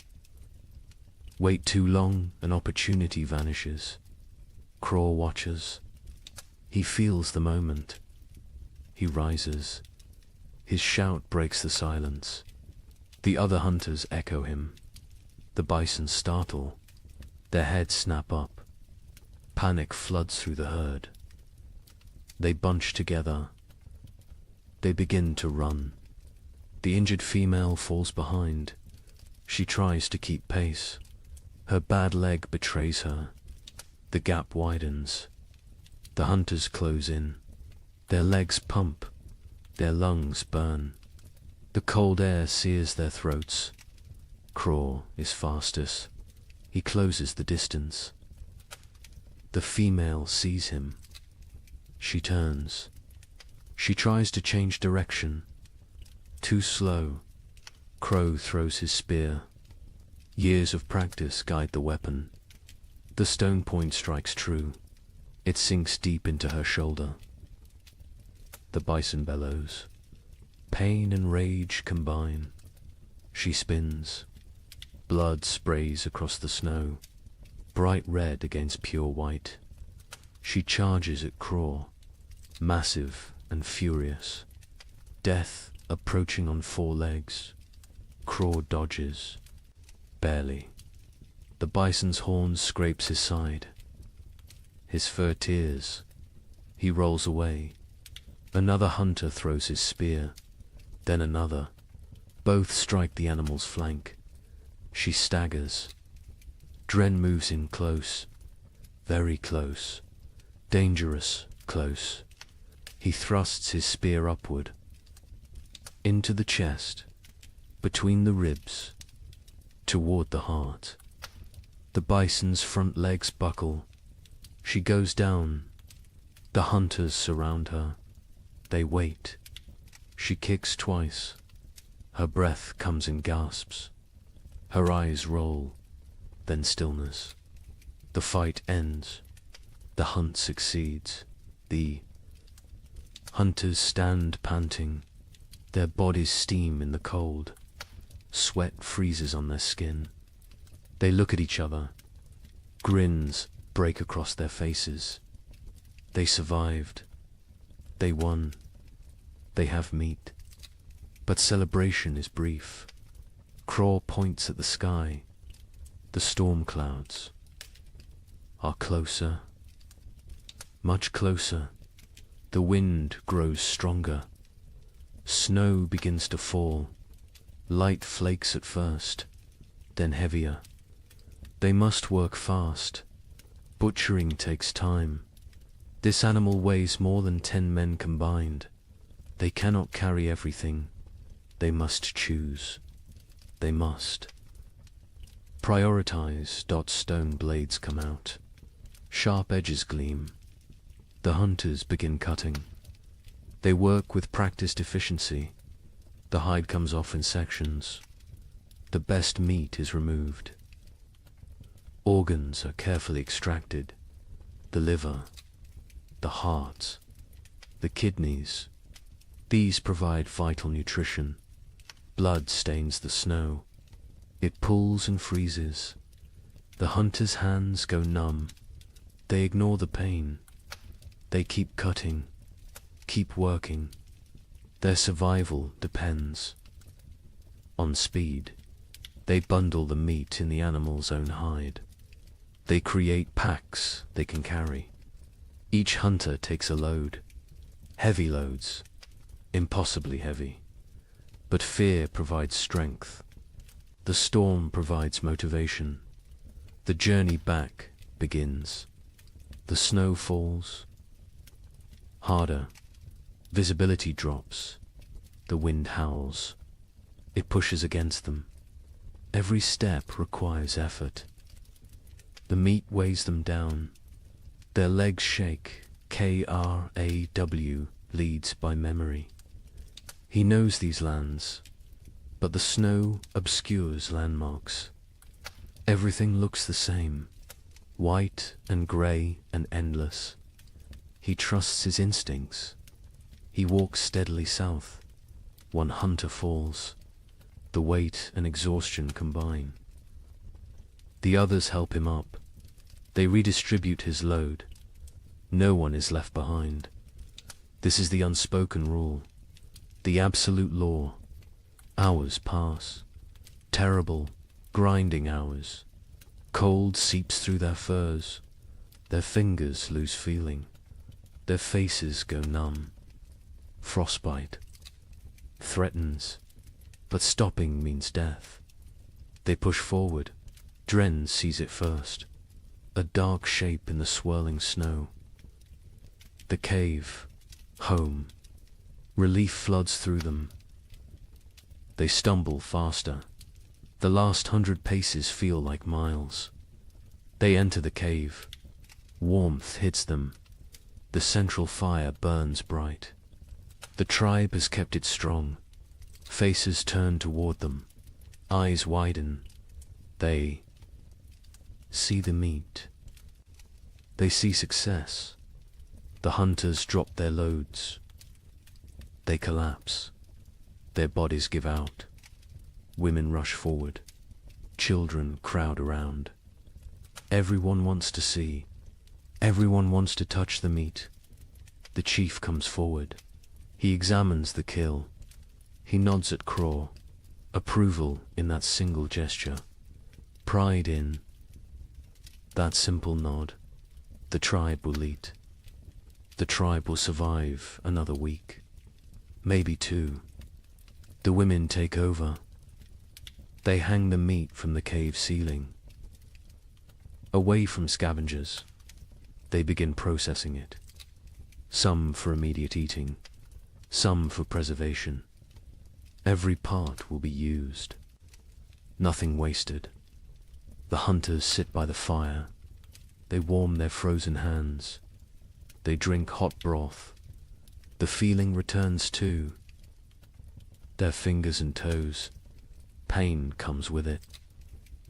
Speaker 2: Wait too long, an opportunity vanishes. Craw watches. He feels the moment. He rises. His shout breaks the silence. The other hunters echo him. The bison startle. Their heads snap up. Panic floods through the herd. They bunch together. They begin to run. The injured female falls behind. She tries to keep pace. Her bad leg betrays her. The gap widens. The hunters close in. Their legs pump. Their lungs burn. The cold air sears their throats. Craw is fastest. He closes the distance. The female sees him. She turns. She tries to change direction. Too slow. Crow throws his spear. Years of practice guide the weapon. The stone point strikes true. It sinks deep into her shoulder. The bison bellows. Pain and rage combine. She spins. Blood sprays across the snow. bright red against pure white. She charges at Craw, massive and furious. Death approaching on 4 legs. Craw dodges, barely. The bison's horn scrapes his side. His fur tears. He rolls away. Another hunter throws his spear, then another. Both strike the animal's flank. She staggers. Dren moves in close, very close, dangerous close. He thrusts his spear upward, into the chest, between the ribs, toward the heart. The bison's front legs buckle. She goes down. The hunters surround her. They wait. She kicks twice. Her breath comes in gasps. Her eyes roll, then stillness. The fight ends. The hunt succeeds. The hunters stand panting. Their bodies steam in the cold. Sweat freezes on their skin. They look at each other. Grins break across their faces. They survived. They won. They have meat. But celebration is brief. Craw points at the sky. The storm clouds are closer, much closer. The wind grows stronger. Snow begins to fall. Light flakes at first, then heavier. They must work fast. Butchering takes time. This animal weighs more than 10 men combined. They cannot carry everything. They must choose. They must. Prioritize. Stone blades come out. Sharp edges gleam. The hunters begin cutting. They work with practiced efficiency. The hide comes off in sections. The best meat is removed. Organs are carefully extracted. The liver, the heart, the kidneys. These provide vital nutrition. Blood stains the snow. It pulls and freezes. The hunter's hands go numb. They ignore the pain. They keep cutting, keep working. Their survival depends on speed. They bundle the meat in the animal's own hide. They create packs they can carry. Each hunter takes a load. Heavy loads, impossibly heavy. But fear provides strength. The storm provides motivation. The journey back begins. The snow falls. Harder. Visibility drops. The wind howls. It pushes against them. Every step requires effort. The meat weighs them down. Their legs shake. Kraw leads by memory. He knows these lands, but the snow obscures landmarks. Everything looks the same, white and grey and endless. He trusts his instincts. He walks steadily south. One hunter falls. The weight and exhaustion combine. The others help him up. They redistribute his load. No one is left behind. This is the unspoken rule, the absolute law. Hours pass. Terrible, grinding hours. Cold seeps through their furs. Their fingers lose feeling. Their faces go numb. Frostbite threatens, but stopping means death. They push forward. Dren sees it first. A dark shape in the swirling snow. The cave. Home. Relief floods through them. They stumble faster. The last 100 paces feel like miles. They enter the cave. Warmth hits them. The central fire burns bright. The tribe has kept it strong. Faces turn toward them. Eyes widen. They see the meat. They see success. The hunters drop their loads. They collapse. Their bodies give out. Women rush forward. Children crowd around. Everyone wants to see. Everyone wants to touch the meat. The chief comes forward. He examines the kill. He nods at Craw. Approval in that single gesture. Pride in that simple nod. The tribe will eat. The tribe will survive another week. Maybe two. The women take over. They hang the meat from the cave ceiling. Away from scavengers, they begin processing it. Some for immediate eating, some for preservation. Every part will be used. Nothing wasted. The hunters sit by the fire. They warm their frozen hands. They drink hot broth. The feeling returns too. Their fingers and toes. Pain comes with it.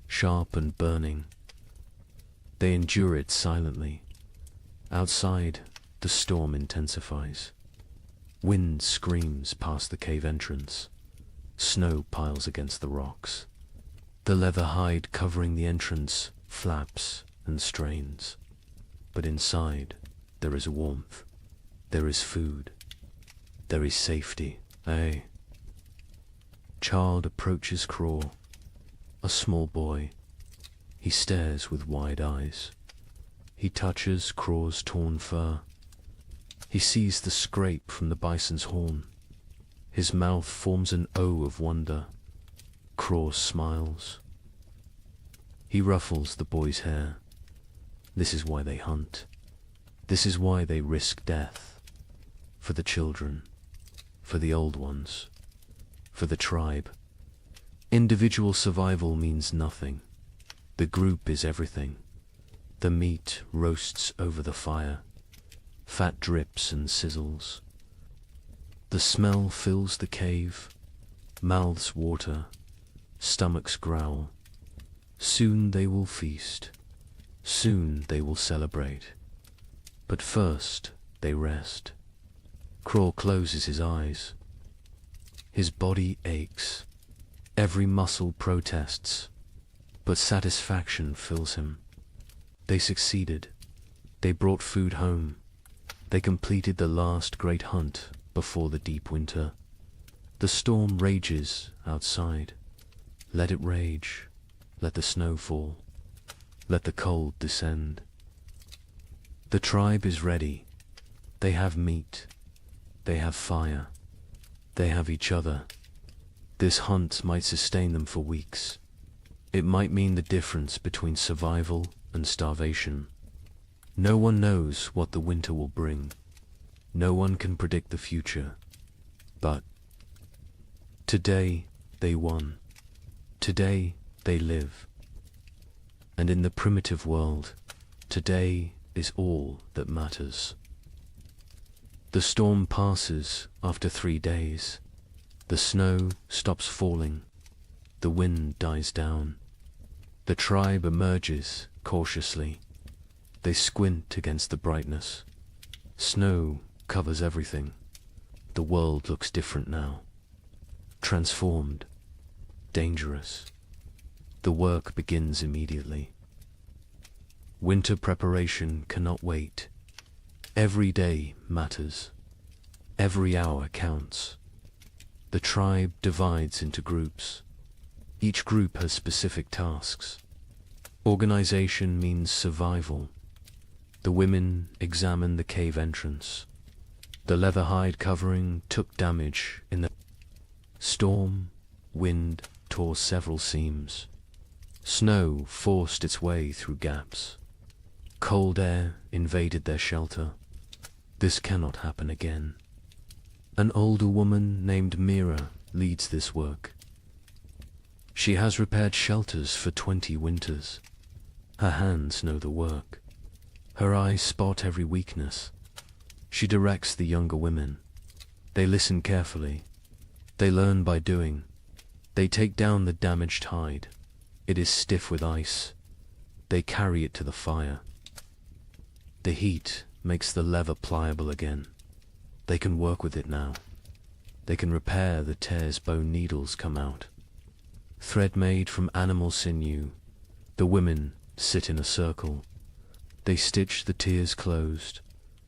Speaker 2: Sharp and burning. They endure it silently. Outside, the storm intensifies. Wind screams past the cave entrance. Snow piles against the rocks. The leather hide covering the entrance flaps and strains. But inside, there is warmth. There is food. There is safety. Aye. Child approaches Craw. A small boy. He stares with wide eyes. He touches Craw's torn fur. He sees the scrape from the bison's horn. His mouth forms an O of wonder. Craw smiles. He ruffles the boy's hair. This is why they hunt. This is why they risk death. For the children. For the old ones. For the tribe. Individual survival means nothing. The group is everything. The meat roasts over the fire. Fat drips and sizzles. The smell fills the cave. Mouths water. Stomachs growl. Soon they will feast. Soon they will celebrate. But first they rest. Craw closes his eyes. His body aches. Every muscle protests. But satisfaction fills him. They succeeded. They brought food home. They completed the last great hunt before the deep winter. The storm rages outside. Let it rage. Let the snow fall. Let the cold descend. The tribe is ready. They have meat. They have fire. They have each other. This hunt might sustain them for weeks. It might mean the difference between survival and starvation. No one knows what the winter will bring. No one can predict the future. But today they won. Today they live. And in the primitive world, today is all that matters. The storm passes after 3 days. The snow stops falling. The wind dies down. The tribe emerges cautiously. They squint against the brightness. Snow covers everything. The world looks different now. Transformed. Dangerous. The work begins immediately. Winter preparation cannot wait. Every day matters. Every hour counts. The tribe divides into groups. Each group has specific tasks. Organization means survival. The women examine the cave entrance. The leather hide covering took damage in the storm. Wind tore several seams. Snow forced its way through gaps. Cold air invaded their shelter. This cannot happen again. An older woman named Mira leads this work. She has repaired shelters for 20 winters. Her hands know the work. Her eyes spot every weakness. She directs the younger women. They listen carefully. They learn by doing. They take down the damaged hide. It is stiff with ice. They carry it to the fire. The heat makes the leather pliable again. They can work with it now. They can repair the tears bone needles come out. Thread made from animal sinew, the women sit in a circle. They stitch the tears closed.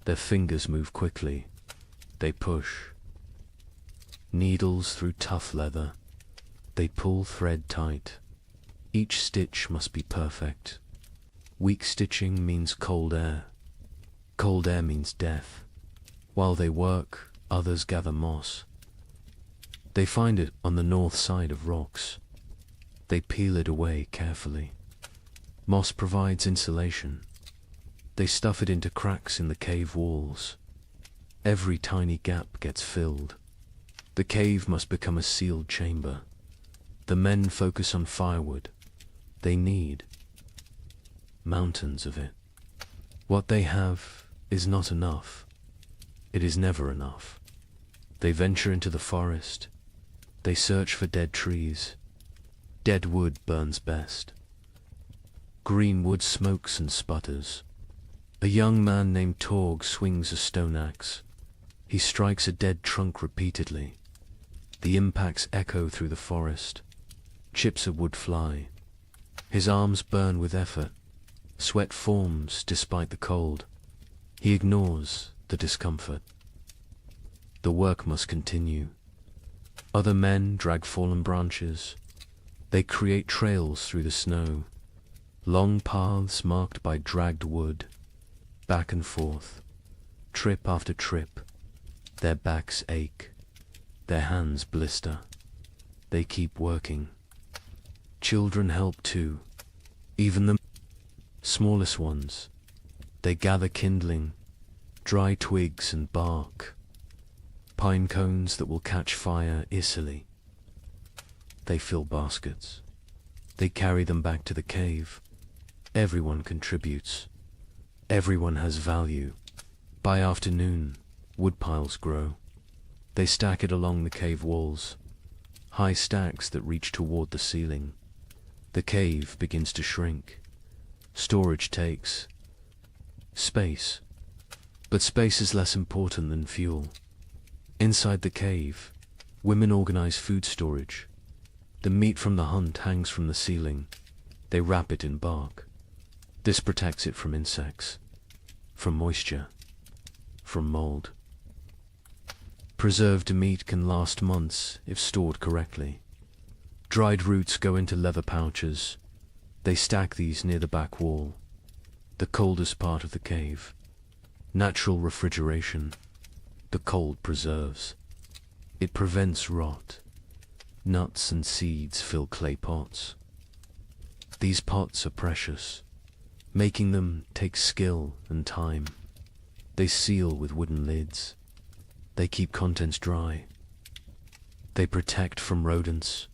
Speaker 2: Their fingers move quickly. They push. Needles through tough leather. They pull thread tight. Each stitch must be perfect. Weak stitching means cold air. Cold air means death. While they work, others gather moss. They find it on the north side of rocks. They peel it away carefully. Moss provides insulation. They stuff it into cracks in the cave walls. Every tiny gap gets filled. The cave must become a sealed chamber. The men focus on firewood. They need mountains of it. What they have is not enough. It is never enough. They venture into the forest. They search for dead trees. Dead wood burns best. Green wood smokes and sputters. A young man named Torg swings a stone axe. He strikes a dead trunk repeatedly. The impacts echo through the forest. Chips of wood fly. His arms burn with effort. Sweat forms despite the cold. He ignores the discomfort. The work must continue. Other men drag fallen branches. They create trails through the snow. Long paths marked by dragged wood. Back and forth. Trip after trip. Their backs ache. Their hands blister. They keep working. Children help too. Even the smallest ones. They gather kindling, dry twigs and bark, pine cones that will catch fire easily. They fill baskets. They carry them back to the cave. Everyone contributes. Everyone has value. By afternoon, wood piles grow. They stack it along the cave walls, high stacks that reach toward the ceiling. The cave begins to shrink. Storage takes space. But space is less important than fuel. Inside the cave, women organize food storage. The meat from the hunt hangs from the ceiling. They wrap it in bark. This protects it from insects, from moisture, from mold. Preserved meat can last months if stored correctly. Dried roots go into leather pouches. They stack these near the back wall, the coldest part of the cave. Natural refrigeration. The cold preserves. It prevents rot. Nuts and seeds fill clay pots. These pots are precious. Making them takes skill and time. They seal with wooden lids. They keep contents dry. They protect from rodents.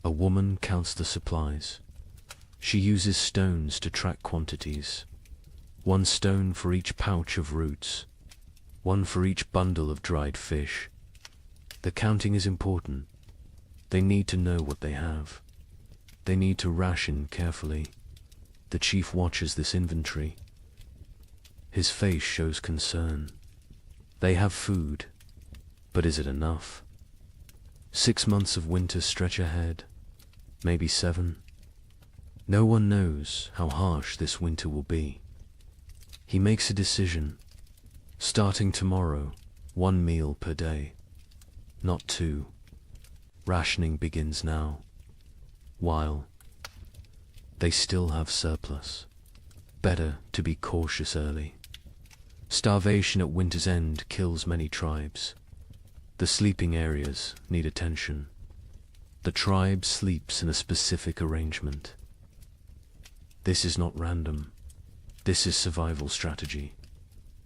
Speaker 2: A woman counts the supplies. She uses stones to track quantities. 1 stone for each pouch of roots. 1 for each bundle of dried fish. The counting is important. They need to know what they have. They need to ration carefully. The chief watches this inventory. His face shows concern. They have food, but is it enough? 6 months of winter stretch ahead, maybe 7. No one knows how harsh this winter will be. He makes a decision. Starting tomorrow, 1 meal per day, not 2. Rationing begins now, while they still have surplus. Better to be cautious early. Starvation at winter's end kills many tribes. The sleeping areas need attention. The tribe sleeps in a specific arrangement. This is not random. This is survival strategy.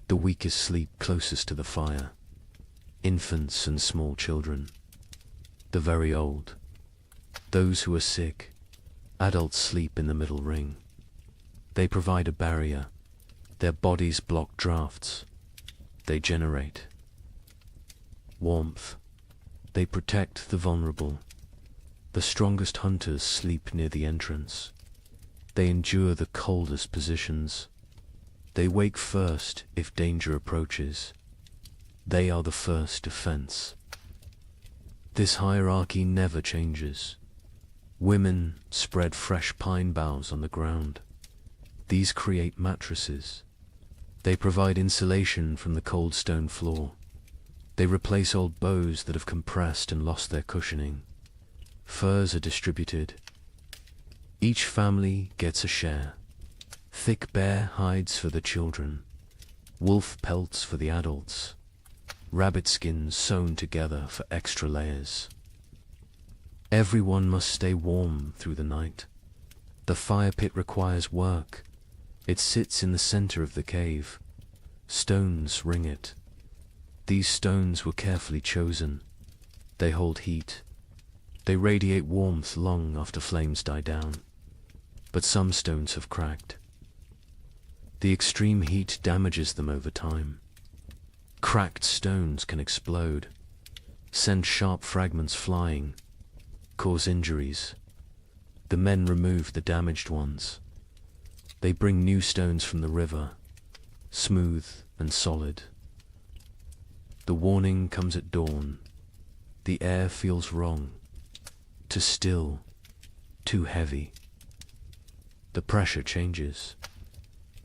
Speaker 2: The weakest sleep closest to the fire. Infants and small children. The very old. Those who are sick. Adults sleep in the middle ring. They provide a barrier. Their bodies block drafts. They generate warmth. They protect the vulnerable. The strongest hunters sleep near the entrance. They endure the coldest positions. They wake first if danger approaches. They are the first defense. This hierarchy never changes. Women spread fresh pine boughs on the ground. These create mattresses. They provide insulation from the cold stone floor. They replace old bows that have compressed and lost their cushioning. Furs are distributed. Each family gets a share. Thick bear hides for the children, wolf pelts for the adults, rabbit skins sewn together for extra layers. Everyone must stay warm through the night. The fire pit requires work. It sits in the center of the cave. Stones ring it. These stones were carefully chosen. They hold heat. They radiate warmth long after flames die down. But some stones have cracked. The extreme heat damages them over time. Cracked stones can explode, send sharp fragments flying, cause injuries. The men remove the damaged ones. They bring new stones from the river, smooth and solid. The warning comes at dawn. The air feels wrong, too still, too heavy. The pressure changes.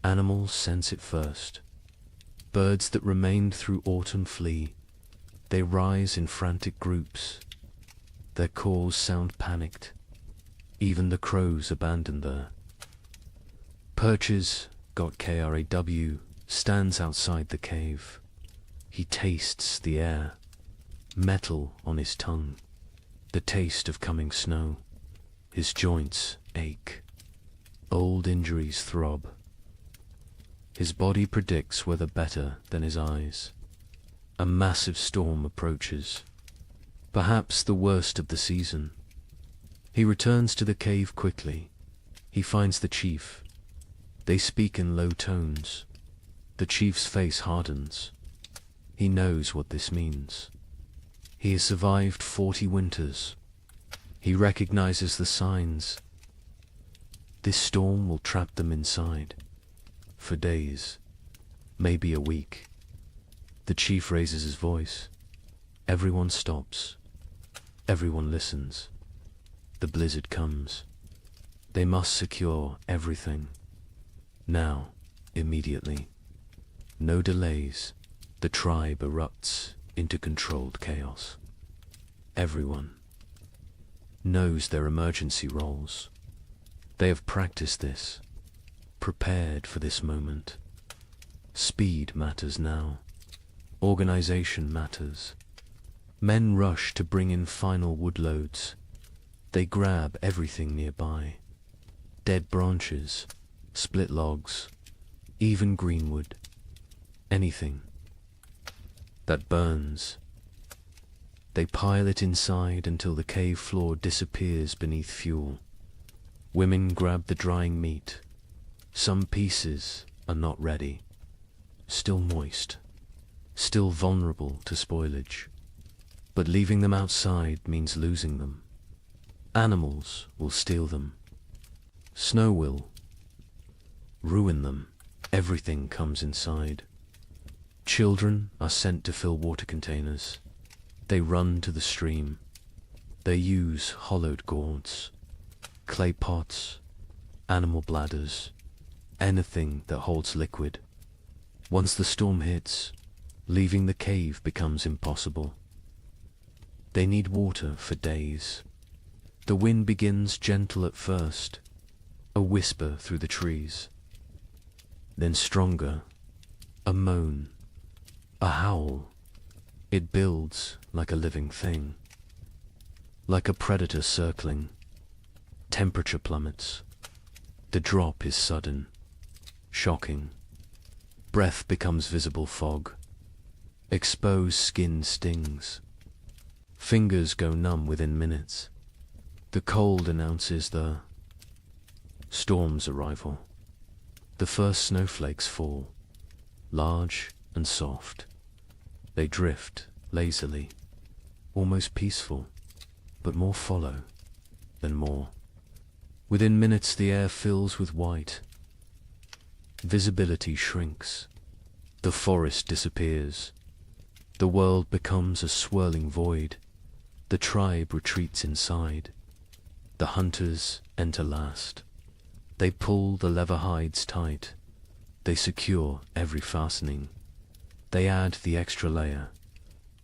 Speaker 2: Animals sense it first. Birds that remained through autumn flee. They rise in frantic groups. Their calls sound panicked. Even the crows abandon there. Perches, got KRAW, stands outside the cave. He tastes the air, metal on his tongue, the taste of coming snow. His joints ache. Old injuries throb. His body predicts weather better than his eyes. A massive storm approaches, perhaps the worst of the season. He returns to the cave quickly. He finds the chief. They speak in low tones. The chief's face hardens. He knows what this means. He has survived 40 winters. He recognizes the signs. This storm will trap them inside. For days, maybe a week. The chief raises his voice. Everyone stops. Everyone listens. The blizzard comes. They must secure everything. Now, immediately. No delays. The tribe erupts into controlled chaos. Everyone knows their emergency roles. They have practiced this, prepared for this moment. Speed matters now. Organization matters. Men rush to bring in final wood loads. They grab everything nearby. Dead branches, split logs, even greenwood. Anything that burns. They pile it inside until the cave floor disappears beneath fuel. Women grab the drying meat. Some pieces are not ready, still moist, still vulnerable to spoilage. But leaving them outside means losing them. Animals will steal them. Snow will ruin them. Everything comes inside. Children are sent to fill water containers. They run to the stream. They use hollowed gourds, clay pots, animal bladders, anything that holds liquid. Once the storm hits, leaving the cave becomes impossible. They need water for days. The wind begins gentle at first, a whisper through the trees. Then stronger, a moan, a howl. It builds like a living thing, like a predator circling. Temperature plummets. The drop is sudden, shocking. Breath becomes visible fog. Exposed skin stings. Fingers go numb within minutes. The cold announces the storm's arrival. The first snowflakes fall, large and soft. They drift lazily, almost peaceful, but more follow than more. Within minutes the air fills with white. Visibility shrinks. The forest disappears. The world becomes a swirling void. The tribe retreats inside. The hunters enter last. They pull the leather hides tight. They secure every fastening. They add the extra layer.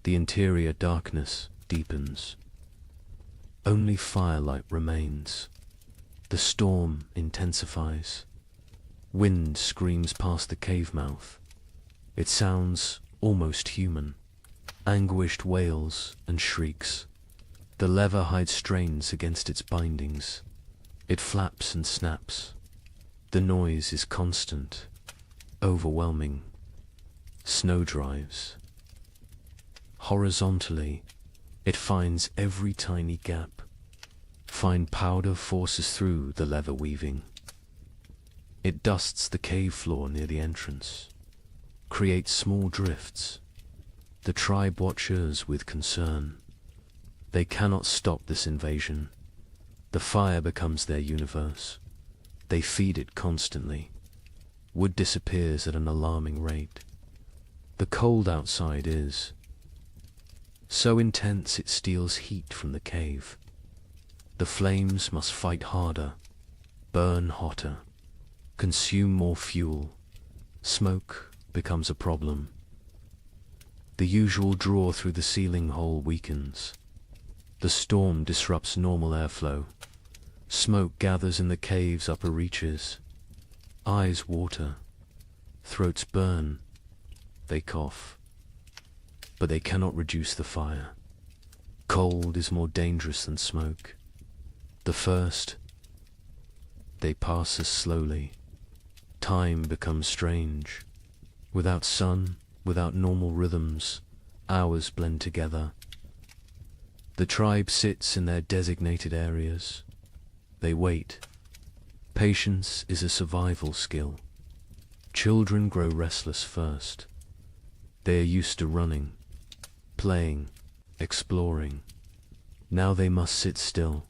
Speaker 2: The interior darkness deepens. Only firelight remains. The storm intensifies. Wind screams past the cave mouth. It sounds almost human. Anguished wails and shrieks. The leather hide strains against its bindings. It flaps and snaps. The noise is constant, overwhelming. Snow drives. Horizontally, it finds every tiny gap. Fine powder forces through the leather weaving. It dusts the cave floor near the entrance, creates small drifts. The tribe watches with concern. They cannot stop this invasion. The fire becomes their universe. They feed it constantly. Wood disappears at an alarming rate. The cold outside is so intense it steals heat from the cave. The flames must fight harder, burn hotter, consume more fuel. Smoke becomes a problem. The usual draw through the ceiling hole weakens. The storm disrupts normal airflow. Smoke gathers in the cave's upper reaches. Eyes water. Throats burn. They cough. But they cannot reduce the fire. Cold is more dangerous than smoke. The first, they pass us slowly. Time becomes strange. Without sun, without normal rhythms, hours blend together. The tribe sits in their designated areas. They wait. Patience is a survival skill. Children grow restless first. They are used to running, playing, exploring. Now they must sit still,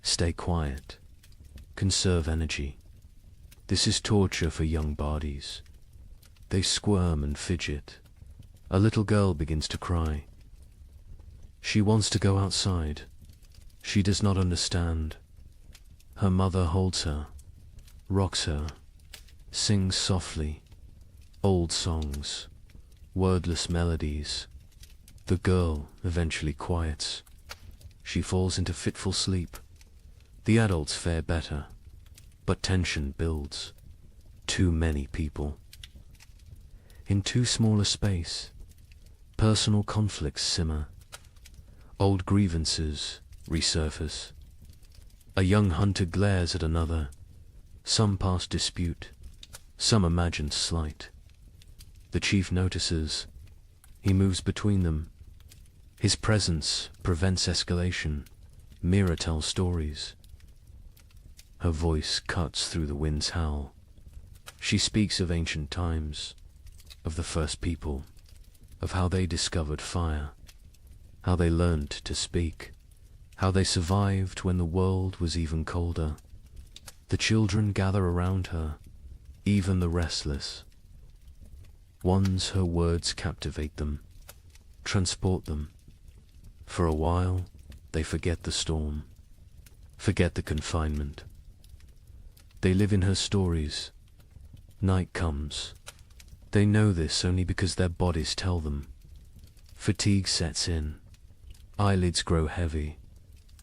Speaker 2: stay quiet, conserve energy. This is torture for young bodies. They squirm and fidget. A little girl begins to cry. She wants to go outside. She does not understand. Her mother holds her, rocks her, sings softly, old songs, wordless melodies. The girl eventually quiets. She falls into fitful sleep. The adults fare better, but tension builds. Too many people. In too small a space, personal conflicts simmer. Old grievances resurface. A young hunter glares at another. Some past dispute, some imagined slight. The chief notices. He moves between them. His presence prevents escalation. Mira tells stories. Her voice cuts through the wind's howl. She speaks of ancient times, of the first people, of how they discovered fire, how they learned to speak, how they survived when the world was even colder. The children gather around her, even the restless. Once her words captivate them, transport them. For a while, they forget the storm, forget the confinement. They live in her stories. Night comes. They know this only because their bodies tell them. Fatigue sets in. Eyelids grow heavy.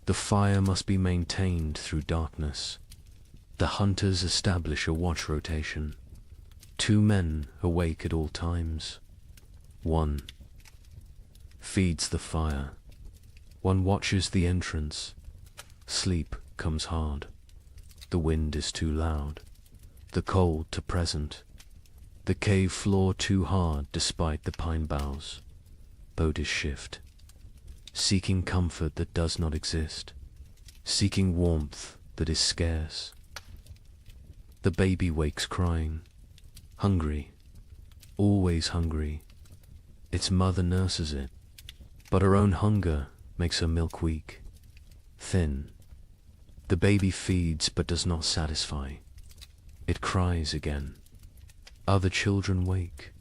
Speaker 2: The fire must be maintained through darkness. The hunters establish a watch rotation. 2 men awake at all times. 1 feeds the fire. 1 watches the entrance. Sleep comes hard. The wind is too loud. The cold too present. The cave floor too hard despite the pine boughs. Bodies shift. Seeking comfort that does not exist. Seeking warmth that is scarce. The baby wakes crying. Hungry. Always hungry. Its mother nurses it. But her own hunger makes her milk weak. Thin. The baby feeds but does not satisfy. It cries again. Other children wake.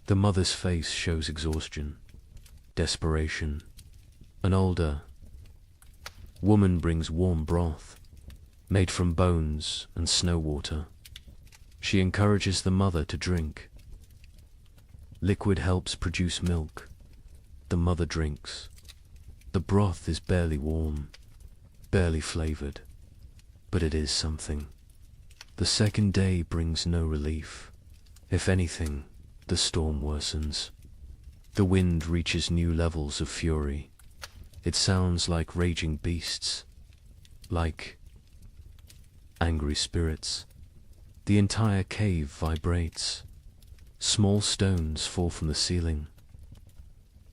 Speaker 2: The mother's face shows exhaustion, desperation. An older woman brings warm broth. made from bones and snow water. She encourages the mother to drink. Liquid helps produce milk. The mother drinks. The broth is barely warm, barely flavored, but it is something. The second day brings no relief. If anything, the storm worsens. The wind reaches new levels of fury. It sounds like raging beasts, like angry spirits. The entire cave vibrates. Small stones fall from the ceiling.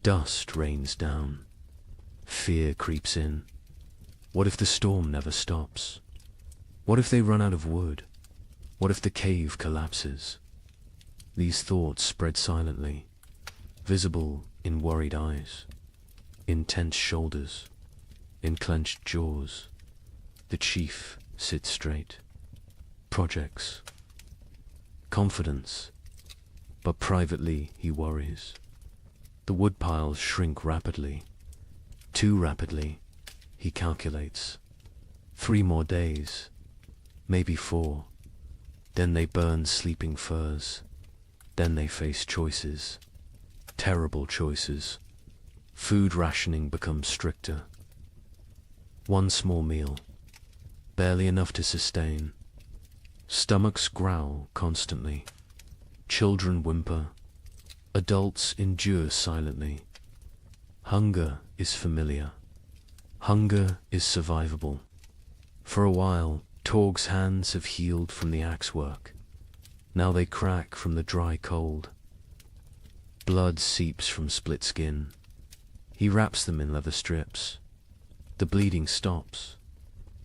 Speaker 2: Dust rains down. Fear creeps in. What if the storm never stops? What if they run out of wood? What if the cave collapses? These thoughts spread silently, visible in worried eyes, in tense shoulders, in clenched jaws. The chief sits straight. Projects. Confidence. But privately he worries. The woodpiles shrink rapidly. Too rapidly, he calculates. 3 more days, maybe 4. Then they burn sleeping firs. Then they face choices. Terrible choices. Food rationing becomes stricter. 1 small meal, barely enough to sustain. Stomachs growl constantly. Children whimper. Adults endure silently. Hunger is familiar. Hunger is survivable. For a while, Torg's hands have healed from the axe work. Now they crack from the dry cold. Blood seeps from split skin. He wraps them in leather strips. The bleeding stops,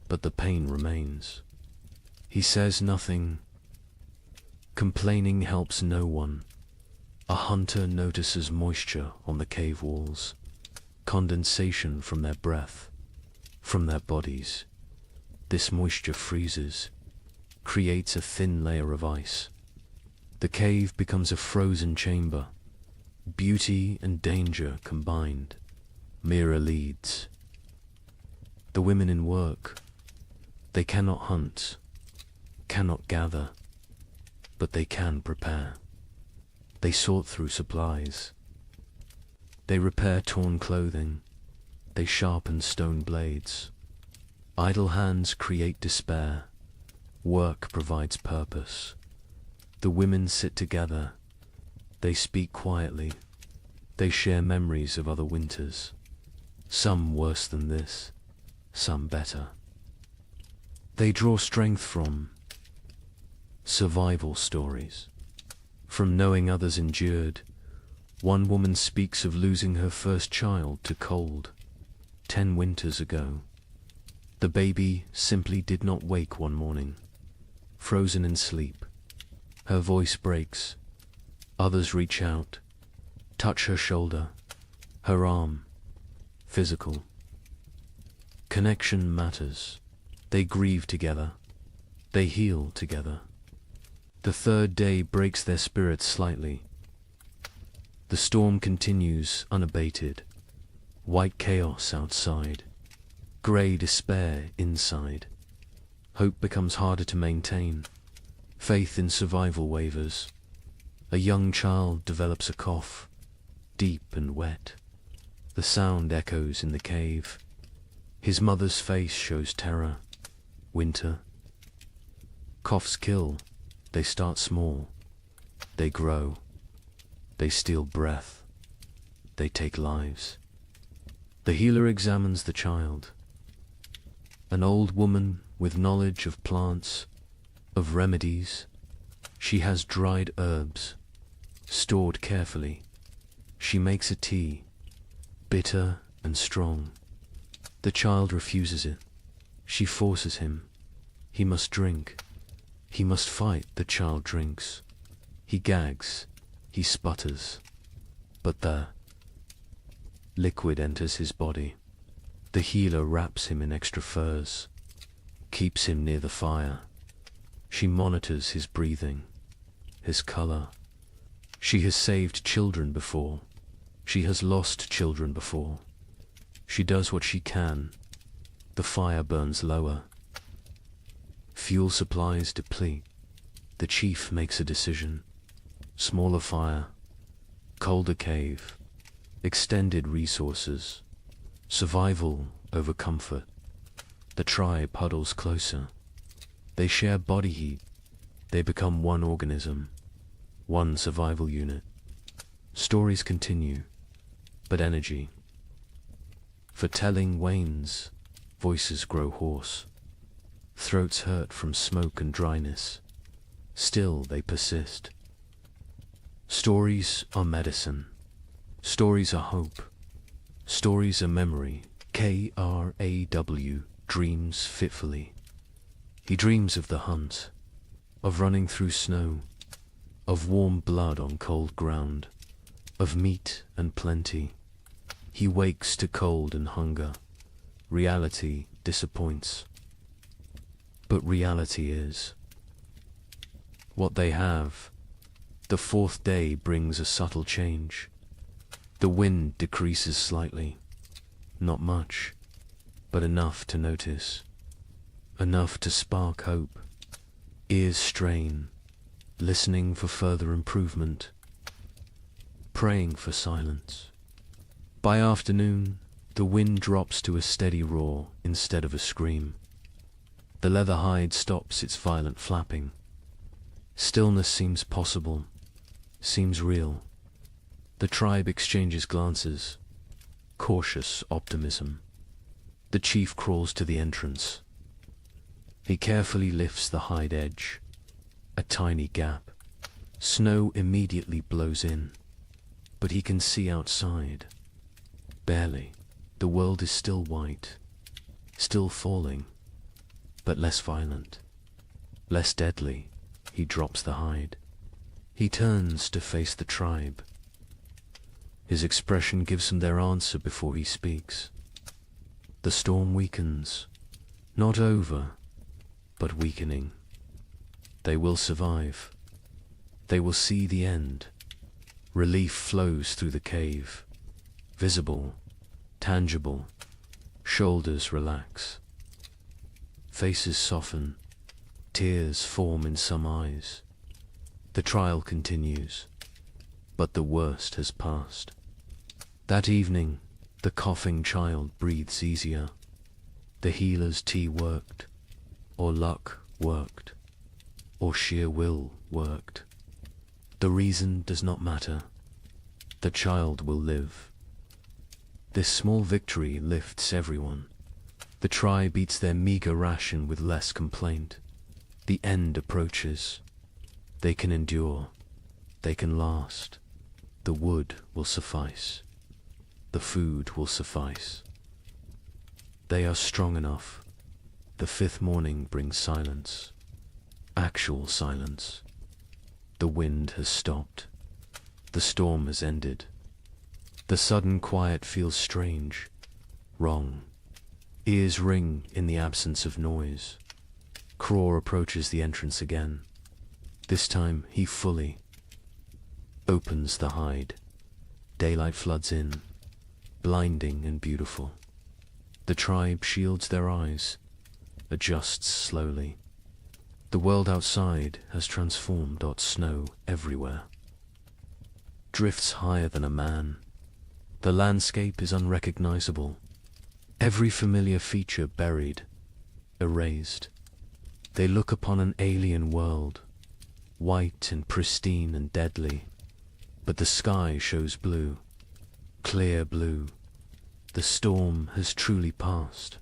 Speaker 2: but the pain remains. He says nothing. Complaining helps no one. A hunter notices moisture on the cave walls, condensation from their breath, from their bodies. This moisture freezes, creates a thin layer of ice. The cave becomes a frozen chamber. Beauty and danger combined. Mira leads. The women in work. They cannot hunt, cannot gather, but they can prepare. They sort through supplies. They repair torn clothing. They sharpen stone blades. Idle hands create despair. Work provides purpose. The women sit together. They speak quietly. They share memories of other winters. Some worse than this, some better. They draw strength from survival stories. From knowing others endured. One woman speaks of losing her first child to cold 10 winters ago. The baby simply did not wake one morning, frozen in sleep. Her voice breaks. Others reach out, touch her shoulder, her arm. Physical. Connection matters. They grieve together. They heal together. The third day breaks their spirits slightly. The storm continues unabated. White chaos outside. Grey despair inside. Hope becomes harder to maintain. Faith in survival wavers. A young child develops a cough, deep and wet. The sound echoes in the cave. His mother's face shows terror. Winter. Coughs kill. They start small. They grow. They steal breath. They take lives. The healer examines the child. An old woman with knowledge of plants, of remedies. She has dried herbs, stored carefully. She makes a tea, bitter and strong. The child refuses it. She forces him. He must drink. He must fight. The child drinks. He gags. He sputters. But the liquid enters his body. The healer wraps him in extra furs, keeps him near the fire. She monitors his breathing, his color. She has saved children before. She has lost children before. She does what she can. The fire burns lower. Fuel supplies deplete. The chief makes a decision. Smaller fire, colder cave, extended resources, survival over comfort. The tribe huddles closer. They share body heat. They become one organism, one survival unit. Stories continue, but energy for telling wanes. Voices grow hoarse. Throats hurt from smoke and dryness. Still they persist. Stories are medicine. Stories are hope. Stories are memory. Kraw dreams fitfully. He dreams of the hunt, of running through snow, of warm blood on cold ground, of meat and plenty. He wakes to cold and hunger. Reality disappoints. But reality is what they have. The fourth day brings a subtle change. The wind decreases slightly. Not much, but enough to notice. Enough to spark hope. Ears strain, listening for further improvement. Praying for silence. By afternoon, the wind drops to a steady roar instead of a scream. The leather hide stops its violent flapping. Stillness seems possible, seems real. The tribe exchanges glances. Cautious optimism. The chief crawls to the entrance. He carefully lifts the hide edge. A tiny gap. Snow immediately blows in, but he can see outside. Barely. The world is still white, still falling, but less violent, less deadly. He drops the hide. He turns to face the tribe. His expression gives them their answer before he speaks. The storm weakens, not over, but weakening. They will survive. They will see the end. Relief flows through the cave, visible, tangible. Shoulders relax. Faces soften. Tears form in some eyes. The trial continues, but the worst has passed. That evening, the coughing child breathes easier. The healer's tea worked, or luck worked, or sheer will worked. The reason does not matter. The child will live. This small victory lifts everyone. The tribe eats their meager ration with less complaint. The end approaches. They can endure. They can last. The wood will suffice. The food will suffice. They are strong enough. The fifth morning brings silence. Actual silence. The wind has stopped. The storm has ended. The sudden quiet feels strange, wrong. Ears ring in the absence of noise. Kraw approaches the entrance again. This time he fully opens the hide. Daylight floods in, blinding and beautiful. The tribe shields their eyes, adjusts slowly. The world outside has transformed. Snow everywhere. Drifts higher than a man. The landscape is unrecognizable. Every familiar feature buried, erased. They look upon an alien world, white and pristine and deadly. But the sky shows blue, clear blue. The storm has truly passed.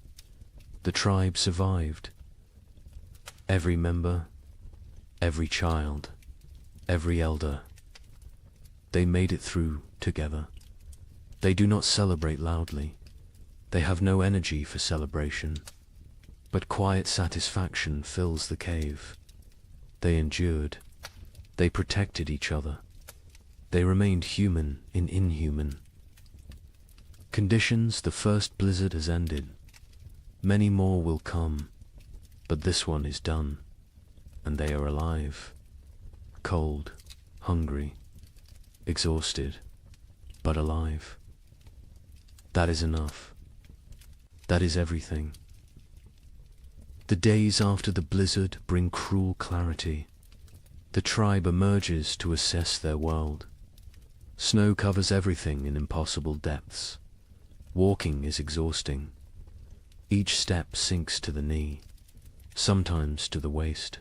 Speaker 2: The tribe survived. Every member, every child, every elder. They made it through together. They do not celebrate loudly. They have no energy for celebration. But quiet satisfaction fills the cave. They endured. They protected each other. They remained human in inhuman conditions. The first blizzard has ended. Many more will come, but this one is done, and they are alive. Cold, hungry, exhausted, but alive. That is enough. That is everything. The days after the blizzard bring cruel clarity. The tribe emerges to assess their world. Snow covers everything in impossible depths. Walking is exhausting. Each step sinks to the knee, sometimes to the waist.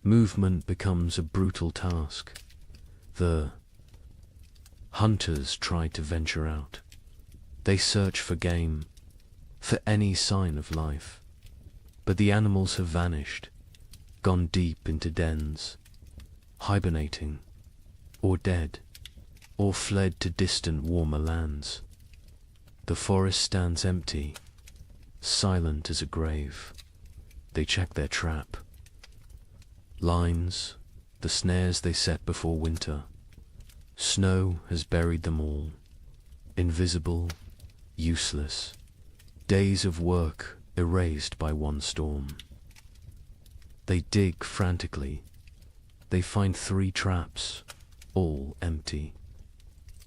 Speaker 2: Movement becomes a brutal task. The hunters try to venture out. They search for game, for any sign of life. But the animals have vanished, gone deep into dens, hibernating, or dead, or fled to distant warmer lands. The forest stands empty, silent as a grave. They check their trap. Lines, the snares they set before winter. Snow has buried them all. Invisible, useless. Days of work erased by one storm. They dig frantically. They find 3 traps, all empty.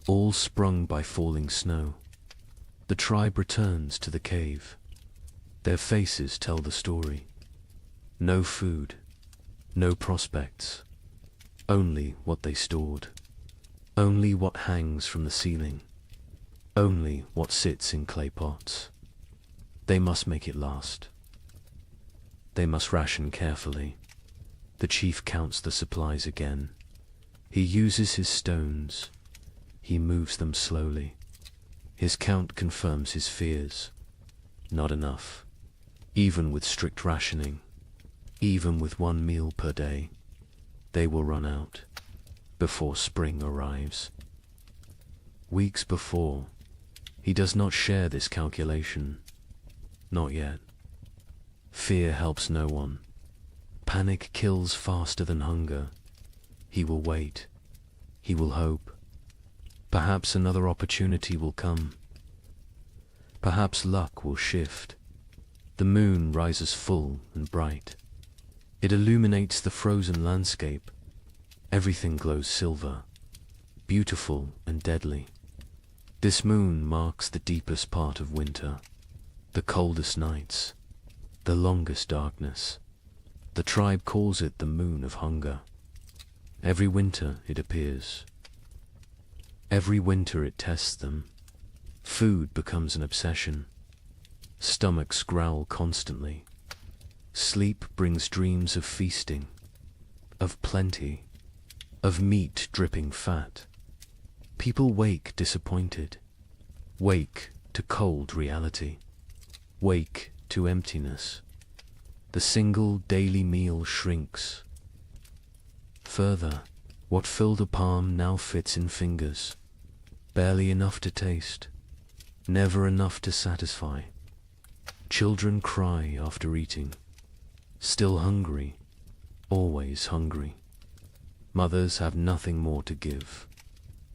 Speaker 2: All sprung by falling snow. The tribe returns to the cave. Their faces tell the story. No food, no prospects, only what they stored. Only what hangs from the ceiling. Only what sits in clay pots. They must make it last. They must ration carefully. The chief counts the supplies again. He uses his stones. He moves them slowly. His count confirms his fears. Not enough. Even with strict rationing, even with 1 meal per day, they will run out before spring arrives. Weeks before, he does not share this calculation. Not yet. Fear helps no one. Panic kills faster than hunger. He will wait. He will hope. Perhaps another opportunity will come. Perhaps luck will shift. The moon rises full and bright. It illuminates the frozen landscape. Everything glows silver, beautiful and deadly. This moon marks the deepest part of winter, the coldest nights, the longest darkness. The tribe calls it the moon of hunger. Every winter it appears. Every winter it tests them. Food becomes an obsession. Stomachs growl constantly. Sleep brings dreams of feasting, of plenty, of meat dripping fat. People wake disappointed, wake to cold reality, wake to emptiness. The single daily meal shrinks. Further, what filled a palm now fits in fingers, barely enough to taste, never enough to satisfy. Children cry after eating, still hungry, always hungry. Mothers have nothing more to give.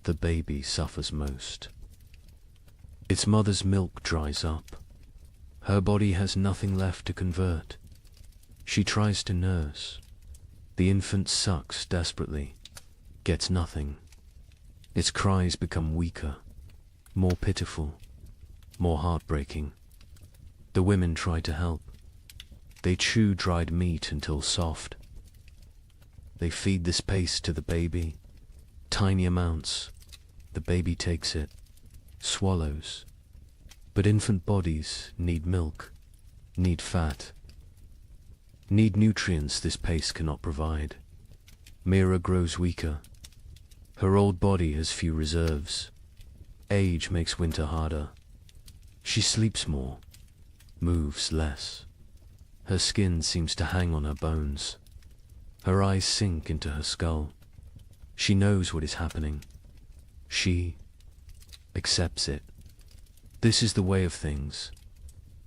Speaker 2: The baby suffers most. Its mother's milk dries up. Her body has nothing left to convert. She tries to nurse. The infant sucks desperately, gets nothing. Its cries become weaker, more pitiful, more heartbreaking. The women try to help. They chew dried meat until soft. They feed this paste to the baby, tiny amounts. The baby takes it, swallows. But infant bodies need milk, need fat, need nutrients this paste cannot provide. Mira grows weaker. Her old body has few reserves. Age makes winter harder. She sleeps more, moves less. Her skin seems to hang on her bones. Her eyes sink into her skull. She knows what is happening. She accepts it. This is the way of things,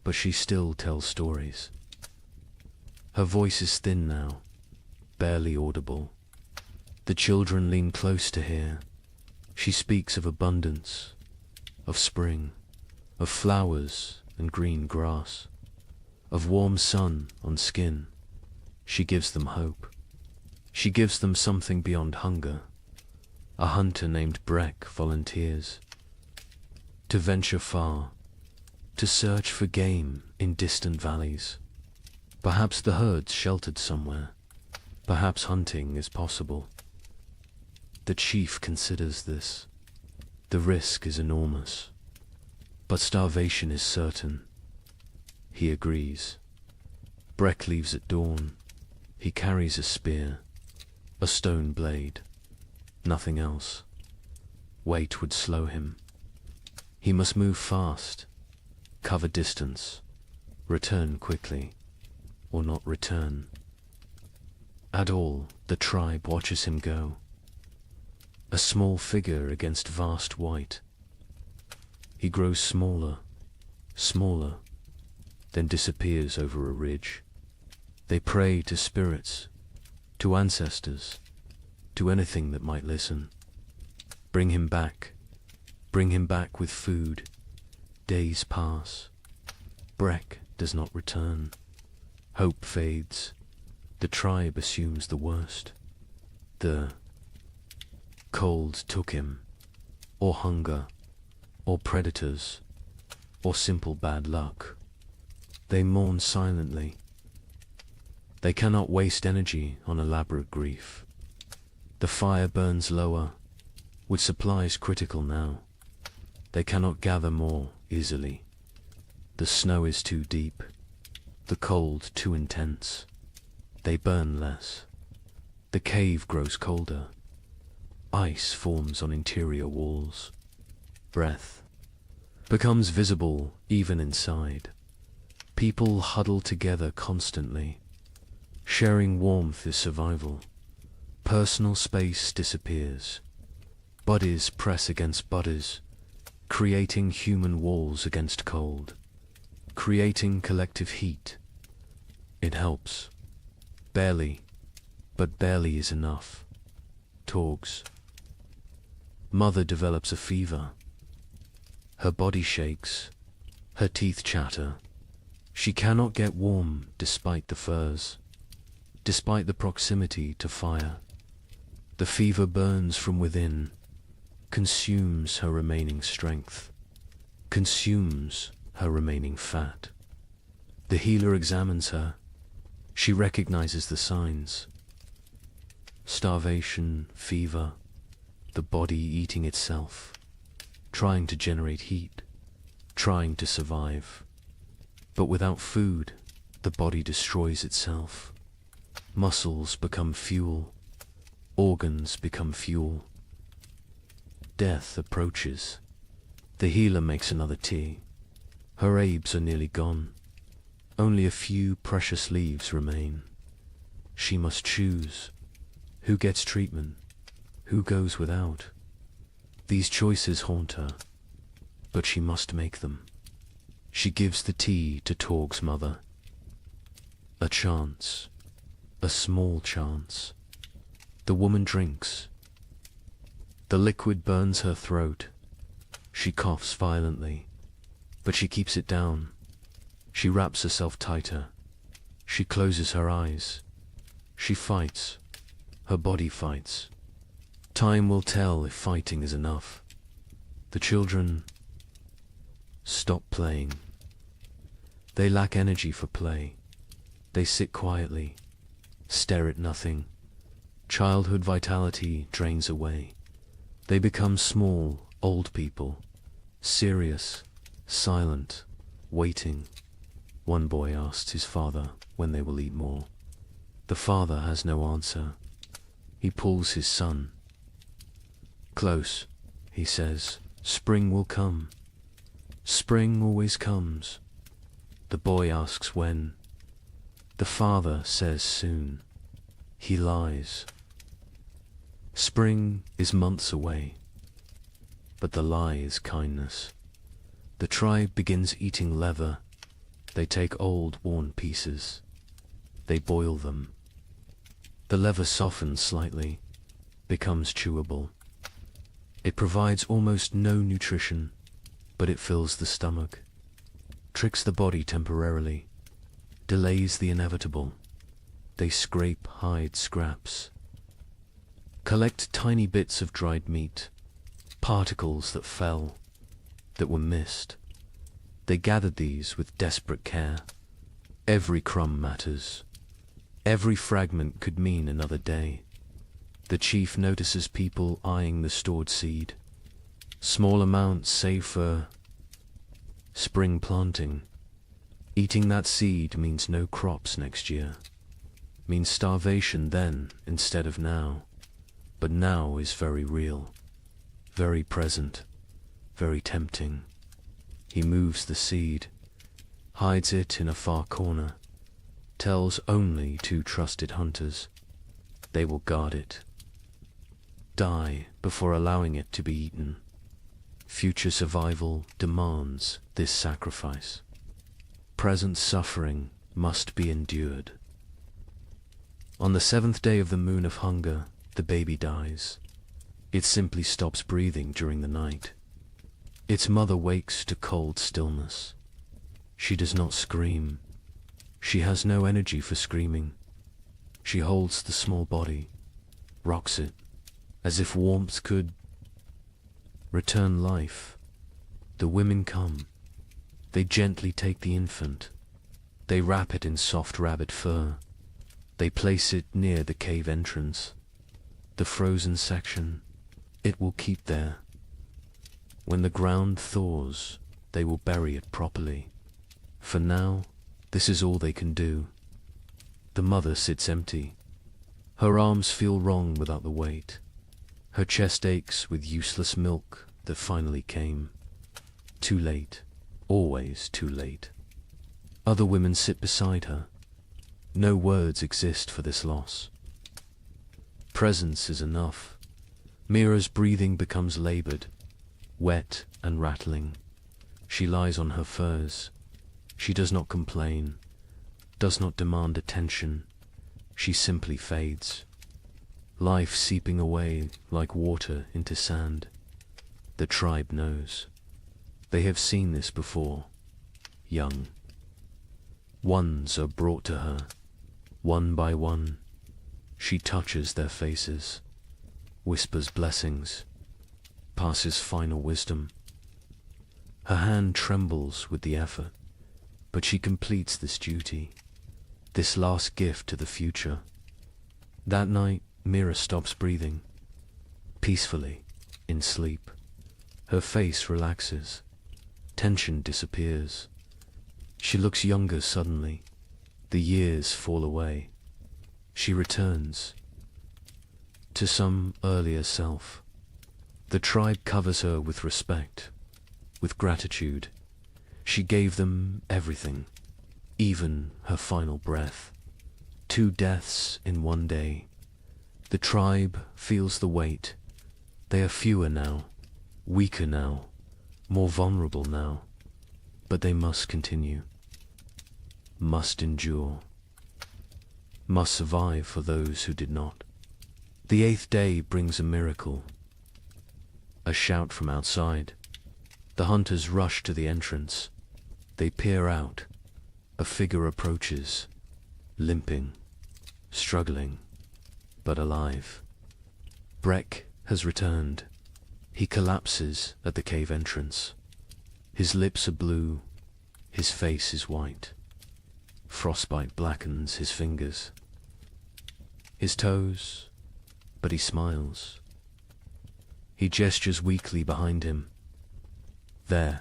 Speaker 2: but she still tells stories. Her voice is thin now, barely audible. The children lean close to hear. She speaks of abundance, of spring, of flowers and green grass, of warm sun on skin. She gives them hope. She gives them something beyond hunger. A hunter named Breck volunteers to venture far, to search for game in distant valleys. Perhaps the herd's sheltered somewhere. Perhaps hunting is possible. The chief considers this. The risk is enormous. But starvation is certain. He agrees. Breck leaves at dawn. He carries a spear, a stone blade, nothing else. Weight would slow him. He must move fast, cover distance, return quickly, or not return. At all, the tribe watches him go. A small figure against vast white. He grows smaller, smaller, then disappears over a ridge. They pray to spirits, to ancestors, to anything that might listen. Bring him back with food. Days pass. Breck does not return. Hope fades. The tribe assumes the worst. The cold took him, or hunger, or predators, or simple bad luck. They mourn silently. They cannot waste energy on elaborate grief. The fire burns lower, with supplies critical now. They cannot gather more easily. The snow is too deep, the cold too intense. They burn less. The cave grows colder. Ice forms on interior walls. Breath becomes visible even inside. People huddle together constantly. Sharing warmth is survival. Personal space disappears. Bodies press against bodies, creating human walls against cold, creating collective heat. It helps. Barely, but barely is enough. Torgs. Mother develops a fever. Her body shakes. Her teeth chatter. She cannot get warm despite the furs, despite the proximity to fire. The fever burns from within, consumes her remaining strength, consumes her remaining fat. The healer examines her. She recognizes the signs. Starvation, fever, the body eating itself, trying to generate heat, trying to survive. But without food, the body destroys itself. Muscles become fuel, organs become fuel. Death approaches. The healer makes another tea. Her herbs are nearly gone. Only a few precious leaves remain. She must choose. Who gets treatment? Who goes without? These choices haunt her, but she must make them. She gives the tea to Torg's mother. A chance. A small chance. The woman drinks. The liquid burns her throat. She coughs violently, but she keeps it down. She wraps herself tighter. She closes her eyes. She fights. Her body fights. Time will tell if fighting is enough. The children stop playing. They lack energy for play. They sit quietly, stare at nothing. Childhood vitality drains away. They become small, old people, serious, silent, waiting. One boy asks his father when they will eat more. The father has no answer. He pulls his son. Close, he says, spring will come. Spring always comes. The boy asks when. The father says soon. He lies. Spring is months away, but the lie is kindness. The tribe begins eating leather. They take old, worn pieces. They boil them. The leather softens slightly, becomes chewable. It provides almost no nutrition, but it fills the stomach, tricks the body temporarily, delays the inevitable. They scrape hide scraps, collect tiny bits of dried meat, particles that fell, that were missed. They gathered these with desperate care. Every crumb matters. Every fragment could mean another day. The chief notices people eyeing the stored seed. Small amounts save for spring planting. Eating that seed means no crops next year. Means starvation then instead of now. But now is very real, very present, very tempting. He moves the seed, hides it in a far corner, tells only 2 trusted hunters. They will guard it. Die before allowing it to be eaten. Future survival demands this sacrifice. Present suffering must be endured. On the 7th day of the moon of hunger, the baby dies. It simply stops breathing during the night. Its mother wakes to cold stillness. She does not scream. She has no energy for screaming. She holds the small body, rocks it, as if warmth could return life. The women come. They gently take the infant. They wrap it in soft rabbit fur. They place it near the cave entrance. The frozen section, it will keep there. When the ground thaws, they will bury it properly. For now, this is all they can do. The mother sits empty. Her arms feel wrong without the weight. Her chest aches with useless milk that finally came. Too late, always too late. Other women sit beside her. No words exist for this loss. Presence is enough. Mira's breathing becomes labored, wet and rattling. She lies on her furs. She does not complain, does not demand attention. She simply fades. Life seeping away like water into sand. The tribe knows. They have seen this before. Young. Ones are brought to her, one by one. She touches their faces, whispers blessings, passes final wisdom. Her hand trembles with the effort, but she completes this duty, this last gift to the future. That night, Mira stops breathing, peacefully, in sleep. Her face relaxes, tension disappears. She looks younger suddenly. The years fall away. She returns to some earlier self. The tribe covers her with respect, with gratitude. She gave them everything, even her final breath. 2 deaths in one day. The tribe feels the weight. They are fewer now, weaker now, more vulnerable now. But they must continue, must endure, must survive for those who did not. The 8th day brings a miracle. A shout from outside. The hunters rush to the entrance. They peer out. A figure approaches, limping, struggling, but alive. Breck has returned. He collapses at the cave entrance. His lips are blue. His face is white. Frostbite blackens his fingers, his toes, but he smiles. He gestures weakly behind him. There,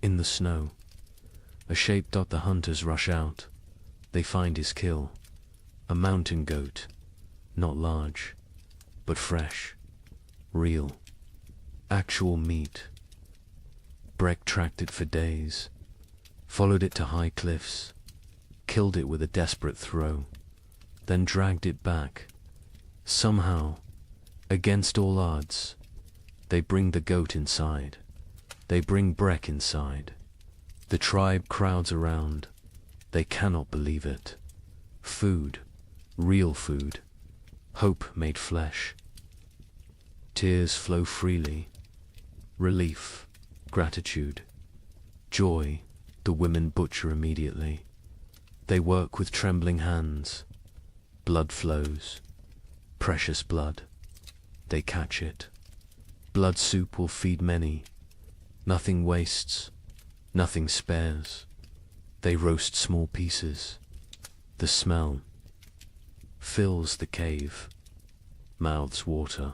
Speaker 2: in the snow, a shape. The hunters rush out. They find his kill, a mountain goat, not large, but fresh, real, actual meat. Breck tracked it for days, followed it to high cliffs, killed it with a desperate throw, then dragged it back. Somehow, against all odds, they bring the goat inside. They bring Breck inside. The tribe crowds around. They cannot believe it. Food, real food, hope made flesh. Tears flow freely. Relief, gratitude, joy. The women butcher immediately. They work with trembling hands. Blood flows. Precious blood. They catch it. Blood soup will feed many. Nothing wastes. Nothing spares. They roast small pieces. The smell fills the cave, mouths water,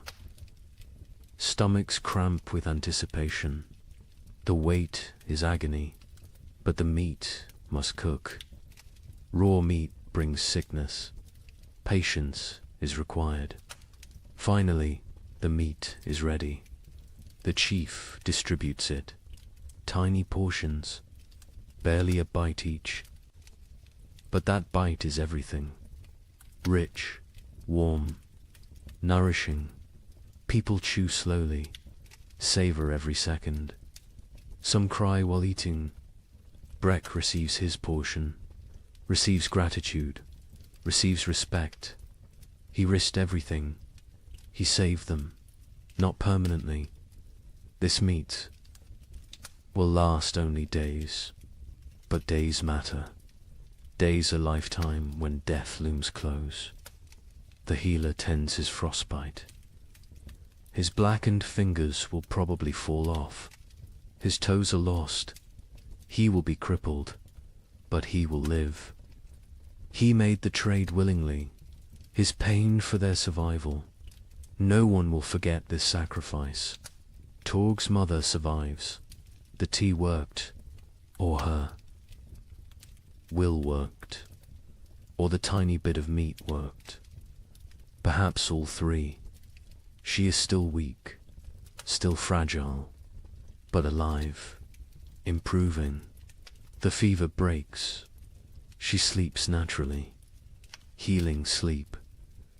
Speaker 2: stomachs cramp with anticipation. The wait is agony, but the meat must cook. Raw meat brings sickness. Patience is required. Finally, the meat is ready. The chief distributes it. Tiny portions, barely a bite each. But that bite is everything. Rich, warm, nourishing. People chew slowly, savor every second. Some cry while eating. Breck receives his portion, receives gratitude, receives respect. He risked everything. He saved them, not permanently. This meat will last only days, but days matter. Days a lifetime when death looms close. The healer tends his frostbite. His blackened fingers will probably fall off. His toes are lost. He will be crippled, but he will live. He made the trade willingly, his pain for their survival. No one will forget this sacrifice. Torg's mother survives. The tea worked, or her will worked, or the tiny bit of meat worked. Perhaps all three. She is still weak, still fragile, but alive, improving. The fever breaks. She sleeps naturally. Healing sleep.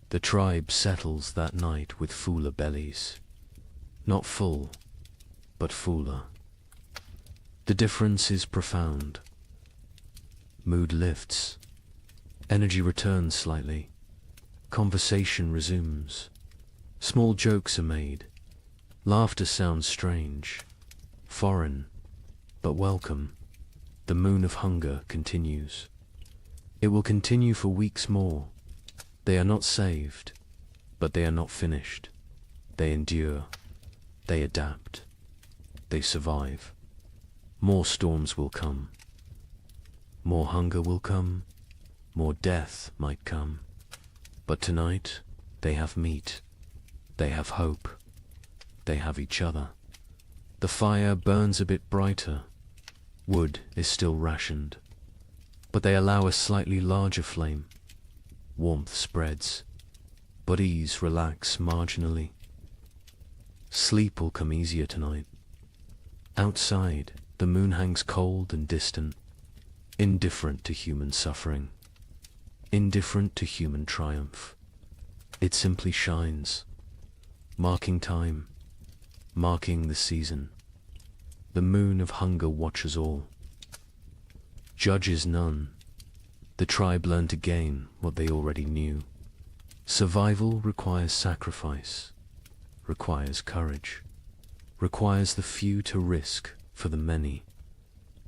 Speaker 2: The tribe settles that night with fuller bellies. Not full, but fuller. The difference is profound. Mood lifts. Energy returns slightly. Conversation resumes. Small jokes are made. Laughter sounds strange, foreign, but welcome. The moon of hunger continues. It will continue for weeks more. They are not saved, but they are not finished. They endure. They adapt. They survive. More storms will come. More hunger will come. More death might come. But tonight, they have meat. They have hope. They have each other. The fire burns a bit brighter. Wood is still rationed. But they allow a slightly larger flame. Warmth spreads. Bodies relax marginally. Sleep will come easier tonight. Outside, the moon hangs cold and distant, indifferent to human suffering, indifferent to human triumph. It simply shines, marking time, marking the season. The moon of hunger watches all, judges none. The tribe learned again what they already knew. Survival requires sacrifice, requires courage, requires the few to risk for the many.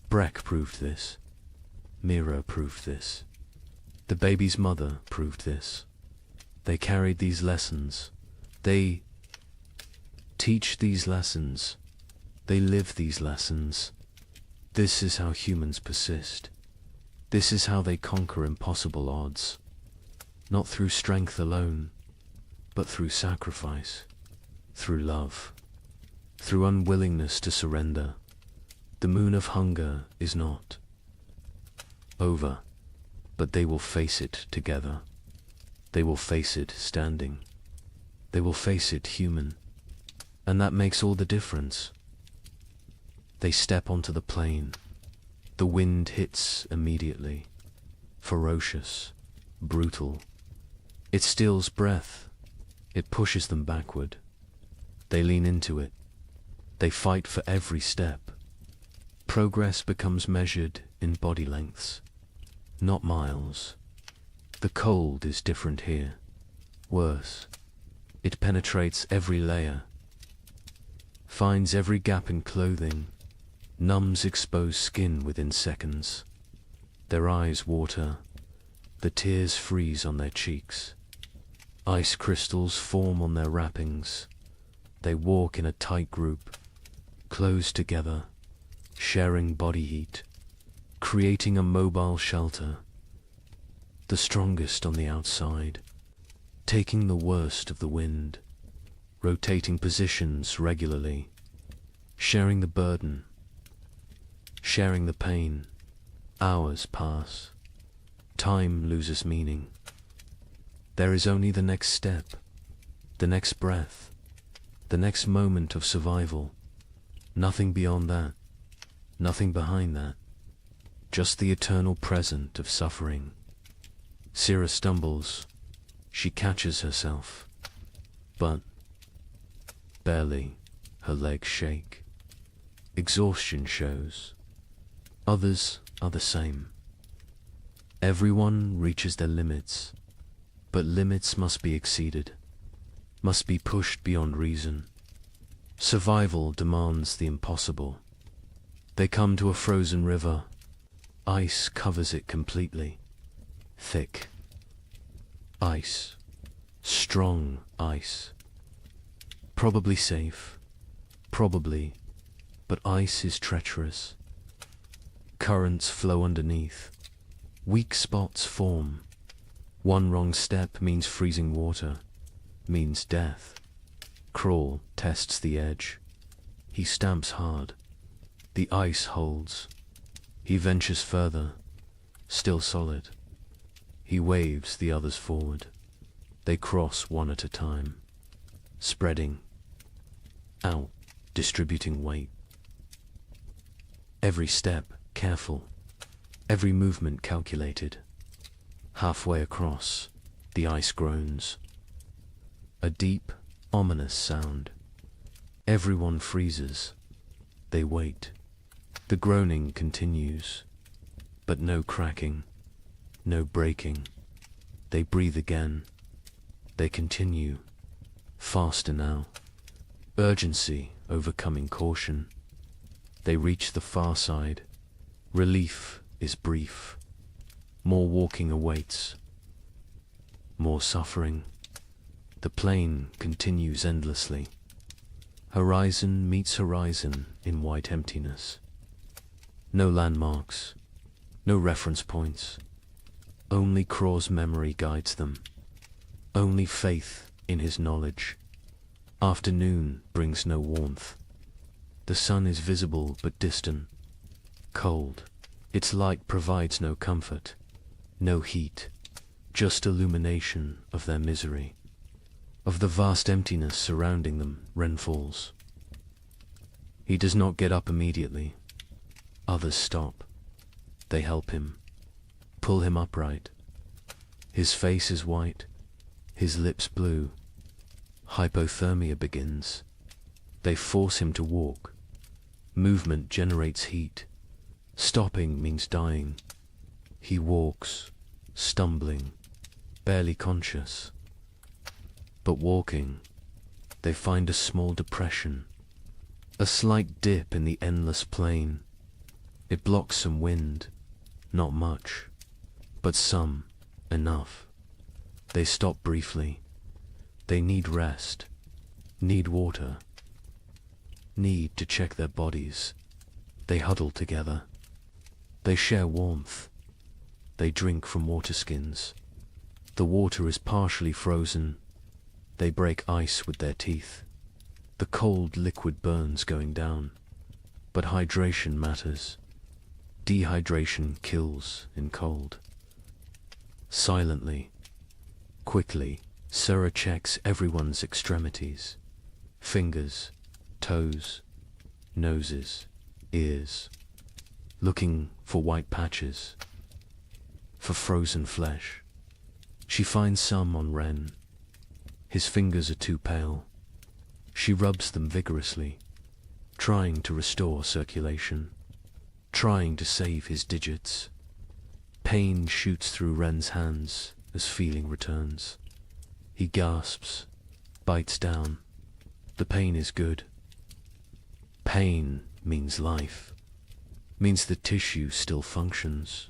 Speaker 2: Breck proved this. Mira proved this. The baby's mother proved this. They carried these lessons. They teach these lessons. They live these lessons. This is how humans persist. This is how they conquer impossible odds. Not through strength alone, but through sacrifice, through love, through unwillingness to surrender. The moon of hunger is not over, but they will face it together. They will face it standing. They will face it human. And that makes all the difference. They step onto the plain. The wind hits immediately. Ferocious, brutal. It steals breath. It pushes them backward. They lean into it. They fight for every step. Progress becomes measured in body lengths, not miles. The cold is different here. Worse. It penetrates every layer, finds every gap in clothing, numbs exposed skin within seconds. Their eyes water. The tears freeze on their cheeks. Ice crystals form on their wrappings. They walk in a tight group, close together, sharing body heat, creating a mobile shelter. the strongest on the outside, taking the worst of the wind, rotating positions regularly, sharing the burden, sharing the pain. Hours pass. Time loses meaning. There is only the next step, the next breath, the next moment of survival. Nothing beyond that, nothing behind that. Just the eternal present of suffering. Sira stumbles. She catches herself. But barely. Her legs shake. Exhaustion shows. Others are the same. Everyone reaches their limits, but limits must be exceeded, must be pushed beyond reason. Survival demands the impossible. They come to a frozen river. Ice covers it completely. Thick. Ice. Strong ice. Probably safe. Probably. But ice is treacherous. Currents flow underneath. Weak spots form. One wrong step means freezing water, means death. Crawl tests the edge. He stamps hard. The ice holds. He ventures further, still solid. He waves the others forward. They cross one at a time, spreading out, distributing weight. Every step careful, every movement calculated. Halfway across, the ice groans. A deep, ominous sound. Everyone freezes. They wait. The groaning continues, but no cracking, no breaking. They breathe again. They continue, faster now. Urgency overcoming caution. They reach the far side. Relief is brief. More walking awaits. More suffering. The plain continues endlessly. Horizon meets horizon in white emptiness. No landmarks, no reference points. Only Craw's memory guides them. Only faith in his knowledge. Afternoon brings no warmth. The sun is visible but distant, cold. Its light provides no comfort, no heat, just illumination of their misery. Of the vast emptiness surrounding them, Ren falls. He does not get up immediately. Others stop. They help him, pull him upright. His face is white, his lips blue. Hypothermia begins. They force him to walk. Movement generates heat. Stopping means dying. He walks, stumbling, barely conscious. But walking, they find a small depression, a slight dip in the endless plain. It blocks some wind, not much, but some, enough. They stop briefly. They need rest, need water, need to check their bodies. They huddle together. They share warmth. They drink from water skins. The water is partially frozen. They break ice with their teeth. The cold liquid burns going down, but hydration matters. Dehydration kills in cold. Silently, quickly, Sura checks everyone's extremities. Fingers, toes, noses, ears. Looking for white patches, for frozen flesh. She finds some on Ren. His fingers are too pale. She rubs them vigorously, trying to restore circulation, trying to save his digits. Pain shoots through Ren's hands as feeling returns. He gasps, bites down. The pain is good. Pain means life, means the tissue still functions.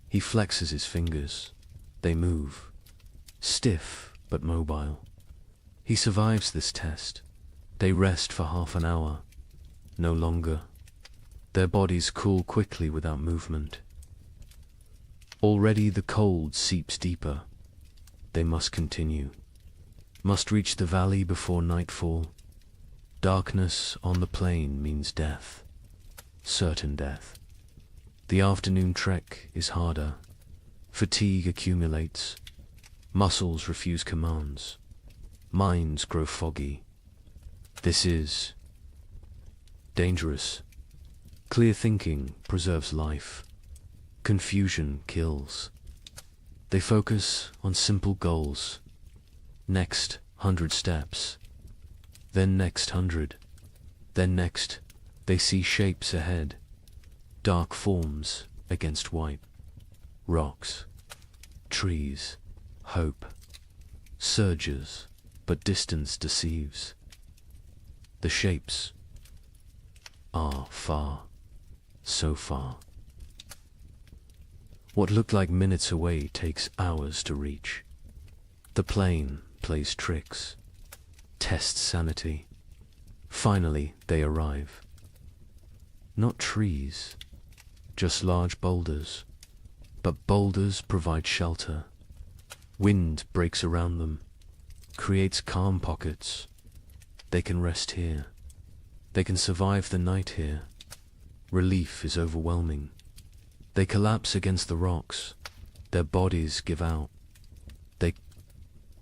Speaker 2: He flexes his fingers. They move, stiff but mobile. He survives this test. They rest for half an hour, no longer. Their bodies cool quickly without movement. Already the cold seeps deeper. They must continue. Must reach the valley before nightfall. Darkness on the plain means death. Certain death. The afternoon trek is harder. Fatigue accumulates. Muscles refuse commands. Minds grow foggy. This is dangerous. Clear thinking preserves life. Confusion kills. They focus on simple goals. Next 100 steps. Then next 100. Then next, they see shapes ahead. Dark forms against white. Rocks. Trees. Hope. Surges, but distance deceives. The shapes are far. So far. What looked like minutes away takes hours to reach. The plane plays tricks, tests sanity. Finally, they arrive. Not trees, just large boulders. But boulders provide shelter. Wind breaks around them, creates calm pockets. They can rest here. They can survive the night here. Relief is overwhelming. They collapse against the rocks. Their bodies give out. They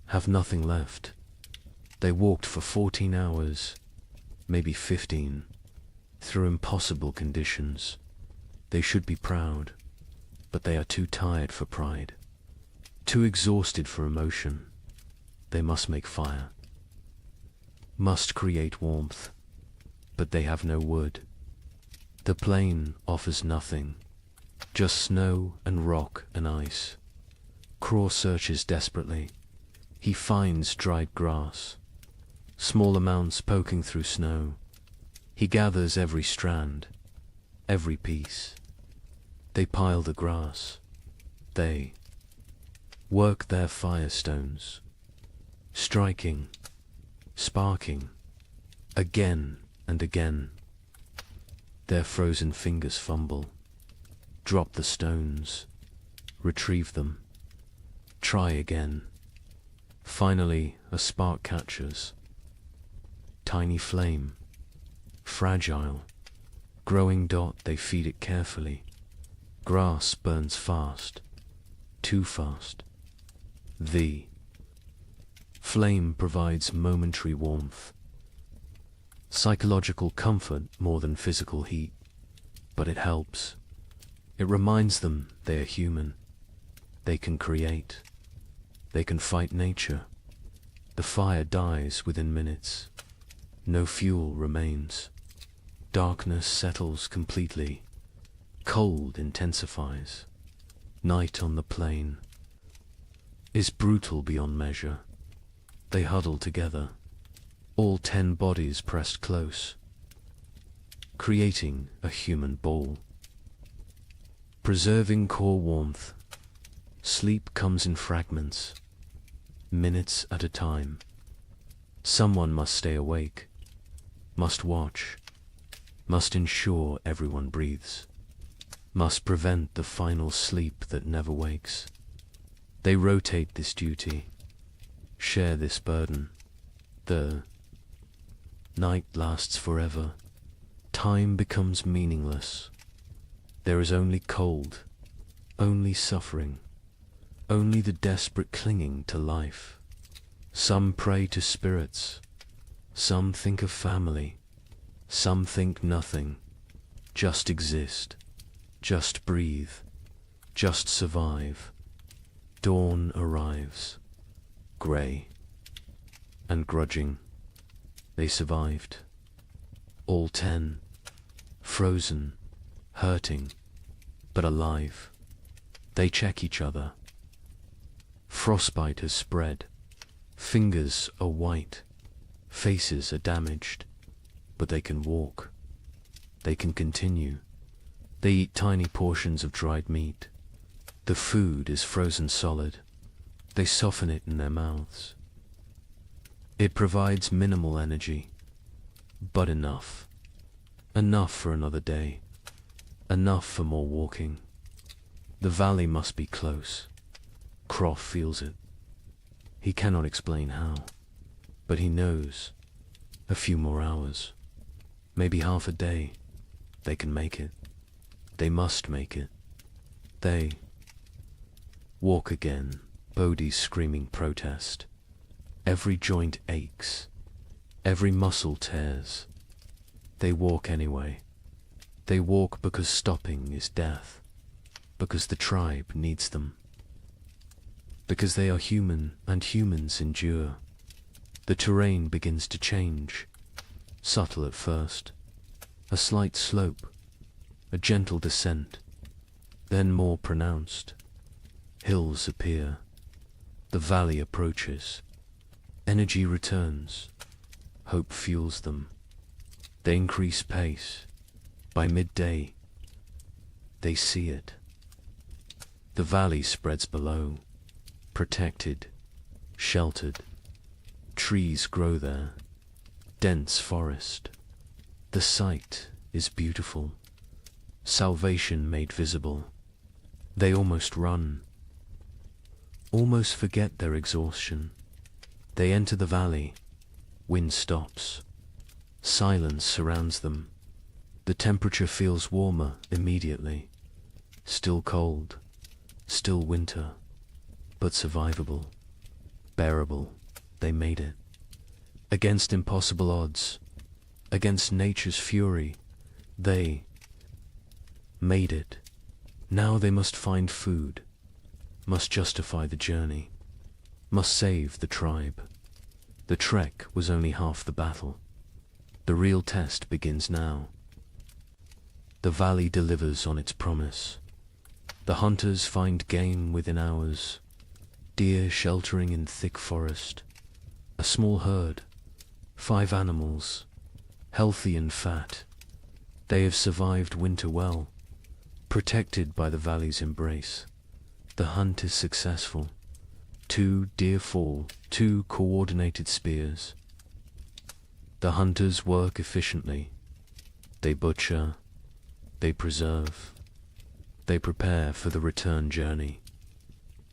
Speaker 2: have nothing left. They walked for 14 hours, maybe 15, through impossible conditions. They should be proud, but they are too tired for pride, too exhausted for emotion. They must make fire, must create warmth, but they have no wood. The plain offers nothing. Just snow and rock and ice. Craw searches desperately. He finds dried grass, small amounts poking through snow. He gathers every strand, every piece. They pile the grass. They work their firestones, striking, sparking, again and again. Their frozen fingers fumble. Drop the stones, retrieve them, try again. Finally, a spark catches. Tiny flame, fragile, growing dot, they feed it carefully. Grass burns fast, too fast. The flame provides momentary warmth, psychological comfort more than physical heat, but it helps. It reminds them they are human. They can create. They can fight nature. The fire dies within minutes. No fuel remains. Darkness settles completely. Cold intensifies. Night on the plain is brutal beyond measure. They huddle together, all 10 bodies pressed close, creating a human ball. Preserving core warmth. Sleep comes in fragments, minutes at a time. Someone must stay awake, must watch, must ensure everyone breathes, must prevent the final sleep that never wakes. They rotate this duty, share this burden. The night lasts forever. Time becomes meaningless. There is only cold, only suffering, only the desperate clinging to life. Some pray to spirits, some think of family, some think nothing. Just exist, just breathe, just survive. Dawn arrives, grey and grudging. They survived, all 10, frozen, hurting, but alive. They check each other. Frostbite has spread. Fingers are white. Faces are damaged. But they can walk. They can continue. They eat tiny portions of dried meat. The food is frozen solid. They soften it in their mouths. It provides minimal energy, but enough. Enough for another day. Enough for more walking. The valley must be close. Croft feels it. He cannot explain how, but he knows. A few more hours, maybe half a day, they can make it. They must make it. They walk again, Bodhi's screaming protest. Every joint aches, every muscle tears. They walk anyway. They walk because stopping is death, because the tribe needs them, because they are human and humans endure. The terrain begins to change, subtle at first, a slight slope, a gentle descent, then more pronounced. Hills appear, the valley approaches, energy returns, hope fuels them. They increase pace. By midday, they see it. The valley spreads below, protected, sheltered. Trees grow there, dense forest. The sight is beautiful, salvation made visible. They almost run, almost forget their exhaustion. They enter the valley, wind stops, silence surrounds them. The temperature feels warmer immediately, still cold, still winter, but survivable, bearable. They made it. Against impossible odds, against nature's fury, they made it. Now they must find food, must justify the journey, must save the tribe. The trek was only half the battle. The real test begins now. The valley delivers on its promise. The hunters find game within hours, deer sheltering in thick forest. A small herd, 5 animals, healthy and fat. They have survived winter well, protected by the valley's embrace. The hunt is successful. 2 deer fall, 2 coordinated spears. The hunters work efficiently. They butcher, they preserve, they prepare for the return journey.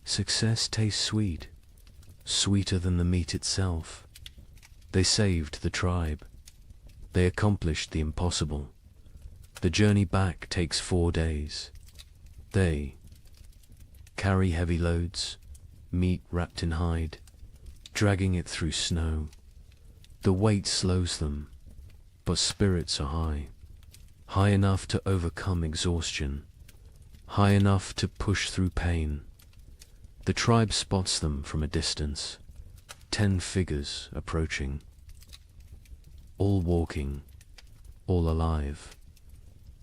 Speaker 2: Success tastes sweet, sweeter than the meat itself. They saved the tribe. They accomplished the impossible. The journey back takes 4 days. They carry heavy loads, meat wrapped in hide, dragging it through snow. The weight slows them, but spirits are high, high enough to overcome exhaustion, high enough to push through pain. The tribe spots them from a distance, 10 figures approaching, all walking, all alive,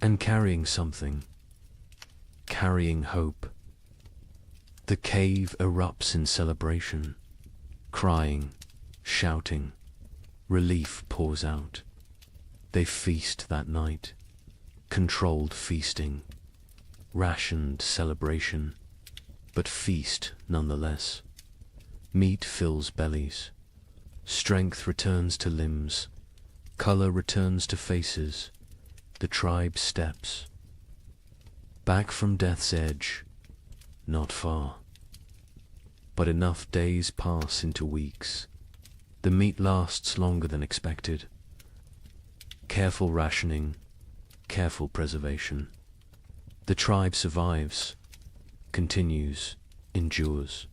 Speaker 2: and carrying something, carrying hope. The cave erupts in celebration, crying, shouting, relief pours out. They feast that night, controlled feasting, rationed celebration, but feast nonetheless. Meat fills bellies, strength returns to limbs, color returns to faces. The tribe steps back from death's edge, not far, but enough days pass into weeks. The meat lasts longer than expected. Careful rationing, careful preservation. The tribe survives, continues, endures.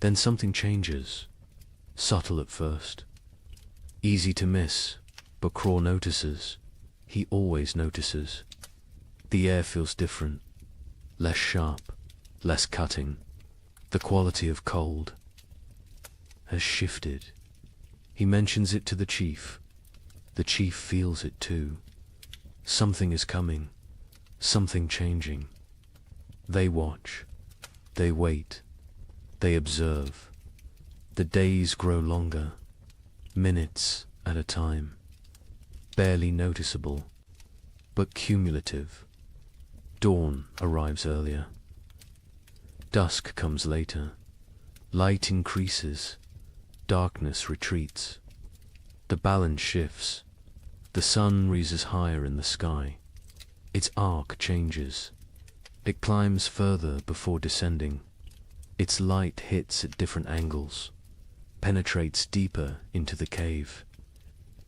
Speaker 2: Then something changes, subtle at first, easy to miss, but Craw notices. He always notices. The air feels different, less sharp, less cutting. The quality of cold has shifted. He mentions it to the chief. The chief feels it too. Something is coming, something changing. They watch, they wait, they observe. The days grow longer, minutes at a time, barely noticeable, but cumulative. Dawn arrives earlier. Dusk comes later. Light increases. Darkness retreats. The balance shifts. The sun rises higher in the sky. Its arc changes. It climbs further before descending. Its light hits at different angles, penetrates deeper into the cave.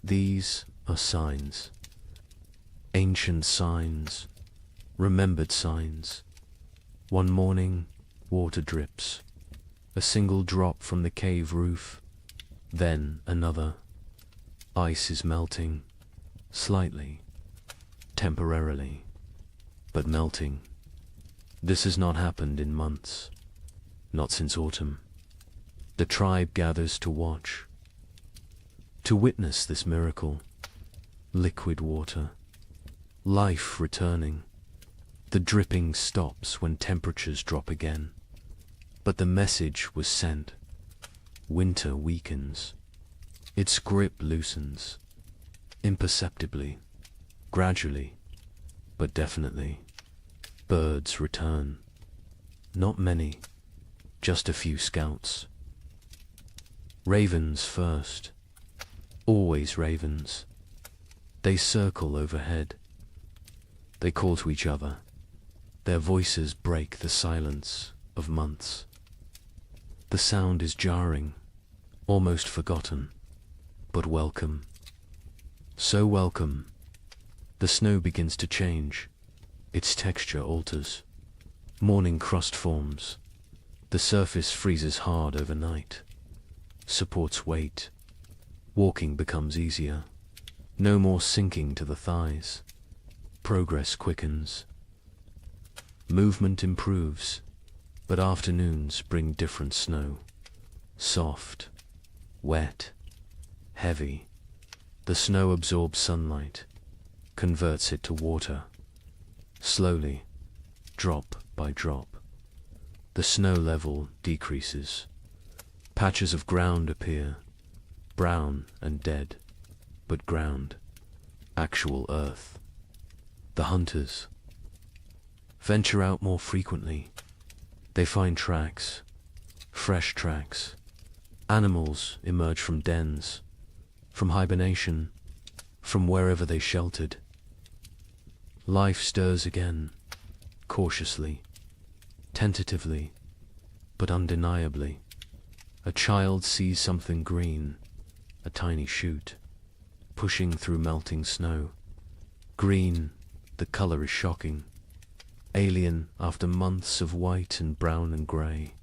Speaker 2: These are signs. Ancient signs, remembered signs. One morning, water drips. A single drop from the cave roof, then another. Ice is melting, slightly, temporarily, but melting. This has not happened in months, not since autumn. The tribe gathers to watch, to witness this miracle. Liquid water, life returning. The dripping stops when temperatures drop again. But the message was sent. Winter weakens. Its grip loosens. Imperceptibly, gradually, but definitely. Birds return. Not many, just a few scouts. Ravens first. Always ravens. They circle overhead. They call to each other. Their voices break the silence of months. The sound is jarring, almost forgotten, but welcome. So welcome. The snow begins to change. Its texture alters. Morning crust forms. The surface freezes hard overnight. Supports weight. Walking becomes easier. No more sinking to the thighs. Progress quickens. Movement improves. But afternoons bring different snow. Soft, wet, heavy. The snow absorbs sunlight, converts it to water. Slowly, drop by drop, the snow level decreases. Patches of ground appear, brown and dead, but ground, actual earth. The hunters venture out more frequently. They find tracks, fresh tracks. Animals emerge from dens, from hibernation, from wherever they sheltered. Life stirs again, cautiously, tentatively, but undeniably. A child sees something green, a tiny shoot, pushing through melting snow. Green, the color is shocking. Alien after months of white and brown and grey.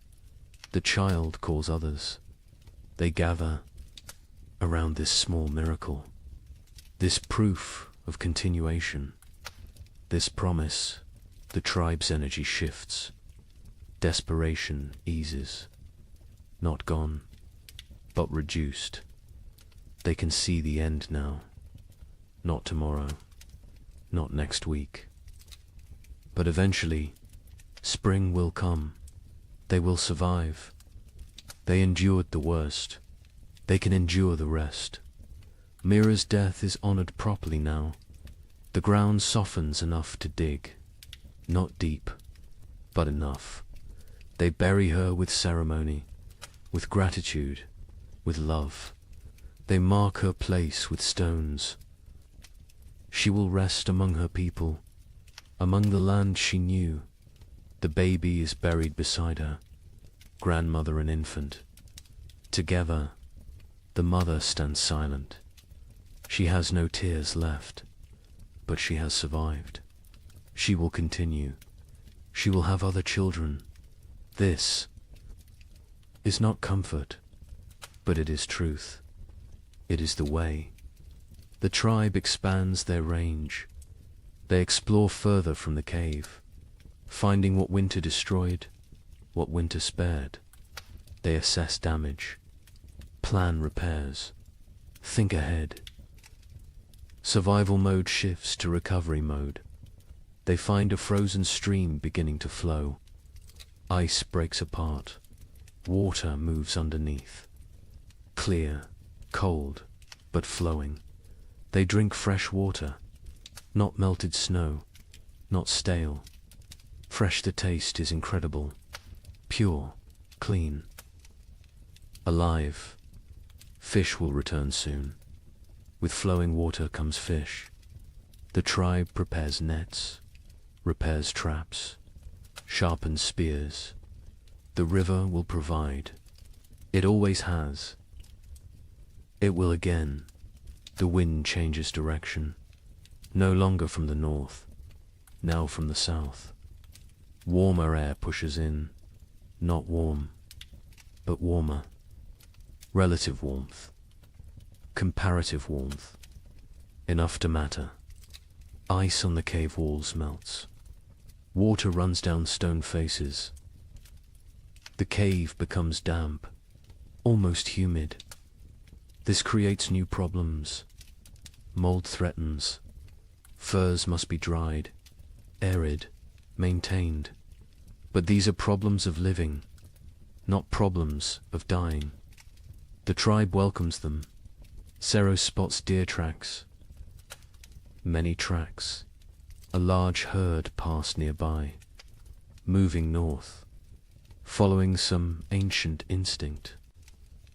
Speaker 2: The child calls others. They gather around this small miracle, this proof of continuation, this promise. The tribe's energy shifts. Desperation eases. Not gone, but reduced. They can see the end now. Not tomorrow, not next week. But eventually, spring will come. They will survive. They endured the worst. They can endure the rest. Mira's death is honored properly now. The ground softens enough to dig. Not deep, but enough. They bury her with ceremony, with gratitude, with love. They mark her place with stones. She will rest among her people, among the land she knew. The baby is buried beside her, grandmother and infant. Together, the mother stands silent. She has no tears left, but she has survived. She will continue. She will have other children. This is not comfort, but it is truth. It is the way. The tribe expands their range. They explore further from the cave, finding what winter destroyed, what winter spared. They assess damage, plan repairs, think ahead. Survival mode shifts to recovery mode. They find a frozen stream beginning to flow. Ice breaks apart. Water moves underneath. Clear, cold, but flowing. They drink fresh water, not melted snow, not stale. Fresh the taste is incredible, pure, clean, alive. Fish will return soon. With flowing water comes fish. The tribe prepares nets, repairs traps, sharpened spears. The river will provide. It always has. It will again. The wind changes direction, no longer from the north, now from the south. Warmer air pushes in, not warm, but warmer. Relative warmth, comparative warmth, enough to matter. Ice on the cave walls melts. Water runs down stone faces. The cave becomes damp, almost humid. This creates new problems. Mold threatens. Furs must be dried, arid, maintained. But these are problems of living, not problems of dying. The tribe welcomes them. Sero spots deer tracks. Many tracks. A large herd pass nearby, moving north, following some ancient instinct.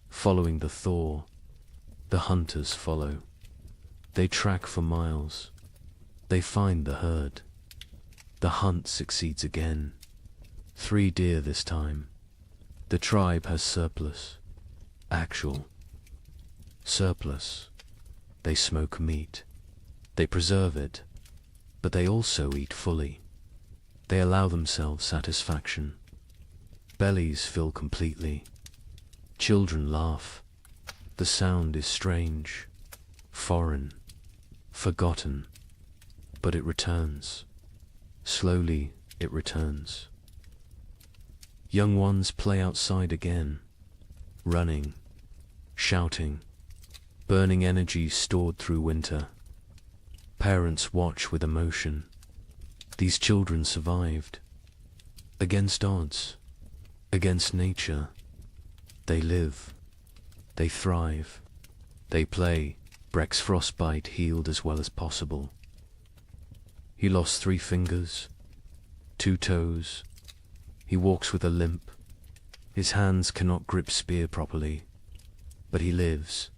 Speaker 2: Following the thaw, the hunters follow. They track for miles. They find the herd. The hunt succeeds again. 3 deer this time. The tribe has surplus. Actual surplus. They smoke meat. They preserve it, but they also eat fully. They allow themselves satisfaction. Bellies fill completely. Children laugh. The sound is strange, foreign, forgotten, but it returns. Slowly it returns. Young ones play outside again, running, shouting, burning energy stored through winter. Parents watch with emotion. These children survived. Against odds, against nature, they live, they thrive, they play. Breck's frostbite healed as well as possible. He lost 3 fingers, 2 toes. He walks with a limp. His hands cannot grip spear properly, but he lives.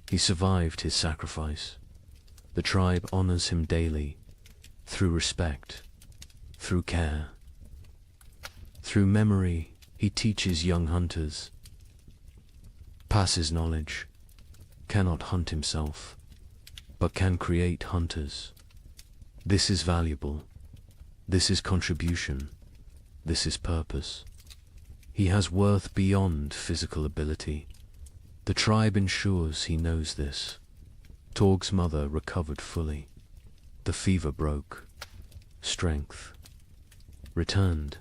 Speaker 2: He survived his sacrifice. The tribe honors him daily, through respect, through care. Through memory, he teaches young hunters. Passes knowledge, cannot hunt himself, but can create hunters. This is valuable. This is contribution. This is purpose. He has worth beyond physical ability. The tribe ensures he knows this. Torg's mother recovered fully. The fever broke. Strength returned.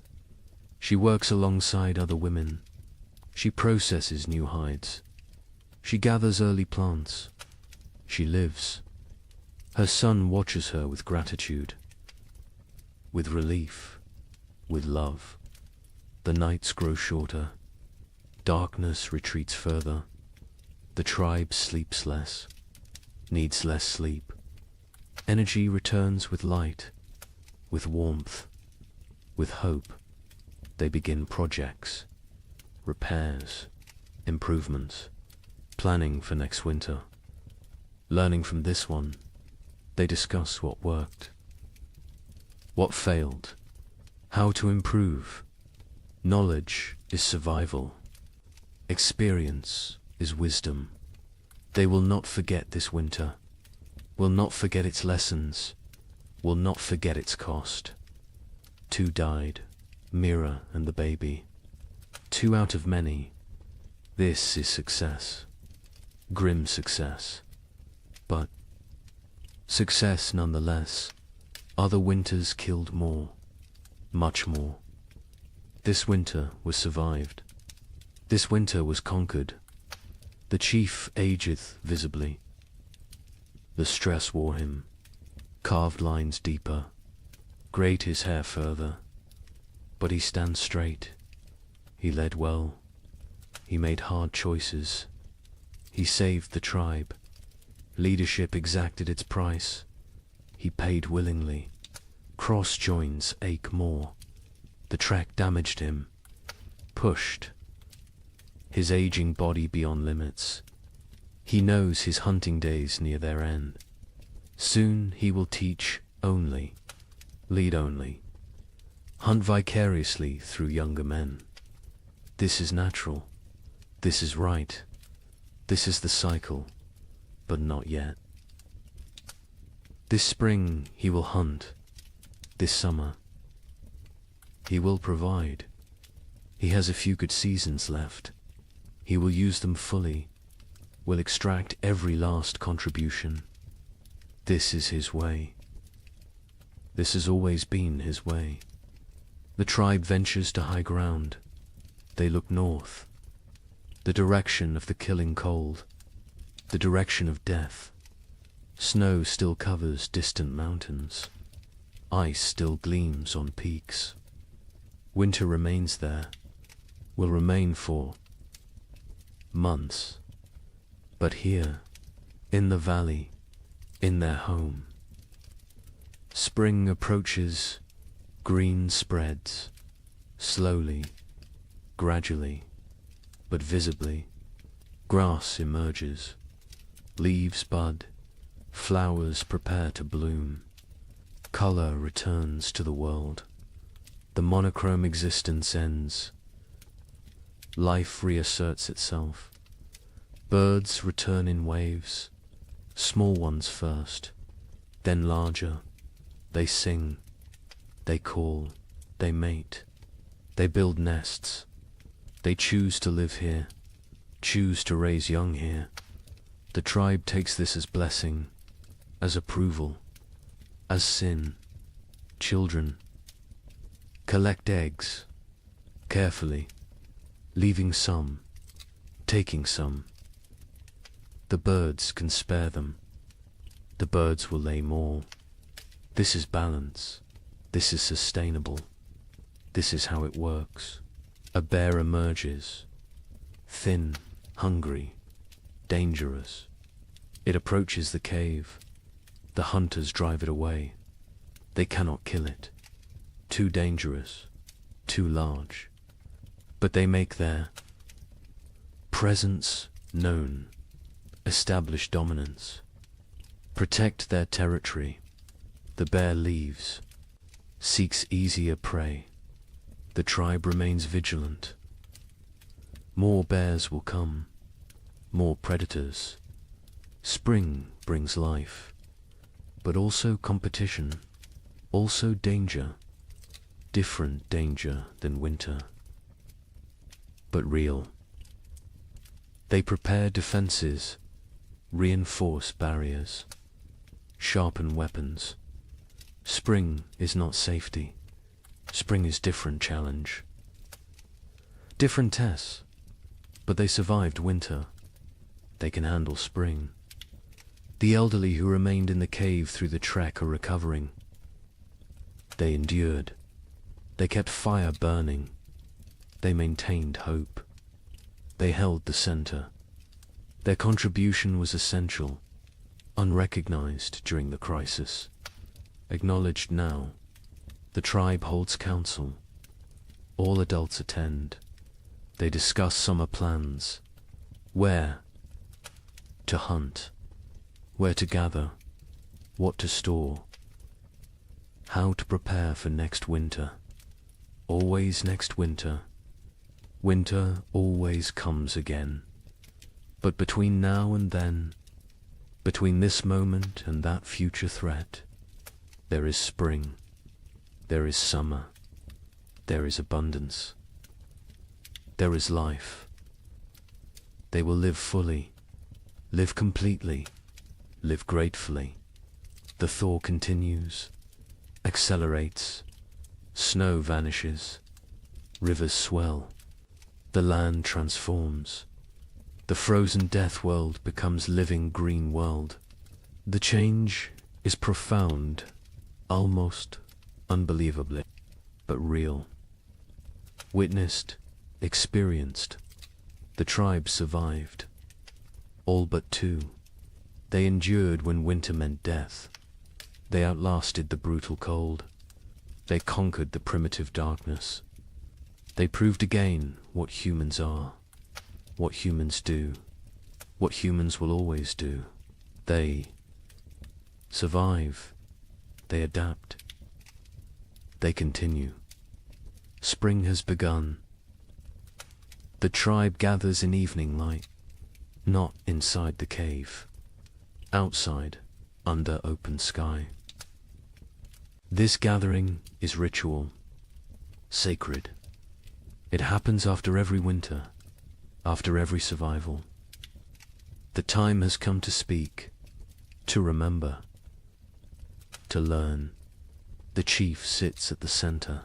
Speaker 2: She works alongside other women. She processes new hides. She gathers early plants. She lives. Her son watches her with gratitude, with relief, with love. The nights grow shorter. Darkness retreats further. The tribe sleeps less, needs less sleep. Energy returns with light, with warmth, with hope. They begin projects, repairs, improvements, planning for next winter. Learning from this one, they discuss what worked, what failed, how to improve. Knowledge is survival. Experience is wisdom. They will not forget this winter, will not forget its lessons, will not forget its cost. 2 died, Mira and the baby. 2 out of many. This is success. Grim success. But success nonetheless. Other winters killed more, much more. This winter was survived. This winter was conquered. The chief ageth visibly. The stress wore him. Carved lines deeper. Grayed his hair further. But he stands straight. He led well. He made hard choices. He saved the tribe. Leadership exacted its price. He paid willingly. Cross joins ache more. The track damaged him. Pushed his aging body beyond limits. He knows his hunting days near their end. Soon he will teach only, lead only. hunt vicariously through younger men. This is natural. This is right. This is the cycle, but not yet. This spring he will hunt. This summer he will provide. He has a few good seasons left. He will use them fully, will extract every last contribution. This is his way. This has always been his way. The tribe ventures to high ground. They look north, the direction of the killing cold, the direction of death. Snow still covers distant mountains. Ice still gleams on peaks. Winter remains there, will remain for months. But here, in the valley, in their home, spring approaches, green spreads, slowly, gradually, but visibly. Grass emerges, leaves bud, flowers prepare to bloom. Color returns to the world. The monochrome existence ends. Life reasserts itself. Birds return in waves, small ones first, then larger. They sing, they call, they mate, they build nests. They choose to live here, choose to raise young here. The tribe takes this as blessing, as approval, as sin. Children collect eggs, carefully, leaving some, taking some. The birds can spare them. The birds will lay more. This is balance. This is sustainable. This is how it works. A bear emerges, thin, hungry, dangerous. It approaches the cave. The hunters drive it away. They cannot kill it. Too dangerous, too large. But they make their presence known, establish dominance, protect their territory. The bear leaves, seeks easier prey. The tribe remains vigilant. More bears will come, more predators. Spring brings life, but also competition, also danger, different danger than winter, but real. They prepare defenses, reinforce barriers, sharpen weapons. Spring is not safety. Spring is different challenge. Different tests, but they survived winter. They can handle spring. The elderly who remained in the cave through the trek are recovering. They endured. They kept fire burning. They maintained hope. They held the center. Their contribution was essential, unrecognized during the crisis, acknowledged now. The tribe holds council. All adults attend. They discuss summer plans. Where to hunt, where to gather, what to store, how to prepare for next winter. Always next winter. Winter always comes again. But between now and then, between this moment and that future threat, there is spring. There is summer. There is abundance. There is life. They will live fully, live completely, live gratefully. The thaw continues, accelerates, snow vanishes, rivers swell, the land transforms. The frozen death world becomes living green world. The change is profound, almost unbelievably, but real. Witnessed, experienced. The tribe survived. All but two. They endured when winter meant death. They outlasted the brutal cold. They conquered the primitive darkness. They proved again what humans are, what humans do, what humans will always do. They survive. They adapt. They continue. Spring has begun. The tribe gathers in evening light, not inside the cave, outside, under open sky. This gathering is ritual, sacred. It happens after every winter, after every survival. The time has come to speak, to remember, to learn. The chief sits at the center.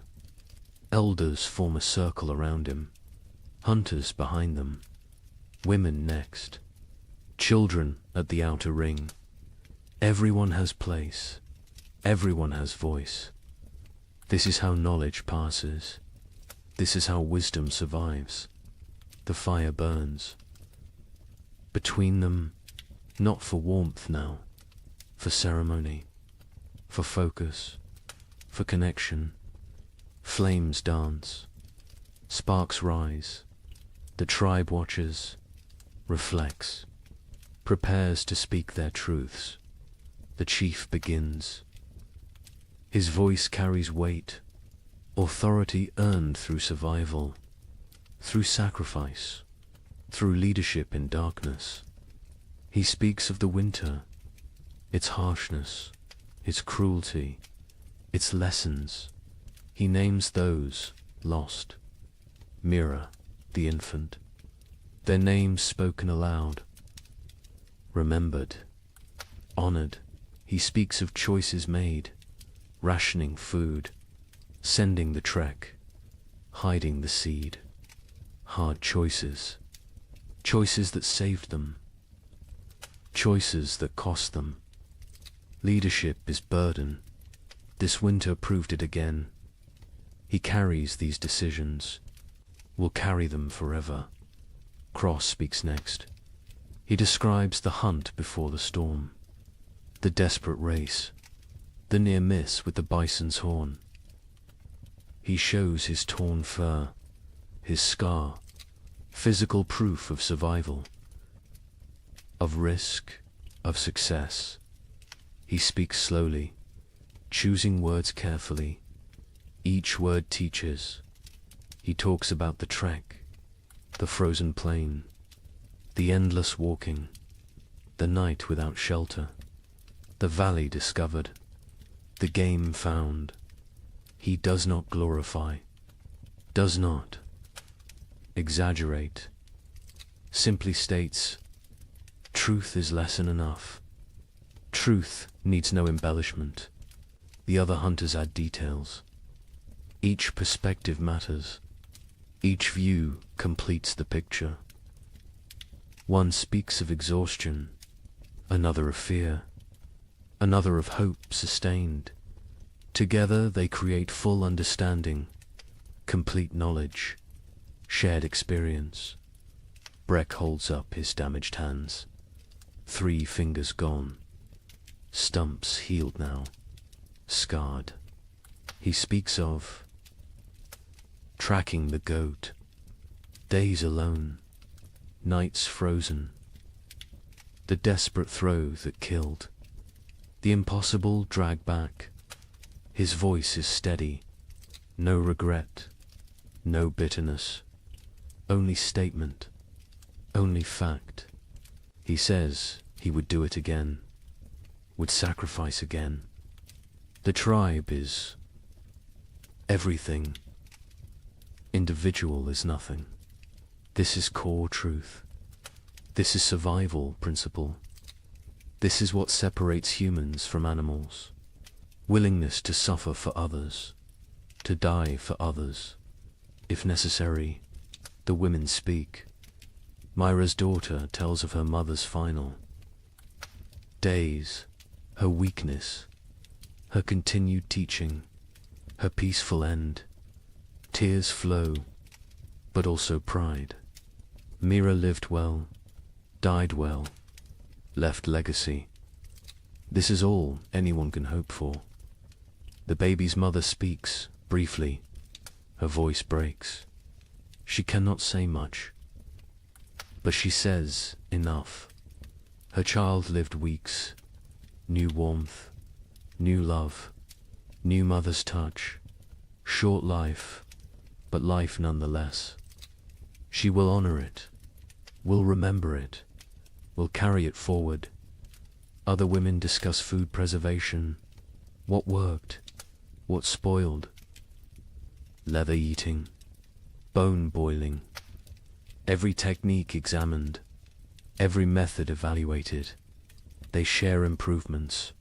Speaker 2: Elders form a circle around him, hunters behind them, women next, children at the outer ring. Everyone has place, everyone has voice. This is how knowledge passes. This is how wisdom survives. The fire burns. Between them, not for warmth now, for ceremony, for focus, for connection. Flames dance, sparks rise. The tribe watches, reflects, prepares to speak their truths. The chief begins. His voice carries weight, authority earned through survival, through sacrifice, through leadership in darkness. He speaks of the winter, its harshness, its cruelty, its lessons. He names those lost. Mira, the infant, their names spoken aloud, remembered, honored. He speaks of choices made, rationing food, sending the trek, hiding the seed. Hard choices, choices that saved them, choices that cost them. Leadership is burden. This winter proved it again. He carries these decisions, will carry them forever. Cross speaks next. He describes the hunt before the storm, the desperate race, the near miss with the bison's horn. He shows his torn fur, his scar, physical proof of survival, of risk, of success. He speaks slowly, choosing words carefully. Each word teaches. He talks about the trek, the frozen plain, the endless walking, the night without shelter, the valley discovered, the game found. He does not glorify, does not exaggerate, simply states, truth is lesson enough. Truth needs no embellishment. The other hunters add details. Each perspective matters. Each view completes the picture. One speaks of exhaustion, another of fear, another of hope sustained. Together they create full understanding, complete knowledge, shared experience. Breck holds up his damaged hands. 3 fingers gone. Stumps healed now, scarred. He speaks of tracking the goat, days alone, nights frozen, the desperate throw that killed, the impossible drag back. His voice is steady, no regret, no bitterness, only statement, only fact. He says he would do it again, would sacrifice again. The tribe is everything. Individual is nothing. This is core truth. This is survival principle. This is what separates humans from animals. Willingness to suffer for others, to die for others. If necessary, the women speak. Myra's daughter tells of her mother's final days, her weakness, her continued teaching, her peaceful end. Tears flow, but also pride. Mira lived well, died well, left legacy. This is all anyone can hope for. The baby's mother speaks, briefly. Her voice breaks. She cannot say much, but she says enough. Her child lived weeks, new warmth, new love, new mother's touch, short life, but life nonetheless. She will honor it, will remember it, will carry it forward. Other women discuss food preservation, what worked, what spoiled, leather eating, bone boiling, every technique examined, every method evaluated. They share improvements,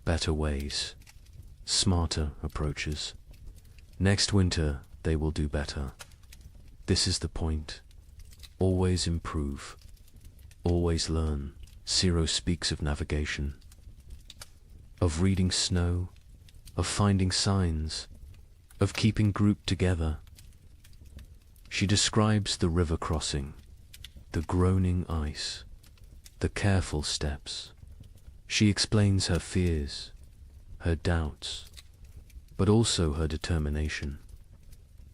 Speaker 2: better ways, smarter approaches. Next winter, they will do better. This is the point. Always improve. Always learn. Ciro speaks of navigation, of reading snow, of finding signs, of keeping group together. She describes the river crossing, the groaning ice, the careful steps. She explains her fears, her doubts, but also her determination.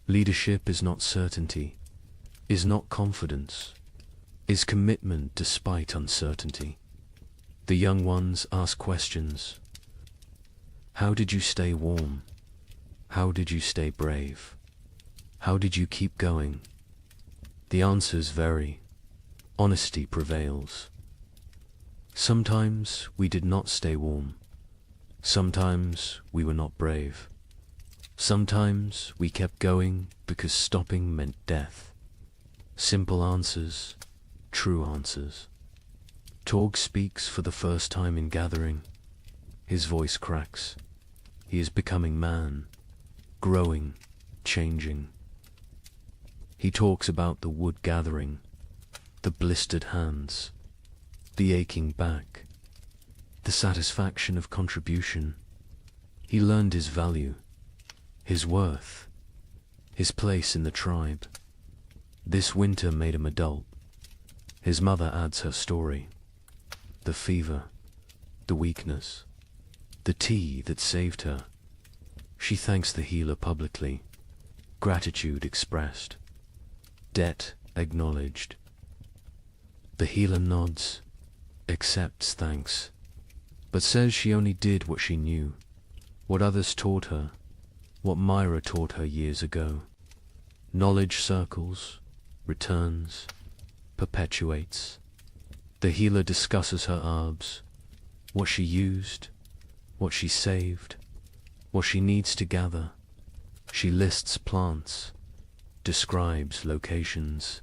Speaker 2: Leadership is not certainty, is not confidence, is commitment despite uncertainty. The young ones ask questions. How did you stay warm? How did you stay brave? How did you keep going? The answers vary. Honesty prevails. Sometimes we did not stay warm. Sometimes we were not brave. Sometimes we kept going because stopping meant death. Simple answers, true answers. Torg speaks for the first time in gathering. His voice cracks. He is becoming man, growing, changing. He talks about the wood gathering, the blistered hands, the aching back, the satisfaction of contribution. He learned his value, his worth, his place in the tribe. This winter made him adult. His mother adds her story. The fever, the weakness, the tea that saved her. She thanks the healer publicly, gratitude expressed, debt acknowledged. The healer nods, accepts thanks, but says she only did what she knew, what others taught her, what Myra taught her years ago. Knowledge circles, returns, perpetuates. The healer discusses her herbs, what she used, what she saved, what she needs to gather. She lists plants, describes locations,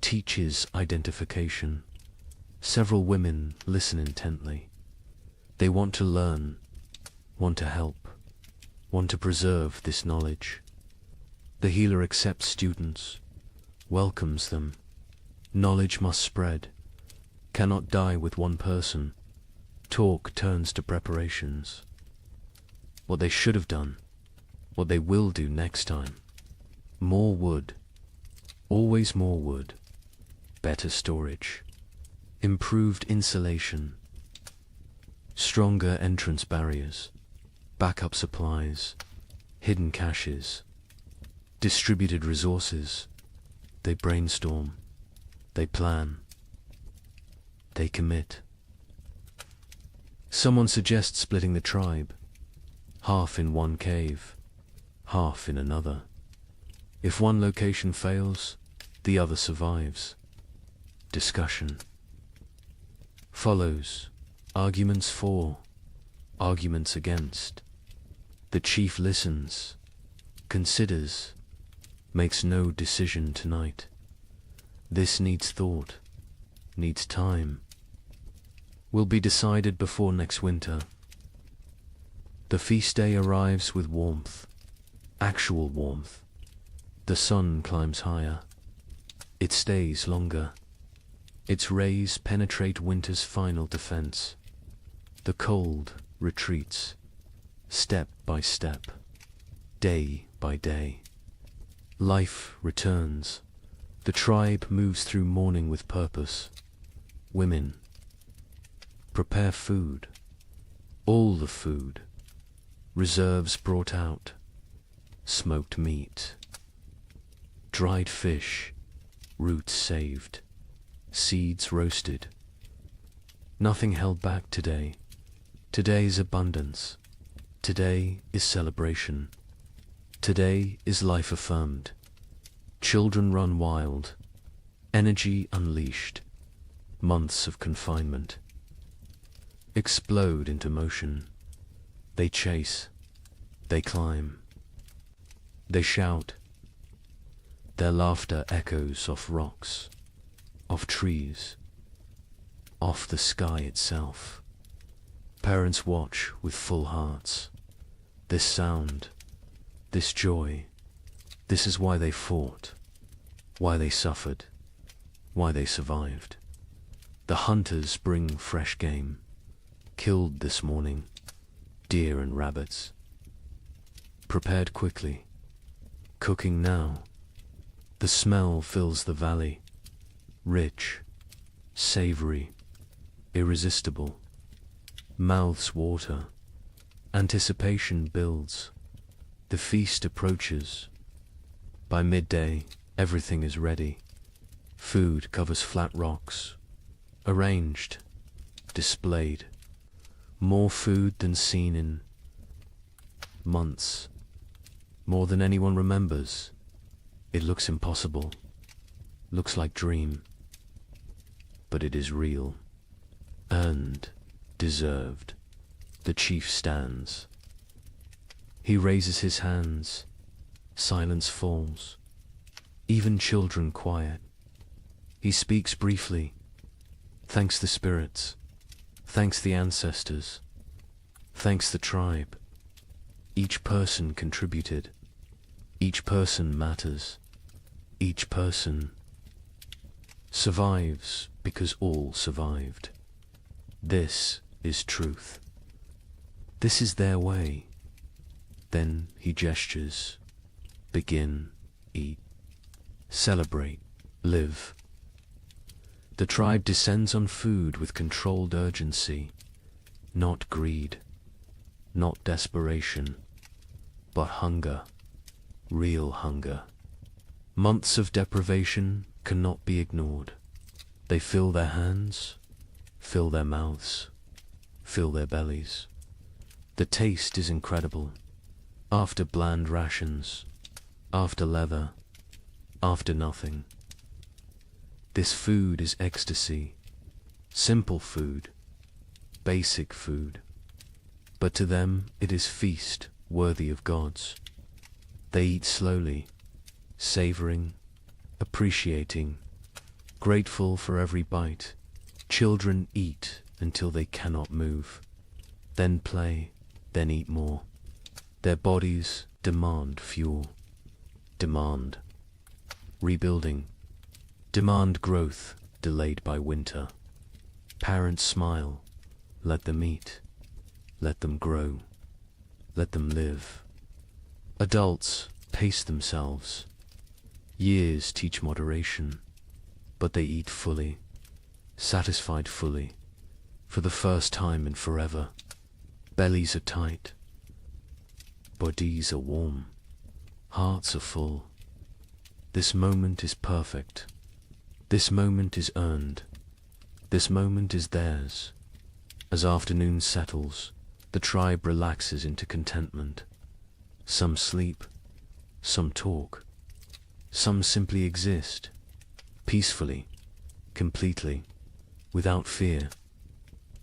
Speaker 2: teaches identification. Several women listen intently. They want to learn, want to help, want to preserve this knowledge. The healer accepts students, welcomes them. Knowledge must spread, cannot die with one person. Talk turns to preparations. What they should have done, what they will do next time. More wood, always more wood. Better storage, improved insulation, stronger entrance barriers, backup supplies, hidden caches, distributed resources. They brainstorm, they plan, they commit. Someone suggests splitting the tribe, half in one cave, half in another. If one location fails, the other survives. Discussion follows, arguments for, arguments against. The chief listens, considers, makes no decision tonight. This needs thought, needs time. Will be decided before next winter. The feast day arrives with warmth, actual warmth. The sun climbs higher. It stays longer. Its rays penetrate winter's final defense. The cold retreats, step by step, day by day. Life returns. The tribe moves through mourning with purpose. Women prepare food, all the food, reserves brought out, smoked meat, dried fish, roots saved, seeds roasted. Nothing held back today. Today's abundance. Today is celebration. Today is life affirmed. Children run wild, energy unleashed, months of confinement explode into motion. They chase, they climb, they shout. Their laughter echoes off rocks, off trees, off the sky itself. Parents watch with full hearts. This sound, this joy, this is why they fought, why they suffered, why they survived. The hunters bring fresh game, killed this morning, deer and rabbits. Prepared quickly, cooking now. The smell fills the valley, rich, savory, irresistible. Mouths water, anticipation builds. The feast approaches. By midday, everything is ready. Food covers flat rocks, arranged, displayed. More food than seen in months, more than anyone remembers. It looks impossible, looks like dream, but it is real, earned, deserved. The chief stands. He raises his hands. Silence falls. Even children quiet. He speaks briefly. Thanks the spirits. Thanks the ancestors. Thanks the tribe. Each person contributed. Each person matters. Each person survives because all survived. This is truth. This is their way. Then he gestures. Begin, eat, celebrate, live. The tribe descends on food with controlled urgency, not greed, not desperation, but hunger, real hunger. Months of deprivation cannot be ignored. They fill their hands, fill their mouths, fill their bellies. The taste is incredible. After bland rations, after leather, after nothing. This food is ecstasy, simple food, basic food. But to them it is feast worthy of gods. They eat slowly, savoring, appreciating, grateful for every bite. Children eat until they cannot move, then play, then eat more. Their bodies demand fuel, demand rebuilding, demand growth delayed by winter. Parents smile, let them eat, let them grow, let them live. Adults pace themselves. Years teach moderation, but they eat fully, satisfied fully, for the first time in forever. Bellies are tight, bodies are warm, hearts are full. This moment is perfect. This moment is earned. This moment is theirs. As afternoon settles, the tribe relaxes into contentment. Some sleep, some talk, some simply exist, peacefully, completely, without fear,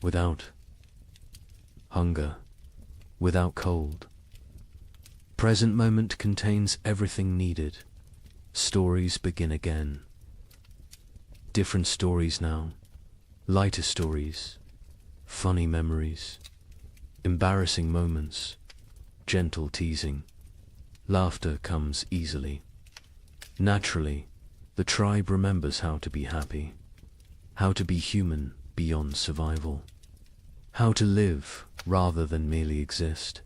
Speaker 2: without hunger, without cold. Present moment contains everything needed. Stories begin again. Different stories now, lighter stories, funny memories, embarrassing moments, gentle teasing. Laughter comes easily. Naturally, the tribe remembers how to be happy, how to be human beyond survival, how to live rather than merely exist.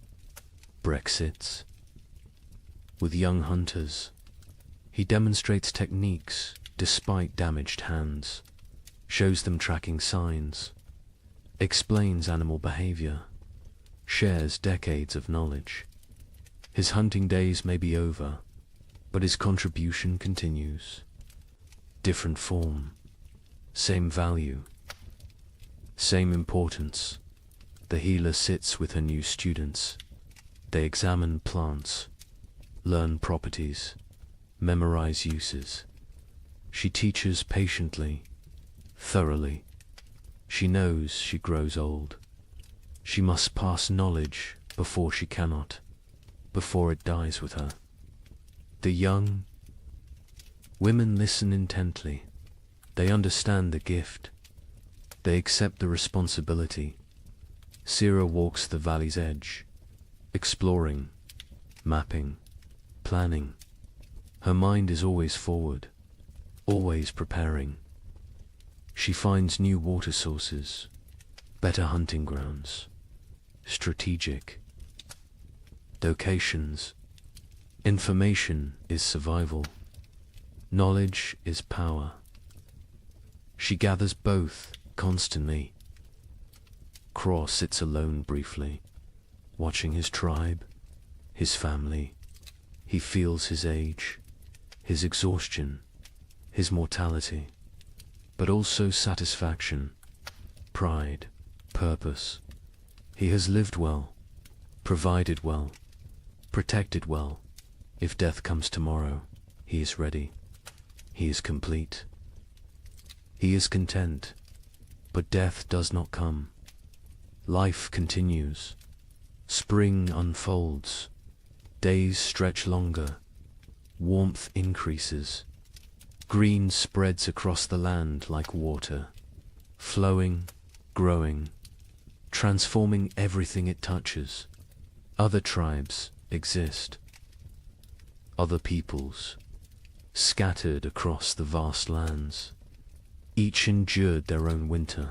Speaker 2: Brexits. With young hunters, he demonstrates techniques despite damaged hands, shows them tracking signs, explains animal behavior, shares decades of knowledge. His hunting days may be over, but his contribution continues. Different form, same value, same importance. The healer sits with her new students. They examine plants, learn properties, memorize uses. She teaches patiently, thoroughly. She knows she grows old. She must pass knowledge before she cannot, before it dies with her. The young women listen intently. They understand the gift. They accept the responsibility. Sira walks the valley's edge, exploring, mapping, planning. Her mind is always forward, always preparing. She finds new water sources, better hunting grounds, strategic locations. Information is survival. Knowledge is power. She gathers both constantly. Craw sits alone briefly, watching his tribe, his family. He feels his age, his exhaustion, his mortality, but also satisfaction, pride, purpose. He has lived well, provided well, protected well. If death comes tomorrow, he is ready. He is complete. He is content, but death does not come. Life continues. Spring unfolds. Days stretch longer. Warmth increases. Green spreads across the land like water, flowing, growing, transforming everything it touches. Other tribes exist. Other peoples, scattered across the vast lands. Each endured their own winter.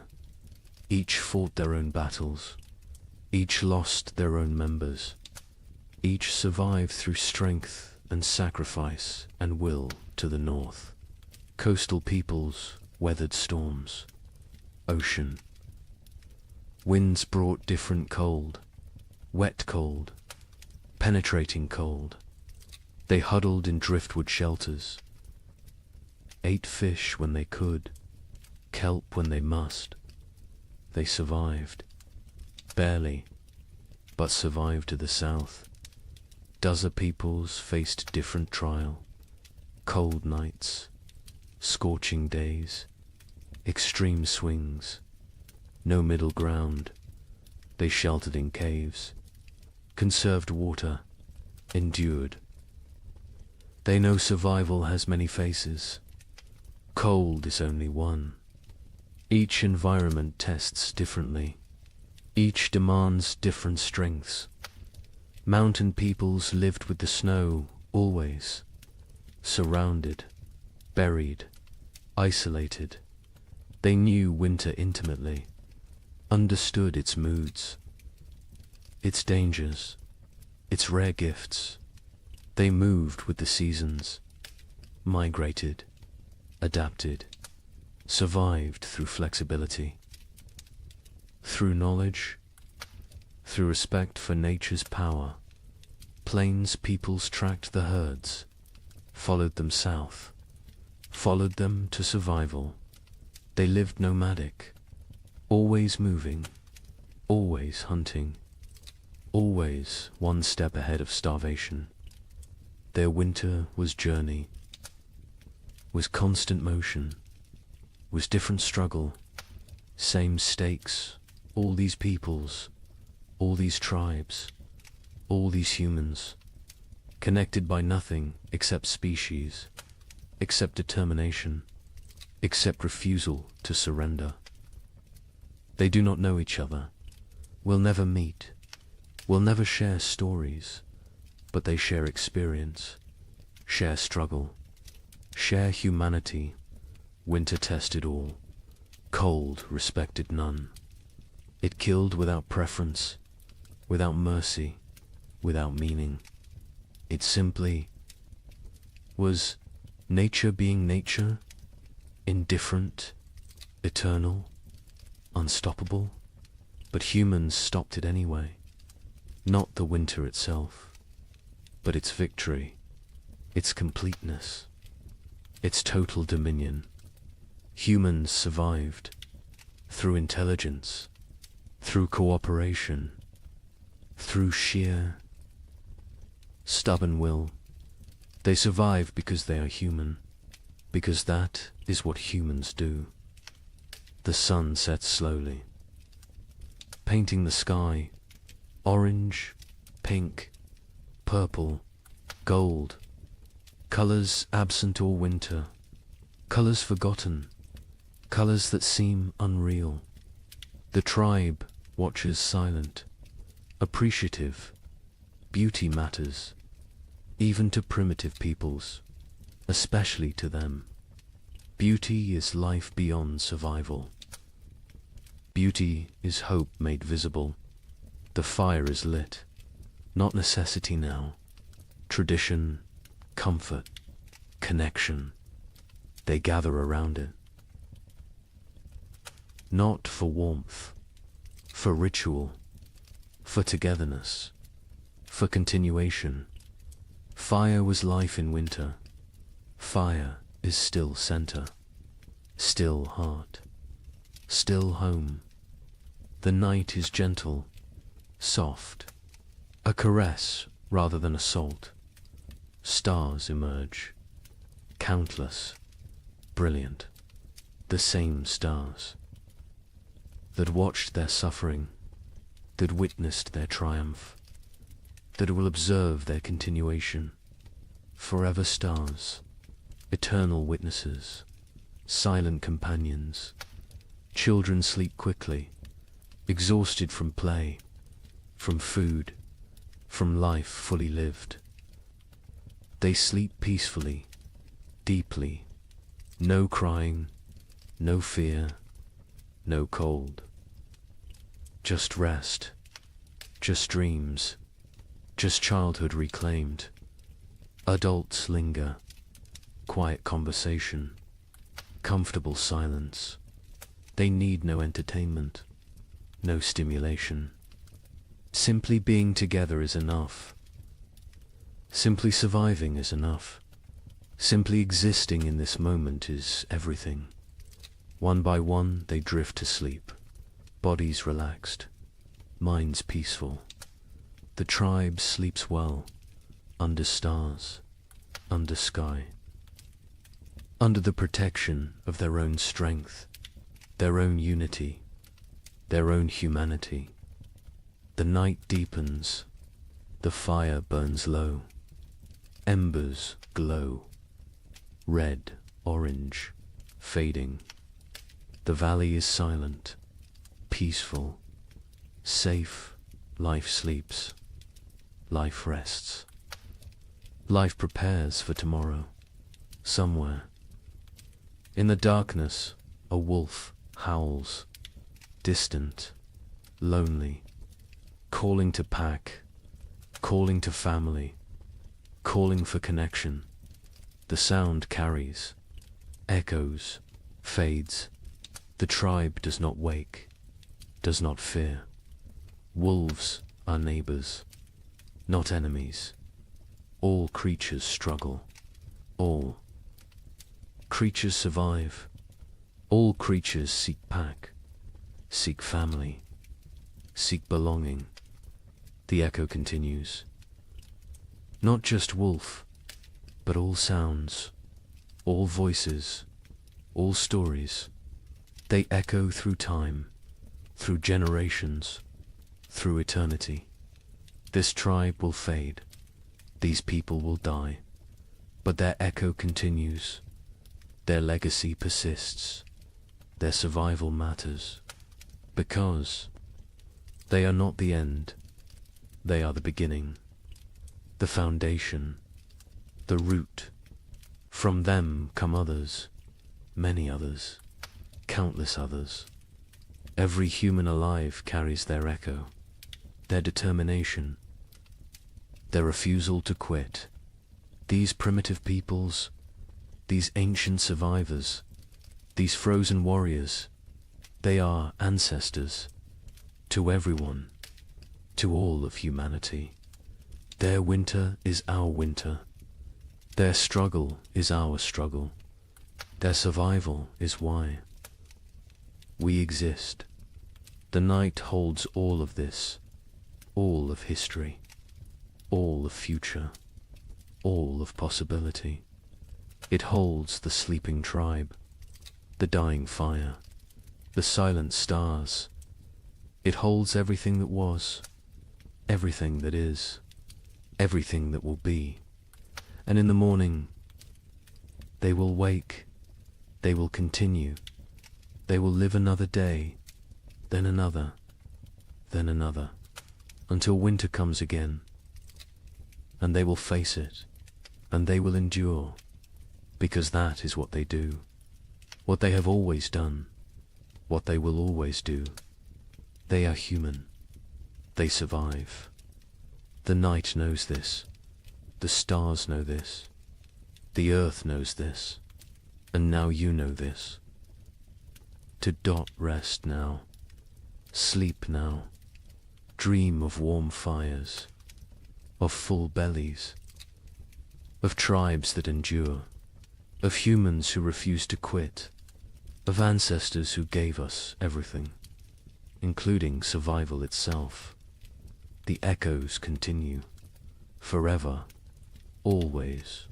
Speaker 2: Each fought their own battles. Each lost their own members. Each survived through strength and sacrifice and will to the north. Coastal peoples weathered storms. Ocean. Winds brought different cold. Wet cold. Penetrating cold. They huddled in driftwood shelters. Ate fish when they could. Kelp when they must. They survived. Barely, but survived to the south. Dozer peoples faced different trial. Cold nights, scorching days, extreme swings, no middle ground. They sheltered in caves, conserved water, endured. They know survival has many faces. Cold is only one. Each environment tests differently. Each demands different strengths. Mountain peoples lived with the snow, always. Surrounded, buried, isolated. They knew winter intimately, understood its moods, its dangers, its rare gifts. They moved with the seasons, migrated, adapted, survived through flexibility. Through knowledge, through respect for nature's power, plains peoples tracked the herds, followed them south, followed them to survival. They lived nomadic, always moving, always hunting, always one step ahead of starvation. Their winter was journey, was constant motion, was different struggle, same stakes. All these peoples, all these tribes, all these humans, connected by nothing except species, except determination, except refusal to surrender. They do not know each other, will never meet, will never share stories, but they share experience, share struggle, share humanity. Winter tested all, cold respected none. It killed without preference, without mercy, without meaning. It simply was nature being nature, indifferent, eternal, unstoppable. But humans stopped it anyway. Not the winter itself, but its victory, its completeness, its total dominion. Humans survived through intelligence, through cooperation, through sheer, stubborn will, They survive because they are human, because that is what humans do. The sun sets slowly, painting the sky orange, pink, purple, gold, colors absent all winter, colors forgotten, colors that seem unreal. The tribe watches silent, appreciative. Beauty matters, even to primitive peoples, especially to them. Beauty is life beyond survival. Beauty is hope made visible. The fire is lit, not necessity now. Tradition, comfort, connection. They gather around it. Not for warmth, for ritual, for togetherness, for continuation. Fire was life in winter. Fire is still center, still heart, still home. The night is gentle, soft, a caress rather than assault. Stars emerge, countless, brilliant, the same stars that watched their suffering, that witnessed their triumph, that will observe their continuation. Forever stars, eternal witnesses, silent companions. Children sleep quickly, exhausted from play, from food, from life fully lived. They sleep peacefully, deeply, no crying, no fear, no cold. Just rest, just dreams, just childhood reclaimed. Adults linger, quiet conversation, comfortable silence. They need no entertainment, no stimulation. Simply being together is enough. Simply surviving is enough. Simply existing in this moment is everything. One by one they drift to sleep, bodies relaxed, minds peaceful. The tribe sleeps well, under stars, under sky, under the protection of their own strength, their own unity, their own humanity. The night deepens, the fire burns low, embers glow, red, orange, fading. The valley is silent, peaceful, safe. Life sleeps, life rests. Life prepares for tomorrow, somewhere. In the darkness, a wolf howls, distant, lonely, calling to pack, calling to family, calling for connection. The sound carries, echoes, fades. The tribe does not wake, does not fear. Wolves are neighbors, not enemies. All creatures struggle. All creatures survive. All creatures seek pack, seek family, seek belonging. The echo continues. Not just wolf, but all sounds, all voices, all stories. They echo through time, through generations, through eternity. This tribe will fade. These people will die, but their echo continues, their legacy persists, their survival matters, because they are not the end, they are the beginning, the foundation, the root. From them come others, many others, countless others. Every human alive carries their echo, their determination, their refusal to quit. These primitive peoples, these ancient survivors, these frozen warriors, they are ancestors to everyone, to all of humanity. Their winter is our winter. Their struggle is our struggle. Their survival is why we exist. The night holds all of this, all of history, all of future. all of possibility. It holds the sleeping tribe, the dying fire, the silent stars. It holds everything that was, everything that is, everything that will be. And in the morning, they will wake, they will continue, they will live another day, then another, then another, until winter comes again. And they will face it, and they will endure, because that is what they do, what they have always done, what they will always do. They are human. They survive. The night knows this. The stars know this. The earth knows this. And now you know this. To dot rest now. Sleep now. Dream of warm fires. Of full bellies. Of tribes that endure. Of humans who refuse to quit. Of ancestors who gave us everything, including survival itself. The echoes continue, forever, always,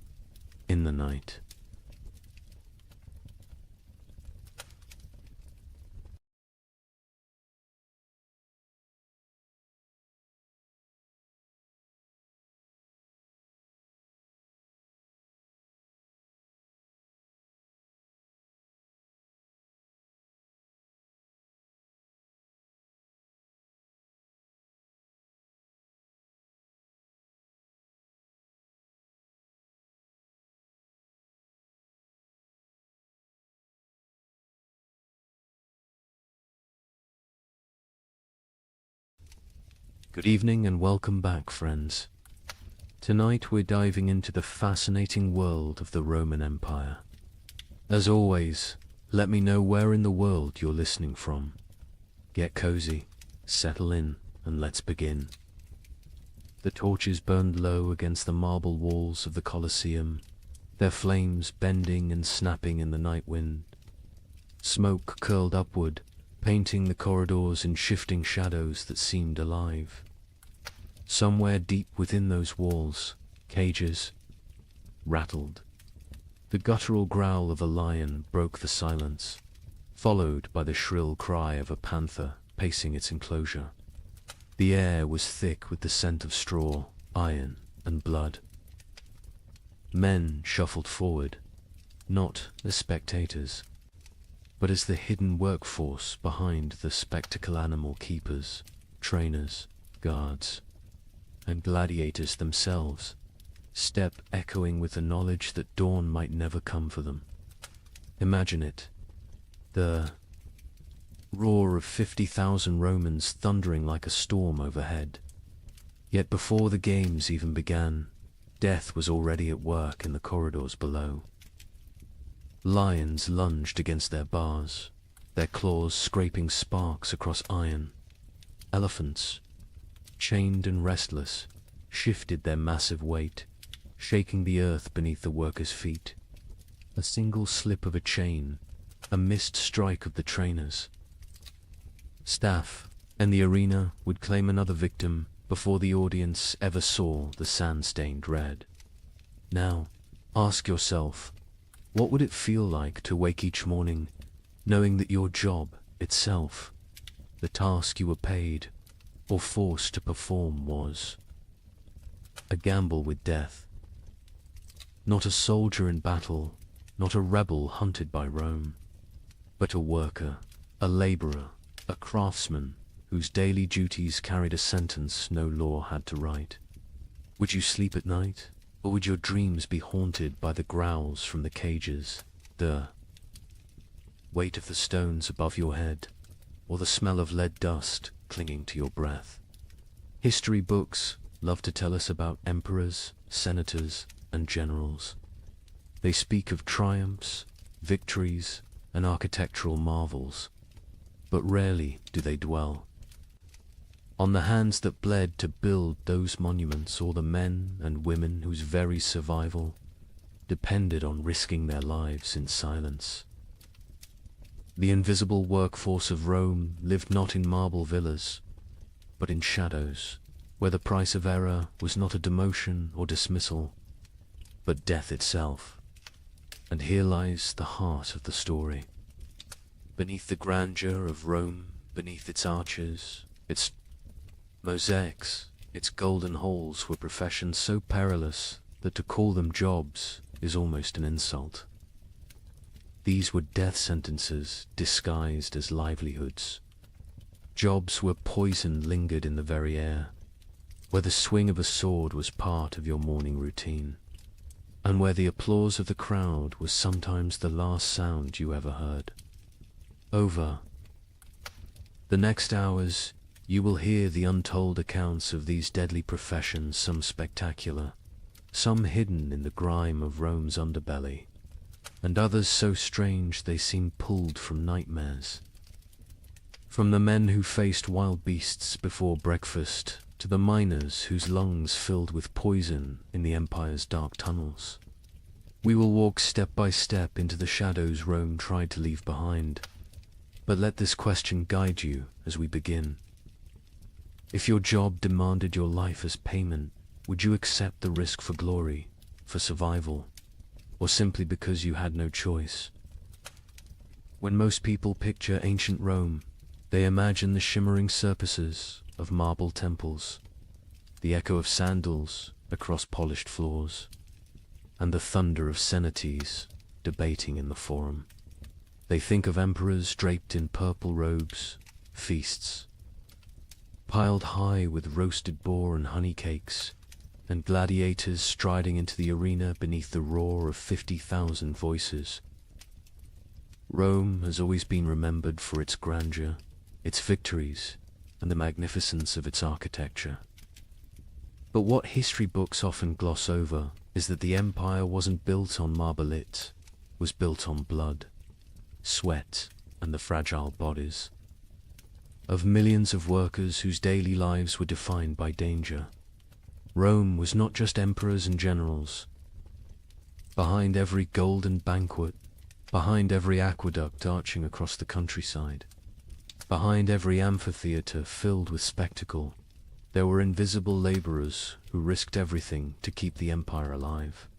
Speaker 2: in the night. Good evening and welcome back, friends. Tonight we're diving into the fascinating world of the Roman Empire. As always, let me know where in the world you're listening from. Get cozy, settle in, and let's begin. The torches burned low against the marble walls of the Colosseum, their flames bending and snapping in the night wind. Smoke curled upward, painting the corridors in shifting shadows that seemed alive. Somewhere deep within those walls, cages rattled. The guttural growl of a lion broke the silence, followed by the shrill cry of a panther pacing its enclosure. The air was thick with the scent of straw, iron, and blood. Men shuffled forward, not as spectators, but as the hidden workforce behind the spectacle animal keepers, trainers, guards, and gladiators themselves, step echoing with the knowledge that dawn might never come for them. Imagine it, the roar of 50,000 Romans thundering like a storm overhead. Yet before the games even began, death was already at work in the corridors below. Lions lunged against their bars, their claws scraping sparks across iron. Elephants, chained and restless, shifted their massive weight, shaking the earth beneath the workers' feet. A single slip of a chain, a missed strike of the trainers. Staff and the arena would claim another victim before the audience ever saw the sand-stained red. Now, ask yourself, what would it feel like to wake each morning knowing that your job itself, the task you were paid or forced to perform, was a gamble with death? Not a soldier in battle, not a rebel hunted by Rome, but a worker, a laborer, a craftsman whose daily duties carried a sentence no law had to write. Would you sleep at night? Or would your dreams be haunted by the growls from the cages, the weight of the stones above your head, or the smell of lead dust clinging to your breath? History books love to tell us about emperors, senators, and generals. They speak of triumphs, victories, and architectural marvels, but rarely do they dwell on the hands that bled to build those monuments, or the men and women whose very survival depended on risking their lives in silence. The invisible workforce of Rome lived not in marble villas, but in shadows, where the price of error was not a demotion or dismissal, but death itself. And here lies the heart of the story. Beneath the grandeur of Rome, beneath its arches, its mosaics, its golden halls were professions so perilous that to call them jobs is almost an insult. These were death sentences disguised as livelihoods. Jobs where poison lingered in the very air, where the swing of a sword was part of your morning routine, and where the applause of the crowd was sometimes the last sound you ever heard. Over the next hours, you will hear the untold accounts of these deadly professions, some spectacular, some hidden in the grime of Rome's underbelly, and others so strange they seem pulled from nightmares. From the men who faced wild beasts before breakfast, to the miners whose lungs filled with poison in the empire's dark tunnels. We will walk step by step into the shadows Rome tried to leave behind. But let this question guide you as we begin. If your job demanded your life as payment, would you accept the risk for glory, for survival, or simply because you had no choice? When most people picture ancient Rome, they imagine the shimmering surfaces of marble temples, the echo of sandals across polished floors, and the thunder of cenotes debating in the forum. They think of emperors draped in purple robes, feasts piled high with roasted boar and honey cakes, and gladiators striding into the arena beneath the roar of 50,000 voices. Rome has always been remembered for its grandeur, its victories, and the magnificence of its architecture. But what history books often gloss over is that the empire wasn't built on marble, it was built on blood, sweat, and the fragile bodies of millions of workers whose daily lives were defined by danger. Rome was not just emperors and generals. Behind every golden banquet, behind every aqueduct arching across the countryside, behind every amphitheater filled with spectacle, there were invisible laborers who risked everything to keep the empire alive.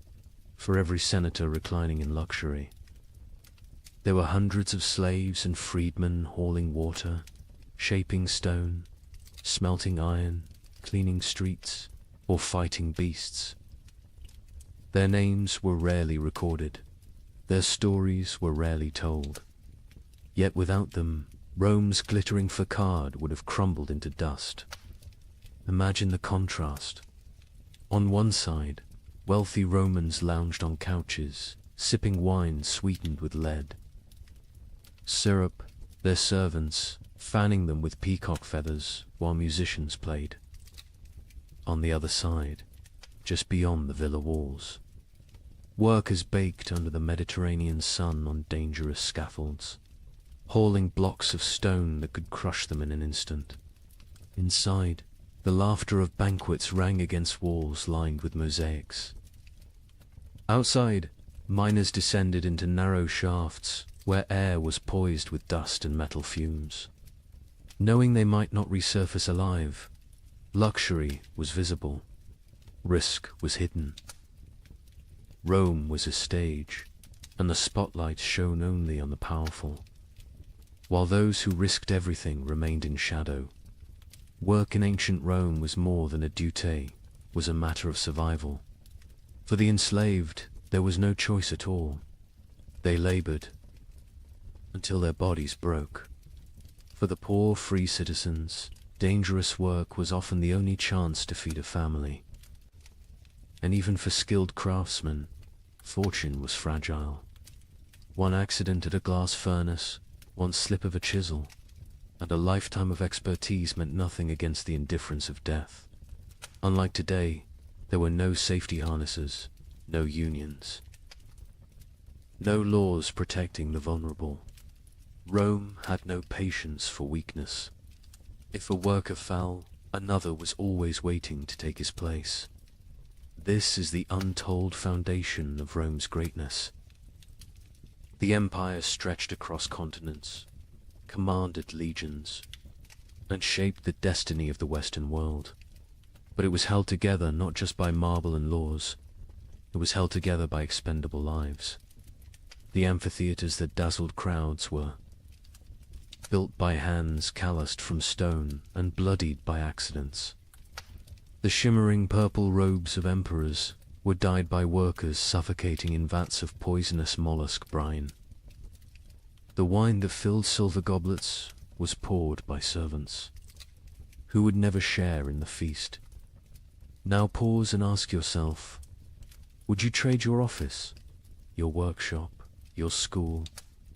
Speaker 2: For every senator reclining in luxury, there were hundreds of slaves and freedmen hauling water, shaping stone, smelting iron, cleaning streets, or fighting beasts. Their names were rarely recorded. Their stories were rarely told. Yet without them, Rome's glittering facade would have crumbled into dust. Imagine the contrast. On one side, wealthy Romans lounged on couches, sipping wine sweetened with lead. Syrup, their servants, fanning them with peacock feathers while musicians played. On the other side, just beyond the villa walls, workers baked under the Mediterranean sun on dangerous scaffolds, hauling blocks of stone that could crush them in an instant. Inside, the laughter of banquets rang against walls lined with mosaics. Outside, miners descended into narrow shafts where air was poised with dust and metal fumes. Knowing they might not resurface alive, luxury was visible, risk was hidden. Rome was a stage, and the spotlight shone only on the powerful, while those who risked everything remained in shadow. Work in ancient Rome was more than a duty, was a matter of survival. For the enslaved, there was no choice at all. They labored until their bodies broke. For the poor free citizens, dangerous work was often the only chance to feed a family. And even for skilled craftsmen, fortune was fragile. One accident at a glass furnace, one slip of a chisel, and a lifetime of expertise meant nothing against the indifference of death. Unlike today, there were no safety harnesses, no unions, no laws protecting the vulnerable. Rome had no patience for weakness. If a worker fell, another was always waiting to take his place. This is the untold foundation of Rome's greatness. The empire stretched across continents, commanded legions, and shaped the destiny of the Western world. But it was held together not just by marble and laws, It was held together by expendable lives. The amphitheaters that dazzled crowds were built by hands calloused from stone and bloodied by accidents. The shimmering purple robes of emperors were dyed by workers suffocating in vats of poisonous mollusk brine. The wine that filled silver goblets was poured by servants who would never share in the feast. Now pause and ask yourself, would you trade your office, your workshop, your school,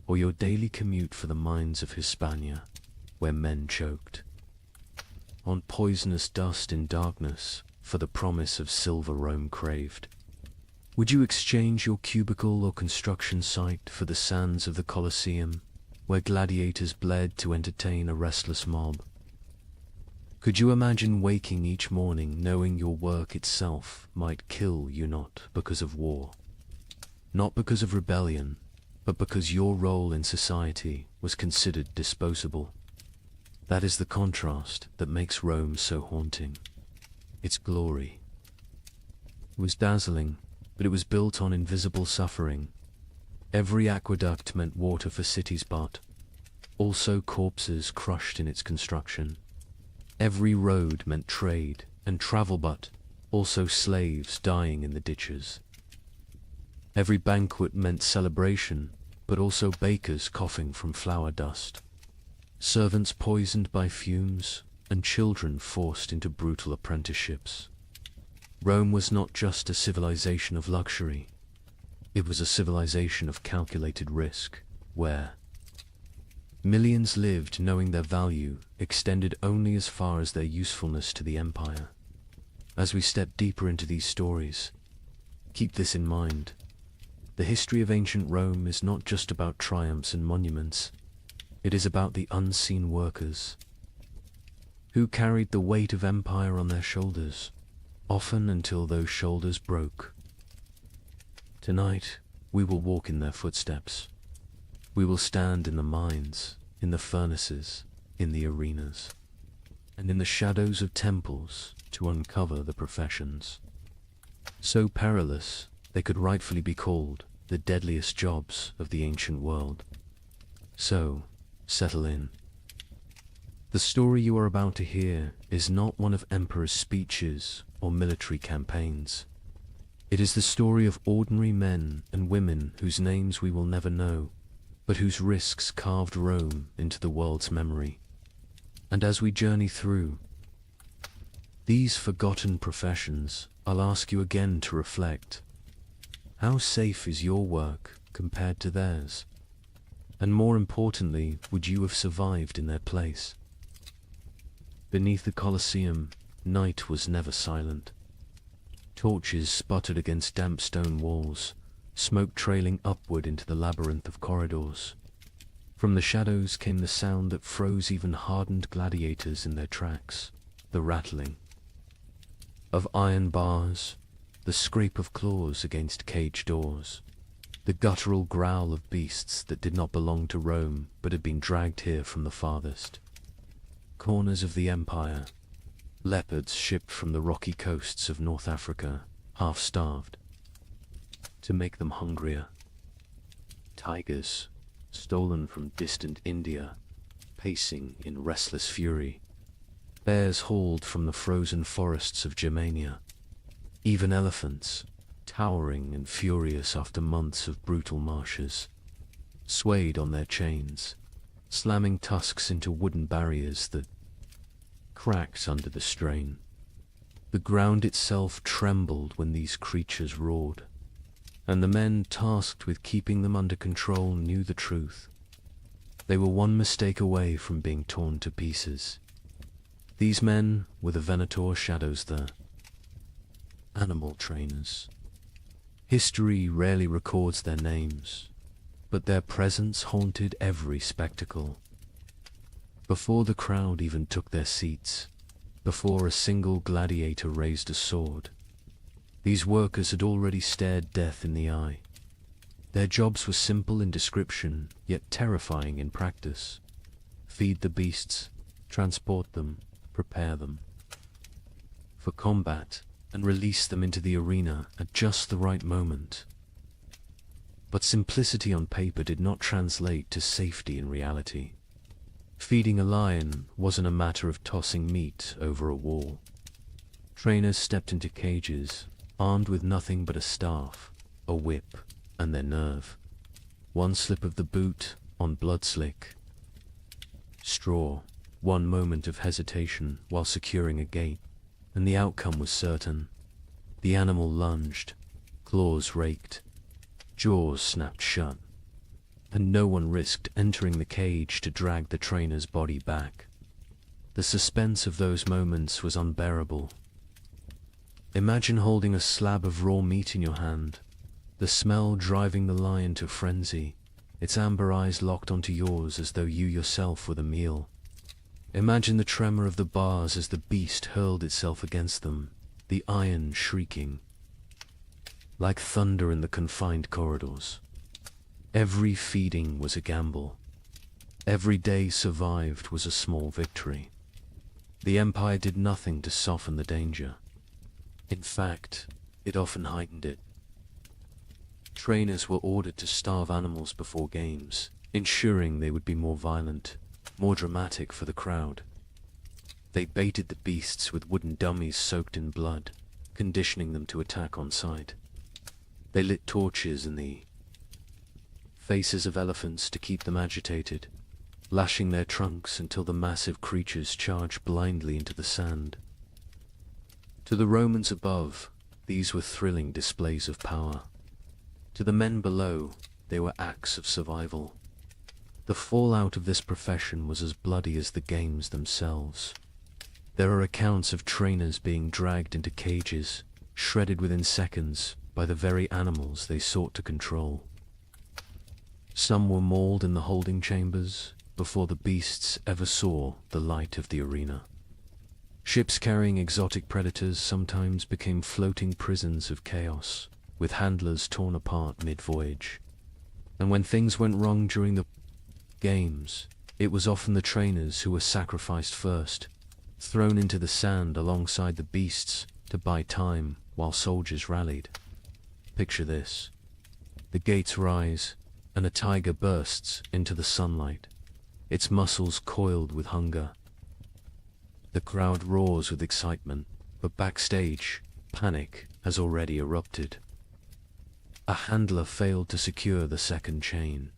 Speaker 2: or your daily commute for the mines of Hispania, where men choked on poisonous dust in darkness for the promise of silver Rome craved? Would you exchange your cubicle or construction site for the sands of the Colosseum, where gladiators bled to entertain a restless mob? Could you imagine waking each morning knowing your work itself might kill you not because of war, not because of rebellion, but because your role in society was considered disposable? That is the contrast that makes Rome so haunting. Its glory. It was dazzling, but it was built on invisible suffering. Every aqueduct meant water for cities, but also corpses crushed in its construction. Every road meant trade and travel, but also slaves dying in the ditches. Every banquet meant celebration, but also bakers coughing from flour dust, servants poisoned by fumes, and children forced into brutal apprenticeships. Rome was not just a civilization of luxury, it was a civilization of calculated risk, where millions lived knowing their value extended only as far as their usefulness to the empire. As we step deeper into these stories, keep this in mind. The history of ancient Rome is not just about triumphs and monuments. It is about the unseen workers who carried the weight of empire on their shoulders, often until those shoulders broke. Tonight, we will walk in their footsteps. We will stand in the mines, in the furnaces, in the arenas, and in the shadows of temples to uncover the professions so perilous they could rightfully be called the deadliest jobs of the ancient world. So, settle in. The story you are about to hear is not one of emperors' speeches or military campaigns. It is the story of ordinary men and women whose names we will never know, but whose risks carved Rome into the world's memory. And as we journey through these forgotten professions, I'll ask you again to reflect. How safe is your work compared to theirs? And more importantly, would you have survived in their place? Beneath the Colosseum, night was never silent. Torches sputtered against damp stone walls, smoke trailing upward into the labyrinth of corridors. From the shadows came the sound that froze even hardened gladiators in their tracks, the rattling of iron bars, the scrape of claws against cage doors, the guttural growl of beasts that did not belong to Rome but had been dragged here from the farthest corners of the empire. Leopards shipped from the rocky coasts of North Africa, half-starved, to make them hungrier. Tigers, stolen from distant India, pacing in restless fury. Bears hauled from the frozen forests of Germania. Even elephants, towering and furious after months of brutal marshes, swayed on their chains, slamming tusks into wooden barriers that cracked under the strain. The ground itself trembled when these creatures roared, and the men tasked with keeping them under control knew the truth. They were one mistake away from being torn to pieces. These men were the Venator shadows, the animal trainers. History rarely records their names, but their presence haunted every spectacle. Before the crowd even took their seats, before a single gladiator raised a sword, these workers had already stared death in the eye. Their jobs were simple in description, yet terrifying in practice. Feed the beasts, transport them, prepare them for combat, and release them into the arena at just the right moment. But simplicity on paper did not translate to safety in reality. Feeding a lion wasn't a matter of tossing meat over a wall. Trainers stepped into cages, armed with nothing but a staff, a whip, and their nerve. One slip of the boot on blood-slick straw, one moment of hesitation while securing a gate, and the outcome was certain. The animal lunged, claws raked, jaws snapped shut, and no one risked entering the cage to drag the trainer's body back. The suspense of those moments was unbearable. Imagine holding a slab of raw meat in your hand, the smell driving the lion to frenzy, its amber eyes locked onto yours as though you yourself were the meal. Imagine the tremor of the bars as the beast hurled itself against them, the iron shrieking like thunder in the confined corridors. Every feeding was a gamble. Every day survived was a small victory. The Empire did nothing to soften the danger. In fact, it often heightened it. Trainers were ordered to starve animals before games, ensuring they would be more violent, more dramatic for the crowd. They baited the beasts with wooden dummies soaked in blood, conditioning them to attack on sight. They lit torches in the faces of elephants to keep them agitated, lashing their trunks until the massive creatures charged blindly into the sand. To the Romans above, these were thrilling displays of power. To the men below, they were acts of survival. The fallout of this profession was as bloody as the games themselves. There are accounts of trainers being dragged into cages, shredded within seconds by the very animals they sought to control. Some were mauled in the holding chambers before the beasts ever saw the light of the arena. Ships carrying exotic predators sometimes became floating prisons of chaos, with handlers torn apart mid-voyage. And when things went wrong during the games, it was often the trainers who were sacrificed first, thrown into the sand alongside the beasts to buy time while soldiers rallied. Picture this. The gates rise, and a tiger bursts into the sunlight, its muscles coiled with hunger. The crowd roars with excitement, but backstage, panic has already erupted. A handler failed to secure the second chain.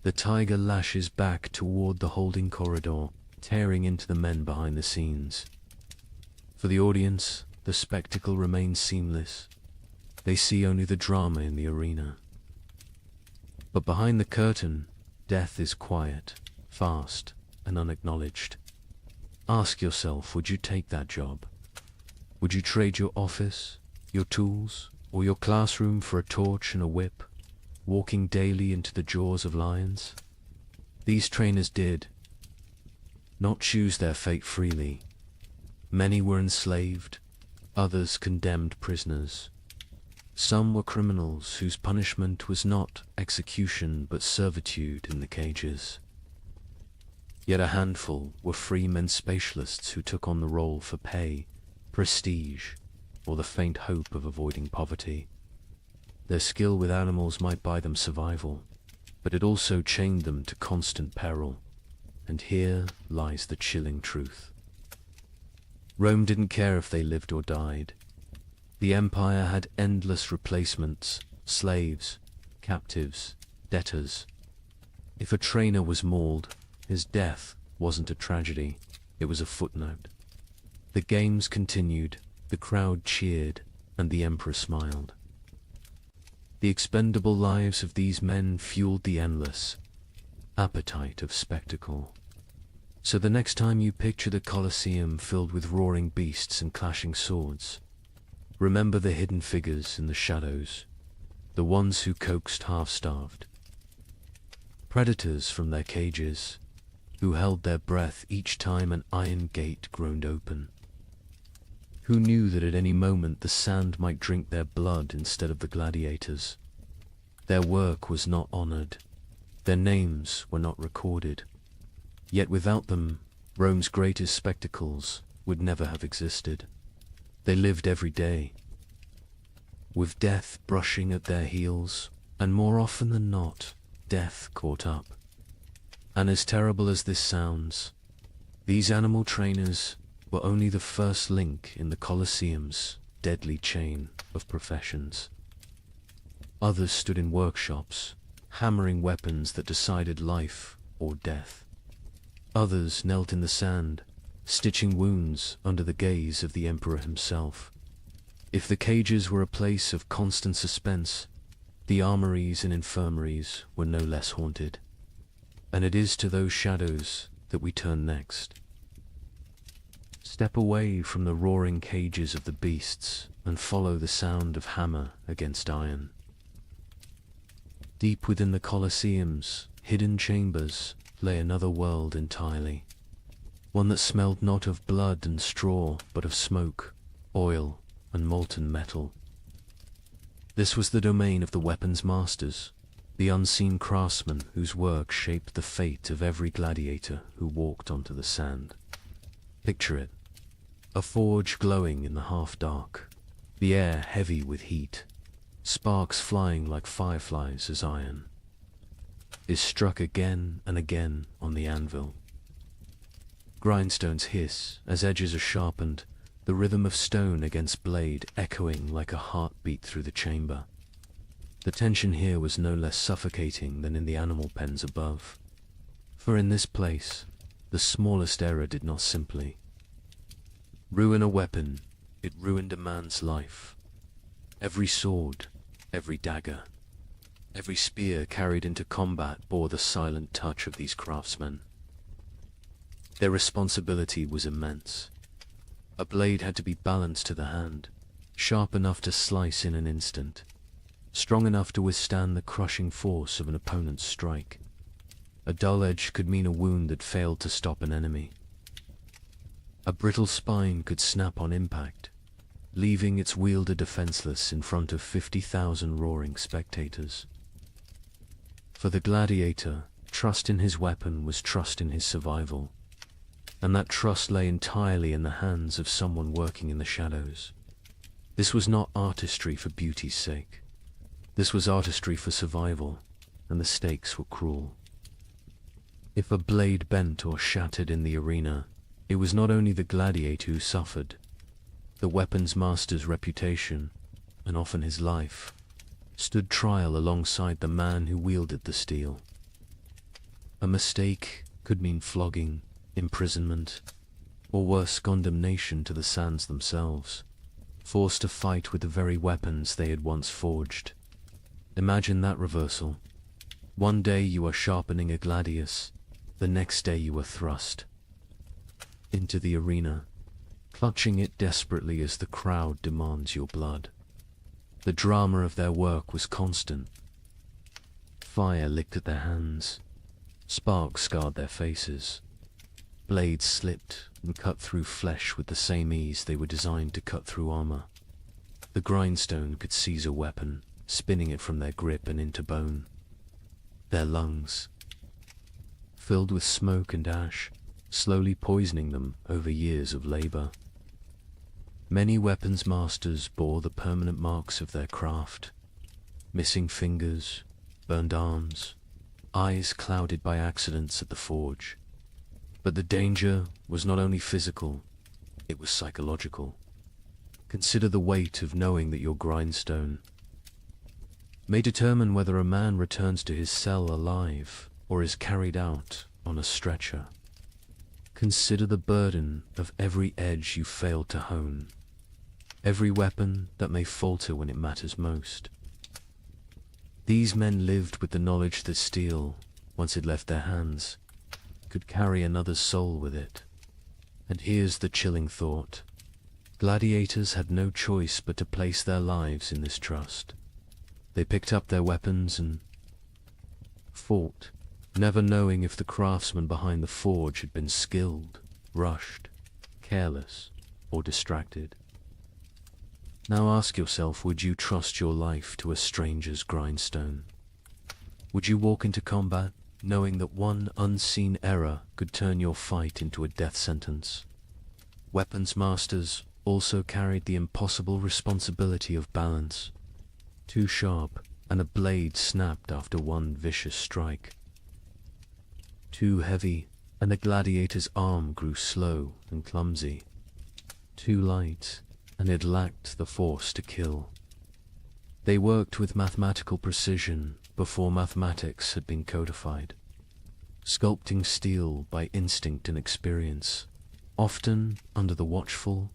Speaker 2: The tiger lashes back toward the holding corridor, tearing into the men behind the scenes. For the audience, the spectacle remains seamless. They see only the drama in the arena. But behind the curtain, death is quiet, fast, and unacknowledged. Ask yourself, would you take that job? Would you trade your office, your tools, or your classroom for a torch and a whip, walking daily into the jaws of lions? These trainers did not choose their fate freely. Many were enslaved, others condemned prisoners. Some were criminals whose punishment was not execution but servitude in the cages. Yet a handful were free men spatialists who took on the role for pay, prestige, or the faint hope of avoiding poverty. Their skill with animals might buy them survival, but it also chained them to constant peril. And here lies the chilling truth. Rome didn't care if they lived or died. The empire had endless replacements, slaves, captives, debtors. If a trainer was mauled, his death wasn't a tragedy, it was a footnote. The games continued, the crowd cheered, and the emperor smiled. The expendable lives of these men fueled the endless appetite of spectacle. So the next time you picture the Colosseum filled with roaring beasts and clashing swords, remember the hidden figures in the shadows, the ones who coaxed half-starved. Predators from their cages, who held their breath each time an iron gate groaned open. Who knew that at any moment the sand might drink their blood instead of the gladiators. Their work was not honored. Their names were not recorded. Yet without them, Rome's greatest spectacles would never have existed. They lived every day, with death brushing at their heels, and more often than not, death caught up. And as terrible as this sounds, these animal trainers were only the first link in the Colosseum's deadly chain of professions. Others stood in workshops, hammering weapons that decided life or death. Others knelt in the sand, stitching wounds under the gaze of the emperor himself. If the cages were a place of constant suspense, the armories and infirmaries were no less haunted. And it is to those shadows that we turn next. Step away from the roaring cages of the beasts and follow the sound of hammer against iron. Deep within the Colosseum's hidden chambers lay another world entirely, one that smelled not of blood and straw, but of smoke, oil, and molten metal. This was the domain of the weapons masters, the unseen craftsmen whose work shaped the fate of every gladiator who walked onto the sand. Picture it, a forge glowing in the half-dark, the air heavy with heat, sparks flying like fireflies as iron is struck again and again on the anvil. Grindstones hiss as edges are sharpened, the rhythm of stone against blade echoing like a heartbeat through the chamber. The tension here was no less suffocating than in the animal pens above, for in this place the smallest error did not simply ruin a weapon, it ruined a man's life. Every sword, every dagger, every spear carried into combat bore the silent touch of these craftsmen. Their responsibility was immense. A blade had to be balanced to the hand, sharp enough to slice in an instant, strong enough to withstand the crushing force of an opponent's strike. A dull edge could mean a wound that failed to stop an enemy. A brittle spine could snap on impact, leaving its wielder defenseless in front of 50,000 roaring spectators. For the gladiator, trust in his weapon was trust in his survival, and that trust lay entirely in the hands of someone working in the shadows. This was not artistry for beauty's sake. This was artistry for survival, and the stakes were cruel. If a blade bent or shattered in the arena, it was not only the gladiator who suffered. The weapons master's reputation, and often his life, stood trial alongside the man who wielded the steel. A mistake could mean flogging, imprisonment, or worse, condemnation to the sands themselves, forced to fight with the very weapons they had once forged. Imagine that reversal. One day you are sharpening a gladius, the next day you are thrust into the arena, clutching it desperately as the crowd demands your blood. The drama of their work was constant. Fire licked at their hands, sparks scarred their faces, blades slipped and cut through flesh with the same ease they were designed to cut through armor. The grindstone could seize a weapon, spinning it from their grip and into bone. Their lungs, filled with smoke and ash, slowly poisoning them over years of labor. Many weapons masters bore the permanent marks of their craft, missing fingers, burned arms, eyes clouded by accidents at the forge. But the danger was not only physical, it was psychological. Consider the weight of knowing that your grindstone may determine whether a man returns to his cell alive or is carried out on a stretcher. Consider the burden of every edge you failed to hone, every weapon that may falter when it matters most. These men lived with the knowledge that steel, once it left their hands, could carry another's soul with it. And here's the chilling thought. Gladiators had no choice but to place their lives in this trust. They picked up their weapons and fought, never knowing if the craftsman behind the forge had been skilled, rushed, careless, or distracted. Now ask yourself, would you trust your life to a stranger's grindstone? Would you walk into combat knowing that one unseen error could turn your fight into a death sentence? Weapons masters also carried the impossible responsibility of balance. Too sharp, and a blade snapped after one vicious strike. Too heavy, and the gladiator's arm grew slow and clumsy. Too light, and it lacked the force to kill. They worked with mathematical precision before mathematics had been codified, sculpting steel by instinct and experience, often under the watchful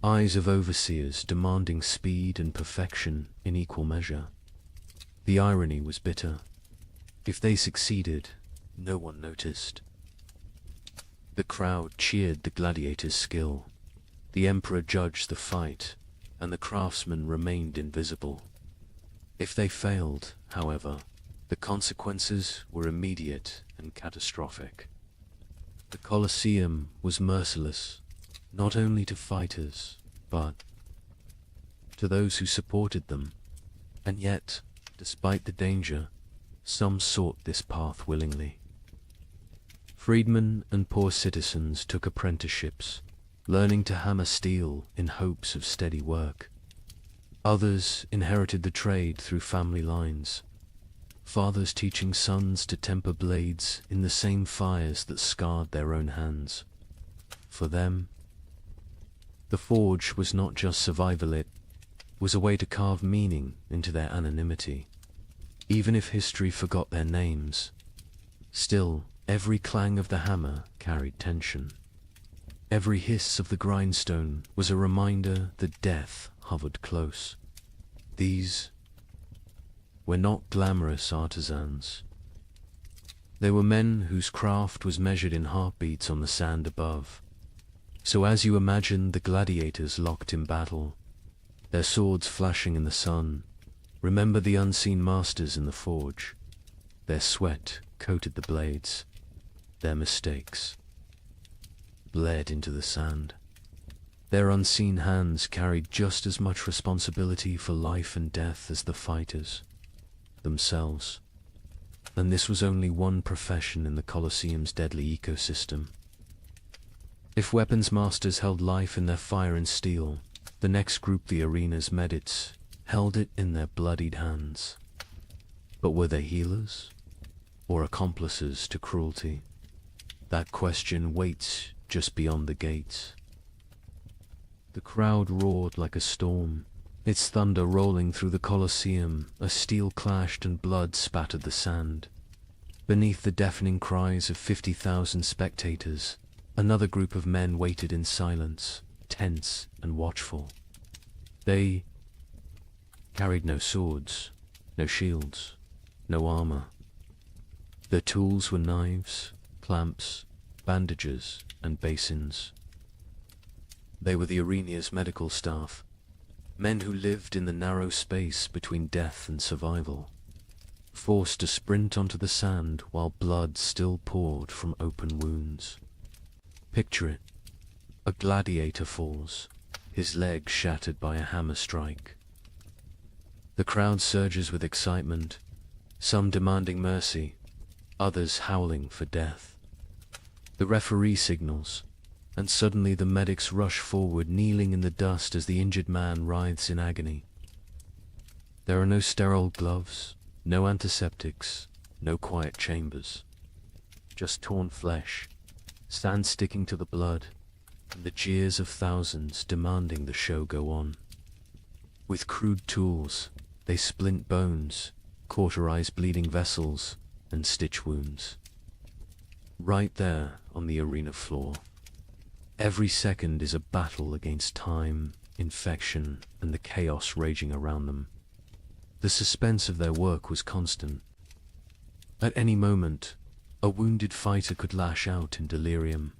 Speaker 2: eyes of overseers demanding speed and perfection in equal measure. The irony was bitter. If they succeeded, no one noticed. The crowd cheered the gladiator's skill. The emperor judged the fight, and the craftsman remained invisible. If they failed, however, the consequences were immediate and catastrophic. The Colosseum was merciless, not only to fighters, but to those who supported them. And yet, despite the danger, some sought this path willingly. Freedmen and poor citizens took apprenticeships, learning to hammer steel in hopes of steady work. Others inherited the trade through family lines, fathers teaching sons to temper blades in the same fires that scarred their own hands. For them, the forge was not just survival, it was a way to carve meaning into their anonymity. Even if history forgot their names, still, every clang of the hammer carried tension. Every hiss of the grindstone was a reminder that death hovered close. These were not glamorous artisans. They were men whose craft was measured in heartbeats on the sand above. So as you imagine the gladiators locked in battle, their swords flashing in the sun, remember the unseen masters in the forge. Their sweat coated the blades. Their mistakes bled into the sand. Their unseen hands carried just as much responsibility for life and death as the fighters themselves. And this was only one profession in the Colosseum's deadly ecosystem. If weapons masters held life in their fire and steel, the next group, the arena's medics, held it in their bloodied hands. But were they healers, or accomplices to cruelty? That question waits just beyond the gates. The crowd roared like a storm, its thunder rolling through the Colosseum as steel clashed and blood spattered the sand. Beneath the deafening cries of 50,000 spectators, another group of men waited in silence, tense and watchful. They carried no swords, no shields, no armor. Their tools were knives, clamps, bandages, and basins. They were the arena's medical staff, men who lived in the narrow space between death and survival, forced to sprint onto the sand while blood still poured from open wounds. Picture it. A gladiator falls, his leg shattered by a hammer strike. The crowd surges with excitement, some demanding mercy, others howling for death. The referee signals, and suddenly the medics rush forward, kneeling in the dust as the injured man writhes in agony. There are no sterile gloves, no antiseptics, no quiet chambers. Just torn flesh, sand sticking to the blood, and the jeers of thousands demanding the show go on. With crude tools, they splint bones, cauterize bleeding vessels, and stitch wounds. Right there on the arena floor. Every second is a battle against time, infection, and the chaos raging around them. The suspense of their work was constant. At any moment, a wounded fighter could lash out in delirium.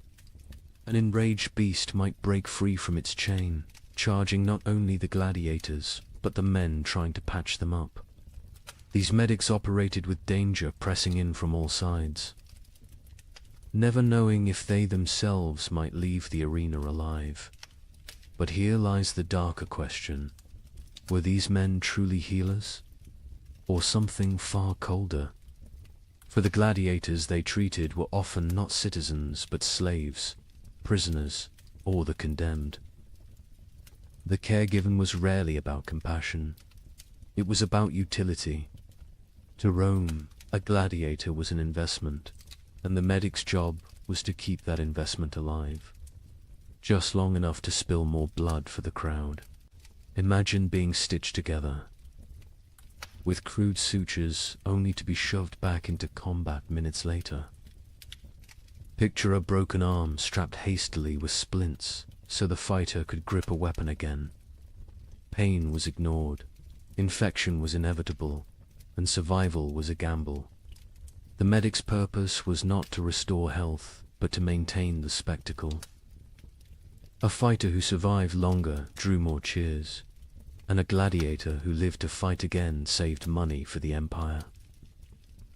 Speaker 2: An enraged beast might break free from its chain, charging not only the gladiators, but the men trying to patch them up. These medics operated with danger pressing in from all sides, never knowing if they themselves might leave the arena alive. But here lies the darker question. Were these men truly healers? Or something far colder? For the gladiators they treated were often not citizens but slaves, prisoners, or the condemned. The care given was rarely about compassion. It was about utility. To Rome, a gladiator was an investment, and the medic's job was to keep that investment alive, just long enough to spill more blood for the crowd. Imagine being stitched together, with crude sutures only to be shoved back into combat minutes later. Picture a broken arm strapped hastily with splints so the fighter could grip a weapon again. Pain was ignored, infection was inevitable, and survival was a gamble. The medic's purpose was not to restore health, but to maintain the spectacle. A fighter who survived longer drew more cheers, and a gladiator who lived to fight again saved money for the empire.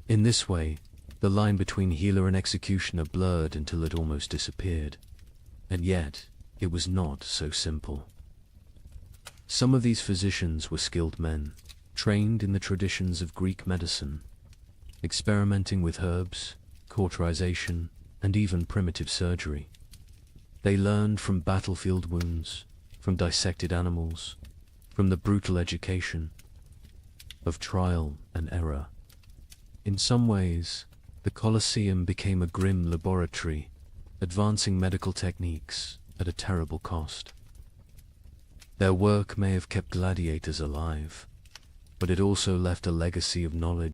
Speaker 2: In this way, the line between healer and executioner blurred until it almost disappeared. And yet, it was not so simple. Some of these physicians were skilled men, trained in the traditions of Greek medicine, experimenting with herbs, cauterization, and even primitive surgery. They learned from battlefield wounds, from dissected animals, from the brutal education of trial and error. In some ways, the Colosseum became a grim laboratory, advancing medical techniques at a terrible cost. Their work may have kept gladiators alive, but it also left a legacy of knowledge